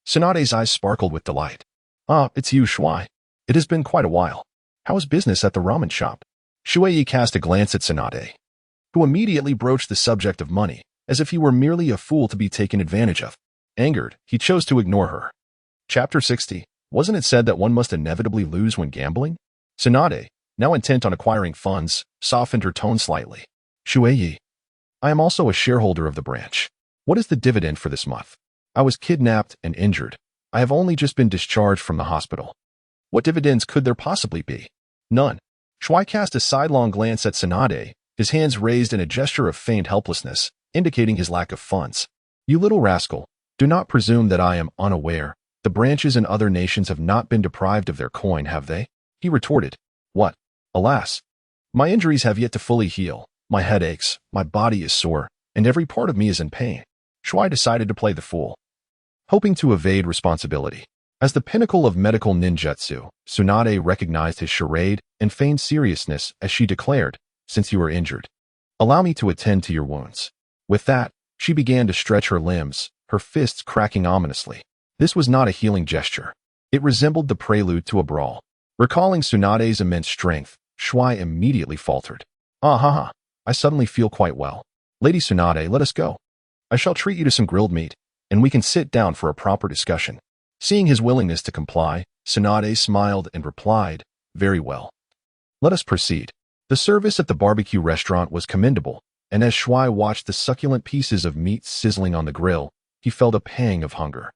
Tsunade's eyes sparkled with delight. Ah, it's you, Shui. It has been quite a while. How is business at the ramen shop? Shui Ye cast a glance at Tsunade, who immediately broached the subject of money, as if he were merely a fool to be taken advantage of. Angered, he chose to ignore her. Chapter 60. Wasn't it said that one must inevitably lose when gambling? Tsunade, now intent on acquiring funds, softened her tone slightly. Shui Ye, I am also a shareholder of the branch. What is the dividend for this month? I was kidnapped and injured. I have only just been discharged from the hospital. What dividends could there possibly be? None. Shui cast a sidelong glance at Tsunade, his hands raised in a gesture of feigned helplessness, indicating his lack of funds. You little rascal, do not presume that I am unaware. The branches in other nations have not been deprived of their coin, have they? He retorted. What? Alas. My injuries have yet to fully heal. My head aches, my body is sore, and every part of me is in pain. Shui decided to play the fool, hoping to evade responsibility. As the pinnacle of medical ninjutsu, Tsunade recognized his charade and feigned seriousness as she declared, since you are injured, allow me to attend to your wounds. With that, she began to stretch her limbs, her fists cracking ominously. This was not a healing gesture. It resembled the prelude to a brawl. Recalling Tsunade's immense strength, Shui immediately faltered. Ah ha ha, I suddenly feel quite well. Lady Tsunade, let us go. I shall treat you to some grilled meat, and we can sit down for a proper discussion. Seeing his willingness to comply, Tsunade smiled and replied, very well. Let us proceed. The service at the barbecue restaurant was commendable, and as Shui watched the succulent pieces of meat sizzling on the grill, he felt a pang of hunger.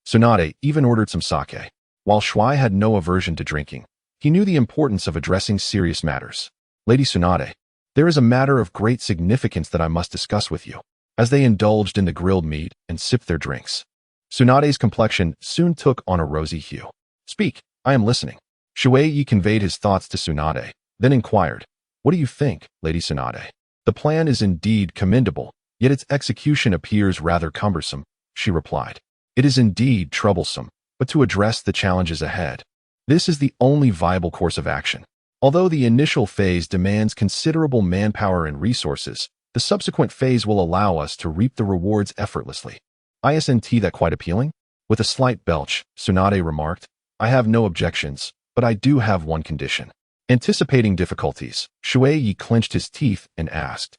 Tsunade even ordered some sake. While Shui had no aversion to drinking, he knew the importance of addressing serious matters. Lady Tsunade, there is a matter of great significance that I must discuss with you. As they indulged in the grilled meat and sipped their drinks, Tsunade's complexion soon took on a rosy hue. Speak, I am listening. Shui Ye conveyed his thoughts to Tsunade, then inquired, what do you think, Lady Tsunade? The plan is indeed commendable, yet its execution appears rather cumbersome, she replied. It is indeed troublesome, but to address the challenges ahead, this is the only viable course of action. Although the initial phase demands considerable manpower and resources, the subsequent phase will allow us to reap the rewards effortlessly. Isn't that quite appealing? With a slight belch, Tsunade remarked, I have no objections, but I do have one condition. Anticipating difficulties, Shui Ye clenched his teeth and asked,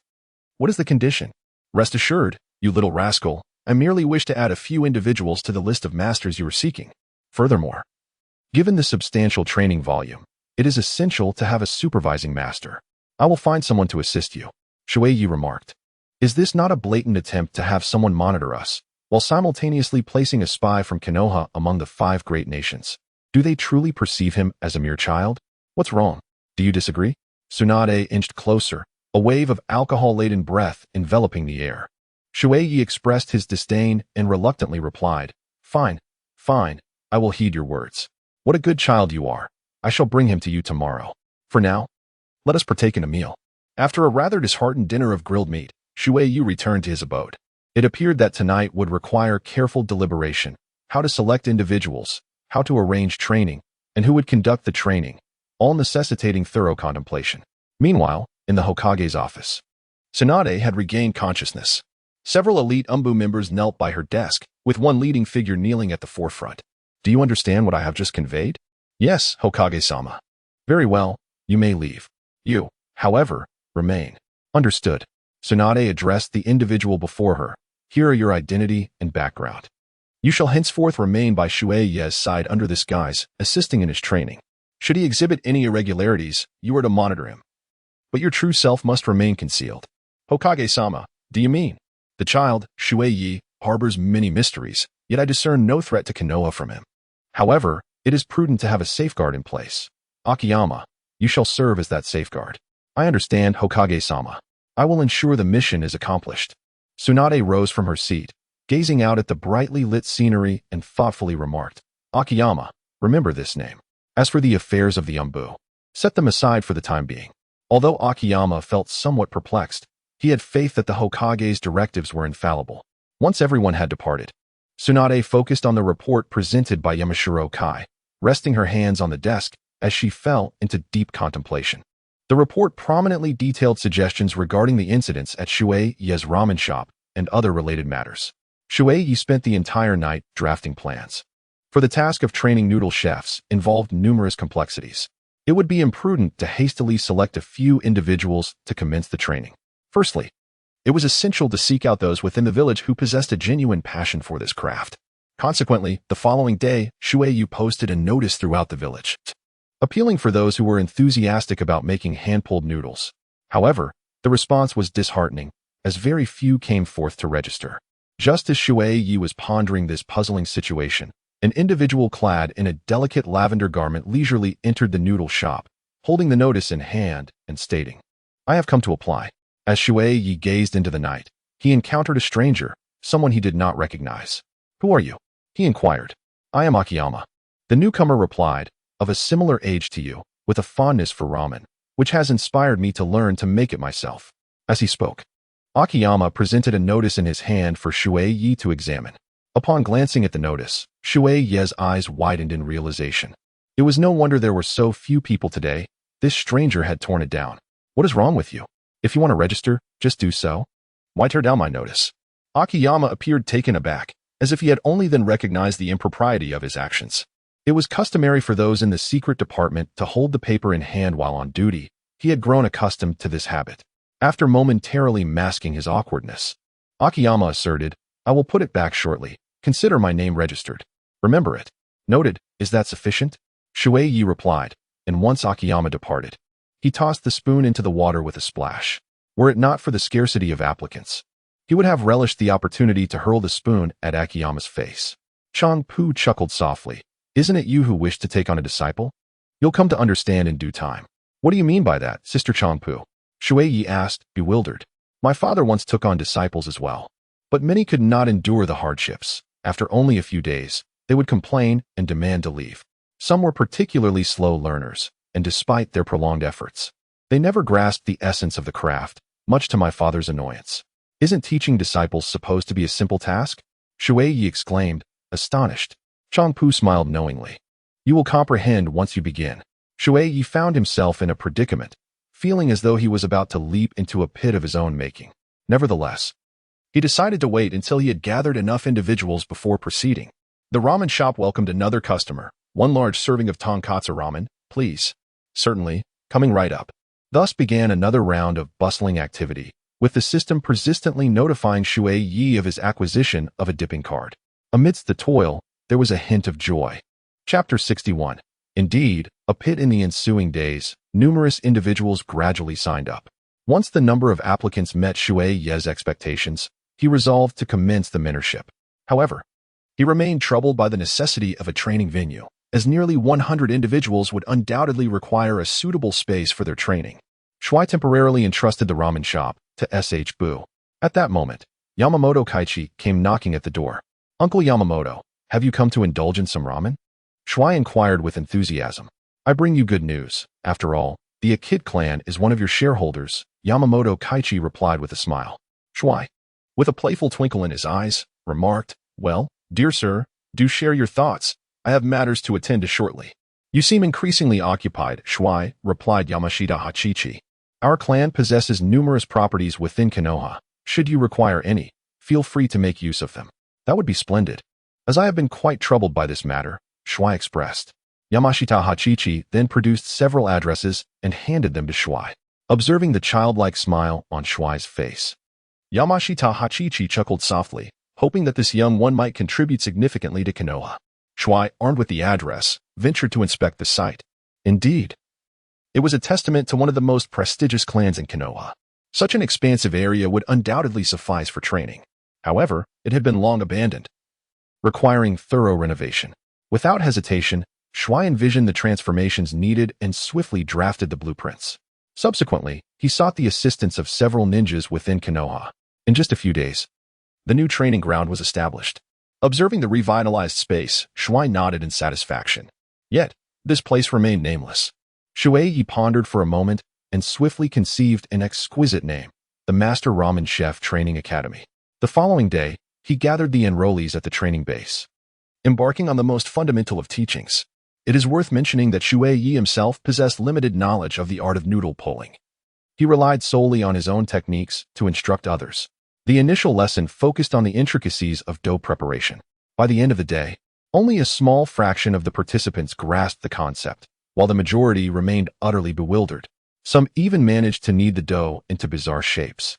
what is the condition? Rest assured, you little rascal, I merely wish to add a few individuals to the list of masters you are seeking. Furthermore, given the substantial training volume, it is essential to have a supervising master. I will find someone to assist you. Shui Ye remarked. Is this not a blatant attempt to have someone monitor us, while simultaneously placing a spy from Konoha among the 5 great nations? Do they truly perceive him as a mere child? What's wrong? Do you disagree? Tsunade inched closer, a wave of alcohol-laden breath enveloping the air. Shui Ye expressed his disdain and reluctantly replied, Fine, fine, I will heed your words. What a good child you are. I shall bring him to you tomorrow. For now, let us partake in a meal. After a rather disheartened dinner of grilled meat, Shui Ye returned to his abode. It appeared that tonight would require careful deliberation, how to select individuals, how to arrange training, and who would conduct the training, all necessitating thorough contemplation. Meanwhile, in the Hokage's office, Tsunade had regained consciousness. Several elite Umbu members knelt by her desk, with one leading figure kneeling at the forefront. Do you understand what I have just conveyed? Yes, Hokage-sama. Very well, you may leave. You, however, remain. Understood. Tsunade addressed the individual before her. Here are your identity and background. You shall henceforth remain by Shui Ye's side under this guise, assisting in his training. Should he exhibit any irregularities, you are to monitor him. But your true self must remain concealed. Hokage-sama, do you mean? The child, Shui Ye, harbors many mysteries, yet I discern no threat to Konoha from him. However, it is prudent to have a safeguard in place. Akiyama, you shall serve as that safeguard. I understand, Hokage-sama. I will ensure the mission is accomplished. Tsunade rose from her seat, gazing out at the brightly lit scenery and thoughtfully remarked, Akiyama, remember this name. As for the affairs of the Umbu, set them aside for the time being. Although Akiyama felt somewhat perplexed, he had faith that the Hokage's directives were infallible. Once everyone had departed, Tsunade focused on the report presented by Yamashiro Kai, resting her hands on the desk as she fell into deep contemplation. The report prominently detailed suggestions regarding the incidents at Shui Ye's ramen shop and other related matters. Shui Ye spent the entire night drafting plans. for the task of training noodle chefs involved numerous complexities. It would be imprudent to hastily select a few individuals to commence the training. Firstly, it was essential to seek out those within the village who possessed a genuine passion for this craft. Consequently, the following day, Shui Ye posted a notice throughout the village, appealing for those who were enthusiastic about making hand-pulled noodles. However, the response was disheartening, as very few came forth to register. Just as Shui Ye was pondering this puzzling situation, an individual clad in a delicate lavender garment leisurely entered the noodle shop, holding the notice in hand and stating, "I have come to apply." As Shui Ye gazed into the night, he encountered a stranger, someone he did not recognize. "Who are you?" he inquired. "I am Akiyama." The newcomer replied, "Of a similar age to you, with a fondness for ramen, which has inspired me to learn to make it myself." As he spoke, Akiyama presented a notice in his hand for Shui Ye to examine. Upon glancing at the notice, Shui Ye's eyes widened in realization. It was no wonder there were so few people today. This stranger had torn it down. "What is wrong with you? If you want to register, just do so. Why tear down my notice?" Akiyama appeared taken aback, as if he had only then recognized the impropriety of his actions. It was customary for those in the secret department to hold the paper in hand while on duty. He had grown accustomed to this habit. After momentarily masking his awkwardness, Akiyama asserted, "I will put it back shortly. Consider my name registered. Remember it." "Noted. Is that sufficient?" Shui Ye replied, and once Akiyama departed, he tossed the spoon into the water with a splash. Were it not for the scarcity of applicants, he would have relished the opportunity to hurl the spoon at Akiyama's face. Chang-pu chuckled softly. "Isn't it you who wish to take on a disciple? You'll come to understand in due time." "What do you mean by that, Sister Chang-pu?" Shui Ye asked, bewildered. "My father once took on disciples as well, but many could not endure the hardships. After only a few days, they would complain and demand to leave. Some were particularly slow learners, and despite their prolonged efforts, they never grasped the essence of the craft, much to my father's annoyance." "Isn't teaching disciples supposed to be a simple task?" Shui Ye exclaimed, astonished. Chang-pu smiled knowingly. "You will comprehend once you begin." Shui Ye found himself in a predicament, feeling as though he was about to leap into a pit of his own making. Nevertheless, he decided to wait until he had gathered enough individuals before proceeding. The ramen shop welcomed another customer. "One large serving of tonkatsu ramen, please." "Certainly, coming right up." Thus began another round of bustling activity, with the system persistently notifying Shui Ye of his acquisition of a dipping card. Amidst the toil, there was a hint of joy. Chapter 61. Indeed, a pit in the ensuing days, numerous individuals gradually signed up. Once the number of applicants met Shui Ye's expectations, he resolved to commence the mentorship. However, he remained troubled by the necessity of a training venue, as nearly 100 individuals would undoubtedly require a suitable space for their training. Shui temporarily entrusted the ramen shop to S.H. Bu. At that moment, Yamamoto Kaichi came knocking at the door. "Uncle Yamamoto, have you come to indulge in some ramen?" Shui inquired with enthusiasm. "I bring you good news. After all, the Akid clan is one of your shareholders," Yamamoto Kaichi replied with a smile. Shui, with a playful twinkle in his eyes, remarked, "Well, dear sir, do share your thoughts. I have matters to attend to shortly." "You seem increasingly occupied," Shui replied Yamashita Hachichi. "Our clan possesses numerous properties within Konoha. Should you require any, feel free to make use of them." "That would be splendid. As I have been quite troubled by this matter," Shui expressed. Yamashita Hachichi then produced several addresses and handed them to Shui, observing the childlike smile on Shui's face. Yamashita Hachichi chuckled softly, hoping that this young one might contribute significantly to Konoha. Shui, armed with the address, ventured to inspect the site. Indeed, it was a testament to one of the most prestigious clans in Konoha. Such an expansive area would undoubtedly suffice for training. However, it had been long abandoned, requiring thorough renovation. Without hesitation, Shui envisioned the transformations needed and swiftly drafted the blueprints. Subsequently, he sought the assistance of several ninjas within Konoha. In just a few days, the new training ground was established. Observing the revitalized space, Shui nodded in satisfaction. Yet, this place remained nameless. Shui Ye pondered for a moment and swiftly conceived an exquisite name, the Master Ramen Chef Training Academy. The following day, he gathered the enrollees at the training base, embarking on the most fundamental of teachings. It is worth mentioning that Shui Ye himself possessed limited knowledge of the art of noodle pulling. He relied solely on his own techniques to instruct others. The initial lesson focused on the intricacies of dough preparation. By the end of the day, Only a small fraction of the participants grasped the concept, while the majority remained utterly bewildered. Some even managed to knead the dough into bizarre shapes,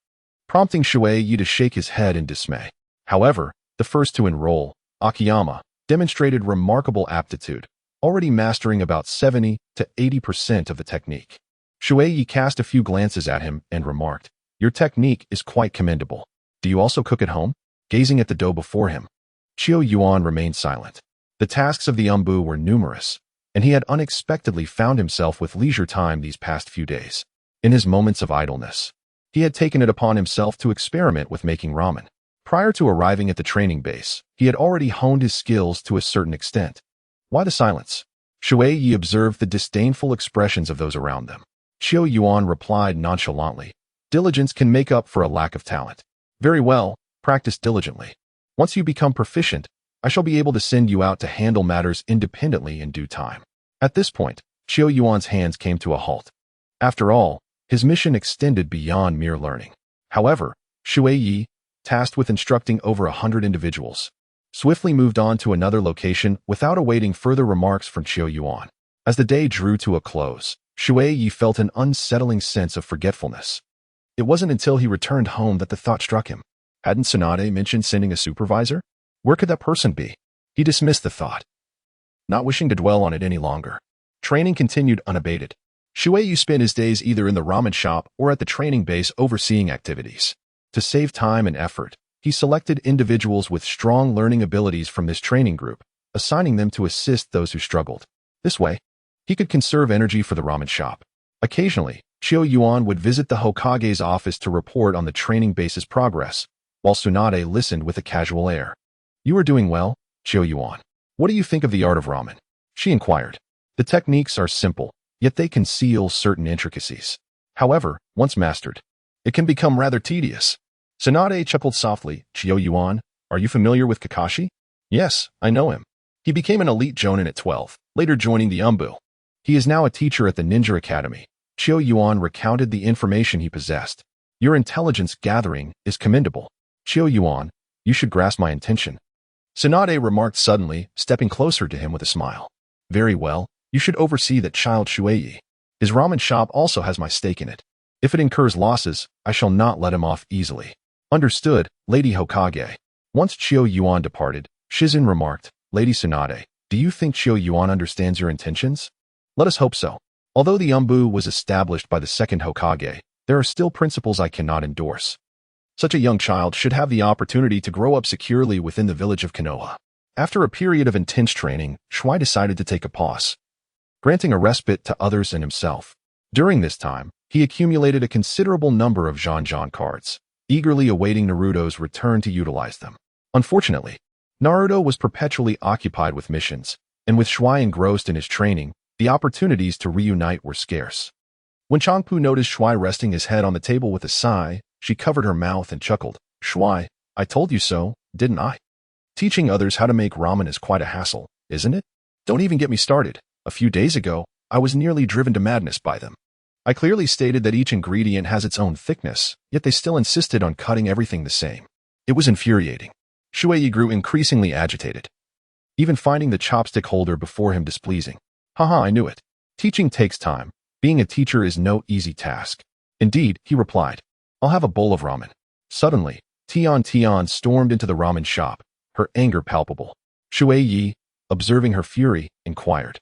prompting Shui Ye to shake his head in dismay. However, the first to enroll, Akiyama, demonstrated remarkable aptitude, already mastering about 70 to 80% of the technique. Shui Ye cast a few glances at him and remarked, "Your technique is quite commendable. Do you also cook at home?" Gazing at the dough before him, Chiu Yuan remained silent. The tasks of the umbu were numerous, and he had unexpectedly found himself with leisure time these past few days. In his moments of idleness, he had taken it upon himself to experiment with making ramen. Prior to arriving at the training base, he had already honed his skills to a certain extent. Why the silence? Shui Ye observed the disdainful expressions of those around them. Chiu Yuan replied nonchalantly, "Diligence can make up for a lack of talent." "Very well, practice diligently. Once you become proficient, I shall be able to send you out to handle matters independently in due time." At this point, Chiu Yuan's hands came to a halt. After all, his mission extended beyond mere learning. However, Shui Ye, tasked with instructing over 100 individuals, swiftly moved on to another location without awaiting further remarks from Chiu Yuan. As the day drew to a close, Shui Ye felt an unsettling sense of forgetfulness. It wasn't until he returned home that the thought struck him. Hadn't Tsunade mentioned sending a supervisor? Where could that person be? He dismissed the thought, not wishing to dwell on it any longer. Training continued unabated. Shui Ye spent his days either in the ramen shop or at the training base overseeing activities. To save time and effort, he selected individuals with strong learning abilities from this training group, assigning them to assist those who struggled. This way, he could conserve energy for the ramen shop. Occasionally, Chiu Yuan would visit the Hokage's office to report on the training base's progress, while Tsunade listened with a casual air. "You are doing well, Chiu Yuan. What do you think of the art of ramen?" she inquired. "The techniques are simple, yet they conceal certain intricacies. However, once mastered, it can become rather tedious." Tsunade chuckled softly. "Chiu Yuan, are you familiar with Kakashi?" "Yes, I know him. He became an elite jonin at 12, later joining the umbu. He is now a teacher at the Ninja Academy." Chiu Yuan recounted the information he possessed. "Your intelligence gathering is commendable. Chiu Yuan, you should grasp my intention." Tsunade remarked suddenly, stepping closer to him with a smile. "Very well, you should oversee that child Shui Ye. His ramen shop also has my stake in it. If it incurs losses, I shall not let him off easily." "Understood, Lady Hokage." Once Chiu Yuan departed, Shizun remarked, "Lady Tsunade, do you think Chiu Yuan understands your intentions?" "Let us hope so. Although the umbu was established by the second Hokage, there are still principles I cannot endorse. Such a young child should have the opportunity to grow up securely within the village of Konoha." After a period of intense training, Shui decided to take a pause, granting a respite to others and himself. During this time, he accumulated a considerable number of Zhan Zhan cards, eagerly awaiting Naruto's return to utilize them. Unfortunately, Naruto was perpetually occupied with missions, and with Shui engrossed in his training, the opportunities to reunite were scarce. When Changpu noticed Shui resting his head on the table with a sigh, she covered her mouth and chuckled. "Shui, I told you so, didn't I? Teaching others how to make ramen is quite a hassle, isn't it? Don't even get me started. A few days ago, I was nearly driven to madness by them. I clearly stated that each ingredient has its own thickness, yet they still insisted on cutting everything the same. It was infuriating." Shui Ye grew increasingly agitated, even finding the chopstick holder before him displeasing. "Haha, I knew it. Teaching takes time. Being a teacher is no easy task." "Indeed," he replied. "I'll have a bowl of ramen." Suddenly, Tian stormed into the ramen shop, her anger palpable. Shui Ye, observing her fury, inquired,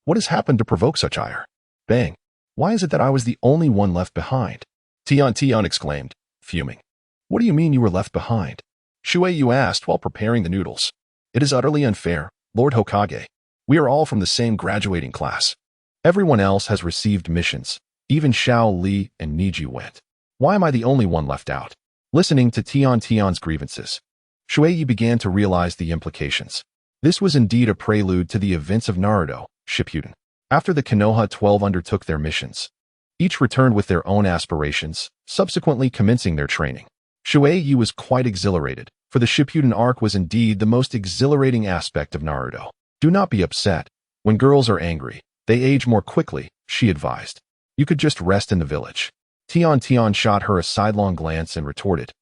"What has happened to provoke such ire?" "Bang! Why is it that I was the only one left behind?" Tian exclaimed, fuming. "What do you mean you were left behind?" Shui Ye asked while preparing the noodles. "It is utterly unfair, Lord Hokage. We are all from the same graduating class. Everyone else has received missions. Even Xiao Li and Niji went. Why am I the only one left out?" Listening to Tian's grievances, Shui Ye began to realize the implications. This was indeed a prelude to the events of Naruto, Shippuden. After the Konoha 12 undertook their missions, each returned with their own aspirations, subsequently commencing their training. Shui Ye was quite exhilarated, for the Shippuden arc was indeed the most exhilarating aspect of Naruto. "Do not be upset. When girls are angry, they age more quickly," she advised. "You could just rest in the village." Tian shot her a sidelong glance and retorted,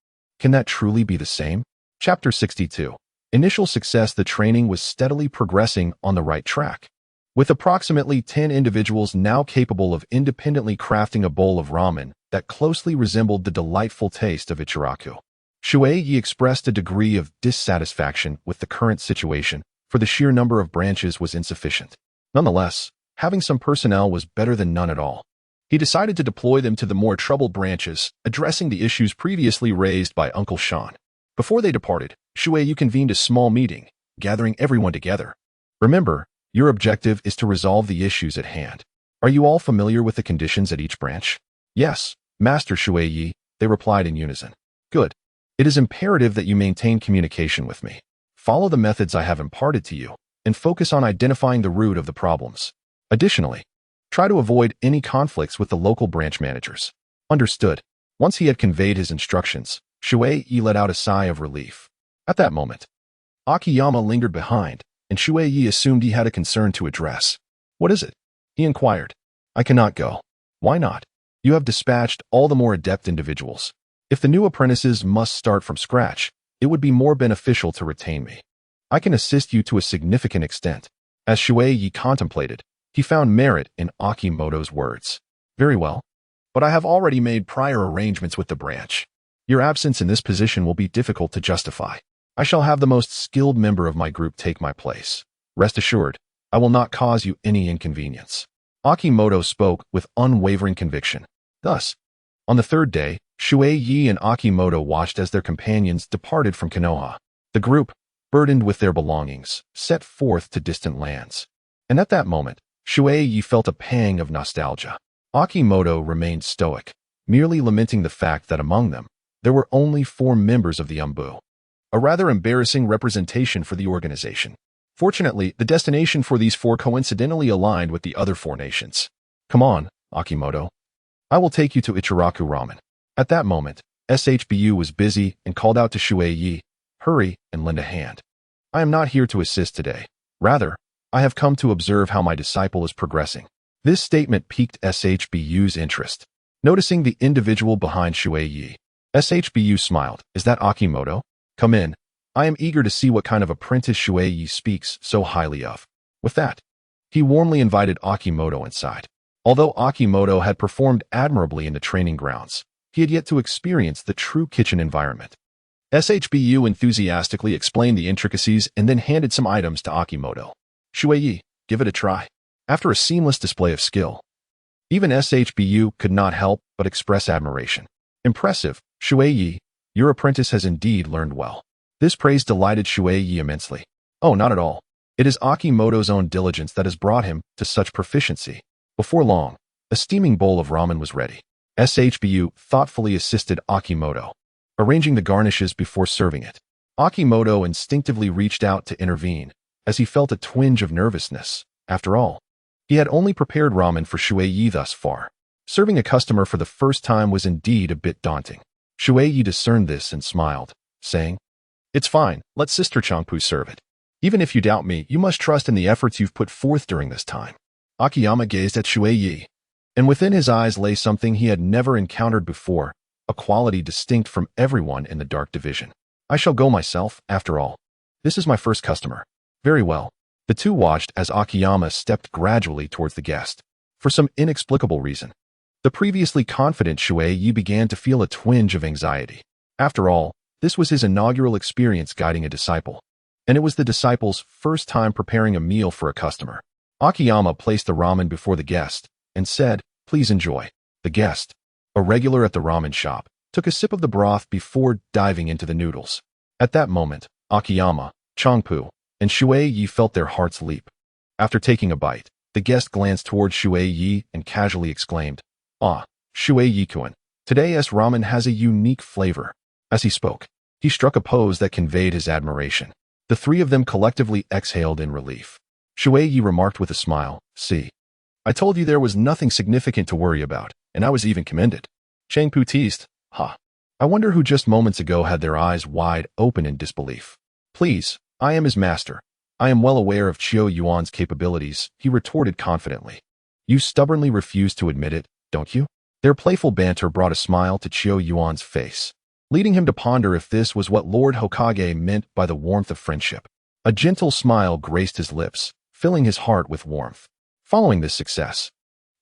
"Can that truly be the same?" Chapter 62. Initial success, the training was steadily progressing on the right track. With approximately 10 individuals now capable of independently crafting a bowl of ramen that closely resembled the delightful taste of Ichiraku. Shui Ye expressed a degree of dissatisfaction with the current situation, for the sheer number of branches was insufficient. Nonetheless, having some personnel was better than none at all. He decided to deploy them to the more troubled branches, addressing the issues previously raised by Uncle Sean. Before they departed, Shui Ye convened a small meeting, gathering everyone together. Remember, your objective is to resolve the issues at hand. Are you all familiar with the conditions at each branch? Yes, Master Shui Ye, they replied in unison. Good. It is imperative that you maintain communication with me. Follow the methods I have imparted to you, and focus on identifying the root of the problems. Additionally, try to avoid any conflicts with the local branch managers. Understood. Once he had conveyed his instructions, Shui Ye let out a sigh of relief. At that moment, Akiyama lingered behind, and Shui Ye assumed he had a concern to address. What is it? He inquired. I cannot go. Why not? You have dispatched all the more adept individuals. If the new apprentices must start from scratch, it would be more beneficial to retain me. I can assist you to a significant extent. As Shui Ye contemplated, he found merit in Akimoto's words. Very well. But I have already made prior arrangements with the branch. Your absence in this position will be difficult to justify. I shall have the most skilled member of my group take my place. Rest assured, I will not cause you any inconvenience. Akimoto spoke with unwavering conviction. Thus, on the third day, Shui Ye and Akimoto watched as their companions departed from Konoha. The group, burdened with their belongings, set forth to distant lands. And at that moment, Shui Ye felt a pang of nostalgia. Akimoto remained stoic, merely lamenting the fact that among them, there were only 4 members of the Umbu. A rather embarrassing representation for the organization. Fortunately, the destination for these 4 coincidentally aligned with the other 4 nations. Come on, Akimoto. I will take you to Ichiraku Ramen. At that moment, SHBU was busy and called out to Shui Ye, hurry and lend a hand. I am not here to assist today. Rather, I have come to observe how my disciple is progressing. This statement piqued SHBU's interest. Noticing the individual behind Shui Ye, SHBU smiled. Is that Akimoto? Come in. I am eager to see what kind of apprentice Shui Ye speaks so highly of. With that, he warmly invited Akimoto inside. Although Akimoto had performed admirably in the training grounds, he had yet to experience the true kitchen environment. SHBU enthusiastically explained the intricacies and then handed some items to Akimoto. Shui Ye, give it a try. After a seamless display of skill, even SHBU could not help but express admiration. Impressive, Shui Ye, your apprentice has indeed learned well. This praise delighted Shui Ye immensely. Oh, not at all. It is Akimoto's own diligence that has brought him to such proficiency. Before long, a steaming bowl of ramen was ready. SHBU thoughtfully assisted Akimoto, arranging the garnishes before serving it. Akimoto instinctively reached out to intervene, as he felt a twinge of nervousness. After all, he had only prepared ramen for Shui Ye thus far. Serving a customer for the first time was indeed a bit daunting. Shui Ye discerned this and smiled, saying, It's fine, let Sister Changpu serve it. Even if you doubt me, you must trust in the efforts you've put forth during this time. Akiyama gazed at Shui Ye, and within his eyes lay something he had never encountered before, a quality distinct from everyone in the Dark Division. I shall go myself, after all. This is my first customer. Very well. The two watched as Akiyama stepped gradually towards the guest. For some inexplicable reason, the previously confident Shui Ye began to feel a twinge of anxiety. After all, this was his inaugural experience guiding a disciple, and it was the disciple's first time preparing a meal for a customer. Akiyama placed the ramen before the guest and said, Please enjoy. The guest, a regular at the ramen shop, took a sip of the broth before diving into the noodles. At that moment, Akiyama, Changpu, and Shui Ye felt their hearts leap. After taking a bite, the guest glanced towards Shui Ye and casually exclaimed, Ah, Shui Ye-kun, today's ramen has a unique flavor. As he spoke, he struck a pose that conveyed his admiration. The 3 of them collectively exhaled in relief. Shui Ye remarked with a smile, See, I told you there was nothing significant to worry about, and I was even commended. Changpu teased, Ha. I wonder who just moments ago had their eyes wide open in disbelief. Please, I am his master. I am well aware of Chiyo Yuan's capabilities, he retorted confidently. You stubbornly refuse to admit it, don't you? Their playful banter brought a smile to Chiyo Yuan's face. leading him to ponder if this was what Lord Hokage meant by the warmth of friendship. A gentle smile graced his lips, filling his heart with warmth. Following this success,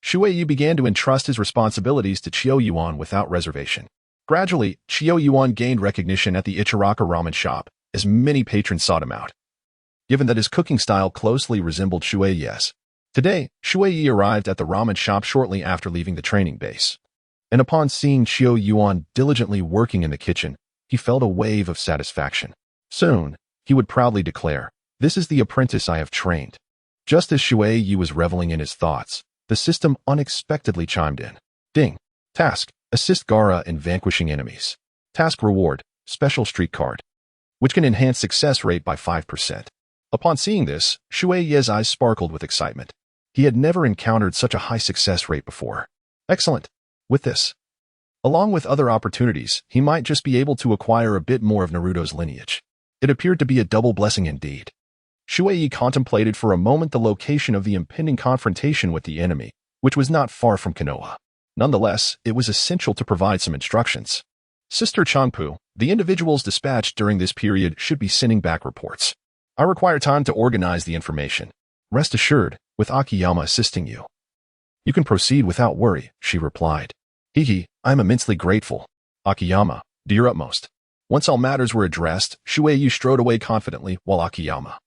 Shui Ye began to entrust his responsibilities to Chiyo Yuan without reservation. Gradually, Chiyo Yuan gained recognition at the Ichiraku Ramen shop, as many patrons sought him out, given that his cooking style closely resembled Shui Ye's. Today, Shui Ye arrived at the ramen shop shortly after leaving the training base, and upon seeing Chiyo Yuan diligently working in the kitchen, he felt a wave of satisfaction. Soon, he would proudly declare, "This is the apprentice I have trained." Just as Shui Ye was reveling in his thoughts, the system unexpectedly chimed in. Ding. Task: assist Gaara in vanquishing enemies. Task reward: special streak card, which can enhance success rate by 5%. Upon seeing this, Shui Ye's eyes sparkled with excitement. He had never encountered such a high success rate before. Excellent. With this, along with other opportunities, he might just be able to acquire a bit more of Naruto's lineage. It appeared to be a double blessing indeed. Shui Ye contemplated for a moment the location of the impending confrontation with the enemy, which was not far from Konoha. Nonetheless, it was essential to provide some instructions. Sister Changpu, the individuals dispatched during this period should be sending back reports. I require time to organize the information. Rest assured, with Akiyama assisting you, you can proceed without worry, she replied. Hihi, I am immensely grateful. Akiyama, do your utmost. Once all matters were addressed, Shui Ye strode away confidently while Akiyama,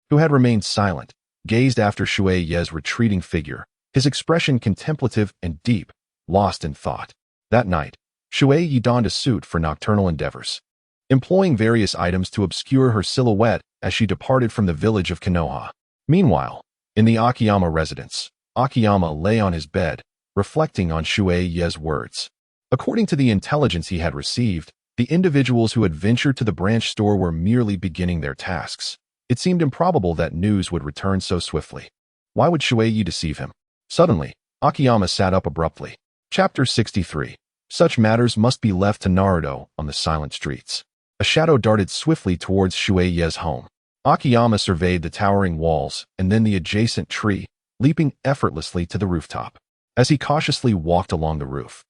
who had remained silent, gazed after Shui Ye's retreating figure, his expression contemplative and deep, lost in thought. That night, Shui Ye donned a suit for nocturnal endeavors, employing various items to obscure her silhouette as she departed from the village of Konoha. Meanwhile, in the Akiyama residence, Akiyama lay on his bed, reflecting on Shui Ye's words. According to the intelligence he had received, the individuals who had ventured to the branch store were merely beginning their tasks. It seemed improbable that news would return so swiftly. Why would Shui Ye deceive him? Suddenly, Akiyama sat up abruptly. Chapter 63. Such matters must be left to Naruto on the silent streets. A shadow darted swiftly towards Shui Ye's home. Akiyama surveyed the towering walls and then the adjacent tree, leaping effortlessly to the rooftop. As he cautiously walked along the roof,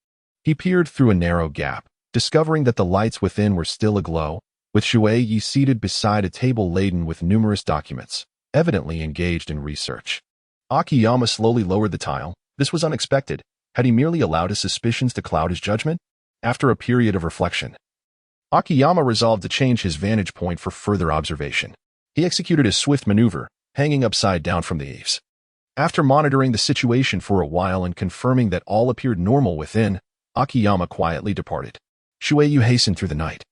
he peered through a narrow gap, discovering that the lights within were still aglow, with Shui Ye seated beside a table laden with numerous documents, evidently engaged in research. Akiyama slowly lowered the tile. This was unexpected. Had he merely allowed his suspicions to cloud his judgment? After a period of reflection, Akiyama resolved to change his vantage point for further observation. He executed a swift maneuver, hanging upside down from the eaves. After monitoring the situation for a while and confirming that all appeared normal within, Akiyama quietly departed. Shui Ye hastened through the night,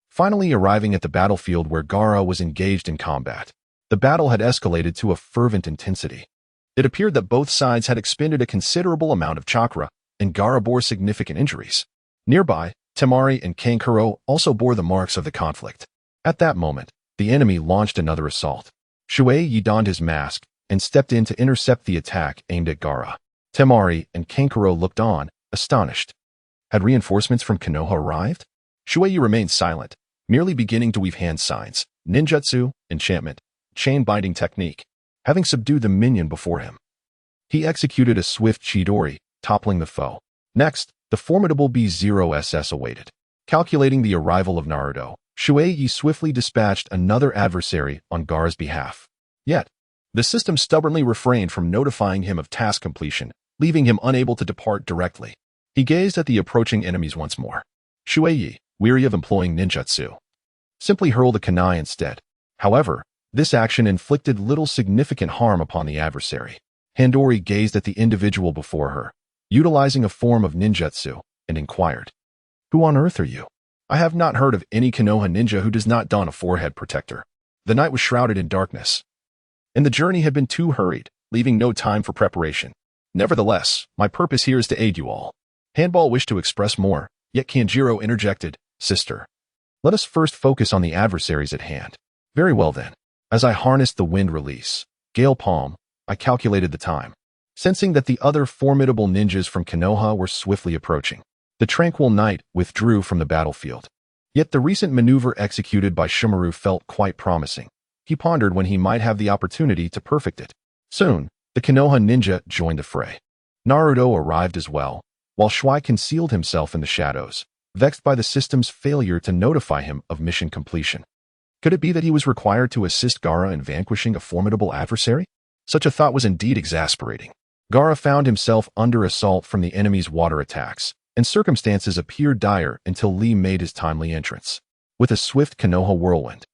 finally arriving at the battlefield where Gaara was engaged in combat. The battle had escalated to a fervent intensity. It appeared that both sides had expended a considerable amount of chakra, and Gaara bore significant injuries. Nearby, Temari and Kankuro also bore the marks of the conflict. At that moment, the enemy launched another assault. Shui Ye donned his mask and stepped in to intercept the attack aimed at Gaara. Temari and Kankuro looked on, astonished. Had reinforcements from Konoha arrived? Shui Ye remained silent, merely beginning to weave hand signs, ninjutsu, enchantment, chain-binding technique, having subdued the minion before him. He executed a swift chidori, toppling the foe. Next, the formidable B0SS awaited. Calculating the arrival of Naruto, Shui Ye swiftly dispatched another adversary on Gaara's behalf. Yet, the system stubbornly refrained from notifying him of task completion, leaving him unable to depart directly. He gazed at the approaching enemies once more. Shui Ye, weary of employing ninjutsu, simply hurled a kunai instead. However, this action inflicted little significant harm upon the adversary. Handori gazed at the individual before her, utilizing a form of ninjutsu, and inquired, "Who on earth are you?" "I have not heard of any Konoha ninja who does not don a forehead protector." The night was shrouded in darkness, and the journey had been too hurried, leaving no time for preparation. Nevertheless, my purpose here is to aid you all. Handball wished to express more, yet Kanjiro interjected, "Sister, let us first focus on the adversaries at hand." Very well then. As I harnessed the wind release, gale palm, I calculated the time, sensing that the other formidable ninjas from Konoha were swiftly approaching. The tranquil night withdrew from the battlefield. Yet the recent maneuver executed by Shumaru felt quite promising. He pondered when he might have the opportunity to perfect it. Soon, the Konoha ninja joined the fray. Naruto arrived as well, while Shui concealed himself in the shadows, vexed by the system's failure to notify him of mission completion. Could it be that he was required to assist Gaara in vanquishing a formidable adversary? Such a thought was indeed exasperating. Gaara found himself under assault from the enemy's water attacks, and circumstances appeared dire until Lee made his timely entrance. With a swift Konoha whirlwind,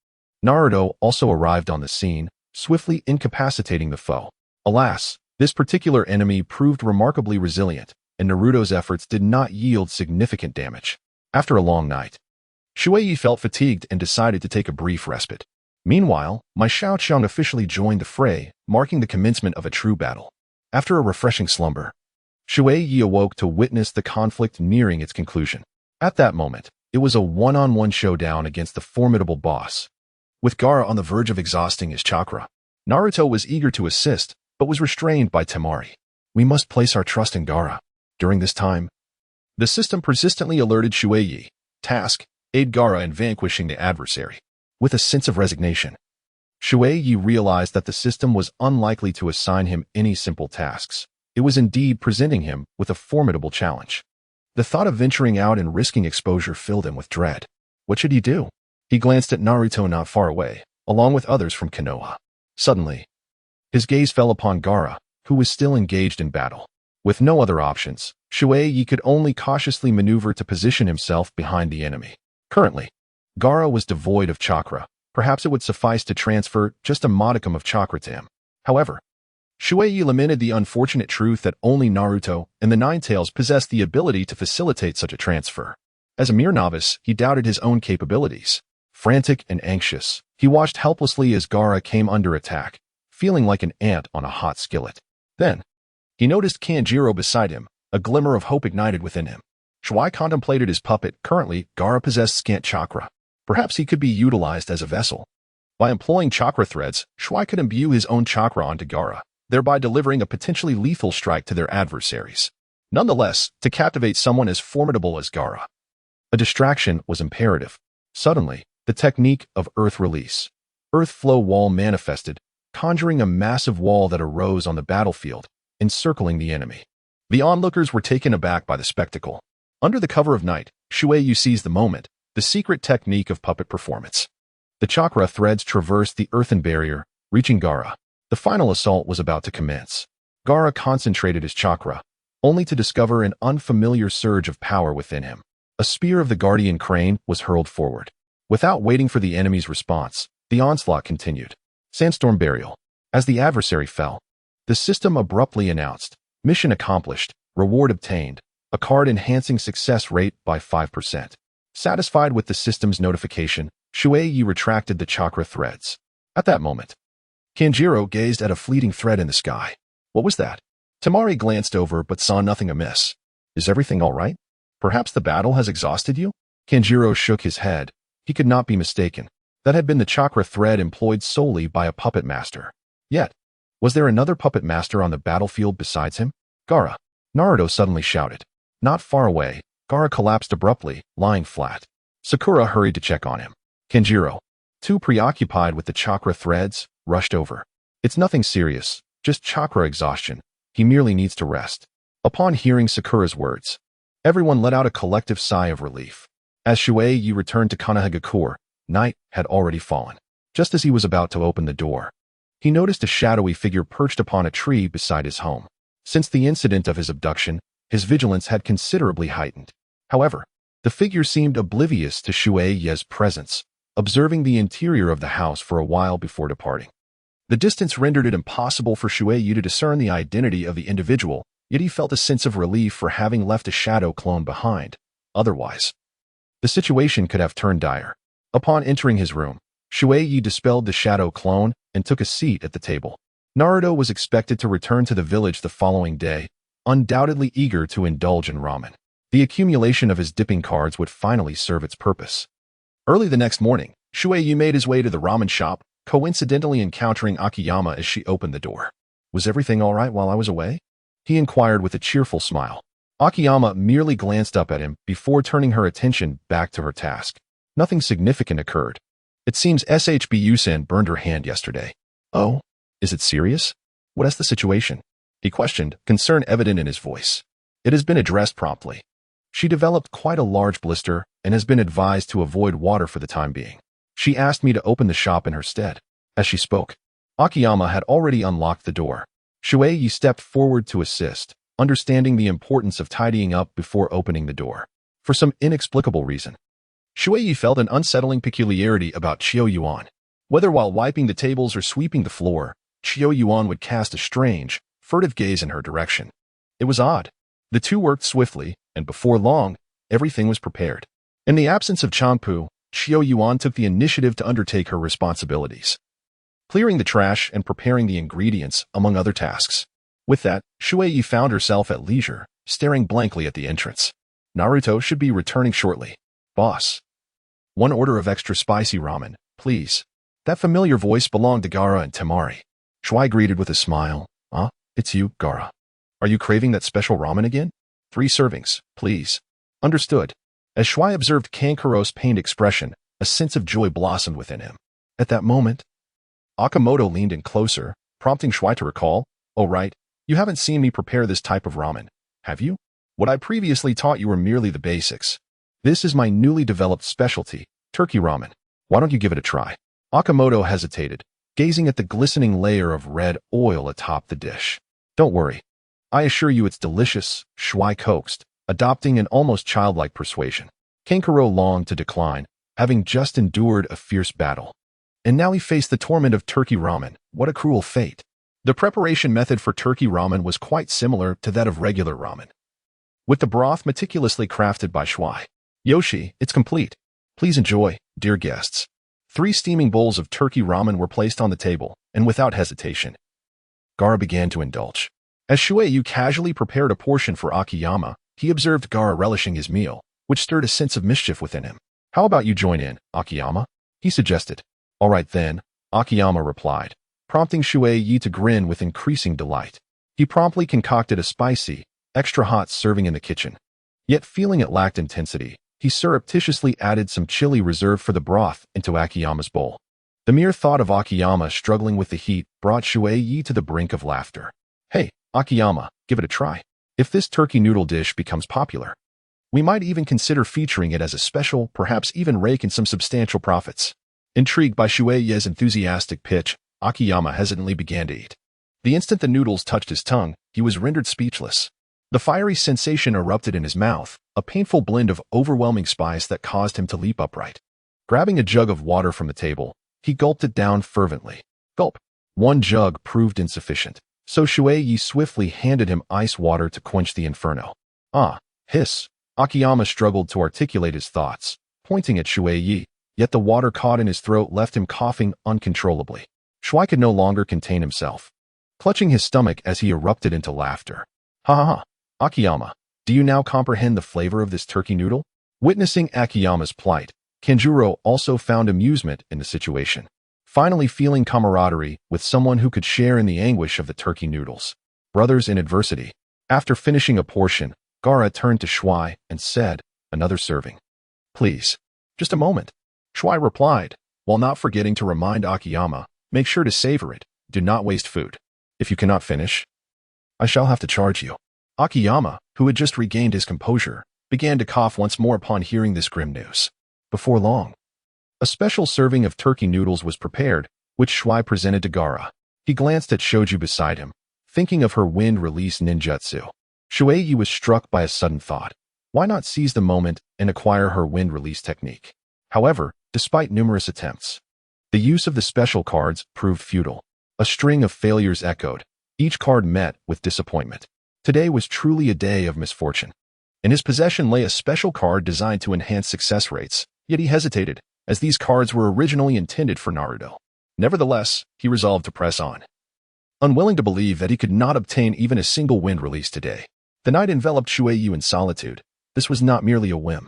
Naruto also arrived on the scene, swiftly incapacitating the foe. Alas, this particular enemy proved remarkably resilient, and Naruto's efforts did not yield significant damage. After a long night, Shui Ye felt fatigued and decided to take a brief respite. Meanwhile, Mai Xiaoqiang officially joined the fray, marking the commencement of a true battle. After a refreshing slumber, Shui Ye awoke to witness the conflict nearing its conclusion. At that moment, it was a one-on-one showdown against the formidable boss. With Gaara on the verge of exhausting his chakra, Naruto was eager to assist, but was restrained by Temari. We must place our trust in Gaara. During this time, the system persistently alerted Shui Ye. Task: aid Gaara in vanquishing the adversary. With a sense of resignation, Shui Ye realized that the system was unlikely to assign him any simple tasks. It was indeed presenting him with a formidable challenge. The thought of venturing out and risking exposure filled him with dread. What should he do? He glanced at Naruto not far away, along with others from Konoha. Suddenly, his gaze fell upon Gaara, who was still engaged in battle. With no other options, Shui Ye could only cautiously maneuver to position himself behind the enemy. Currently, Gaara was devoid of chakra. Perhaps it would suffice to transfer just a modicum of chakra to him. However, Shui Ye lamented the unfortunate truth that only Naruto and the Nine Tails possessed the ability to facilitate such a transfer. As a mere novice, he doubted his own capabilities. Frantic and anxious, he watched helplessly as Gaara came under attack, feeling like an ant on a hot skillet. Then, he noticed Kanjiro beside him, a glimmer of hope ignited within him. Shui contemplated his puppet. Currently, Gaara possessed scant chakra. Perhaps he could be utilized as a vessel. By employing chakra threads, Shui could imbue his own chakra onto Gaara, thereby delivering a potentially lethal strike to their adversaries. Nonetheless, to captivate someone as formidable as Gaara, a distraction was imperative. Suddenly, the technique of earth release, earth flow wall manifested, conjuring a massive wall that arose on the battlefield, encircling the enemy. The onlookers were taken aback by the spectacle. Under the cover of night, Shui Ye seized the moment, the secret technique of puppet performance. The chakra threads traversed the earthen barrier, reaching Gaara. The final assault was about to commence. Gaara concentrated his chakra, only to discover an unfamiliar surge of power within him. A spear of the guardian crane was hurled forward. Without waiting for the enemy's response, the onslaught continued. Sandstorm burial. As the adversary fell, the system abruptly announced, mission accomplished, reward obtained, a card enhancing success rate by 5%. Satisfied with the system's notification, Shui Ye retracted the chakra threads. At that moment, Kanjiro gazed at a fleeting thread in the sky. What was that? Temari glanced over but saw nothing amiss. Is everything all right? Perhaps the battle has exhausted you? Kanjiro shook his head. He could not be mistaken. That had been the chakra thread employed solely by a puppet master. Yet, was there another puppet master on the battlefield besides him? Gaara! Naruto suddenly shouted. Not far away, Gaara collapsed abruptly, lying flat. Sakura hurried to check on him. Kanjiro, too preoccupied with the chakra threads, rushed over. It's nothing serious, just chakra exhaustion. He merely needs to rest. Upon hearing Sakura's words, everyone let out a collective sigh of relief. As Shui Ye returned to Konohamaru, night had already fallen. Just as he was about to open the door, he noticed a shadowy figure perched upon a tree beside his home. Since the incident of his abduction, his vigilance had considerably heightened. However, the figure seemed oblivious to Shui Ye's presence, observing the interior of the house for a while before departing. The distance rendered it impossible for Shui Ye to discern the identity of the individual, yet he felt a sense of relief for having left a shadow clone behind. Otherwise, the situation could have turned dire. Upon entering his room, Shui Ye dispelled the shadow clone and took a seat at the table. Naruto was expected to return to the village the following day, undoubtedly eager to indulge in ramen. The accumulation of his dipping cards would finally serve its purpose. Early the next morning, Shui Ye made his way to the ramen shop, coincidentally encountering Akiyama as she opened the door. Was everything all right while I was away? He inquired with a cheerful smile. Akiyama merely glanced up at him before turning her attention back to her task. Nothing significant occurred. It seems SHBU-san burned her hand yesterday. Oh, is it serious? What is the situation? He questioned, concern evident in his voice. It has been addressed promptly. She developed quite a large blister and has been advised to avoid water for the time being. She asked me to open the shop in her stead. As she spoke, Akiyama had already unlocked the door. Shui Ye stepped forward to assist, understanding the importance of tidying up before opening the door. For some inexplicable reason, Shui Ye felt an unsettling peculiarity about Chiyo Yuan. Whether while wiping the tables or sweeping the floor, Chiyo Yuan would cast a strange, furtive gaze in her direction. It was odd. The two worked swiftly, and before long, everything was prepared. In the absence of Chanpu, Chiyo Yuan took the initiative to undertake her responsibilities, clearing the trash and preparing the ingredients, among other tasks. With that, Shui Ye found herself at leisure, staring blankly at the entrance. Naruto should be returning shortly. Boss. One order of extra spicy ramen, please. That familiar voice belonged to Gaara and Temari. Shui greeted with a smile. It's you, Gaara. Are you craving that special ramen again? 3 servings, please. Understood. As Shui observed Kankuro's pained expression, a sense of joy blossomed within him. At that moment, Akamoto leaned in closer, prompting Shui to recall, "Oh right, you haven't seen me prepare this type of ramen, have you? What I previously taught you were merely the basics. This is my newly developed specialty, turkey ramen. Why don't you give it a try?" Akamoto hesitated, gazing at the glistening layer of red oil atop the dish. "Don't worry. I assure you it's delicious," Shui coaxed, adopting an almost childlike persuasion. Kankuro longed to decline, having just endured a fierce battle. And now he faced the torment of turkey ramen. What a cruel fate. The preparation method for turkey ramen was quite similar to that of regular ramen, with the broth meticulously crafted by Shui. "Yoshi, it's complete. Please enjoy, dear guests." 3 steaming bowls of turkey ramen were placed on the table, and without hesitation, Gaara began to indulge. As Shui Ye casually prepared a portion for Akiyama, he observed Gaara relishing his meal, which stirred a sense of mischief within him. "How about you join in, Akiyama?" he suggested. "All right then," Akiyama replied, prompting Shui Ye to grin with increasing delight. He promptly concocted a spicy, extra hot serving in the kitchen. Yet feeling it lacked intensity, he surreptitiously added some chili reserved for the broth into Akiyama's bowl. The mere thought of Akiyama struggling with the heat brought Shui Ye to the brink of laughter. "Hey, Akiyama, give it a try. If this turkey noodle dish becomes popular, we might even consider featuring it as a special, perhaps even rake in some substantial profits." Intrigued by Shui Ye's enthusiastic pitch, Akiyama hesitantly began to eat. The instant the noodles touched his tongue, he was rendered speechless. The fiery sensation erupted in his mouth, a painful blend of overwhelming spice that caused him to leap upright. Grabbing a jug of water from the table, he gulped it down fervently. Gulp. 1 jug proved insufficient, so Shui Ye swiftly handed him ice water to quench the inferno. Hiss. Akiyama struggled to articulate his thoughts, pointing at Shui Ye, yet the water caught in his throat left him coughing uncontrollably. Shui could no longer contain himself, clutching his stomach as he erupted into laughter. "Ha ha ha. Akiyama, do you now comprehend the flavor of this turkey noodle?" Witnessing Akiyama's plight, Kanjuro also found amusement in the situation, finally feeling camaraderie with someone who could share in the anguish of the turkey noodles. Brothers in adversity. After finishing a portion, Gaara turned to Shui and said, "Another serving. Please." "Just a moment," Shui replied, while not forgetting to remind Akiyama, "Make sure to savor it. Do not waste food. If you cannot finish, I shall have to charge you." Akiyama, who had just regained his composure, began to cough once more upon hearing this grim news. Before long, a special serving of turkey noodles was prepared, which Shui presented to Gaara. He glanced at Shoju beside him, thinking of her wind-release ninjutsu. Shui Ye was struck by a sudden thought. Why not seize the moment and acquire her wind-release technique? However, despite numerous attempts, the use of the special cards proved futile. A string of failures echoed, each card met with disappointment. Today was truly a day of misfortune. In his possession lay a special card designed to enhance success rates, yet he hesitated, as these cards were originally intended for Naruto. Nevertheless, he resolved to press on, unwilling to believe that he could not obtain even a single wind release today. The night enveloped Shui Ye in solitude. This was not merely a whim,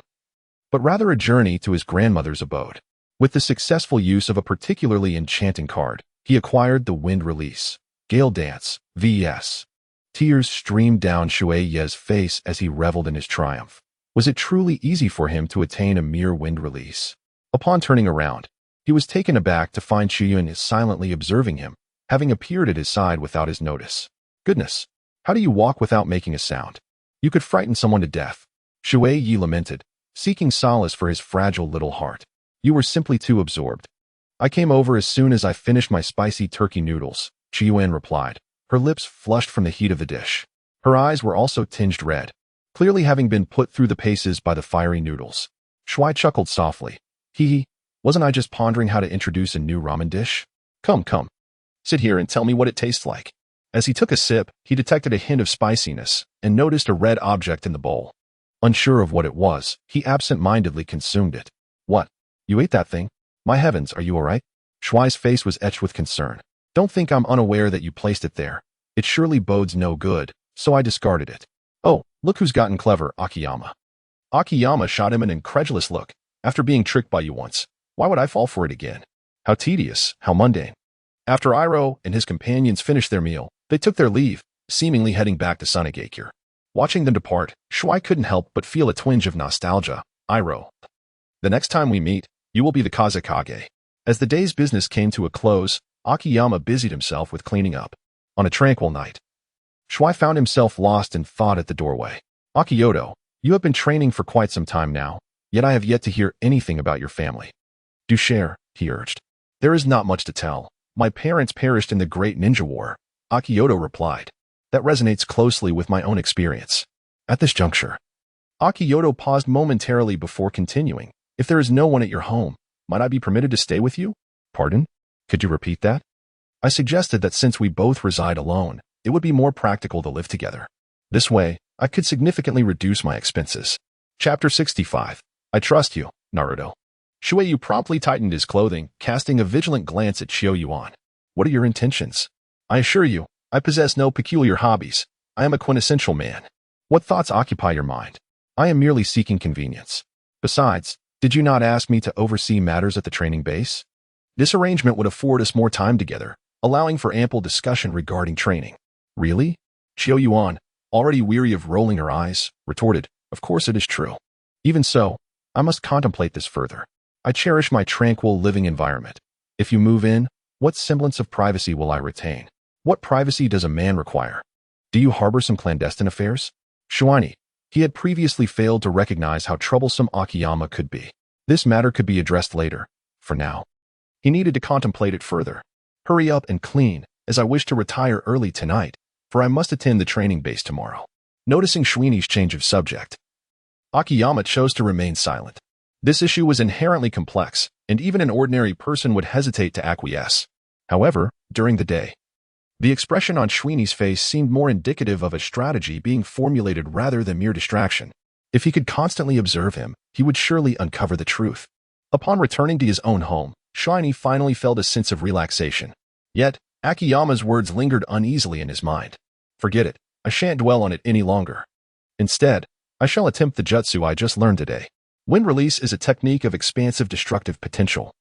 but rather a journey to his grandmother's abode. With the successful use of a particularly enchanting card, he acquired the wind release. Gale Dance, vs. Tears streamed down Shui Ye's face as he reveled in his triumph. Was it truly easy for him to attain a mere wind release? Upon turning around, he was taken aback to find Chunin silently observing him, having appeared at his side without his notice. "Goodness, how do you walk without making a sound? You could frighten someone to death." Shui Ye lamented, seeking solace for his fragile little heart. You were simply too absorbed. I came over as soon as I finished my spicy turkey noodles, Chiyuan replied, her lips flushed from the heat of the dish. Her eyes were also tinged red, clearly having been put through the paces by the fiery noodles. Shui chuckled softly. Hee, wasn't I just pondering how to introduce a new ramen dish? Come. Sit here and tell me what it tastes like. As he took a sip, he detected a hint of spiciness and noticed a red object in the bowl. Unsure of what it was, he absent-mindedly consumed it. What? You ate that thing? My heavens, are you all right? Shui's face was etched with concern. Don't think I'm unaware that you placed it there. It surely bodes no good, so I discarded it. Oh, look who's gotten clever, Akiyama. Akiyama shot him an incredulous look. After being tricked by you once, why would I fall for it again? How tedious, how mundane. After Iroh and his companions finished their meal, they took their leave, seemingly heading back to Sunagakure. Watching them depart, Shui couldn't help but feel a twinge of nostalgia. Iroh. The next time we meet, you will be the Kazekage. As the day's business came to a close, Akiyama busied himself with cleaning up. On a tranquil night, Shui found himself lost in thought at the doorway. Akiyoto, you have been training for quite some time now, yet I have yet to hear anything about your family. Do share, he urged. There is not much to tell. My parents perished in the Great Ninja War, Akiyoto replied. That resonates closely with my own experience. At this juncture, Akiyoto paused momentarily before continuing. If there is no one at your home, might I be permitted to stay with you? Pardon? Could you repeat that? I suggested that since we both reside alone, it would be more practical to live together. This way, I could significantly reduce my expenses. Chapter 65. I trust you, Naruto. Shueyu promptly tightened his clothing, casting a vigilant glance at Shioyuan. What are your intentions? I assure you, I possess no peculiar hobbies. I am a quintessential man. What thoughts occupy your mind? I am merely seeking convenience. Besides, did you not ask me to oversee matters at the training base? This arrangement would afford us more time together, allowing for ample discussion regarding training. Really? Shioyuan, already weary of rolling her eyes, retorted, Of course it is true. Even so, I must contemplate this further. I cherish my tranquil living environment. If you move in, what semblance of privacy will I retain? What privacy does a man require? Do you harbor some clandestine affairs? Shuani, he had previously failed to recognize how troublesome Akiyama could be. This matter could be addressed later. For now, he needed to contemplate it further. Hurry up and clean, as I wish to retire early tonight, for I must attend the training base tomorrow. Noticing Shuini's change of subject, Akiyama chose to remain silent. This issue was inherently complex, and even an ordinary person would hesitate to acquiesce. However, during the day, the expression on Shuini's face seemed more indicative of a strategy being formulated rather than mere distraction. If he could constantly observe him, he would surely uncover the truth. Upon returning to his own home, Shuini finally felt a sense of relaxation. Yet, Akiyama's words lingered uneasily in his mind. Forget it, I shan't dwell on it any longer. Instead, I shall attempt the jutsu I just learned today. Wind release is a technique of expansive destructive potential,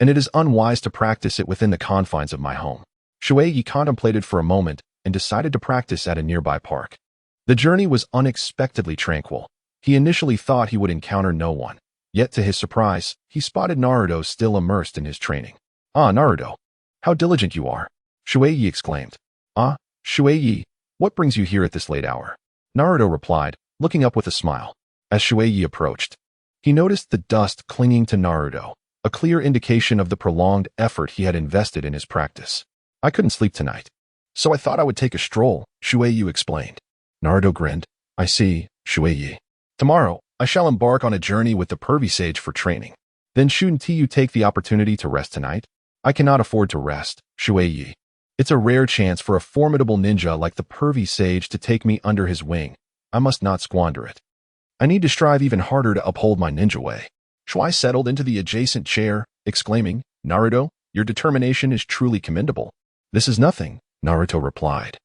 and it is unwise to practice it within the confines of my home. Shui Ye contemplated for a moment and decided to practice at a nearby park. The journey was unexpectedly tranquil. He initially thought he would encounter no one. Yet to his surprise, he spotted Naruto still immersed in his training. Ah, Naruto, how diligent you are, Shui Ye exclaimed. Ah, Shui Ye, what brings you here at this late hour? Naruto replied, looking up with a smile. As Shui Ye approached, he noticed the dust clinging to Naruto, a clear indication of the prolonged effort he had invested in his practice. I couldn't sleep tonight, so I thought I would take a stroll, Shui Ye explained. Naruto grinned. I see, Shui Ye. Tomorrow, I shall embark on a journey with the pervy sage for training. Then shouldn't you take the opportunity to rest tonight? I cannot afford to rest, Shui Ye. It's a rare chance for a formidable ninja like the pervy sage to take me under his wing. I must not squander it. I need to strive even harder to uphold my ninja way. Shui settled into the adjacent chair, exclaiming, Naruto, your determination is truly commendable. This is nothing, Naruto replied.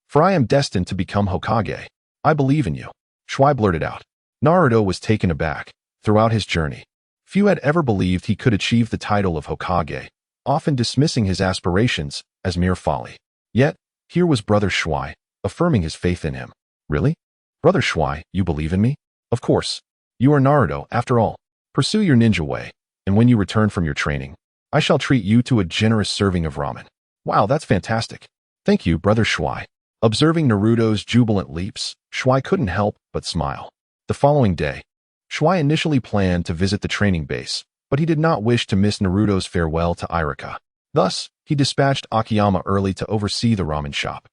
For I am destined to become Hokage. I believe in you, Shui blurted out. Naruto was taken aback. Throughout his journey, few had ever believed he could achieve the title of Hokage, often dismissing his aspirations as mere folly. Yet, here was Brother Shui, affirming his faith in him. Really? Brother Shui, you believe in me? Of course. You are Naruto, after all. Pursue your ninja way, and when you return from your training, I shall treat you to a generous serving of ramen. Wow, that's fantastic. Thank you, Brother Shui. Observing Naruto's jubilant leaps, Shui couldn't help but smile. The following day, Shui initially planned to visit the training base, but he did not wish to miss Naruto's farewell to Iruka. Thus, he dispatched Akiyama early to oversee the ramen shop.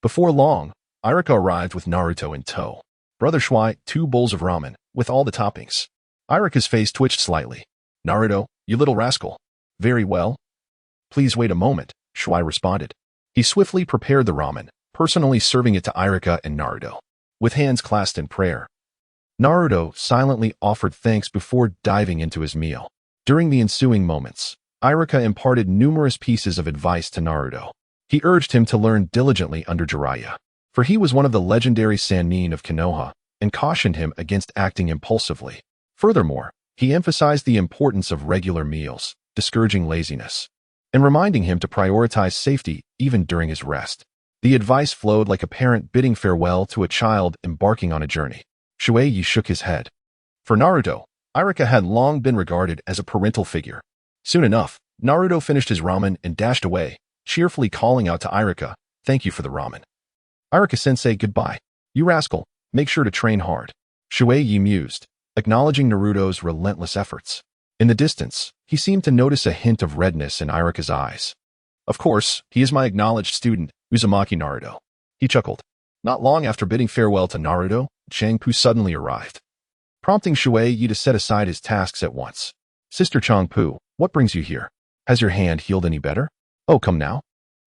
Before long, Iruka arrived with Naruto in tow. Brother Shui, 2 bowls of ramen, with all the toppings. Iruka's face twitched slightly. Naruto, you little rascal. Very well. Please wait a moment, Shui responded. He swiftly prepared the ramen, personally serving it to Iruka and Naruto. With hands clasped in prayer, Naruto silently offered thanks before diving into his meal. During the ensuing moments, Iruka imparted numerous pieces of advice to Naruto. He urged him to learn diligently under Jiraiya, for he was one of the legendary Sannin of Konoha, and cautioned him against acting impulsively. Furthermore, he emphasized the importance of regular meals, discouraging laziness, and reminding him to prioritize safety even during his rest. The advice flowed like a parent bidding farewell to a child embarking on a journey. Shui Ye shook his head. For Naruto, Iruka had long been regarded as a parental figure. Soon enough, Naruto finished his ramen and dashed away, cheerfully calling out to Iruka, "Thank you for the ramen." "Iruka-sensei, goodbye. You rascal, make sure to train hard." Shui Ye mused, acknowledging Naruto's relentless efforts. In the distance, he seemed to notice a hint of redness in Iruka's eyes. "Of course, he is my acknowledged student, Uzumaki Naruto." He chuckled. Not long after bidding farewell to Naruto, Changpu suddenly arrived, prompting Shui Ye to set aside his tasks at once. "Sister Changpu, what brings you here? Has your hand healed any better?" "Oh, come now.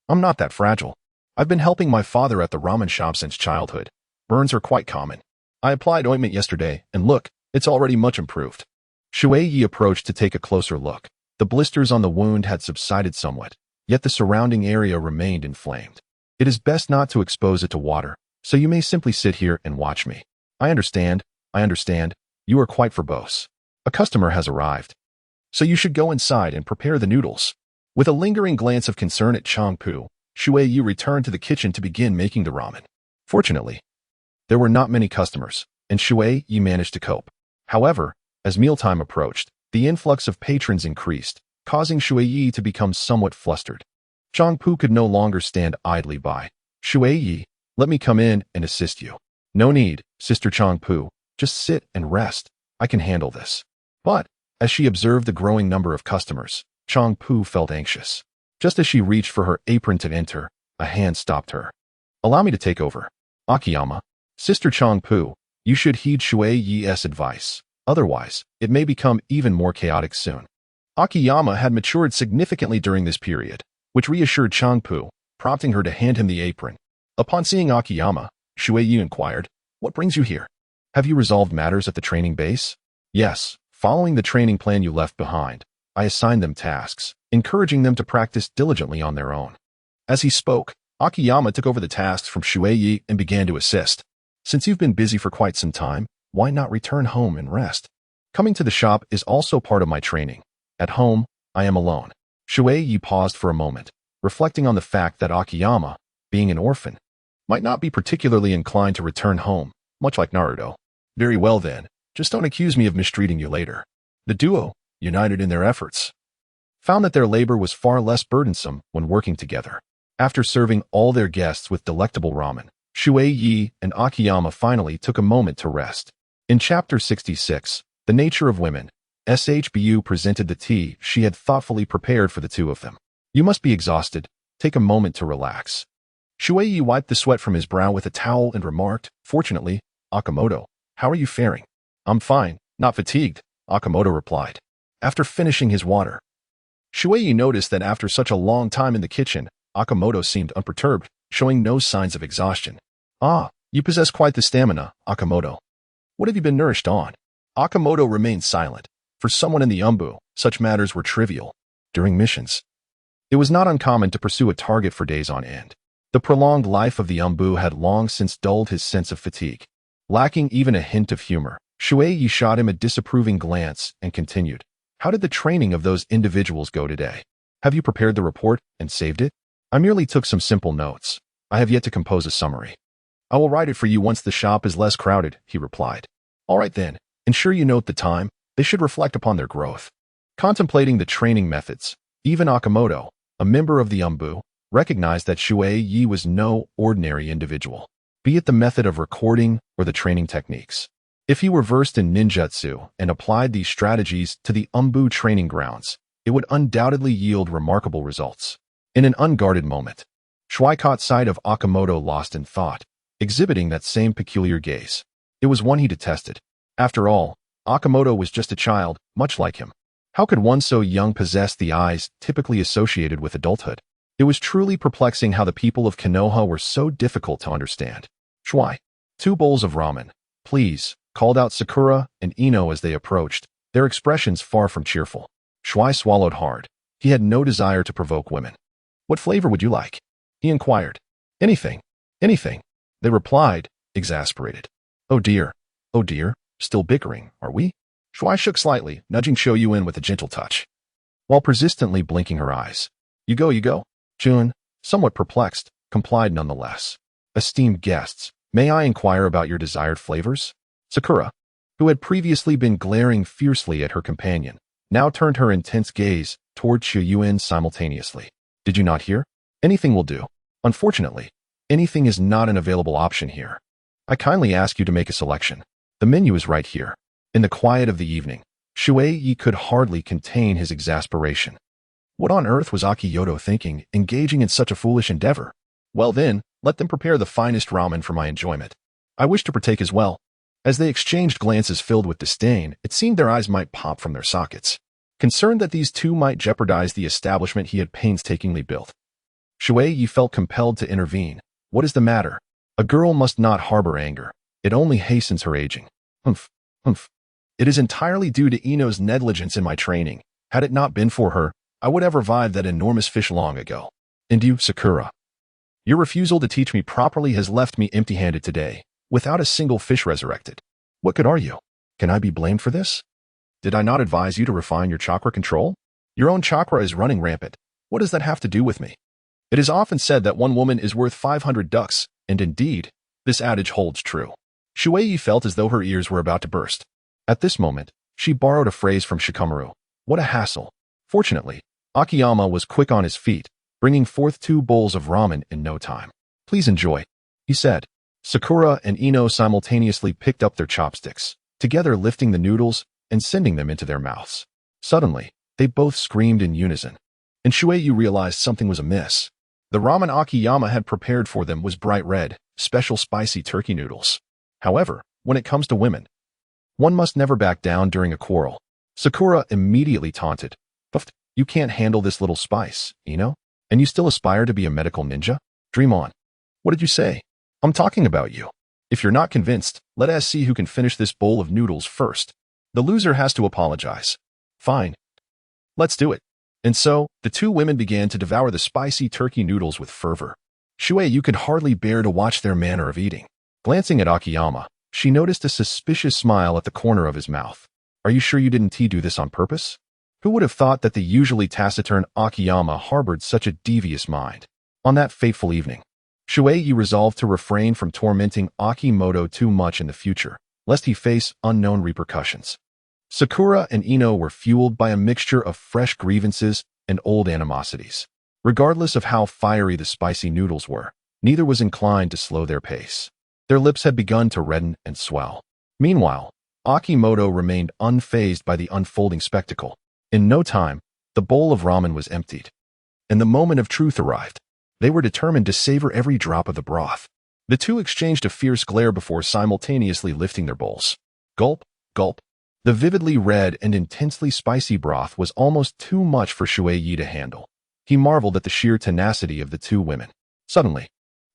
I'm not that fragile. I've been helping my father at the ramen shop since childhood. Burns are quite common. I applied ointment yesterday, and look, it's already much improved." Shui Ye approached to take a closer look. The blisters on the wound had subsided somewhat, yet the surrounding area remained inflamed. "It is best not to expose it to water, so you may simply sit here and watch me." I understand. You are quite verbose. A customer has arrived, so you should go inside and prepare the noodles." With a lingering glance of concern at Changpu, Shui Ye returned to the kitchen to begin making the ramen. Fortunately, there were not many customers, and Shui Ye managed to cope. However, as mealtime approached, the influx of patrons increased, causing Shui Ye to become somewhat flustered. Changpu could no longer stand idly by. "Shui Ye, let me come in and assist you." "No need, Sister Changpu. Just sit and rest. I can handle this." But, as she observed the growing number of customers, Changpu felt anxious. Just as she reached for her apron to enter, a hand stopped her. "Allow me to take over." "Akiyama, Sister Changpu, you should heed Shui Ye's advice. Otherwise, it may become even more chaotic soon." Akiyama had matured significantly during this period, which reassured Changpu, prompting her to hand him the apron. Upon seeing Akiyama, Shui Ye inquired, "What brings you here? Have you resolved matters at the training base?" "Yes, following the training plan you left behind, I assigned them tasks, encouraging them to practice diligently on their own." As he spoke, Akiyama took over the tasks from Shui Ye and began to assist. "Since you've been busy for quite some time, why not return home and rest? Coming to the shop is also part of my training. At home, I am alone." Shui Ye paused for a moment, reflecting on the fact that Akiyama, being an orphan, might not be particularly inclined to return home, much like Naruto. "Very well then, just don't accuse me of mistreating you later." The duo, united in their efforts, found that their labor was far less burdensome when working together. After serving all their guests with delectable ramen, Shui Ye and Akiyama finally took a moment to rest. In Chapter 66, The Nature of Women, SHBU presented the tea she had thoughtfully prepared for the two of them. "You must be exhausted. Take a moment to relax." Shui Ye wiped the sweat from his brow with a towel and remarked, "Fortunately, Akamoto, how are you faring?" "I'm fine, not fatigued," Akamoto replied. After finishing his water, Shui Ye noticed that after such a long time in the kitchen, Akamoto seemed unperturbed, showing no signs of exhaustion. "Ah, you possess quite the stamina, Akamoto. What have you been nourished on?" Akamoto remained silent. For someone in the Umbu, such matters were trivial. During missions, it was not uncommon to pursue a target for days on end. The prolonged life of the Umbu had long since dulled his sense of fatigue. Lacking even a hint of humor, Shui Ye shot him a disapproving glance and continued, "How did the training of those individuals go today? Have you prepared the report and saved it?" "I merely took some simple notes. I have yet to compose a summary." "I will write it for you once the shop is less crowded," he replied. "All right then, ensure you note the time. They should reflect upon their growth." Contemplating the training methods, even Akamoto, a member of the Umbu, recognized that Shui Ye was no ordinary individual, be it the method of recording or the training techniques. If he were versed in ninjutsu and applied these strategies to the Umbu training grounds, it would undoubtedly yield remarkable results. In an unguarded moment, Shui caught sight of Okamoto lost in thought, exhibiting that same peculiar gaze. It was one he detested. After all, Okamoto was just a child, much like him. How could one so young possess the eyes typically associated with adulthood? It was truly perplexing how the people of Konoha were so difficult to understand. Shui, 2 bowls of ramen, please, called out Sakura and Ino as they approached, their expressions far from cheerful. Shui swallowed hard. He had no desire to provoke women. What flavor would you like? He inquired. Anything. Anything. They replied, exasperated. Oh dear, still bickering, are we? Shui shook slightly, nudging Shoyu in with a gentle touch, while persistently blinking her eyes. You go. Chun, somewhat perplexed, complied nonetheless. Esteemed guests, may I inquire about your desired flavors? Sakura, who had previously been glaring fiercely at her companion, now turned her intense gaze toward Shoyu simultaneously. Did you not hear? Anything will do. Unfortunately, anything is not an available option here. I kindly ask you to make a selection. The menu is right here. In the quiet of the evening, Shui Ye could hardly contain his exasperation. What on earth was Akioto thinking, engaging in such a foolish endeavor? Well then, let them prepare the finest ramen for my enjoyment. I wish to partake as well. As they exchanged glances filled with disdain, it seemed their eyes might pop from their sockets. Concerned that these two might jeopardize the establishment he had painstakingly built, Shui Ye felt compelled to intervene. What is the matter? A girl must not harbor anger. It only hastens her aging. Humph. It is entirely due to Ino's negligence in my training. Had it not been for her, I would have revived that enormous fish long ago. And you, Sakura? Your refusal to teach me properly has left me empty-handed today, without a single fish resurrected. What good are you? Can I be blamed for this? Did I not advise you to refine your chakra control? Your own chakra is running rampant. What does that have to do with me? It is often said that one woman is worth 500 ducks, and indeed, this adage holds true. Shui Ye felt as though her ears were about to burst. At this moment, she borrowed a phrase from Shikamaru. What a hassle. Fortunately, Akiyama was quick on his feet, bringing forth 2 bowls of ramen in no time. Please enjoy, he said. Sakura and Ino simultaneously picked up their chopsticks, together lifting the noodles and sending them into their mouths. Suddenly, they both screamed in unison, and Shui Ye realized something was amiss. The ramen Akiyama had prepared for them was bright red, special spicy turkey noodles. However, when it comes to women, one must never back down during a quarrel. Sakura immediately taunted. You can't handle this little spice, Ino? And you still aspire to be a medical ninja? Dream on. What did you say? I'm talking about you. If you're not convinced, let us see who can finish this bowl of noodles first. The loser has to apologize. Fine. Let's do it. And so, the 2 women began to devour the spicy turkey noodles with fervor. Shui Ye could hardly bear to watch their manner of eating. Glancing at Akiyama, she noticed a suspicious smile at the corner of his mouth. Are you sure you didn't do this on purpose? Who would have thought that the usually taciturn Akiyama harbored such a devious mind? On that fateful evening, Shui Ye resolved to refrain from tormenting Akimoto too much in the future, lest he face unknown repercussions. Sakura and Ino were fueled by a mixture of fresh grievances and old animosities. Regardless of how fiery the spicy noodles were, neither was inclined to slow their pace. Their lips had begun to redden and swell. Meanwhile, Akimoto remained unfazed by the unfolding spectacle. In no time, the bowl of ramen was emptied, and the moment of truth arrived. They were determined to savor every drop of the broth. The 2 exchanged a fierce glare before simultaneously lifting their bowls. Gulp, gulp. The vividly red and intensely spicy broth was almost too much for Shui Ye to handle. He marveled at the sheer tenacity of the 2 women. Suddenly,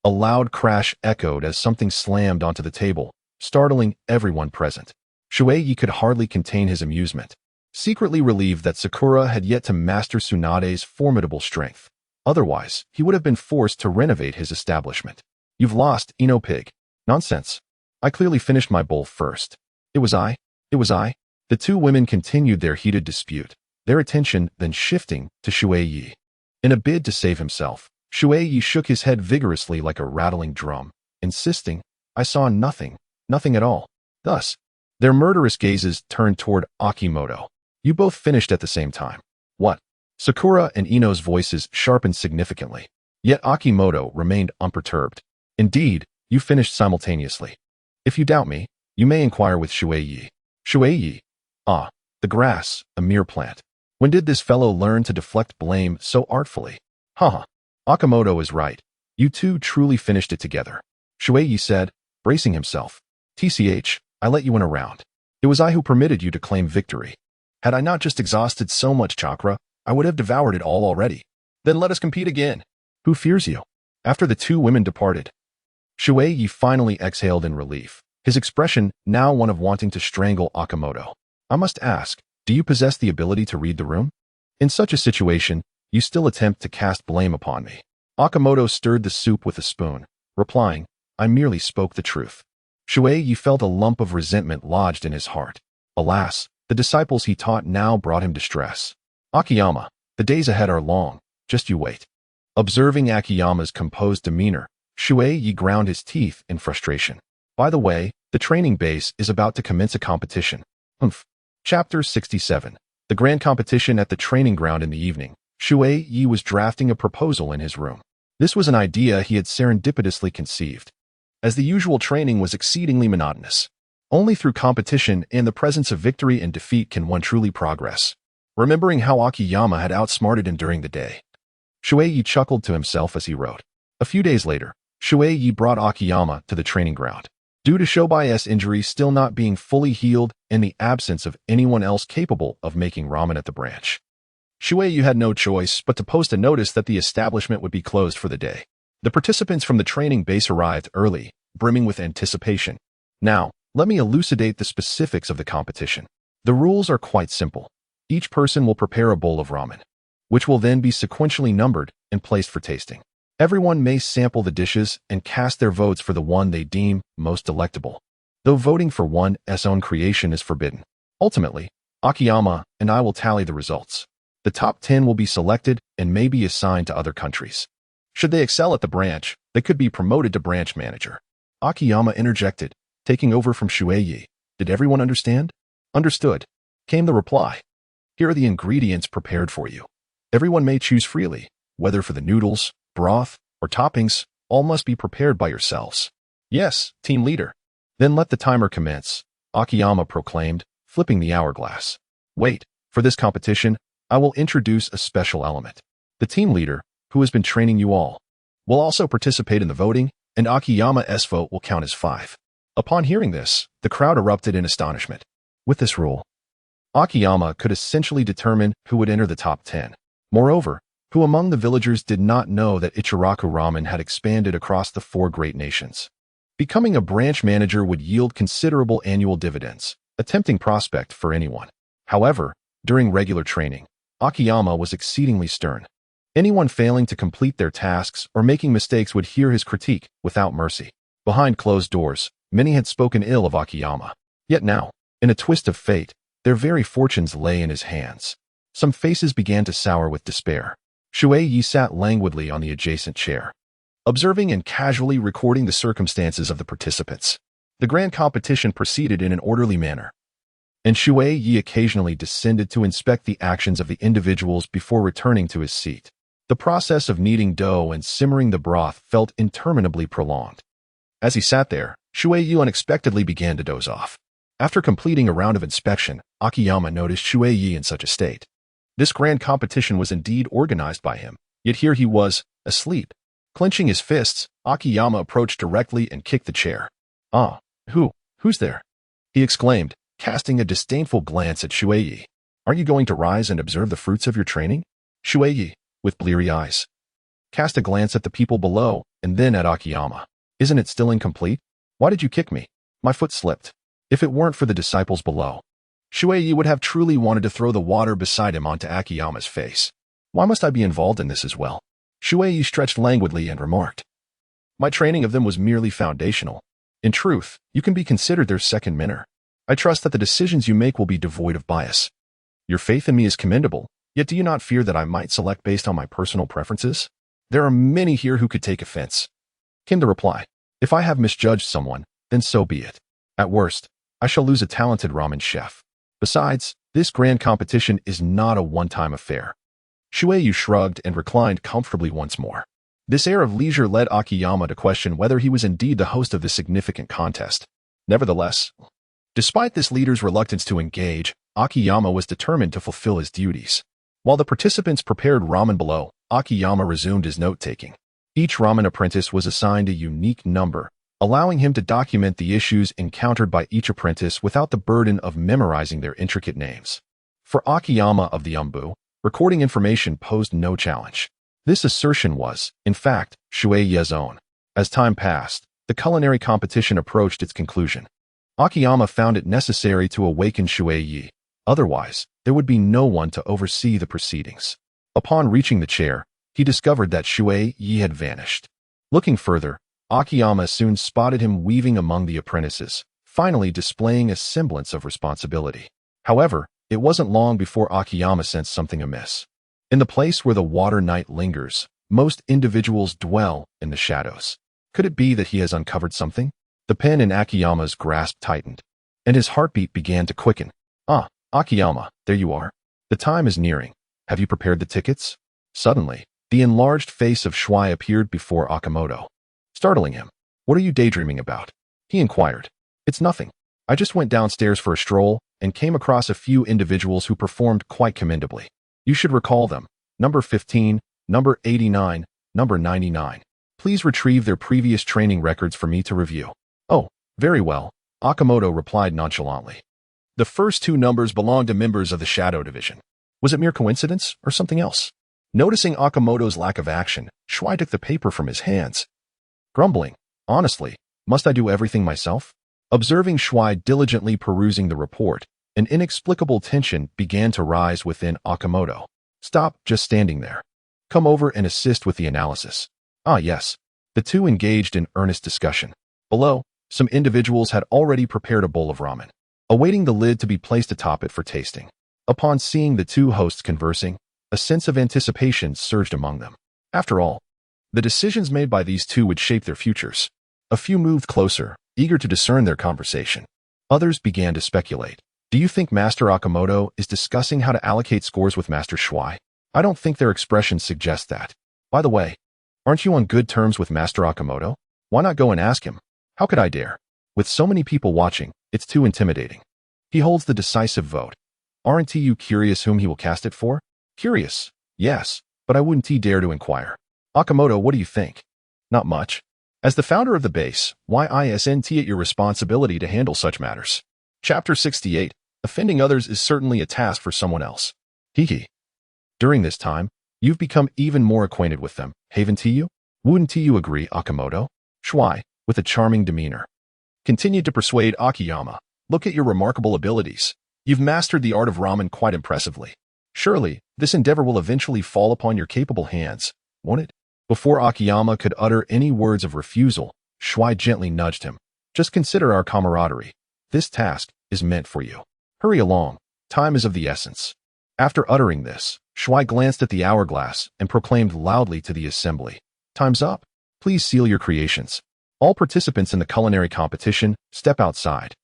a loud crash echoed as something slammed onto the table, startling everyone present. Shui Ye could hardly contain his amusement, secretly relieved that Sakura had yet to master Tsunade's formidable strength. Otherwise, he would have been forced to renovate his establishment. You've lost, Ino Pig. Nonsense. I clearly finished my bowl first. It was I. The 2 women continued their heated dispute, their attention then shifting to Shui Ye. In a bid to save himself, Shui Ye shook his head vigorously like a rattling drum, insisting, I saw nothing at all. Thus, their murderous gazes turned toward Akimoto. You both finished at the same time. What? Sakura and Ino's voices sharpened significantly, yet Akimoto remained unperturbed. Indeed, you finished simultaneously. If you doubt me, You may inquire with Shui Ye. Shui Ye? Ah, the grass, a mere plant. When did this fellow learn to deflect blame so artfully? Haha. Akamoto is right. You two truly finished it together. Shui Ye said, bracing himself. TCH, I let you in a round. It was I who permitted you to claim victory. Had I not just exhausted so much chakra, I would have devoured it all already. Then let us compete again. Who fears you? After the two women departed, Shui Ye finally exhaled in relief, his expression now one of wanting to strangle Akamoto. I must ask, do you possess the ability to read the room? In such a situation, you still attempt to cast blame upon me. Akamoto stirred the soup with a spoon, replying, I merely spoke the truth. Shui Ye felt a lump of resentment lodged in his heart. Alas, the disciples he taught now brought him distress. Akiyama, the days ahead are long, just you wait. Observing Akiyama's composed demeanor, Shui Ye ground his teeth in frustration. By the way, the training base is about to commence a competition. Chapter 67. The grand competition at the training ground in the evening. Shui Ye was drafting a proposal in his room. This was an idea he had serendipitously conceived, as the usual training was exceedingly monotonous. Only through competition and the presence of victory and defeat can one truly progress. Remembering how Akiyama had outsmarted him during the day, Shui Ye chuckled to himself as he wrote. A few days later, Shui Ye brought Akiyama to the training ground. Due to Shobay's injury still not being fully healed and the absence of anyone else capable of making ramen at the branch, Shui Ye had no choice but to post a notice that the establishment would be closed for the day. The participants from the training base arrived early, brimming with anticipation. Now, let me elucidate the specifics of the competition. The rules are quite simple. Each person will prepare a bowl of ramen, which will then be sequentially numbered and placed for tasting. Everyone may sample the dishes and cast their votes for the one they deem most delectable, though voting for one's own creation is forbidden. Ultimately, Akiyama and I will tally the results. The top 10 will be selected and may be assigned to other countries. Should they excel at the branch, they could be promoted to branch manager. Akiyama interjected, taking over from Shui Ye. Did everyone understand? Understood, came the reply. Here are the ingredients prepared for you. Everyone may choose freely, whether for the noodles, broth, or toppings, all must be prepared by yourselves. Yes, team leader. Then let the timer commence, Akiyama proclaimed, flipping the hourglass. Wait, for this competition, I will introduce a special element. The team leader, who has been training you all, will also participate in the voting, and Akiyama's vote will count as 5. Upon hearing this, the crowd erupted in astonishment. With this rule, Akiyama could essentially determine who would enter the top 10. Moreover, who among the villagers did not know that Ichiraku Ramen had expanded across the 4 great nations? Becoming a branch manager would yield considerable annual dividends, a tempting prospect for anyone. However, during regular training, Akiyama was exceedingly stern. Anyone failing to complete their tasks or making mistakes would hear his critique without mercy. Behind closed doors, many had spoken ill of Akiyama. Yet now, in a twist of fate, their very fortunes lay in his hands. Some faces began to sour with despair. Shui Ye sat languidly on the adjacent chair, observing and casually recording the circumstances of the participants. The grand competition proceeded in an orderly manner, and Shui Ye occasionally descended to inspect the actions of the individuals before returning to his seat. The process of kneading dough and simmering the broth felt interminably prolonged. As he sat there, Shui Ye unexpectedly began to doze off. After completing a round of inspection, Akiyama noticed Shui Ye in such a state. This grand competition was indeed organized by him, yet here he was, asleep. Clenching his fists, Akiyama approached directly and kicked the chair. Ah, who's there? He exclaimed, casting a disdainful glance at Shui Ye. Are you going to rise and observe the fruits of your training? Shui Ye, with bleary eyes, cast a glance at the people below and then at Akiyama. Isn't it still incomplete? Why did you kick me? My foot slipped. If it weren't for the disciples below, Shui Ye would have truly wanted to throw the water beside him onto Akiyama's face. Why must I be involved in this as well? Shui Ye stretched languidly and remarked. My training of them was merely foundational. In truth, you can be considered their second mentor. I trust that the decisions you make will be devoid of bias. Your faith in me is commendable, yet do you not fear that I might select based on my personal preferences? There are many here who could take offense, came the reply. If I have misjudged someone, then so be it. At worst, I shall lose a talented ramen chef. Besides, this grand competition is not a one-time affair. Shui Ye shrugged and reclined comfortably once more. This air of leisure led Akiyama to question whether he was indeed the host of this significant contest. Nevertheless, despite this leader's reluctance to engage, Akiyama was determined to fulfill his duties. While the participants prepared ramen below, Akiyama resumed his note-taking. Each ramen apprentice was assigned a unique number, allowing him to document the issues encountered by each apprentice without the burden of memorizing their intricate names. For Akiyama of the Umbu, recording information posed no challenge. This assertion was, in fact, Shui Ye's own. As time passed, the culinary competition approached its conclusion. Akiyama found it necessary to awaken Shui Ye. Otherwise, there would be no one to oversee the proceedings. Upon reaching the chair, he discovered that Shui Ye had vanished. Looking further, Akiyama soon spotted him weaving among the apprentices, finally displaying a semblance of responsibility. However, it wasn't long before Akiyama sensed something amiss. In the place where the water knight lingers, most individuals dwell in the shadows. Could it be that he has uncovered something? The pen in Akiyama's grasp tightened, and his heartbeat began to quicken. Ah, Akiyama, there you are. The time is nearing. Have you prepared the tickets? Suddenly, the enlarged face of Shui appeared before Akamoto, startling him. What are you daydreaming about? He inquired. It's nothing. I just went downstairs for a stroll and came across a few individuals who performed quite commendably. You should recall them. Number 15, number 89, number 99. Please retrieve their previous training records for me to review. Oh, very well, Akamoto replied nonchalantly. The first two numbers belonged to members of the Shadow Division. Was it mere coincidence or something else? Noticing Akamoto's lack of action, Shui took the paper from his hands. Grumbling, honestly, must I do everything myself? Observing Shui diligently perusing the report, an inexplicable tension began to rise within Akamoto. Stop just standing there. Come over and assist with the analysis. Ah yes. The two engaged in earnest discussion. Below, some individuals had already prepared a bowl of ramen, awaiting the lid to be placed atop it for tasting. Upon seeing the two hosts conversing, a sense of anticipation surged among them. After all, the decisions made by these two would shape their futures. A few moved closer, eager to discern their conversation. Others began to speculate. Do you think Master Akamoto is discussing how to allocate scores with Master Shui? I don't think their expressions suggest that. By the way, aren't you on good terms with Master Akamoto? Why not go and ask him? How could I dare? With so many people watching, it's too intimidating. He holds the decisive vote. Aren't you curious whom he will cast it for? Curious, yes, but I wouldn't dare to inquire. Akamoto, what do you think? Not much. As the founder of the base, why isn't it your responsibility to handle such matters? Chapter 68. Offending others is certainly a task for someone else. Hee. During this time, you've become even more acquainted with them, haven't you? Wouldn't you agree, Akamoto? Shui, with a charming demeanor, continued to persuade Akiyama. Look at your remarkable abilities. You've mastered the art of ramen quite impressively. Surely, this endeavor will eventually fall upon your capable hands, won't it? Before Akiyama could utter any words of refusal, Shui gently nudged him. Just consider our camaraderie. This task is meant for you. Hurry along. Time is of the essence. After uttering this, Shui glanced at the hourglass and proclaimed loudly to the assembly. Time's up. Please seal your creations. All participants in the culinary competition, step outside,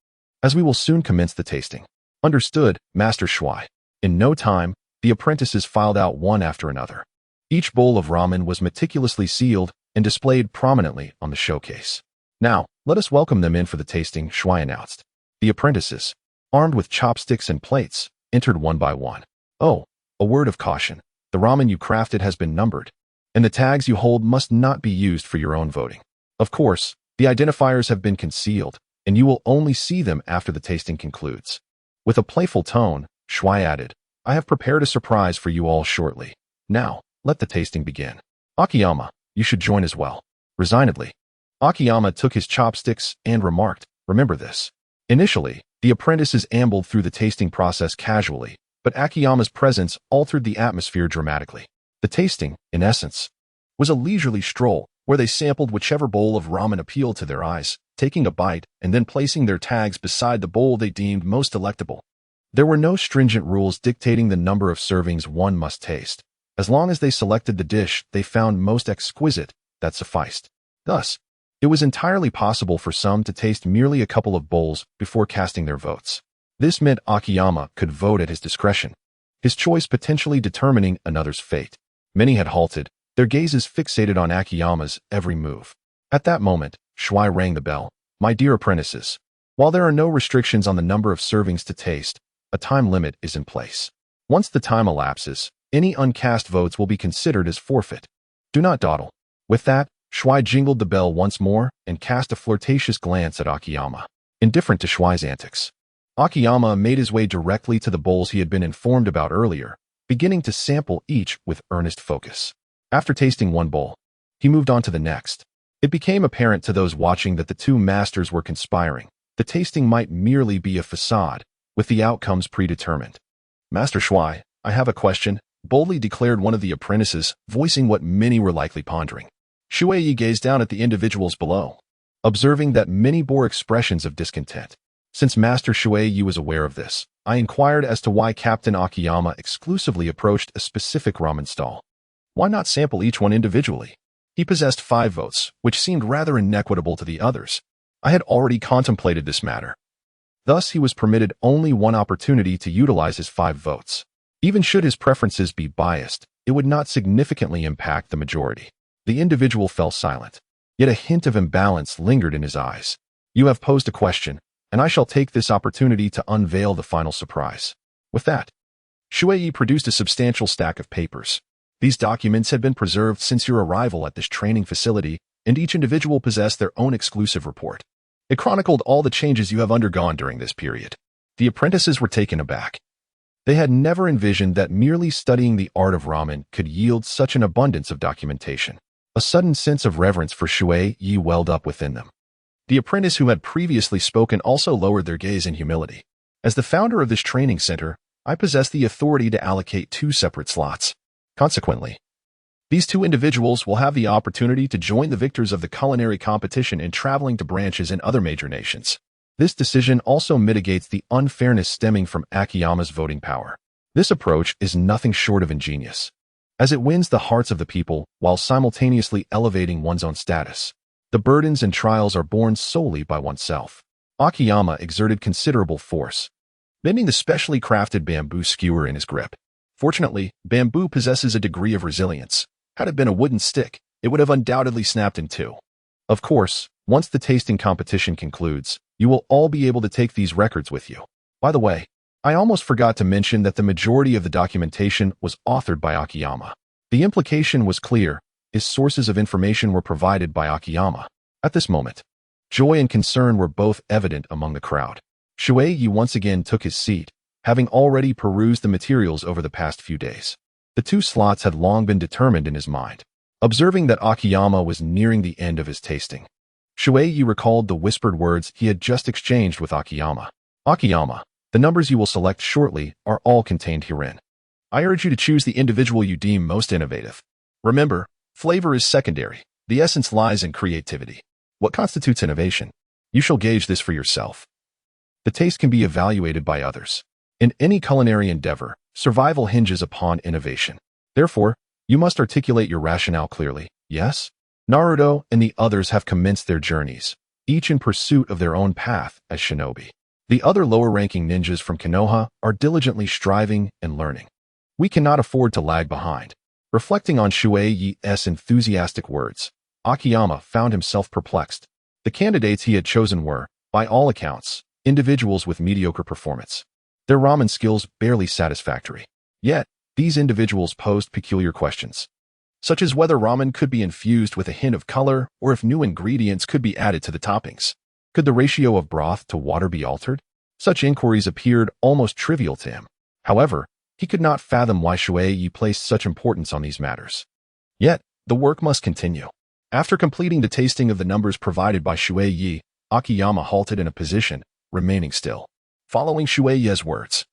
as we will soon commence the tasting. Understood, Master Shui. In no time, the apprentices filed out one after another. Each bowl of ramen was meticulously sealed and displayed prominently on the showcase. Now, let us welcome them in for the tasting, Shui announced. The apprentices, armed with chopsticks and plates, entered one by one. Oh, a word of caution. The ramen you crafted has been numbered, and the tags you hold must not be used for your own voting. Of course, the identifiers have been concealed, and you will only see them after the tasting concludes. With a playful tone, Shui added, I have prepared a surprise for you all shortly. Now, let the tasting begin. Akiyama, you should join as well. Resignedly, Akiyama took his chopsticks and remarked, remember this. Initially, the apprentices ambled through the tasting process casually, but Akiyama's presence altered the atmosphere dramatically. The tasting, in essence, was a leisurely stroll where they sampled whichever bowl of ramen appealed to their eyes, taking a bite and then placing their tags beside the bowl they deemed most delectable. There were no stringent rules dictating the number of servings one must taste. As long as they selected the dish they found most exquisite, that sufficed. Thus, it was entirely possible for some to taste merely a couple of bowls before casting their votes. This meant Akiyama could vote at his discretion, his choice potentially determining another's fate. Many had halted, their gazes fixated on Akiyama's every move. At that moment, Shui rang the bell. My dear apprentices, While there are no restrictions on the number of servings to taste, a time limit is in place. Once the time elapses, any uncast votes will be considered as forfeit. Do not dawdle. With that, Shui jingled the bell once more and cast a flirtatious glance at Akiyama. Indifferent to Shui's antics, Akiyama made his way directly to the bowls he had been informed about earlier, beginning to sample each with earnest focus. After tasting one bowl, he moved on to the next. It became apparent to those watching that the two masters were conspiring. The tasting might merely be a facade, with the outcomes predetermined. "Master Shui, I have a question," boldly declared one of the apprentices, voicing what many were likely pondering. Shui Ye gazed down at the individuals below, observing that many bore expressions of discontent. Since Master Shui Ye was aware of this, I inquired as to why Captain Akiyama exclusively approached a specific ramen stall. Why not sample each one individually? He possessed 5 votes, which seemed rather inequitable to the others. I had already contemplated this matter. Thus, he was permitted only one opportunity to utilize his 5 votes. Even should his preferences be biased, it would not significantly impact the majority. The individual fell silent, yet a hint of imbalance lingered in his eyes. "You have posed a question, and I shall take this opportunity to unveil the final surprise." With that, Shui Ye produced a substantial stack of papers. These documents had been preserved since your arrival at this training facility, and each individual possessed their own exclusive report. It chronicled all the changes you have undergone during this period. The apprentices were taken aback. They had never envisioned that merely studying the art of ramen could yield such an abundance of documentation. A sudden sense of reverence for Shui Ye welled up within them. The apprentice who had previously spoken also lowered their gaze in humility. "As the founder of this training center, I possess the authority to allocate 2 separate slots. Consequently, these 2 individuals will have the opportunity to join the victors of the culinary competition in traveling to branches in other major nations. This decision also mitigates the unfairness stemming from Akiyama's voting power. This approach is nothing short of ingenious, as it wins the hearts of the people while simultaneously elevating one's own status. The burdens and trials are borne solely by oneself." Akiyama exerted considerable force, bending the specially crafted bamboo skewer in his grip. Fortunately, bamboo possesses a degree of resilience. Had it been a wooden stick, it would have undoubtedly snapped in 2. Of course, once the tasting competition concludes, you will all be able to take these records with you. By the way, I almost forgot to mention that the majority of the documentation was authored by Akiyama. The implication was clear. His sources of information were provided by Akiyama. At this moment, joy and concern were both evident among the crowd. Shui Ye once again took his seat, having already perused the materials over the past few days. The 2 slots had long been determined in his mind. Observing that Akiyama was nearing the end of his tasting, Shui Ye recalled the whispered words he had just exchanged with Akiyama. "Akiyama, the numbers you will select shortly are all contained herein. I urge you to choose the individual you deem most innovative. Remember, flavor is secondary. The essence lies in creativity. What constitutes innovation? You shall gauge this for yourself. The taste can be evaluated by others. In any culinary endeavor, survival hinges upon innovation. Therefore, you must articulate your rationale clearly. Yes? Naruto and the others have commenced their journeys, each in pursuit of their own path as shinobi. The other lower-ranking ninjas from Konoha are diligently striving and learning. We cannot afford to lag behind." Reflecting on Shui Ye's enthusiastic words, Akiyama found himself perplexed. The candidates he had chosen were, by all accounts, individuals with mediocre performance. Their ramen skills barely satisfactory. Yet, these individuals posed peculiar questions, such as whether ramen could be infused with a hint of color or if new ingredients could be added to the toppings. Could the ratio of broth to water be altered? Such inquiries appeared almost trivial to him. However, he could not fathom why Shui Ye placed such importance on these matters. Yet, the work must continue. After completing the tasting of the numbers provided by Shui Ye, Akiyama halted in a position, remaining still. Following Shui Ye's words,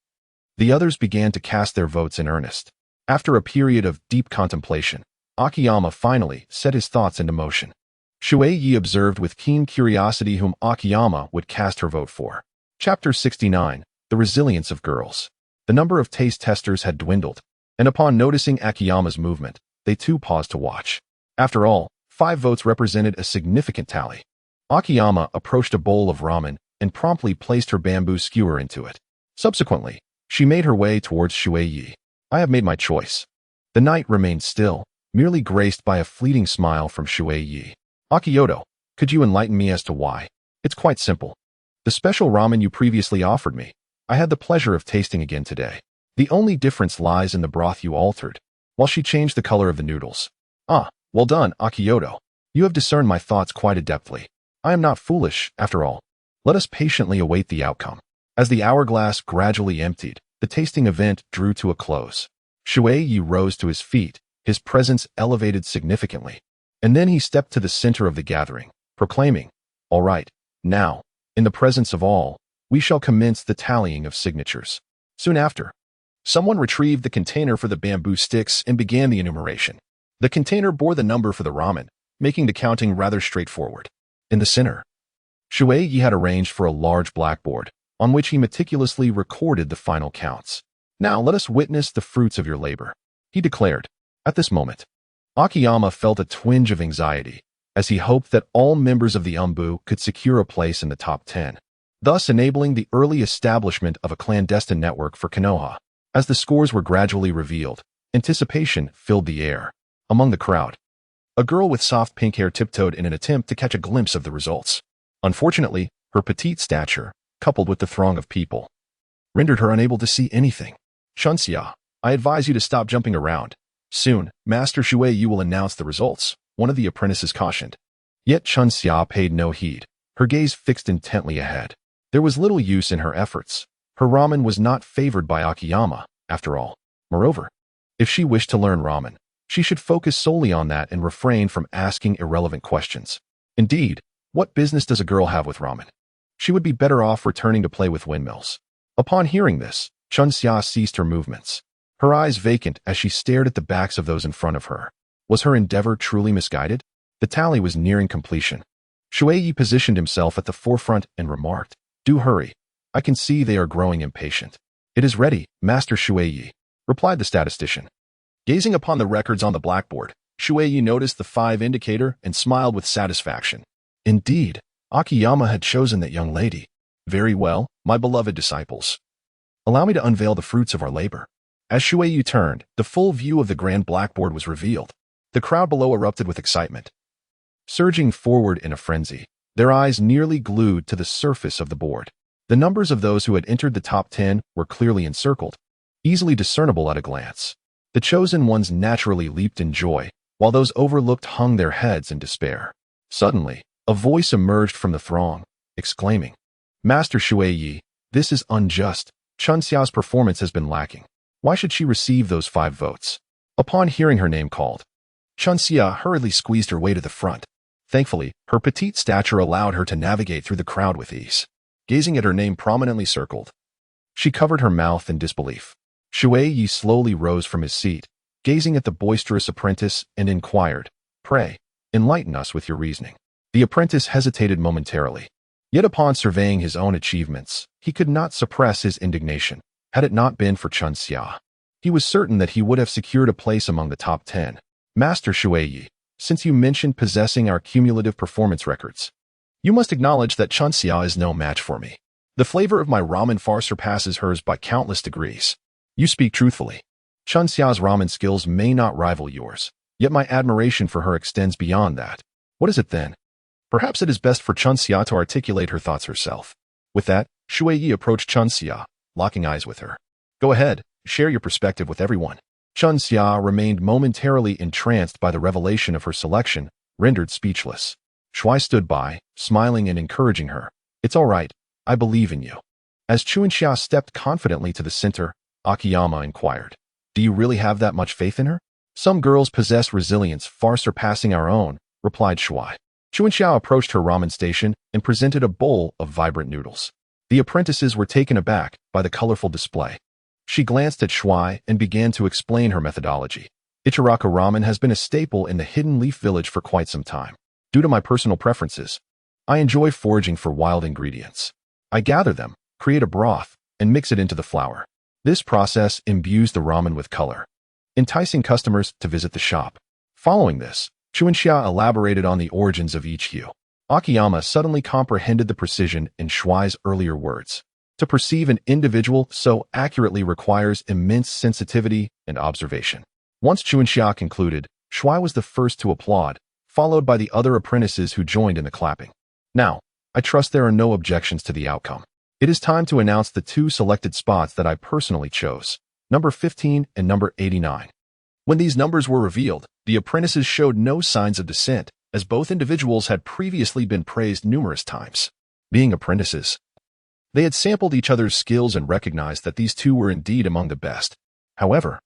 the others began to cast their votes in earnest. After a period of deep contemplation, Akiyama finally set his thoughts into motion. Shui Ye observed with keen curiosity whom Akiyama would cast her vote for. Chapter 69, The Resilience of Girls. The number of taste testers had dwindled, and upon noticing Akiyama's movement, they too paused to watch. After all, 5 votes represented a significant tally. Akiyama approached a bowl of ramen and promptly placed her bamboo skewer into it. Subsequently, she made her way towards Shui Ye. "I have made my choice." The night remained still, merely graced by a fleeting smile from Shui Ye. "Akioto, could you enlighten me as to why?" "It's quite simple. The special ramen you previously offered me, I had the pleasure of tasting again today. The only difference lies in the broth you altered, while she changed the color of the noodles. Ah, well done, Akioto. You have discerned my thoughts quite adeptly. I am not foolish, after all. Let us patiently await the outcome. As the hourglass gradually emptied, the tasting event drew to a close. Shui Ye rose to his feet, his presence elevated significantly. And then he stepped to the center of the gathering, proclaiming, "All right, now, in the presence of all, we shall commence the tallying of signatures." Soon after, someone retrieved the container for the bamboo sticks and began the enumeration. The container bore the number for the ramen, making the counting rather straightforward. In the center, Shui Ye had arranged for a large blackboard, on which he meticulously recorded the final counts. "Now let us witness the fruits of your labor," he declared. At this moment, Akiyama felt a twinge of anxiety, as he hoped that all members of the Umbu could secure a place in the top 10, thus enabling the early establishment of a clandestine network for Konoha. As the scores were gradually revealed, anticipation filled the air. Among the crowd, a girl with soft pink hair tiptoed in an attempt to catch a glimpse of the results. Unfortunately, her petite stature, coupled with the throng of people, rendered her unable to see anything. "Chunxia, I advise you to stop jumping around. Soon, Master Shui Ye will announce the results," one of the apprentices cautioned. Yet Chunxia paid no heed, her gaze fixed intently ahead. There was little use in her efforts. Her ramen was not favored by Akiyama, after all. Moreover, if she wished to learn ramen, she should focus solely on that and refrain from asking irrelevant questions. Indeed, what business does a girl have with ramen? She would be better off returning to play with windmills. Upon hearing this, Chunxia ceased her movements, her eyes vacant as she stared at the backs of those in front of her. Was her endeavor truly misguided? The tally was nearing completion. Shui Ye positioned himself at the forefront and remarked, "Do hurry. I can see they are growing impatient." "It is ready, Master Shui Ye," replied the statistician. Gazing upon the records on the blackboard, Shui Ye noticed the 5 indicator and smiled with satisfaction. Indeed, Akiyama had chosen that young lady. "Very well, my beloved disciples. Allow me to unveil the fruits of our labor." As Shui Ye turned, the full view of the grand blackboard was revealed. The crowd below erupted with excitement, surging forward in a frenzy, their eyes nearly glued to the surface of the board. The numbers of those who had entered the top 10 were clearly encircled, easily discernible at a glance. The chosen ones naturally leaped in joy, while those overlooked hung their heads in despair. Suddenly, a voice emerged from the throng, exclaiming, "Master Shui Ye, this is unjust. Chunxia's performance has been lacking. Why should she receive those 5 votes?" Upon hearing her name called, Chunxia hurriedly squeezed her way to the front. Thankfully, her petite stature allowed her to navigate through the crowd with ease. Gazing at her name prominently circled, she covered her mouth in disbelief. Shui Ye slowly rose from his seat, gazing at the boisterous apprentice, and inquired, "Pray, enlighten us with your reasoning." The apprentice hesitated momentarily. Yet upon surveying his own achievements, he could not suppress his indignation. Had it not been for Chunxia, he was certain that he would have secured a place among the top 10. "Master Shui Ye, since you mentioned possessing our cumulative performance records, you must acknowledge that Chunxia is no match for me. The flavor of my ramen far surpasses hers by countless degrees." "You speak truthfully. Chunxia's ramen skills may not rival yours, yet my admiration for her extends beyond that." "What is it then?" "Perhaps it is best for Chunxia to articulate her thoughts herself." With that, Shui Ye approached Chunxia, locking eyes with her. "Go ahead, share your perspective with everyone." Chunxia remained momentarily entranced by the revelation of her selection, rendered speechless. Shui stood by, smiling and encouraging her. "It's all right, I believe in you." As Chunxia stepped confidently to the center, Akiyama inquired, "Do you really have that much faith in her?" "Some girls possess resilience far surpassing our own," replied Shui. Chunxia approached her ramen station and presented a bowl of vibrant noodles. The apprentices were taken aback by the colorful display. She glanced at Shui and began to explain her methodology. "Ichiraku Ramen has been a staple in the Hidden Leaf Village for quite some time. Due to my personal preferences, I enjoy foraging for wild ingredients. I gather them, create a broth, and mix it into the flour. This process imbues the ramen with color, enticing customers to visit the shop." Following this, Chunxia elaborated on the origins of each hue. Akiyama suddenly comprehended the precision in Shui's earlier words. To perceive an individual so accurately requires immense sensitivity and observation. Once Chunxia concluded, Shui was the first to applaud, followed by the other apprentices who joined in the clapping. "Now, I trust there are no objections to the outcome. It is time to announce the two selected spots that I personally chose, number 15 and number 89. When these numbers were revealed, the apprentices showed no signs of dissent, as both individuals had previously been praised numerous times. Being apprentices, they had sampled each other's skills and recognized that these two were indeed among the best. However,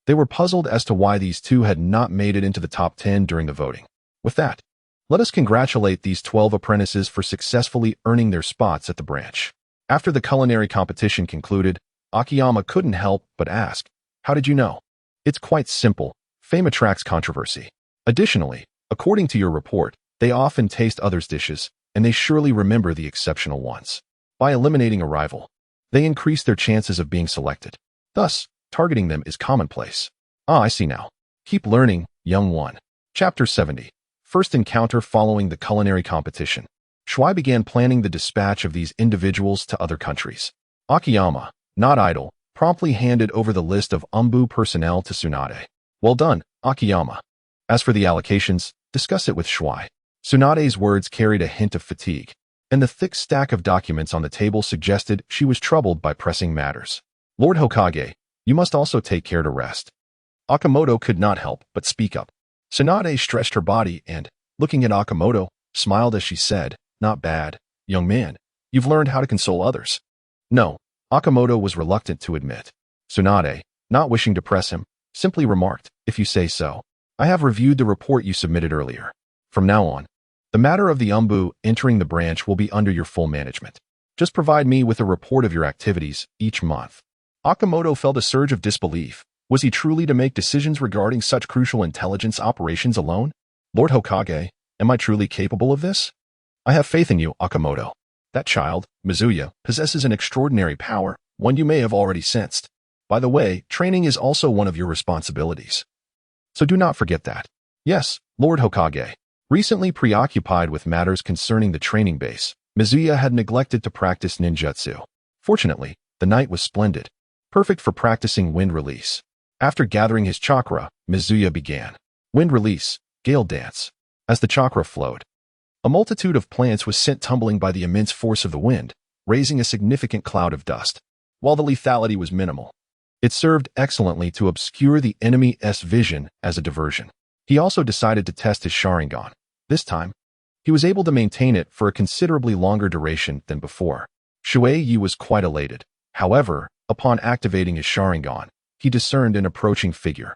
they were puzzled as to why these two had not made it into the top 10 during the voting. With that, let us congratulate these 12 apprentices for successfully earning their spots at the branch. After the culinary competition concluded, Akiyama couldn't help but ask, "How did you know?" It's quite simple. Fame attracts controversy. Additionally, according to your report, they often taste others' dishes, and they surely remember the exceptional ones. By eliminating a rival, they increase their chances of being selected. Thus, targeting them is commonplace. Ah, I see now. Keep learning, young one. Chapter 70. First encounter following the culinary competition. Shui began planning the dispatch of these individuals to other countries. Akiyama, not idle, promptly handed over the list of Umbu personnel to Tsunade. Well done, Akiyama. As for the allocations, discuss it with Shui. Tsunade's words carried a hint of fatigue, and the thick stack of documents on the table suggested she was troubled by pressing matters. Lord Hokage, you must also take care to rest. Akamoto could not help but speak up. Tsunade stretched her body and, looking at Akamoto, smiled as she said, "Not bad, young man. You've learned how to console others." No, Akamoto was reluctant to admit. Tsunade, not wishing to press him, simply remarked, "If you say so. I have reviewed the report you submitted earlier. From now on, the matter of the Umbu entering the branch will be under your full management. Just provide me with a report of your activities each month." Akamoto felt a surge of disbelief. Was he truly to make decisions regarding such crucial intelligence operations alone? Lord Hokage, am I truly capable of this? I have faith in you, Akamoto. That child, Mizuya, possesses an extraordinary power, one you may have already sensed. By the way, training is also one of your responsibilities. So do not forget that. Yes, Lord Hokage. Recently preoccupied with matters concerning the training base, Mizuya had neglected to practice ninjutsu. Fortunately, the night was splendid, perfect for practicing wind release. After gathering his chakra, Mizuya began. Wind release, gale dance. As the chakra flowed, a multitude of plants was sent tumbling by the immense force of the wind, raising a significant cloud of dust. While the lethality was minimal, it served excellently to obscure the enemy's vision as a diversion. He also decided to test his Sharingan. This time, he was able to maintain it for a considerably longer duration than before. Shui Ye was quite elated. However, upon activating his Sharingan, he discerned an approaching figure.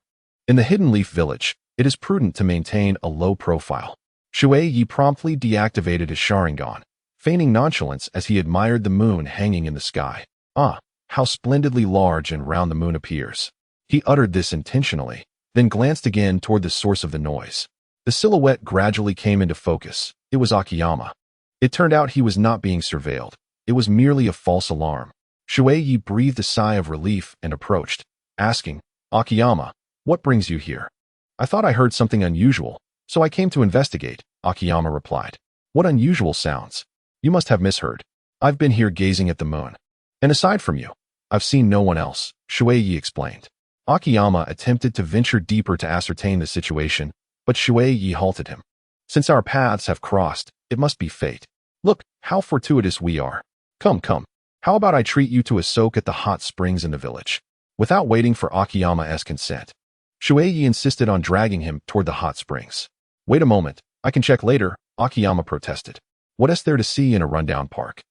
In the Hidden Leaf Village, it is prudent to maintain a low profile. Shui Ye promptly deactivated his Sharingan, feigning nonchalance as he admired the moon hanging in the sky. Ah, how splendidly large and round the moon appears. He uttered this intentionally, then glanced again toward the source of the noise. The silhouette gradually came into focus. It was Akiyama. It turned out he was not being surveilled. It was merely a false alarm. Shui Ye breathed a sigh of relief and approached, asking, "Akiyama, what brings you here?" "I thought I heard something unusual, so I came to investigate," Akiyama replied. "What unusual sounds? You must have misheard. I've been here gazing at the moon. And aside from you, I've seen no one else," Shui Ye explained. Akiyama attempted to venture deeper to ascertain the situation, but Shui Ye halted him. "Since our paths have crossed, it must be fate. Look, how fortuitous we are. Come, come. How about I treat you to a soak at the hot springs in the village?" Without waiting for Akiyama's consent, Shui Ye insisted on dragging him toward the hot springs. "Wait a moment, I can check later," Akiyama protested. "What is there to see in a rundown park?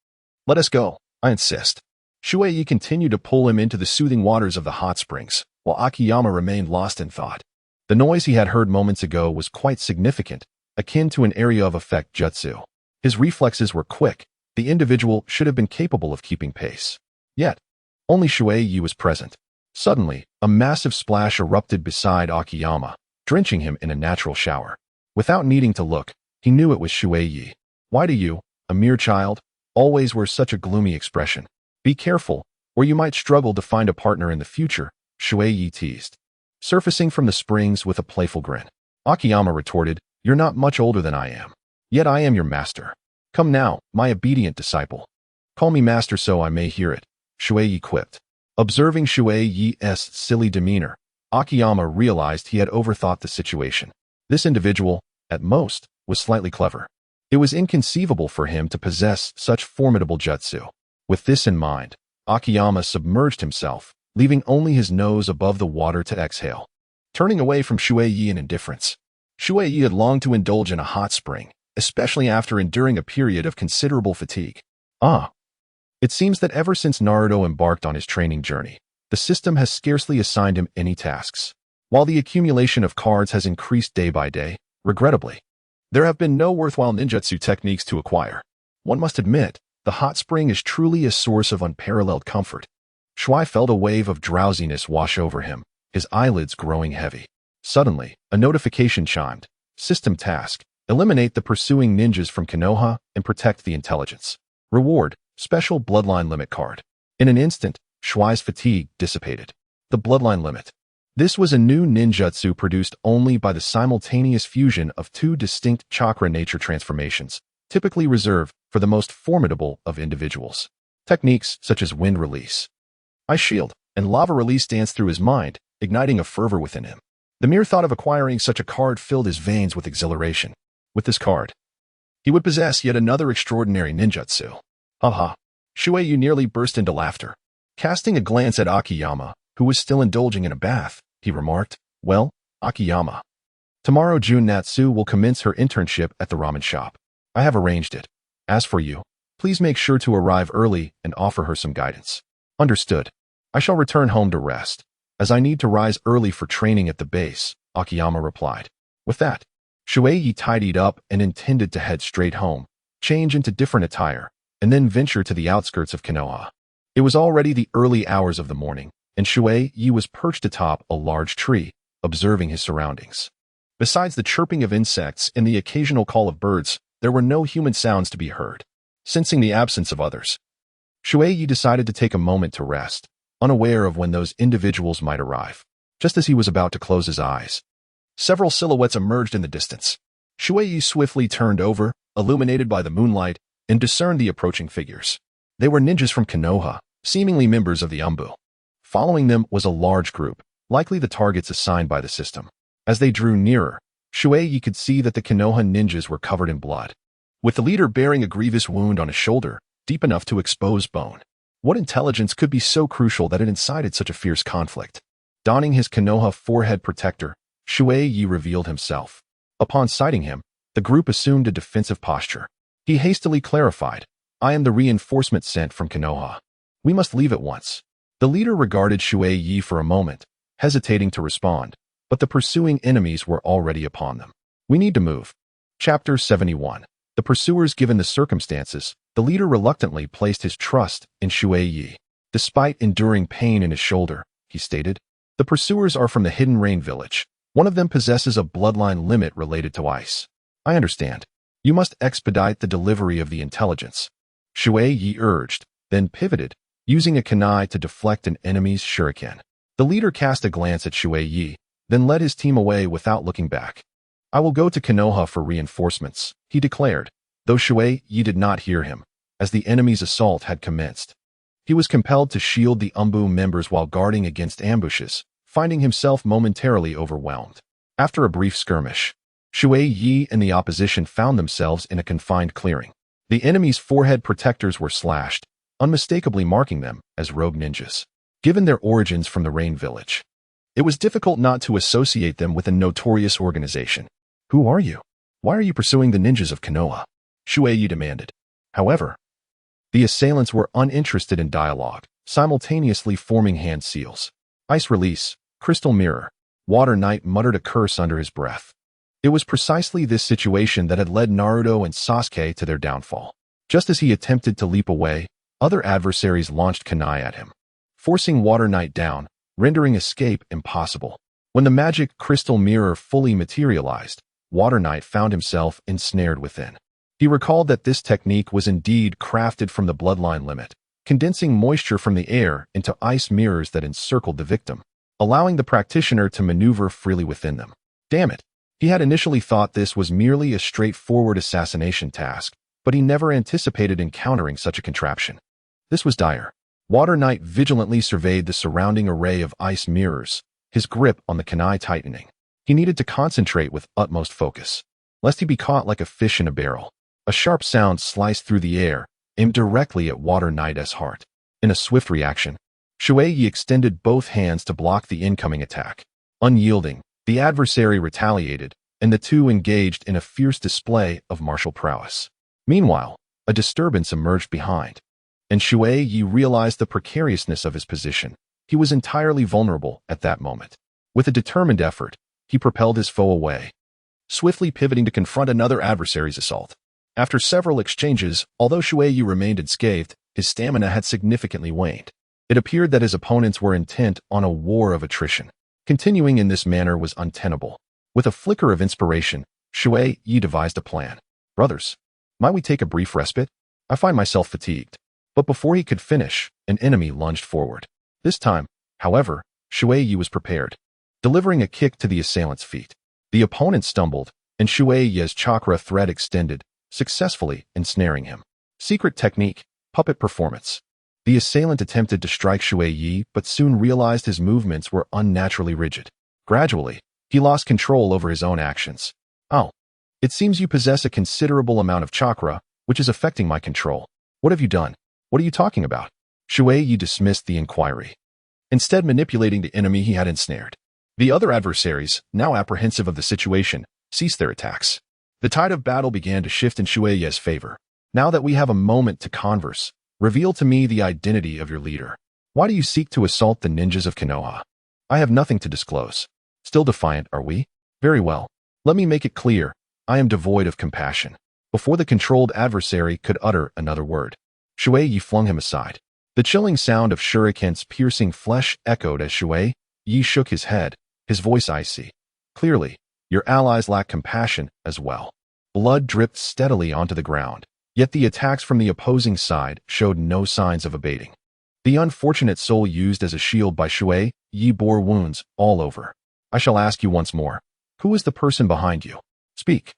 Let us go, I insist." Shui Ye continued to pull him into the soothing waters of the hot springs, while Akiyama remained lost in thought. The noise he had heard moments ago was quite significant, akin to an area of effect jutsu. His reflexes were quick. The individual should have been capable of keeping pace. Yet, only Shui Ye was present. Suddenly, a massive splash erupted beside Akiyama, drenching him in a natural shower. Without needing to look, he knew it was Shui Ye. "Why do you, a mere child, always wear such a gloomy expression? Be careful, or you might struggle to find a partner in the future," Shui Ye teased, surfacing from the springs with a playful grin. Akiyama retorted, "You're not much older than I am. Yet I am your master. Come now, my obedient disciple. Call me master so I may hear it," Shui Ye quipped. Observing Shui Ye's silly demeanor, Akiyama realized he had overthought the situation. This individual, at most, was slightly clever. It was inconceivable for him to possess such formidable jutsu. With this in mind, Akiyama submerged himself, leaving only his nose above the water to exhale. Turning away from Shui Ye in indifference. Shui Ye had longed to indulge in a hot spring, especially after enduring a period of considerable fatigue. It seems that ever since Naruto embarked on his training journey, the system has scarcely assigned him any tasks. While the accumulation of cards has increased day by day, regrettably, there have been no worthwhile ninjutsu techniques to acquire. One must admit, the hot spring is truly a source of unparalleled comfort. Shui felt a wave of drowsiness wash over him, his eyelids growing heavy. Suddenly, a notification chimed. System task: eliminate the pursuing ninjas from Konoha and protect the intelligence. Reward: special bloodline limit card. In an instant, Shui's fatigue dissipated. The bloodline limit. This was a new ninjutsu produced only by the simultaneous fusion of two distinct chakra nature transformations, typically reserved for the most formidable of individuals. Techniques such as wind release, ice shield, and lava release danced through his mind, igniting a fervor within him. The mere thought of acquiring such a card filled his veins with exhilaration. With this card, he would possess yet another extraordinary ninjutsu. Haha. Shui Ye nearly burst into laughter. Casting a glance at Akiyama, who was still indulging in a bath, he remarked, "Well, Akiyama, tomorrow Jun Natsu will commence her internship at the ramen shop. I have arranged it. As for you, please make sure to arrive early and offer her some guidance." "Understood. I shall return home to rest, as I need to rise early for training at the base," Akiyama replied. With that, Shui Ye tidied up and intended to head straight home, change into different attire, and then venture to the outskirts of Konoha. It was already the early hours of the morning, and Shui Ye was perched atop a large tree, observing his surroundings. Besides the chirping of insects and the occasional call of birds, there were no human sounds to be heard. Sensing the absence of others, Shui Ye decided to take a moment to rest, unaware of when those individuals might arrive. Just as he was about to close his eyes, several silhouettes emerged in the distance. Shui Ye swiftly turned over, illuminated by the moonlight, and discerned the approaching figures. They were ninjas from Konoha, seemingly members of the Umbu. Following them was a large group, likely the targets assigned by the system. As they drew nearer, Shui Ye could see that the Konoha ninjas were covered in blood, with the leader bearing a grievous wound on his shoulder, deep enough to expose bone. What intelligence could be so crucial that it incited such a fierce conflict? Donning his Konoha forehead protector, Shui Ye revealed himself. Upon sighting him, the group assumed a defensive posture. He hastily clarified, "I am the reinforcement sent from Konoha. We must leave at once." The leader regarded Shui Ye for a moment, hesitating to respond, but the pursuing enemies were already upon them. "We need to move." Chapter 71. The pursuers. Given the circumstances, the leader reluctantly placed his trust in Shui Ye. Despite enduring pain in his shoulder, he stated, "The pursuers are from the Hidden Rain village. One of them possesses a bloodline limit related to ice. I understand. You must expedite the delivery of the intelligence," Shui Ye urged, then pivoted, using a kunai to deflect an enemy's shuriken. The leader cast a glance at Shui Ye, then led his team away without looking back. "I will go to Konoha for reinforcements," he declared, though Shui Ye did not hear him, as the enemy's assault had commenced. He was compelled to shield the Umbu members while guarding against ambushes, finding himself momentarily overwhelmed. After a brief skirmish, Shui Ye and the opposition found themselves in a confined clearing. The enemy's forehead protectors were slashed, unmistakably marking them as rogue ninjas. Given their origins from the Rain Village, it was difficult not to associate them with a notorious organization. "Who are you? Why are you pursuing the ninjas of Konoha?" Shui Ye demanded. However, the assailants were uninterested in dialogue, simultaneously forming hand seals. "Ice release, crystal mirror." Water Knight muttered a curse under his breath. It was precisely this situation that had led Naruto and Sasuke to their downfall. Just as he attempted to leap away, other adversaries launched kunai at him, forcing Water Knight down, rendering escape impossible. When the magic crystal mirror fully materialized, Water Knight found himself ensnared within. He recalled that this technique was indeed crafted from the bloodline limit, condensing moisture from the air into ice mirrors that encircled the victim, allowing the practitioner to maneuver freely within them. Damn it! He had initially thought this was merely a straightforward assassination task, but he never anticipated encountering such a contraption. This was dire. Water Knight vigilantly surveyed the surrounding array of ice mirrors, his grip on the kunai tightening. He needed to concentrate with utmost focus, lest he be caught like a fish in a barrel. A sharp sound sliced through the air, aimed directly at Water Knight's heart. In a swift reaction, Shui Ye extended both hands to block the incoming attack. Unyielding, the adversary retaliated, and the two engaged in a fierce display of martial prowess. Meanwhile, a disturbance emerged behind, and Shui Ye realized the precariousness of his position. He was entirely vulnerable at that moment. With a determined effort, he propelled his foe away, swiftly pivoting to confront another adversary's assault. After several exchanges, although Shui Ye remained unscathed, his stamina had significantly waned. It appeared that his opponents were intent on a war of attrition. Continuing in this manner was untenable. With a flicker of inspiration, Shui Ye devised a plan. Brothers, might we take a brief respite? I find myself fatigued. But before he could finish, an enemy lunged forward. This time, however, Shui Ye was prepared, delivering a kick to the assailant's feet. The opponent stumbled, and Shui Ye's chakra thread extended, successfully ensnaring him. Secret technique, puppet performance. The assailant attempted to strike Shui Ye, but soon realized his movements were unnaturally rigid. Gradually, he lost control over his own actions. Oh, it seems you possess a considerable amount of chakra, which is affecting my control. What have you done? What are you talking about? Shui Ye dismissed the inquiry, instead manipulating the enemy he had ensnared. The other adversaries, now apprehensive of the situation, ceased their attacks. The tide of battle began to shift in Shui Ye's favor. Now that we have a moment to converse, reveal to me the identity of your leader. Why do you seek to assault the ninjas of Konoha? I have nothing to disclose. Still defiant, are we? Very well. Let me make it clear. I am devoid of compassion. Before the controlled adversary could utter another word, Shui Ye flung him aside. The chilling sound of shurikens piercing flesh echoed as Shui Ye shook his head, his voice icy. Clearly, your allies lack compassion as well. Blood dripped steadily onto the ground, yet the attacks from the opposing side showed no signs of abating. The unfortunate soul used as a shield by Shui Ye bore wounds all over. I shall ask you once more, who is the person behind you? Speak,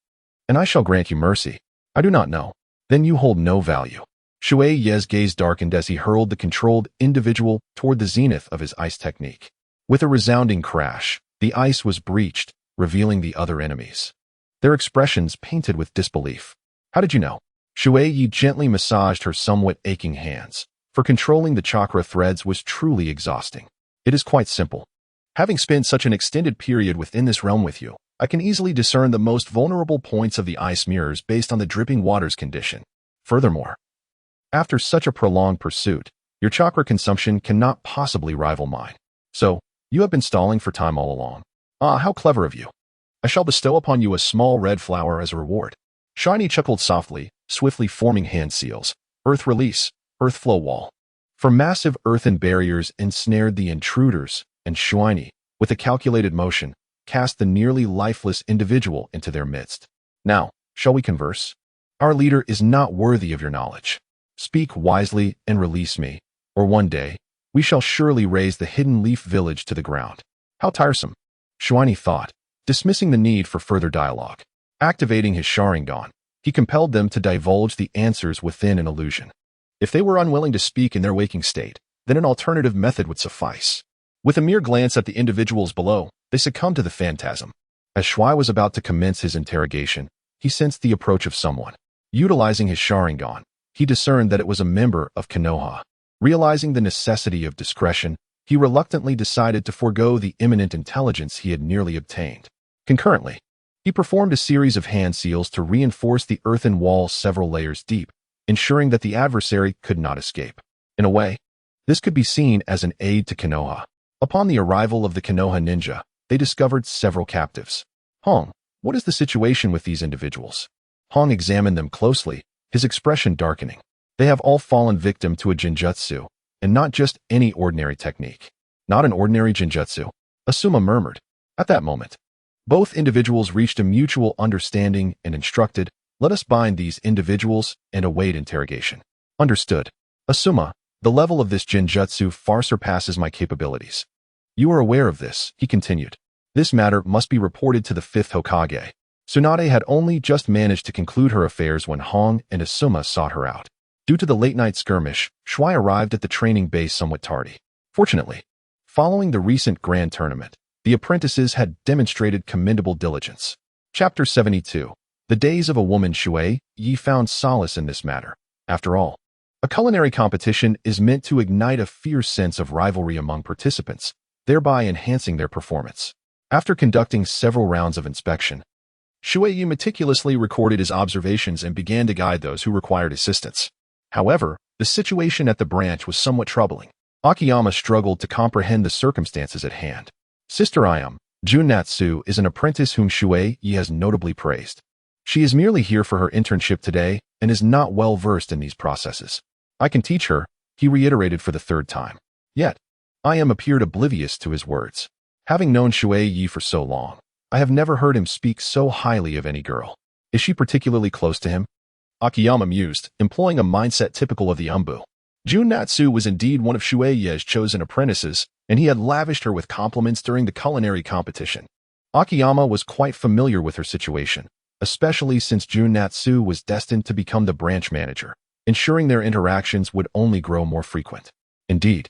and I shall grant you mercy. I do not know. Then you hold no value. Shui Ye's gaze darkened as he hurled the controlled individual toward the zenith of his ice technique. With a resounding crash, the ice was breached, revealing the other enemies. Their expressions painted with disbelief. How did you know? Shui Ye gently massaged her somewhat aching hands, for controlling the chakra threads was truly exhausting. It is quite simple. Having spent such an extended period within this realm with you, I can easily discern the most vulnerable points of the ice mirrors based on the dripping water's condition. Furthermore, after such a prolonged pursuit, your chakra consumption cannot possibly rival mine. So, you have been stalling for time all along. Ah, how clever of you. I shall bestow upon you a small red flower as a reward. Shiny chuckled softly, swiftly forming hand seals. Earth release, earth flow wall. For massive earthen barriers ensnared the intruders, and Shiny, with a calculated motion, cast the nearly lifeless individual into their midst. Now, shall we converse? Our leader is not worthy of your knowledge. Speak wisely and release me, or one day, we shall surely raise the Hidden Leaf Village to the ground. How tiresome, Shiny thought, dismissing the need for further dialogue. Activating his Sharingan, he compelled them to divulge the answers within an illusion. If they were unwilling to speak in their waking state, then an alternative method would suffice. With a mere glance at the individuals below, they succumbed to the phantasm. As Shui was about to commence his interrogation, he sensed the approach of someone. Utilizing his Sharingan, he discerned that it was a member of Konoha. Realizing the necessity of discretion, he reluctantly decided to forego the imminent intelligence he had nearly obtained. Concurrently, he performed a series of hand seals to reinforce the earthen wall several layers deep, ensuring that the adversary could not escape. In a way, this could be seen as an aid to Konoha. Upon the arrival of the Konoha ninja, they discovered several captives. Hong, what is the situation with these individuals? Hong examined them closely, his expression darkening. They have all fallen victim to a genjutsu, and not just any ordinary technique. Not an ordinary genjutsu, Asuma murmured. At that moment, both individuals reached a mutual understanding and instructed, let us bind these individuals and await interrogation. Understood. Asuma, the level of this genjutsu far surpasses my capabilities. You are aware of this, he continued. This matter must be reported to the 5th Hokage. Tsunade had only just managed to conclude her affairs when Hong and Asuma sought her out. Due to the late-night skirmish, Shui arrived at the training base somewhat tardy. Fortunately, following the recent grand tournament, the apprentices had demonstrated commendable diligence. Chapter 72. The days of a woman Shui Ye found solace in this matter. After all, a culinary competition is meant to ignite a fierce sense of rivalry among participants, thereby enhancing their performance. After conducting several rounds of inspection, Shui Ye meticulously recorded his observations and began to guide those who required assistance. However, the situation at the branch was somewhat troubling. Akiyama struggled to comprehend the circumstances at hand. Sister Ayam, Junatsu, is an apprentice whom Shui Ye has notably praised. She is merely here for her internship today and is not well versed in these processes. I can teach her, he reiterated for the third time. Yet, Ayam appeared oblivious to his words. Having known Shui Ye for so long, I have never heard him speak so highly of any girl. Is she particularly close to him? Akiyama mused, employing a mindset typical of the Umbu. Junatsu was indeed one of Shui Ye's chosen apprentices, and he had lavished her with compliments during the culinary competition. Akiyama was quite familiar with her situation, especially since Junatsu was destined to become the branch manager, ensuring their interactions would only grow more frequent. Indeed,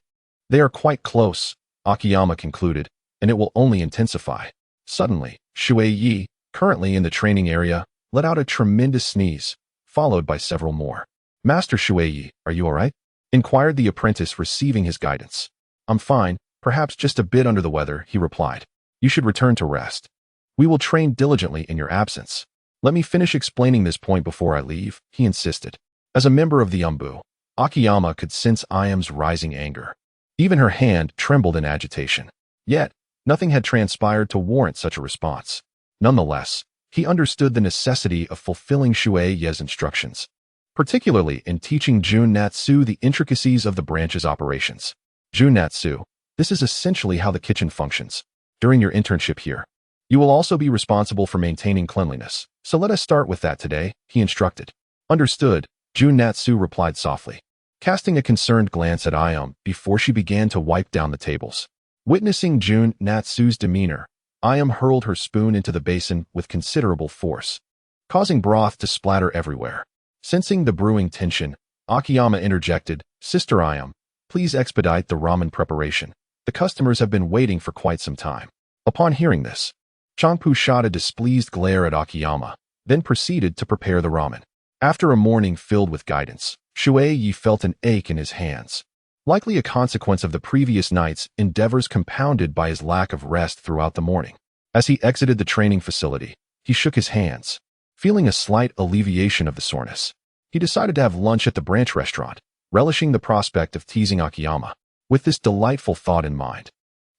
they are quite close, Akiyama concluded, and it will only intensify. Suddenly, Shui Ye, currently in the training area, let out a tremendous sneeze, followed by several more. Master Shui Ye, are you all right? Inquired the apprentice, receiving his guidance. I'm fine, perhaps just a bit under the weather, he replied. You should return to rest. We will train diligently in your absence. Let me finish explaining this point before I leave, he insisted. As a member of the Umbu, Akiyama could sense Ayam's rising anger. Even her hand trembled in agitation. Yet, nothing had transpired to warrant such a response. Nonetheless, he understood the necessity of fulfilling Shui Ye's instructions, particularly in teaching Junatsu the intricacies of the branch's operations. Junatsu, this is essentially how the kitchen functions. During your internship here, you will also be responsible for maintaining cleanliness, so let us start with that today, he instructed. Understood, Junatsu replied softly, casting a concerned glance at Ayam before she began to wipe down the tables. Witnessing Junatsu's demeanor, Ayam hurled her spoon into the basin with considerable force, causing broth to splatter everywhere. Sensing the brewing tension, Akiyama interjected, Sister Ayam, please expedite the ramen preparation. The customers have been waiting for quite some time. Upon hearing this, Changpu shot a displeased glare at Akiyama, then proceeded to prepare the ramen. After a morning filled with guidance, Shui Ye felt an ache in his hands, likely a consequence of the previous night's endeavors compounded by his lack of rest throughout the morning. As he exited the training facility, he shook his hands, feeling a slight alleviation of the soreness. He decided to have lunch at the branch restaurant, relishing the prospect of teasing Akiyama. With this delightful thought in mind,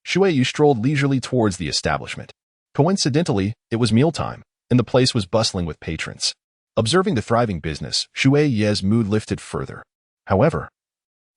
Shui Ye strolled leisurely towards the establishment. Coincidentally, it was mealtime, and the place was bustling with patrons. Observing the thriving business, Shui Ye's mood lifted further. However,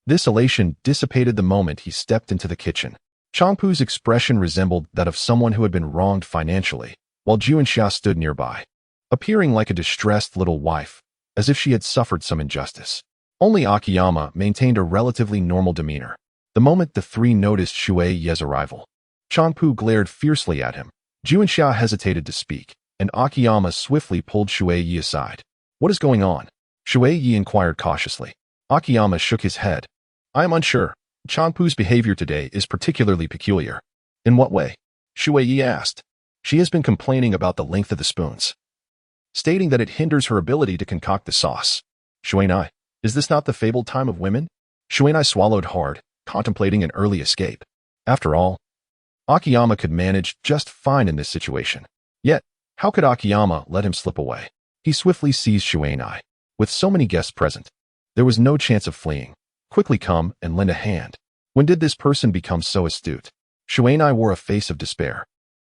this elation dissipated the moment he stepped into the kitchen. Changpu's expression resembled that of someone who had been wronged financially, while Juanxia stood nearby, appearing like a distressed little wife, as if she had suffered some injustice. Only Akiyama maintained a relatively normal demeanor. The moment the three noticed Shui Ye's arrival, Changpu glared fiercely at him. Juanxia hesitated to speak, and Akiyama swiftly pulled Shui Ye aside. What is going on? Shui Ye inquired cautiously. Akiyama shook his head. I am unsure. Changpu's behavior today is particularly peculiar. In what way? Shui Ye asked. She has been complaining about the length of the spoons, stating that it hinders her ability to concoct the sauce. Shuinai, is this not the fabled time of women? Shuinai swallowed hard, contemplating an early escape. After all, Akiyama could manage just fine in this situation. Yet, how could Akiyama let him slip away? He swiftly seized Shuinai. With so many guests present, there was no chance of fleeing. Quickly come and lend a hand. When did this person become so astute? Shuinai wore a face of despair.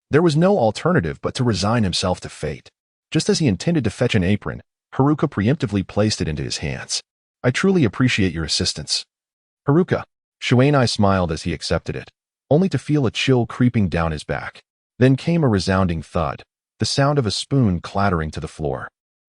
There was no alternative but to resign himself to fate. Just as he intended to fetch an apron, Haruka preemptively placed it into his hands. I truly appreciate your assistance. Haruka. Shuinai smiled as he accepted it, only to feel a chill creeping down his back. Then came a resounding thud, the sound of a spoon clattering to the floor.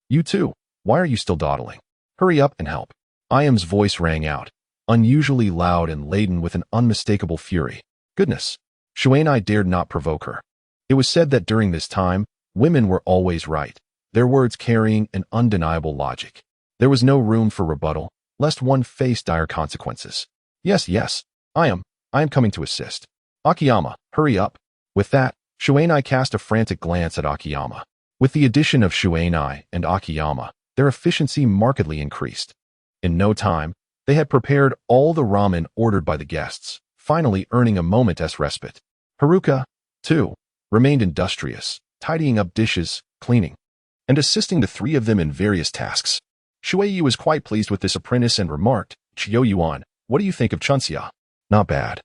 You too, why are you still dawdling? Hurry up and help. Ayam's voice rang out, unusually loud and laden with an unmistakable fury. Goodness. Shuinai dared not provoke her. It was said that during this time, women were always right, their words carrying an undeniable logic. There was no room for rebuttal, lest one face dire consequences. Yes, I am coming to assist. Akiyama, hurry up. With that, Shuinai cast a frantic glance at Akiyama. With the addition of Shui Ye and Akiyama, their efficiency markedly increased. In no time, they had prepared all the ramen ordered by the guests, finally earning a moment's respite. Haruka, too, remained industrious, tidying up dishes, cleaning, and assisting the three of them in various tasks. Shui Ye was quite pleased with this apprentice and remarked, "Chiyo Yuan, what do you think of Chunxia? Not bad,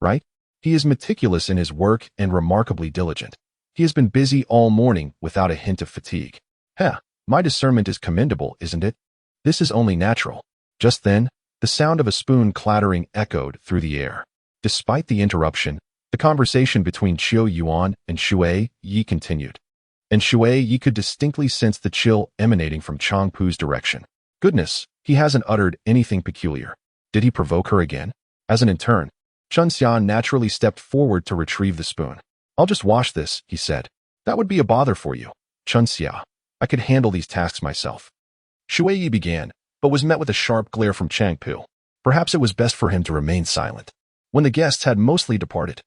right? He is meticulous in his work and remarkably diligent. He has been busy all morning without a hint of fatigue. Heh, my discernment is commendable, isn't it? This is only natural." Just then, the sound of a spoon clattering echoed through the air. Despite the interruption, the conversation between Chiyo Yuan and Shui Ye continued, and Shui Ye could distinctly sense the chill emanating from Changpu's direction. Goodness, he hasn't uttered anything peculiar. Did he provoke her again? As an intern, Chunxia naturally stepped forward to retrieve the spoon. "I'll just wash this," he said. "That would be a bother for you, Chunxia. I could handle these tasks myself." Shui Ye began, but was met with a sharp glare from Changpu. Perhaps it was best for him to remain silent. When the guests had mostly departed,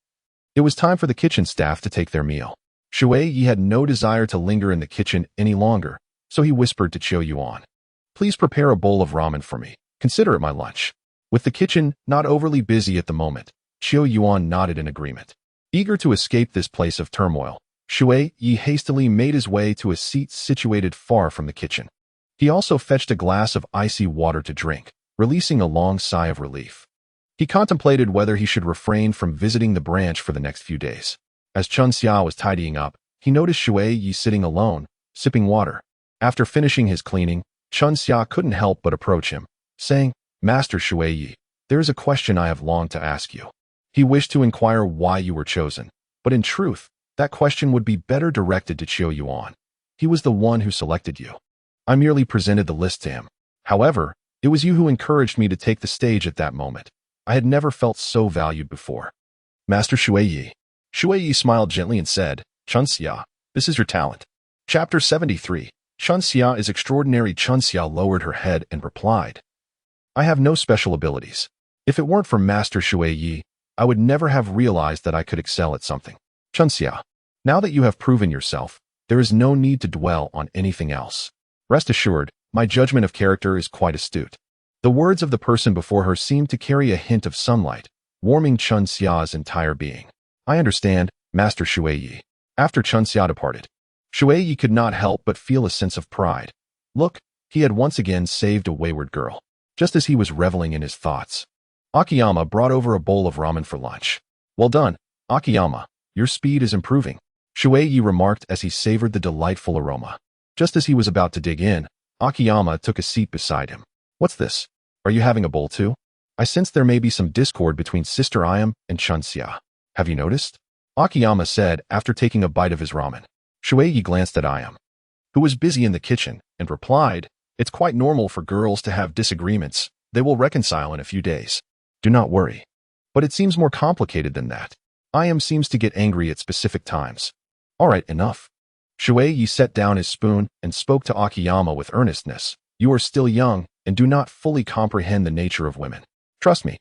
it was time for the kitchen staff to take their meal. Shui Ye had no desire to linger in the kitchen any longer, so he whispered to Chiyo Yuan, "Please prepare a bowl of ramen for me. Consider it my lunch." With the kitchen not overly busy at the moment, Chiyo Yuan nodded in agreement. Eager to escape this place of turmoil, Shui Ye hastily made his way to a seat situated far from the kitchen. He also fetched a glass of icy water to drink, releasing a long sigh of relief. He contemplated whether he should refrain from visiting the branch for the next few days. As Chunxia was tidying up, he noticed Shui Ye sitting alone, sipping water. After finishing his cleaning, Chunxia couldn't help but approach him, saying, "Master Shui Ye, there is a question I have longed to ask you." He wished to inquire why you were chosen, but in truth, that question would be better directed to Chiyo Yuan. He was the one who selected you. I merely presented the list to him. However, it was you who encouraged me to take the stage at that moment. I had never felt so valued before. Master Shui Ye. Shui Ye smiled gently and said, "Chunxia, this is your talent." Chapter 73. Chunxia is extraordinary. Chunxia lowered her head and replied, "I have no special abilities. If it weren't for Master Shui Ye, I would never have realized that I could excel at something. Chunxia, now that you have proven yourself, there is no need to dwell on anything else. Rest assured, my judgment of character is quite astute." The words of the person before her seemed to carry a hint of sunlight, warming Chunxia's entire being. "I understand, Master Shui Ye." After Chunxia departed, Shui Ye could not help but feel a sense of pride. Look, he had once again saved a wayward girl. Just as he was reveling in his thoughts, Akiyama brought over a bowl of ramen for lunch. "Well done, Akiyama. Your speed is improving," Shui Ye remarked as he savored the delightful aroma. Just as he was about to dig in, Akiyama took a seat beside him. "What's this? Are you having a bowl too? I sense there may be some discord between Sister Ayam and Chunxia. Have you noticed?" Akiyama said after taking a bite of his ramen. Shui Ye glanced at Ayam, who was busy in the kitchen, and replied, "It's quite normal for girls to have disagreements. They will reconcile in a few days. Do not worry." But it seems more complicated than that. Ayam seems to get angry at specific times. All right, enough. Shui Ye set down his spoon and spoke to Akiyama with earnestness. "You are still young and do not fully comprehend the nature of women. Trust me.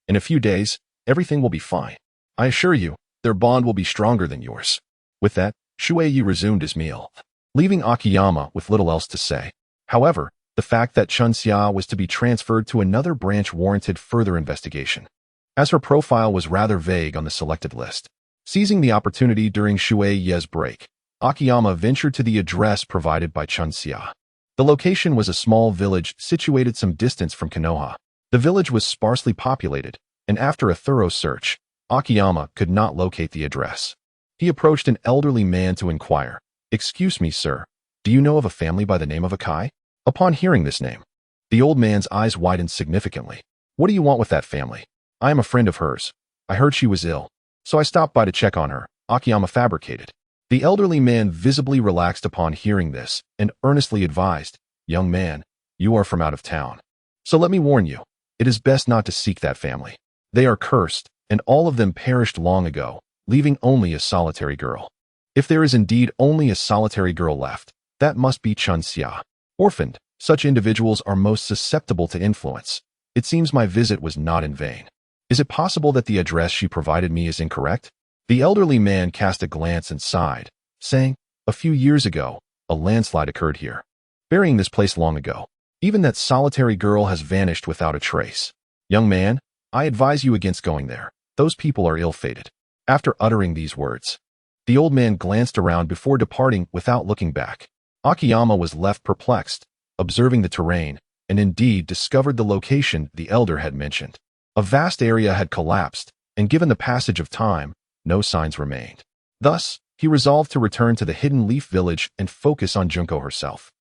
In a few days, everything will be fine. I assure you, their bond will be stronger than yours." With that, Shui Ye resumed his meal, leaving Akiyama with little else to say. However, the fact that Chunxia was to be transferred to another branch warranted further investigation, as her profile was rather vague on the selected list. Seizing the opportunity during Shui Ye's break, Akiyama ventured to the address provided by Chunxia. The location was a small village situated some distance from Konoha. The village was sparsely populated, and after a thorough search, Akiyama could not locate the address. He approached an elderly man to inquire, "Excuse me, sir, do you know of a family by the name of Akai?" Upon hearing this name, the old man's eyes widened significantly. "What do you want with that family?" "I am a friend of hers. I heard she was ill, so I stopped by to check on her," Akiyama fabricated. The elderly man visibly relaxed upon hearing this and earnestly advised, "Young man, you are from out of town. So let me warn you, it is best not to seek that family. They are cursed, and all of them perished long ago, leaving only a solitary girl. If there is indeed only a solitary girl left, that must be Chunxia. Orphaned, such individuals are most susceptible to influence. It seems my visit was not in vain. Is it possible that the address she provided me is incorrect?" The elderly man cast a glance and sighed, saying, A few years ago, a landslide occurred here, burying this place long ago. Even that solitary girl has vanished without a trace. Young man, I advise you against going there. Those people are ill-fated. After uttering these words, the old man glanced around before departing without looking back. Akiyama was left perplexed, observing the terrain, and indeed discovered the location the elder had mentioned. A vast area had collapsed, and given the passage of time, no signs remained. Thus, he resolved to return to the Hidden Leaf Village and focus on Junko herself.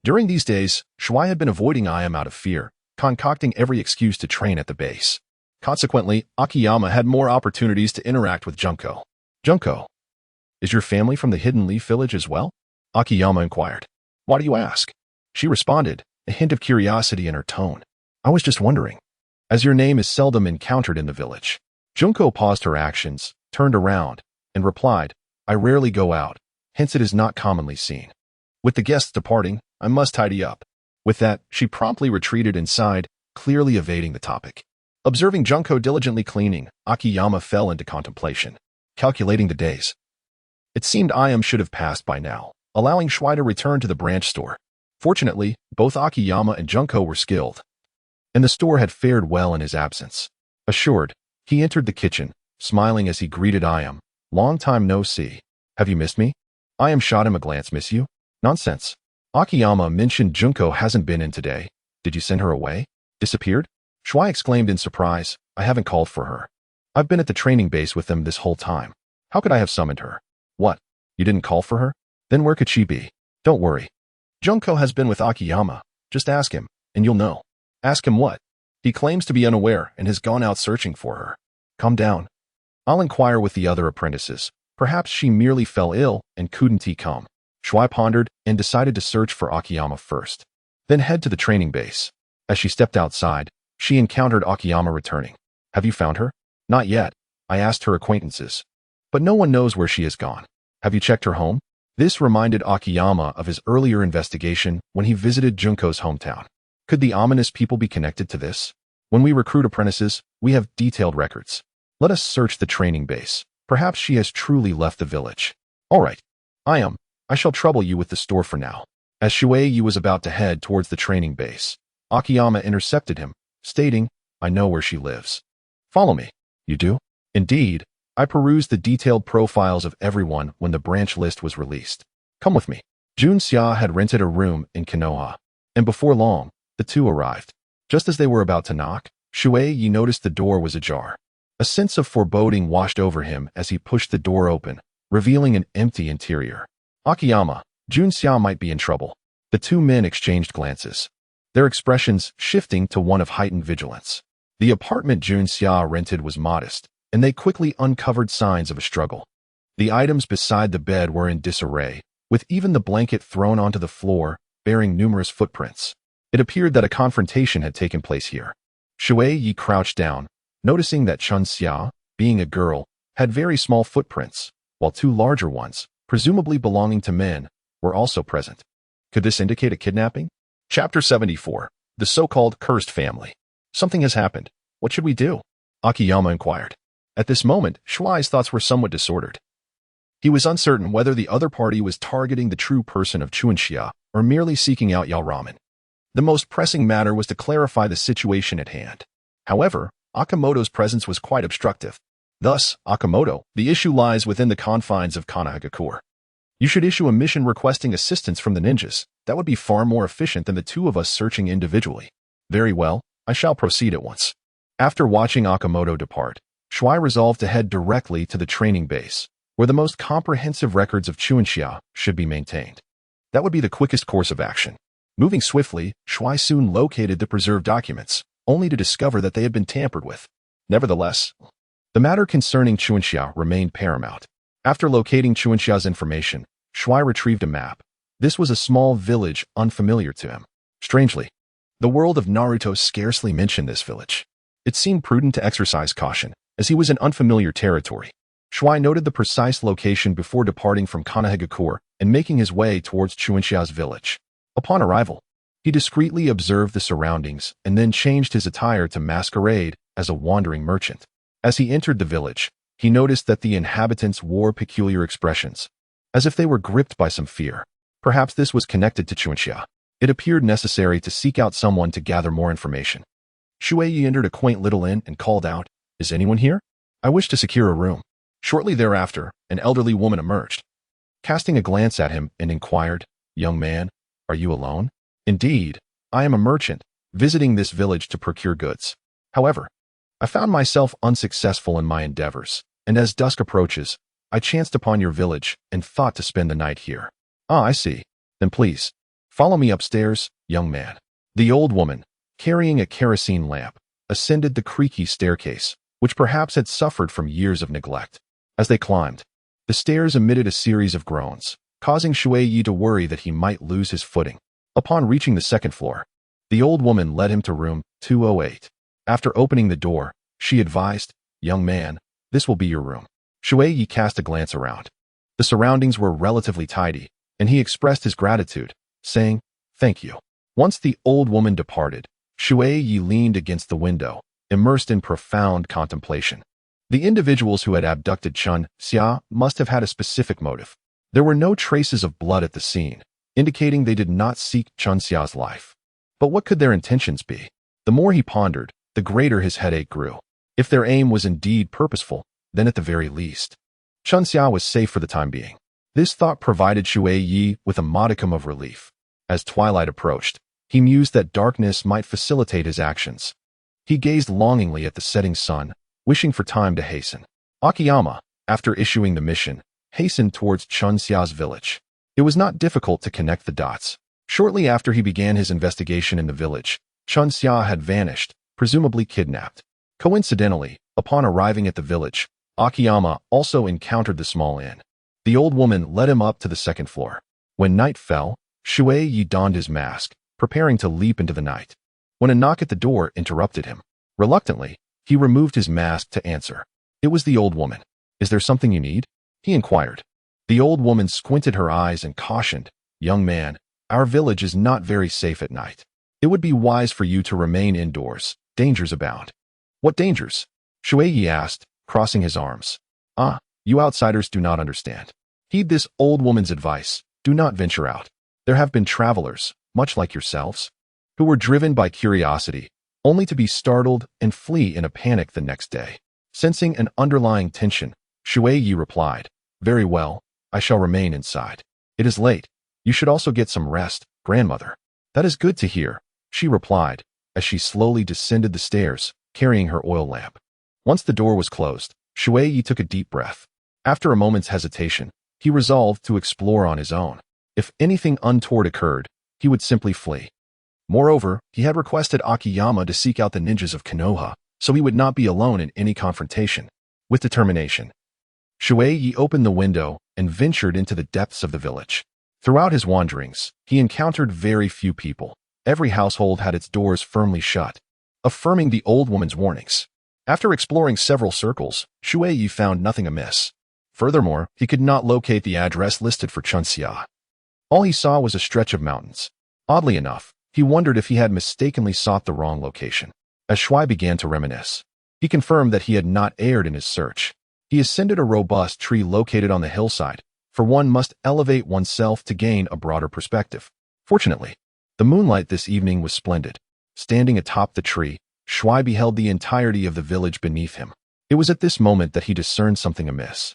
During these days, Shui had been avoiding Ayam out of fear, concocting every excuse to train at the base. Consequently, Akiyama had more opportunities to interact with Junko. Junko, is your family from the Hidden Leaf Village as well? Akiyama inquired. Why do you ask? She responded, a hint of curiosity in her tone. I was just wondering, as your name is seldom encountered in the village. Junko paused her actions, turned around, and replied, I rarely go out, hence it is not commonly seen. With the guests departing, I must tidy up. With that, she promptly retreated inside, clearly evading the topic. Observing Junko diligently cleaning, Akiyama fell into contemplation, calculating the days. It seemed Ayam should have passed by now, allowing Shui to return to the branch store. Fortunately, both Akiyama and Junko were skilled, and the store had fared well in his absence. Assured, he entered the kitchen, smiling as he greeted Ayam. Long time no see. Have you missed me? Ayam shot him a glance. Miss you? Nonsense. Akiyama mentioned Junko hasn't been in today. Did you send her away? Disappeared? Shui exclaimed in surprise. I haven't called for her. I've been at the training base with them this whole time. How could I have summoned her? What? You didn't call for her? Then where could she be? Don't worry. Junko has been with Akiyama. Just ask him, and you'll know. Ask him what? He claims to be unaware and has gone out searching for her. Calm down. I'll inquire with the other apprentices. Perhaps she merely fell ill and couldn't come. Shui pondered and decided to search for Akiyama first, then head to the training base. As she stepped outside, she encountered Akiyama returning. Have you found her? Not yet. I asked her acquaintances, but no one knows where she has gone. Have you checked her home? This reminded Akiyama of his earlier investigation when he visited Junko's hometown. Could the ominous people be connected to this? When we recruit apprentices, we have detailed records. Let us search the training base. Perhaps she has truly left the village. All right. I shall trouble you with the store for now. As Shui Ye was about to head towards the training base, Akiyama intercepted him, stating, I know where she lives. Follow me. You do? Indeed. I perused the detailed profiles of everyone when the branch list was released. Come with me. Jun Xia had rented a room in Konoha, and before long, the two arrived. Just as they were about to knock, Shui Ye noticed the door was ajar. A sense of foreboding washed over him as he pushed the door open, revealing an empty interior. Akiyama, Jun Xia might be in trouble. The two men exchanged glances, their expressions shifting to one of heightened vigilance. The apartment Jun Xia rented was modest, and they quickly uncovered signs of a struggle. The items beside the bed were in disarray, with even the blanket thrown onto the floor, bearing numerous footprints. It appeared that a confrontation had taken place here. Shui Ye crouched down, noticing that Chun Xia, being a girl, had very small footprints, while two larger ones, presumably belonging to men, were also present. Could this indicate a kidnapping? Chapter 74. The so-called cursed family. Something has happened. What should we do? Akiyama inquired. At this moment, Shuai's thoughts were somewhat disordered. He was uncertain whether the other party was targeting the true person of Chunxia or merely seeking out Yao Ramen. The most pressing matter was to clarify the situation at hand. However, Akamoto's presence was quite obstructive. Thus, Akamoto, the issue lies within the confines of Konohamaru. You should issue a mission requesting assistance from the ninjas. That would be far more efficient than the two of us searching individually. Very well, I shall proceed at once. After watching Akamoto depart, Shui resolved to head directly to the training base, where the most comprehensive records of Chunxia should be maintained. That would be the quickest course of action. Moving swiftly, Shui soon located the preserved documents, only to discover that they had been tampered with. Nevertheless, the matter concerning Chunxia remained paramount. After locating Chunxia's information, Shui retrieved a map. This was a small village unfamiliar to him. Strangely, the world of Naruto scarcely mentioned this village. It seemed prudent to exercise caution, as he was in unfamiliar territory. Shui noted the precise location before departing from Konohamaru and making his way towards Chunxia's village. Upon arrival, he discreetly observed the surroundings and then changed his attire to masquerade as a wandering merchant. As he entered the village, he noticed that the inhabitants wore peculiar expressions. as if they were gripped by some fear. Perhaps this was connected to Chunin. It appeared necessary to seek out someone to gather more information. Shui Ye entered a quaint little inn and called out, "Is anyone here? I wish to secure a room." Shortly thereafter, an elderly woman emerged, casting a glance at him and inquired, "Young man, are you alone?" "Indeed, I am a merchant, visiting this village to procure goods. However, I found myself unsuccessful in my endeavors, and as dusk approaches, I chanced upon your village and thought to spend the night here." "Ah, I see. Then please, follow me upstairs, young man." The old woman, carrying a kerosene lamp, ascended the creaky staircase, which perhaps had suffered from years of neglect. As they climbed, the stairs emitted a series of groans, causing Shui Ye to worry that he might lose his footing. Upon reaching the second floor, the old woman led him to room 208. After opening the door, she advised, "Young man, this will be your room." Shui Ye cast a glance around. The surroundings were relatively tidy, and he expressed his gratitude, saying, "Thank you." Once the old woman departed, Shui Ye leaned against the window, immersed in profound contemplation. The individuals who had abducted Chun Xia must have had a specific motive. There were no traces of blood at the scene, indicating they did not seek Chun Xia's life. But what could their intentions be? The more he pondered, the greater his headache grew. If their aim was indeed purposeful, then at the very least, Chun Xia was safe for the time being. This thought provided Shui Ye with a modicum of relief. As twilight approached, he mused that darkness might facilitate his actions. He gazed longingly at the setting sun, wishing for time to hasten. Akiyama, after issuing the mission, hastened towards Chun Xia's village. It was not difficult to connect the dots. Shortly after he began his investigation in the village, Chun Xia had vanished, presumably kidnapped. Coincidentally, upon arriving at the village, Akiyama also encountered the small inn. The old woman led him up to the second floor. When night fell, Shui Ye donned his mask, preparing to leap into the night, when a knock at the door interrupted him. Reluctantly, he removed his mask to answer. It was the old woman. "Is there something you need?" he inquired. The old woman squinted her eyes and cautioned, "Young man, our village is not very safe at night. It would be wise for you to remain indoors. Dangers abound." "What dangers?" Shui Ye asked, crossing his arms. "Ah, you outsiders do not understand. Heed this old woman's advice. Do not venture out. There have been travelers, much like yourselves, who were driven by curiosity, only to be startled and flee in a panic the next day." Sensing an underlying tension, Shui Ye replied, "Very well, I shall remain inside. It is late. You should also get some rest, grandmother." "That is good to hear," she replied, as she slowly descended the stairs, carrying her oil lamp. Once the door was closed, Shui Ye took a deep breath. After a moment's hesitation, he resolved to explore on his own. If anything untoward occurred, he would simply flee. Moreover, he had requested Akiyama to seek out the ninjas of Konoha, so he would not be alone in any confrontation. With determination, Shui Ye opened the window and ventured into the depths of the village. Throughout his wanderings, he encountered very few people. Every household had its doors firmly shut, affirming the old woman's warnings. After exploring several circles, Shui Ye found nothing amiss. Furthermore, he could not locate the address listed for Chun Xia. All he saw was a stretch of mountains. Oddly enough, he wondered if he had mistakenly sought the wrong location. As Shui began to reminisce, he confirmed that he had not erred in his search. He ascended a robust tree located on the hillside, for one must elevate oneself to gain a broader perspective. Fortunately, the moonlight this evening was splendid. Standing atop the tree, Shui beheld the entirety of the village beneath him. It was at this moment that he discerned something amiss.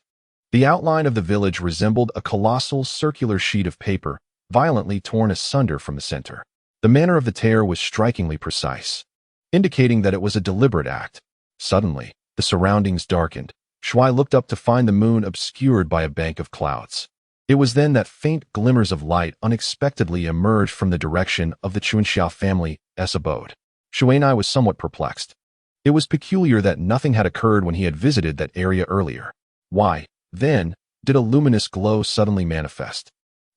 The outline of the village resembled a colossal circular sheet of paper, violently torn asunder from the center. The manner of the tear was strikingly precise, indicating that it was a deliberate act. Suddenly, the surroundings darkened. Shui looked up to find the moon obscured by a bank of clouds. It was then that faint glimmers of light unexpectedly emerged from the direction of the Chunin family's abode. Shui was somewhat perplexed. It was peculiar that nothing had occurred when he had visited that area earlier. Why, then, did a luminous glow suddenly manifest?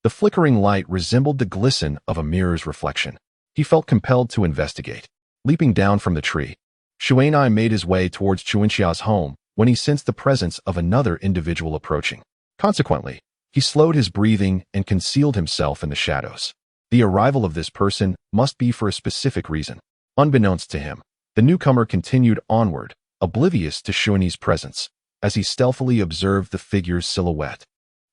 The flickering light resembled the glisten of a mirror's reflection. He felt compelled to investigate. Leaping down from the tree, Shui made his way towards Chunin's home when he sensed the presence of another individual approaching. Consequently, he slowed his breathing and concealed himself in the shadows. The arrival of this person must be for a specific reason. Unbeknownst to him, the newcomer continued onward, oblivious to Chunin's presence, as he stealthily observed the figure's silhouette.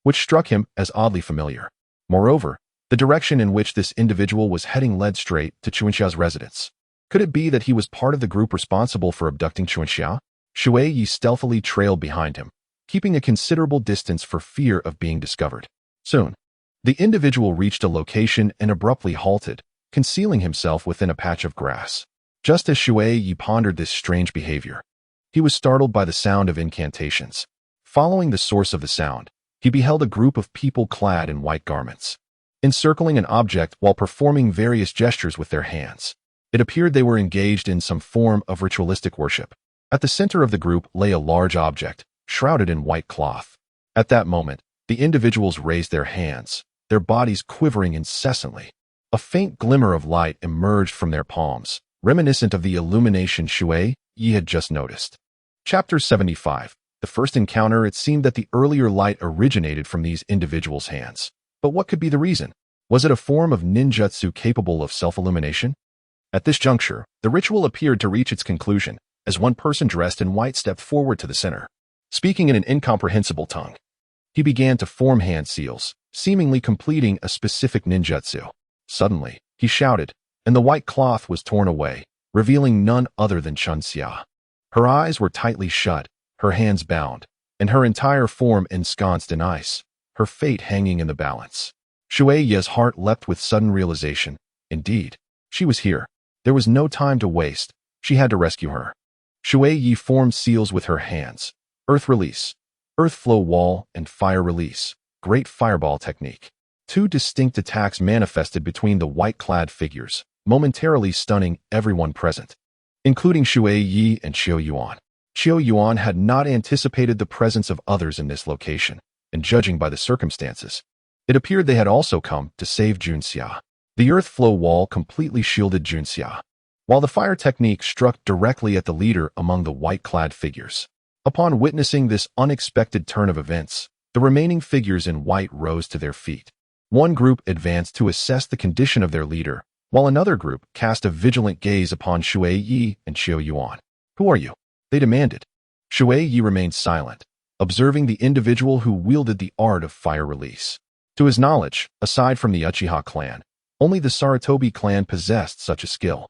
which struck him as oddly familiar. Moreover, the direction in which this individual was heading led straight to Chuanxia's residence. Could it be that he was part of the group responsible for abducting Chuanxia? Shui Ye stealthily trailed behind him, keeping a considerable distance for fear of being discovered. Soon, the individual reached a location and abruptly halted, concealing himself within a patch of grass. Just as Shui Ye pondered this strange behavior, he was startled by the sound of incantations. Following the source of the sound, he beheld a group of people clad in white garments, encircling an object while performing various gestures with their hands. It appeared they were engaged in some form of ritualistic worship. At the center of the group lay a large object, shrouded in white cloth. At that moment, the individuals raised their hands, their bodies quivering incessantly. A faint glimmer of light emerged from their palms, reminiscent of the illumination Shui Ye had just noticed. Chapter 75. The first encounter. It seemed that the earlier light originated from these individuals' hands. But what could be the reason? Was it a form of ninjutsu capable of self-illumination? At this juncture, the ritual appeared to reach its conclusion, as one person dressed in white stepped forward to the center. Speaking in an incomprehensible tongue, he began to form hand seals, seemingly completing a specific ninjutsu. Suddenly, he shouted, and the white cloth was torn away, revealing none other than Chuanxia. Her eyes were tightly shut, her hands bound, and her entire form ensconced in ice, her fate hanging in the balance. Shui Ye's heart leapt with sudden realization. Indeed, she was here. There was no time to waste. She had to rescue her. Shui Ye formed seals with her hands. Earth release, earth flow wall, and fire release. Great fireball technique. Two distinct attacks manifested between the white-clad figures, momentarily stunning everyone present, including Shui Ye and Qiu Yuan. Qiu Yuan had not anticipated the presence of others in this location, and judging by the circumstances, it appeared they had also come to save Junxia. The earth flow wall completely shielded Junxia, while the fire technique struck directly at the leader among the white-clad figures. Upon witnessing this unexpected turn of events, the remaining figures in white rose to their feet. One group advanced to assess the condition of their leader, while another group cast a vigilant gaze upon Shui Ye and Qiu Yuan. "Who are you?" they demanded. Shui Ye remained silent, observing the individual who wielded the art of fire release. To his knowledge, aside from the Uchiha clan, only the Sarutobi clan possessed such a skill.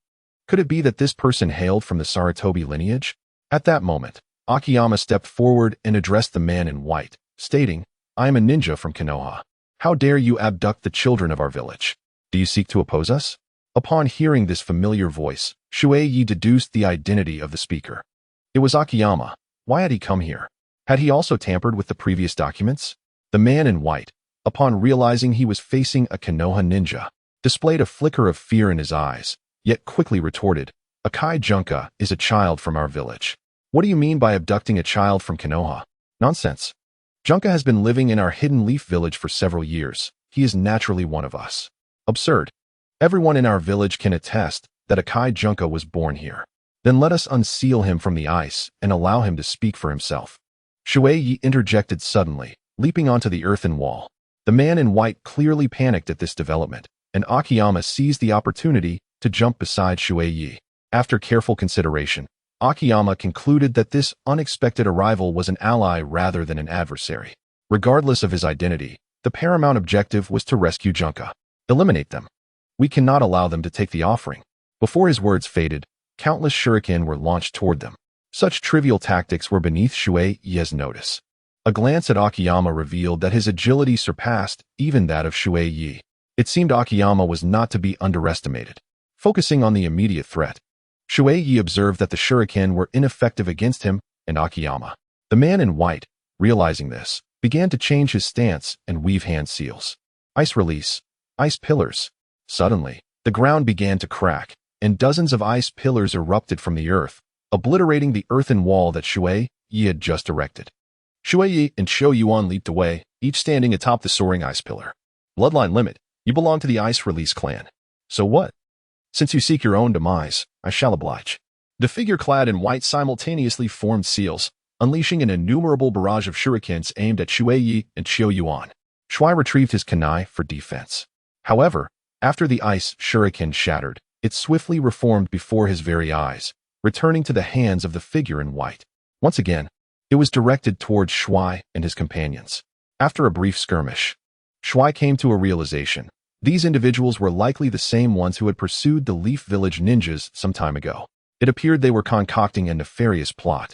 Could it be that this person hailed from the Sarutobi lineage? At that moment, Akiyama stepped forward and addressed the man in white, stating, "I am a ninja from Konoha. How dare you abduct the children of our village? Do you seek to oppose us?" Upon hearing this familiar voice, Shui Ye deduced the identity of the speaker. It was Akiyama. Why had he come here? Had he also tampered with the previous documents? The man in white, upon realizing he was facing a Konoha ninja, displayed a flicker of fear in his eyes, yet quickly retorted, "Akai Junka is a child from our village. What do you mean by abducting a child from Konoha? Nonsense. Junka has been living in our Hidden Leaf village for several years. He is naturally one of us." Absurd. Everyone in our village can attest that Akai Junka was born here. Then let us unseal him from the ice and allow him to speak for himself. Shui Ye interjected suddenly, leaping onto the earthen wall. The man in white clearly panicked at this development, and Akiyama seized the opportunity to jump beside Shui Ye. After careful consideration, Akiyama concluded that this unexpected arrival was an ally rather than an adversary. Regardless of his identity, the paramount objective was to rescue Junka. Eliminate them. We cannot allow them to take the offering. Before his words faded, countless shuriken were launched toward them. Such trivial tactics were beneath Shui Ye's notice. A glance at Akiyama revealed that his agility surpassed even that of Shui Ye. It seemed Akiyama was not to be underestimated. Focusing on the immediate threat, Shui Ye observed that the shuriken were ineffective against him and Akiyama. The man in white, realizing this, began to change his stance and weave hand seals. Ice release. Ice pillars. Suddenly, the ground began to crack, and dozens of ice pillars erupted from the earth, obliterating the earthen wall that Shui Ye had just erected. Shui Ye and Qiu Yuan leaped away, each standing atop the soaring ice pillar. "Bloodline limit. You belong to the Ice Release clan. So what? Since you seek your own demise, I shall oblige." The figure clad in white simultaneously formed seals, unleashing an innumerable barrage of shurikens aimed at Shui Ye and Qiu Yuan. Shui retrieved his kunai for defense. However, after the ice shuriken shattered, it swiftly reformed before his very eyes, returning to the hands of the figure in white. Once again, it was directed towards Shui and his companions. After a brief skirmish, Shui came to a realization. These individuals were likely the same ones who had pursued the Leaf Village ninjas some time ago. It appeared they were concocting a nefarious plot.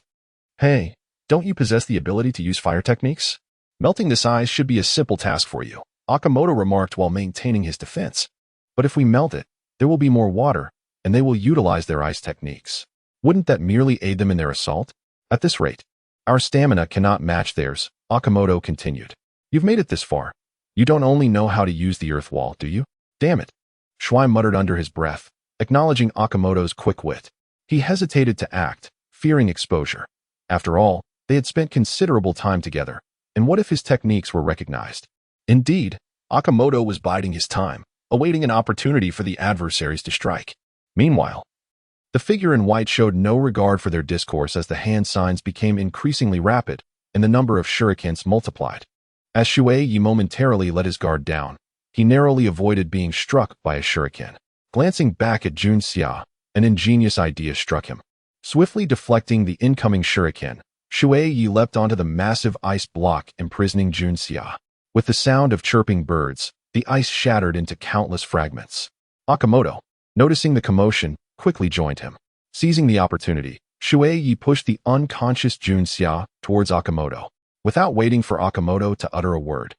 Hey, don't you possess the ability to use fire techniques? Melting this ice should be a simple task for you, Okamoto remarked while maintaining his defense. But if we melt it, there will be more water, and they will utilize their ice techniques. Wouldn't that merely aid them in their assault? At this rate, our stamina cannot match theirs, Okamoto continued. You've made it this far. You don't only know how to use the earth wall, do you? Damn it. Shui muttered under his breath, acknowledging Okamoto's quick wit. He hesitated to act, fearing exposure. After all, they had spent considerable time together, and what if his techniques were recognized? Indeed, Okamoto was biding his time, awaiting an opportunity for the adversaries to strike. Meanwhile, the figure in white showed no regard for their discourse as the hand signs became increasingly rapid and the number of shurikens multiplied. As Shui Ye momentarily let his guard down, he narrowly avoided being struck by a shuriken. Glancing back at Jun Xia, an ingenious idea struck him. Swiftly deflecting the incoming shuriken, Shui Ye leapt onto the massive ice block imprisoning Jun Xia. With the sound of chirping birds, the ice shattered into countless fragments. Okamoto, noticing the commotion, quickly joined him. Seizing the opportunity, Shui Ye pushed the unconscious Jun Xia towards Okamoto. Without waiting for Okamoto to utter a word,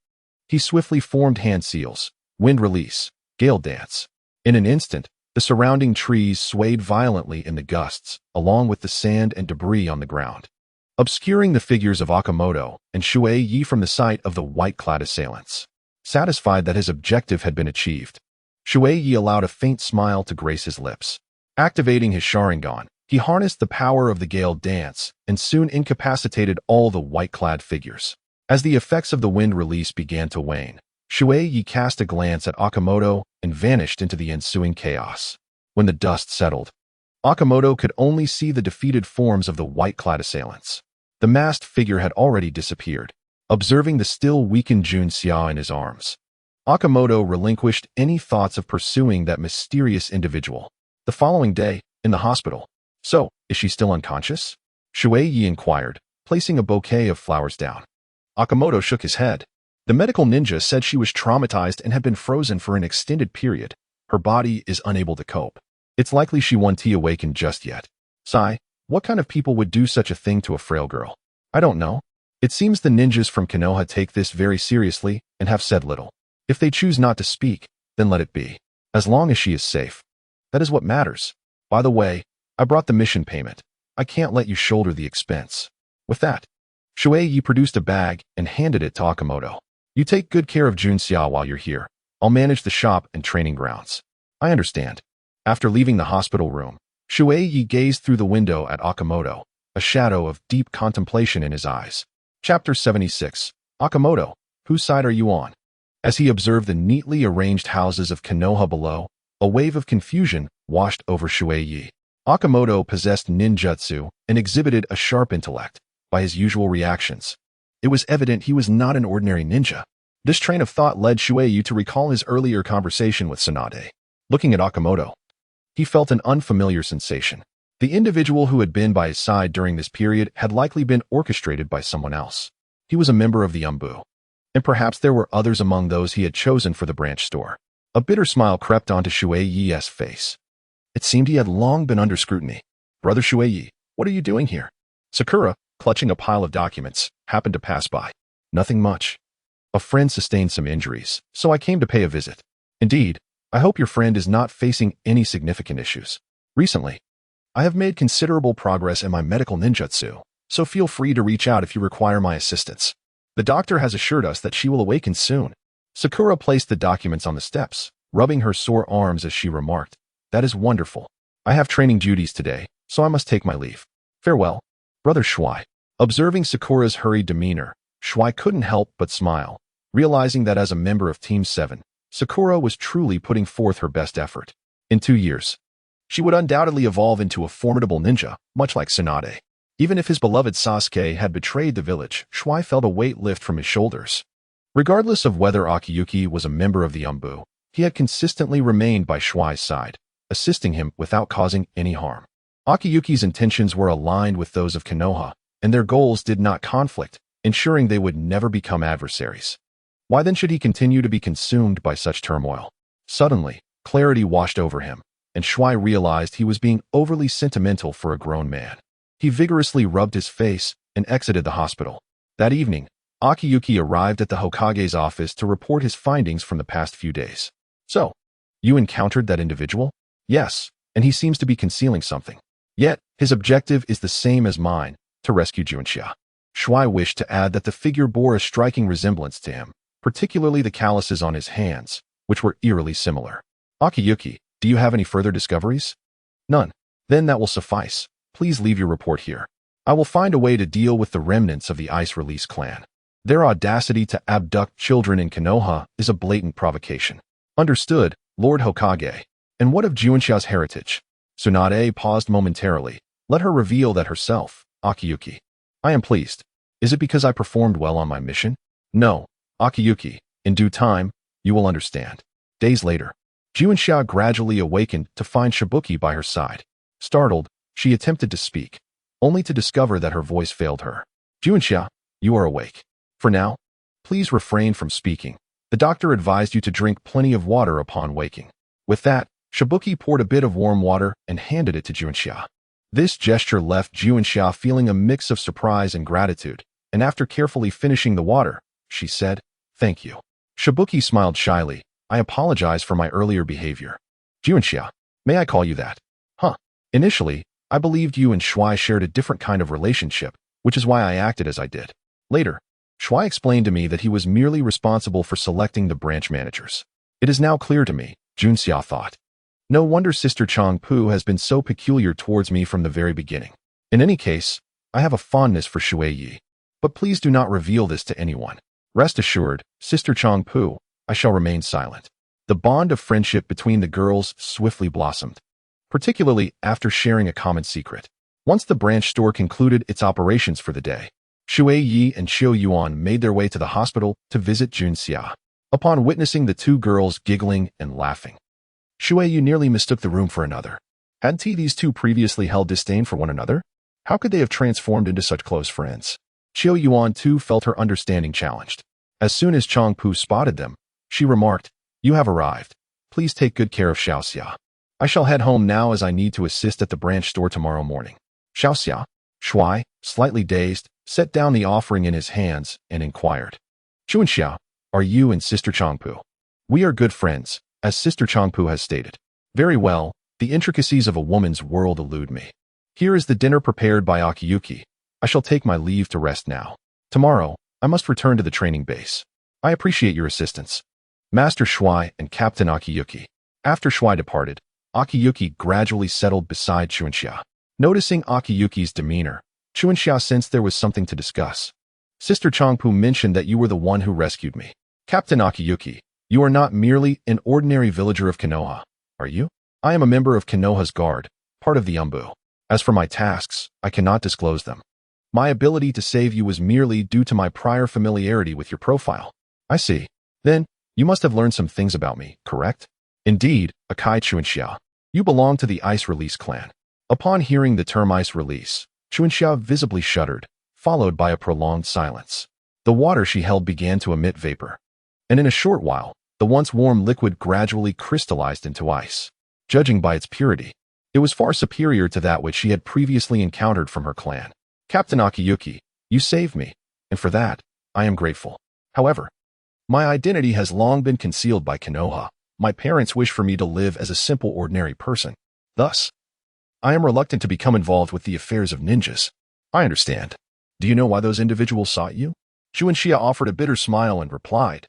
he swiftly formed hand seals, wind release, gale dance. In an instant, the surrounding trees swayed violently in the gusts, along with the sand and debris on the ground, obscuring the figures of Okamoto and Shui Ye from the sight of the white-clad assailants. Satisfied that his objective had been achieved, Shui Ye allowed a faint smile to grace his lips. Activating his Sharingan, he harnessed the power of the gale dance and soon incapacitated all the white-clad figures. As the effects of the wind release began to wane, Shui Ye cast a glance at Okamoto and vanished into the ensuing chaos. When the dust settled, Okamoto could only see the defeated forms of the white-clad assailants. The masked figure had already disappeared. Observing the still weakened Jun Xia in his arms, Okamoto relinquished any thoughts of pursuing that mysterious individual. The following day, in the hospital. So, is she still unconscious? Shui Ye inquired, placing a bouquet of flowers down. Okamoto shook his head. The medical ninja said she was traumatized and had been frozen for an extended period. Her body is unable to cope. It's likely she won't awaken just yet. Sigh, what kind of people would do such a thing to a frail girl? I don't know. It seems the ninjas from Konoha take this very seriously and have said little. If they choose not to speak, then let it be. As long as she is safe. That is what matters. By the way, I brought the mission payment. I can't let you shoulder the expense. With that, Shui Ye produced a bag and handed it to Okamoto. You take good care of Jun Xia while you're here. I'll manage the shop and training grounds. I understand. After leaving the hospital room, Shui Ye gazed through the window at Okamoto, a shadow of deep contemplation in his eyes. Chapter 76. Okamoto, whose side are you on? As he observed the neatly arranged houses of Konoha below, a wave of confusion washed over Shui Ye. Okamoto possessed ninjutsu and exhibited a sharp intellect. By his usual reactions, it was evident he was not an ordinary ninja. This train of thought led Shui Ye to recall his earlier conversation with Tsunade. Looking at Okamoto, he felt an unfamiliar sensation. The individual who had been by his side during this period had likely been orchestrated by someone else. He was a member of the Umbu, and perhaps there were others among those he had chosen for the branch store. A bitter smile crept onto Shui Ye's face. It seemed he had long been under scrutiny. Brother Shui Ye, what are you doing here? Sakura, clutching a pile of documents, happened to pass by. Nothing much. A friend sustained some injuries, so I came to pay a visit. Indeed, I hope your friend is not facing any significant issues. Recently, I have made considerable progress in my medical ninjutsu, so feel free to reach out if you require my assistance. The doctor has assured us that she will awaken soon. Sakura placed the documents on the steps, rubbing her sore arms as she remarked, That is wonderful. I have training duties today, so I must take my leave. Farewell, Brother Shui. Observing Sakura's hurried demeanor, Shui couldn't help but smile, realizing that as a member of Team 7, Sakura was truly putting forth her best effort. In 2 years, she would undoubtedly evolve into a formidable ninja, much like Tsunade. Even if his beloved Sasuke had betrayed the village, Shui felt a weight lift from his shoulders. Regardless of whether Akiyuki was a member of the Umbu, he had consistently remained by Shui's side, assisting him without causing any harm. Akiyuki's intentions were aligned with those of Konoha, and their goals did not conflict. ensuring they would never become adversaries. Why then should he continue to be consumed by such turmoil? Suddenly, clarity washed over him, and Shui realized he was being overly sentimental for a grown man. He vigorously rubbed his face and exited the hospital. That evening, Akiyuki arrived at the Hokage's office to report his findings from the past few days. So, you encountered that individual? Yes, and he seems to be concealing something. Yet, his objective is the same as mine, to rescue Junxia. Shui wished to add that the figure bore a striking resemblance to him, particularly the calluses on his hands, which were eerily similar. Akiyuki, do you have any further discoveries? None. Then that will suffice. Please leave your report here. I will find a way to deal with the remnants of the Ice Release clan. Their audacity to abduct children in Konoha is a blatant provocation. Understood, Lord Hokage. And what of Junxia's heritage? Tsunade paused momentarily. Let her reveal that herself, Akiyuki. I am pleased. Is it because I performed well on my mission? No, Akiyuki. In due time, you will understand. Days later, Junxia gradually awakened to find Shibuki by her side. Startled, she attempted to speak, only to discover that her voice failed her. Junxia, you are awake. For now, please refrain from speaking. The doctor advised you to drink plenty of water upon waking. With that, Shibuki poured a bit of warm water and handed it to Junxia. This gesture left Junxia feeling a mix of surprise and gratitude, and after carefully finishing the water, she said, "Thank you." Shibuki smiled shyly. I apologize for my earlier behavior. Junxia, may I call you that? Huh. Initially, I believed you and Shui shared a different kind of relationship, which is why I acted as I did. Later, Shui explained to me that he was merely responsible for selecting the branch managers. It is now clear to me, Junxia thought. No wonder Sister Changpu has been so peculiar towards me from the very beginning. In any case, I have a fondness for Shui Ye. But please do not reveal this to anyone. Rest assured, Sister Changpu, I shall remain silent. The bond of friendship between the girls swiftly blossomed, particularly after sharing a common secret. Once the branch store concluded its operations for the day, Shui Ye and Xiu Yuan made their way to the hospital to visit Junxia. Upon witnessing the two girls giggling and laughing, Shui Ye nearly mistook the room for another. Hadn't these two previously held disdain for one another? How could they have transformed into such close friends? Xiu Yuan too felt her understanding challenged. As soon as Changpu spotted them, she remarked, "You have arrived. Please take good care of Xiaoxia. I shall head home now as I need to assist at the branch store tomorrow morning." Xiaoxia, Shui, slightly dazed, set down the offering in his hands and inquired, "Junxia, are you and Sister Changpu?" "We are good friends, as Sister Changpu has stated." "Very well, the intricacies of a woman's world elude me. Here is the dinner prepared by Akiyuki. I shall take my leave to rest now. Tomorrow, I must return to the training base. I appreciate your assistance, Master Shui and Captain Akiyuki." After Shui departed, Akiyuki gradually settled beside Junxia. Noticing Akiyuki's demeanor, Junxia sensed there was something to discuss. "Sister Changpu mentioned that you were the one who rescued me. Captain Akiyuki, you are not merely an ordinary villager of Konoha, are you? I am a member of Konoha's guard, part of the Umbu. As for my tasks, I cannot disclose them. My ability to save you was merely due to my prior familiarity with your profile." "I see. Then, you must have learned some things about me, correct?" "Indeed, Akai Junxia. You belong to the Ice Release clan." Upon hearing the term Ice Release, Junxia visibly shuddered, followed by a prolonged silence. The water she held began to emit vapor, and in a short while, the once warm liquid gradually crystallized into ice. Judging by its purity, it was far superior to that which she had previously encountered from her clan. "Captain Akiyuki, you saved me, and for that, I am grateful. However, my identity has long been concealed by Konoha. My parents wish for me to live as a simple ordinary person. Thus, I am reluctant to become involved with the affairs of ninjas." "I understand. Do you know why those individuals sought you?" Junxia offered a bitter smile and replied,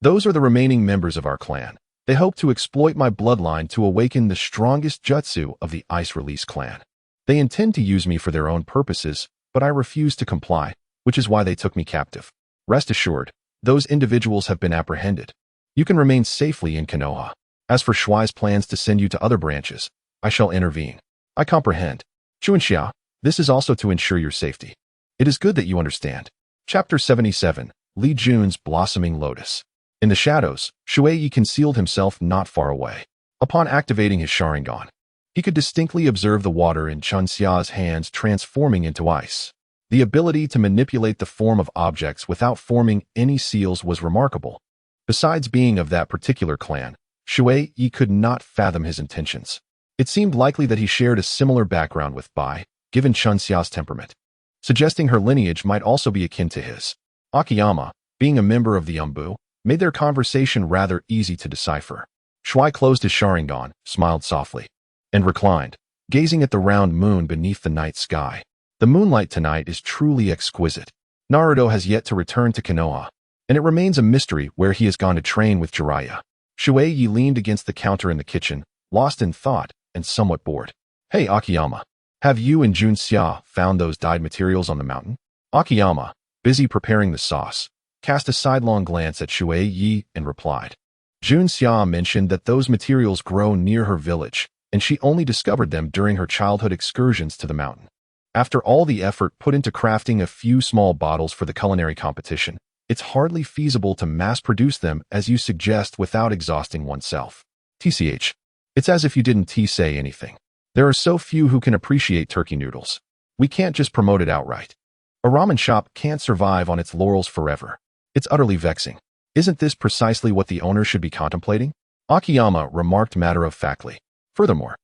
"Those are the remaining members of our clan. They hope to exploit my bloodline to awaken the strongest jutsu of the Ice Release clan. They intend to use me for their own purposes, but I refuse to comply, which is why they took me captive. Rest assured, those individuals have been apprehended. You can remain safely in Konoha. As for Shui's plans to send you to other branches, I shall intervene." "I comprehend. Junxia, this is also to ensure your safety. It is good that you understand." Chapter 77, Li Jun's Blossoming Lotus. In the shadows, Shui Ye concealed himself not far away. Upon activating his Sharingan, he could distinctly observe the water in Chunxia's hands transforming into ice. The ability to manipulate the form of objects without forming any seals was remarkable. Besides being of that particular clan, Shui Ye could not fathom his intentions. It seemed likely that he shared a similar background with Bai, given Chunxia's temperament, suggesting her lineage might also be akin to his. Akiyama, being a member of the Umbu, made their conversation rather easy to decipher. Shui closed his Sharingan, smiled softly, and reclined, gazing at the round moon beneath the night sky. The moonlight tonight is truly exquisite. Naruto has yet to return to Konoha, and it remains a mystery where he has gone to train with Jiraiya. Shui Ye leaned against the counter in the kitchen, lost in thought and somewhat bored. Hey Akiyama, have you and Junxia found those dyed materials on the mountain? Akiyama, busy preparing the sauce, cast a sidelong glance at Shui Ye and replied. Junxia mentioned that those materials grow near her village, and she only discovered them during her childhood excursions to the mountain. After all the effort put into crafting a few small bottles for the culinary competition, it's hardly feasible to mass-produce them as you suggest without exhausting oneself. TCH. It's as if you didn't say anything. There are so few who can appreciate turkey noodles. We can't just promote it outright. A ramen shop can't survive on its laurels forever. It's utterly vexing. Isn't this precisely what the owner should be contemplating? Akiyama remarked matter-of-factly. Furthermore,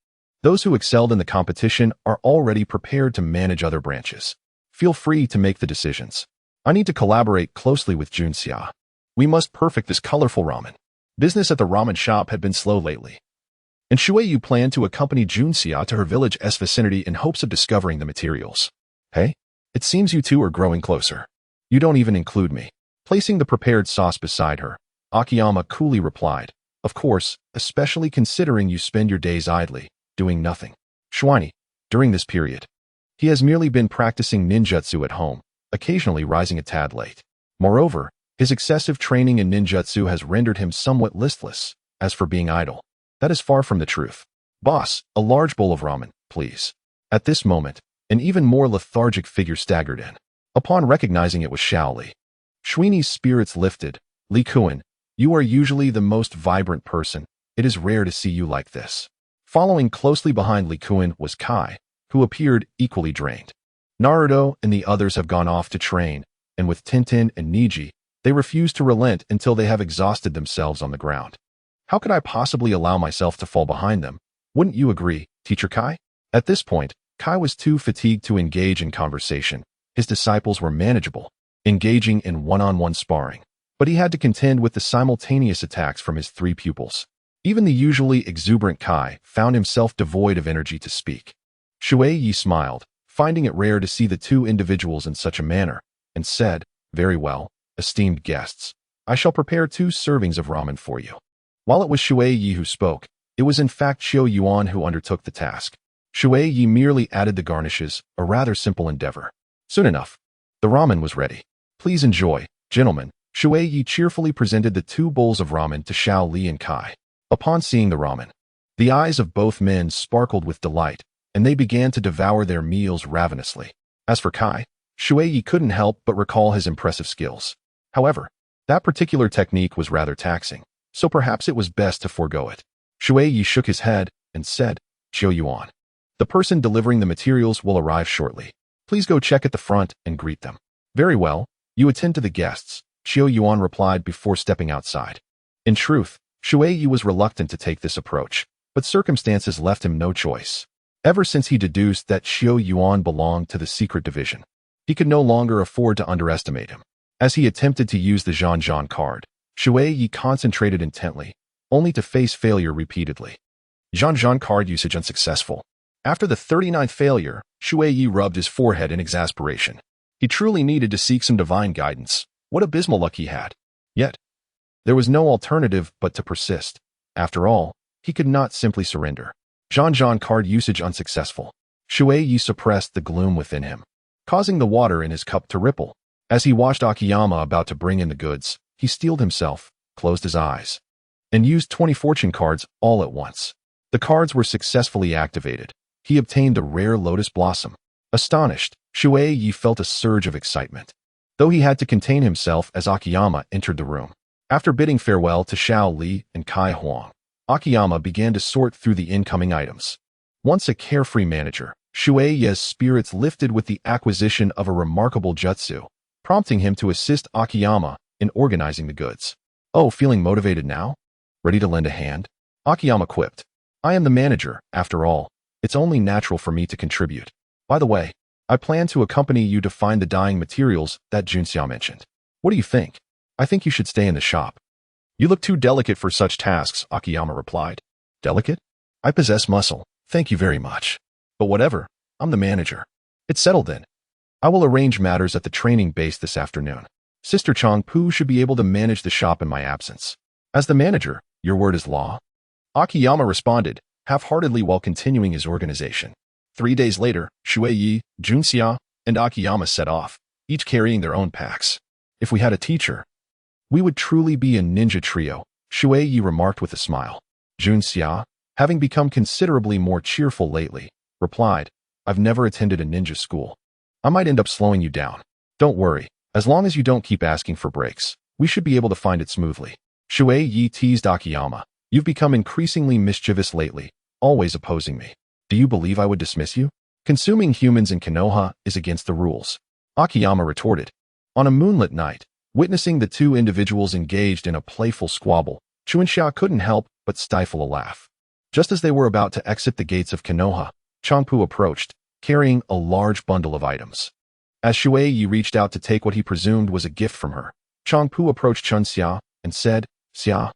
those who excelled in the competition are already prepared to manage other branches. Feel free to make the decisions. I need to collaborate closely with Junxia. We must perfect this colorful ramen. Business at the ramen shop had been slow lately, and Shui Ye planned to accompany Junxia to her village's vicinity in hopes of discovering the materials. Hey, it seems you two are growing closer. You don't even include me. Placing the prepared sauce beside her, Akiyama coolly replied, of course, especially considering you spend your days idly, doing nothing. Shuini, during this period, he has merely been practicing ninjutsu at home, occasionally rising a tad late. Moreover, his excessive training in ninjutsu has rendered him somewhat listless. As for being idle, that is far from the truth. Boss, a large bowl of ramen, please. At this moment, an even more lethargic figure staggered in. Upon recognizing it was Shaoli, Shuini's spirits lifted. Li Kuan, you are usually the most vibrant person. It is rare to see you like this. Following closely behind Li Kuan was Kai, who appeared equally drained. Naruto and the others have gone off to train, and with Tintin and Niji, they refuse to relent until they have exhausted themselves on the ground. How could I possibly allow myself to fall behind them? Wouldn't you agree, Teacher Kai? At this point, Kai was too fatigued to engage in conversation. His disciples were manageable, engaging in one-on-one sparring, but he had to contend with the simultaneous attacks from his three pupils. Even the usually exuberant Kai found himself devoid of energy to speak. Shui Ye smiled, finding it rare to see the two individuals in such a manner, and said, very well, esteemed guests, I shall prepare 2 servings of ramen for you. While it was Shui Ye who spoke, it was in fact Xiao Yuan who undertook the task. Shui Ye merely added the garnishes, a rather simple endeavor. Soon enough, the ramen was ready. Please enjoy, gentlemen. Shui Ye cheerfully presented the 2 bowls of ramen to Xiao Li and Kai. Upon seeing the ramen, the eyes of both men sparkled with delight, and they began to devour their meals ravenously. As for Kai, Shui Ye couldn't help but recall his impressive skills. However, that particular technique was rather taxing, so perhaps it was best to forego it. Shui Ye shook his head and said, Xiao Yuan, the person delivering the materials will arrive shortly. Please go check at the front and greet them. Very well, you attend to the guests, Xiao Yuan replied before stepping outside. In truth, Shui Ye was reluctant to take this approach, but circumstances left him no choice. Ever since he deduced that Xiao Yuan belonged to the secret division, he could no longer afford to underestimate him. As he attempted to use the Zhan Zhan card, Shui Ye concentrated intently, only to face failure repeatedly. Zhan Zhan card usage unsuccessful. After the 39th failure, Shui Ye rubbed his forehead in exasperation. He truly needed to seek some divine guidance. What abysmal luck he had. Yet, there was no alternative but to persist. After all, he could not simply surrender. Zhan Zhan card usage unsuccessful. Shui Ye suppressed the gloom within him, causing the water in his cup to ripple. As he watched Akiyama about to bring in the goods, he steeled himself, closed his eyes, and used 20 fortune cards all at once. The cards were successfully activated. He obtained a rare lotus blossom. Astonished, Shui Ye felt a surge of excitement, though he had to contain himself as Akiyama entered the room. After bidding farewell to Xiao Li and Kai Huang, Akiyama began to sort through the incoming items. Once a carefree manager, Shui Ye's spirits lifted with the acquisition of a remarkable jutsu, prompting him to assist Akiyama in organizing the goods. Oh, feeling motivated now? Ready to lend a hand? Akiyama quipped. I am the manager, after all. It's only natural for me to contribute. By the way, I plan to accompany you to find the dyeing materials that Junxia mentioned. What do you think? I think you should stay in the shop. You look too delicate for such tasks, Akiyama replied. Delicate? I possess muscle, thank you very much. But whatever, I'm the manager. It's settled then. I will arrange matters at the training base this afternoon. Sister Changpu should be able to manage the shop in my absence. As the manager, your word is law? Akiyama responded, half-heartedly while continuing his organization. 3 days later, Shui Ye, Junxia, and Akiyama set off, each carrying their own packs. If we had a teacher, we would truly be a ninja trio, Shui Ye remarked with a smile. Junxia, having become considerably more cheerful lately, replied, I've never attended a ninja school. I might end up slowing you down. Don't worry, as long as you don't keep asking for breaks, we should be able to find it smoothly. Shui Ye teased Akiyama. You've become increasingly mischievous lately, always opposing me. Do you believe I would dismiss you? Consuming humans in Konoha is against the rules. Akiyama retorted. On a moonlit night, witnessing the two individuals engaged in a playful squabble, Junxia couldn't help but stifle a laugh. Just as they were about to exit the gates of Konoha, Changpu approached, carrying a large bundle of items. As Shui Ye reached out to take what he presumed was a gift from her, Changpu approached Junxia and said, Xia,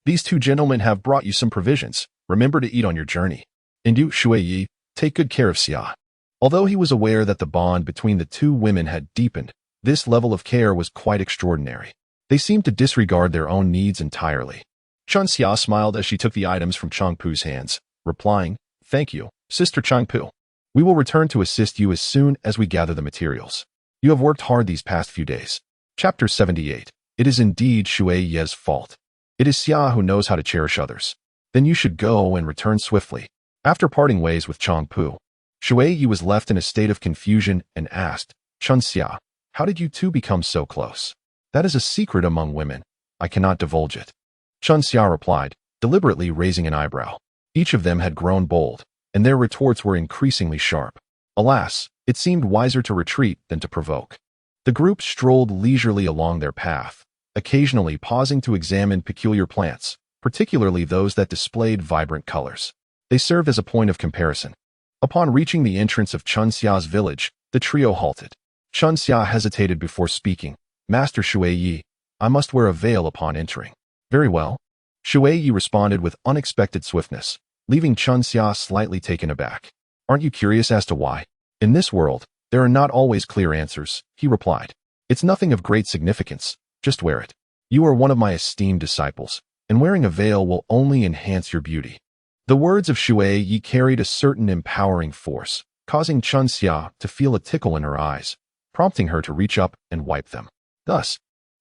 these two gentlemen have brought you some provisions. Remember to eat on your journey. And you, Shui Ye, take good care of Xia. Although he was aware that the bond between the two women had deepened, this level of care was quite extraordinary. They seemed to disregard their own needs entirely. Junxia smiled as she took the items from Changpu's hands, replying, Thank you, Sister Changpu. We will return to assist you as soon as we gather the materials. You have worked hard these past few days. Chapter 78. It is indeed Shui Ye's fault. It is Xia who knows how to cherish others. Then you should go and return swiftly. After parting ways with Changpu, Shui Ye was left in a state of confusion and asked, Junxia, how did you two become so close? That is a secret among women. I cannot divulge it. Junxia replied, deliberately raising an eyebrow. Each of them had grown bold, and their retorts were increasingly sharp. Alas, it seemed wiser to retreat than to provoke. The group strolled leisurely along their path, occasionally pausing to examine peculiar plants, particularly those that displayed vibrant colors. They served as a point of comparison. Upon reaching the entrance of Chunxia's village, the trio halted. Chunxia hesitated before speaking. Master Shui Ye, I must wear a veil upon entering. Very well. Shui Ye responded with unexpected swiftness, leaving Chunxia slightly taken aback. Aren't you curious as to why? In this world, there are not always clear answers, he replied. It's nothing of great significance, just wear it. You are one of my esteemed disciples, and wearing a veil will only enhance your beauty. The words of Shui Ye carried a certain empowering force, causing Chunxia to feel a tickle in her eyes, prompting her to reach up and wipe them. Thus,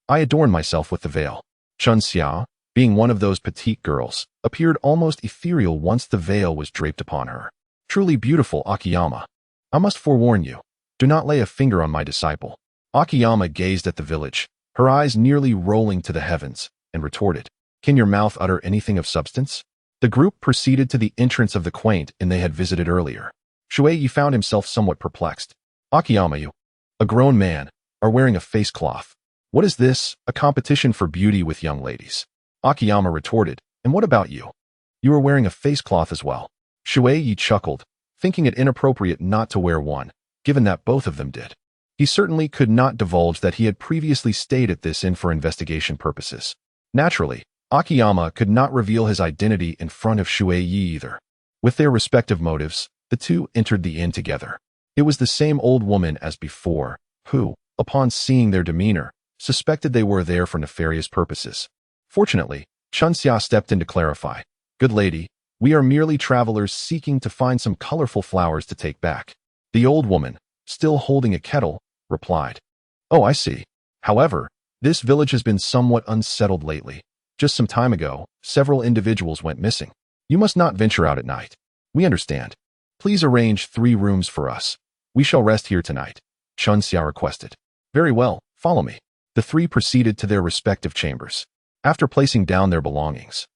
I adorn myself with the veil. Chunxia, being one of those petite girls, appeared almost ethereal once the veil was draped upon her. Truly beautiful, Akiyama. I must forewarn you, do not lay a finger on my disciple. Akiyama gazed at the village, her eyes nearly rolling to the heavens, and retorted, Can your mouth utter anything of substance? The group proceeded to the entrance of the quaint inn they had visited earlier. Shui Ye found himself somewhat perplexed. Akiyama, you, a grown man, are wearing a face cloth. What is this, a competition for beauty with young ladies? Akiyama retorted, and what about you? You are wearing a face cloth as well. Shui Ye chuckled, thinking it inappropriate not to wear one, given that both of them did. He certainly could not divulge that he had previously stayed at this inn for investigation purposes. Naturally, Akiyama could not reveal his identity in front of Shui Ye either. With their respective motives, the two entered the inn together. It was the same old woman as before, who, upon seeing their demeanor, suspected they were there for nefarious purposes. Fortunately, Chunxia stepped in to clarify. Good lady, we are merely travelers seeking to find some colorful flowers to take back. The old woman, still holding a kettle, replied. Oh, I see. However, this village has been somewhat unsettled lately. Just some time ago, several individuals went missing. You must not venture out at night. We understand. Please arrange 3 rooms for us. We shall rest here tonight, Chunxia requested. Very well, follow me. The 3 proceeded to their respective chambers. After placing down their belongings,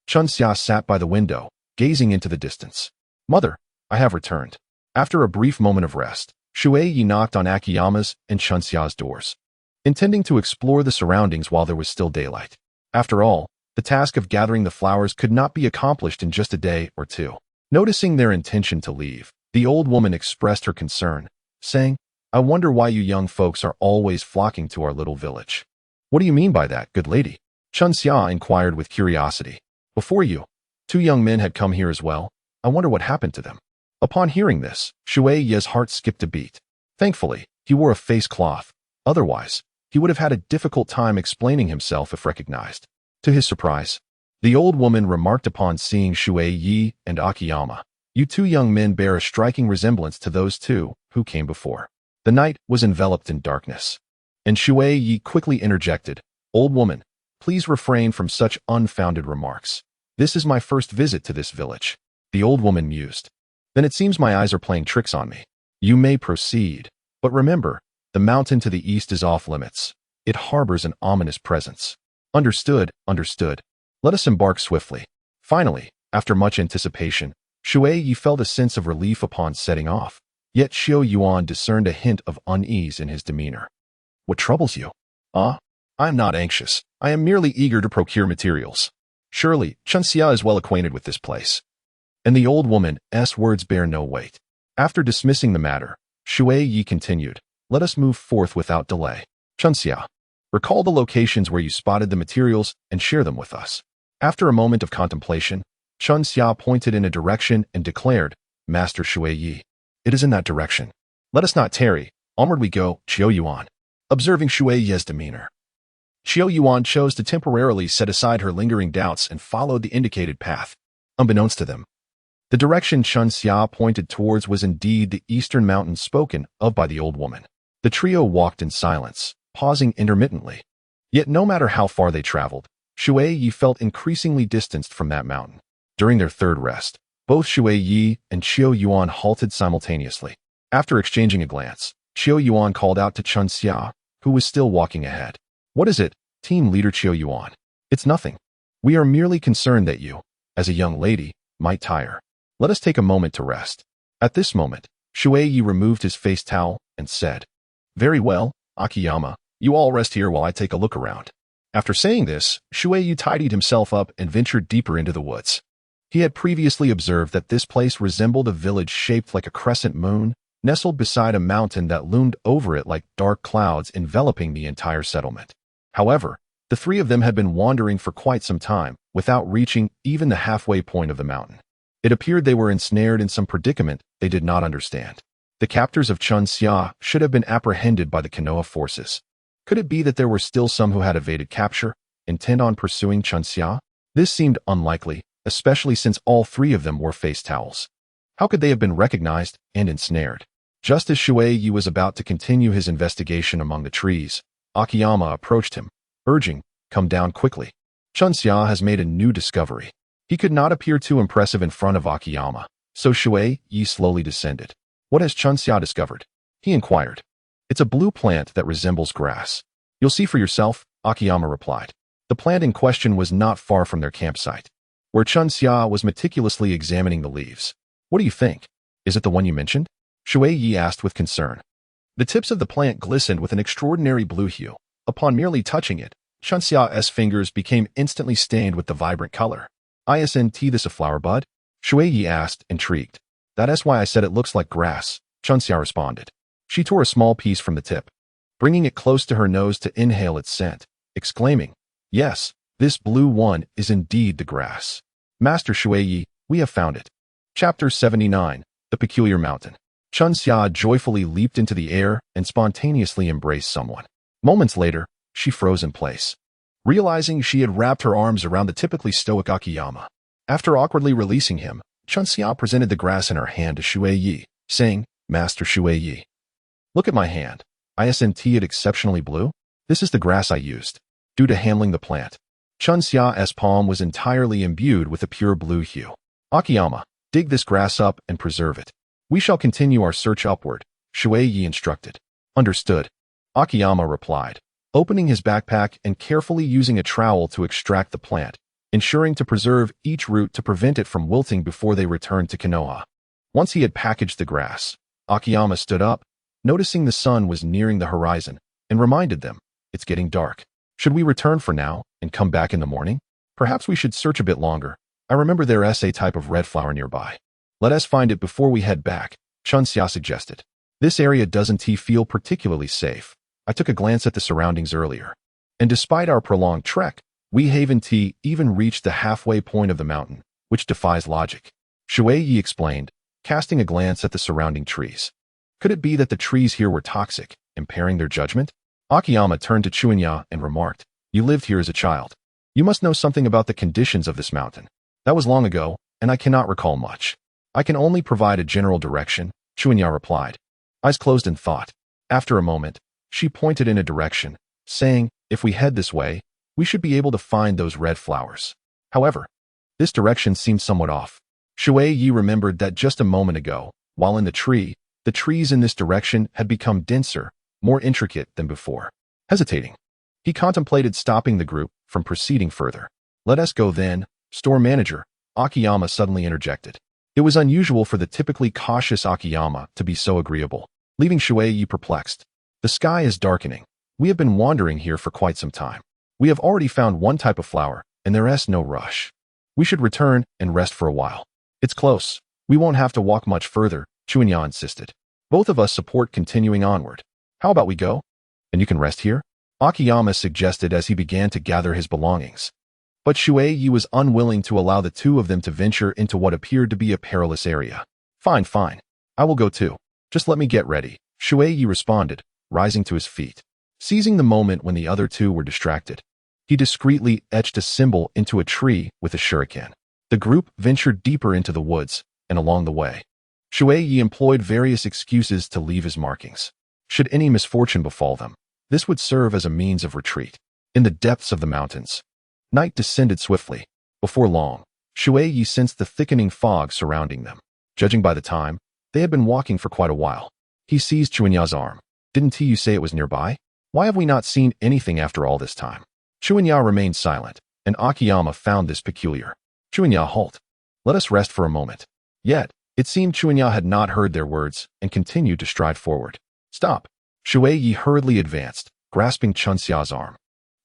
Chunxia sat by the window, gazing into the distance. Mother, I have returned. After a brief moment of rest, Shui Ye knocked on Akiyama's and Chunxia's doors, intending to explore the surroundings while there was still daylight. After all, the task of gathering the flowers could not be accomplished in just a day or two. Noticing their intention to leave, the old woman expressed her concern, saying, "I wonder why you young folks are always flocking to our little village." "What do you mean by that, good lady?" Chunxia inquired with curiosity. "Before you, 2 young men had come here as well. I wonder what happened to them." Upon hearing this, Shui Ye's heart skipped a beat. Thankfully, he wore a face cloth. Otherwise, he would have had a difficult time explaining himself if recognized. To his surprise, the old woman remarked upon seeing Shui Ye and Akiyama, "You 2 young men bear a striking resemblance to those 2 who came before." The night was enveloped in darkness, and Shui Ye quickly interjected, "Old woman, please refrain from such unfounded remarks. This is my first visit to this village." The old woman mused. "Then it seems my eyes are playing tricks on me. You may proceed, but remember, the mountain to the east is off limits. It harbors an ominous presence." "Understood, understood. Let us embark swiftly." Finally, after much anticipation, Shui Ye felt a sense of relief upon setting off, yet Xiao Yuan discerned a hint of unease in his demeanor. "What troubles you?" "I am not anxious. I am merely eager to procure materials. Surely, Chunxia is well acquainted with this place." And the old woman's words bear no weight. After dismissing the matter, Shui Ye continued, "Let us move forth without delay. Chunxia, recall the locations where you spotted the materials and share them with us." After a moment of contemplation, Chunxia pointed in a direction and declared, "Master Shui Ye, it is in that direction. Let us not tarry. Onward we go." Xiao Yuan, observing Shui Ye's demeanor, Xiao Yuan chose to temporarily set aside her lingering doubts and followed the indicated path. Unbeknownst to them, the direction Chunxia pointed towards was indeed the eastern mountain spoken of by the old woman. The trio walked in silence, pausing intermittently. Yet no matter how far they traveled, Shui Ye felt increasingly distanced from that mountain. During their third rest, both Shui Ye and Xiao Yuan halted simultaneously. After exchanging a glance, Xiao Yuan called out to Chunxia, who was still walking ahead. "What is it, team leader Xiao Yuan?" "It's nothing. We are merely concerned that you, as a young lady, might tire. Let us take a moment to rest." At this moment, Shui Ye removed his face towel and said, "Very well, Akiyama, you all rest here while I take a look around." After saying this, Shui Ye tidied himself up and ventured deeper into the woods. He had previously observed that this place resembled a village shaped like a crescent moon, nestled beside a mountain that loomed over it like dark clouds enveloping the entire settlement. However, the 3 of them had been wandering for quite some time, without reaching even the halfway point of the mountain. It appeared they were ensnared in some predicament they did not understand. The captors of Chunxia should have been apprehended by the Konoha forces. Could it be that there were still some who had evaded capture, intent on pursuing Chunxia? This seemed unlikely, especially since all 3 of them wore face towels. How could they have been recognized and ensnared? Just as Shui Ye was about to continue his investigation among the trees, Akiyama approached him, urging, "Come down quickly. Chunxia has made a new discovery." He could not appear too impressive in front of Akiyama, so Shui Ye slowly descended. "What has Chunxia discovered?" he inquired. "It's a blue plant that resembles grass. You'll see for yourself," Akiyama replied. The plant in question was not far from their campsite, where Chunxia was meticulously examining the leaves. "What do you think? Is it the one you mentioned?" Shui Ye asked with concern. The tips of the plant glistened with an extraordinary blue hue. Upon merely touching it, Chunxia's fingers became instantly stained with the vibrant color. "Isn't this a flower bud?" Shui Ye asked, intrigued. "That's why I said it looks like grass," Chunxia responded. She tore a small piece from the tip, bringing it close to her nose to inhale its scent, exclaiming, "Yes, this blue one is indeed the grass. Master Shui Ye, we have found it." Chapter 79, The Peculiar Mountain. Chunxia joyfully leaped into the air and spontaneously embraced someone. Moments later, she froze in place, realizing she had wrapped her arms around the typically stoic Akiyama. After awkwardly releasing him, Chunxia presented the grass in her hand to Shui Ye, saying, "Master Shui Ye, look at my hand. Isn't it exceptionally blue? This is the grass I used. Due to handling the plant, Chunxia's palm was entirely imbued with a pure blue hue. Akiyama, dig this grass up and preserve it. We shall continue our search upward," Shui Ye instructed. "Understood," Akiyama replied, opening his backpack and carefully using a trowel to extract the plant, ensuring to preserve each root to prevent it from wilting before they returned to Konoha. Once he had packaged the grass, Akiyama stood up, noticing the sun was nearing the horizon, and reminded them, "It's getting dark. Should we return for now and come back in the morning? Perhaps we should search a bit longer. I remember there is a type of red flower nearby. Let us find it before we head back," Chunxia suggested. "This area doesn't feel particularly safe. I took a glance at the surroundings earlier. And despite our prolonged trek, we haven't even reached the halfway point of the mountain, which defies logic," Shui Ye explained, casting a glance at the surrounding trees. Could it be that the trees here were toxic, impairing their judgment? Akiyama turned to Chunya and remarked, "You lived here as a child. You must know something about the conditions of this mountain." "That was long ago, and I cannot recall much. I can only provide a general direction," Chunya replied, eyes closed in thought. After a moment, she pointed in a direction, saying, "If we head this way, we should be able to find those red flowers." However, this direction seemed somewhat off. Shui Ye remembered that just a moment ago, while in the trees in this direction had become denser, more intricate than before. Hesitating, he contemplated stopping the group from proceeding further. "Let us go then, store manager," Akiyama suddenly interjected. It was unusual for the typically cautious Akiyama to be so agreeable, leaving Shui Ye perplexed. "The sky is darkening. We have been wandering here for quite some time. We have already found one type of flower, and there is no rush. We should return and rest for a while. It's close. We won't have to walk much further," Chunya insisted. "Both of us support continuing onward. How about we go? And you can rest here?" Akiyama suggested as he began to gather his belongings. But Shui Ye was unwilling to allow the two of them to venture into what appeared to be a perilous area. Fine. I will go too. Just let me get ready," Shui Ye responded, rising to his feet. Seizing the moment when the other two were distracted, he discreetly etched a symbol into a tree with a shuriken. The group ventured deeper into the woods, and along the way, Shui Ye employed various excuses to leave his markings. Should any misfortune befall them, this would serve as a means of retreat. In the depths of the mountains, night descended swiftly. Before long, Shui Ye sensed the thickening fog surrounding them. Judging by the time, they had been walking for quite a while. He seized Chunya's arm. "Didn't you say it was nearby? Why have we not seen anything after all this time?" Chunya remained silent, and Akiyama found this peculiar. "Chunya, halt. Let us rest for a moment." Yet, it seemed Chunya had not heard their words and continued to stride forward. "Stop." Shui Ye hurriedly advanced, grasping Chunxia's arm.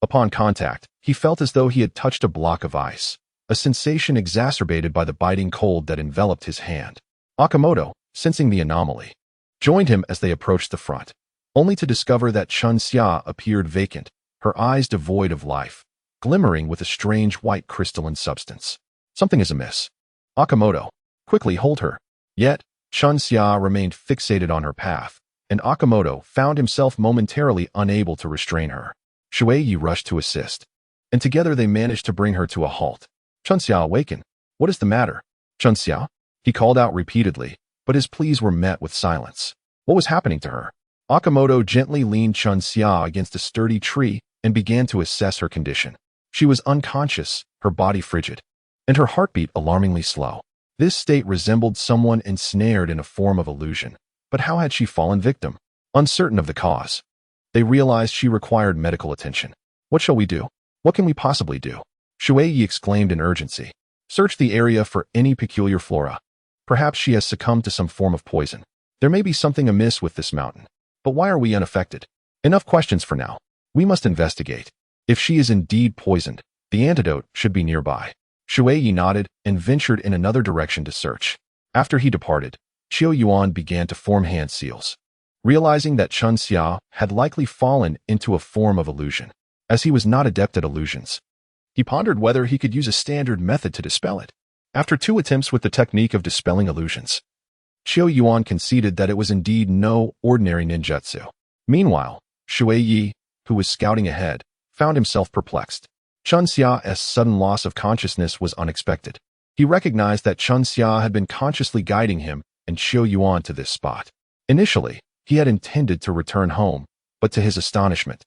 Upon contact, he felt as though he had touched a block of ice, a sensation exacerbated by the biting cold that enveloped his hand. Akamoto, sensing the anomaly, joined him as they approached the front, only to discover that Chunxia appeared vacant, her eyes devoid of life, glimmering with a strange white crystalline substance. "Something is amiss. Akamoto, quickly hold her." Yet, Chunxia remained fixated on her path, and Akamoto found himself momentarily unable to restrain her. Shui Ye rushed to assist, and together they managed to bring her to a halt. "Chunxia, awaken. What is the matter?" "Chunxia?" He called out repeatedly, but his pleas were met with silence. What was happening to her? Akamoto gently leaned Chunxia against a sturdy tree and began to assess her condition. She was unconscious, her body frigid, and her heartbeat alarmingly slow. This state resembled someone ensnared in a form of illusion. But how had she fallen victim? Uncertain of the cause, they realized she required medical attention. "What shall we do? What can we possibly do?" Shui Ye exclaimed in urgency. "Search the area for any peculiar flora. Perhaps she has succumbed to some form of poison. There may be something amiss with this mountain. But why are we unaffected? Enough questions for now. We must investigate. If she is indeed poisoned, the antidote should be nearby." Shui Ye nodded and ventured in another direction to search. After he departed, Chiu Yuan began to form hand seals, realizing that Chunxia had likely fallen into a form of illusion. As he was not adept at illusions, he pondered whether he could use a standard method to dispel it. After 2 attempts with the technique of dispelling illusions, Chiu Yuan conceded that it was indeed no ordinary ninjutsu. Meanwhile, Shui Ye, who was scouting ahead, found himself perplexed. Chunxia's sudden loss of consciousness was unexpected. He recognized that Chunxia had been consciously guiding him and Chiu Yuan to this spot. Initially, he had intended to return home, but to his astonishment,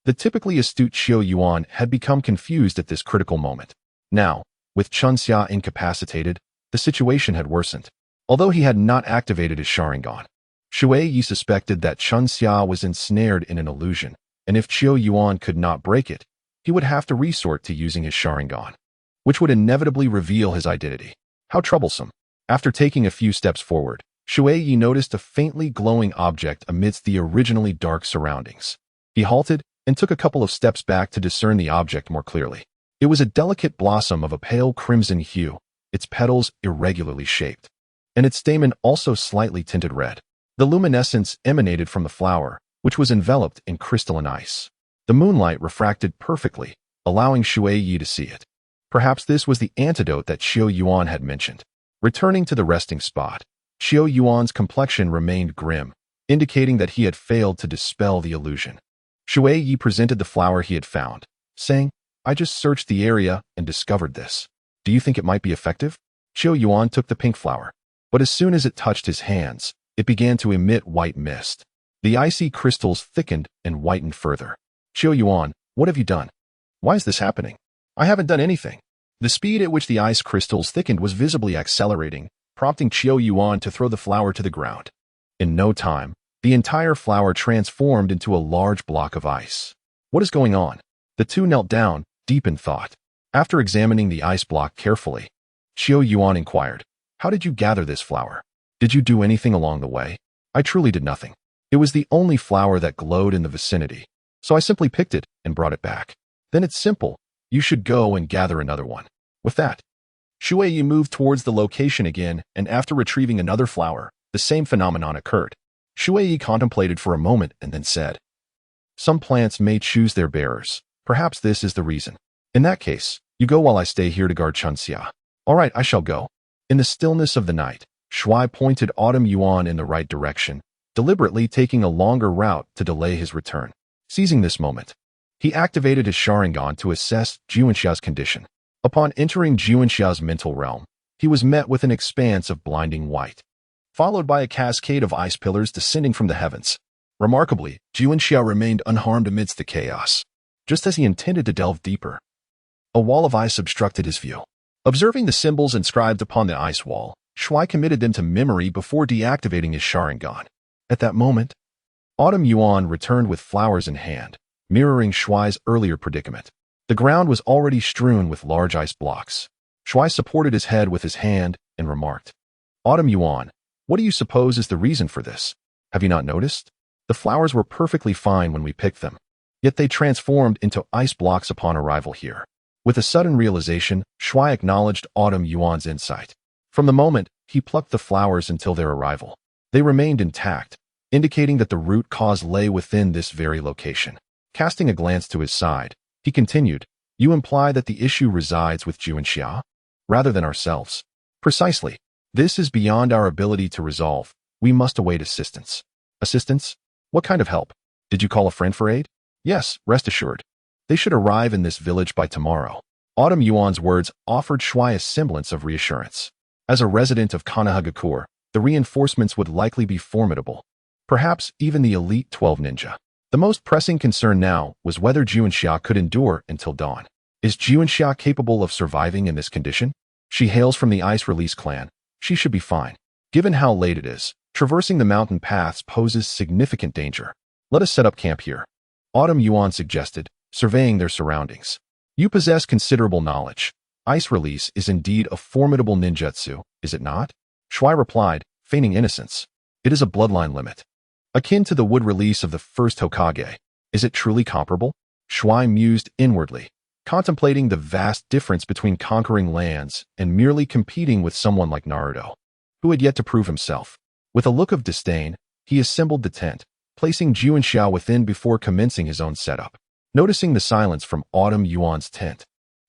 the typically astute Chiu Yuan had become confused at this critical moment. Now, with Chunxia incapacitated, the situation had worsened. Although he had not activated his Sharingan, Shui Ye suspected that Chunxia was ensnared in an illusion, and if Chiu Yuan could not break it, he would have to resort to using his Sharingan, which would inevitably reveal his identity. How troublesome. After taking a few steps forward, Shui Ye noticed a faintly glowing object amidst the originally dark surroundings. He halted and took a couple of steps back to discern the object more clearly. It was a delicate blossom of a pale crimson hue, its petals irregularly shaped, and its stamen also slightly tinted red. The luminescence emanated from the flower, which was enveloped in crystalline ice. The moonlight refracted perfectly, allowing Shui Ye to see it. Perhaps this was the antidote that Xiao Yuan had mentioned. Returning to the resting spot, Xiao Yuan's complexion remained grim, indicating that he had failed to dispel the illusion. Shui Ye presented the flower he had found, saying, "I just searched the area and discovered this. Do you think it might be effective?" Xiao Yuan took the pink flower, but as soon as it touched his hands, it began to emit white mist. The icy crystals thickened and whitened further. "Xiao Yuan, what have you done? Why is this happening?" "I haven't done anything." The speed at which the ice crystals thickened was visibly accelerating, prompting Xiao Yuan to throw the flower to the ground. In no time, the entire flower transformed into a large block of ice. "What is going on?" The two knelt down, deep in thought. After examining the ice block carefully, Xiao Yuan inquired, "How did you gather this flower? Did you do anything along the way?" "I truly did nothing. It was the only flower that glowed in the vicinity, so I simply picked it and brought it back." "Then it's simple. You should go and gather another one." With that, Shui Ye moved towards the location again, and after retrieving another flower, the same phenomenon occurred. Shui Ye contemplated for a moment and then said, "Some plants may choose their bearers. Perhaps this is the reason. In that case, you go while I stay here to guard Chunxia." "All right, I shall go." In the stillness of the night, Shui pointed Autumn Yuan in the right direction, deliberately taking a longer route to delay his return. Seizing this moment, he activated his Sharingan to assess Juanxia's condition. Upon entering Juanxia's mental realm, he was met with an expanse of blinding white, followed by a cascade of ice pillars descending from the heavens. Remarkably, Juanxia remained unharmed amidst the chaos. Just as he intended to delve deeper, a wall of ice obstructed his view. Observing the symbols inscribed upon the ice wall, Shui committed them to memory before deactivating his Sharingan. At that moment, Autumn Yuan returned with flowers in hand, mirroring Shui's earlier predicament. The ground was already strewn with large ice blocks. Shui supported his head with his hand and remarked, "Autumn Yuan, what do you suppose is the reason for this? Have you not noticed? The flowers were perfectly fine when we picked them, yet they transformed into ice blocks upon arrival here." With a sudden realization, Shui acknowledged Autumn Yuan's insight. From the moment he plucked the flowers until their arrival, they remained intact, indicating that the root cause lay within this very location. Casting a glance to his side, he continued, "You imply that the issue resides with Juanxia, rather than ourselves." "Precisely. This is beyond our ability to resolve. We must await assistance." "Assistance? What kind of help? Did you call a friend for aid?" "Yes, rest assured. They should arrive in this village by tomorrow." Autumn Yuan's words offered Shui a semblance of reassurance. As a resident of Konohamaru, the reinforcements would likely be formidable, perhaps even the elite 12 ninja. The most pressing concern now was whether Juanxia could endure until dawn. Is Juanxia capable of surviving in this condition? She hails from the Ice Release clan. She should be fine. Given how late it is, traversing the mountain paths poses significant danger. "Let us set up camp here," Autumn Yuan suggested, surveying their surroundings. "You possess considerable knowledge. Ice Release is indeed a formidable ninjutsu, is it not?" Shui replied, feigning innocence. "It is a bloodline limit, akin to the wood release of the first Hokage. Is it truly comparable?" Shui mused inwardly, contemplating the vast difference between conquering lands and merely competing with someone like Naruto, who had yet to prove himself. With a look of disdain, he assembled the tent, placing Juanxia within before commencing his own setup. Noticing the silence from Autumn Yuan's tent,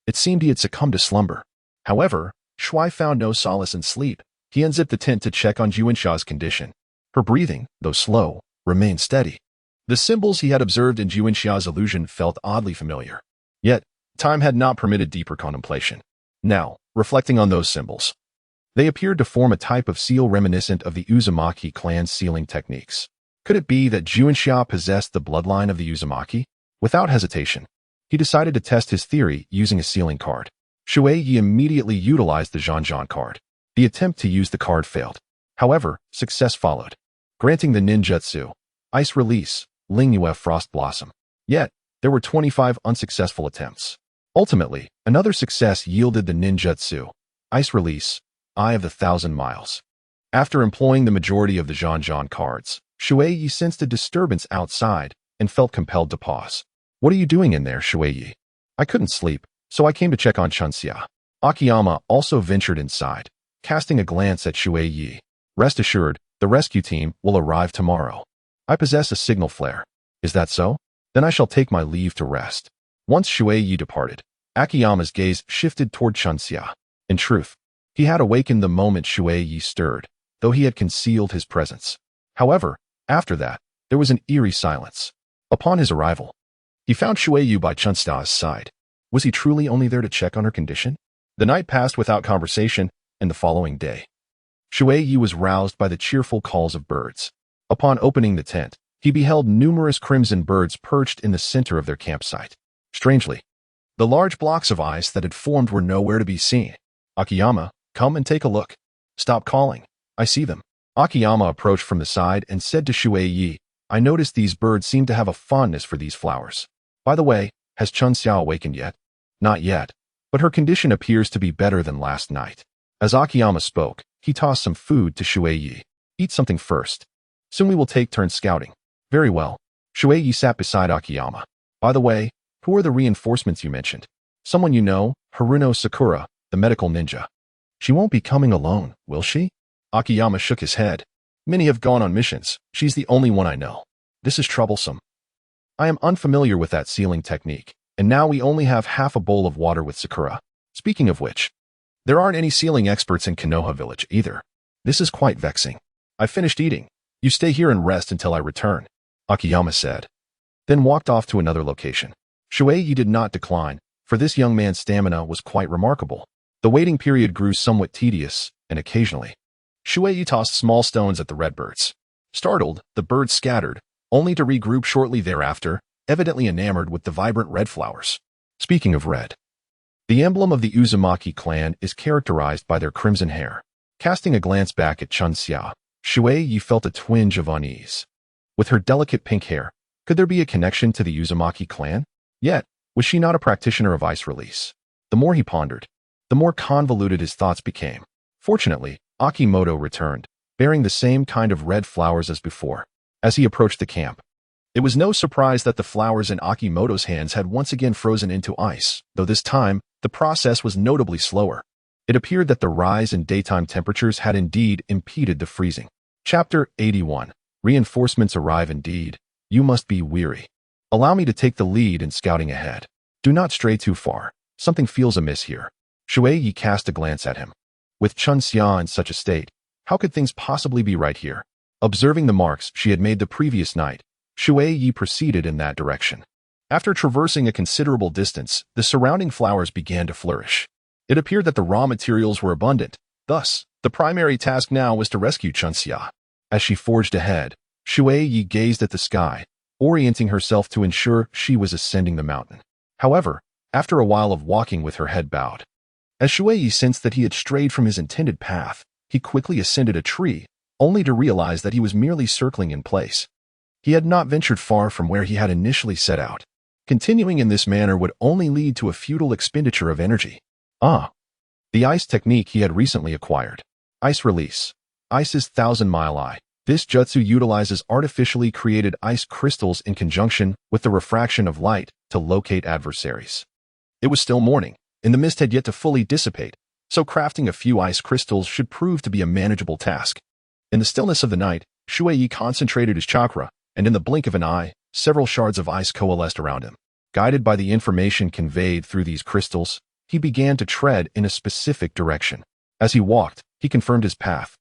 it seemed he had succumbed to slumber. However, Shui found no solace in sleep. He unzipped the tent to check on Juanxia's condition. Her breathing, though slow, remained steady. The symbols he had observed in Juanxia's illusion felt oddly familiar. Yet, time had not permitted deeper contemplation. Now, reflecting on those symbols, they appeared to form a type of seal reminiscent of the Uzumaki clan's sealing techniques. Could it be that Juanxia possessed the bloodline of the Uzumaki? Without hesitation, he decided to test his theory using a sealing card. Shui Ye immediately utilized the Zhan Zhan card. The attempt to use the card failed. However, success followed, granting the ninjutsu, Ice Release, Lingyue Frost Blossom. Yet, there were 25 unsuccessful attempts. Ultimately, another success yielded the ninjutsu, Ice Release, eye of the thousand miles. After employing the majority of the Zhan Zhan cards, Shui Ye sensed a disturbance outside and felt compelled to pause. What are you doing in there, Shui Ye? I couldn't sleep, so I came to check on Chunxia. Akiyama also ventured inside, casting a glance at Shui Ye. Rest assured, the rescue team will arrive tomorrow. I possess a signal flare. Is that so? Then I shall take my leave to rest. Once Shui Ye departed, Akiyama's gaze shifted toward Chunxia. In truth, he had awakened the moment Shui Ye stirred, though he had concealed his presence. However, after that, there was an eerie silence. Upon his arrival, he found Shui Ye by Chunxia's side. Was he truly only there to check on her condition? The night passed without conversation, and the following day, Shui Ye was roused by the cheerful calls of birds. Upon opening the tent, he beheld numerous crimson birds perched in the center of their campsite. Strangely, the large blocks of ice that had formed were nowhere to be seen. Akiyama, come and take a look. Stop calling. I see them. Akiyama approached from the side and said to Shui Ye, I noticed these birds seem to have a fondness for these flowers. By the way, has Chunxia awakened yet? Not yet, but her condition appears to be better than last night. As Akiyama spoke, he tossed some food to Shui Ye. Eat something first. Soon we will take turns scouting. Very well. Shui Ye sat beside Akiyama. By the way, who are the reinforcements you mentioned? Someone you know, Haruno Sakura, the medical ninja. She won't be coming alone, will she? Akiyama shook his head. Many have gone on missions. She's the only one I know. This is troublesome. I am unfamiliar with that sealing technique, and now we only have half a bowl of water with Sakura. Speaking of which, there aren't any sealing experts in Konoha village either. This is quite vexing. I finished eating. You stay here and rest until I return, Akiyama said, then walked off to another location. Shui Ye did not decline, for this young man's stamina was quite remarkable. The waiting period grew somewhat tedious, and occasionally, Shui Ye tossed small stones at the redbirds. Startled, the birds scattered, only to regroup shortly thereafter, evidently enamored with the vibrant red flowers. Speaking of red, the emblem of the Uzumaki clan is characterized by their crimson hair. Casting a glance back at Chunxia, Shui Ye felt a twinge of unease. With her delicate pink hair, could there be a connection to the Uzumaki clan? Yet, was she not a practitioner of ice release? The more he pondered, the more convoluted his thoughts became. Fortunately, Akimoto returned, bearing the same kind of red flowers as before. As he approached the camp, it was no surprise that the flowers in Akimoto's hands had once again frozen into ice, though this time, the process was notably slower. It appeared that the rise in daytime temperatures had indeed impeded the freezing. Chapter 81. Reinforcements arrive indeed. You must be weary. Allow me to take the lead in scouting ahead. Do not stray too far. Something feels amiss here. Shui Ye cast a glance at him. With Chunxia in such a state, how could things possibly be right here? Observing the marks she had made the previous night, Shui Ye proceeded in that direction. After traversing a considerable distance, the surrounding flowers began to flourish. It appeared that the raw materials were abundant. Thus, the primary task now was to rescue Chunxia. As she forged ahead, Shui Ye gazed at the sky, orienting herself to ensure she was ascending the mountain. However, after a while of walking with her head bowed, as Shui Ye sensed that he had strayed from his intended path, he quickly ascended a tree, only to realize that he was merely circling in place. He had not ventured far from where he had initially set out. Continuing in this manner would only lead to a futile expenditure of energy. The ice technique he had recently acquired. Ice release. Ice's 1,000-mile eye. This jutsu utilizes artificially created ice crystals in conjunction with the refraction of light to locate adversaries. It was still morning, and the mist had yet to fully dissipate, so crafting a few ice crystals should prove to be a manageable task. In the stillness of the night, Shui Ye concentrated his chakra, and in the blink of an eye, several shards of ice coalesced around him. Guided by the information conveyed through these crystals, he began to tread in a specific direction. As he walked, he confirmed his path,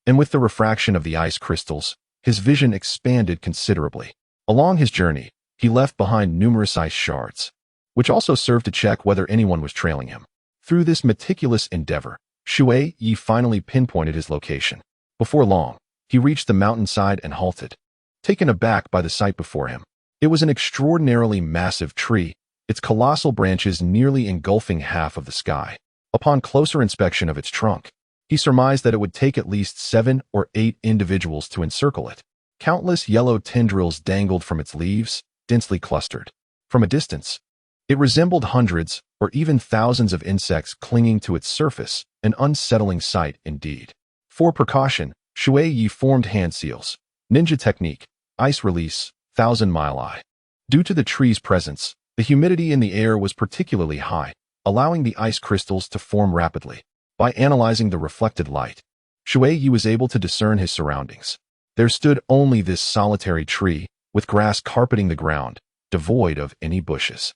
and with the refraction of the ice crystals, his vision expanded considerably. Along his journey, he left behind numerous ice shards, which also served to check whether anyone was trailing him. Through this meticulous endeavor, Shui Ye finally pinpointed his location. Before long, he reached the mountainside and halted, taken aback by the sight before him. It was an extraordinarily massive tree, its colossal branches nearly engulfing half of the sky. Upon closer inspection of its trunk, he surmised that it would take at least 7 or 8 individuals to encircle it. Countless yellow tendrils dangled from its leaves, densely clustered. From a distance, it resembled hundreds or even thousands of insects clinging to its surface, An unsettling sight indeed. For precaution, Shui Ye formed hand seals. Ninja technique, ice release, 1,000-mile eye. Due to the tree's presence, the humidity in the air was particularly high, allowing the ice crystals to form rapidly. By analyzing the reflected light, Shui Ye was able to discern his surroundings. There stood only this solitary tree, with grass carpeting the ground, devoid of any bushes.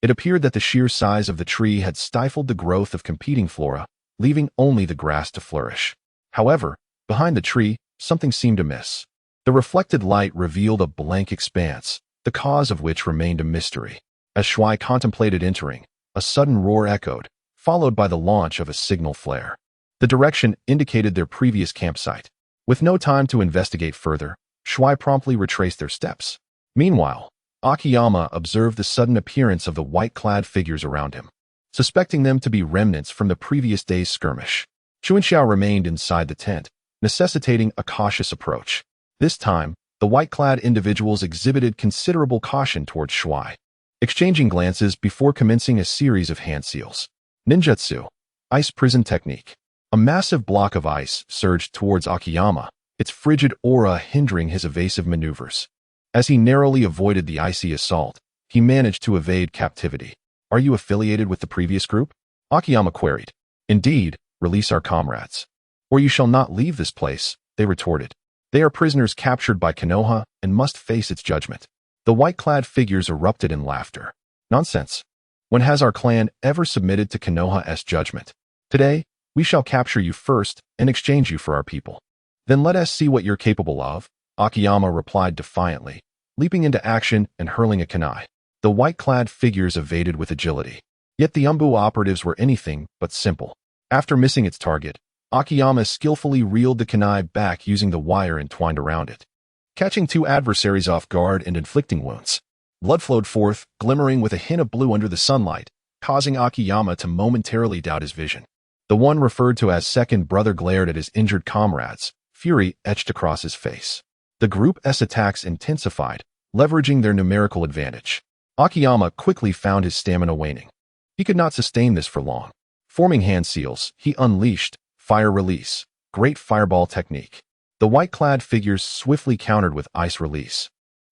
It appeared that the sheer size of the tree had stifled the growth of competing flora, leaving only the grass to flourish. However, behind the tree, something seemed amiss. The reflected light revealed a blank expanse, the cause of which remained a mystery. As Shui contemplated entering, a sudden roar echoed, followed by the launch of a signal flare. The direction indicated their previous campsite. With no time to investigate further, Shui promptly retraced their steps. Meanwhile, Akiyama observed the sudden appearance of the white-clad figures around him. Suspecting them to be remnants from the previous day's skirmish, Chunin remained inside the tent, necessitating a cautious approach. This time, the white-clad individuals exhibited considerable caution towards Shui, exchanging glances before commencing a series of hand seals. Ninjutsu, ice prison technique. A massive block of ice surged towards Akiyama, its frigid aura hindering his evasive maneuvers. As he narrowly avoided the icy assault, he managed to evade captivity. "Are you affiliated with the previous group?" Akiyama queried. "Indeed, release our comrades, or you shall not leave this place," they retorted. "They are prisoners captured by Konoha and must face its judgment." The white-clad figures erupted in laughter. "Nonsense. When has our clan ever submitted to Konoha's judgment? Today, we shall capture you first and exchange you for our people. Then let us see what you're capable of," Akiyama replied defiantly, leaping into action and hurling a kunai. The white-clad figures evaded with agility. Yet the Umbu operatives were anything but simple. After missing its target, Akiyama skillfully reeled the kunai back using the wire entwined around it, catching two adversaries off guard and inflicting wounds. Blood flowed forth, glimmering with a hint of blue under the sunlight, causing Akiyama to momentarily doubt his vision. The one referred to as second brother glared at his injured comrades, fury etched across his face. The group's attacks intensified, leveraging their numerical advantage. Akiyama quickly found his stamina waning. He could not sustain this for long. Forming hand seals, he unleashed fire release, great fireball technique. The white-clad figures swiftly countered with ice release.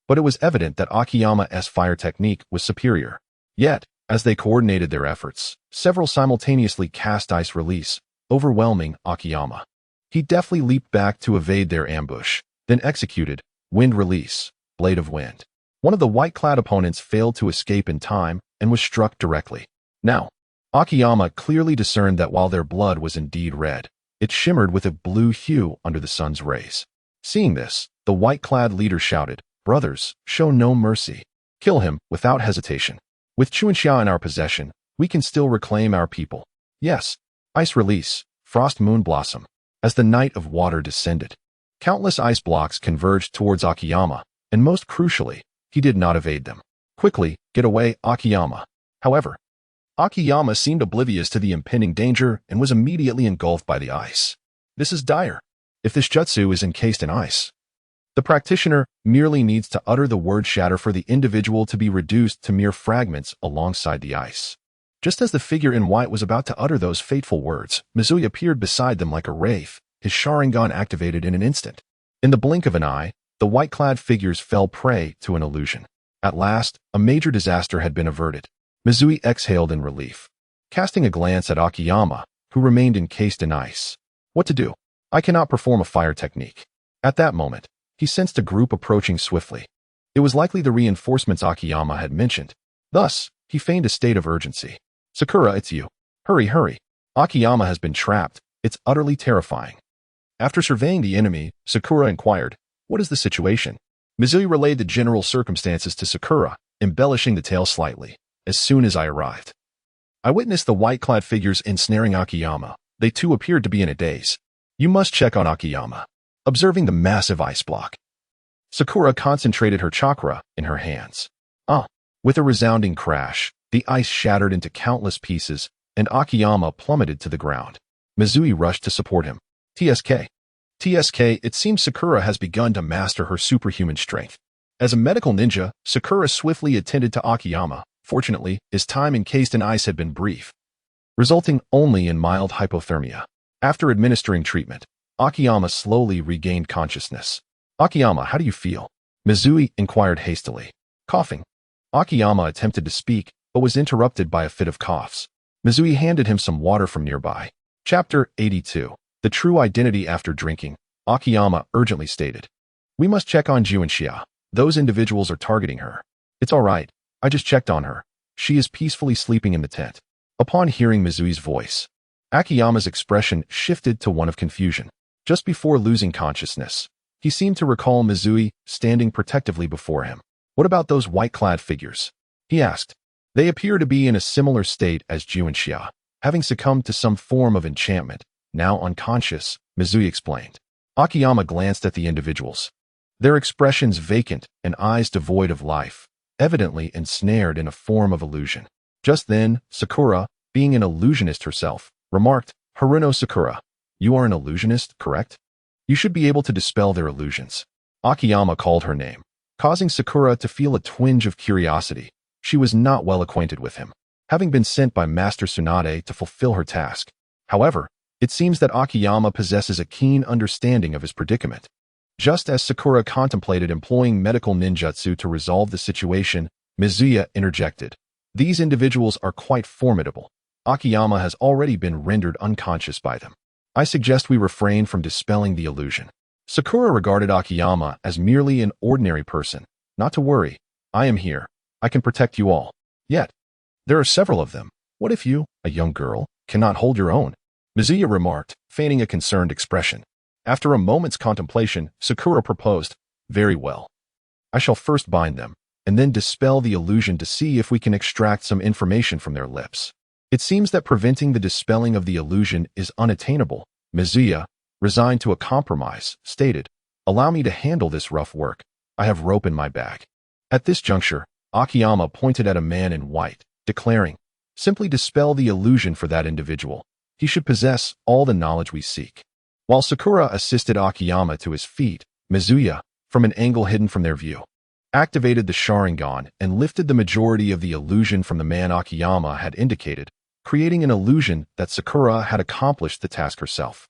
But it was evident that Akiyama's fire technique was superior. Yet, as they coordinated their efforts, several simultaneously cast ice release, overwhelming Akiyama. He deftly leaped back to evade their ambush, then executed wind release, blade of wind. One of the white-clad opponents failed to escape in time and was struck directly. Now, Akiyama clearly discerned that while their blood was indeed red, it shimmered with a blue hue under the sun's rays. Seeing this, the white-clad leader shouted, "Brothers, show no mercy. Kill him without hesitation. With Chunin in our possession, we can still reclaim our people." Yes, ice release, frost moon blossom. As the night of water descended, countless ice blocks converged towards Akiyama, and most crucially, he did not evade them. "Quickly, get away, Akiyama." However, Akiyama seemed oblivious to the impending danger and was immediately engulfed by the ice. This is dire. If this jutsu is encased in ice, the practitioner merely needs to utter the word shatter for the individual to be reduced to mere fragments alongside the ice. Just as the figure in white was about to utter those fateful words, Mizui appeared beside them like a wraith, his Sharingan activated in an instant. In the blink of an eye, the white-clad figures fell prey to an illusion. At last, a major disaster had been averted. Mizui exhaled in relief, casting a glance at Akiyama, who remained encased in ice. What to do? I cannot perform a fire technique. At that moment, he sensed a group approaching swiftly. It was likely the reinforcements Akiyama had mentioned. Thus, he feigned a state of urgency. "Sakura, it's you. Hurry, hurry. Akiyama has been trapped. It's utterly terrifying." After surveying the enemy, Sakura inquired, "What is the situation?" Mizui relayed the general circumstances to Sakura, embellishing the tale slightly. "As soon as I arrived, I witnessed the white-clad figures ensnaring Akiyama. They too appeared to be in a daze. You must check on Akiyama." Observing the massive ice block, Sakura concentrated her chakra in her hands. With a resounding crash, the ice shattered into countless pieces, and Akiyama plummeted to the ground. Mizui rushed to support him. TSK, it seems Sakura has begun to master her superhuman strength. As a medical ninja, Sakura swiftly attended to Akiyama. Fortunately, his time encased in ice had been brief. resulting only in mild hypothermia. After administering treatment, Akiyama slowly regained consciousness. "Akiyama, how do you feel?" Mizui inquired hastily. Coughing. Akiyama attempted to speak, but was interrupted by a fit of coughs. Mizui handed him some water from nearby. Chapter 82. The True Identity After Drinking. Akiyama urgently stated. "We must check on Juinxia. Those individuals are targeting her." "It's all right. I just checked on her. She is peacefully sleeping in the tent." Upon hearing Mizui's voice, Akiyama's expression shifted to one of confusion. Just before losing consciousness, he seemed to recall Mizui standing protectively before him. "What about those white-clad figures?" he asked. "They appear to be in a similar state as Juinxia, having succumbed to some form of enchantment, now unconscious," Mizui explained. Akiyama glanced at the individuals. Their expressions vacant and eyes devoid of life, evidently ensnared in a form of illusion. Just then, Sakura, being an illusionist herself, remarked, "Haruno Sakura, you are an illusionist, correct? You should be able to dispel their illusions." Akiyama called her name, causing Sakura to feel a twinge of curiosity. She was not well acquainted with him, having been sent by Master Tsunade to fulfill her task. However, it seems that Akiyama possesses a keen understanding of his predicament. Just as Sakura contemplated employing medical ninjutsu to resolve the situation, Mizuya interjected. "These individuals are quite formidable. Akiyama has already been rendered unconscious by them. I suggest we refrain from dispelling the illusion." Sakura regarded Akiyama as merely an ordinary person. "Not to worry. I am here. I can protect you all. Yet, there are several of them. What if you, a young girl, cannot hold your own?" Mizuya remarked, feigning a concerned expression. After a moment's contemplation, Sakura proposed, "Very well. I shall first bind them, and then dispel the illusion to see if we can extract some information from their lips." It seems that preventing the dispelling of the illusion is unattainable. Mizuya, resigned to a compromise, stated, "Allow me to handle this rough work. I have rope in my bag." At this juncture, Akiyama pointed at a man in white, declaring, "Simply dispel the illusion for that individual. He should possess all the knowledge we seek." While Sakura assisted Akiyama to his feet, Mizuya, from an angle hidden from their view, activated the Sharingan and lifted the majority of the illusion from the man Akiyama had indicated, creating an illusion that Sakura had accomplished the task herself.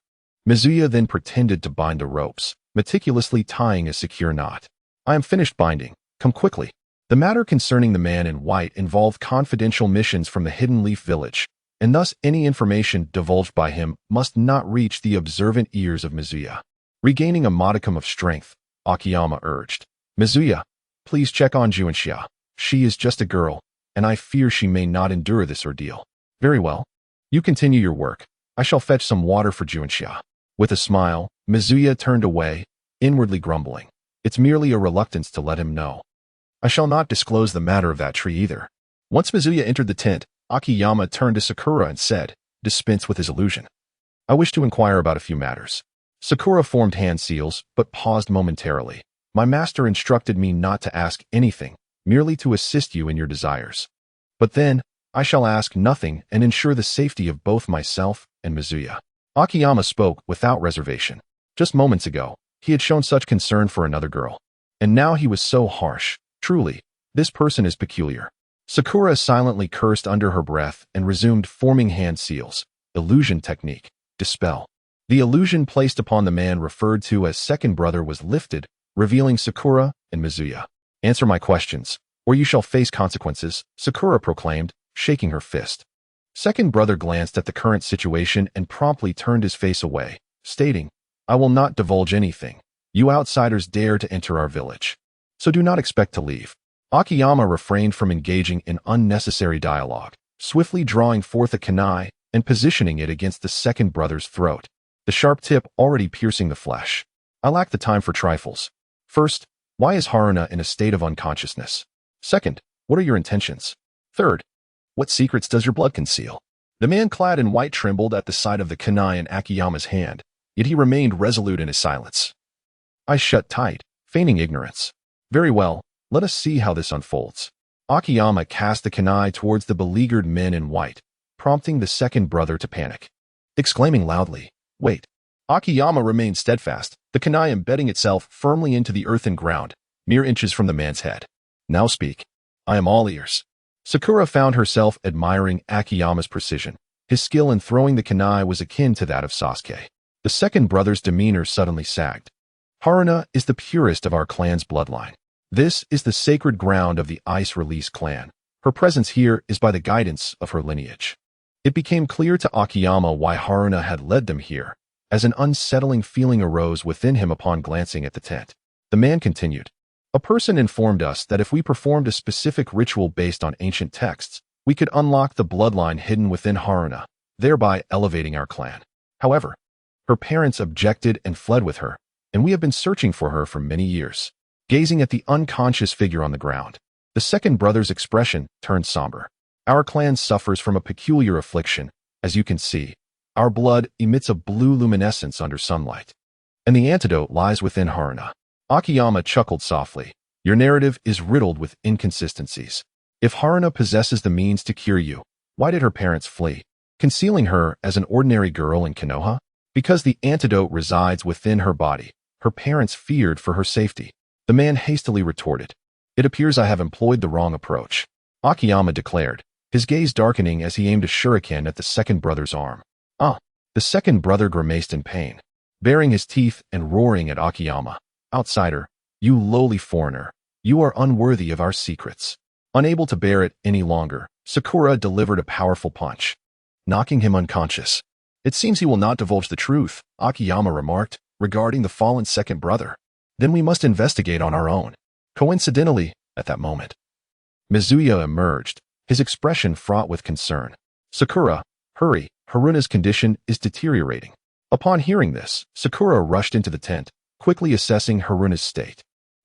Mizuya then pretended to bind the ropes, meticulously tying a secure knot. "I am finished binding. Come quickly." The matter concerning the man in white involved confidential missions from the Hidden Leaf Village, and thus any information divulged by him must not reach the observant ears of Mizuya. Regaining a modicum of strength, Akiyama urged, "Mizuya, please check on Juinxia. She is just a girl, and I fear she may not endure this ordeal." "Very well. You continue your work. I shall fetch some water for Juinxia." With a smile, Mizuya turned away, inwardly grumbling. It's merely a reluctance to let him know. I shall not disclose the matter of that tree either. Once Mizuya entered the tent, Akiyama turned to Sakura and said, "Dispense with his illusion. I wish to inquire about a few matters." Sakura formed hand seals, but paused momentarily. "My master instructed me not to ask anything, merely to assist you in your desires. But then, I shall ask nothing and ensure the safety of both myself and Mizuya." Akiyama spoke without reservation. Just moments ago, he had shown such concern for another girl. And now he was so harsh. Truly, this person is peculiar. Sakura silently cursed under her breath and resumed forming hand seals. Illusion technique. Dispel. The illusion placed upon the man referred to as second brother was lifted, revealing Sakura and Mizuya. "Answer my questions, or you shall face consequences," Sakura proclaimed, shaking her fist. Second brother glanced at the current situation and promptly turned his face away, stating, "I will not divulge anything. You outsiders dare to enter our village, so do not expect to leave." Akiyama refrained from engaging in unnecessary dialogue, swiftly drawing forth a kunai and positioning it against the second brother's throat, the sharp tip already piercing the flesh. "I lack the time for trifles. First, why is Haruna in a state of unconsciousness? Second, what are your intentions? Third, what secrets does your blood conceal?" The man clad in white trembled at the sight of the kunai in Akiyama's hand, yet he remained resolute in his silence. Eyes shut tight, feigning ignorance. "Very well, let us see how this unfolds." Akiyama cast the kunai towards the beleaguered men in white, prompting the second brother to panic. Exclaiming loudly, "Wait!" Akiyama remained steadfast, the kunai embedding itself firmly into the earthen ground, mere inches from the man's head. "Now speak. I am all ears." Sakura found herself admiring Akiyama's precision. His His skill in throwing the kunai was akin to that of Sasuke. The second brother's demeanor suddenly sagged. Haruna is the purest of our clan's bloodline. This is the sacred ground of the Ice Release clan. Her presence here is by the guidance of her lineage. It became clear to Akiyama why Haruna had led them here, as an unsettling feeling arose within him upon glancing at the tent. The man continued. A person informed us that if we performed a specific ritual based on ancient texts, we could unlock the bloodline hidden within Haruna, thereby elevating our clan. However, her parents objected and fled with her, and we have been searching for her for many years. Gazing at the unconscious figure on the ground, the second brother's expression turned somber. Our clan suffers from a peculiar affliction. As you can see, our blood emits a blue luminescence under sunlight, and the antidote lies within Haruna. Akiyama chuckled softly. Your narrative is riddled with inconsistencies. If Haruna possesses the means to cure you, why did her parents flee, concealing her as an ordinary girl in Konoha? Because the antidote resides within her body. Her parents feared for her safety. The man hastily retorted. It appears I have employed the wrong approach, Akiyama declared, his gaze darkening as he aimed a shuriken at the second brother's arm. The second brother grimaced in pain, baring his teeth and roaring at Akiyama. Outsider, you lowly foreigner, you are unworthy of our secrets. Unable to bear it any longer, Sakura delivered a powerful punch, knocking him unconscious. It seems he will not divulge the truth, Akiyama remarked, regarding the fallen second brother. Then we must investigate on our own. Coincidentally, at that moment, Mizuya emerged, his expression fraught with concern. Sakura, hurry, Haruna's condition is deteriorating. Upon hearing this, Sakura rushed into the tent, quickly assessing Haruna's state.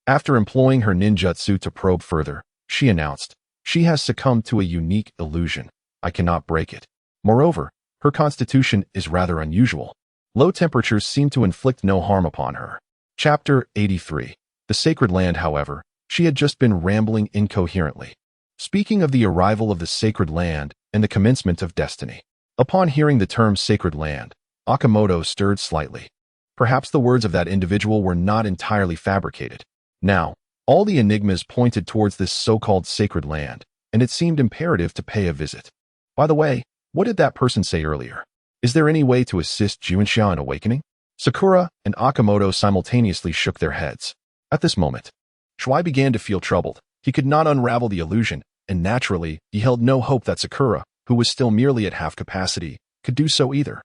After employing her ninjutsu to probe further, she announced, she has succumbed to a unique illusion. I cannot break it. Moreover, her constitution is rather unusual. Low temperatures seem to inflict no harm upon her. Chapter 83. The Sacred Land. However, she had just been rambling incoherently, speaking of the arrival of the Sacred Land and the commencement of destiny. Upon hearing the term Sacred Land, Akamoto stirred slightly. Perhaps the words of that individual were not entirely fabricated. Now, all the enigmas pointed towards this so-called Sacred Land, and it seemed imperative to pay a visit. By the way, what did that person say earlier? Is there any way to assist Junsha in awakening? Sakura and Akamoto simultaneously shook their heads. At this moment, Shui began to feel troubled. He could not unravel the illusion, and naturally, he held no hope that Sakura, who was still merely at half capacity, could do so either.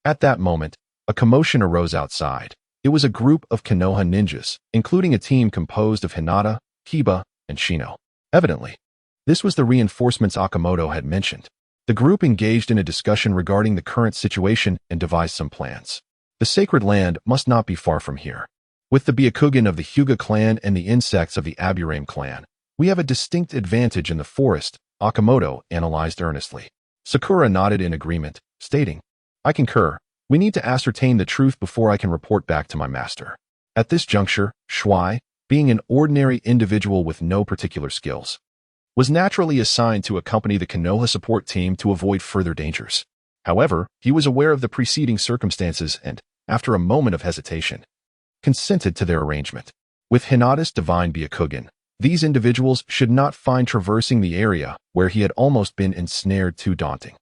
At that moment, a commotion arose outside. It was a group of Konoha ninjas, including a team composed of Hinata, Kiba, and Shino. Evidently, this was the reinforcements Akamoto had mentioned. The group engaged in a discussion regarding the current situation and devised some plans. The Sacred Land must not be far from here. With the Byakugan of the Hyuga clan and the insects of the Aburame clan, we have a distinct advantage in the forest, Akamoto analyzed earnestly. Sakura nodded in agreement, stating, I concur. We need to ascertain the truth before I can report back to my master. At this juncture, Shui, being an ordinary individual with no particular skills, was naturally assigned to accompany the Konoha support team to avoid further dangers. However, he was aware of the preceding circumstances and, after a moment of hesitation, consented to their arrangement. With Hinata's divine Byakugan, these individuals should not find traversing the area where he had almost been ensnared too daunting.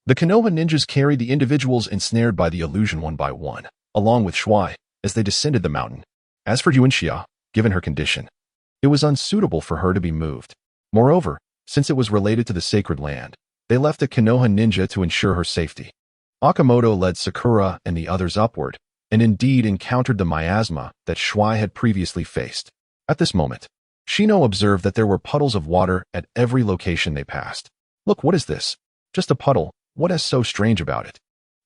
The Konoha ninjas carried the individuals ensnared by the illusion one by one, along with Shui, as they descended the mountain. As for Junsha, given her condition, it was unsuitable for her to be moved. Moreover, since it was related to the Sacred Land, they left a Konoha ninja to ensure her safety. Akamoto led Sakura and the others upward, and indeed encountered the miasma that Shui had previously faced. At this moment, Shino observed that there were puddles of water at every location they passed. Look, what is this? Just a puddle. What is so strange about it?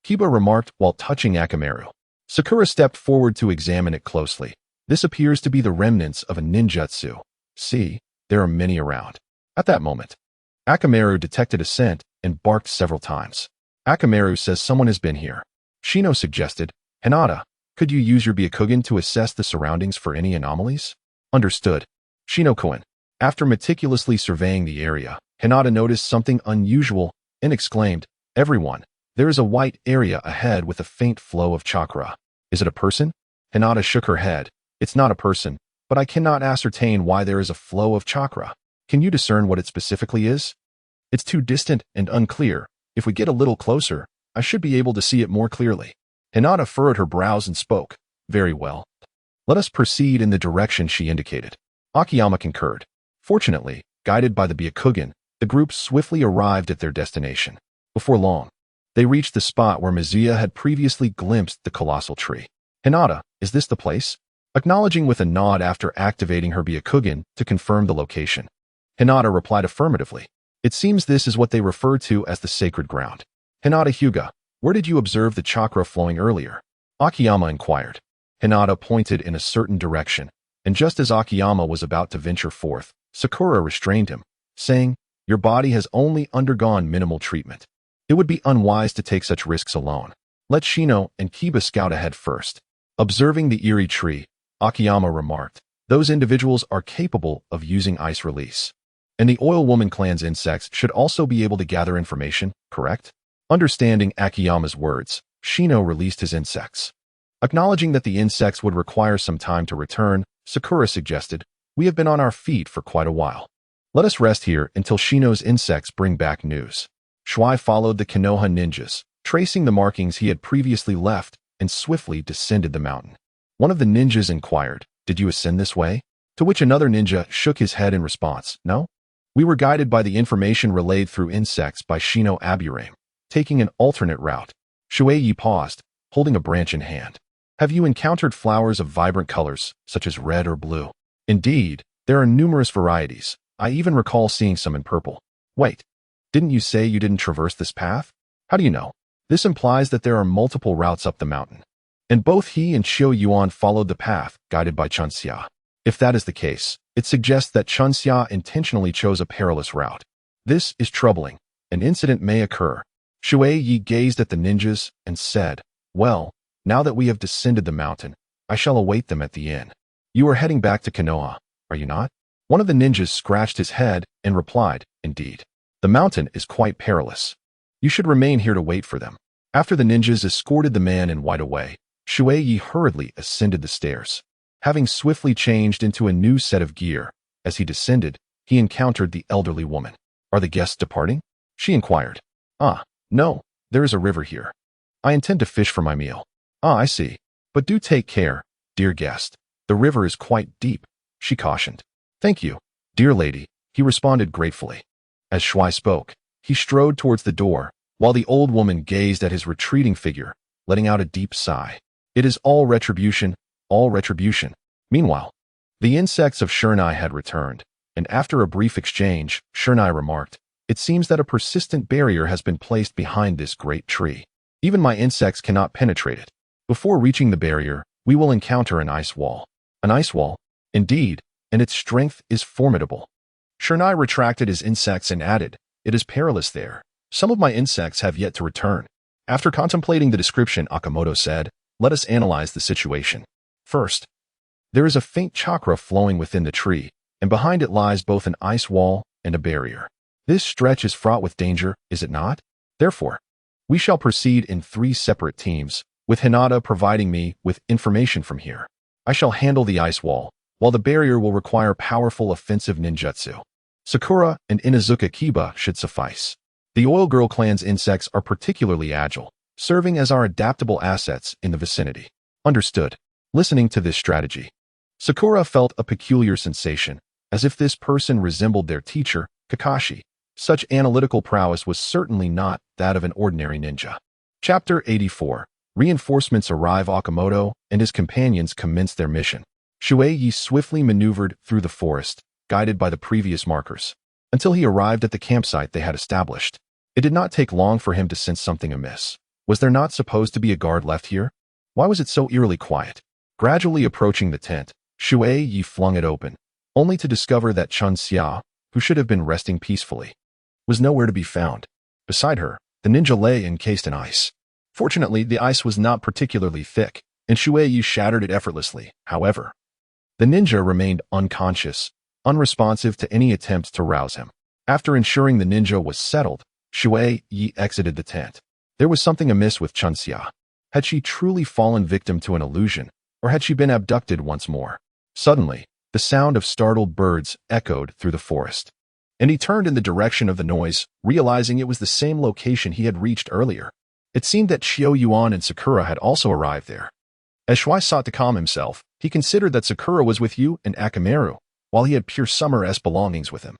Kiba remarked while touching Akamaru. Sakura stepped forward to examine it closely. This appears to be the remnants of a ninjutsu. See, there are many around. At that moment, Akamaru detected a scent and barked several times. Akamaru says someone has been here. Shino suggested, Hinata, could you use your Byakugan to assess the surroundings for any anomalies? Understood. Shino-kun. After meticulously surveying the area, Hinata noticed something unusual and exclaimed, Everyone, there is a white area ahead with a faint flow of chakra. Is it a person? Hinata shook her head. It's not a person, but I cannot ascertain why there is a flow of chakra. Can you discern what it specifically is? It's too distant and unclear, If we get a little closer, I should be able to see it more clearly. Hinata furrowed her brows and spoke. Very well. Let us proceed in the direction she indicated. Akiyama concurred. Fortunately, guided by the Byakugan, the group swiftly arrived at their destination. Before long, they reached the spot where Mizuya had previously glimpsed the colossal tree. Hinata, is this the place? Acknowledging with a nod after activating her Byakugan to confirm the location. Hinata replied affirmatively. It seems this is what they refer to as the sacred ground. Hinata Hyuga, where did you observe the chakra flowing earlier? Akiyama inquired. Hinata pointed in a certain direction, and just as Akiyama was about to venture forth, Sakura restrained him, saying, Your body has only undergone minimal treatment. It would be unwise to take such risks alone. Let Shino and Kiba scout ahead first. Observing the eerie tree, Akiyama remarked, Those individuals are capable of using ice release. And the Oil Woman clan's insects should also be able to gather information, correct? Understanding Akiyama's words, Shino released his insects. Acknowledging that the insects would require some time to return, Sakura suggested, We have been on our feet for quite a while. Let us rest here until Shino's insects bring back news. Shui followed the Konoha ninjas, tracing the markings he had previously left, and swiftly descended the mountain. One of the ninjas inquired, Did you ascend this way? To which another ninja shook his head in response, No. We were guided by the information relayed through insects by Shino Aburame, taking an alternate route. Shui Ye paused, holding a branch in hand. Have you encountered flowers of vibrant colors, such as red or blue? Indeed, there are numerous varieties. I even recall seeing some in purple. Wait, didn't you say you didn't traverse this path? How do you know? This implies that there are multiple routes up the mountain. And both he and Xiao Yuan followed the path, guided by Chunxia. If that is the case, it suggests that Chunxia intentionally chose a perilous route. This is troubling. An incident may occur. Shui Ye gazed at the ninjas and said, Well, now that we have descended the mountain, I shall await them at the inn. You are heading back to Konoha, are you not? One of the ninjas scratched his head and replied, Indeed. The mountain is quite perilous. You should remain here to wait for them. After the ninjas escorted the man in white away, Shui Ye hurriedly ascended the stairs. Having swiftly changed into a new set of gear, as he descended, he encountered the elderly woman. Are the guests departing? She inquired. No, there is a river here. I intend to fish for my meal. I see. But do take care, dear guest. The river is quite deep, she cautioned. Thank you, dear lady, he responded gratefully. As Shui spoke, he strode towards the door, while the old woman gazed at his retreating figure, letting out a deep sigh. It is all retribution, all retribution. Meanwhile, the insects of Shernai had returned, and after a brief exchange, Shernai remarked, It seems that a persistent barrier has been placed behind this great tree. Even my insects cannot penetrate it. Before reaching the barrier, we will encounter an ice wall. An ice wall? Indeed, and its strength is formidable. Shernai retracted his insects and added, It is perilous there. Some of my insects have yet to return. After contemplating the description, Akamoto said, Let us analyze the situation. First, there is a faint chakra flowing within the tree, and behind it lies both an ice wall and a barrier. This stretch is fraught with danger, is it not? Therefore, we shall proceed in 3 separate teams, with Hinata providing me with information from here. I shall handle the ice wall, while the barrier will require powerful offensive ninjutsu. Sakura and Inuzuka Kiba should suffice. The Oil Girl clan's insects are particularly agile, serving as our adaptable assets in the vicinity. Understood. Listening to this strategy, Sakura felt a peculiar sensation, as if this person resembled their teacher, Kakashi. Such analytical prowess was certainly not that of an ordinary ninja. Chapter 84. Reinforcements arrive. Okamoto and his companions commenced their mission. Shui Ye swiftly maneuvered through the forest, guided by the previous markers, until he arrived at the campsite they had established. It did not take long for him to sense something amiss. Was there not supposed to be a guard left here? Why was it so eerily quiet? Gradually approaching the tent, Shui Ye flung it open, only to discover that Chun Xia, who should have been resting peacefully, was nowhere to be found. Beside her, the ninja lay encased in ice. Fortunately, the ice was not particularly thick, and Shui Ye shattered it effortlessly. However, the ninja remained unconscious, unresponsive to any attempts to rouse him. After ensuring the ninja was settled, Shui Ye exited the tent. There was something amiss with Chun Xia. Had she truly fallen victim to an illusion, or had she been abducted once more? Suddenly, the sound of startled birds echoed through the forest. and he turned in the direction of the noise, realizing it was the same location he had reached earlier. It seemed that Xiao Yuan and Sakura had also arrived there. As Shui sought to calm himself, he considered that Sakura was with Yu and Akamaru, while he had Pure Summer's belongings with him.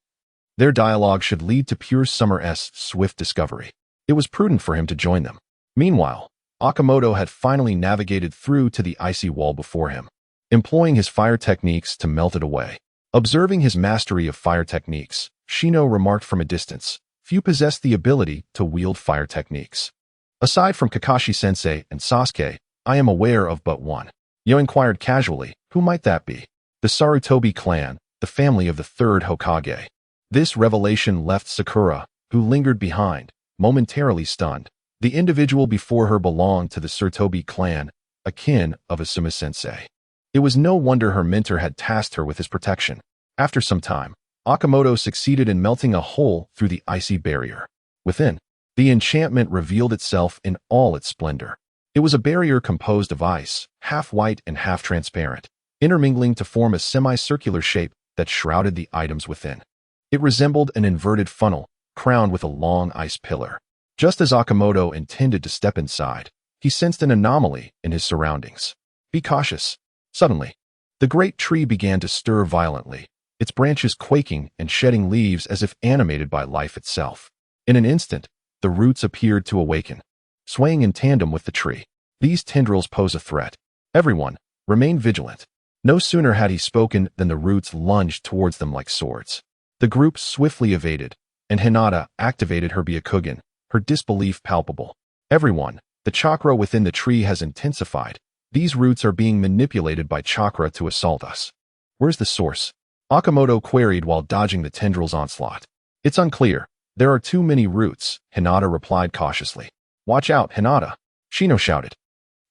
Their dialogue should lead to Pure Summer's swift discovery. It was prudent for him to join them. Meanwhile, Okamoto had finally navigated through to the icy wall before him, employing his fire techniques to melt it away. Observing his mastery of fire techniques, Shino remarked from a distance, few possessed the ability to wield fire techniques. Aside from Kakashi-sensei and Sasuke, I am aware of but one. Yo inquired casually, who might that be? The Sarutobi clan, the family of the third Hokage. This revelation left Sakura, who lingered behind, momentarily stunned. The individual before her belonged to the Sarutobi clan, a kin of Asuma-sensei. It was no wonder her mentor had tasked her with his protection. After some time, Okamoto succeeded in melting a hole through the icy barrier. Within, the enchantment revealed itself in all its splendor. It was a barrier composed of ice, half white and half transparent, intermingling to form a semicircular shape that shrouded the items within. It resembled an inverted funnel, crowned with a long ice pillar. Just as Okamoto intended to step inside, he sensed an anomaly in his surroundings. Be cautious. Suddenly, the great tree began to stir violently, its branches quaking and shedding leaves as if animated by life itself. In an instant, the roots appeared to awaken, swaying in tandem with the tree. These tendrils pose a threat. Everyone, remain vigilant. No sooner had he spoken than the roots lunged towards them like swords. The group swiftly evaded, and Hinata activated her Byakugan, her disbelief palpable. Everyone, the chakra within the tree has intensified. These roots are being manipulated by chakra to assault us. Where's the source? Okamoto queried while dodging the tendrils' onslaught. It's unclear. There are too many roots, Hinata replied cautiously. Watch out, Hinata, Shino shouted,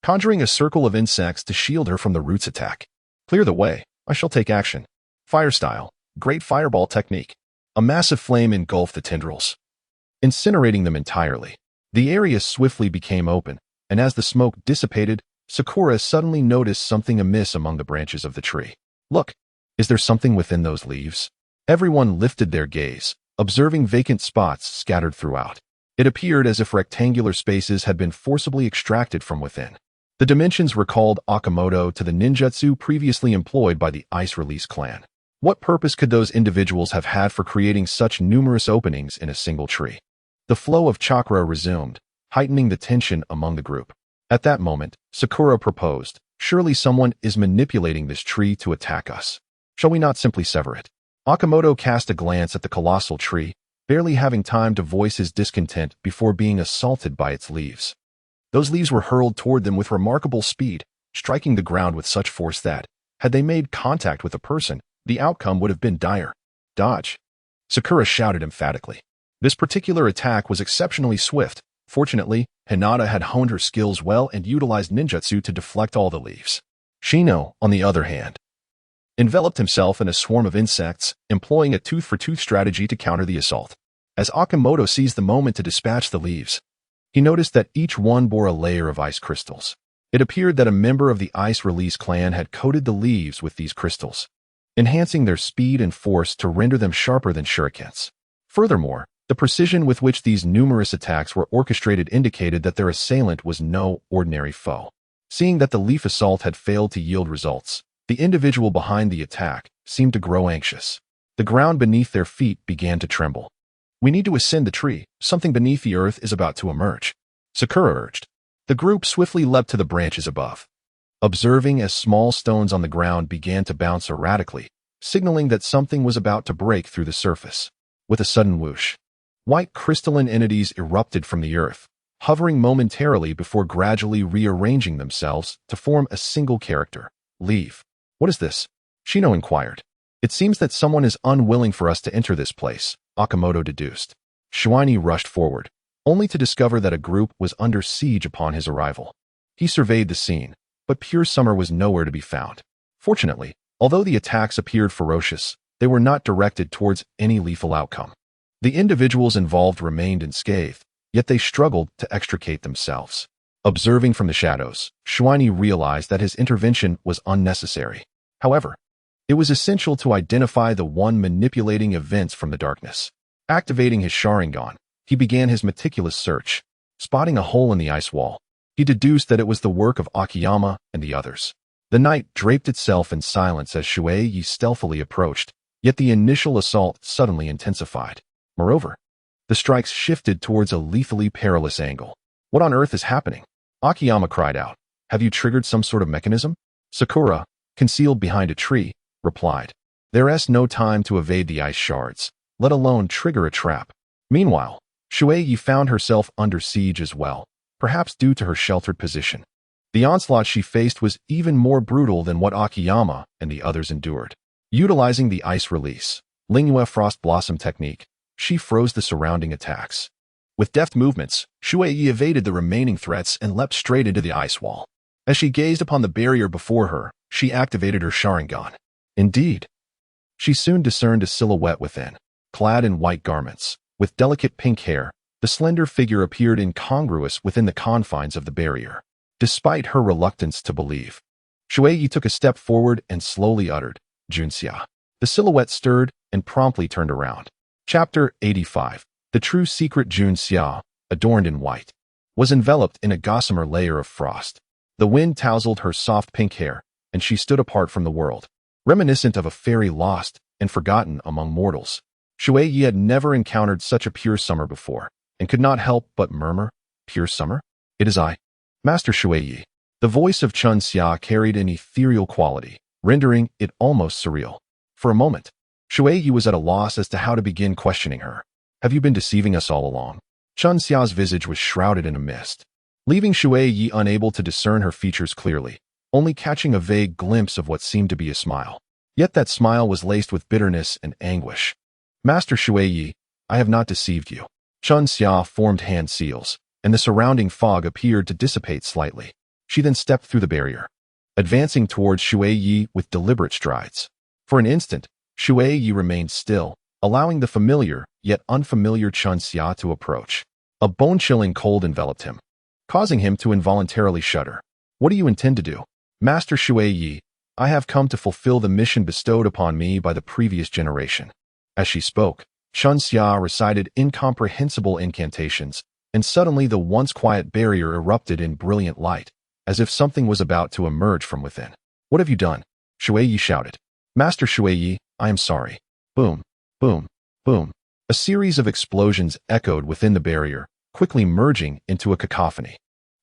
conjuring a circle of insects to shield her from the roots' attack. Clear the way. I shall take action. Fire style. Great fireball technique. A massive flame engulfed the tendrils, incinerating them entirely. The area swiftly became open, and as the smoke dissipated, Sakura suddenly noticed something amiss among the branches of the tree. Look, is there something within those leaves? Everyone lifted their gaze, observing vacant spots scattered throughout. It appeared as if rectangular spaces had been forcibly extracted from within. The dimensions recalled Okamoto to the ninjutsu previously employed by the Ice Release clan. What purpose could those individuals have had for creating such numerous openings in a single tree? The flow of chakra resumed, heightening the tension among the group. At that moment, Sakura proposed, surely someone is manipulating this tree to attack us. Shall we not simply sever it? Okamoto cast a glance at the colossal tree, barely having time to voice his discontent before being assaulted by its leaves. Those leaves were hurled toward them with remarkable speed, striking the ground with such force that, had they made contact with a person, the outcome would have been dire. Dodge! Sakura shouted emphatically. This particular attack was exceptionally swift. Fortunately, Hinata had honed her skills well and utilized ninjutsu to deflect all the leaves. Shino, on the other hand, enveloped himself in a swarm of insects, employing a tooth-for-tooth strategy to counter the assault. As Okamoto seized the moment to dispatch the leaves, he noticed that each one bore a layer of ice crystals. It appeared that a member of the Ice Release clan had coated the leaves with these crystals, enhancing their speed and force to render them sharper than shurikens. Furthermore, the precision with which these numerous attacks were orchestrated indicated that their assailant was no ordinary foe. Seeing that the leaf assault had failed to yield results, the individual behind the attack seemed to grow anxious. The ground beneath their feet began to tremble. We need to ascend the tree. Something beneath the earth is about to emerge, Sakura urged. The group swiftly leapt to the branches above, observing as small stones on the ground began to bounce erratically, signaling that something was about to break through the surface. With a sudden whoosh, white crystalline entities erupted from the earth, hovering momentarily before gradually rearranging themselves to form a single character. Leave. What is this? Shino inquired. It seems that someone is unwilling for us to enter this place, Okamoto deduced. Shui Ye rushed forward, only to discover that a group was under siege upon his arrival. He surveyed the scene, but Pure Summer was nowhere to be found. Fortunately, although the attacks appeared ferocious, they were not directed towards any lethal outcome. The individuals involved remained unscathed, yet they struggled to extricate themselves. Observing from the shadows, Shui Ye realized that his intervention was unnecessary. However, It was essential to identify the one manipulating events from the darkness. Activating his Sharingan, he began his meticulous search. Spotting a hole in the ice wall, he deduced that it was the work of Akiyama and the others. The night draped itself in silence as Shui Ye stealthily approached, yet the initial assault suddenly intensified. Moreover, the strikes shifted towards a lethally perilous angle. What on earth is happening? Akiyama cried out. Have you triggered some sort of mechanism? Sakura, concealed behind a tree, replied. There's no time to evade the ice shards, let alone trigger a trap. Meanwhile, Shui Ye found herself under siege as well, perhaps due to her sheltered position. The onslaught she faced was even more brutal than what Akiyama and the others endured. Utilizing the ice release, Lingyue Frost Blossom technique, she froze the surrounding attacks. With deft movements, Shui Ye evaded the remaining threats and leapt straight into the ice wall. As she gazed upon the barrier before her, she activated her Sharingan. Indeed, she soon discerned a silhouette within. Clad in white garments, with delicate pink hair, the slender figure appeared incongruous within the confines of the barrier. Despite her reluctance to believe, Shui Ye took a step forward and slowly uttered, Junxia. The silhouette stirred and promptly turned around. Chapter 85. The true secret Junxia, adorned in white, was enveloped in a gossamer layer of frost. The wind tousled her soft pink hair, and she stood apart from the world, reminiscent of a fairy lost and forgotten among mortals. Shui Ye had never encountered such a pure summer before, and could not help but murmur, Pure summer? It is I, Master Shui Ye. The voice of Chun Xia carried an ethereal quality, rendering it almost surreal. For a moment, Shui Ye was at a loss as to how to begin questioning her. Have you been deceiving us all along? Chun Xia's visage was shrouded in a mist, leaving Shui Ye unable to discern her features clearly, only catching a vague glimpse of what seemed to be a smile. Yet that smile was laced with bitterness and anguish. Master Shui Ye, I have not deceived you. Chun Xia formed hand seals, and the surrounding fog appeared to dissipate slightly. She then stepped through the barrier, advancing towards Shui Ye with deliberate strides. For an instant, Shui Ye remained still, allowing the familiar yet unfamiliar Chun Xia to approach. A bone-chilling cold enveloped him, causing him to involuntarily shudder. What do you intend to do? Master Shui Ye, I have come to fulfill the mission bestowed upon me by the previous generation. As she spoke, Chun Xia recited incomprehensible incantations, and suddenly the once quiet barrier erupted in brilliant light, as if something was about to emerge from within. What have you done? Shui Ye shouted. Master Shui Ye, I am sorry. Boom, boom, boom. A series of explosions echoed within the barrier, quickly merging into a cacophony.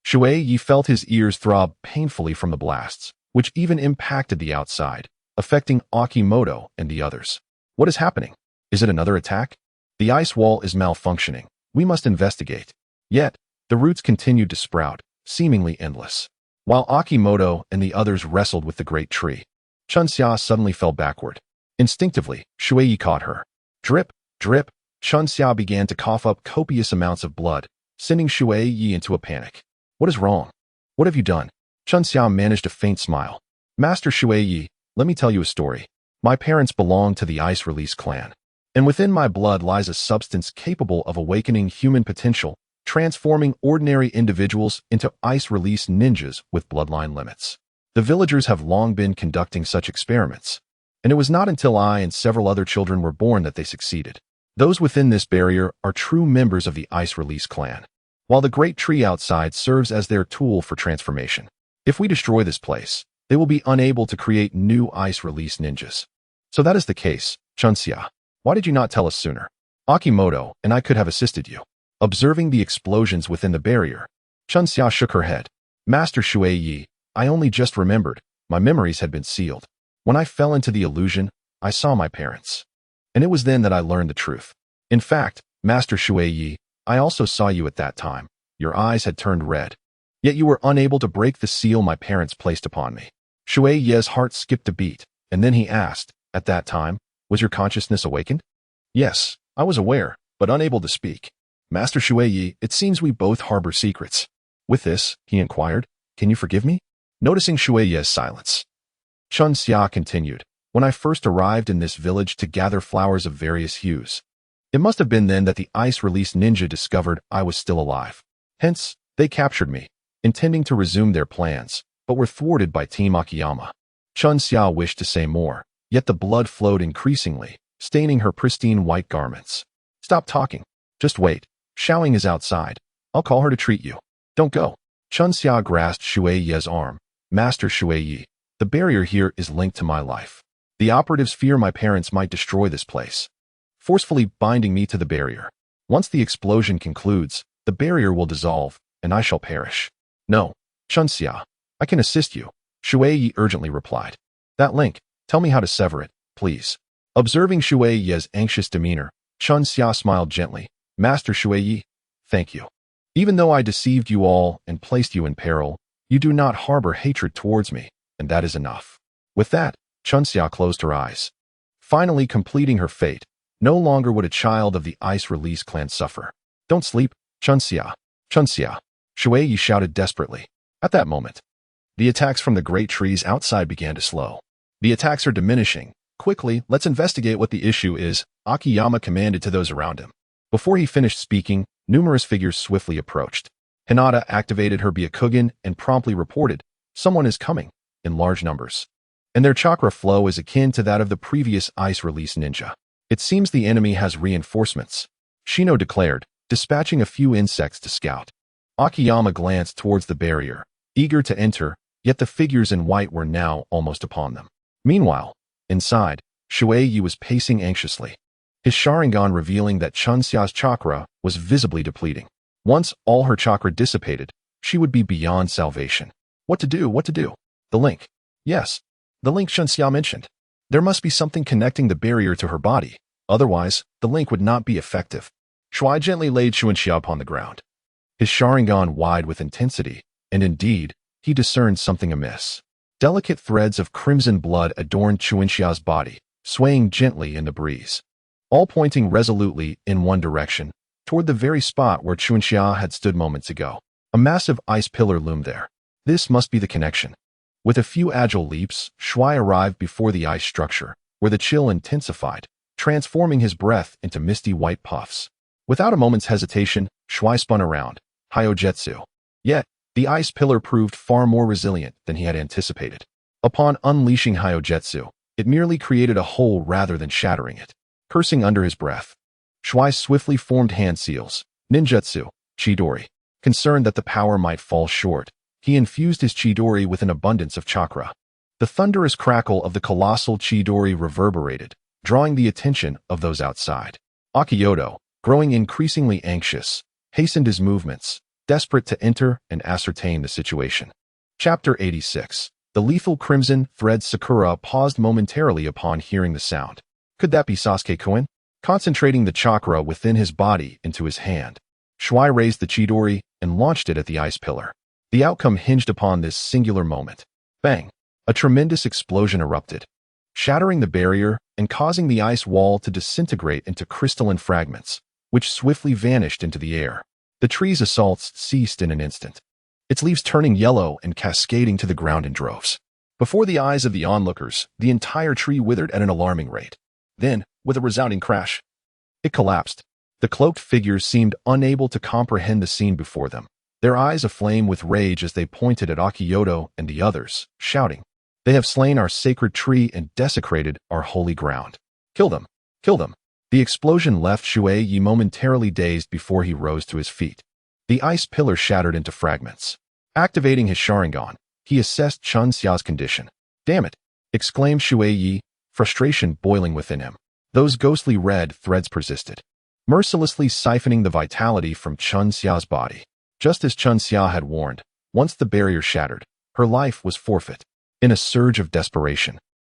Shui Ye felt his ears throb painfully from the blasts, which even impacted the outside, affecting Akimoto and the others. What is happening? Is it another attack? The ice wall is malfunctioning. We must investigate. Yet, the roots continued to sprout, seemingly endless. While Akimoto and the others wrestled with the great tree, Chun Xia suddenly fell backward. Instinctively, Shui Ye caught her. Drip, drip, Chun Xia began to cough up copious amounts of blood, sending Shui Ye into a panic. What is wrong? What have you done? Chun Xia managed a faint smile. Master Shui Ye, let me tell you a story. My parents belong to the Ice Release clan, and within my blood lies a substance capable of awakening human potential, transforming ordinary individuals into Ice Release ninjas with bloodline limits. The villagers have long been conducting such experiments, and it was not until I and several other children were born that they succeeded. Those within this barrier are true members of the Ice Release clan, while the great tree outside serves as their tool for transformation. If we destroy this place, they will be unable to create new Ice Release ninjas. So that is the case, Chun Xia. Why did you not tell us sooner? Akimoto and I could have assisted you. Observing the explosions within the barrier, Chun Xia shook her head. Master Shui Ye, I only just remembered. My memories had been sealed. When I fell into the illusion, I saw my parents. And it was then that I learned the truth. In fact, Master Shui Ye, I also saw you at that time. Your eyes had turned red. Yet you were unable to break the seal my parents placed upon me. Shui Ye's heart skipped a beat, and then he asked, at that time, was your consciousness awakened? Yes, I was aware, but unable to speak. Master Shui Ye, it seems we both harbor secrets. With this, he inquired, can you forgive me? Noticing Shui Ye's silence, Chun Xia continued, when I first arrived in this village to gather flowers of various hues, it must have been then that the Ice Release ninja discovered I was still alive. Hence, they captured me, intending to resume their plans, but were thwarted by Team Akiyama. Chun Xia wished to say more, yet the blood flowed increasingly, staining her pristine white garments. Stop talking. Just wait. Xiaoying is outside. I'll call her to treat you. Don't go. Chunxia grasped Shui Ye's arm. Master Shui Ye, the barrier here is linked to my life. The operatives fear my parents might destroy this place, forcefully binding me to the barrier. Once the explosion concludes, the barrier will dissolve, and I shall perish. No, Chunxia, I can assist you, Shui Ye urgently replied. That link, tell me how to sever it, please. Observing Shui Ye's anxious demeanor, Chunxia smiled gently. Master Shui Ye, thank you. Even though I deceived you all and placed you in peril, you do not harbor hatred towards me, and that is enough. With that, Chunxia closed her eyes, finally completing her fate. No longer would a child of the Ice Release clan suffer. Don't sleep, Chunxia. Chunxia, Shui Ye shouted desperately. At that moment, the attacks from the great trees outside began to slow. The attacks are diminishing. Quickly, let's investigate what the issue is, Akiyama commanded to those around him. Before he finished speaking, numerous figures swiftly approached. Hinata activated her Byakugan and promptly reported, someone is coming, in large numbers. And their chakra flow is akin to that of the previous Ice Release ninja. It seems the enemy has reinforcements, Shino declared, dispatching a few insects to scout. Akiyama glanced towards the barrier, eager to enter, yet the figures in white were now almost upon them. Meanwhile, inside, Shui Ye was pacing anxiously, his Sharingan revealing that Chunxia's chakra was visibly depleting. Once all her chakra dissipated, she would be beyond salvation. What to do? What to do? The link. Yes, the link Chunxia mentioned. There must be something connecting the barrier to her body. Otherwise, the link would not be effective. Shui gently laid Chunxia upon the ground, his Sharingan wide with intensity, and indeed, he discerned something amiss. Delicate threads of crimson blood adorned Chunxia's body, swaying gently in the breeze, all pointing resolutely in one direction, toward the very spot where Chunxia had stood moments ago. A massive ice pillar loomed there. This must be the connection. With a few agile leaps, Shui arrived before the ice structure, where the chill intensified, transforming his breath into misty white puffs. Without a moment's hesitation, Shui spun around, Hyojetsu. Yet, the ice pillar proved far more resilient than he had anticipated. Upon unleashing Hyojetsu, it merely created a hole rather than shattering it. Cursing under his breath, Shui swiftly formed hand seals, ninjutsu, Chidori. Concerned that the power might fall short, he infused his Chidori with an abundance of chakra. The thunderous crackle of the colossal Chidori reverberated, drawing the attention of those outside. Akioto, growing increasingly anxious, hastened his movements, desperate to enter and ascertain the situation. Chapter 86. The lethal crimson thread. Sakura paused momentarily upon hearing the sound. Could that be Sasuke-kun? Concentrating the chakra within his body into his hand, Shui raised the Chidori and launched it at the ice pillar. The outcome hinged upon this singular moment. Bang! A tremendous explosion erupted, shattering the barrier and causing the ice wall to disintegrate into crystalline fragments, which swiftly vanished into the air. The tree's assaults ceased in an instant, its leaves turning yellow and cascading to the ground in droves. Before the eyes of the onlookers, the entire tree withered at an alarming rate. Then, with a resounding crash, it collapsed. The cloaked figures seemed unable to comprehend the scene before them, their eyes aflame with rage as they pointed at Akioto and the others, shouting, "They have slain our sacred tree and desecrated our holy ground. Kill them! Kill them!" The explosion left Shui Ye momentarily dazed before he rose to his feet. The ice pillar shattered into fragments. Activating his Sharingan, he assessed Chunxia's condition. "Damn it!" exclaimed Shui Ye, frustration boiling within him. Those ghostly red threads persisted, mercilessly siphoning the vitality from Chunxia's body. Just as Chunxia had warned, once the barrier shattered, her life was forfeit. In a surge of desperation,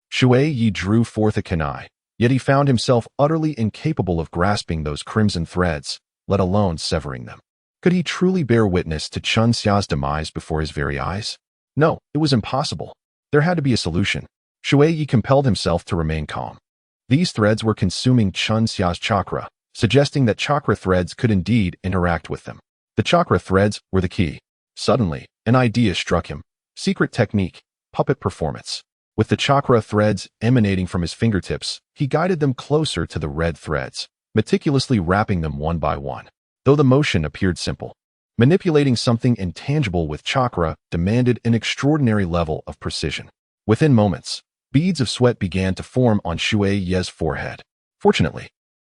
Shui Ye drew forth a kunai, yet he found himself utterly incapable of grasping those crimson threads, let alone severing them. Could he truly bear witness to Chunxia's demise before his very eyes? No, it was impossible. There had to be a solution. Shui Ye compelled himself to remain calm. These threads were consuming Chunxia's chakra, suggesting that chakra threads could indeed interact with them. The chakra threads were the key. Suddenly, an idea struck him. Secret technique, puppet performance. With the chakra threads emanating from his fingertips, he guided them closer to the red threads, meticulously wrapping them one by one. Though the motion appeared simple, manipulating something intangible with chakra demanded an extraordinary level of precision. Within moments, Beads of sweat began to form on Shui Ye's forehead. Fortunately,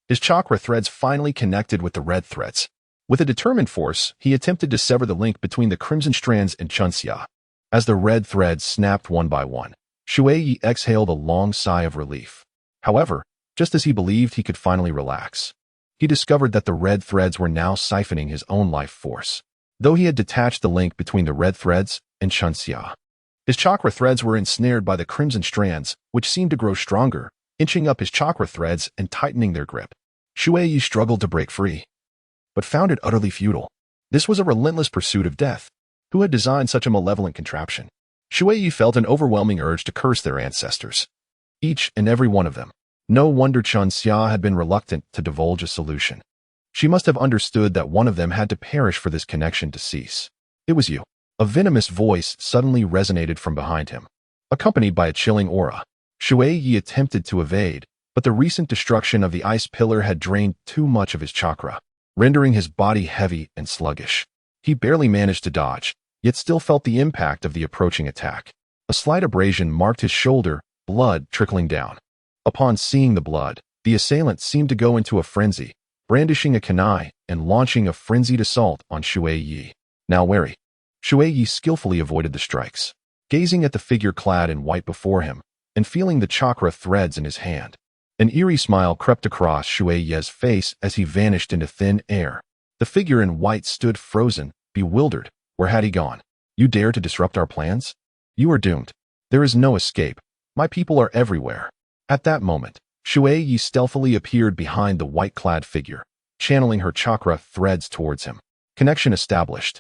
his chakra threads finally connected with the red threads. With a determined force, he attempted to sever the link between the crimson strands and Chunxia. As the red threads snapped one by one, Shui Ye exhaled a long sigh of relief. However, just as he believed he could finally relax, he discovered that the red threads were now siphoning his own life force. Though he had detached the link between the red threads and Chunxia, his chakra threads were ensnared by the crimson strands, which seemed to grow stronger, inching up his chakra threads and tightening their grip. Shui Ye struggled to break free, but found it utterly futile. This was a relentless pursuit of death. Who had designed such a malevolent contraption? Shui Ye felt an overwhelming urge to curse their ancestors. Each and every one of them. No wonder Chunxia had been reluctant to divulge a solution. She must have understood that one of them had to perish for this connection to cease. It was you. A venomous voice suddenly resonated from behind him, accompanied by a chilling aura. Shui Ye attempted to evade, but the recent destruction of the ice pillar had drained too much of his chakra, rendering his body heavy and sluggish. He barely managed to dodge, yet still felt the impact of the approaching attack. A slight abrasion marked his shoulder, blood trickling down. Upon seeing the blood, the assailant seemed to go into a frenzy, brandishing a kunai and launching a frenzied assault on Shui Ye. Now wary, Shui Ye skillfully avoided the strikes, gazing at the figure clad in white before him and feeling the chakra threads in his hand. An eerie smile crept across Shui Ye's face as he vanished into thin air. The figure in white stood frozen, bewildered. Where had he gone? You dare to disrupt our plans? You are doomed. There is no escape. My people are everywhere. At that moment, Shui Ye stealthily appeared behind the white-clad figure, channeling her chakra threads towards him. Connection established.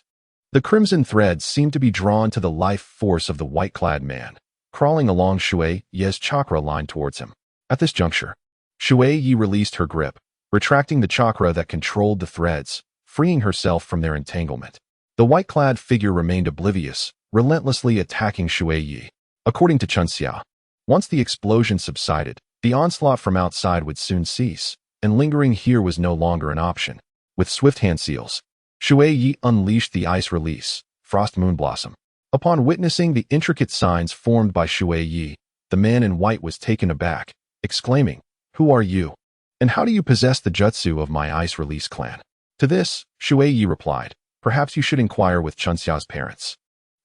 The crimson threads seemed to be drawn to the life force of the white-clad man, crawling along Shui Ye's chakra line towards him. At this juncture, Shui Ye released her grip, retracting the chakra that controlled the threads, freeing herself from their entanglement. The white-clad figure remained oblivious, relentlessly attacking Shui Ye. According to Chunxia, once the explosion subsided, the onslaught from outside would soon cease, and lingering here was no longer an option. With swift hand seals, Shui Ye unleashed the ice release, Frost Moonblossom. Upon witnessing the intricate signs formed by Shui Ye, the man in white was taken aback, exclaiming, "Who are you? And how do you possess the jutsu of my ice release clan?" To this, Shui Ye replied, "Perhaps you should inquire with Chunxia's parents."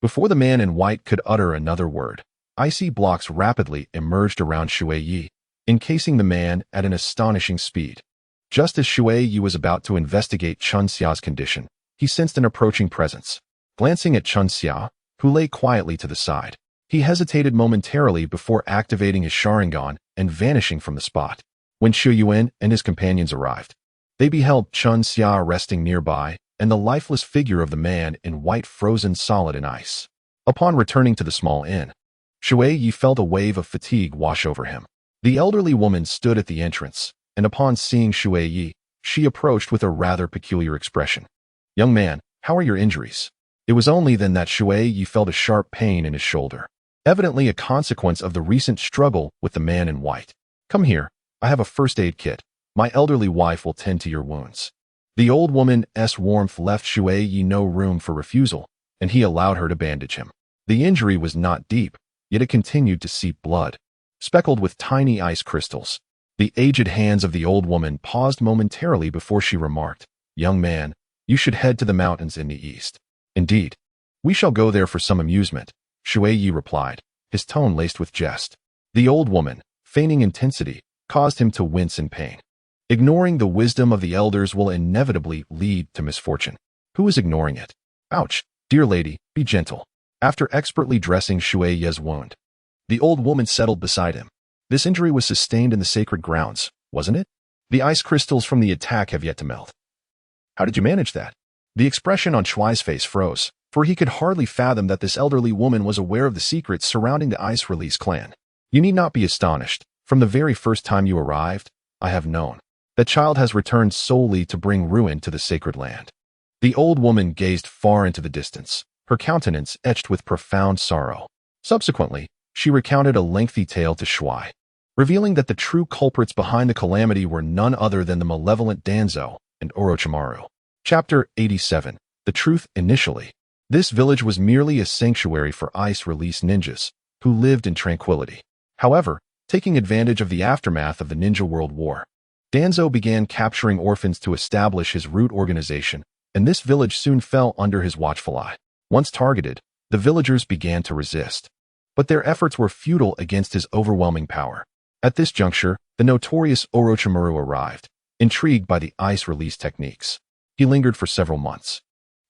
Before the man in white could utter another word, icy blocks rapidly emerged around Shui Ye, encasing the man at an astonishing speed. Just as Shui Ye was about to investigate Chunxia's condition, he sensed an approaching presence. Glancing at Chunxia, who lay quietly to the side, he hesitated momentarily before activating his Sharingan and vanishing from the spot. When Shu Yuan and his companions arrived, they beheld Chunxia resting nearby and the lifeless figure of the man in white frozen solid in ice. Upon returning to the small inn, Shui Ye felt a wave of fatigue wash over him. The elderly woman stood at the entrance, and upon seeing Shui Ye, she approached with a rather peculiar expression. "Young man, how are your injuries?" It was only then that Shui Ye felt a sharp pain in his shoulder, evidently a consequence of the recent struggle with the man in white. "Come here, I have a first aid kit. My elderly wife will tend to your wounds." The old woman's warmth left Shui Ye no room for refusal, and he allowed her to bandage him. The injury was not deep, yet it continued to seep blood, speckled with tiny ice crystals. The aged hands of the old woman paused momentarily before she remarked, "Young man, you should head to the mountains in the east." "Indeed. We shall go there for some amusement," Shui Ye replied, his tone laced with jest. The old woman, feigning intensity, caused him to wince in pain. Ignoring the wisdom of the elders will inevitably lead to misfortune. Who is ignoring it? Ouch, dear lady, be gentle. After expertly dressing Shui Ye's wound, the old woman settled beside him. This injury was sustained in the sacred grounds, wasn't it? The ice crystals from the attack have yet to melt. How did you manage that? The expression on Shui's face froze, for he could hardly fathom that this elderly woman was aware of the secrets surrounding the Ice Release clan. "You need not be astonished. From the very first time you arrived, I have known. The child has returned solely to bring ruin to the sacred land." The old woman gazed far into the distance, her countenance etched with profound sorrow. Subsequently, she recounted a lengthy tale to Shui, revealing that the true culprits behind the calamity were none other than the malevolent Danzo and Orochimaru. Chapter 87. The Truth Initially. This village was merely a sanctuary for ice release ninjas, who lived in tranquility. However, taking advantage of the aftermath of the Ninja World War, Danzo began capturing orphans to establish his root organization, and this village soon fell under his watchful eye. Once targeted, the villagers began to resist. But their efforts were futile against his overwhelming power. At this juncture, the notorious Orochimaru arrived, intrigued by the ice release techniques. He lingered for several months,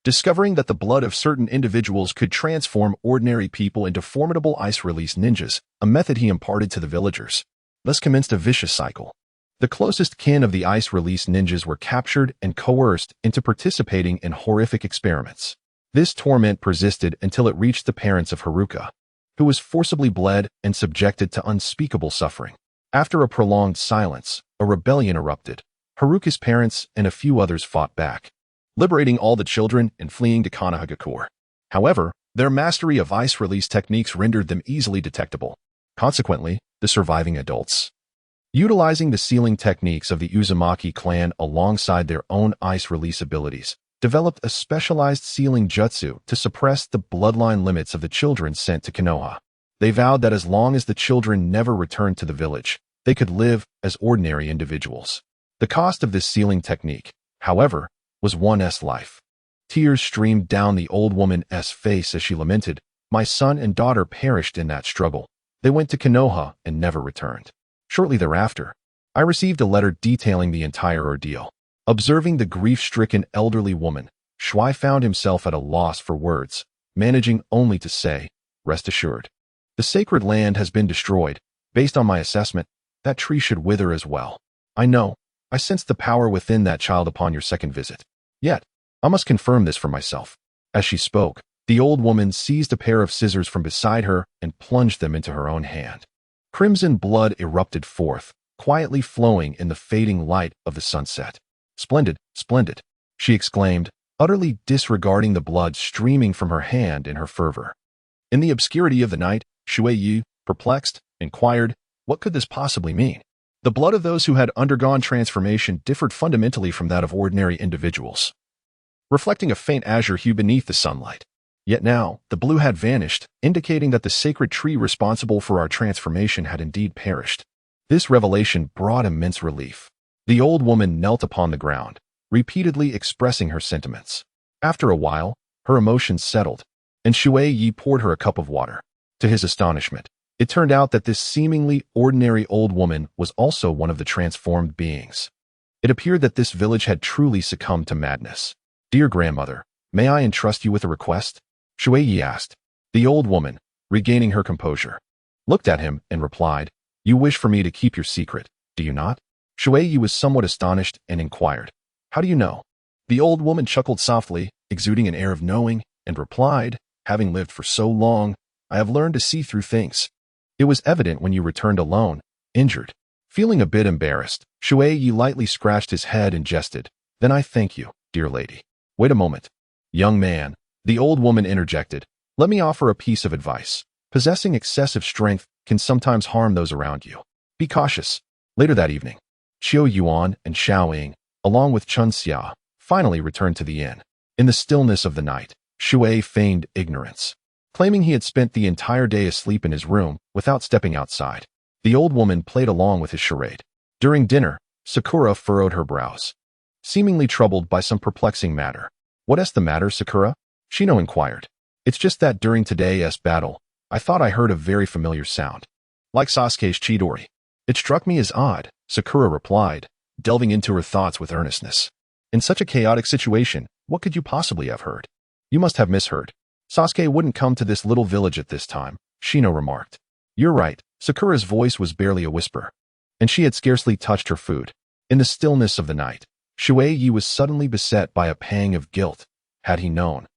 discovering that the blood of certain individuals could transform ordinary people into formidable ice release ninjas, a method he imparted to the villagers. Thus commenced a vicious cycle. The closest kin of the ice release ninjas were captured and coerced into participating in horrific experiments. This torment persisted until it reached the parents of Haruka, who was forcibly bled and subjected to unspeakable suffering. After a prolonged silence, a rebellion erupted. Haruka's parents and a few others fought back, liberating all the children and fleeing to Konohamaru. However, their mastery of ice release techniques rendered them easily detectable. Consequently, the surviving adults, utilizing the sealing techniques of the Uzumaki clan alongside their own ice release abilities, developed a specialized sealing jutsu to suppress the bloodline limits of the children sent to Konoha. They vowed that as long as the children never returned to the village, they could live as ordinary individuals. The cost of this sealing technique, however, was one's life. Tears streamed down the old woman's face as she lamented, "My son and daughter perished in that struggle. They went to Konoha and never returned." Shortly thereafter, I received a letter detailing the entire ordeal. Observing the grief-stricken elderly woman, Shui found himself at a loss for words, managing only to say, "Rest assured, the sacred land has been destroyed. Based on my assessment, that tree should wither as well. I know, I sensed the power within that child upon your second visit. Yet, I must confirm this for myself." As she spoke, the old woman seized a pair of scissors from beside her and plunged them into her own hand. Crimson blood erupted forth, quietly flowing in the fading light of the sunset. "Splendid, splendid," she exclaimed, utterly disregarding the blood streaming from her hand in her fervor. In the obscurity of the night, Shui Ye, perplexed, inquired, what could this possibly mean? The blood of those who had undergone transformation differed fundamentally from that of ordinary individuals, reflecting a faint azure hue beneath the sunlight. Yet now, the blue had vanished, indicating that the sacred tree responsible for our transformation had indeed perished. This revelation brought immense relief. The old woman knelt upon the ground, repeatedly expressing her sentiments. After a while, her emotions settled, and Shui Ye poured her a cup of water. To his astonishment, it turned out that this seemingly ordinary old woman was also one of the transformed beings. It appeared that this village had truly succumbed to madness. "Dear grandmother, may I entrust you with a request?" Shui Ye asked. The old woman, regaining her composure, looked at him and replied, "You wish for me to keep your secret, do you not?" Shui Ye was somewhat astonished and inquired, "How do you know?" The old woman chuckled softly, exuding an air of knowing, and replied, "Having lived for so long, I have learned to see through things. It was evident when you returned alone, injured." Feeling a bit embarrassed, Shui Ye lightly scratched his head and jested, "Then I thank you, dear lady." "Wait a moment, young man," the old woman interjected. "Let me offer a piece of advice. Possessing excessive strength can sometimes harm those around you. Be cautious." Later that evening, Qiu Yuan and Xiao Ying, along with Chun Xia, finally returned to the inn. In the stillness of the night, Shui feigned ignorance, claiming he had spent the entire day asleep in his room without stepping outside. The old woman played along with his charade. During dinner, Sakura furrowed her brows, seemingly troubled by some perplexing matter. "What's the matter, Sakura?" Shino inquired. "It's just that during today's battle, I thought I heard a very familiar sound, like Sasuke's Chidori. It struck me as odd," Sakura replied, delving into her thoughts with earnestness. "In such a chaotic situation, what could you possibly have heard?" "You must have misheard. Sasuke wouldn't come to this little village at this time," Shino remarked. "You're right." Sakura's voice was barely a whisper, and she had scarcely touched her food. In the stillness of the night, Shui Ye was suddenly beset by a pang of guilt. Had he known,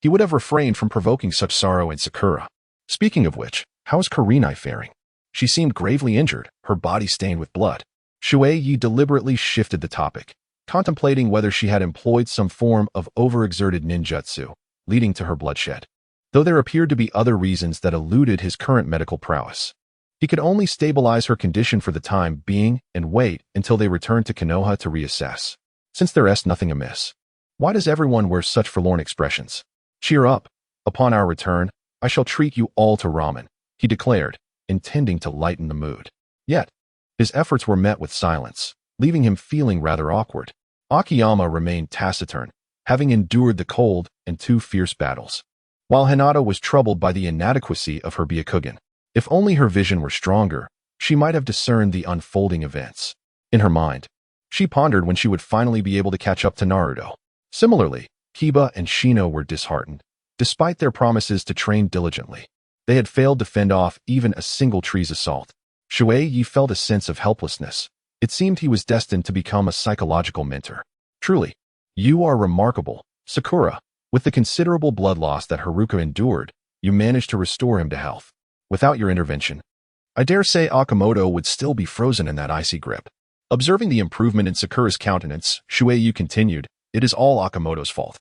he would have refrained from provoking such sorrow in Sakura. "Speaking of which, how's Kulinary faring? She seemed gravely injured, her body stained with blood." Shui Ye deliberately shifted the topic, contemplating whether she had employed some form of overexerted ninjutsu, leading to her bloodshed. Though there appeared to be other reasons that eluded his current medical prowess, he could only stabilize her condition for the time being and wait until they returned to Konoha to reassess. Since there's nothing amiss, why does everyone wear such forlorn expressions? "Cheer up. Upon our return, I shall treat you all to ramen," he declared, intending to lighten the mood. Yet, his efforts were met with silence, leaving him feeling rather awkward. Akiyama remained taciturn, having endured the cold and 2 fierce battles, while Hinata was troubled by the inadequacy of her Byakugan. If only her vision were stronger, she might have discerned the unfolding events. In her mind, she pondered when she would finally be able to catch up to Naruto. Similarly, Kiba and Shino were disheartened. Despite their promises to train diligently, they had failed to fend off even a single tree's assault. Shui Ye felt a sense of helplessness. It seemed he was destined to become a psychological mentor. Truly, you are remarkable, Sakura. With the considerable blood loss that Haruka endured, you managed to restore him to health. Without your intervention, I dare say Okamoto would still be frozen in that icy grip. Observing the improvement in Sakura's countenance, Shui Ye continued, it is all Okamoto's fault.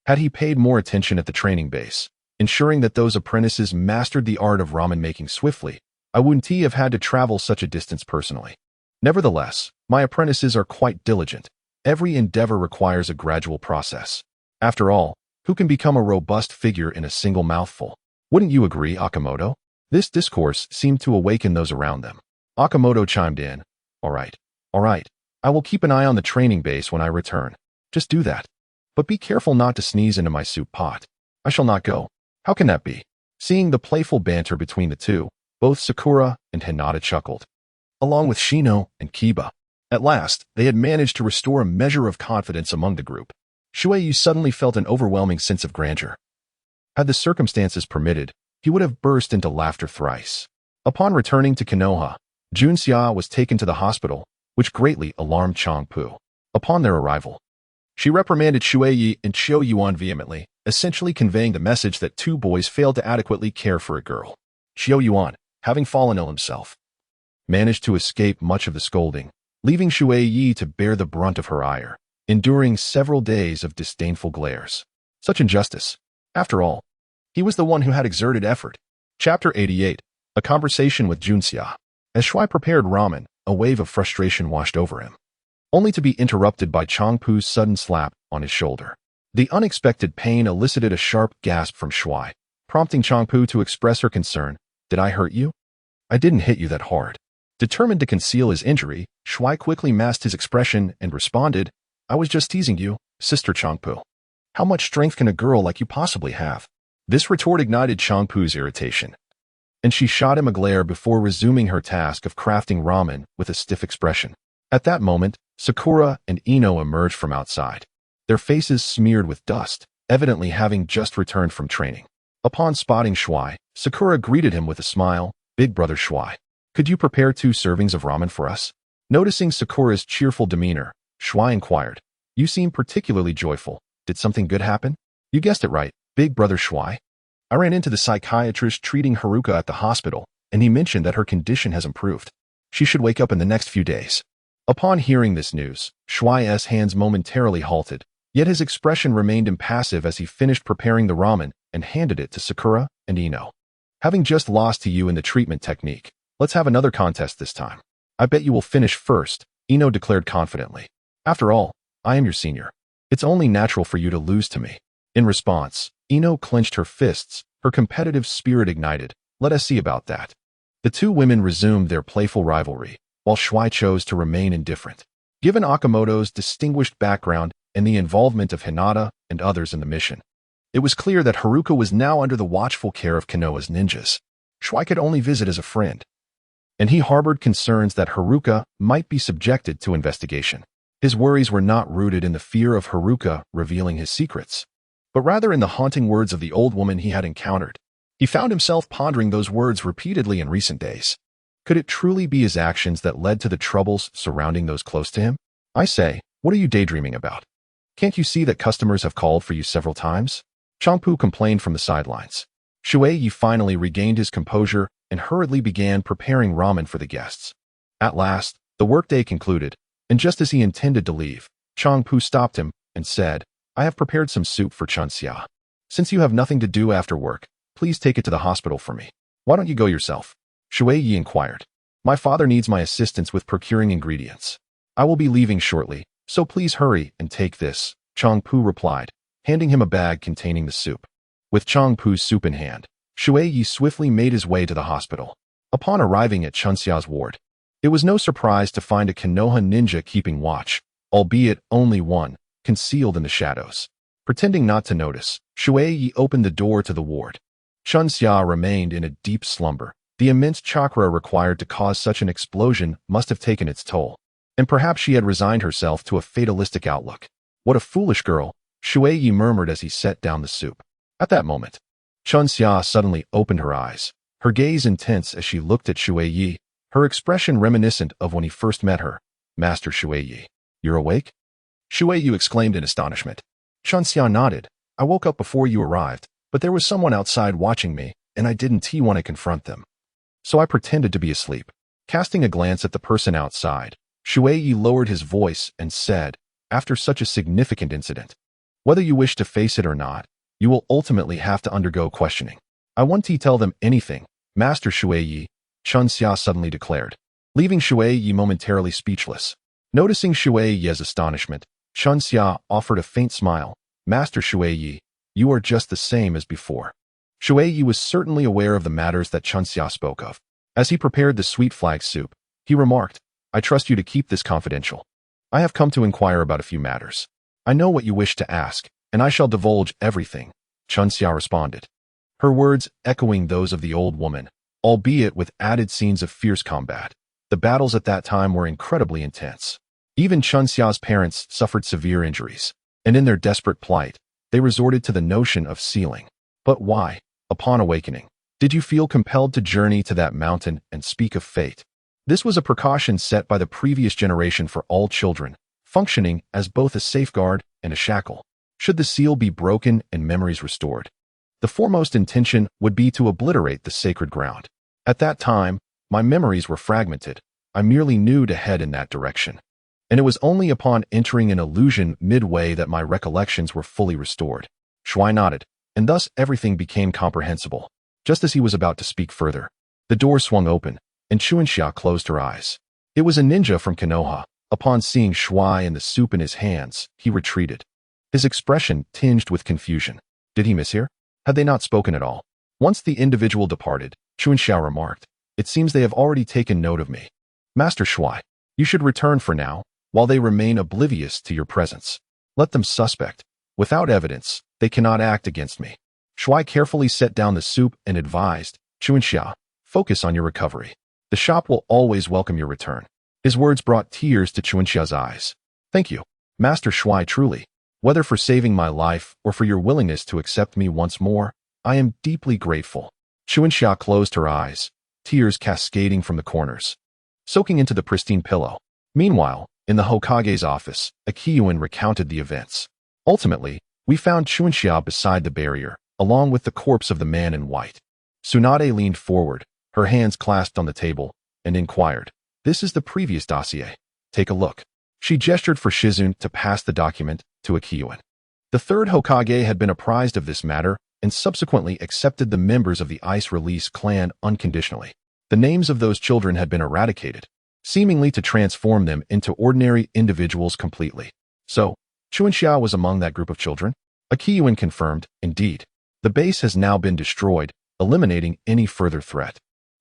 Had he paid more attention at the training base, ensuring that those apprentices mastered the art of ramen making swiftly, I wouldn't have had to travel such a distance personally. Nevertheless, my apprentices are quite diligent. Every endeavor requires a gradual process. After all, who can become a robust figure in a single mouthful? Wouldn't you agree, Okamoto? This discourse seemed to awaken those around them. Okamoto chimed in, all right. I will keep an eye on the training base when I return. Just do that. But be careful not to sneeze into my soup pot. I shall not go. How can that be? Seeing the playful banter between the two, both Sakura and Hinata chuckled, along with Shino and Kiba. At last, they had managed to restore a measure of confidence among the group. Shui Ye suddenly felt an overwhelming sense of grandeur. Had the circumstances permitted, he would have burst into laughter thrice. Upon returning to Konoha, Junxia was taken to the hospital, which greatly alarmed Changpu. Upon their arrival, she reprimanded Shui Ye and Chiu Yuan vehemently, essentially conveying the message that 2 boys failed to adequately care for a girl. Chiu Yuan, having fallen ill himself, managed to escape much of the scolding, leaving Shui Ye to bear the brunt of her ire, enduring several days of disdainful glares. Such injustice. After all, he was the one who had exerted effort. Chapter 88, A Conversation with Junxia. As Shui prepared ramen, a wave of frustration washed over him, only to be interrupted by Changpu's sudden slap on his shoulder. The unexpected pain elicited a sharp gasp from Shui, prompting Changpu to express her concern. Did I hurt you? I didn't hit you that hard. Determined to conceal his injury, Shui quickly masked his expression and responded, I was just teasing you, Sister Changpu. How much strength can a girl like you possibly have? This retort ignited Changpu's irritation, and she shot him a glare before resuming her task of crafting ramen with a stiff expression. At that moment, Sakura and Ino emerged from outside, their faces smeared with dust, evidently having just returned from training. Upon spotting Shui, Sakura greeted him with a smile, Big brother Shui, could you prepare 2 servings of ramen for us? Noticing Sakura's cheerful demeanor, Shui inquired, you seem particularly joyful. Did something good happen? You guessed it right, Big brother Shui. I ran into the psychiatrist treating Haruka at the hospital, and he mentioned that her condition has improved. She should wake up in the next few days. Upon hearing this news, Shui's hands momentarily halted, yet his expression remained impassive as he finished preparing the ramen and handed it to Sakura and Ino. Having just lost to you in the treatment technique, let's have another contest this time. I bet you will finish first, Ino declared confidently. After all, I am your senior. It's only natural for you to lose to me. In response, Ino clenched her fists, her competitive spirit ignited. Let us see about that. The 2 women resumed their playful rivalry, while Shui chose to remain indifferent. Given Okamoto's distinguished background and the involvement of Hinata and others in the mission, it was clear that Haruka was now under the watchful care of Konoha's ninjas. Shui could only visit as a friend, and he harbored concerns that Haruka might be subjected to investigation. His worries were not rooted in the fear of Haruka revealing his secrets, but rather in the haunting words of the old woman he had encountered. He found himself pondering those words repeatedly in recent days. Could it truly be his actions that led to the troubles surrounding those close to him? I say, what are you daydreaming about? Can't you see that customers have called for you several times? Changpu complained from the sidelines. Shui Ye finally regained his composure and hurriedly began preparing ramen for the guests. At last, the workday concluded, and just as he intended to leave, Changpu stopped him and said, I have prepared some soup for Chunxia. Since you have nothing to do after work, please take it to the hospital for me. Why don't you go yourself? Shui Ye inquired. My father needs my assistance with procuring ingredients. I will be leaving shortly, so please hurry and take this, Changpu replied, handing him a bag containing the soup. With Changpu's soup in hand, Shui Ye swiftly made his way to the hospital. Upon arriving at Chunxia's ward, it was no surprise to find a Konoha ninja keeping watch, albeit only one, concealed in the shadows. Pretending not to notice, Shui Ye opened the door to the ward. Chunxia remained in a deep slumber. The immense chakra required to cause such an explosion must have taken its toll, and perhaps she had resigned herself to a fatalistic outlook. What a foolish girl, Shui Ye murmured as he set down the soup. At that moment, Chunxia suddenly opened her eyes, her gaze intense as she looked at Shui Ye, her expression reminiscent of when he first met her. Master Shui Ye, you're awake? Shui Ye exclaimed in astonishment. Chunxia nodded. I woke up before you arrived, but there was someone outside watching me, and I didn't want to confront them. So I pretended to be asleep. Casting a glance at the person outside, Shui Ye lowered his voice and said, after such a significant incident, whether you wish to face it or not, you will ultimately have to undergo questioning. I won't tell them anything, Master Shui Ye, Chunxia suddenly declared, leaving Shui Ye momentarily speechless. Noticing Shui Ye's astonishment, Chunxia offered a faint smile. Master Shui Ye, you are just the same as before. Shui Ye was certainly aware of the matters that Chunxia spoke of. As he prepared the sweet flag soup, he remarked, I trust you to keep this confidential. I have come to inquire about a few matters. I know what you wish to ask, and I shall divulge everything, Chunxia responded, her words echoing those of the old woman, albeit with added scenes of fierce combat. The battles at that time were incredibly intense. Even Chunxia's parents suffered severe injuries, and in their desperate plight, they resorted to the notion of sealing. But why, upon awakening, did you feel compelled to journey to that mountain and speak of fate? This was a precaution set by the previous generation for all children, functioning as both a safeguard and a shackle. Should the seal be broken and memories restored, the foremost intention would be to obliterate the sacred ground. At that time, my memories were fragmented. I merely knew to head in that direction. And it was only upon entering an illusion midway that my recollections were fully restored. Shui nodded, and thus everything became comprehensible. Just as he was about to speak further, the door swung open, and Chunxia closed her eyes. It was a ninja from Konoha. Upon seeing Shui and the soup in his hands, he retreated, his expression tinged with confusion. Did he mishear? Had they not spoken at all? Once the individual departed, Chunxia remarked, it seems they have already taken note of me. Master Shui, you should return for now, while they remain oblivious to your presence. Let them suspect. Without evidence, they cannot act against me. Shui carefully set down the soup and advised, Chunxia, focus on your recovery. The shop will always welcome your return. His words brought tears to Chunxia's eyes. Thank you, Master Shui, truly. Whether for saving my life or for your willingness to accept me once more, I am deeply grateful. Chunxia closed her eyes, tears cascading from the corners, soaking into the pristine pillow. Meanwhile, in the Hokage's office, a Kyuin recounted the events. Ultimately, we found Chunxia beside the barrier, along with the corpse of the man in white. Tsunade leaned forward, her hands clasped on the table, and inquired, this is the previous dossier. Take a look. She gestured for Shizune to pass the document to a Kyuin. The third Hokage had been apprised of this matter and subsequently accepted the members of the Ice Release clan unconditionally. The names of those children had been eradicated, seemingly to transform them into ordinary individuals completely. So, Chunxia was among that group of children? A Kyuin confirmed, indeed. The base has now been destroyed, eliminating any further threat.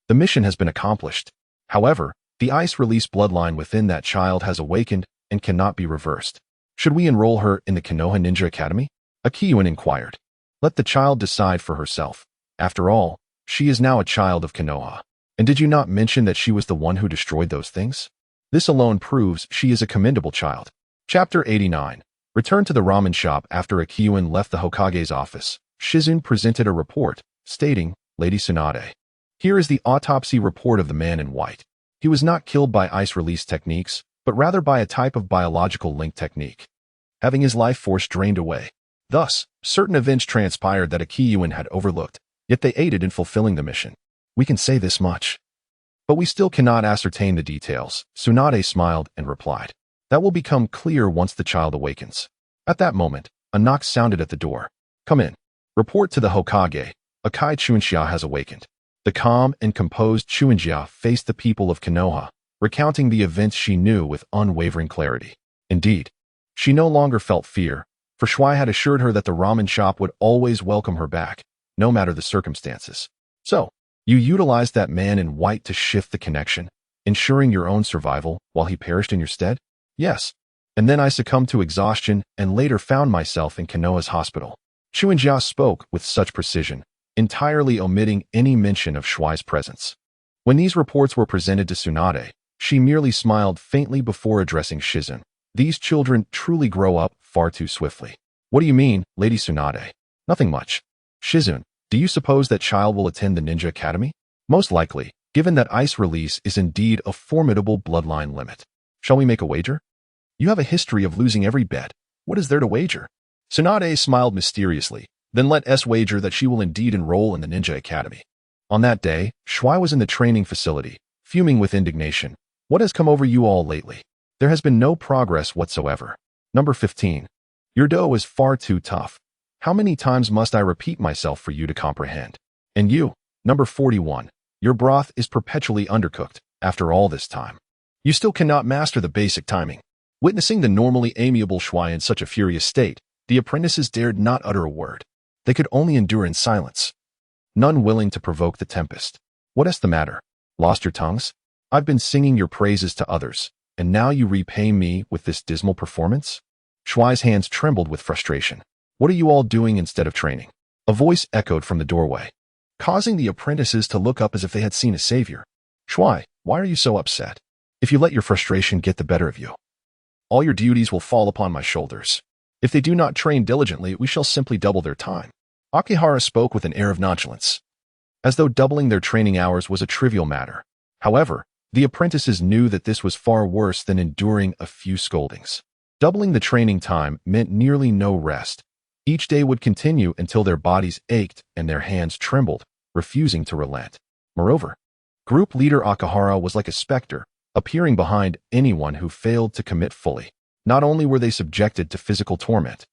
The mission has been accomplished. However, the Ice Release bloodline within that child has awakened and cannot be reversed. Should we enroll her in the Konoha Ninja Academy? A Kyuin inquired. Let the child decide for herself. After all, she is now a child of Konoha. And did you not mention that she was the one who destroyed those things? This alone proves she is a commendable child. Chapter 89. Returned to the ramen shop after a Kyuin left the Hokage's office. Shizune presented a report, stating, Lady Tsunade, here is the autopsy report of the man in white. He was not killed by ice release techniques, but rather by a type of biological link technique, having his life force drained away. Thus, certain events transpired that a Kyuin had overlooked, yet they aided in fulfilling the mission. We can say this much. But we still cannot ascertain the details. Tsunade smiled and replied, that will become clear once the child awakens. At that moment, a knock sounded at the door. Come in. Report to the Hokage. Akai Chunxia has awakened. The calm and composed Chunxia faced the people of Konoha, recounting the events she knew with unwavering clarity. Indeed, she no longer felt fear, for Shui had assured her that the ramen shop would always welcome her back, no matter the circumstances. So, You utilized that man in white to shift the connection, ensuring your own survival while he perished in your stead? Yes. And then I succumbed to exhaustion and later found myself in Konoha's hospital. Chunin spoke with such precision, entirely omitting any mention of Shui's presence. When these reports were presented to Tsunade, she merely smiled faintly before addressing Shizun. These children truly grow up far too swiftly. What do you mean, Lady Tsunade? Nothing much. Shizun, do you suppose that child will attend the Ninja Academy? Most likely, given that ice release is indeed a formidable bloodline limit. Shall we make a wager? You have a history of losing every bet. What is there to wager? Tsunade smiled mysteriously, then let us wager that she will indeed enroll in the Ninja Academy. On that day, Shui was in the training facility, fuming with indignation. What has come over you all lately? There has been no progress whatsoever. Number 15. Your dough is far too tough. How many times must I repeat myself for you to comprehend? And you, number 41. Your broth is perpetually undercooked, after all this time. You still cannot master the basic timing. Witnessing the normally amiable Shui in such a furious state, the apprentices dared not utter a word. They could only endure in silence, none willing to provoke the tempest. What is the matter? Lost your tongues? I've been singing your praises to others, and now you repay me with this dismal performance? Shui's hands trembled with frustration. What are you all doing instead of training? A voice echoed from the doorway, causing the apprentices to look up as if they had seen a savior. Shui, why are you so upset? If you let your frustration get the better of you, all your duties will fall upon my shoulders. If they do not train diligently, we shall simply double their time. Akihara spoke with an air of nonchalance, as though doubling their training hours was a trivial matter. However, the apprentices knew that this was far worse than enduring a few scoldings. Doubling the training time meant nearly no rest. Each day would continue until their bodies ached and their hands trembled, refusing to relent. Moreover, group leader Akihara was like a specter, appearing behind anyone who failed to commit fully. Not only were they subjected to physical torment,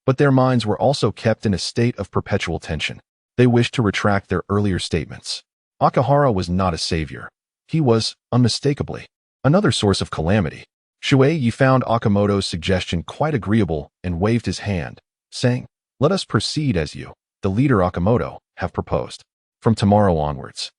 but their minds were also kept in a state of perpetual tension. They wished to retract their earlier statements. Akihara was not a savior. He was, unmistakably, another source of calamity. Shui Ye found Akamoto's suggestion quite agreeable and waved his hand, saying, "Let us proceed as you, the leader Akamoto, have proposed. From tomorrow onwards,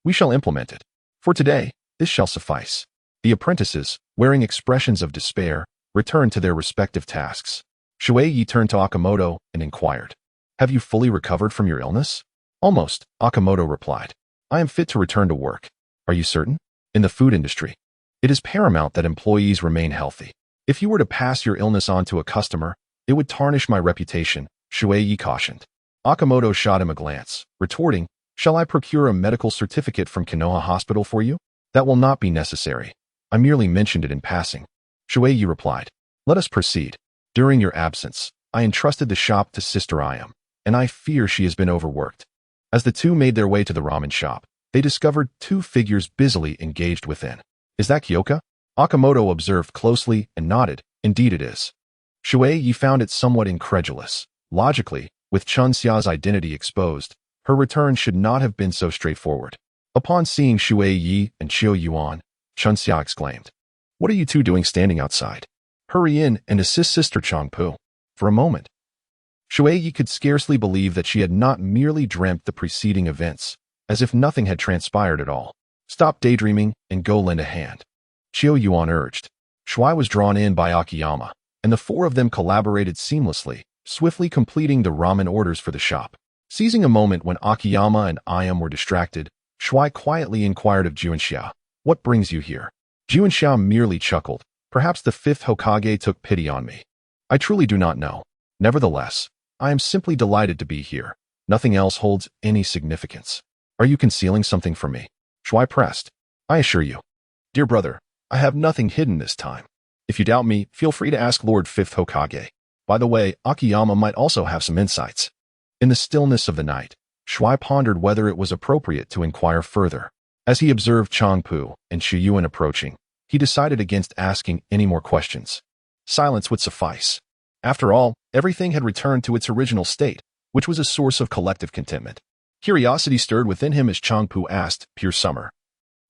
we shall implement it. For today, this shall suffice." The apprentices, wearing expressions of despair, returned to their respective tasks. Shui Ye turned to Akamoto and inquired, "Have you fully recovered from your illness?" "Almost," Akamoto replied. "I am fit to return to work." "Are you certain?" "In the food industry, it is paramount that employees remain healthy. If you were to pass your illness on to a customer, it would tarnish my reputation," Shui Ye cautioned. Akamoto shot him a glance, retorting, "Shall I procure a medical certificate from Konoha Hospital for you?" "That will not be necessary. I merely mentioned it in passing." Shui Ye replied, "Let us proceed. During your absence, I entrusted the shop to Sister Ayam, and I fear she has been overworked." As the two made their way to the ramen shop, they discovered two figures busily engaged within. "Is that Kyoka?" Akamoto observed closely and nodded. "Indeed it is." Shui Ye found it somewhat incredulous. Logically, with Chunxia's identity exposed, her return should not have been so straightforward. Upon seeing Shui Ye and Chiu Yuan, Chunxia exclaimed, "What are you two doing standing outside? Hurry in and assist Sister Changpu." For a moment, Shui Ye could scarcely believe that she had not merely dreamt the preceding events, as if nothing had transpired at all. "Stop daydreaming and go lend a hand," Chiu Yuan urged. Shui was drawn in by Akiyama, and the four of them collaborated seamlessly, swiftly completing the ramen orders for the shop. Seizing a moment when Akiyama and Ayam were distracted, Shui quietly inquired of Juanxia, "What brings you here?" Juanxia merely chuckled. "Perhaps the fifth Hokage took pity on me. I truly do not know. Nevertheless, I am simply delighted to be here. Nothing else holds any significance." "Are you concealing something from me?" Shui pressed. "I assure you, dear brother, I have nothing hidden this time. If you doubt me, feel free to ask Lord Fifth Hokage. By the way, Akiyama might also have some insights." In the stillness of the night, Shui pondered whether it was appropriate to inquire further. As he observed Changpu and Shuyuan approaching, he decided against asking any more questions. Silence would suffice. After all, everything had returned to its original state, which was a source of collective contentment. Curiosity stirred within him as Changpu asked, "Pure Summer,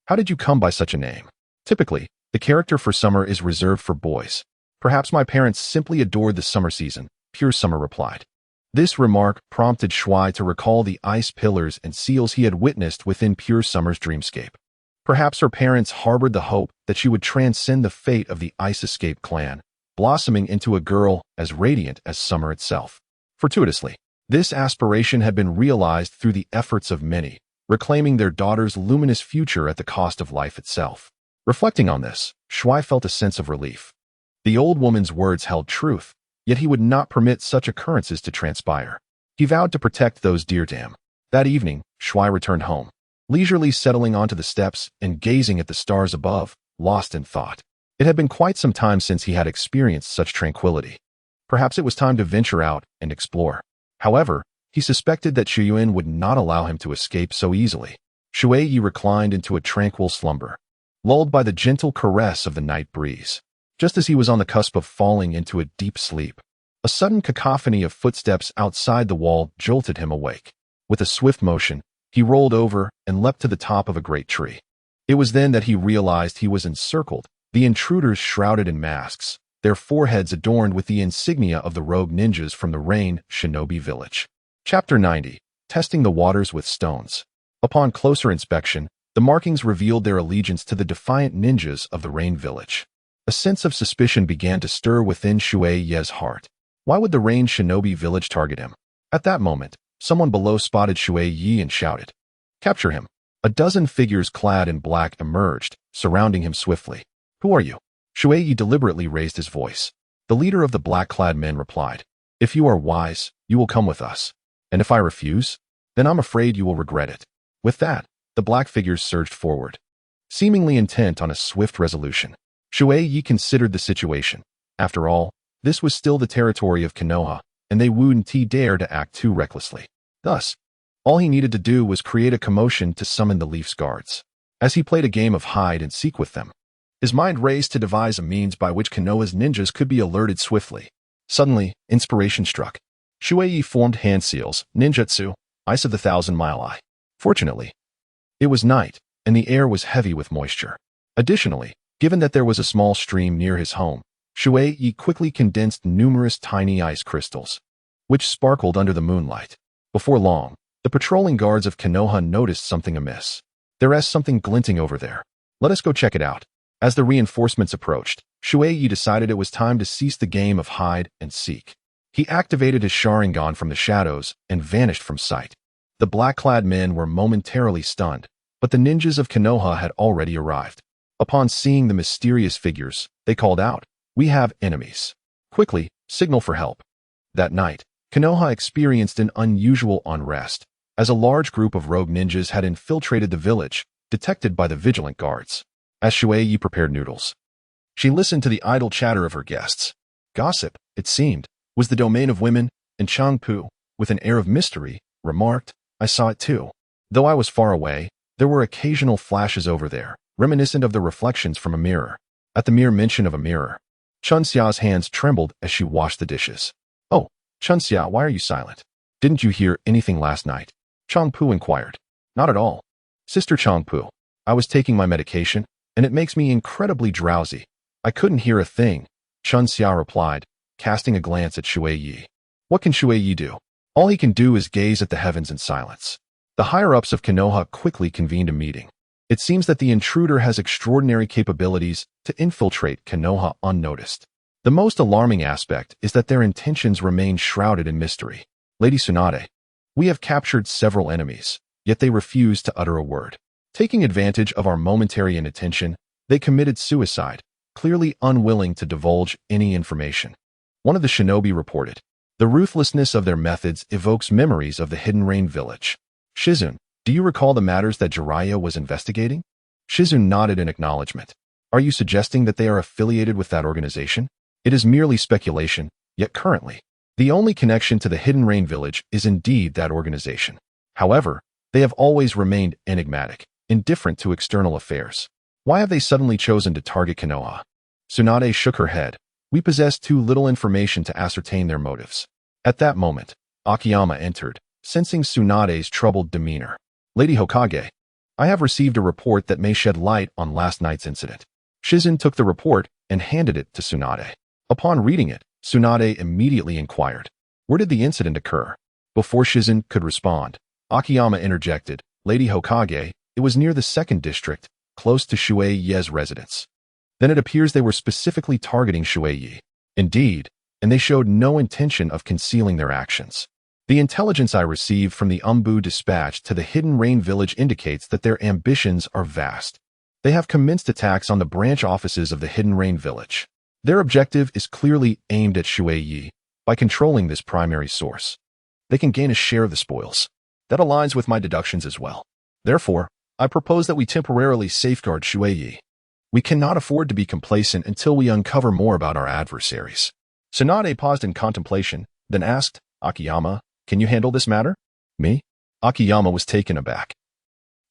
how did you come by such a name?" Typically, the character for summer is reserved for boys. "Perhaps my parents simply adored the summer season," Pure Summer replied. This remark prompted Shui to recall the ice pillars and seals he had witnessed within Pure Summer's dreamscape. Perhaps her parents harbored the hope that she would transcend the fate of the Ice Escape clan, blossoming into a girl as radiant as summer itself. Fortuitously, this aspiration had been realized through the efforts of many, reclaiming their daughter's luminous future at the cost of life itself. Reflecting on this, Shui felt a sense of relief. The old woman's words held truth, yet he would not permit such occurrences to transpire. He vowed to protect those dear to him. That evening, Shui returned home, leisurely settling onto the steps and gazing at the stars above, lost in thought. It had been quite some time since he had experienced such tranquility. Perhaps it was time to venture out and explore. However, he suspected that Shui Ye would not allow him to escape so easily. Shui Ye reclined into a tranquil slumber, lulled by the gentle caress of the night breeze. Just as he was on the cusp of falling into a deep sleep, a sudden cacophony of footsteps outside the wall jolted him awake. With a swift motion, he rolled over and leapt to the top of a great tree. It was then that he realized he was encircled, the intruders shrouded in masks, their foreheads adorned with the insignia of the rogue ninjas from the Rain Shinobi village. Chapter 90. Testing the Waters with Stones. Upon closer inspection, the markings revealed their allegiance to the defiant ninjas of the Rain village. A sense of suspicion began to stir within Shui Ye's heart. Why would the Rain Shinobi village target him? At that moment, someone below spotted Shui Ye and shouted, "Capture him!" A dozen figures clad in black emerged, surrounding him swiftly. "Who are you?" Shui Ye deliberately raised his voice. The leader of the black-clad men replied, "If you are wise, you will come with us. And if I refuse, then I'm afraid you will regret it." With that, the black figures surged forward, seemingly intent on a swift resolution. Shui Ye considered the situation. After all, this was still the territory of Konoha, and they wouldn't dare to act too recklessly. Thus, all he needed to do was create a commotion to summon the Leaf's guards. As he played a game of hide and seek with them, his mind raced to devise a means by which Konoha's ninjas could be alerted swiftly. Suddenly, inspiration struck. Shui Ye formed hand seals, ninjutsu, ice of the 1,000-mile eye. Fortunately, it was night, and the air was heavy with moisture. Additionally, given that there was a small stream near his home, Shui Ye quickly condensed numerous tiny ice crystals, which sparkled under the moonlight. Before long, the patrolling guards of Konoha noticed something amiss. "There's something glinting over there. Let us go check it out." As the reinforcements approached, Shui Ye decided it was time to cease the game of hide and seek. He activated his Sharingan from the shadows and vanished from sight. The black-clad men were momentarily stunned, but the ninjas of Konoha had already arrived. Upon seeing the mysterious figures, they called out, "We have enemies. Quickly, signal for help." That night, Konoha experienced an unusual unrest, as a large group of rogue ninjas had infiltrated the village, detected by the vigilant guards. As Shui Ye prepared noodles, she listened to the idle chatter of her guests. Gossip, it seemed, was the domain of women, and Changpu, with an air of mystery, remarked, "I saw it too. Though I was far away, there were occasional flashes over there, reminiscent of the reflections from a mirror." At the mere mention of a mirror, Chunxia's hands trembled as she washed the dishes. "Oh, Chunxia, why are you silent? Didn't you hear anything last night?" Changpu inquired. "Not at all. Sister Changpu, I was taking my medication, and it makes me incredibly drowsy. I couldn't hear a thing," Chunxia replied, casting a glance at Shui Ye. What can Shui Ye do? All he can do is gaze at the heavens in silence. The higher-ups of Konoha quickly convened a meeting. It seems that the intruder has extraordinary capabilities to infiltrate Konoha unnoticed. The most alarming aspect is that their intentions remain shrouded in mystery. "Lady Tsunade, we have captured several enemies, yet they refuse to utter a word. Taking advantage of our momentary inattention, they committed suicide, clearly unwilling to divulge any information." One of the shinobi reported. "The ruthlessness of their methods evokes memories of the Hidden Rain village. Shizun, do you recall the matters that Jiraiya was investigating?" Shizun nodded in acknowledgement. "Are you suggesting that they are affiliated with that organization?" "It is merely speculation, yet currently, the only connection to the Hidden Rain village is indeed that organization. However, they have always remained enigmatic, indifferent to external affairs. Why have they suddenly chosen to target Konoha?" Tsunade shook her head. "We possess too little information to ascertain their motives." At that moment, Akiyama entered, sensing Tsunade's troubled demeanor. "Lady Hokage, I have received a report that may shed light on last night's incident." Shizun took the report and handed it to Tsunade. Upon reading it, Tsunade immediately inquired, Where did the incident occur? Before Shizen could respond, Akiyama interjected, Lady Hokage, it was near the 2nd district, close to Shui Ye's residence. Then it appears they were specifically targeting Shui Ye. Indeed, and they showed no intention of concealing their actions. The intelligence I received from the Umbu dispatch to the Hidden Rain village indicates that their ambitions are vast. They have commenced attacks on the branch offices of the Hidden Rain village. Their objective is clearly aimed at Shui Ye. By controlling this primary source, they can gain a share of the spoils. That aligns with my deductions as well. Therefore, I propose that we temporarily safeguard Shui Ye. We cannot afford to be complacent until we uncover more about our adversaries. Tsunade paused in contemplation, then asked, Akiyama, can you handle this matter? Me? Akiyama was taken aback,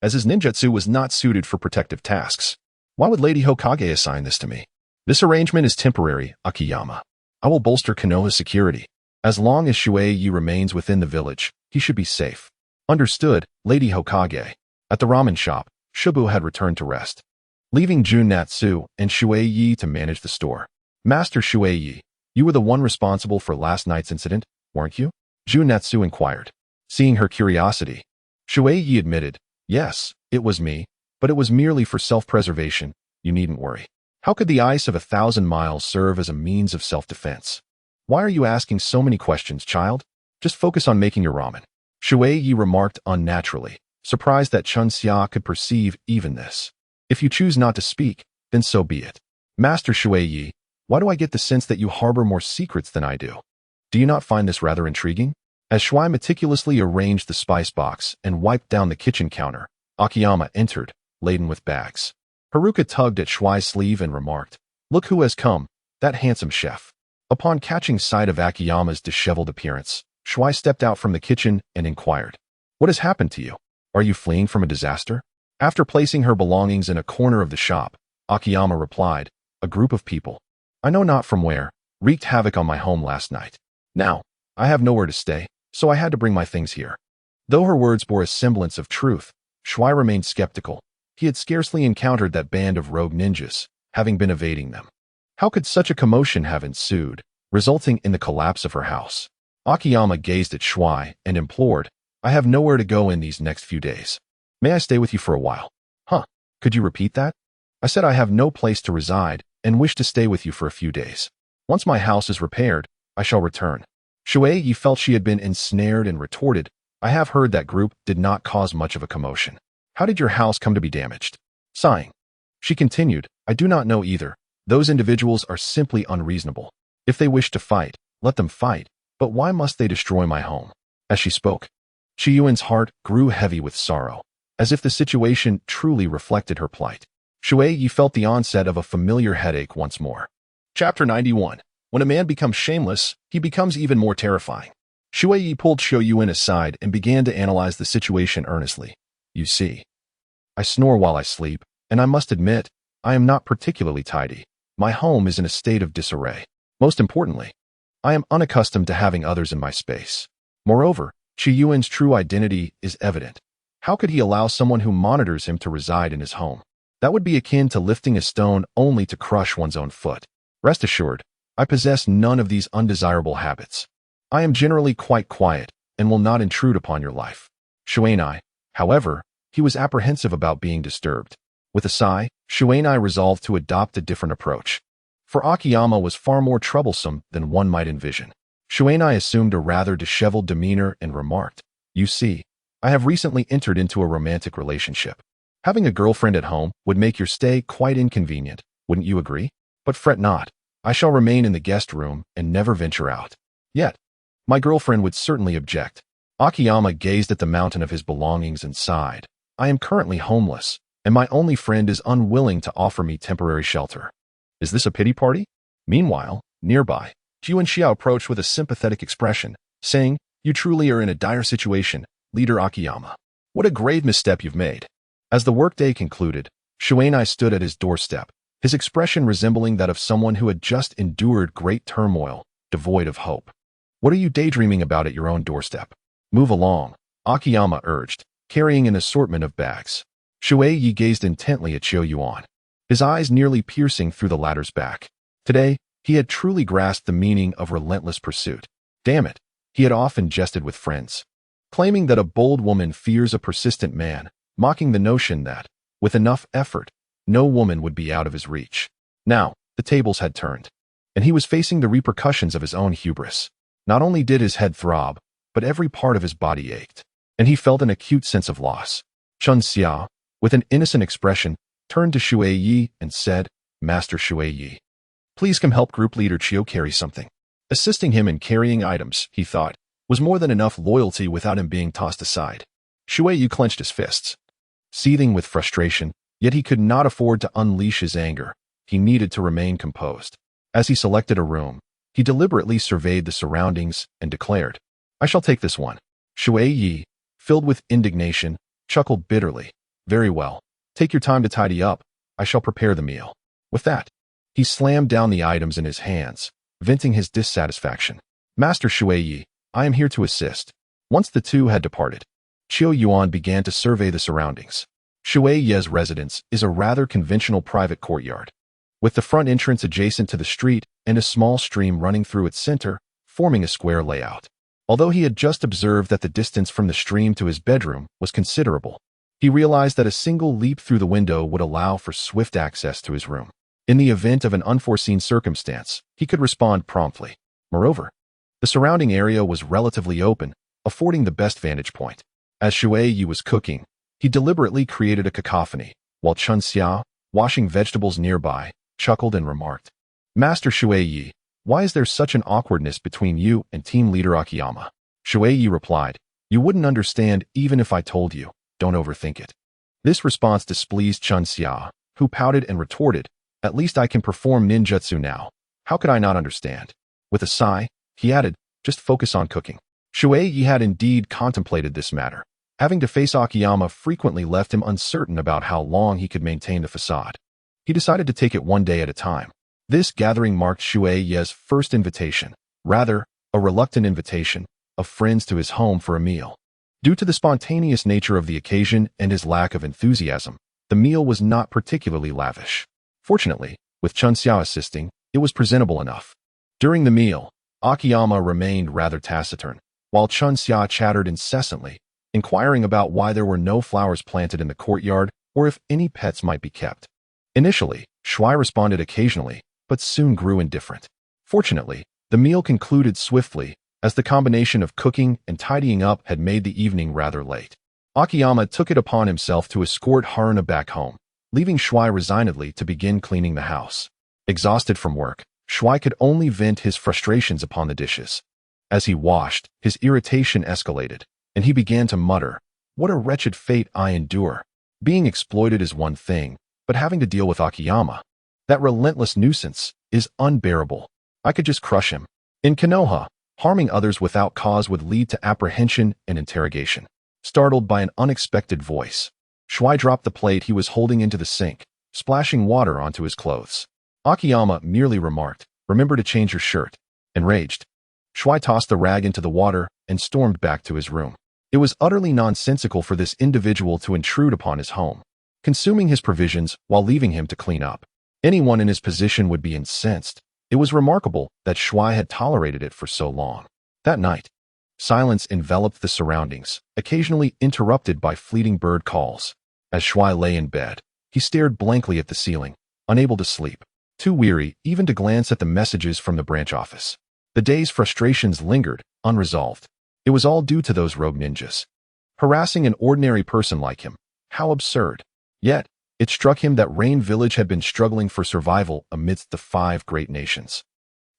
as his ninjutsu was not suited for protective tasks. Why would Lady Hokage assign this to me? This arrangement is temporary, Akiyama. I will bolster Konoha's security. As long as Shui Ye remains within the village, he should be safe. Understood, Lady Hokage. At the ramen shop, Shibu had returned to rest, leaving Junatsu and Shui Ye to manage the store. Master Shui Ye, you were the one responsible for last night's incident, weren't you? Junatsu inquired. Seeing her curiosity, Shui Ye admitted, yes, it was me, but it was merely for self-preservation, you needn't worry. How could the ice of 1,000 miles serve as a means of self-defense? Why are you asking so many questions, child? Just focus on making your ramen. Shui Ye remarked unnaturally, surprised that Chunxia could perceive even this. If you choose not to speak, then so be it. Master Shui Ye, why do I get the sense that you harbor more secrets than I do? Do you not find this rather intriguing? As Shui meticulously arranged the spice box and wiped down the kitchen counter, Akiyama entered, laden with bags. Haruka tugged at Shui's sleeve and remarked, look who has come, that handsome chef. Upon catching sight of Akiyama's disheveled appearance, Shui stepped out from the kitchen and inquired, what has happened to you? Are you fleeing from a disaster? After placing her belongings in a corner of the shop, Akiyama replied, a group of people, I know not from where, wreaked havoc on my home last night. Now, I have nowhere to stay, so I had to bring my things here. Though her words bore a semblance of truth, Shui remained skeptical. He had scarcely encountered that band of rogue ninjas, having been evading them. How could such a commotion have ensued, resulting in the collapse of her house? Akiyama gazed at Shui and implored, I have nowhere to go in these next few days. May I stay with you for a while? Huh? Could you repeat that? I said I have no place to reside and wish to stay with you for a few days. Once my house is repaired, I shall return. Shui Ye felt she had been ensnared and retorted, I have heard that group did not cause much of a commotion. How did your house come to be damaged? Sighing, she continued, I do not know either. Those individuals are simply unreasonable. If they wish to fight, let them fight, but why must they destroy my home? As she spoke, Chiyuan's heart grew heavy with sorrow, as if the situation truly reflected her plight. Shui Ye felt the onset of a familiar headache once more. Chapter 91. When a man becomes shameless, he becomes even more terrifying. Shui Ye pulled Shoyuan aside and began to analyze the situation earnestly. You see, I snore while I sleep, and I must admit, I am not particularly tidy. My home is in a state of disarray. Most importantly, I am unaccustomed to having others in my space. Moreover, Chiyuan's true identity is evident. How could he allow someone who monitors him to reside in his home? That would be akin to lifting a stone only to crush one's own foot. Rest assured, I possess none of these undesirable habits. I am generally quite quiet and will not intrude upon your life. Shuanai, however, he was apprehensive about being disturbed. With a sigh, Shuanai resolved to adopt a different approach. For Akiyama was far more troublesome than one might envision. Shuanai assumed a rather disheveled demeanor and remarked, You see, I have recently entered into a romantic relationship. Having a girlfriend at home would make your stay quite inconvenient, wouldn't you agree? But fret not, I shall remain in the guest room and never venture out. Yet, my girlfriend would certainly object. Akiyama gazed at the mountain of his belongings and sighed. I am currently homeless, and my only friend is unwilling to offer me temporary shelter. Is this a pity party? Meanwhile, nearby, Jiuan Xiao approached with a sympathetic expression, saying, You truly are in a dire situation, Leader Akiyama. What a grave misstep you've made. As the workday concluded, Shuanai stood at his doorstep, his expression resembling that of someone who had just endured great turmoil, devoid of hope. What are you daydreaming about at your own doorstep? Move along, Akiyama urged, carrying an assortment of bags. Shui Ye gazed intently at Shoyuan, his eyes nearly piercing through the latter's back. Today, he had truly grasped the meaning of relentless pursuit. Damn it, He had often jested with friends, claiming that a bold woman fears a persistent man, mocking the notion that, with enough effort, no woman would be out of his reach. Now, the tables had turned, and he was facing the repercussions of his own hubris. Not only did his head throb, but every part of his body ached, and he felt an acute sense of loss. Chun Xia, with an innocent expression, turned to Shui Ye and said, "Master Shui Ye, please come help group leader Chiyo carry something." Assisting him in carrying items, he thought, was more than enough loyalty without him being tossed aside. Shui Ye clenched his fists, seething with frustration, yet he could not afford to unleash his anger. He needed to remain composed. As he selected a room, he deliberately surveyed the surroundings and declared, "I shall take this one." Shui Ye, filled with indignation, chuckled bitterly. "Very well. Take your time to tidy up. I shall prepare the meal." With that, he slammed down the items in his hands, venting his dissatisfaction. "Master Shui Ye, I am here to assist." Once the two had departed, Chiyo Yuan began to survey the surroundings. Shui Ye's residence is a rather conventional private courtyard, with the front entrance adjacent to the street and a small stream running through its center, forming a square layout. Although he had just observed that the distance from the stream to his bedroom was considerable, he realized that a single leap through the window would allow for swift access to his room. In the event of an unforeseen circumstance, he could respond promptly. Moreover, the surrounding area was relatively open, affording the best vantage point. As Shui Ye was cooking, he deliberately created a cacophony, while Chun Xia, washing vegetables nearby, chuckled and remarked, "Master Shui Ye, why is there such an awkwardness between you and team leader Akiyama?" Shui Ye replied, "You wouldn't understand even if I told you. Don't overthink it." This response displeased Chun Xia, who pouted and retorted, "At least I can perform ninjutsu now. How could I not understand?" With a sigh, he added, "Just focus on cooking." Shui Ye had indeed contemplated this matter. Having to face Akiyama frequently left him uncertain about how long he could maintain the facade. He decided to take it one day at a time. This gathering marked Shui Ye's first invitation, rather, a reluctant invitation, of friends to his home for a meal. Due to the spontaneous nature of the occasion and his lack of enthusiasm, the meal was not particularly lavish. Fortunately, with Chun Xia assisting, it was presentable enough. During the meal, Akiyama remained rather taciturn, while Chun Xia chattered incessantly, inquiring about why there were no flowers planted in the courtyard or if any pets might be kept. Initially, Shui responded occasionally, but soon grew indifferent. Fortunately, the meal concluded swiftly, as the combination of cooking and tidying up had made the evening rather late. Akiyama took it upon himself to escort Haruna back home, leaving Shui resignedly to begin cleaning the house. Exhausted from work, Shui could only vent his frustrations upon the dishes. As he washed, his irritation escalated, and he began to mutter, "What a wretched fate I endure. Being exploited is one thing, but having to deal with Akiyama, that relentless nuisance, is unbearable. I could just crush him." In Konoha, harming others without cause would lead to apprehension and interrogation. Startled by an unexpected voice, Shui dropped the plate he was holding into the sink, splashing water onto his clothes. Akiyama merely remarked, "Remember to change your shirt." Enraged, Shui tossed the rag into the water and stormed back to his room. It was utterly nonsensical for this individual to intrude upon his home, consuming his provisions while leaving him to clean up. Anyone in his position would be incensed. It was remarkable that Shui had tolerated it for so long. That night, silence enveloped the surroundings, occasionally interrupted by fleeting bird calls. As Shui lay in bed, he stared blankly at the ceiling, unable to sleep, too weary even to glance at the messages from the branch office. The day's frustrations lingered, unresolved. It was all due to those rogue ninjas. Harassing an ordinary person like him. How absurd. Yet, it struck him that Rain Village had been struggling for survival amidst the 5 great nations.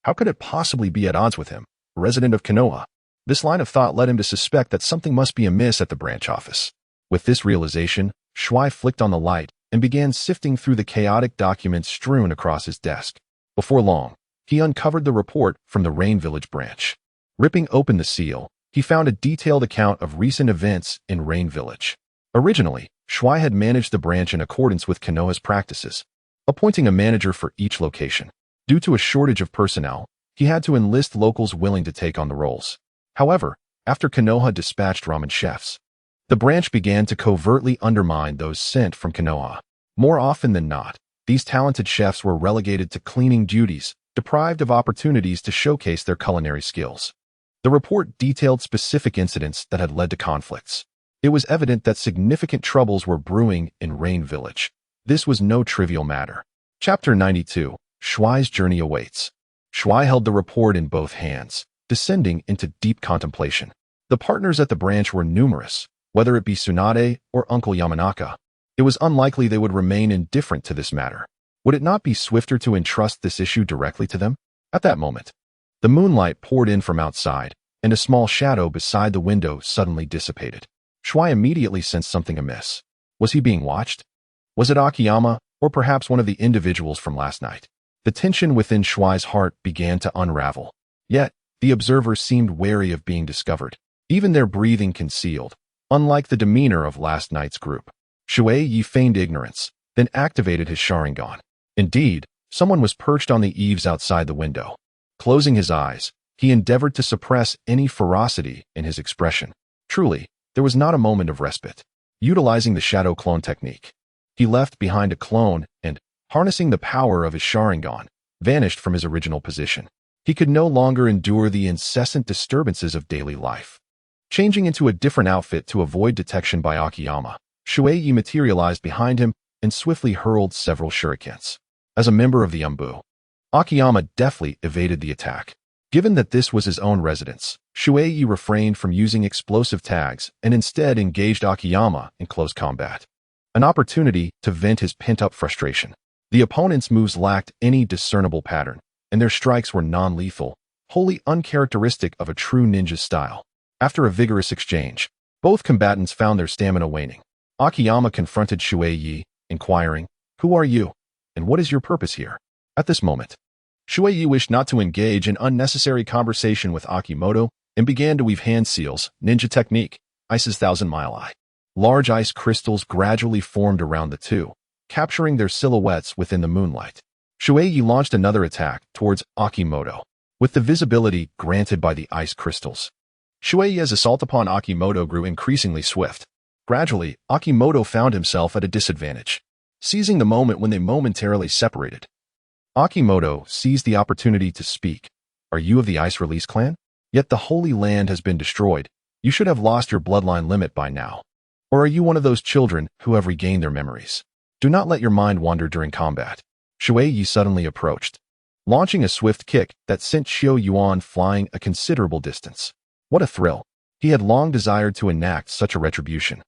How could it possibly be at odds with him, a resident of Konoha? This line of thought led him to suspect that something must be amiss at the branch office. With this realization, Shui flicked on the light and began sifting through the chaotic documents strewn across his desk. Before long, he uncovered the report from the Rain Village branch. Ripping open the seal, he found a detailed account of recent events in Rain Village. Originally, Shui had managed the branch in accordance with Konoha's practices, appointing a manager for each location. Due to a shortage of personnel, he had to enlist locals willing to take on the roles. However, after Konoha dispatched ramen chefs, the branch began to covertly undermine those sent from Konoha. More often than not, these talented chefs were relegated to cleaning duties, deprived of opportunities to showcase their culinary skills. The report detailed specific incidents that had led to conflicts. It was evident that significant troubles were brewing in Rain Village. This was no trivial matter. Chapter 92. Shui's Journey Awaits. Shui held the report in both hands, descending into deep contemplation. The partners at the branch were numerous, whether it be Tsunade or Uncle Yamanaka. It was unlikely they would remain indifferent to this matter. Would it not be swifter to entrust this issue directly to them? At that moment, the moonlight poured in from outside, and a small shadow beside the window suddenly dissipated. Shui immediately sensed something amiss. Was he being watched? Was it Akiyama, or perhaps one of the individuals from last night? The tension within Shui's heart began to unravel. Yet, the observers seemed wary of being discovered, even their breathing concealed, unlike the demeanor of last night's group. Shui Ye feigned ignorance, then activated his Sharingan. Indeed, someone was perched on the eaves outside the window. Closing his eyes, he endeavored to suppress any ferocity in his expression. Truly, there was not a moment of respite. Utilizing the shadow clone technique, he left behind a clone and, harnessing the power of his Sharingan, vanished from his original position. He could no longer endure the incessant disturbances of daily life. Changing into a different outfit to avoid detection by Akiyama, Shui Ye materialized behind him and swiftly hurled several shurikens. As a member of the Umbu, Akiyama deftly evaded the attack. Given that this was his own residence, Shui Ye refrained from using explosive tags and instead engaged Akiyama in close combat. An opportunity to vent his pent-up frustration. The opponent's moves lacked any discernible pattern, and their strikes were non-lethal, wholly uncharacteristic of a true ninja style. After a vigorous exchange, both combatants found their stamina waning. Akiyama confronted Shui Ye, inquiring, "Who are you, and what is your purpose here?" At this moment, Shui Ye wished not to engage in unnecessary conversation with Akimoto and began to weave hand seals, ninja technique, Ice's thousand-mile eye. Large ice crystals gradually formed around the two, capturing their silhouettes within the moonlight. Shui Ye launched another attack towards Akimoto, with the visibility granted by the ice crystals. Shui Ye's assault upon Akimoto grew increasingly swift. Gradually, Akimoto found himself at a disadvantage. Seizing the moment when they momentarily separated, Akimoto seized the opportunity to speak. "Are you of the Ice Release clan? Yet the Holy Land has been destroyed. You should have lost your bloodline limit by now. Or are you one of those children who have regained their memories? Do not let your mind wander during combat." Shui Ye suddenly approached, launching a swift kick that sent Xiao Yuan flying a considerable distance. What a thrill! He had long desired to enact such a retribution.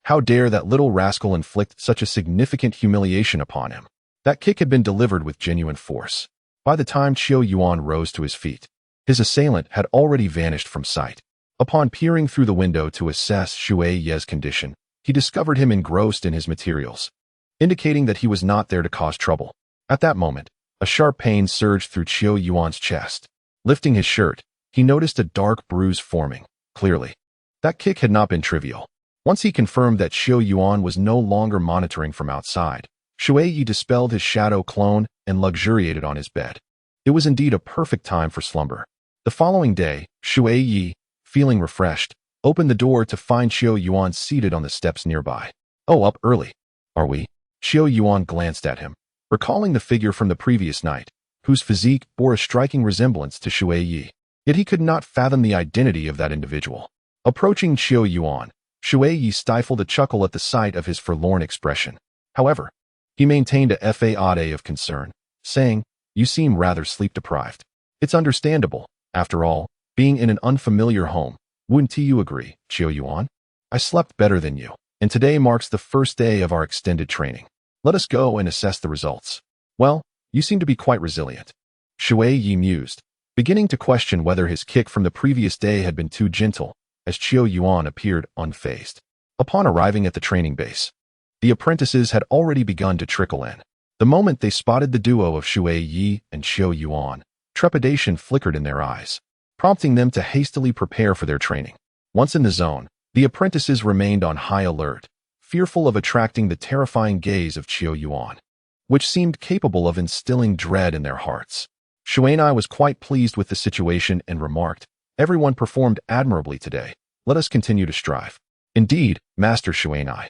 How dare that little rascal inflict such a significant humiliation upon him? That kick had been delivered with genuine force. By the time Xiao Yuan rose to his feet, his assailant had already vanished from sight. Upon peering through the window to assess Shui Ye's condition, he discovered him engrossed in his materials, indicating that he was not there to cause trouble. At that moment, a sharp pain surged through Xiao Yuan's chest. Lifting his shirt, he noticed a dark bruise forming. Clearly, that kick had not been trivial. Once he confirmed that Xiao Yuan was no longer monitoring from outside, Shui Ye dispelled his shadow clone and luxuriated on his bed. It was indeed a perfect time for slumber. The following day, Shui Ye, feeling refreshed, opened the door to find Xiao Yuan seated on the steps nearby. "Oh, up early, are we?" Xiao Yuan glanced at him, recalling the figure from the previous night, whose physique bore a striking resemblance to Shui Ye. Yet he could not fathom the identity of that individual. Approaching Xiao Yuan, Shui Ye stifled a chuckle at the sight of his forlorn expression. However, he maintained a facade of concern, saying, "You seem rather sleep-deprived. It's understandable. After all, being in an unfamiliar home, wouldn't you agree, Xiao Yuan? I slept better than you, and today marks the first day of our extended training. Let us go and assess the results." "Well, you seem to be quite resilient," Shui Ye mused, beginning to question whether his kick from the previous day had been too gentle, as Xiao Yuan appeared unfazed. Upon arriving at the training base, the apprentices had already begun to trickle in. The moment they spotted the duo of Shui Ye and Xiao Yuan, trepidation flickered in their eyes, prompting them to hastily prepare for their training. Once in the zone, the apprentices remained on high alert, fearful of attracting the terrifying gaze of Xiao Yuan, which seemed capable of instilling dread in their hearts. Shuai was quite pleased with the situation and remarked, "Everyone performed admirably today. Let us continue to strive." "Indeed, Master Shuai,"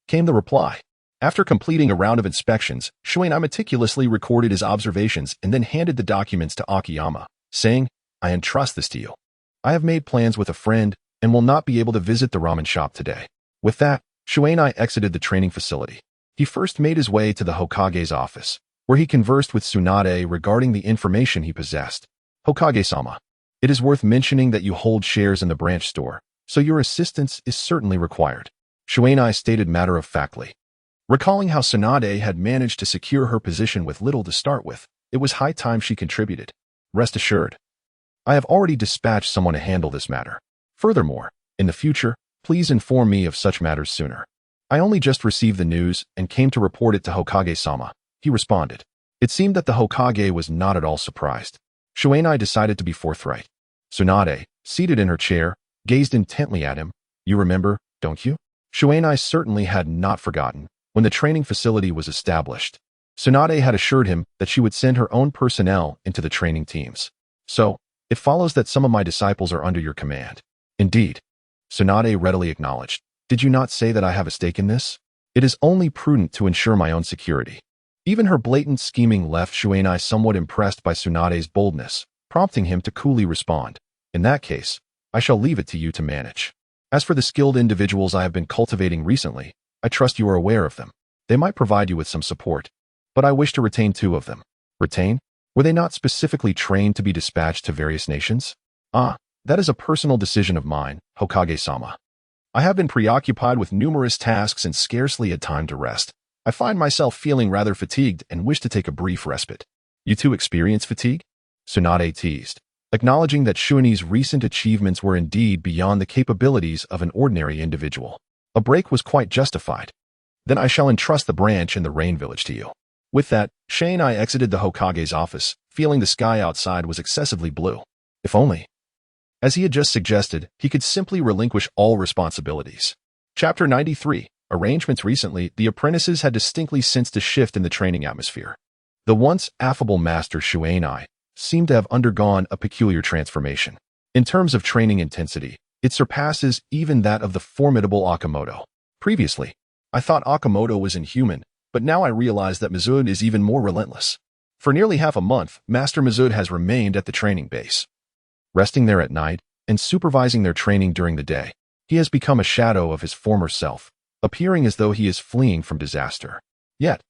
came the reply. After completing a round of inspections, Shuai meticulously recorded his observations and then handed the documents to Akiyama, saying, "I entrust this to you." I have made plans with a friend and will not be able to visit the ramen shop today. With that, Shui Ye exited the training facility. He first made his way to the Hokage's office, where he conversed with Tsunade regarding the information he possessed. Hokage-sama, it is worth mentioning that you hold shares in the branch store, so your assistance is certainly required, Shui Ye stated matter-of-factly. Recalling how Tsunade had managed to secure her position with little to start with, it was high time she contributed. Rest assured, I have already dispatched someone to handle this matter. Furthermore, in the future, please inform me of such matters sooner. I only just received the news and came to report it to Hokage-sama, he responded. It seemed that the Hokage was not at all surprised. Shui Ye decided to be forthright. Tsunade, seated in her chair, gazed intently at him. You remember, don't you? Shui Ye certainly had not forgotten when the training facility was established. Tsunade had assured him that she would send her own personnel into the training teams. So, it follows that some of my disciples are under your command. Indeed. Tsunade readily acknowledged. Did you not say that I have a stake in this? It is only prudent to ensure my own security. Even her blatant scheming left Shui Ye somewhat impressed by Tsunade's boldness, prompting him to coolly respond. In that case, I shall leave it to you to manage. As for the skilled individuals I have been cultivating recently, I trust you are aware of them. They might provide you with some support. But I wish to retain 2 of them. Retain? Were they not specifically trained to be dispatched to various nations? Ah, that is a personal decision of mine, Hokage-sama. I have been preoccupied with numerous tasks and scarcely had time to rest. I find myself feeling rather fatigued and wish to take a brief respite. You too experience fatigue? Tsunade teased, acknowledging that Shuni's recent achievements were indeed beyond the capabilities of an ordinary individual. A break was quite justified. Then I shall entrust the branch in the Rain Village to you. With that, Shui Ye exited the Hokage's office, feeling the sky outside was excessively blue. If only, as he had just suggested, he could simply relinquish all responsibilities. Chapter 93. Arrangements. Recently, the apprentices had distinctly sensed a shift in the training atmosphere. The once affable master Shui Ye seemed to have undergone a peculiar transformation. In terms of training intensity, it surpasses even that of the formidable Okamoto. Previously, I thought Okamoto was inhuman, but now I realize that Mizud is even more relentless. For nearly half a month, Master Mizud has remained at the training base, resting there at night and supervising their training during the day. He has become a shadow of his former self, appearing as though he is fleeing from disaster. Yet,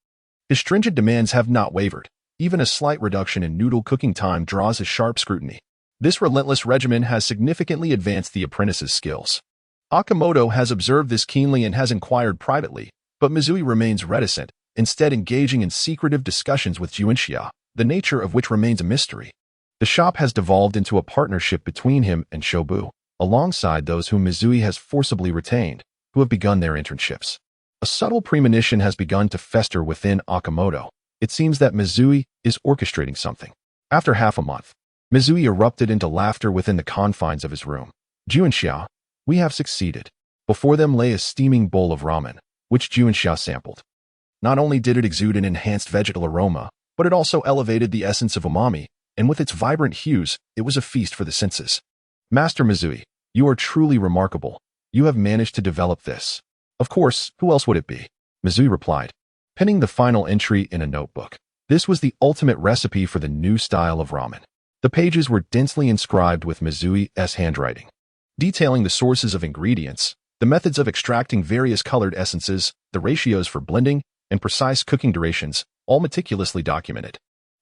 his stringent demands have not wavered. Even a slight reduction in noodle cooking time draws his sharp scrutiny. This relentless regimen has significantly advanced the apprentice's skills. Okamoto has observed this keenly and has inquired privately, but Mizui remains reticent, instead engaging in secretive discussions with Juinxia, the nature of which remains a mystery. The shop has devolved into a partnership between him and Shobu, alongside those whom Mizui has forcibly retained, who have begun their internships. A subtle premonition has begun to fester within Okamoto. It seems that Mizui is orchestrating something. After half a month, Mizui erupted into laughter within the confines of his room. Juinxia, we have succeeded. Before them lay a steaming bowl of ramen, which Juinxia sampled. Not only did it exude an enhanced vegetal aroma, but it also elevated the essence of umami, and with its vibrant hues, it was a feast for the senses. Master Mizui, you are truly remarkable. You have managed to develop this. Of course, who else would it be? Mizui replied, penning the final entry in a notebook. This was the ultimate recipe for the new style of ramen. The pages were densely inscribed with Mizui's handwriting, detailing the sources of ingredients, the methods of extracting various colored essences, the ratios for blending, and precise cooking durations, all meticulously documented.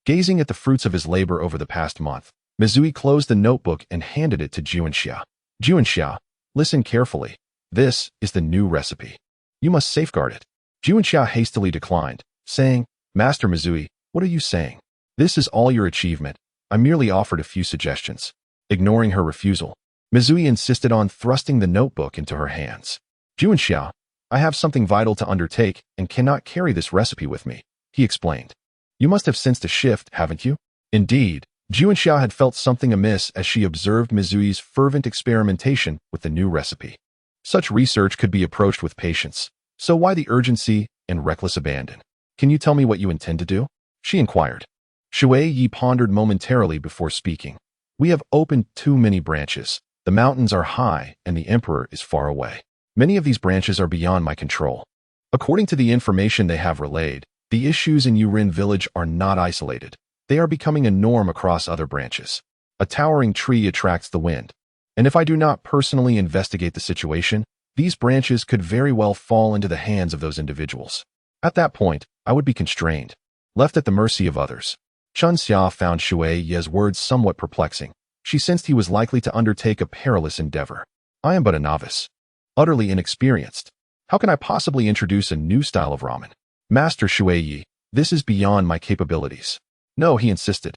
Gazing at the fruits of his labor over the past month, Mizui closed the notebook and handed it to Juinxia. Juinxia, listen carefully. This is the new recipe. You must safeguard it. Juinxia hastily declined, saying, Master Mizui, what are you saying? This is all your achievement. I merely offered a few suggestions. Ignoring her refusal, Mizui insisted on thrusting the notebook into her hands. Juinxia, I have something vital to undertake and cannot carry this recipe with me, he explained. You must have sensed a shift, haven't you? Indeed, Juinxia had felt something amiss as she observed Mizui's fervent experimentation with the new recipe. Such research could be approached with patience, so why the urgency and reckless abandon? Can you tell me what you intend to do? She inquired. Shui Ye pondered momentarily before speaking. We have opened too many branches. The mountains are high and the emperor is far away. Many of these branches are beyond my control. According to the information they have relayed, the issues in Yurin village are not isolated. They are becoming a norm across other branches. A towering tree attracts the wind. And if I do not personally investigate the situation, these branches could very well fall into the hands of those individuals. At that point, I would be constrained, left at the mercy of others. Chun Xia found Shui Ye's words somewhat perplexing. She sensed he was likely to undertake a perilous endeavor. I am but a novice, utterly inexperienced. How can I possibly introduce a new style of ramen? Master Shui Ye, this is beyond my capabilities. No, he insisted.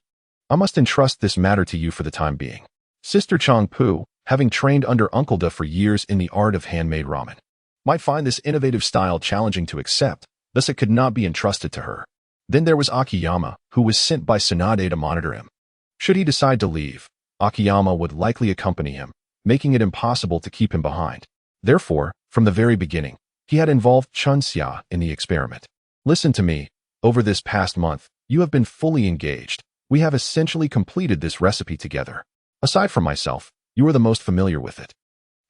I must entrust this matter to you for the time being. Sister Chang Pu, having trained under Uncle Da for years in the art of handmade ramen, might find this innovative style challenging to accept, thus it could not be entrusted to her. Then there was Akiyama, who was sent by Tsunade to monitor him. Should he decide to leave, Akiyama would likely accompany him, making it impossible to keep him behind. Therefore, from the very beginning, he had involved Chun Xia in the experiment. Listen to me. Over this past month, you have been fully engaged. We have essentially completed this recipe together. Aside from myself, you are the most familiar with it.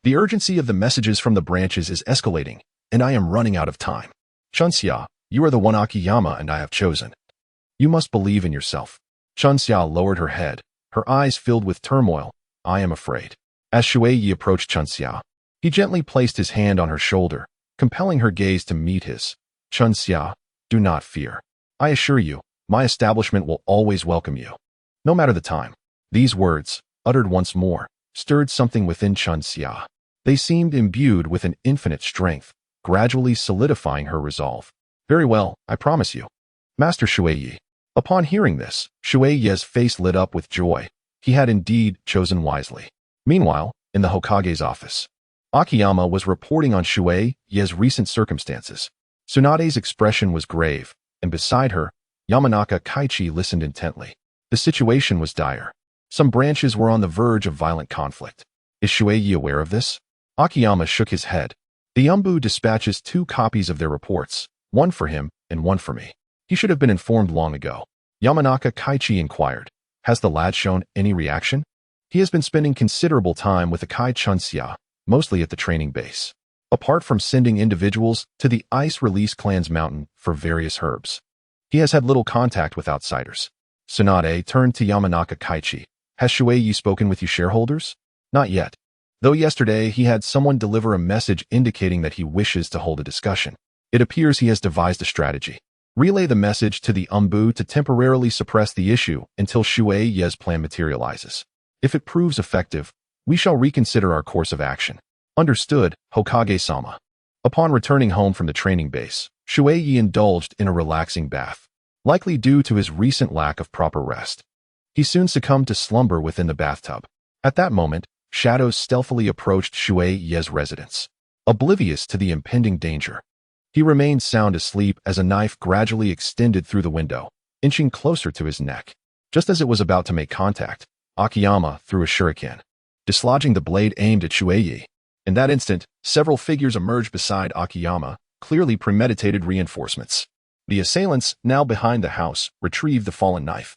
The urgency of the messages from the branches is escalating, and I am running out of time. Chun Xia, you are the one Akiyama and I have chosen. You must believe in yourself. Chun Xia lowered her head, her eyes filled with turmoil. I am afraid. As Shui Ye approached Chun Xia, he gently placed his hand on her shoulder, compelling her gaze to meet his. Chun Xia, do not fear. I assure you, my establishment will always welcome you, no matter the time. These words, uttered once more, stirred something within Chun Xia. They seemed imbued with an infinite strength, gradually solidifying her resolve. Very well, I promise you. Master Shui Ye. Upon hearing this, Shui Ye's face lit up with joy. He had indeed chosen wisely. Meanwhile, in the Hokage's office, Akiyama was reporting on Shui Ye's recent circumstances. Tsunade's expression was grave, and beside her, Yamanaka Kaichi listened intently. The situation was dire. Some branches were on the verge of violent conflict. Is Shui Ye aware of this? Akiyama shook his head. The Umbu dispatches 2 copies of their reports, one for him and one for me. He should have been informed long ago. Yamanaka Kaichi inquired. Has the lad shown any reaction? He has been spending considerable time with Akai Chun Xia, mostly at the training base. Apart from sending individuals to the Ice Release Clan's mountain for various herbs, he has had little contact with outsiders. Tsunade turned to Yamanaka Kaichi. Has Shui Ye spoken with you shareholders? Not yet. Though yesterday he had someone deliver a message indicating that he wishes to hold a discussion. It appears he has devised a strategy. Relay the message to the Umbu to temporarily suppress the issue until Shui Ye's plan materializes. If it proves effective, we shall reconsider our course of action. Understood, Hokage-sama. Upon returning home from the training base, Shui Ye indulged in a relaxing bath, likely due to his recent lack of proper rest. He soon succumbed to slumber within the bathtub. At that moment, shadows stealthily approached Shui Ye's residence, oblivious to the impending danger. He remained sound asleep as a knife gradually extended through the window, inching closer to his neck. Just as it was about to make contact, Akiyama threw a shuriken, dislodging the blade aimed at Shui Ye. In that instant, several figures emerged beside Akiyama, clearly premeditated reinforcements. The assailants, now behind the house, retrieved the fallen knife,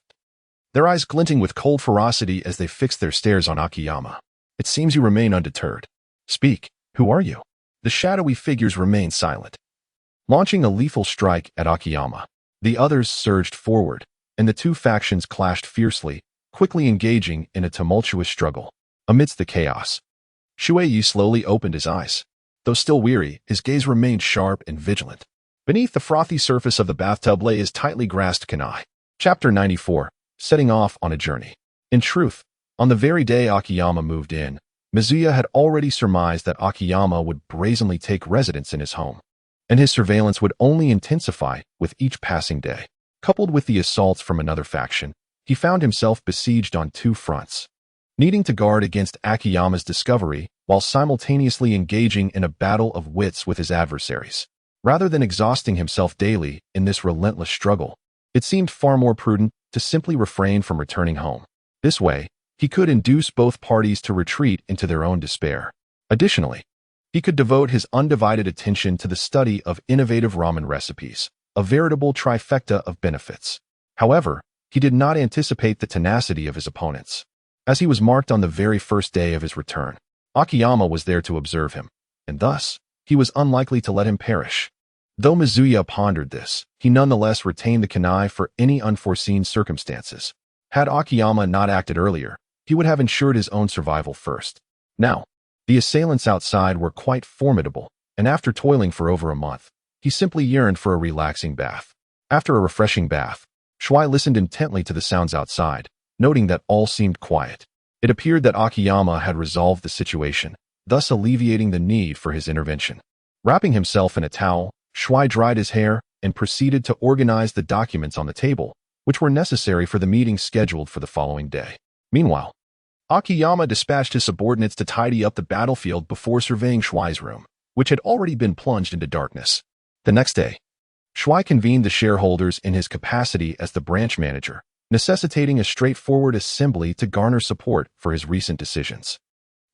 their eyes glinting with cold ferocity as they fixed their stares on Akiyama. It seems you remain undeterred. Speak, who are you? The shadowy figures remained silent, launching a lethal strike at Akiyama. The others surged forward, and the 2 factions clashed fiercely, quickly engaging in a tumultuous struggle. Amidst the chaos, Shui Ye slowly opened his eyes. Though still weary, his gaze remained sharp and vigilant. Beneath the frothy surface of the bathtub lay his tightly grasped kunai. Chapter 94. Setting off on a journey. In truth, on the very day Akiyama moved in, Mizuya had already surmised that Akiyama would brazenly take residence in his home, and his surveillance would only intensify with each passing day. Coupled with the assaults from another faction, he found himself besieged on 2 fronts, needing to guard against Akiyama's discovery while simultaneously engaging in a battle of wits with his adversaries. Rather than exhausting himself daily in this relentless struggle, it seemed far more prudent to simply refrain from returning home. This way, he could induce both parties to retreat into their own despair. Additionally, he could devote his undivided attention to the study of innovative ramen recipes, a veritable trifecta of benefits. However, he did not anticipate the tenacity of his opponents. As he was marked on the very first day of his return, Akiyama was there to observe him, and thus, he was unlikely to let him perish. Though Mizuya pondered this, he nonetheless retained the kunai for any unforeseen circumstances. Had Akiyama not acted earlier, he would have ensured his own survival first. Now, the assailants outside were quite formidable, and after toiling for over a month, he simply yearned for a relaxing bath. After a refreshing bath, Shui listened intently to the sounds outside, noting that all seemed quiet. It appeared that Akiyama had resolved the situation, thus alleviating the need for his intervention. Wrapping himself in a towel, Shui dried his hair and proceeded to organize the documents on the table, which were necessary for the meeting scheduled for the following day. Meanwhile, Akiyama dispatched his subordinates to tidy up the battlefield before surveying Shui's room, which had already been plunged into darkness. The next day, Shui convened the shareholders in his capacity as the branch manager, necessitating a straightforward assembly to garner support for his recent decisions.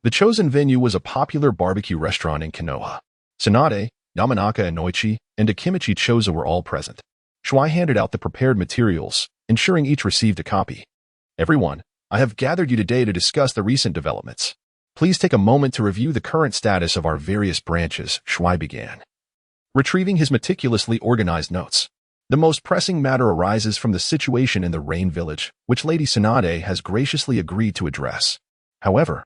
The chosen venue was a popular barbecue restaurant in Konoha. Tsunade, Yamanaka Inoichi, and Akimichi Choza were all present. Shui handed out the prepared materials, ensuring each received a copy. Everyone, I have gathered you today to discuss the recent developments. Please take a moment to review the current status of our various branches, Shui began, retrieving his meticulously organized notes. The most pressing matter arises from the situation in the Rain Village, which Lady Tsunade has graciously agreed to address. However,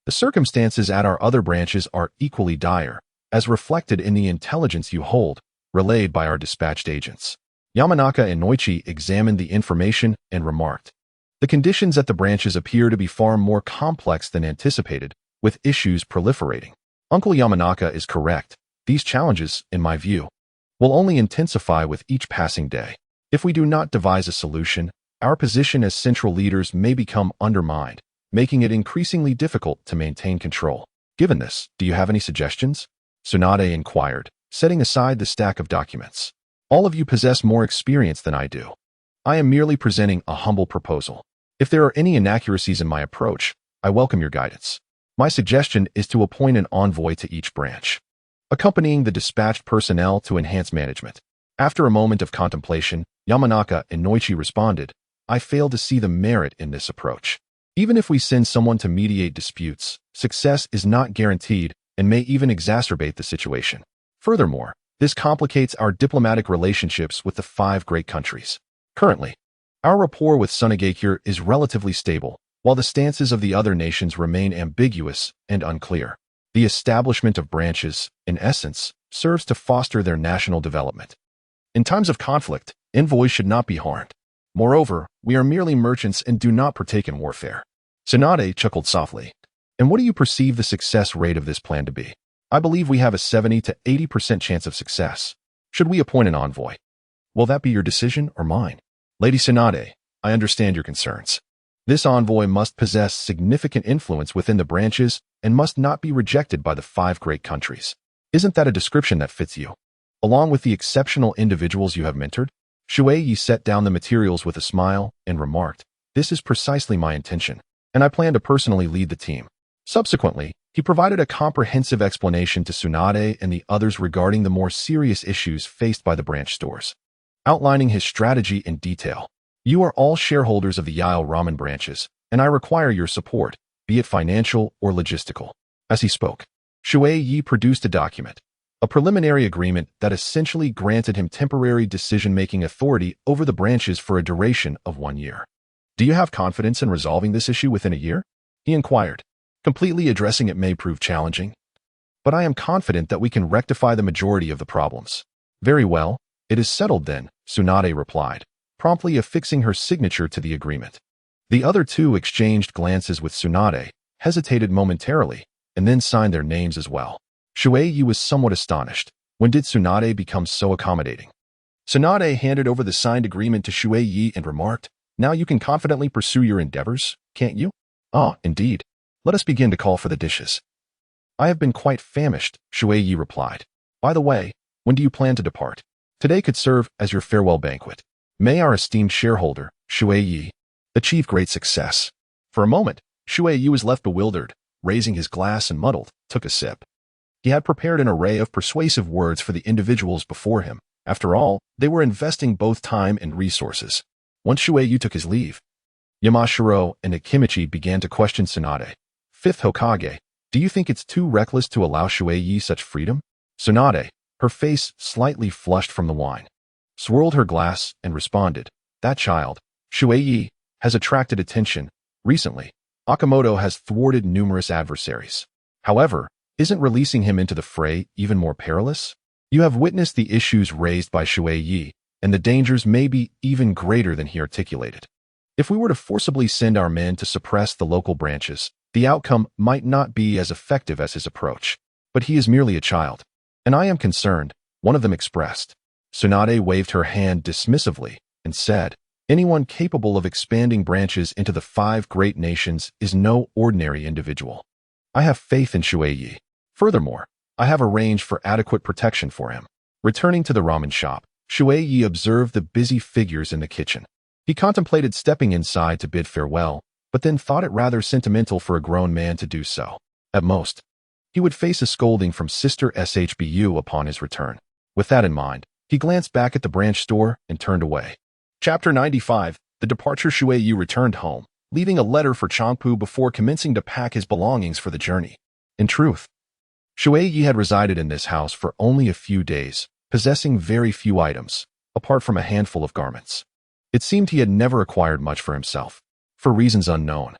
the circumstances at our other branches are equally dire, as reflected in the intelligence you hold, relayed by our dispatched agents. Yamanaka Inoichi examined the information and remarked, the conditions at the branches appear to be far more complex than anticipated, with issues proliferating. Uncle Yamanaka is correct. These challenges, in my view, will only intensify with each passing day. If we do not devise a solution, our position as central leaders may become undermined, making it increasingly difficult to maintain control. Given this, do you have any suggestions? Tsunade inquired, setting aside the stack of documents. All of you possess more experience than I do. I am merely presenting a humble proposal. If there are any inaccuracies in my approach, I welcome your guidance. My suggestion is to appoint an envoy to each branch, accompanying the dispatched personnel to enhance management. After a moment of contemplation, Yamanaka Inoichi responded, I fail to see the merit in this approach. Even if we send someone to mediate disputes, success is not guaranteed and may even exacerbate the situation. Furthermore, this complicates our diplomatic relationships with the 5 great countries. Currently, our rapport with Sunagakure is relatively stable, while the stances of the other nations remain ambiguous and unclear. The establishment of branches, in essence, serves to foster their national development. In times of conflict, envoys should not be harmed. Moreover, we are merely merchants and do not partake in warfare. Tsunade chuckled softly. And what do you perceive the success rate of this plan to be? I believe we have a 70 to 80% chance of success. Should we appoint an envoy? Will that be your decision or mine? Lady Tsunade, I understand your concerns. This envoy must possess significant influence within the branches and must not be rejected by the 5 great countries. Isn't that a description that fits you? Along with the exceptional individuals you have mentored? Shui Ye set down the materials with a smile and remarked, this is precisely my intention, and I plan to personally lead the team. Subsequently, he provided a comprehensive explanation to Tsunade and the others regarding the more serious issues faced by the branch stores, outlining his strategy in detail. You are all shareholders of the Yao Ramen branches, and I require your support, be it financial or logistical. As he spoke, Shui Ye produced a document, a preliminary agreement that essentially granted him temporary decision-making authority over the branches for a duration of 1 year. Do you have confidence in resolving this issue within a year? He inquired. Completely addressing it may prove challenging, but I am confident that we can rectify the majority of the problems. Very well, it is settled then, Tsunade replied, promptly affixing her signature to the agreement. The other 2 exchanged glances with Tsunade, hesitated momentarily, and then signed their names as well. Shui Ye was somewhat astonished. When did Tsunade become so accommodating? Tsunade handed over the signed agreement to Shui Ye and remarked, now you can confidently pursue your endeavors, can't you? Ah, indeed. Let us begin to call for the dishes. I have been quite famished, Shui Ye replied. By the way, when do you plan to depart? Today could serve as your farewell banquet. May our esteemed shareholder, Shui Ye, achieve great success. For a moment, Shui Ye was left bewildered, raising his glass and muddled, took a sip. He had prepared an array of persuasive words for the individuals before him. After all, they were investing both time and resources. Once Shui Ye took his leave, Yamashiro and Akimichi began to question Tsunade. 5th Hokage, do you think it's too reckless to allow Shui Ye such freedom? Tsunade, her face slightly flushed from the wine, swirled her glass and responded, that child, Shui Ye, has attracted attention. Recently, Okamoto has thwarted numerous adversaries. However, isn't releasing him into the fray even more perilous? You have witnessed the issues raised by Shui Ye, and the dangers may be even greater than he articulated. If we were to forcibly send our men to suppress the local branches, the outcome might not be as effective as his approach. But he is merely a child, and I am concerned, one of them expressed. Tsunade waved her hand dismissively and said, anyone capable of expanding branches into the 5 great nations is no ordinary individual. I have faith in Shui Ye. Furthermore, I have arranged for adequate protection for him. Returning to the ramen shop, Shui Ye observed the busy figures in the kitchen. He contemplated stepping inside to bid farewell, but then thought it rather sentimental for a grown man to do so. At most, he would face a scolding from Sister SHBU upon his return. With that in mind, he glanced back at the branch store and turned away. Chapter 95, The Departure. Shui Ye returned home, leaving a letter for Changpu before commencing to pack his belongings for the journey. In truth, Shui Ye had resided in this house for only a few days, possessing very few items, apart from a handful of garments. It seemed he had never acquired much for himself, for reasons unknown.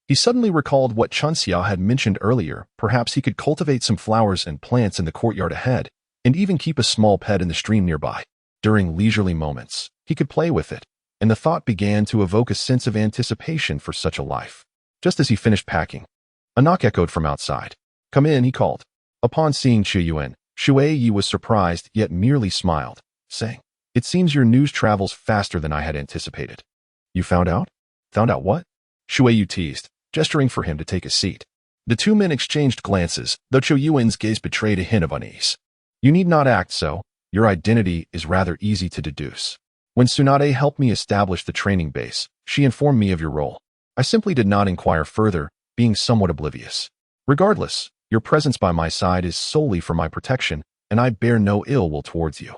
He suddenly recalled what Chunxia had mentioned earlier. Perhaps he could cultivate some flowers and plants in the courtyard ahead, and even keep a small pet in the stream nearby. During leisurely moments, he could play with it, and the thought began to evoke a sense of anticipation for such a life. Just as he finished packing, a knock echoed from outside. Come in, he called. Upon seeing Chiyuan, Shui Ye was surprised yet merely smiled, saying, it seems your news travels faster than I had anticipated. You found out? Found out what? Shui Ye teased, gesturing for him to take a seat. The two men exchanged glances, though Chiyuan's gaze betrayed a hint of unease. You need not act so. Your identity is rather easy to deduce. When Tsunade helped me establish the training base, she informed me of your role. I simply did not inquire further, being somewhat oblivious. Regardless, your presence by my side is solely for my protection, and I bear no ill will towards you.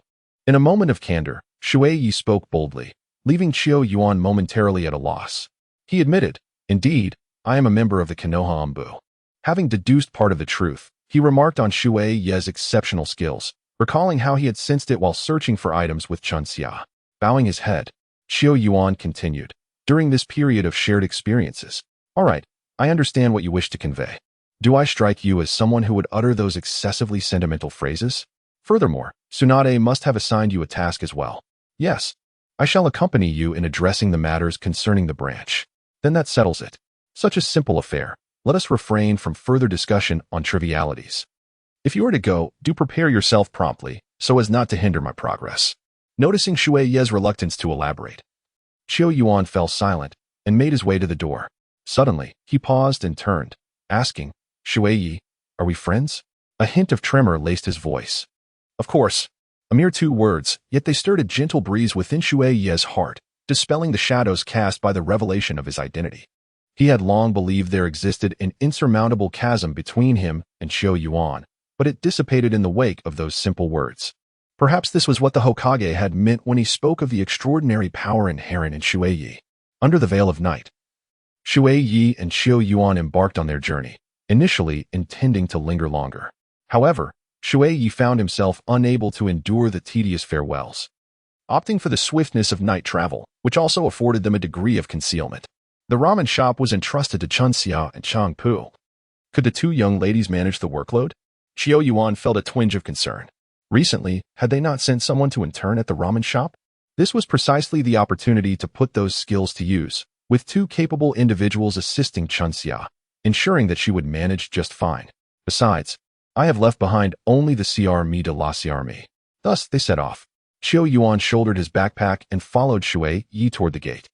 In a moment of candor, Shui Ye spoke boldly, leaving Chiu Yuan momentarily at a loss. He admitted, indeed, I am a member of the Konohamaru. Having deduced part of the truth, he remarked on Shui Ye's exceptional skills, recalling how he had sensed it while searching for items with Chunxia. Bowing his head, Chiu Yuan continued, during this period of shared experiences. All right, I understand what you wish to convey. Do I strike you as someone who would utter those excessively sentimental phrases? Furthermore, Tsunade must have assigned you a task as well. Yes, I shall accompany you in addressing the matters concerning the branch. Then that settles it. Such a simple affair. Let us refrain from further discussion on trivialities. If you are to go, do prepare yourself promptly, so as not to hinder my progress. Noticing Shui Ye's reluctance to elaborate, Chiu Yuan fell silent and made his way to the door. Suddenly, he paused and turned, asking, Shui Ye, are we friends? A hint of tremor laced his voice. Of course. A mere 2 words, yet they stirred a gentle breeze within Shui Ye's heart, dispelling the shadows cast by the revelation of his identity. He had long believed there existed an insurmountable chasm between him and Chiu Yuan, but it dissipated in the wake of those simple words. Perhaps this was what the Hokage had meant when he spoke of the extraordinary power inherent in Shui Ye. Under the veil of night, Shui Ye and Chiu Yuan embarked on their journey, initially intending to linger longer. However, Shui Ye found himself unable to endure the tedious farewells, opting for the swiftness of night travel, which also afforded them a degree of concealment. The ramen shop was entrusted to Chunxia and Changpu. Could the 2 young ladies manage the workload? Chiu Yuan felt a twinge of concern. Recently, had they not sent someone to intern at the ramen shop? This was precisely the opportunity to put those skills to use, with 2 capable individuals assisting Chunxia, ensuring that she would manage just fine. Besides, I have left behind only the CRME de la CRME. Thus, they set off. Chiu Yuan shouldered his backpack and followed Shui Ye toward the gate.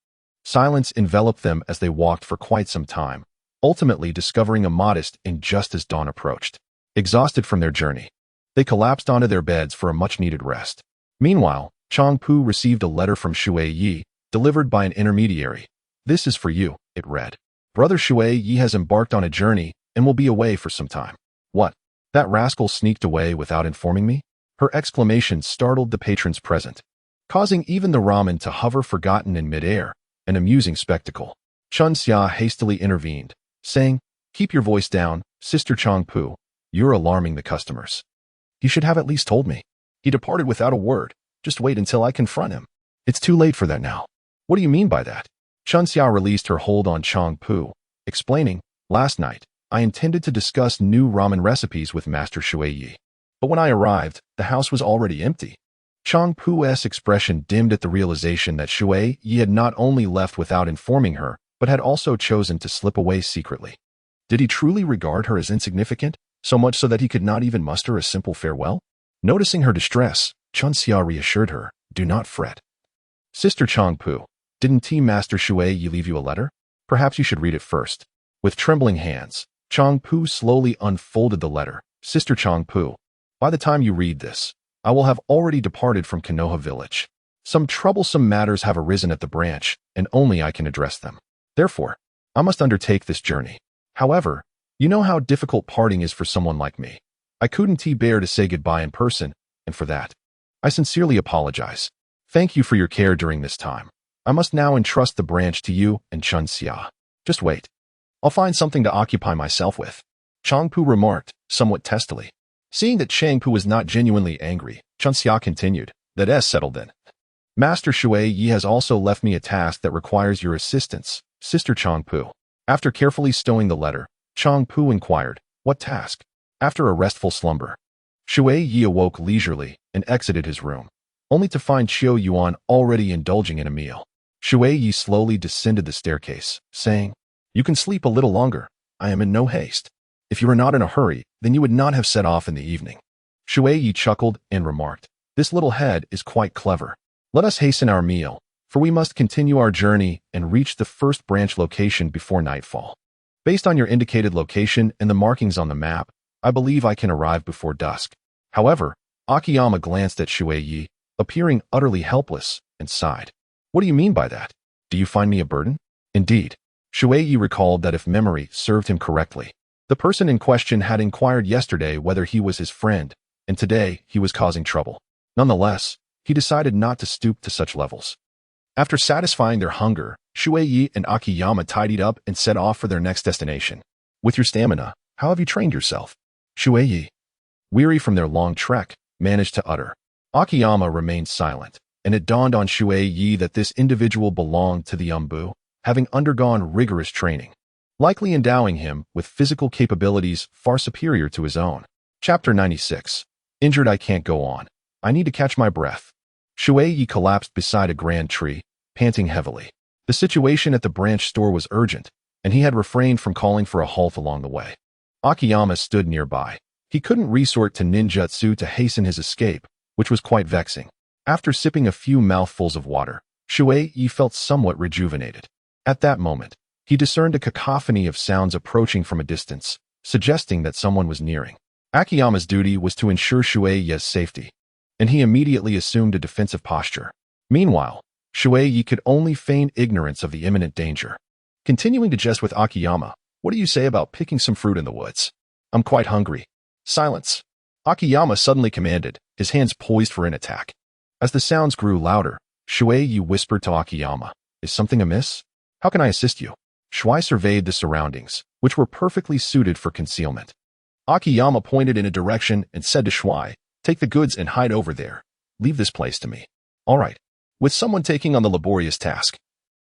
Silence enveloped them as they walked for quite some time, ultimately discovering a modest inn just as dawn approached. Exhausted from their journey, they collapsed onto their beds for a much-needed rest. Meanwhile, Changpu received a letter from Shui Ye, delivered by an intermediary. This is for you, it read. Brother Shui Ye has embarked on a journey and will be away for some time. What? That rascal sneaked away without informing me? Her exclamation startled the patrons present, causing even the ramen to hover forgotten in midair, an amusing spectacle. Chunxia hastily intervened, saying, keep your voice down, Sister Changpu. You're alarming the customers. You should have at least told me. He departed without a word. Just wait until I confront him. It's too late for that now. What do you mean by that? Chunxia released her hold on Changpu, explaining, "Last night, I intended to discuss new ramen recipes with Master Shui Ye. But when I arrived, the house was already empty." Changpu's expression dimmed at the realization that Shui Ye had not only left without informing her, but had also chosen to slip away secretly. Did he truly regard her as insignificant, so much so that he could not even muster a simple farewell? Noticing her distress, Chunxia reassured her, "Do not fret. Sister Changpu, didn't Team Master Shui Ye leave you a letter? Perhaps you should read it first." With trembling hands, Changpu slowly unfolded the letter. "Sister Changpu, by the time you read this, I will have already departed from Konoha village. Some troublesome matters have arisen at the branch, and only I can address them. Therefore, I must undertake this journey. However, you know how difficult parting is for someone like me. I couldn't bear to say goodbye in person, and for that, I sincerely apologize. Thank you for your care during this time. I must now entrust the branch to you and Chunxia. Just wait. I'll find something to occupy myself with," Changpu remarked, somewhat testily. Seeing that Changpu was not genuinely angry, Chunxia continued, "That is settled then. Master Shui Ye has also left me a task that requires your assistance, Sister Changpu." After carefully stowing the letter, Changpu inquired, "What task?" After a restful slumber, Shui Ye awoke leisurely and exited his room, only to find Chiu Yuan already indulging in a meal. Shui Ye slowly descended the staircase, saying, "You can sleep a little longer. I am in no haste. If you were not in a hurry, then you would not have set off in the evening." Shui Ye chuckled and remarked, "This little head is quite clever. Let us hasten our meal, for we must continue our journey and reach the first branch location before nightfall. Based on your indicated location and the markings on the map, I believe I can arrive before dusk." However, Akiyama glanced at Shui Ye, appearing utterly helpless, and sighed. "What do you mean by that? Do you find me a burden?" Indeed, Shui Ye recalled that if memory served him correctly, the person in question had inquired yesterday whether he was his friend, and today he was causing trouble. Nonetheless, he decided not to stoop to such levels. After satisfying their hunger, Shui Ye and Akiyama tidied up and set off for their next destination. "With your stamina, how have you trained yourself?" Shui Ye, weary from their long trek, managed to utter. Akiyama remained silent, and it dawned on Shui Ye that this individual belonged to the Umbu, having undergone rigorous training, likely endowing him with physical capabilities far superior to his own. Chapter 96. Injured, I can't go on. I need to catch my breath. Shui Ye collapsed beside a grand tree, panting heavily. The situation at the branch store was urgent, and he had refrained from calling for a halt along the way. Akiyama stood nearby. He couldn't resort to ninjutsu to hasten his escape, which was quite vexing. After sipping a few mouthfuls of water, Shui Ye felt somewhat rejuvenated. At that moment, he discerned a cacophony of sounds approaching from a distance, suggesting that someone was nearing. Akiyama's duty was to ensure Shui Ye's safety, and he immediately assumed a defensive posture. Meanwhile, Shui Ye could only feign ignorance of the imminent danger. Continuing to jest with Akiyama, "What do you say about picking some fruit in the woods? I'm quite hungry." "Silence!" Akiyama suddenly commanded, his hands poised for an attack. As the sounds grew louder, Shui Ye whispered to Akiyama, "Is something amiss? How can I assist you?" Shui surveyed the surroundings, which were perfectly suited for concealment. Akiyama pointed in a direction and said to Shui, "Take the goods and hide over there. Leave this place to me." "All right." With someone taking on the laborious task,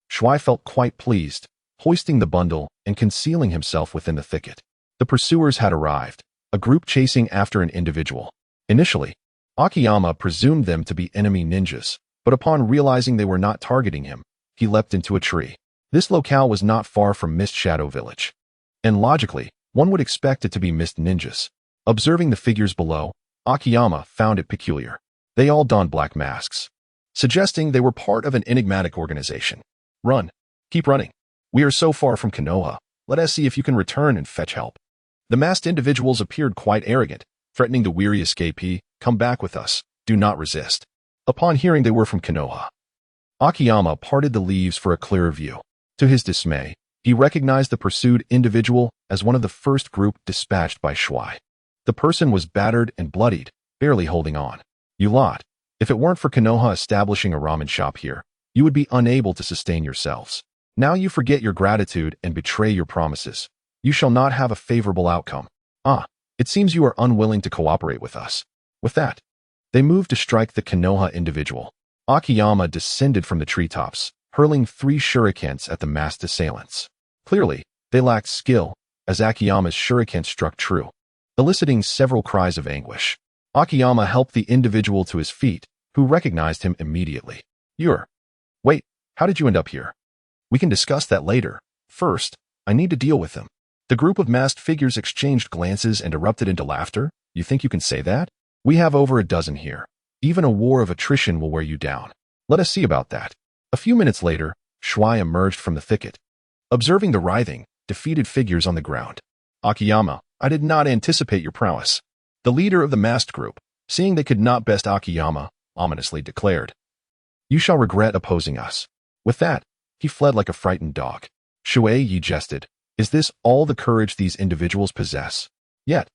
Shui felt quite pleased, hoisting the bundle and concealing himself within the thicket. The pursuers had arrived, a group chasing after an individual. Initially, Akiyama presumed them to be enemy ninjas, but upon realizing they were not targeting him, he leapt into a tree. This locale was not far from Mist Shadow Village, and logically, one would expect it to be Mist Ninjas. Observing the figures below, Akiyama found it peculiar. They all donned black masks, suggesting they were part of an enigmatic organization. "Run. Keep running. We are so far from Konoha. Let us see if you can return and fetch help." The masked individuals appeared quite arrogant, threatening the weary escapee, "Come back with us. Do not resist." Upon hearing they were from Konoha, Akiyama parted the leaves for a clearer view. To his dismay, he recognized the pursued individual as one of the first group dispatched by Shui. The person was battered and bloodied, barely holding on. "You lot, if it weren't for Konoha establishing a ramen shop here, you would be unable to sustain yourselves. Now you forget your gratitude and betray your promises. You shall not have a favorable outcome. It seems you are unwilling to cooperate with us." With that, they moved to strike the Konoha individual. Akiyama descended from the treetops, hurling 3 shurikens at the masked assailants. Clearly, They lacked skill, as Akiyama's shuriken struck true, eliciting several cries of anguish. Akiyama helped the individual to his feet, who recognized him immediately. Wait, how did you end up here? We can discuss that later. First, I need to deal with him. The group of masked figures exchanged glances and erupted into laughter. You think you can say that? We have over a dozen here. Even a war of attrition will wear you down. Let us see about that. A few minutes later, Shui emerged from the thicket, observing the writhing, defeated figures on the ground. Akiyama, I did not anticipate your prowess. The leader of the masked group, seeing they could not best Akiyama, ominously declared, You shall regret opposing us. With that, he fled like a frightened dog. Shui Ye jested, Is this all the courage these individuals possess? Yet,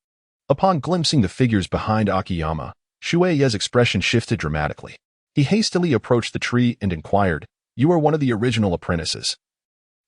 upon glimpsing the figures behind Akiyama, Shui Ye's expression shifted dramatically. He hastily approached the tree and inquired, You are one of the original apprentices.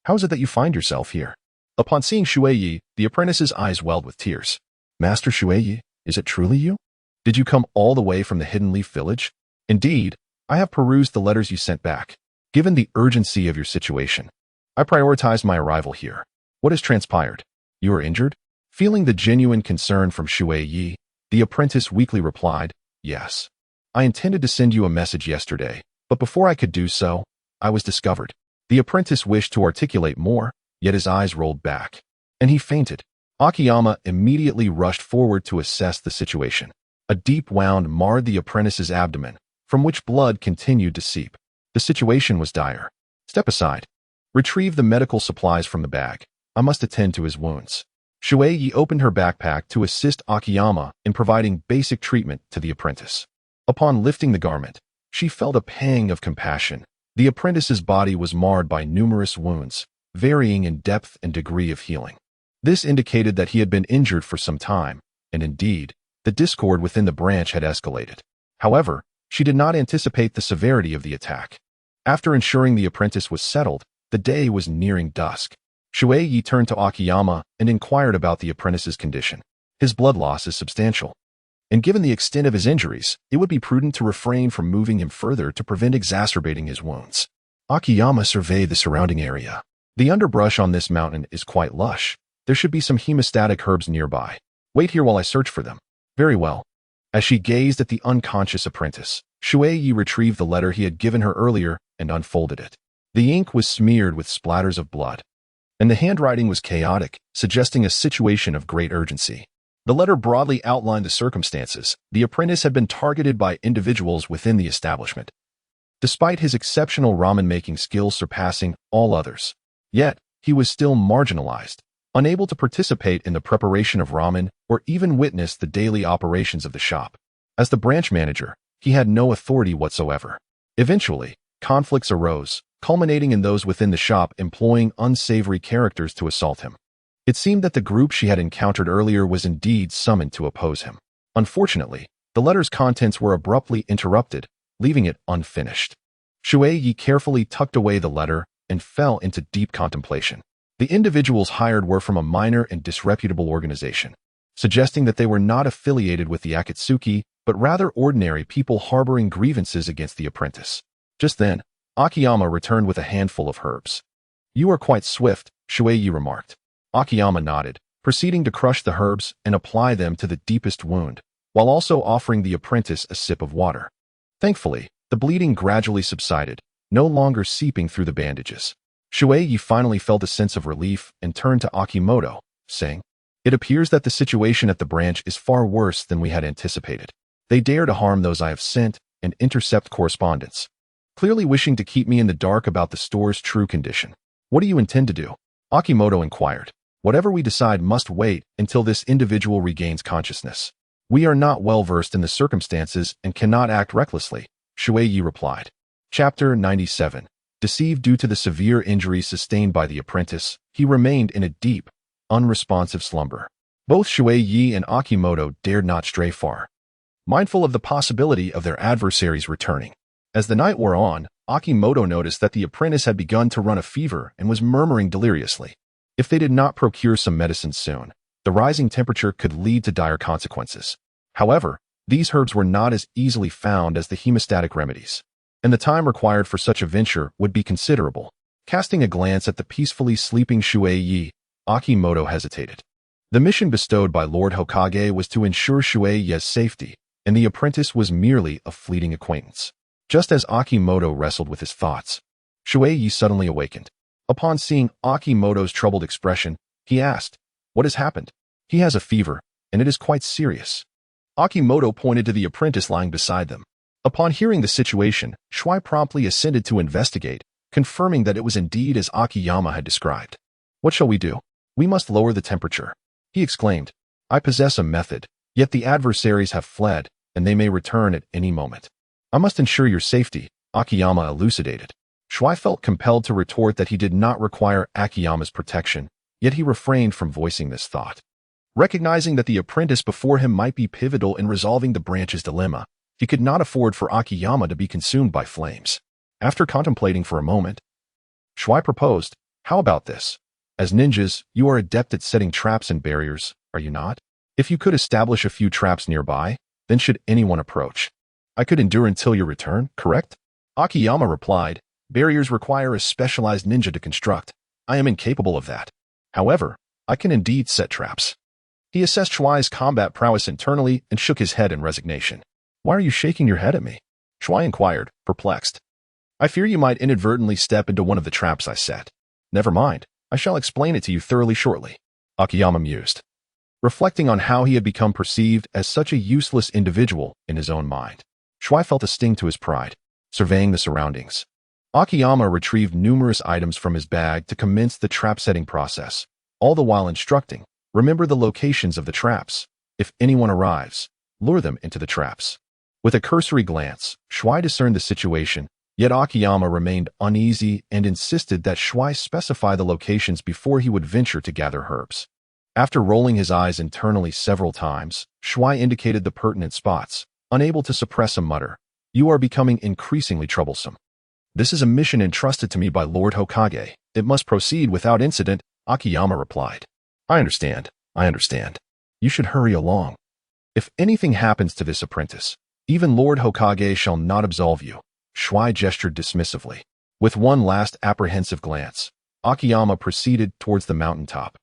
How is it that you find yourself here? Upon seeing Shui Ye, the apprentice's eyes welled with tears. Master Shui Ye, is it truly you? Did you come all the way from the Hidden Leaf Village? Indeed, I have perused the letters you sent back. Given the urgency of your situation, I prioritized my arrival here. What has transpired? You are injured? Feeling the genuine concern from Shui Ye, the apprentice weakly replied, Yes. I intended to send you a message yesterday, but before I could do so, I was discovered. The apprentice wished to articulate more, yet his eyes rolled back, and he fainted. Akiyama immediately rushed forward to assess the situation. A deep wound marred the apprentice's abdomen, from which blood continued to seep. The situation was dire. Step aside. Retrieve the medical supplies from the bag. I must attend to his wounds. Shui Ye opened her backpack to assist Akiyama in providing basic treatment to the apprentice. Upon lifting the garment, she felt a pang of compassion. The apprentice's body was marred by numerous wounds, varying in depth and degree of healing. This indicated that he had been injured for some time, and indeed, the discord within the branch had escalated. However, she did not anticipate the severity of the attack. After ensuring the apprentice was settled, the day was nearing dusk. Shui Ye turned to Akiyama and inquired about the apprentice's condition. His blood loss is substantial, and given the extent of his injuries, it would be prudent to refrain from moving him further to prevent exacerbating his wounds. Akiyama surveyed the surrounding area. The underbrush on this mountain is quite lush. There should be some hemostatic herbs nearby. Wait here while I search for them. Very well. As she gazed at the unconscious apprentice, Shui Ye retrieved the letter he had given her earlier and unfolded it. The ink was smeared with splatters of blood, and the handwriting was chaotic, suggesting a situation of great urgency. The letter broadly outlined the circumstances. The apprentice had been targeted by individuals within the establishment, despite his exceptional ramen-making skills surpassing all others. Yet, he was still marginalized, unable to participate in the preparation of ramen or even witness the daily operations of the shop. As the branch manager, he had no authority whatsoever. Eventually, conflicts arose, culminating in those within the shop employing unsavory characters to assault him. It seemed that the group she had encountered earlier was indeed summoned to oppose him. Unfortunately, the letter's contents were abruptly interrupted, leaving it unfinished. Shui Ye carefully tucked away the letter and fell into deep contemplation. The individuals hired were from a minor and disreputable organization, suggesting that they were not affiliated with the Akatsuki, but rather ordinary people harboring grievances against the apprentice. Just then, Akiyama returned with a handful of herbs. You are quite swift, Shui Ye remarked. Akiyama nodded, proceeding to crush the herbs and apply them to the deepest wound, while also offering the apprentice a sip of water. Thankfully, the bleeding gradually subsided, no longer seeping through the bandages. Shui Ye finally felt a sense of relief and turned to Akimoto, saying, It appears that the situation at the branch is far worse than we had anticipated. They dare to harm those I have sent and intercept correspondence, clearly wishing to keep me in the dark about the store's true condition. What do you intend to do? Akimoto inquired. Whatever we decide must wait until this individual regains consciousness. We are not well versed in the circumstances and cannot act recklessly, Shui Ye replied. Chapter 97. Deceived due to the severe injuries sustained by the apprentice, he remained in a deep, unresponsive slumber. Both Shui Ye and Akimoto dared not stray far, mindful of the possibility of their adversaries returning. As the night wore on, Akimoto noticed that the apprentice had begun to run a fever and was murmuring deliriously. If they did not procure some medicine soon, the rising temperature could lead to dire consequences. However, these herbs were not as easily found as the hemostatic remedies, and the time required for such a venture would be considerable. Casting a glance at the peacefully sleeping Shui Ye, Akimoto hesitated. The mission bestowed by Lord Hokage was to ensure Shui Ye's safety, and the apprentice was merely a fleeting acquaintance. Just as Akimoto wrestled with his thoughts, Shui Ye suddenly awakened. Upon seeing Akimoto's troubled expression, he asked, "What has happened?" "He has a fever, and it is quite serious." Akimoto pointed to the apprentice lying beside them. Upon hearing the situation, Shui promptly ascended to investigate, confirming that it was indeed as Akiyama had described. "What shall we do? We must lower the temperature," he exclaimed. "I possess a method, yet the adversaries have fled, and they may return at any moment. I must ensure your safety," Akiyama elucidated. Shui felt compelled to retort that he did not require Akiyama's protection, yet he refrained from voicing this thought. Recognizing that the apprentice before him might be pivotal in resolving the branch's dilemma, he could not afford for Akiyama to be consumed by flames. After contemplating for a moment, Shui proposed, "How about this? As ninjas, you are adept at setting traps and barriers, are you not? If you could establish a few traps nearby, then should anyone approach, I could endure until your return, correct?" Akiyama replied, "Barriers require a specialized ninja to construct. I am incapable of that. However, I can indeed set traps." He assessed Shui's combat prowess internally and shook his head in resignation. "Why are you shaking your head at me?" Shui inquired, perplexed. "I fear you might inadvertently step into one of the traps I set." "Never mind, I shall explain it to you thoroughly shortly," Akiyama mused, reflecting on how he had become perceived as such a useless individual in his own mind. Shui felt a sting to his pride, surveying the surroundings. Akiyama retrieved numerous items from his bag to commence the trap-setting process, all the while instructing, "Remember the locations of the traps. If anyone arrives, lure them into the traps." With a cursory glance, Shui discerned the situation, yet Akiyama remained uneasy and insisted that Shui specify the locations before he would venture to gather herbs. After rolling his eyes internally several times, Shui indicated the pertinent spots, unable to suppress a mutter. "You are becoming increasingly troublesome. This is a mission entrusted to me by Lord Hokage. It must proceed without incident," Akiyama replied. I understand. You should hurry along. If anything happens to this apprentice, even Lord Hokage shall not absolve you." Shui gestured dismissively. With one last apprehensive glance, Akiyama proceeded towards the mountaintop.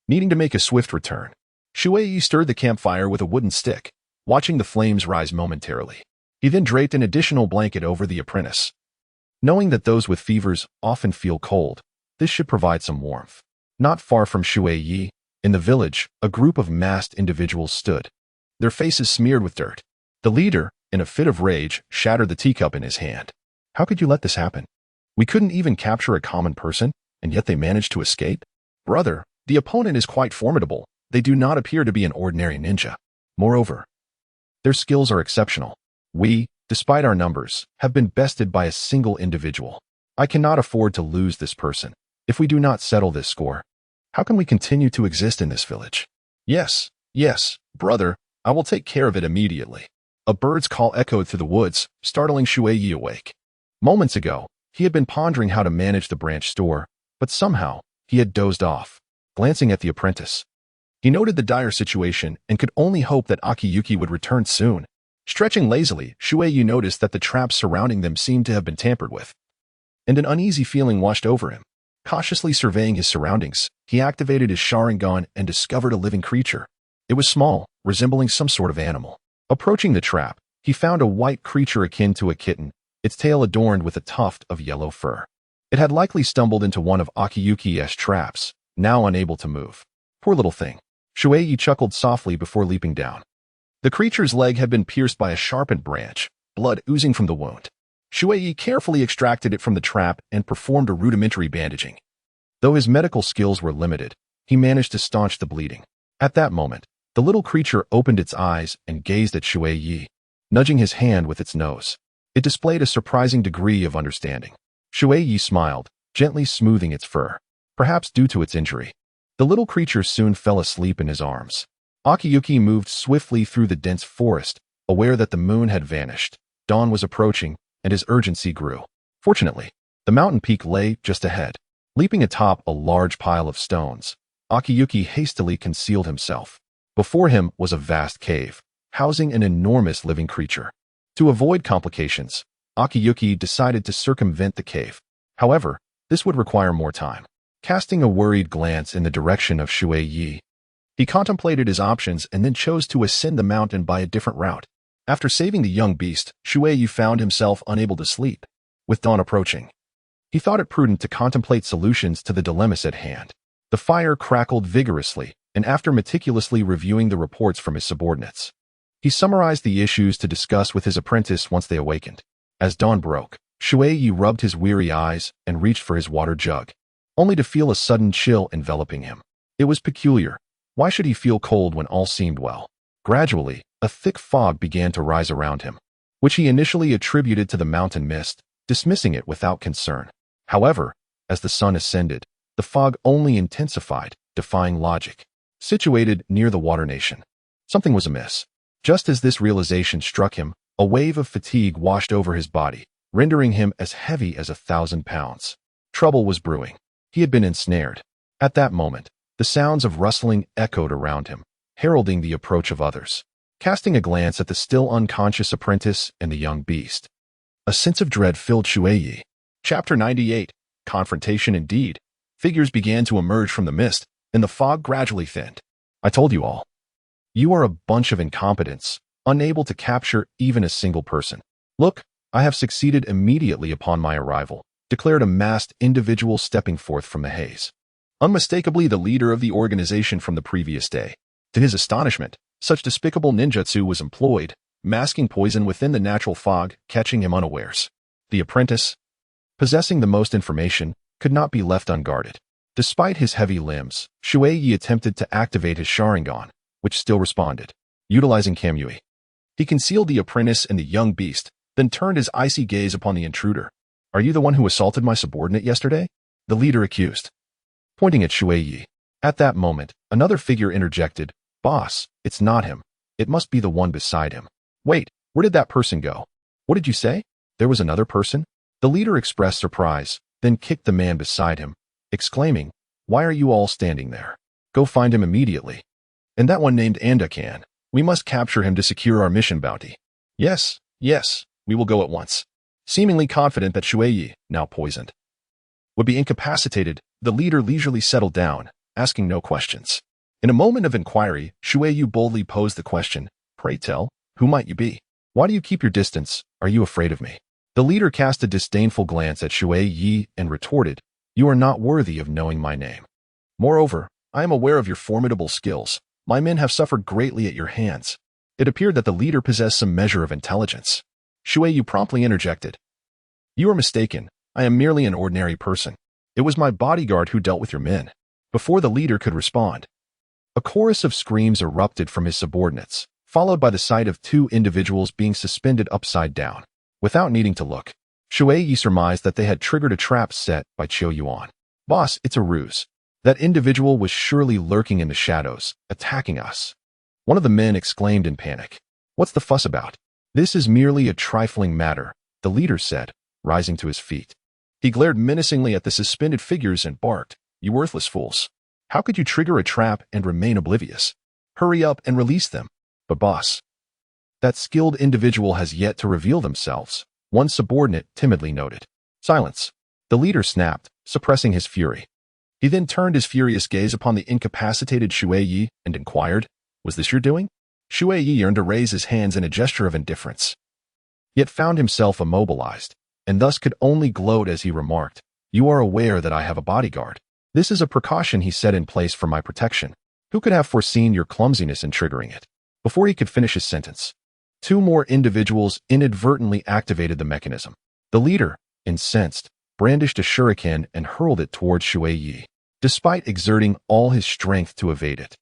Needing to make a swift return, Shui Ye stirred the campfire with a wooden stick, watching the flames rise momentarily. He then draped an additional blanket over the apprentice. Knowing that those with fevers often feel cold, this should provide some warmth. Not far from Shui Ye, in the village, a group of masked individuals stood, their faces smeared with dirt. The leader, in a fit of rage, shattered the teacup in his hand. "How could you let this happen? We couldn't even capture a common person, and yet they managed to escape? Brother, the opponent is quite formidable. They do not appear to be an ordinary ninja. Moreover, their skills are exceptional. We, despite our numbers, have been bested by a single individual. I cannot afford to lose this person. If we do not settle this score, how can we continue to exist in this village?" Yes, brother, I will take care of it immediately." A bird's call echoed through the woods, startling Shui Ye awake. Moments ago, he had been pondering how to manage the branch store, but somehow, he had dozed off. Glancing at the apprentice, he noted the dire situation and could only hope that Akiyuki would return soon. Stretching lazily, Shui Ye noticed that the traps surrounding them seemed to have been tampered with, and an uneasy feeling washed over him. Cautiously surveying his surroundings, he activated his Sharingan and discovered a living creature. It was small, resembling some sort of animal. Approaching the trap, he found a white creature akin to a kitten, its tail adorned with a tuft of yellow fur. It had likely stumbled into one of Akiyuki's traps, now unable to move. Poor little thing. Shui Ye chuckled softly before leaping down. The creature's leg had been pierced by a sharpened branch, blood oozing from the wound. Shui Ye carefully extracted it from the trap and performed a rudimentary bandaging. Though his medical skills were limited, he managed to staunch the bleeding. At that moment, the little creature opened its eyes and gazed at Shui Ye, nudging his hand with its nose. It displayed a surprising degree of understanding. Shui Ye smiled, gently smoothing its fur, perhaps due to its injury. The little creature soon fell asleep in his arms. Akiyuki moved swiftly through the dense forest, aware that the moon had vanished. Dawn was approaching, and his urgency grew. Fortunately, the mountain peak lay just ahead. Leaping atop a large pile of stones, Akiyuki hastily concealed himself. Before him was a vast cave, housing an enormous living creature. To avoid complications, Akiyuki decided to circumvent the cave. However, this would require more time. casting a worried glance in the direction of Shui Ye. He contemplated his options and then chose to ascend the mountain by a different route. After saving the young beast, Shui Ye found himself unable to sleep. With dawn approaching, he thought it prudent to contemplate solutions to the dilemmas at hand. The fire crackled vigorously, and after meticulously reviewing the reports from his subordinates, he summarized the issues to discuss with his apprentice once they awakened. As dawn broke, Shui Ye rubbed his weary eyes and reached for his water jug, only to feel a sudden chill enveloping him. It was peculiar. Why should he feel cold when all seemed well? Gradually, a thick fog began to rise around him, which he initially attributed to the mountain mist, dismissing it without concern. However, as the sun ascended, the fog only intensified, defying logic. Situated near the water nation, something was amiss. Just as this realization struck him, a wave of fatigue washed over his body, rendering him as heavy as 1,000 pounds. Trouble was brewing. He had been ensnared. At that moment, the sounds of rustling echoed around him, heralding the approach of others. Casting a glance at the still unconscious apprentice and the young beast, a sense of dread filled Shui Ye. Chapter 98. Confrontation indeed. Figures began to emerge from the mist, and the fog gradually thinned. I told you all. You are a bunch of incompetents, unable to capture even a single person. Look, I have succeeded immediately upon my arrival, declared a masked individual stepping forth from the haze. Unmistakably the leader of the organization from the previous day. To his astonishment, such despicable ninjutsu was employed, masking poison within the natural fog, catching him unawares. The apprentice, possessing the most information, could not be left unguarded. Despite his heavy limbs, Shui Ye attempted to activate his Sharingan, which still responded. Utilizing Kamui, he concealed the apprentice and the young beast, then turned his icy gaze upon the intruder. Are you the one who assaulted my subordinate yesterday? The leader accused, pointing at Shui Ye. At that moment, another figure interjected. Boss, it's not him. It must be the one beside him. Wait, where did that person go? What did you say? There was another person? The leader expressed surprise, then kicked the man beside him, exclaiming, why are you all standing there? Go find him immediately. And that one named Andakan. We must capture him to secure our mission bounty. Yes, we will go at once. Seemingly confident that Shui Ye, now poisoned, would be incapacitated, the leader leisurely settled down, asking no questions. In a moment of inquiry, Shui Ye boldly posed the question, pray tell, who might you be? Why do you keep your distance? Are you afraid of me? The leader cast a disdainful glance at Shui Ye and retorted, you are not worthy of knowing my name. Moreover, I am aware of your formidable skills. My men have suffered greatly at your hands. It appeared that the leader possessed some measure of intelligence. Shui Ye promptly interjected. You are mistaken. I am merely an ordinary person. It was my bodyguard who dealt with your men. Before the leader could respond, a chorus of screams erupted from his subordinates, followed by the sight of two individuals being suspended upside down. Without needing to look, Shui Ye surmised that they had triggered a trap set by Qiu Yuan. Boss, it's a ruse. That individual was surely lurking in the shadows, attacking us. One of the men exclaimed in panic. What's the fuss about? This is merely a trifling matter, the leader said, rising to his feet. He glared menacingly at the suspended figures and barked, you worthless fools. How could you trigger a trap and remain oblivious? Hurry up and release them. But boss, that skilled individual has yet to reveal themselves, one subordinate timidly noted. Silence. The leader snapped, suppressing his fury. He then turned his furious gaze upon the incapacitated Shui Ye and inquired, was this your doing? Shui Ye yearned to raise his hands in a gesture of indifference, yet found himself immobilized, and thus could only gloat as he remarked, you are aware that I have a bodyguard. This is a precaution he set in place for my protection. Who could have foreseen your clumsiness in triggering it? Before he could finish his sentence, two more individuals inadvertently activated the mechanism. The leader, incensed, brandished a shuriken and hurled it towards Shui Ye, despite exerting all his strength to evade it.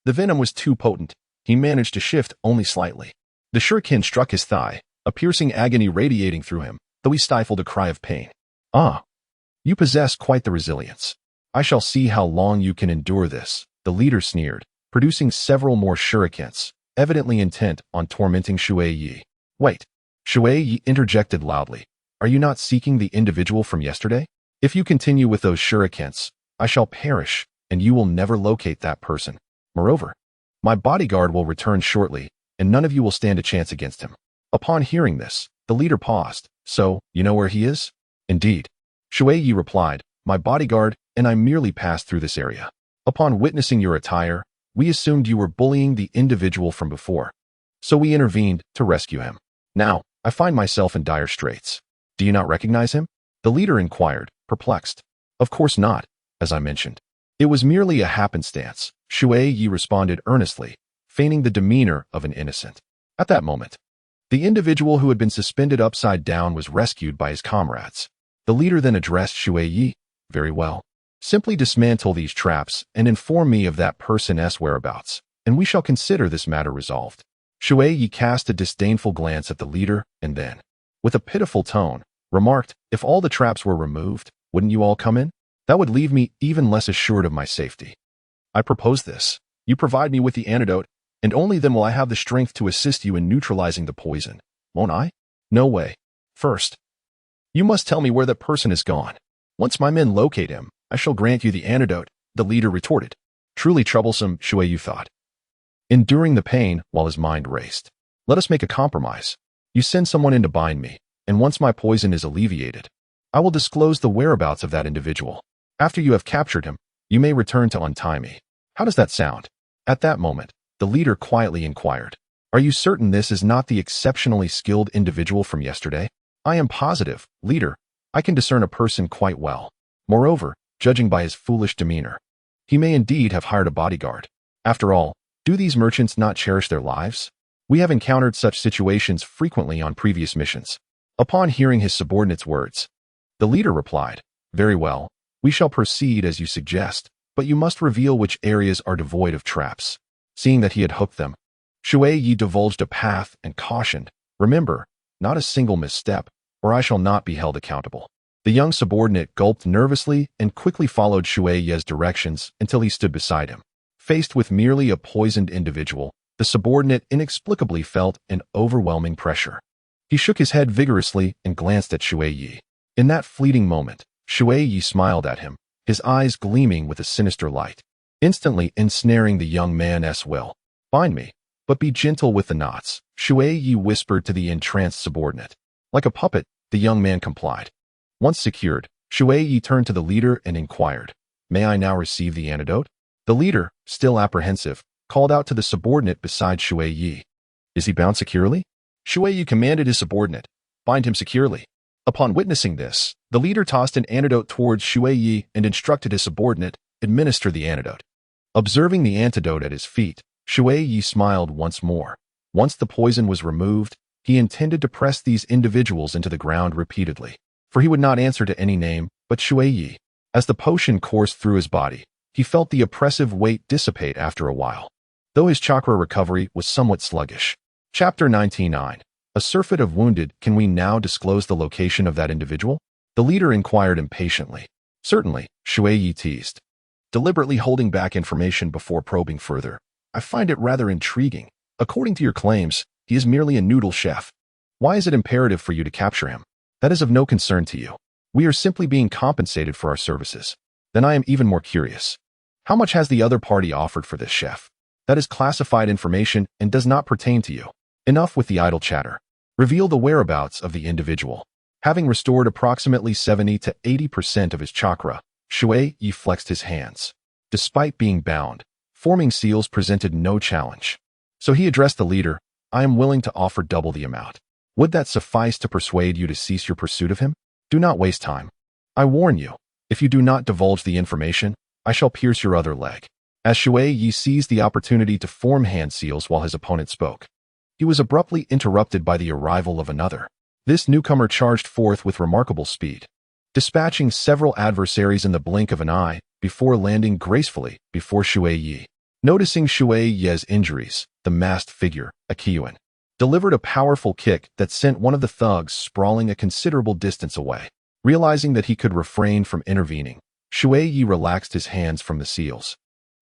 The venom was too potent. He managed to shift only slightly. The shuriken struck his thigh, a piercing agony radiating through him, though he stifled a cry of pain. Ah, you possess quite the resilience. I shall see how long you can endure this, the leader sneered, producing several more shurikens, evidently intent on tormenting Shui Ye. Wait, Shui Ye interjected loudly. Are you not seeking the individual from yesterday? If you continue with those shurikens, I shall perish, and you will never locate that person. Moreover, my bodyguard will return shortly, and none of you will stand a chance against him. Upon hearing this, the leader paused. So, you know where he is? Indeed. Shui Ye replied, my bodyguard, and I merely passed through this area. Upon witnessing your attire, we assumed you were bullying the individual from before, so we intervened to rescue him. Now, I find myself in dire straits. Do you not recognize him? The leader inquired, perplexed. Of course not, as I mentioned. It was merely a happenstance, Shui Ye responded earnestly, feigning the demeanor of an innocent. At that moment, the individual who had been suspended upside down was rescued by his comrades. The leader then addressed Shui Ye. Very well. Simply dismantle these traps and inform me of that person's whereabouts, and we shall consider this matter resolved. Shui Ye cast a disdainful glance at the leader and then, with a pitiful tone, remarked, if all the traps were removed, wouldn't you all come in? That would leave me even less assured of my safety. I propose this. You provide me with the antidote, and only then will I have the strength to assist you in neutralizing the poison, won't I? No way. First, you must tell me where that person is gone. Once my men locate him, I shall grant you the antidote, the leader retorted. Truly troublesome, Shui Ye thought, enduring the pain while his mind raced. Let us make a compromise. You send someone in to bind me, and once my poison is alleviated, I will disclose the whereabouts of that individual. After you have captured him, you may return to untie me. How does that sound? At that moment, the leader quietly inquired, are you certain this is not the exceptionally skilled individual from yesterday? I am positive, leader. I can discern a person quite well. Moreover, judging by his foolish demeanor, he may indeed have hired a bodyguard. After all, do these merchants not cherish their lives? We have encountered such situations frequently on previous missions. Upon hearing his subordinate's words, the leader replied, very well, we shall proceed as you suggest, but you must reveal which areas are devoid of traps. Seeing that he had hooked them, Shui Ye divulged a path and cautioned, remember, not a single misstep, or I shall not be held accountable. The young subordinate gulped nervously and quickly followed Shui Ye's directions until he stood beside him. Faced with merely a poisoned individual, the subordinate inexplicably felt an overwhelming pressure. He shook his head vigorously and glanced at Shui Ye. In that fleeting moment, Shui Ye smiled at him, his eyes gleaming with a sinister light, instantly ensnaring the young man's will. Bind me, but be gentle with the knots, Shui Ye whispered to the entranced subordinate. Like a puppet, the young man complied. Once secured, Shui Ye turned to the leader and inquired, may I now receive the antidote? The leader, still apprehensive, called out to the subordinate beside Shui Ye. Is he bound securely? Shui Ye commanded his subordinate, bind him securely. Upon witnessing this, the leader tossed an antidote towards Shui Ye and instructed his subordinate, administer the antidote. Observing the antidote at his feet, Shui Ye smiled once more. Once the poison was removed, he intended to press these individuals into the ground repeatedly, for he would not answer to any name but Shui Ye. As the potion coursed through his body, he felt the oppressive weight dissipate after a while, though his chakra recovery was somewhat sluggish. Chapter 99. A surfeit of wounded. Can we now disclose the location of that individual? The leader inquired impatiently. Certainly, Shui Ye teased, deliberately holding back information before probing further. I find it rather intriguing. According to your claims, he is merely a noodle chef. Why is it imperative for you to capture him? That is of no concern to you. We are simply being compensated for our services. Then I am even more curious. How much has the other party offered for this chef? That is classified information and does not pertain to you. Enough with the idle chatter. Reveal the whereabouts of the individual. Having restored approximately 70 to 80% of his chakra, Shui Ye flexed his hands. Despite being bound, forming seals presented no challenge. So he addressed the leader, I am willing to offer double the amount. Would that suffice to persuade you to cease your pursuit of him? Do not waste time. I warn you, if you do not divulge the information, I shall pierce your other leg. As Shui Ye seized the opportunity to form hand seals while his opponent spoke, he was abruptly interrupted by the arrival of another. This newcomer charged forth with remarkable speed, dispatching several adversaries in the blink of an eye before landing gracefully before Shui Ye. Noticing Shui Ye's injuries, the masked figure, Akiyuan, delivered a powerful kick that sent one of the thugs sprawling a considerable distance away. Realizing that he could refrain from intervening, Shui Ye relaxed his hands from the seals,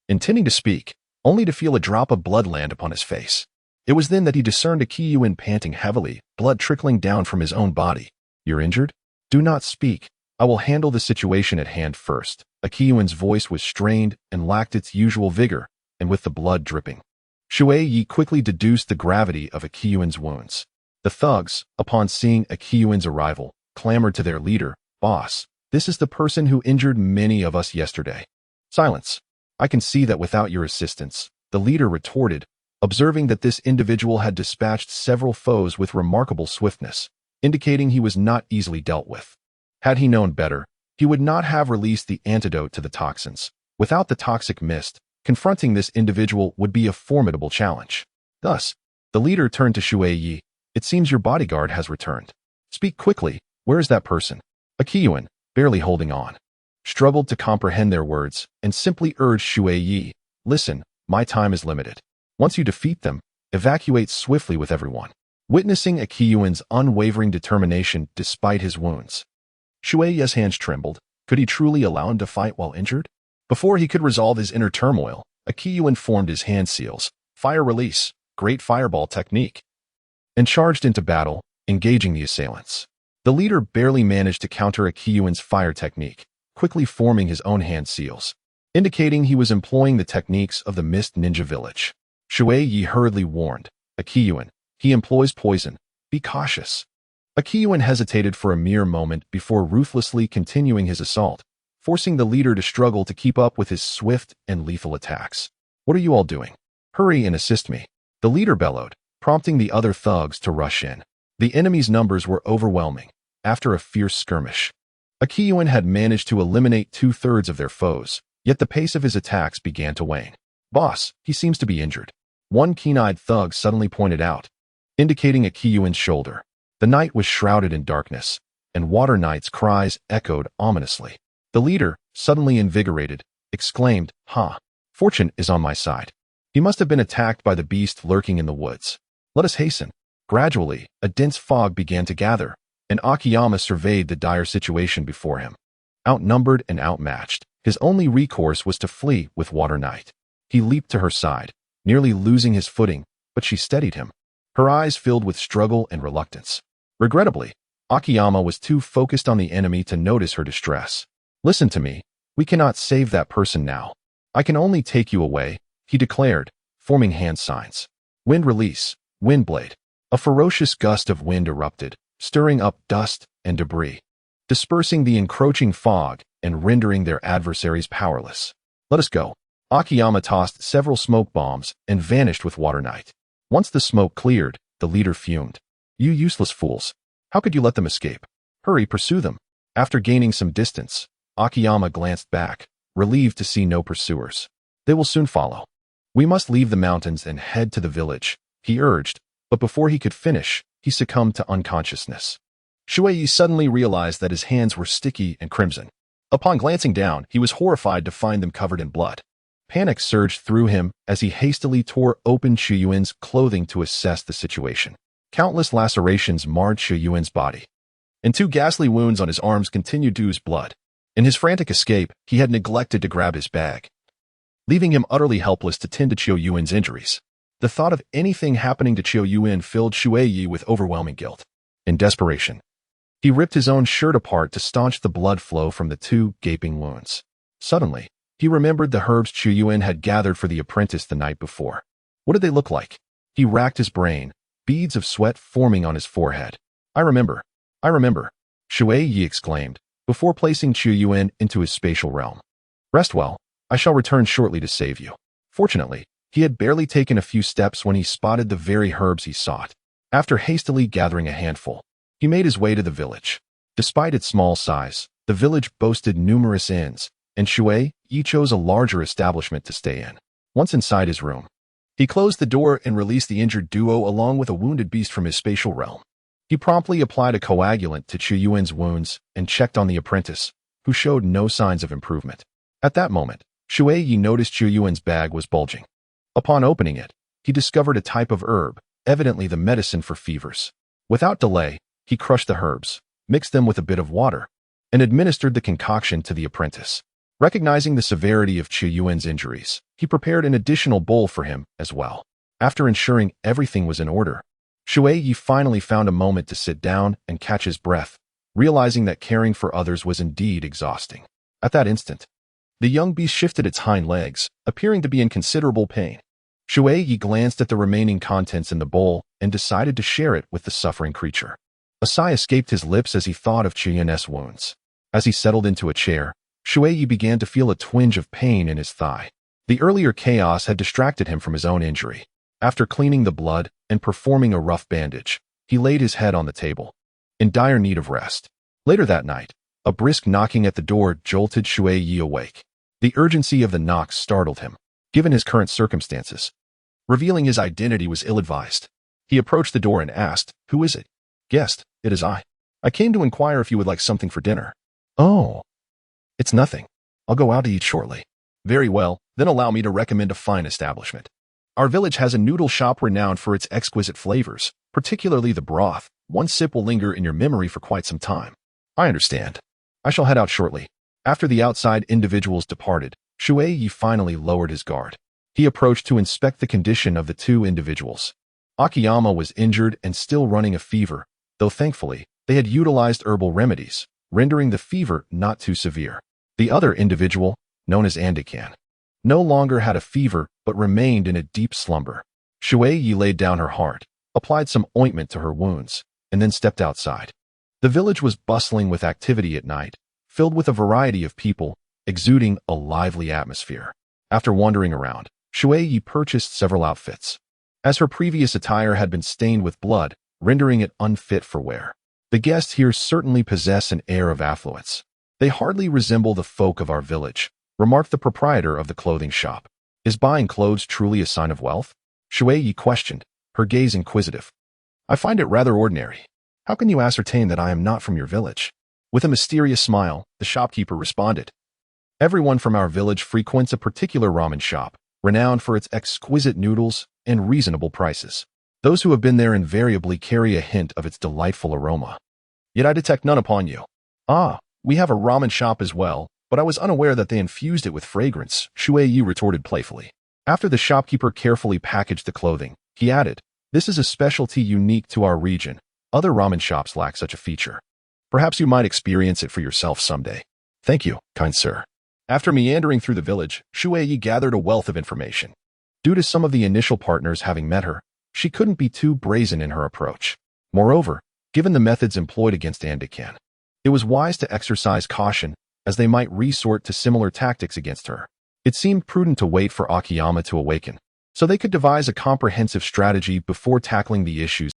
intending to speak, only to feel a drop of blood land upon his face. It was then that he discerned Akiyuan panting heavily, blood trickling down from his own body. You're injured? Do not speak. I will handle the situation at hand first. Akiyuan's voice was strained and lacked its usual vigor, and with the blood dripping, Shui Ye quickly deduced the gravity of Akiyuan's wounds. The thugs, upon seeing Akiyuan's arrival, clamored to their leader, Boss, This is the person who injured many of us yesterday. Silence. I can see that without your assistance, the leader retorted, observing that this individual had dispatched several foes with remarkable swiftness, indicating he was not easily dealt with. Had he known better, he would not have released the antidote to the toxins. Without the toxic mist, confronting this individual would be a formidable challenge. Thus, the leader turned to Shui Ye. It seems your bodyguard has returned. Speak quickly. Where is that person? Akiyuan, barely holding on, struggled to comprehend their words and simply urged Shui Ye, listen, my time is limited. Once you defeat them, evacuate swiftly with everyone. Witnessing Akiyuan's unwavering determination despite his wounds, Shui Ye's hands trembled. Could he truly allow him to fight while injured? Before he could resolve his inner turmoil, Akiyuan formed his hand seals, fire release, great fireball technique, and charged into battle, engaging the assailants. The leader barely managed to counter Akiyuan's fire technique, quickly forming his own hand seals, indicating he was employing the techniques of the Mist Ninja Village. Shui Ye hurriedly warned, Akiyuan, he employs poison. Be cautious. Akiyuan hesitated for a mere moment before ruthlessly continuing his assault, forcing the leader to struggle to keep up with his swift and lethal attacks. What are you all doing? Hurry and assist me. The leader bellowed, prompting the other thugs to rush in. The enemy's numbers were overwhelming. After a fierce skirmish, Akiyuan had managed to eliminate 2/3 of their foes, yet the pace of his attacks began to wane. Boss, he seems to be injured. One keen-eyed thug suddenly pointed out, indicating Akiyuan's shoulder. The night was shrouded in darkness, and Water Knight's cries echoed ominously. The leader, suddenly invigorated, exclaimed, Fortune is on my side. He must have been attacked by the beast lurking in the woods. Let us hasten. Gradually, a dense fog began to gather, and Akiyama surveyed the dire situation before him. Outnumbered and outmatched, his only recourse was to flee with Water Knight. He leaped to her side, nearly losing his footing, but she steadied him, her eyes filled with struggle and reluctance. Regrettably, Akiyama was too focused on the enemy to notice her distress. Listen to me. We cannot save that person now. I can only take you away, he declared, forming hand signs. Wind release, wind blade. A ferocious gust of wind erupted, stirring up dust and debris, dispersing the encroaching fog and rendering their adversaries powerless. Let us go. Akiyama tossed several smoke bombs and vanished with Water Knight. Once the smoke cleared, the leader fumed. You useless fools. How could you let them escape? Hurry, pursue them. After gaining some distance, Akiyama glanced back, relieved to see no pursuers. They will soon follow. We must leave the mountains and head to the village, he urged, but before he could finish, he succumbed to unconsciousness. Shui Ye suddenly realized that his hands were sticky and crimson. Upon glancing down, he was horrified to find them covered in blood. Panic surged through him as he hastily tore open Shuyuan's clothing to assess the situation. Countless lacerations marred Shuyuan's body, and 2 ghastly wounds on his arms continued to ooze blood. In his frantic escape, he had neglected to grab his bag, leaving him utterly helpless to tend to Chiu-Yuan's injuries. The thought of anything happening to Chiu-Yuan filled Shui Ye with overwhelming guilt. In desperation, he ripped his own shirt apart to staunch the blood flow from the 2 gaping wounds. Suddenly, he remembered the herbs Chiu-Yuan had gathered for the apprentice the night before. What did they look like? He racked his brain, beads of sweat forming on his forehead. I remember. Shui Ye exclaimed, before placing Chiu-Yuan into his spatial realm. Rest well. I shall return shortly to save you. Fortunately, he had barely taken a few steps when he spotted the very herbs he sought. After hastily gathering a handful, he made his way to the village. Despite its small size, the village boasted numerous inns, and Shui Ye chose a larger establishment to stay in. Once inside his room, he closed the door and released the injured duo along with a wounded beast from his spatial realm. He promptly applied a coagulant to Chiu-Yuan's wounds and checked on the apprentice, who showed no signs of improvement. At that moment, Shui Ye noticed Chiu-Yuan's bag was bulging. Upon opening it, he discovered a type of herb, evidently the medicine for fevers. Without delay, he crushed the herbs, mixed them with a bit of water, and administered the concoction to the apprentice. Recognizing the severity of Chiu-Yuan's injuries, he prepared an additional bowl for him as well. After ensuring everything was in order, Shui Ye finally found a moment to sit down and catch his breath, realizing that caring for others was indeed exhausting. At that instant, the young beast shifted its hind legs, appearing to be in considerable pain. Shui Ye glanced at the remaining contents in the bowl and decided to share it with the suffering creature. A sigh escaped his lips as he thought of Chiu-Yuan's wounds. As he settled into a chair, Shui Ye began to feel a twinge of pain in his thigh. The earlier chaos had distracted him from his own injury. After cleaning the blood and performing a rough bandage, he laid his head on the table, in dire need of rest. Later that night, a brisk knocking at the door jolted Shui Ye awake. The urgency of the knock startled him, given his current circumstances. Revealing his identity was ill-advised. He approached the door and asked, "Who is it?" "Guest, it is I. I came to inquire if you would like something for dinner." "Oh, it's nothing. I'll go out to eat shortly." "Very well, then allow me to recommend a fine establishment. Our village has a noodle shop renowned for its exquisite flavors, particularly the broth. One sip will linger in your memory for quite some time." "I understand. I shall head out shortly." After the outside individuals departed, Shui Ye finally lowered his guard. He approached to inspect the condition of the two individuals. Akiyama was injured and still running a fever, though thankfully, they had utilized herbal remedies, rendering the fever not too severe. The other individual, known as Andekan, no longer had a fever but remained in a deep slumber. Shui Ye laid down her heart, applied some ointment to her wounds, and then stepped outside. The village was bustling with activity at night, filled with a variety of people, exuding a lively atmosphere. After wandering around, Shui Ye purchased several outfits, as her previous attire had been stained with blood, rendering it unfit for wear. The guests here certainly possess an air of affluence. "They hardly resemble the folk of our village," remarked the proprietor of the clothing shop. "Is buying clothes truly a sign of wealth?" Shui Ye questioned, her gaze inquisitive. "I find it rather ordinary. How can you ascertain that I am not from your village?" With a mysterious smile, the shopkeeper responded. "Everyone from our village frequents a particular ramen shop, renowned for its exquisite noodles and reasonable prices. Those who have been there invariably carry a hint of its delightful aroma. Yet I detect none upon you." "Ah, we have a ramen shop as well, but I was unaware that they infused it with fragrance," Shui Ye retorted playfully. After the shopkeeper carefully packaged the clothing, he added, "This is a specialty unique to our region. Other ramen shops lack such a feature. Perhaps you might experience it for yourself someday." "Thank you, kind sir." After meandering through the village, Shui Ye gathered a wealth of information. Due to some of the initial partners having met her, she couldn't be too brazen in her approach. Moreover, given the methods employed against Andekan, it was wise to exercise caution, as they might resort to similar tactics against her. It seemed prudent to wait for Akiyama to awaken, so they could devise a comprehensive strategy before tackling the issues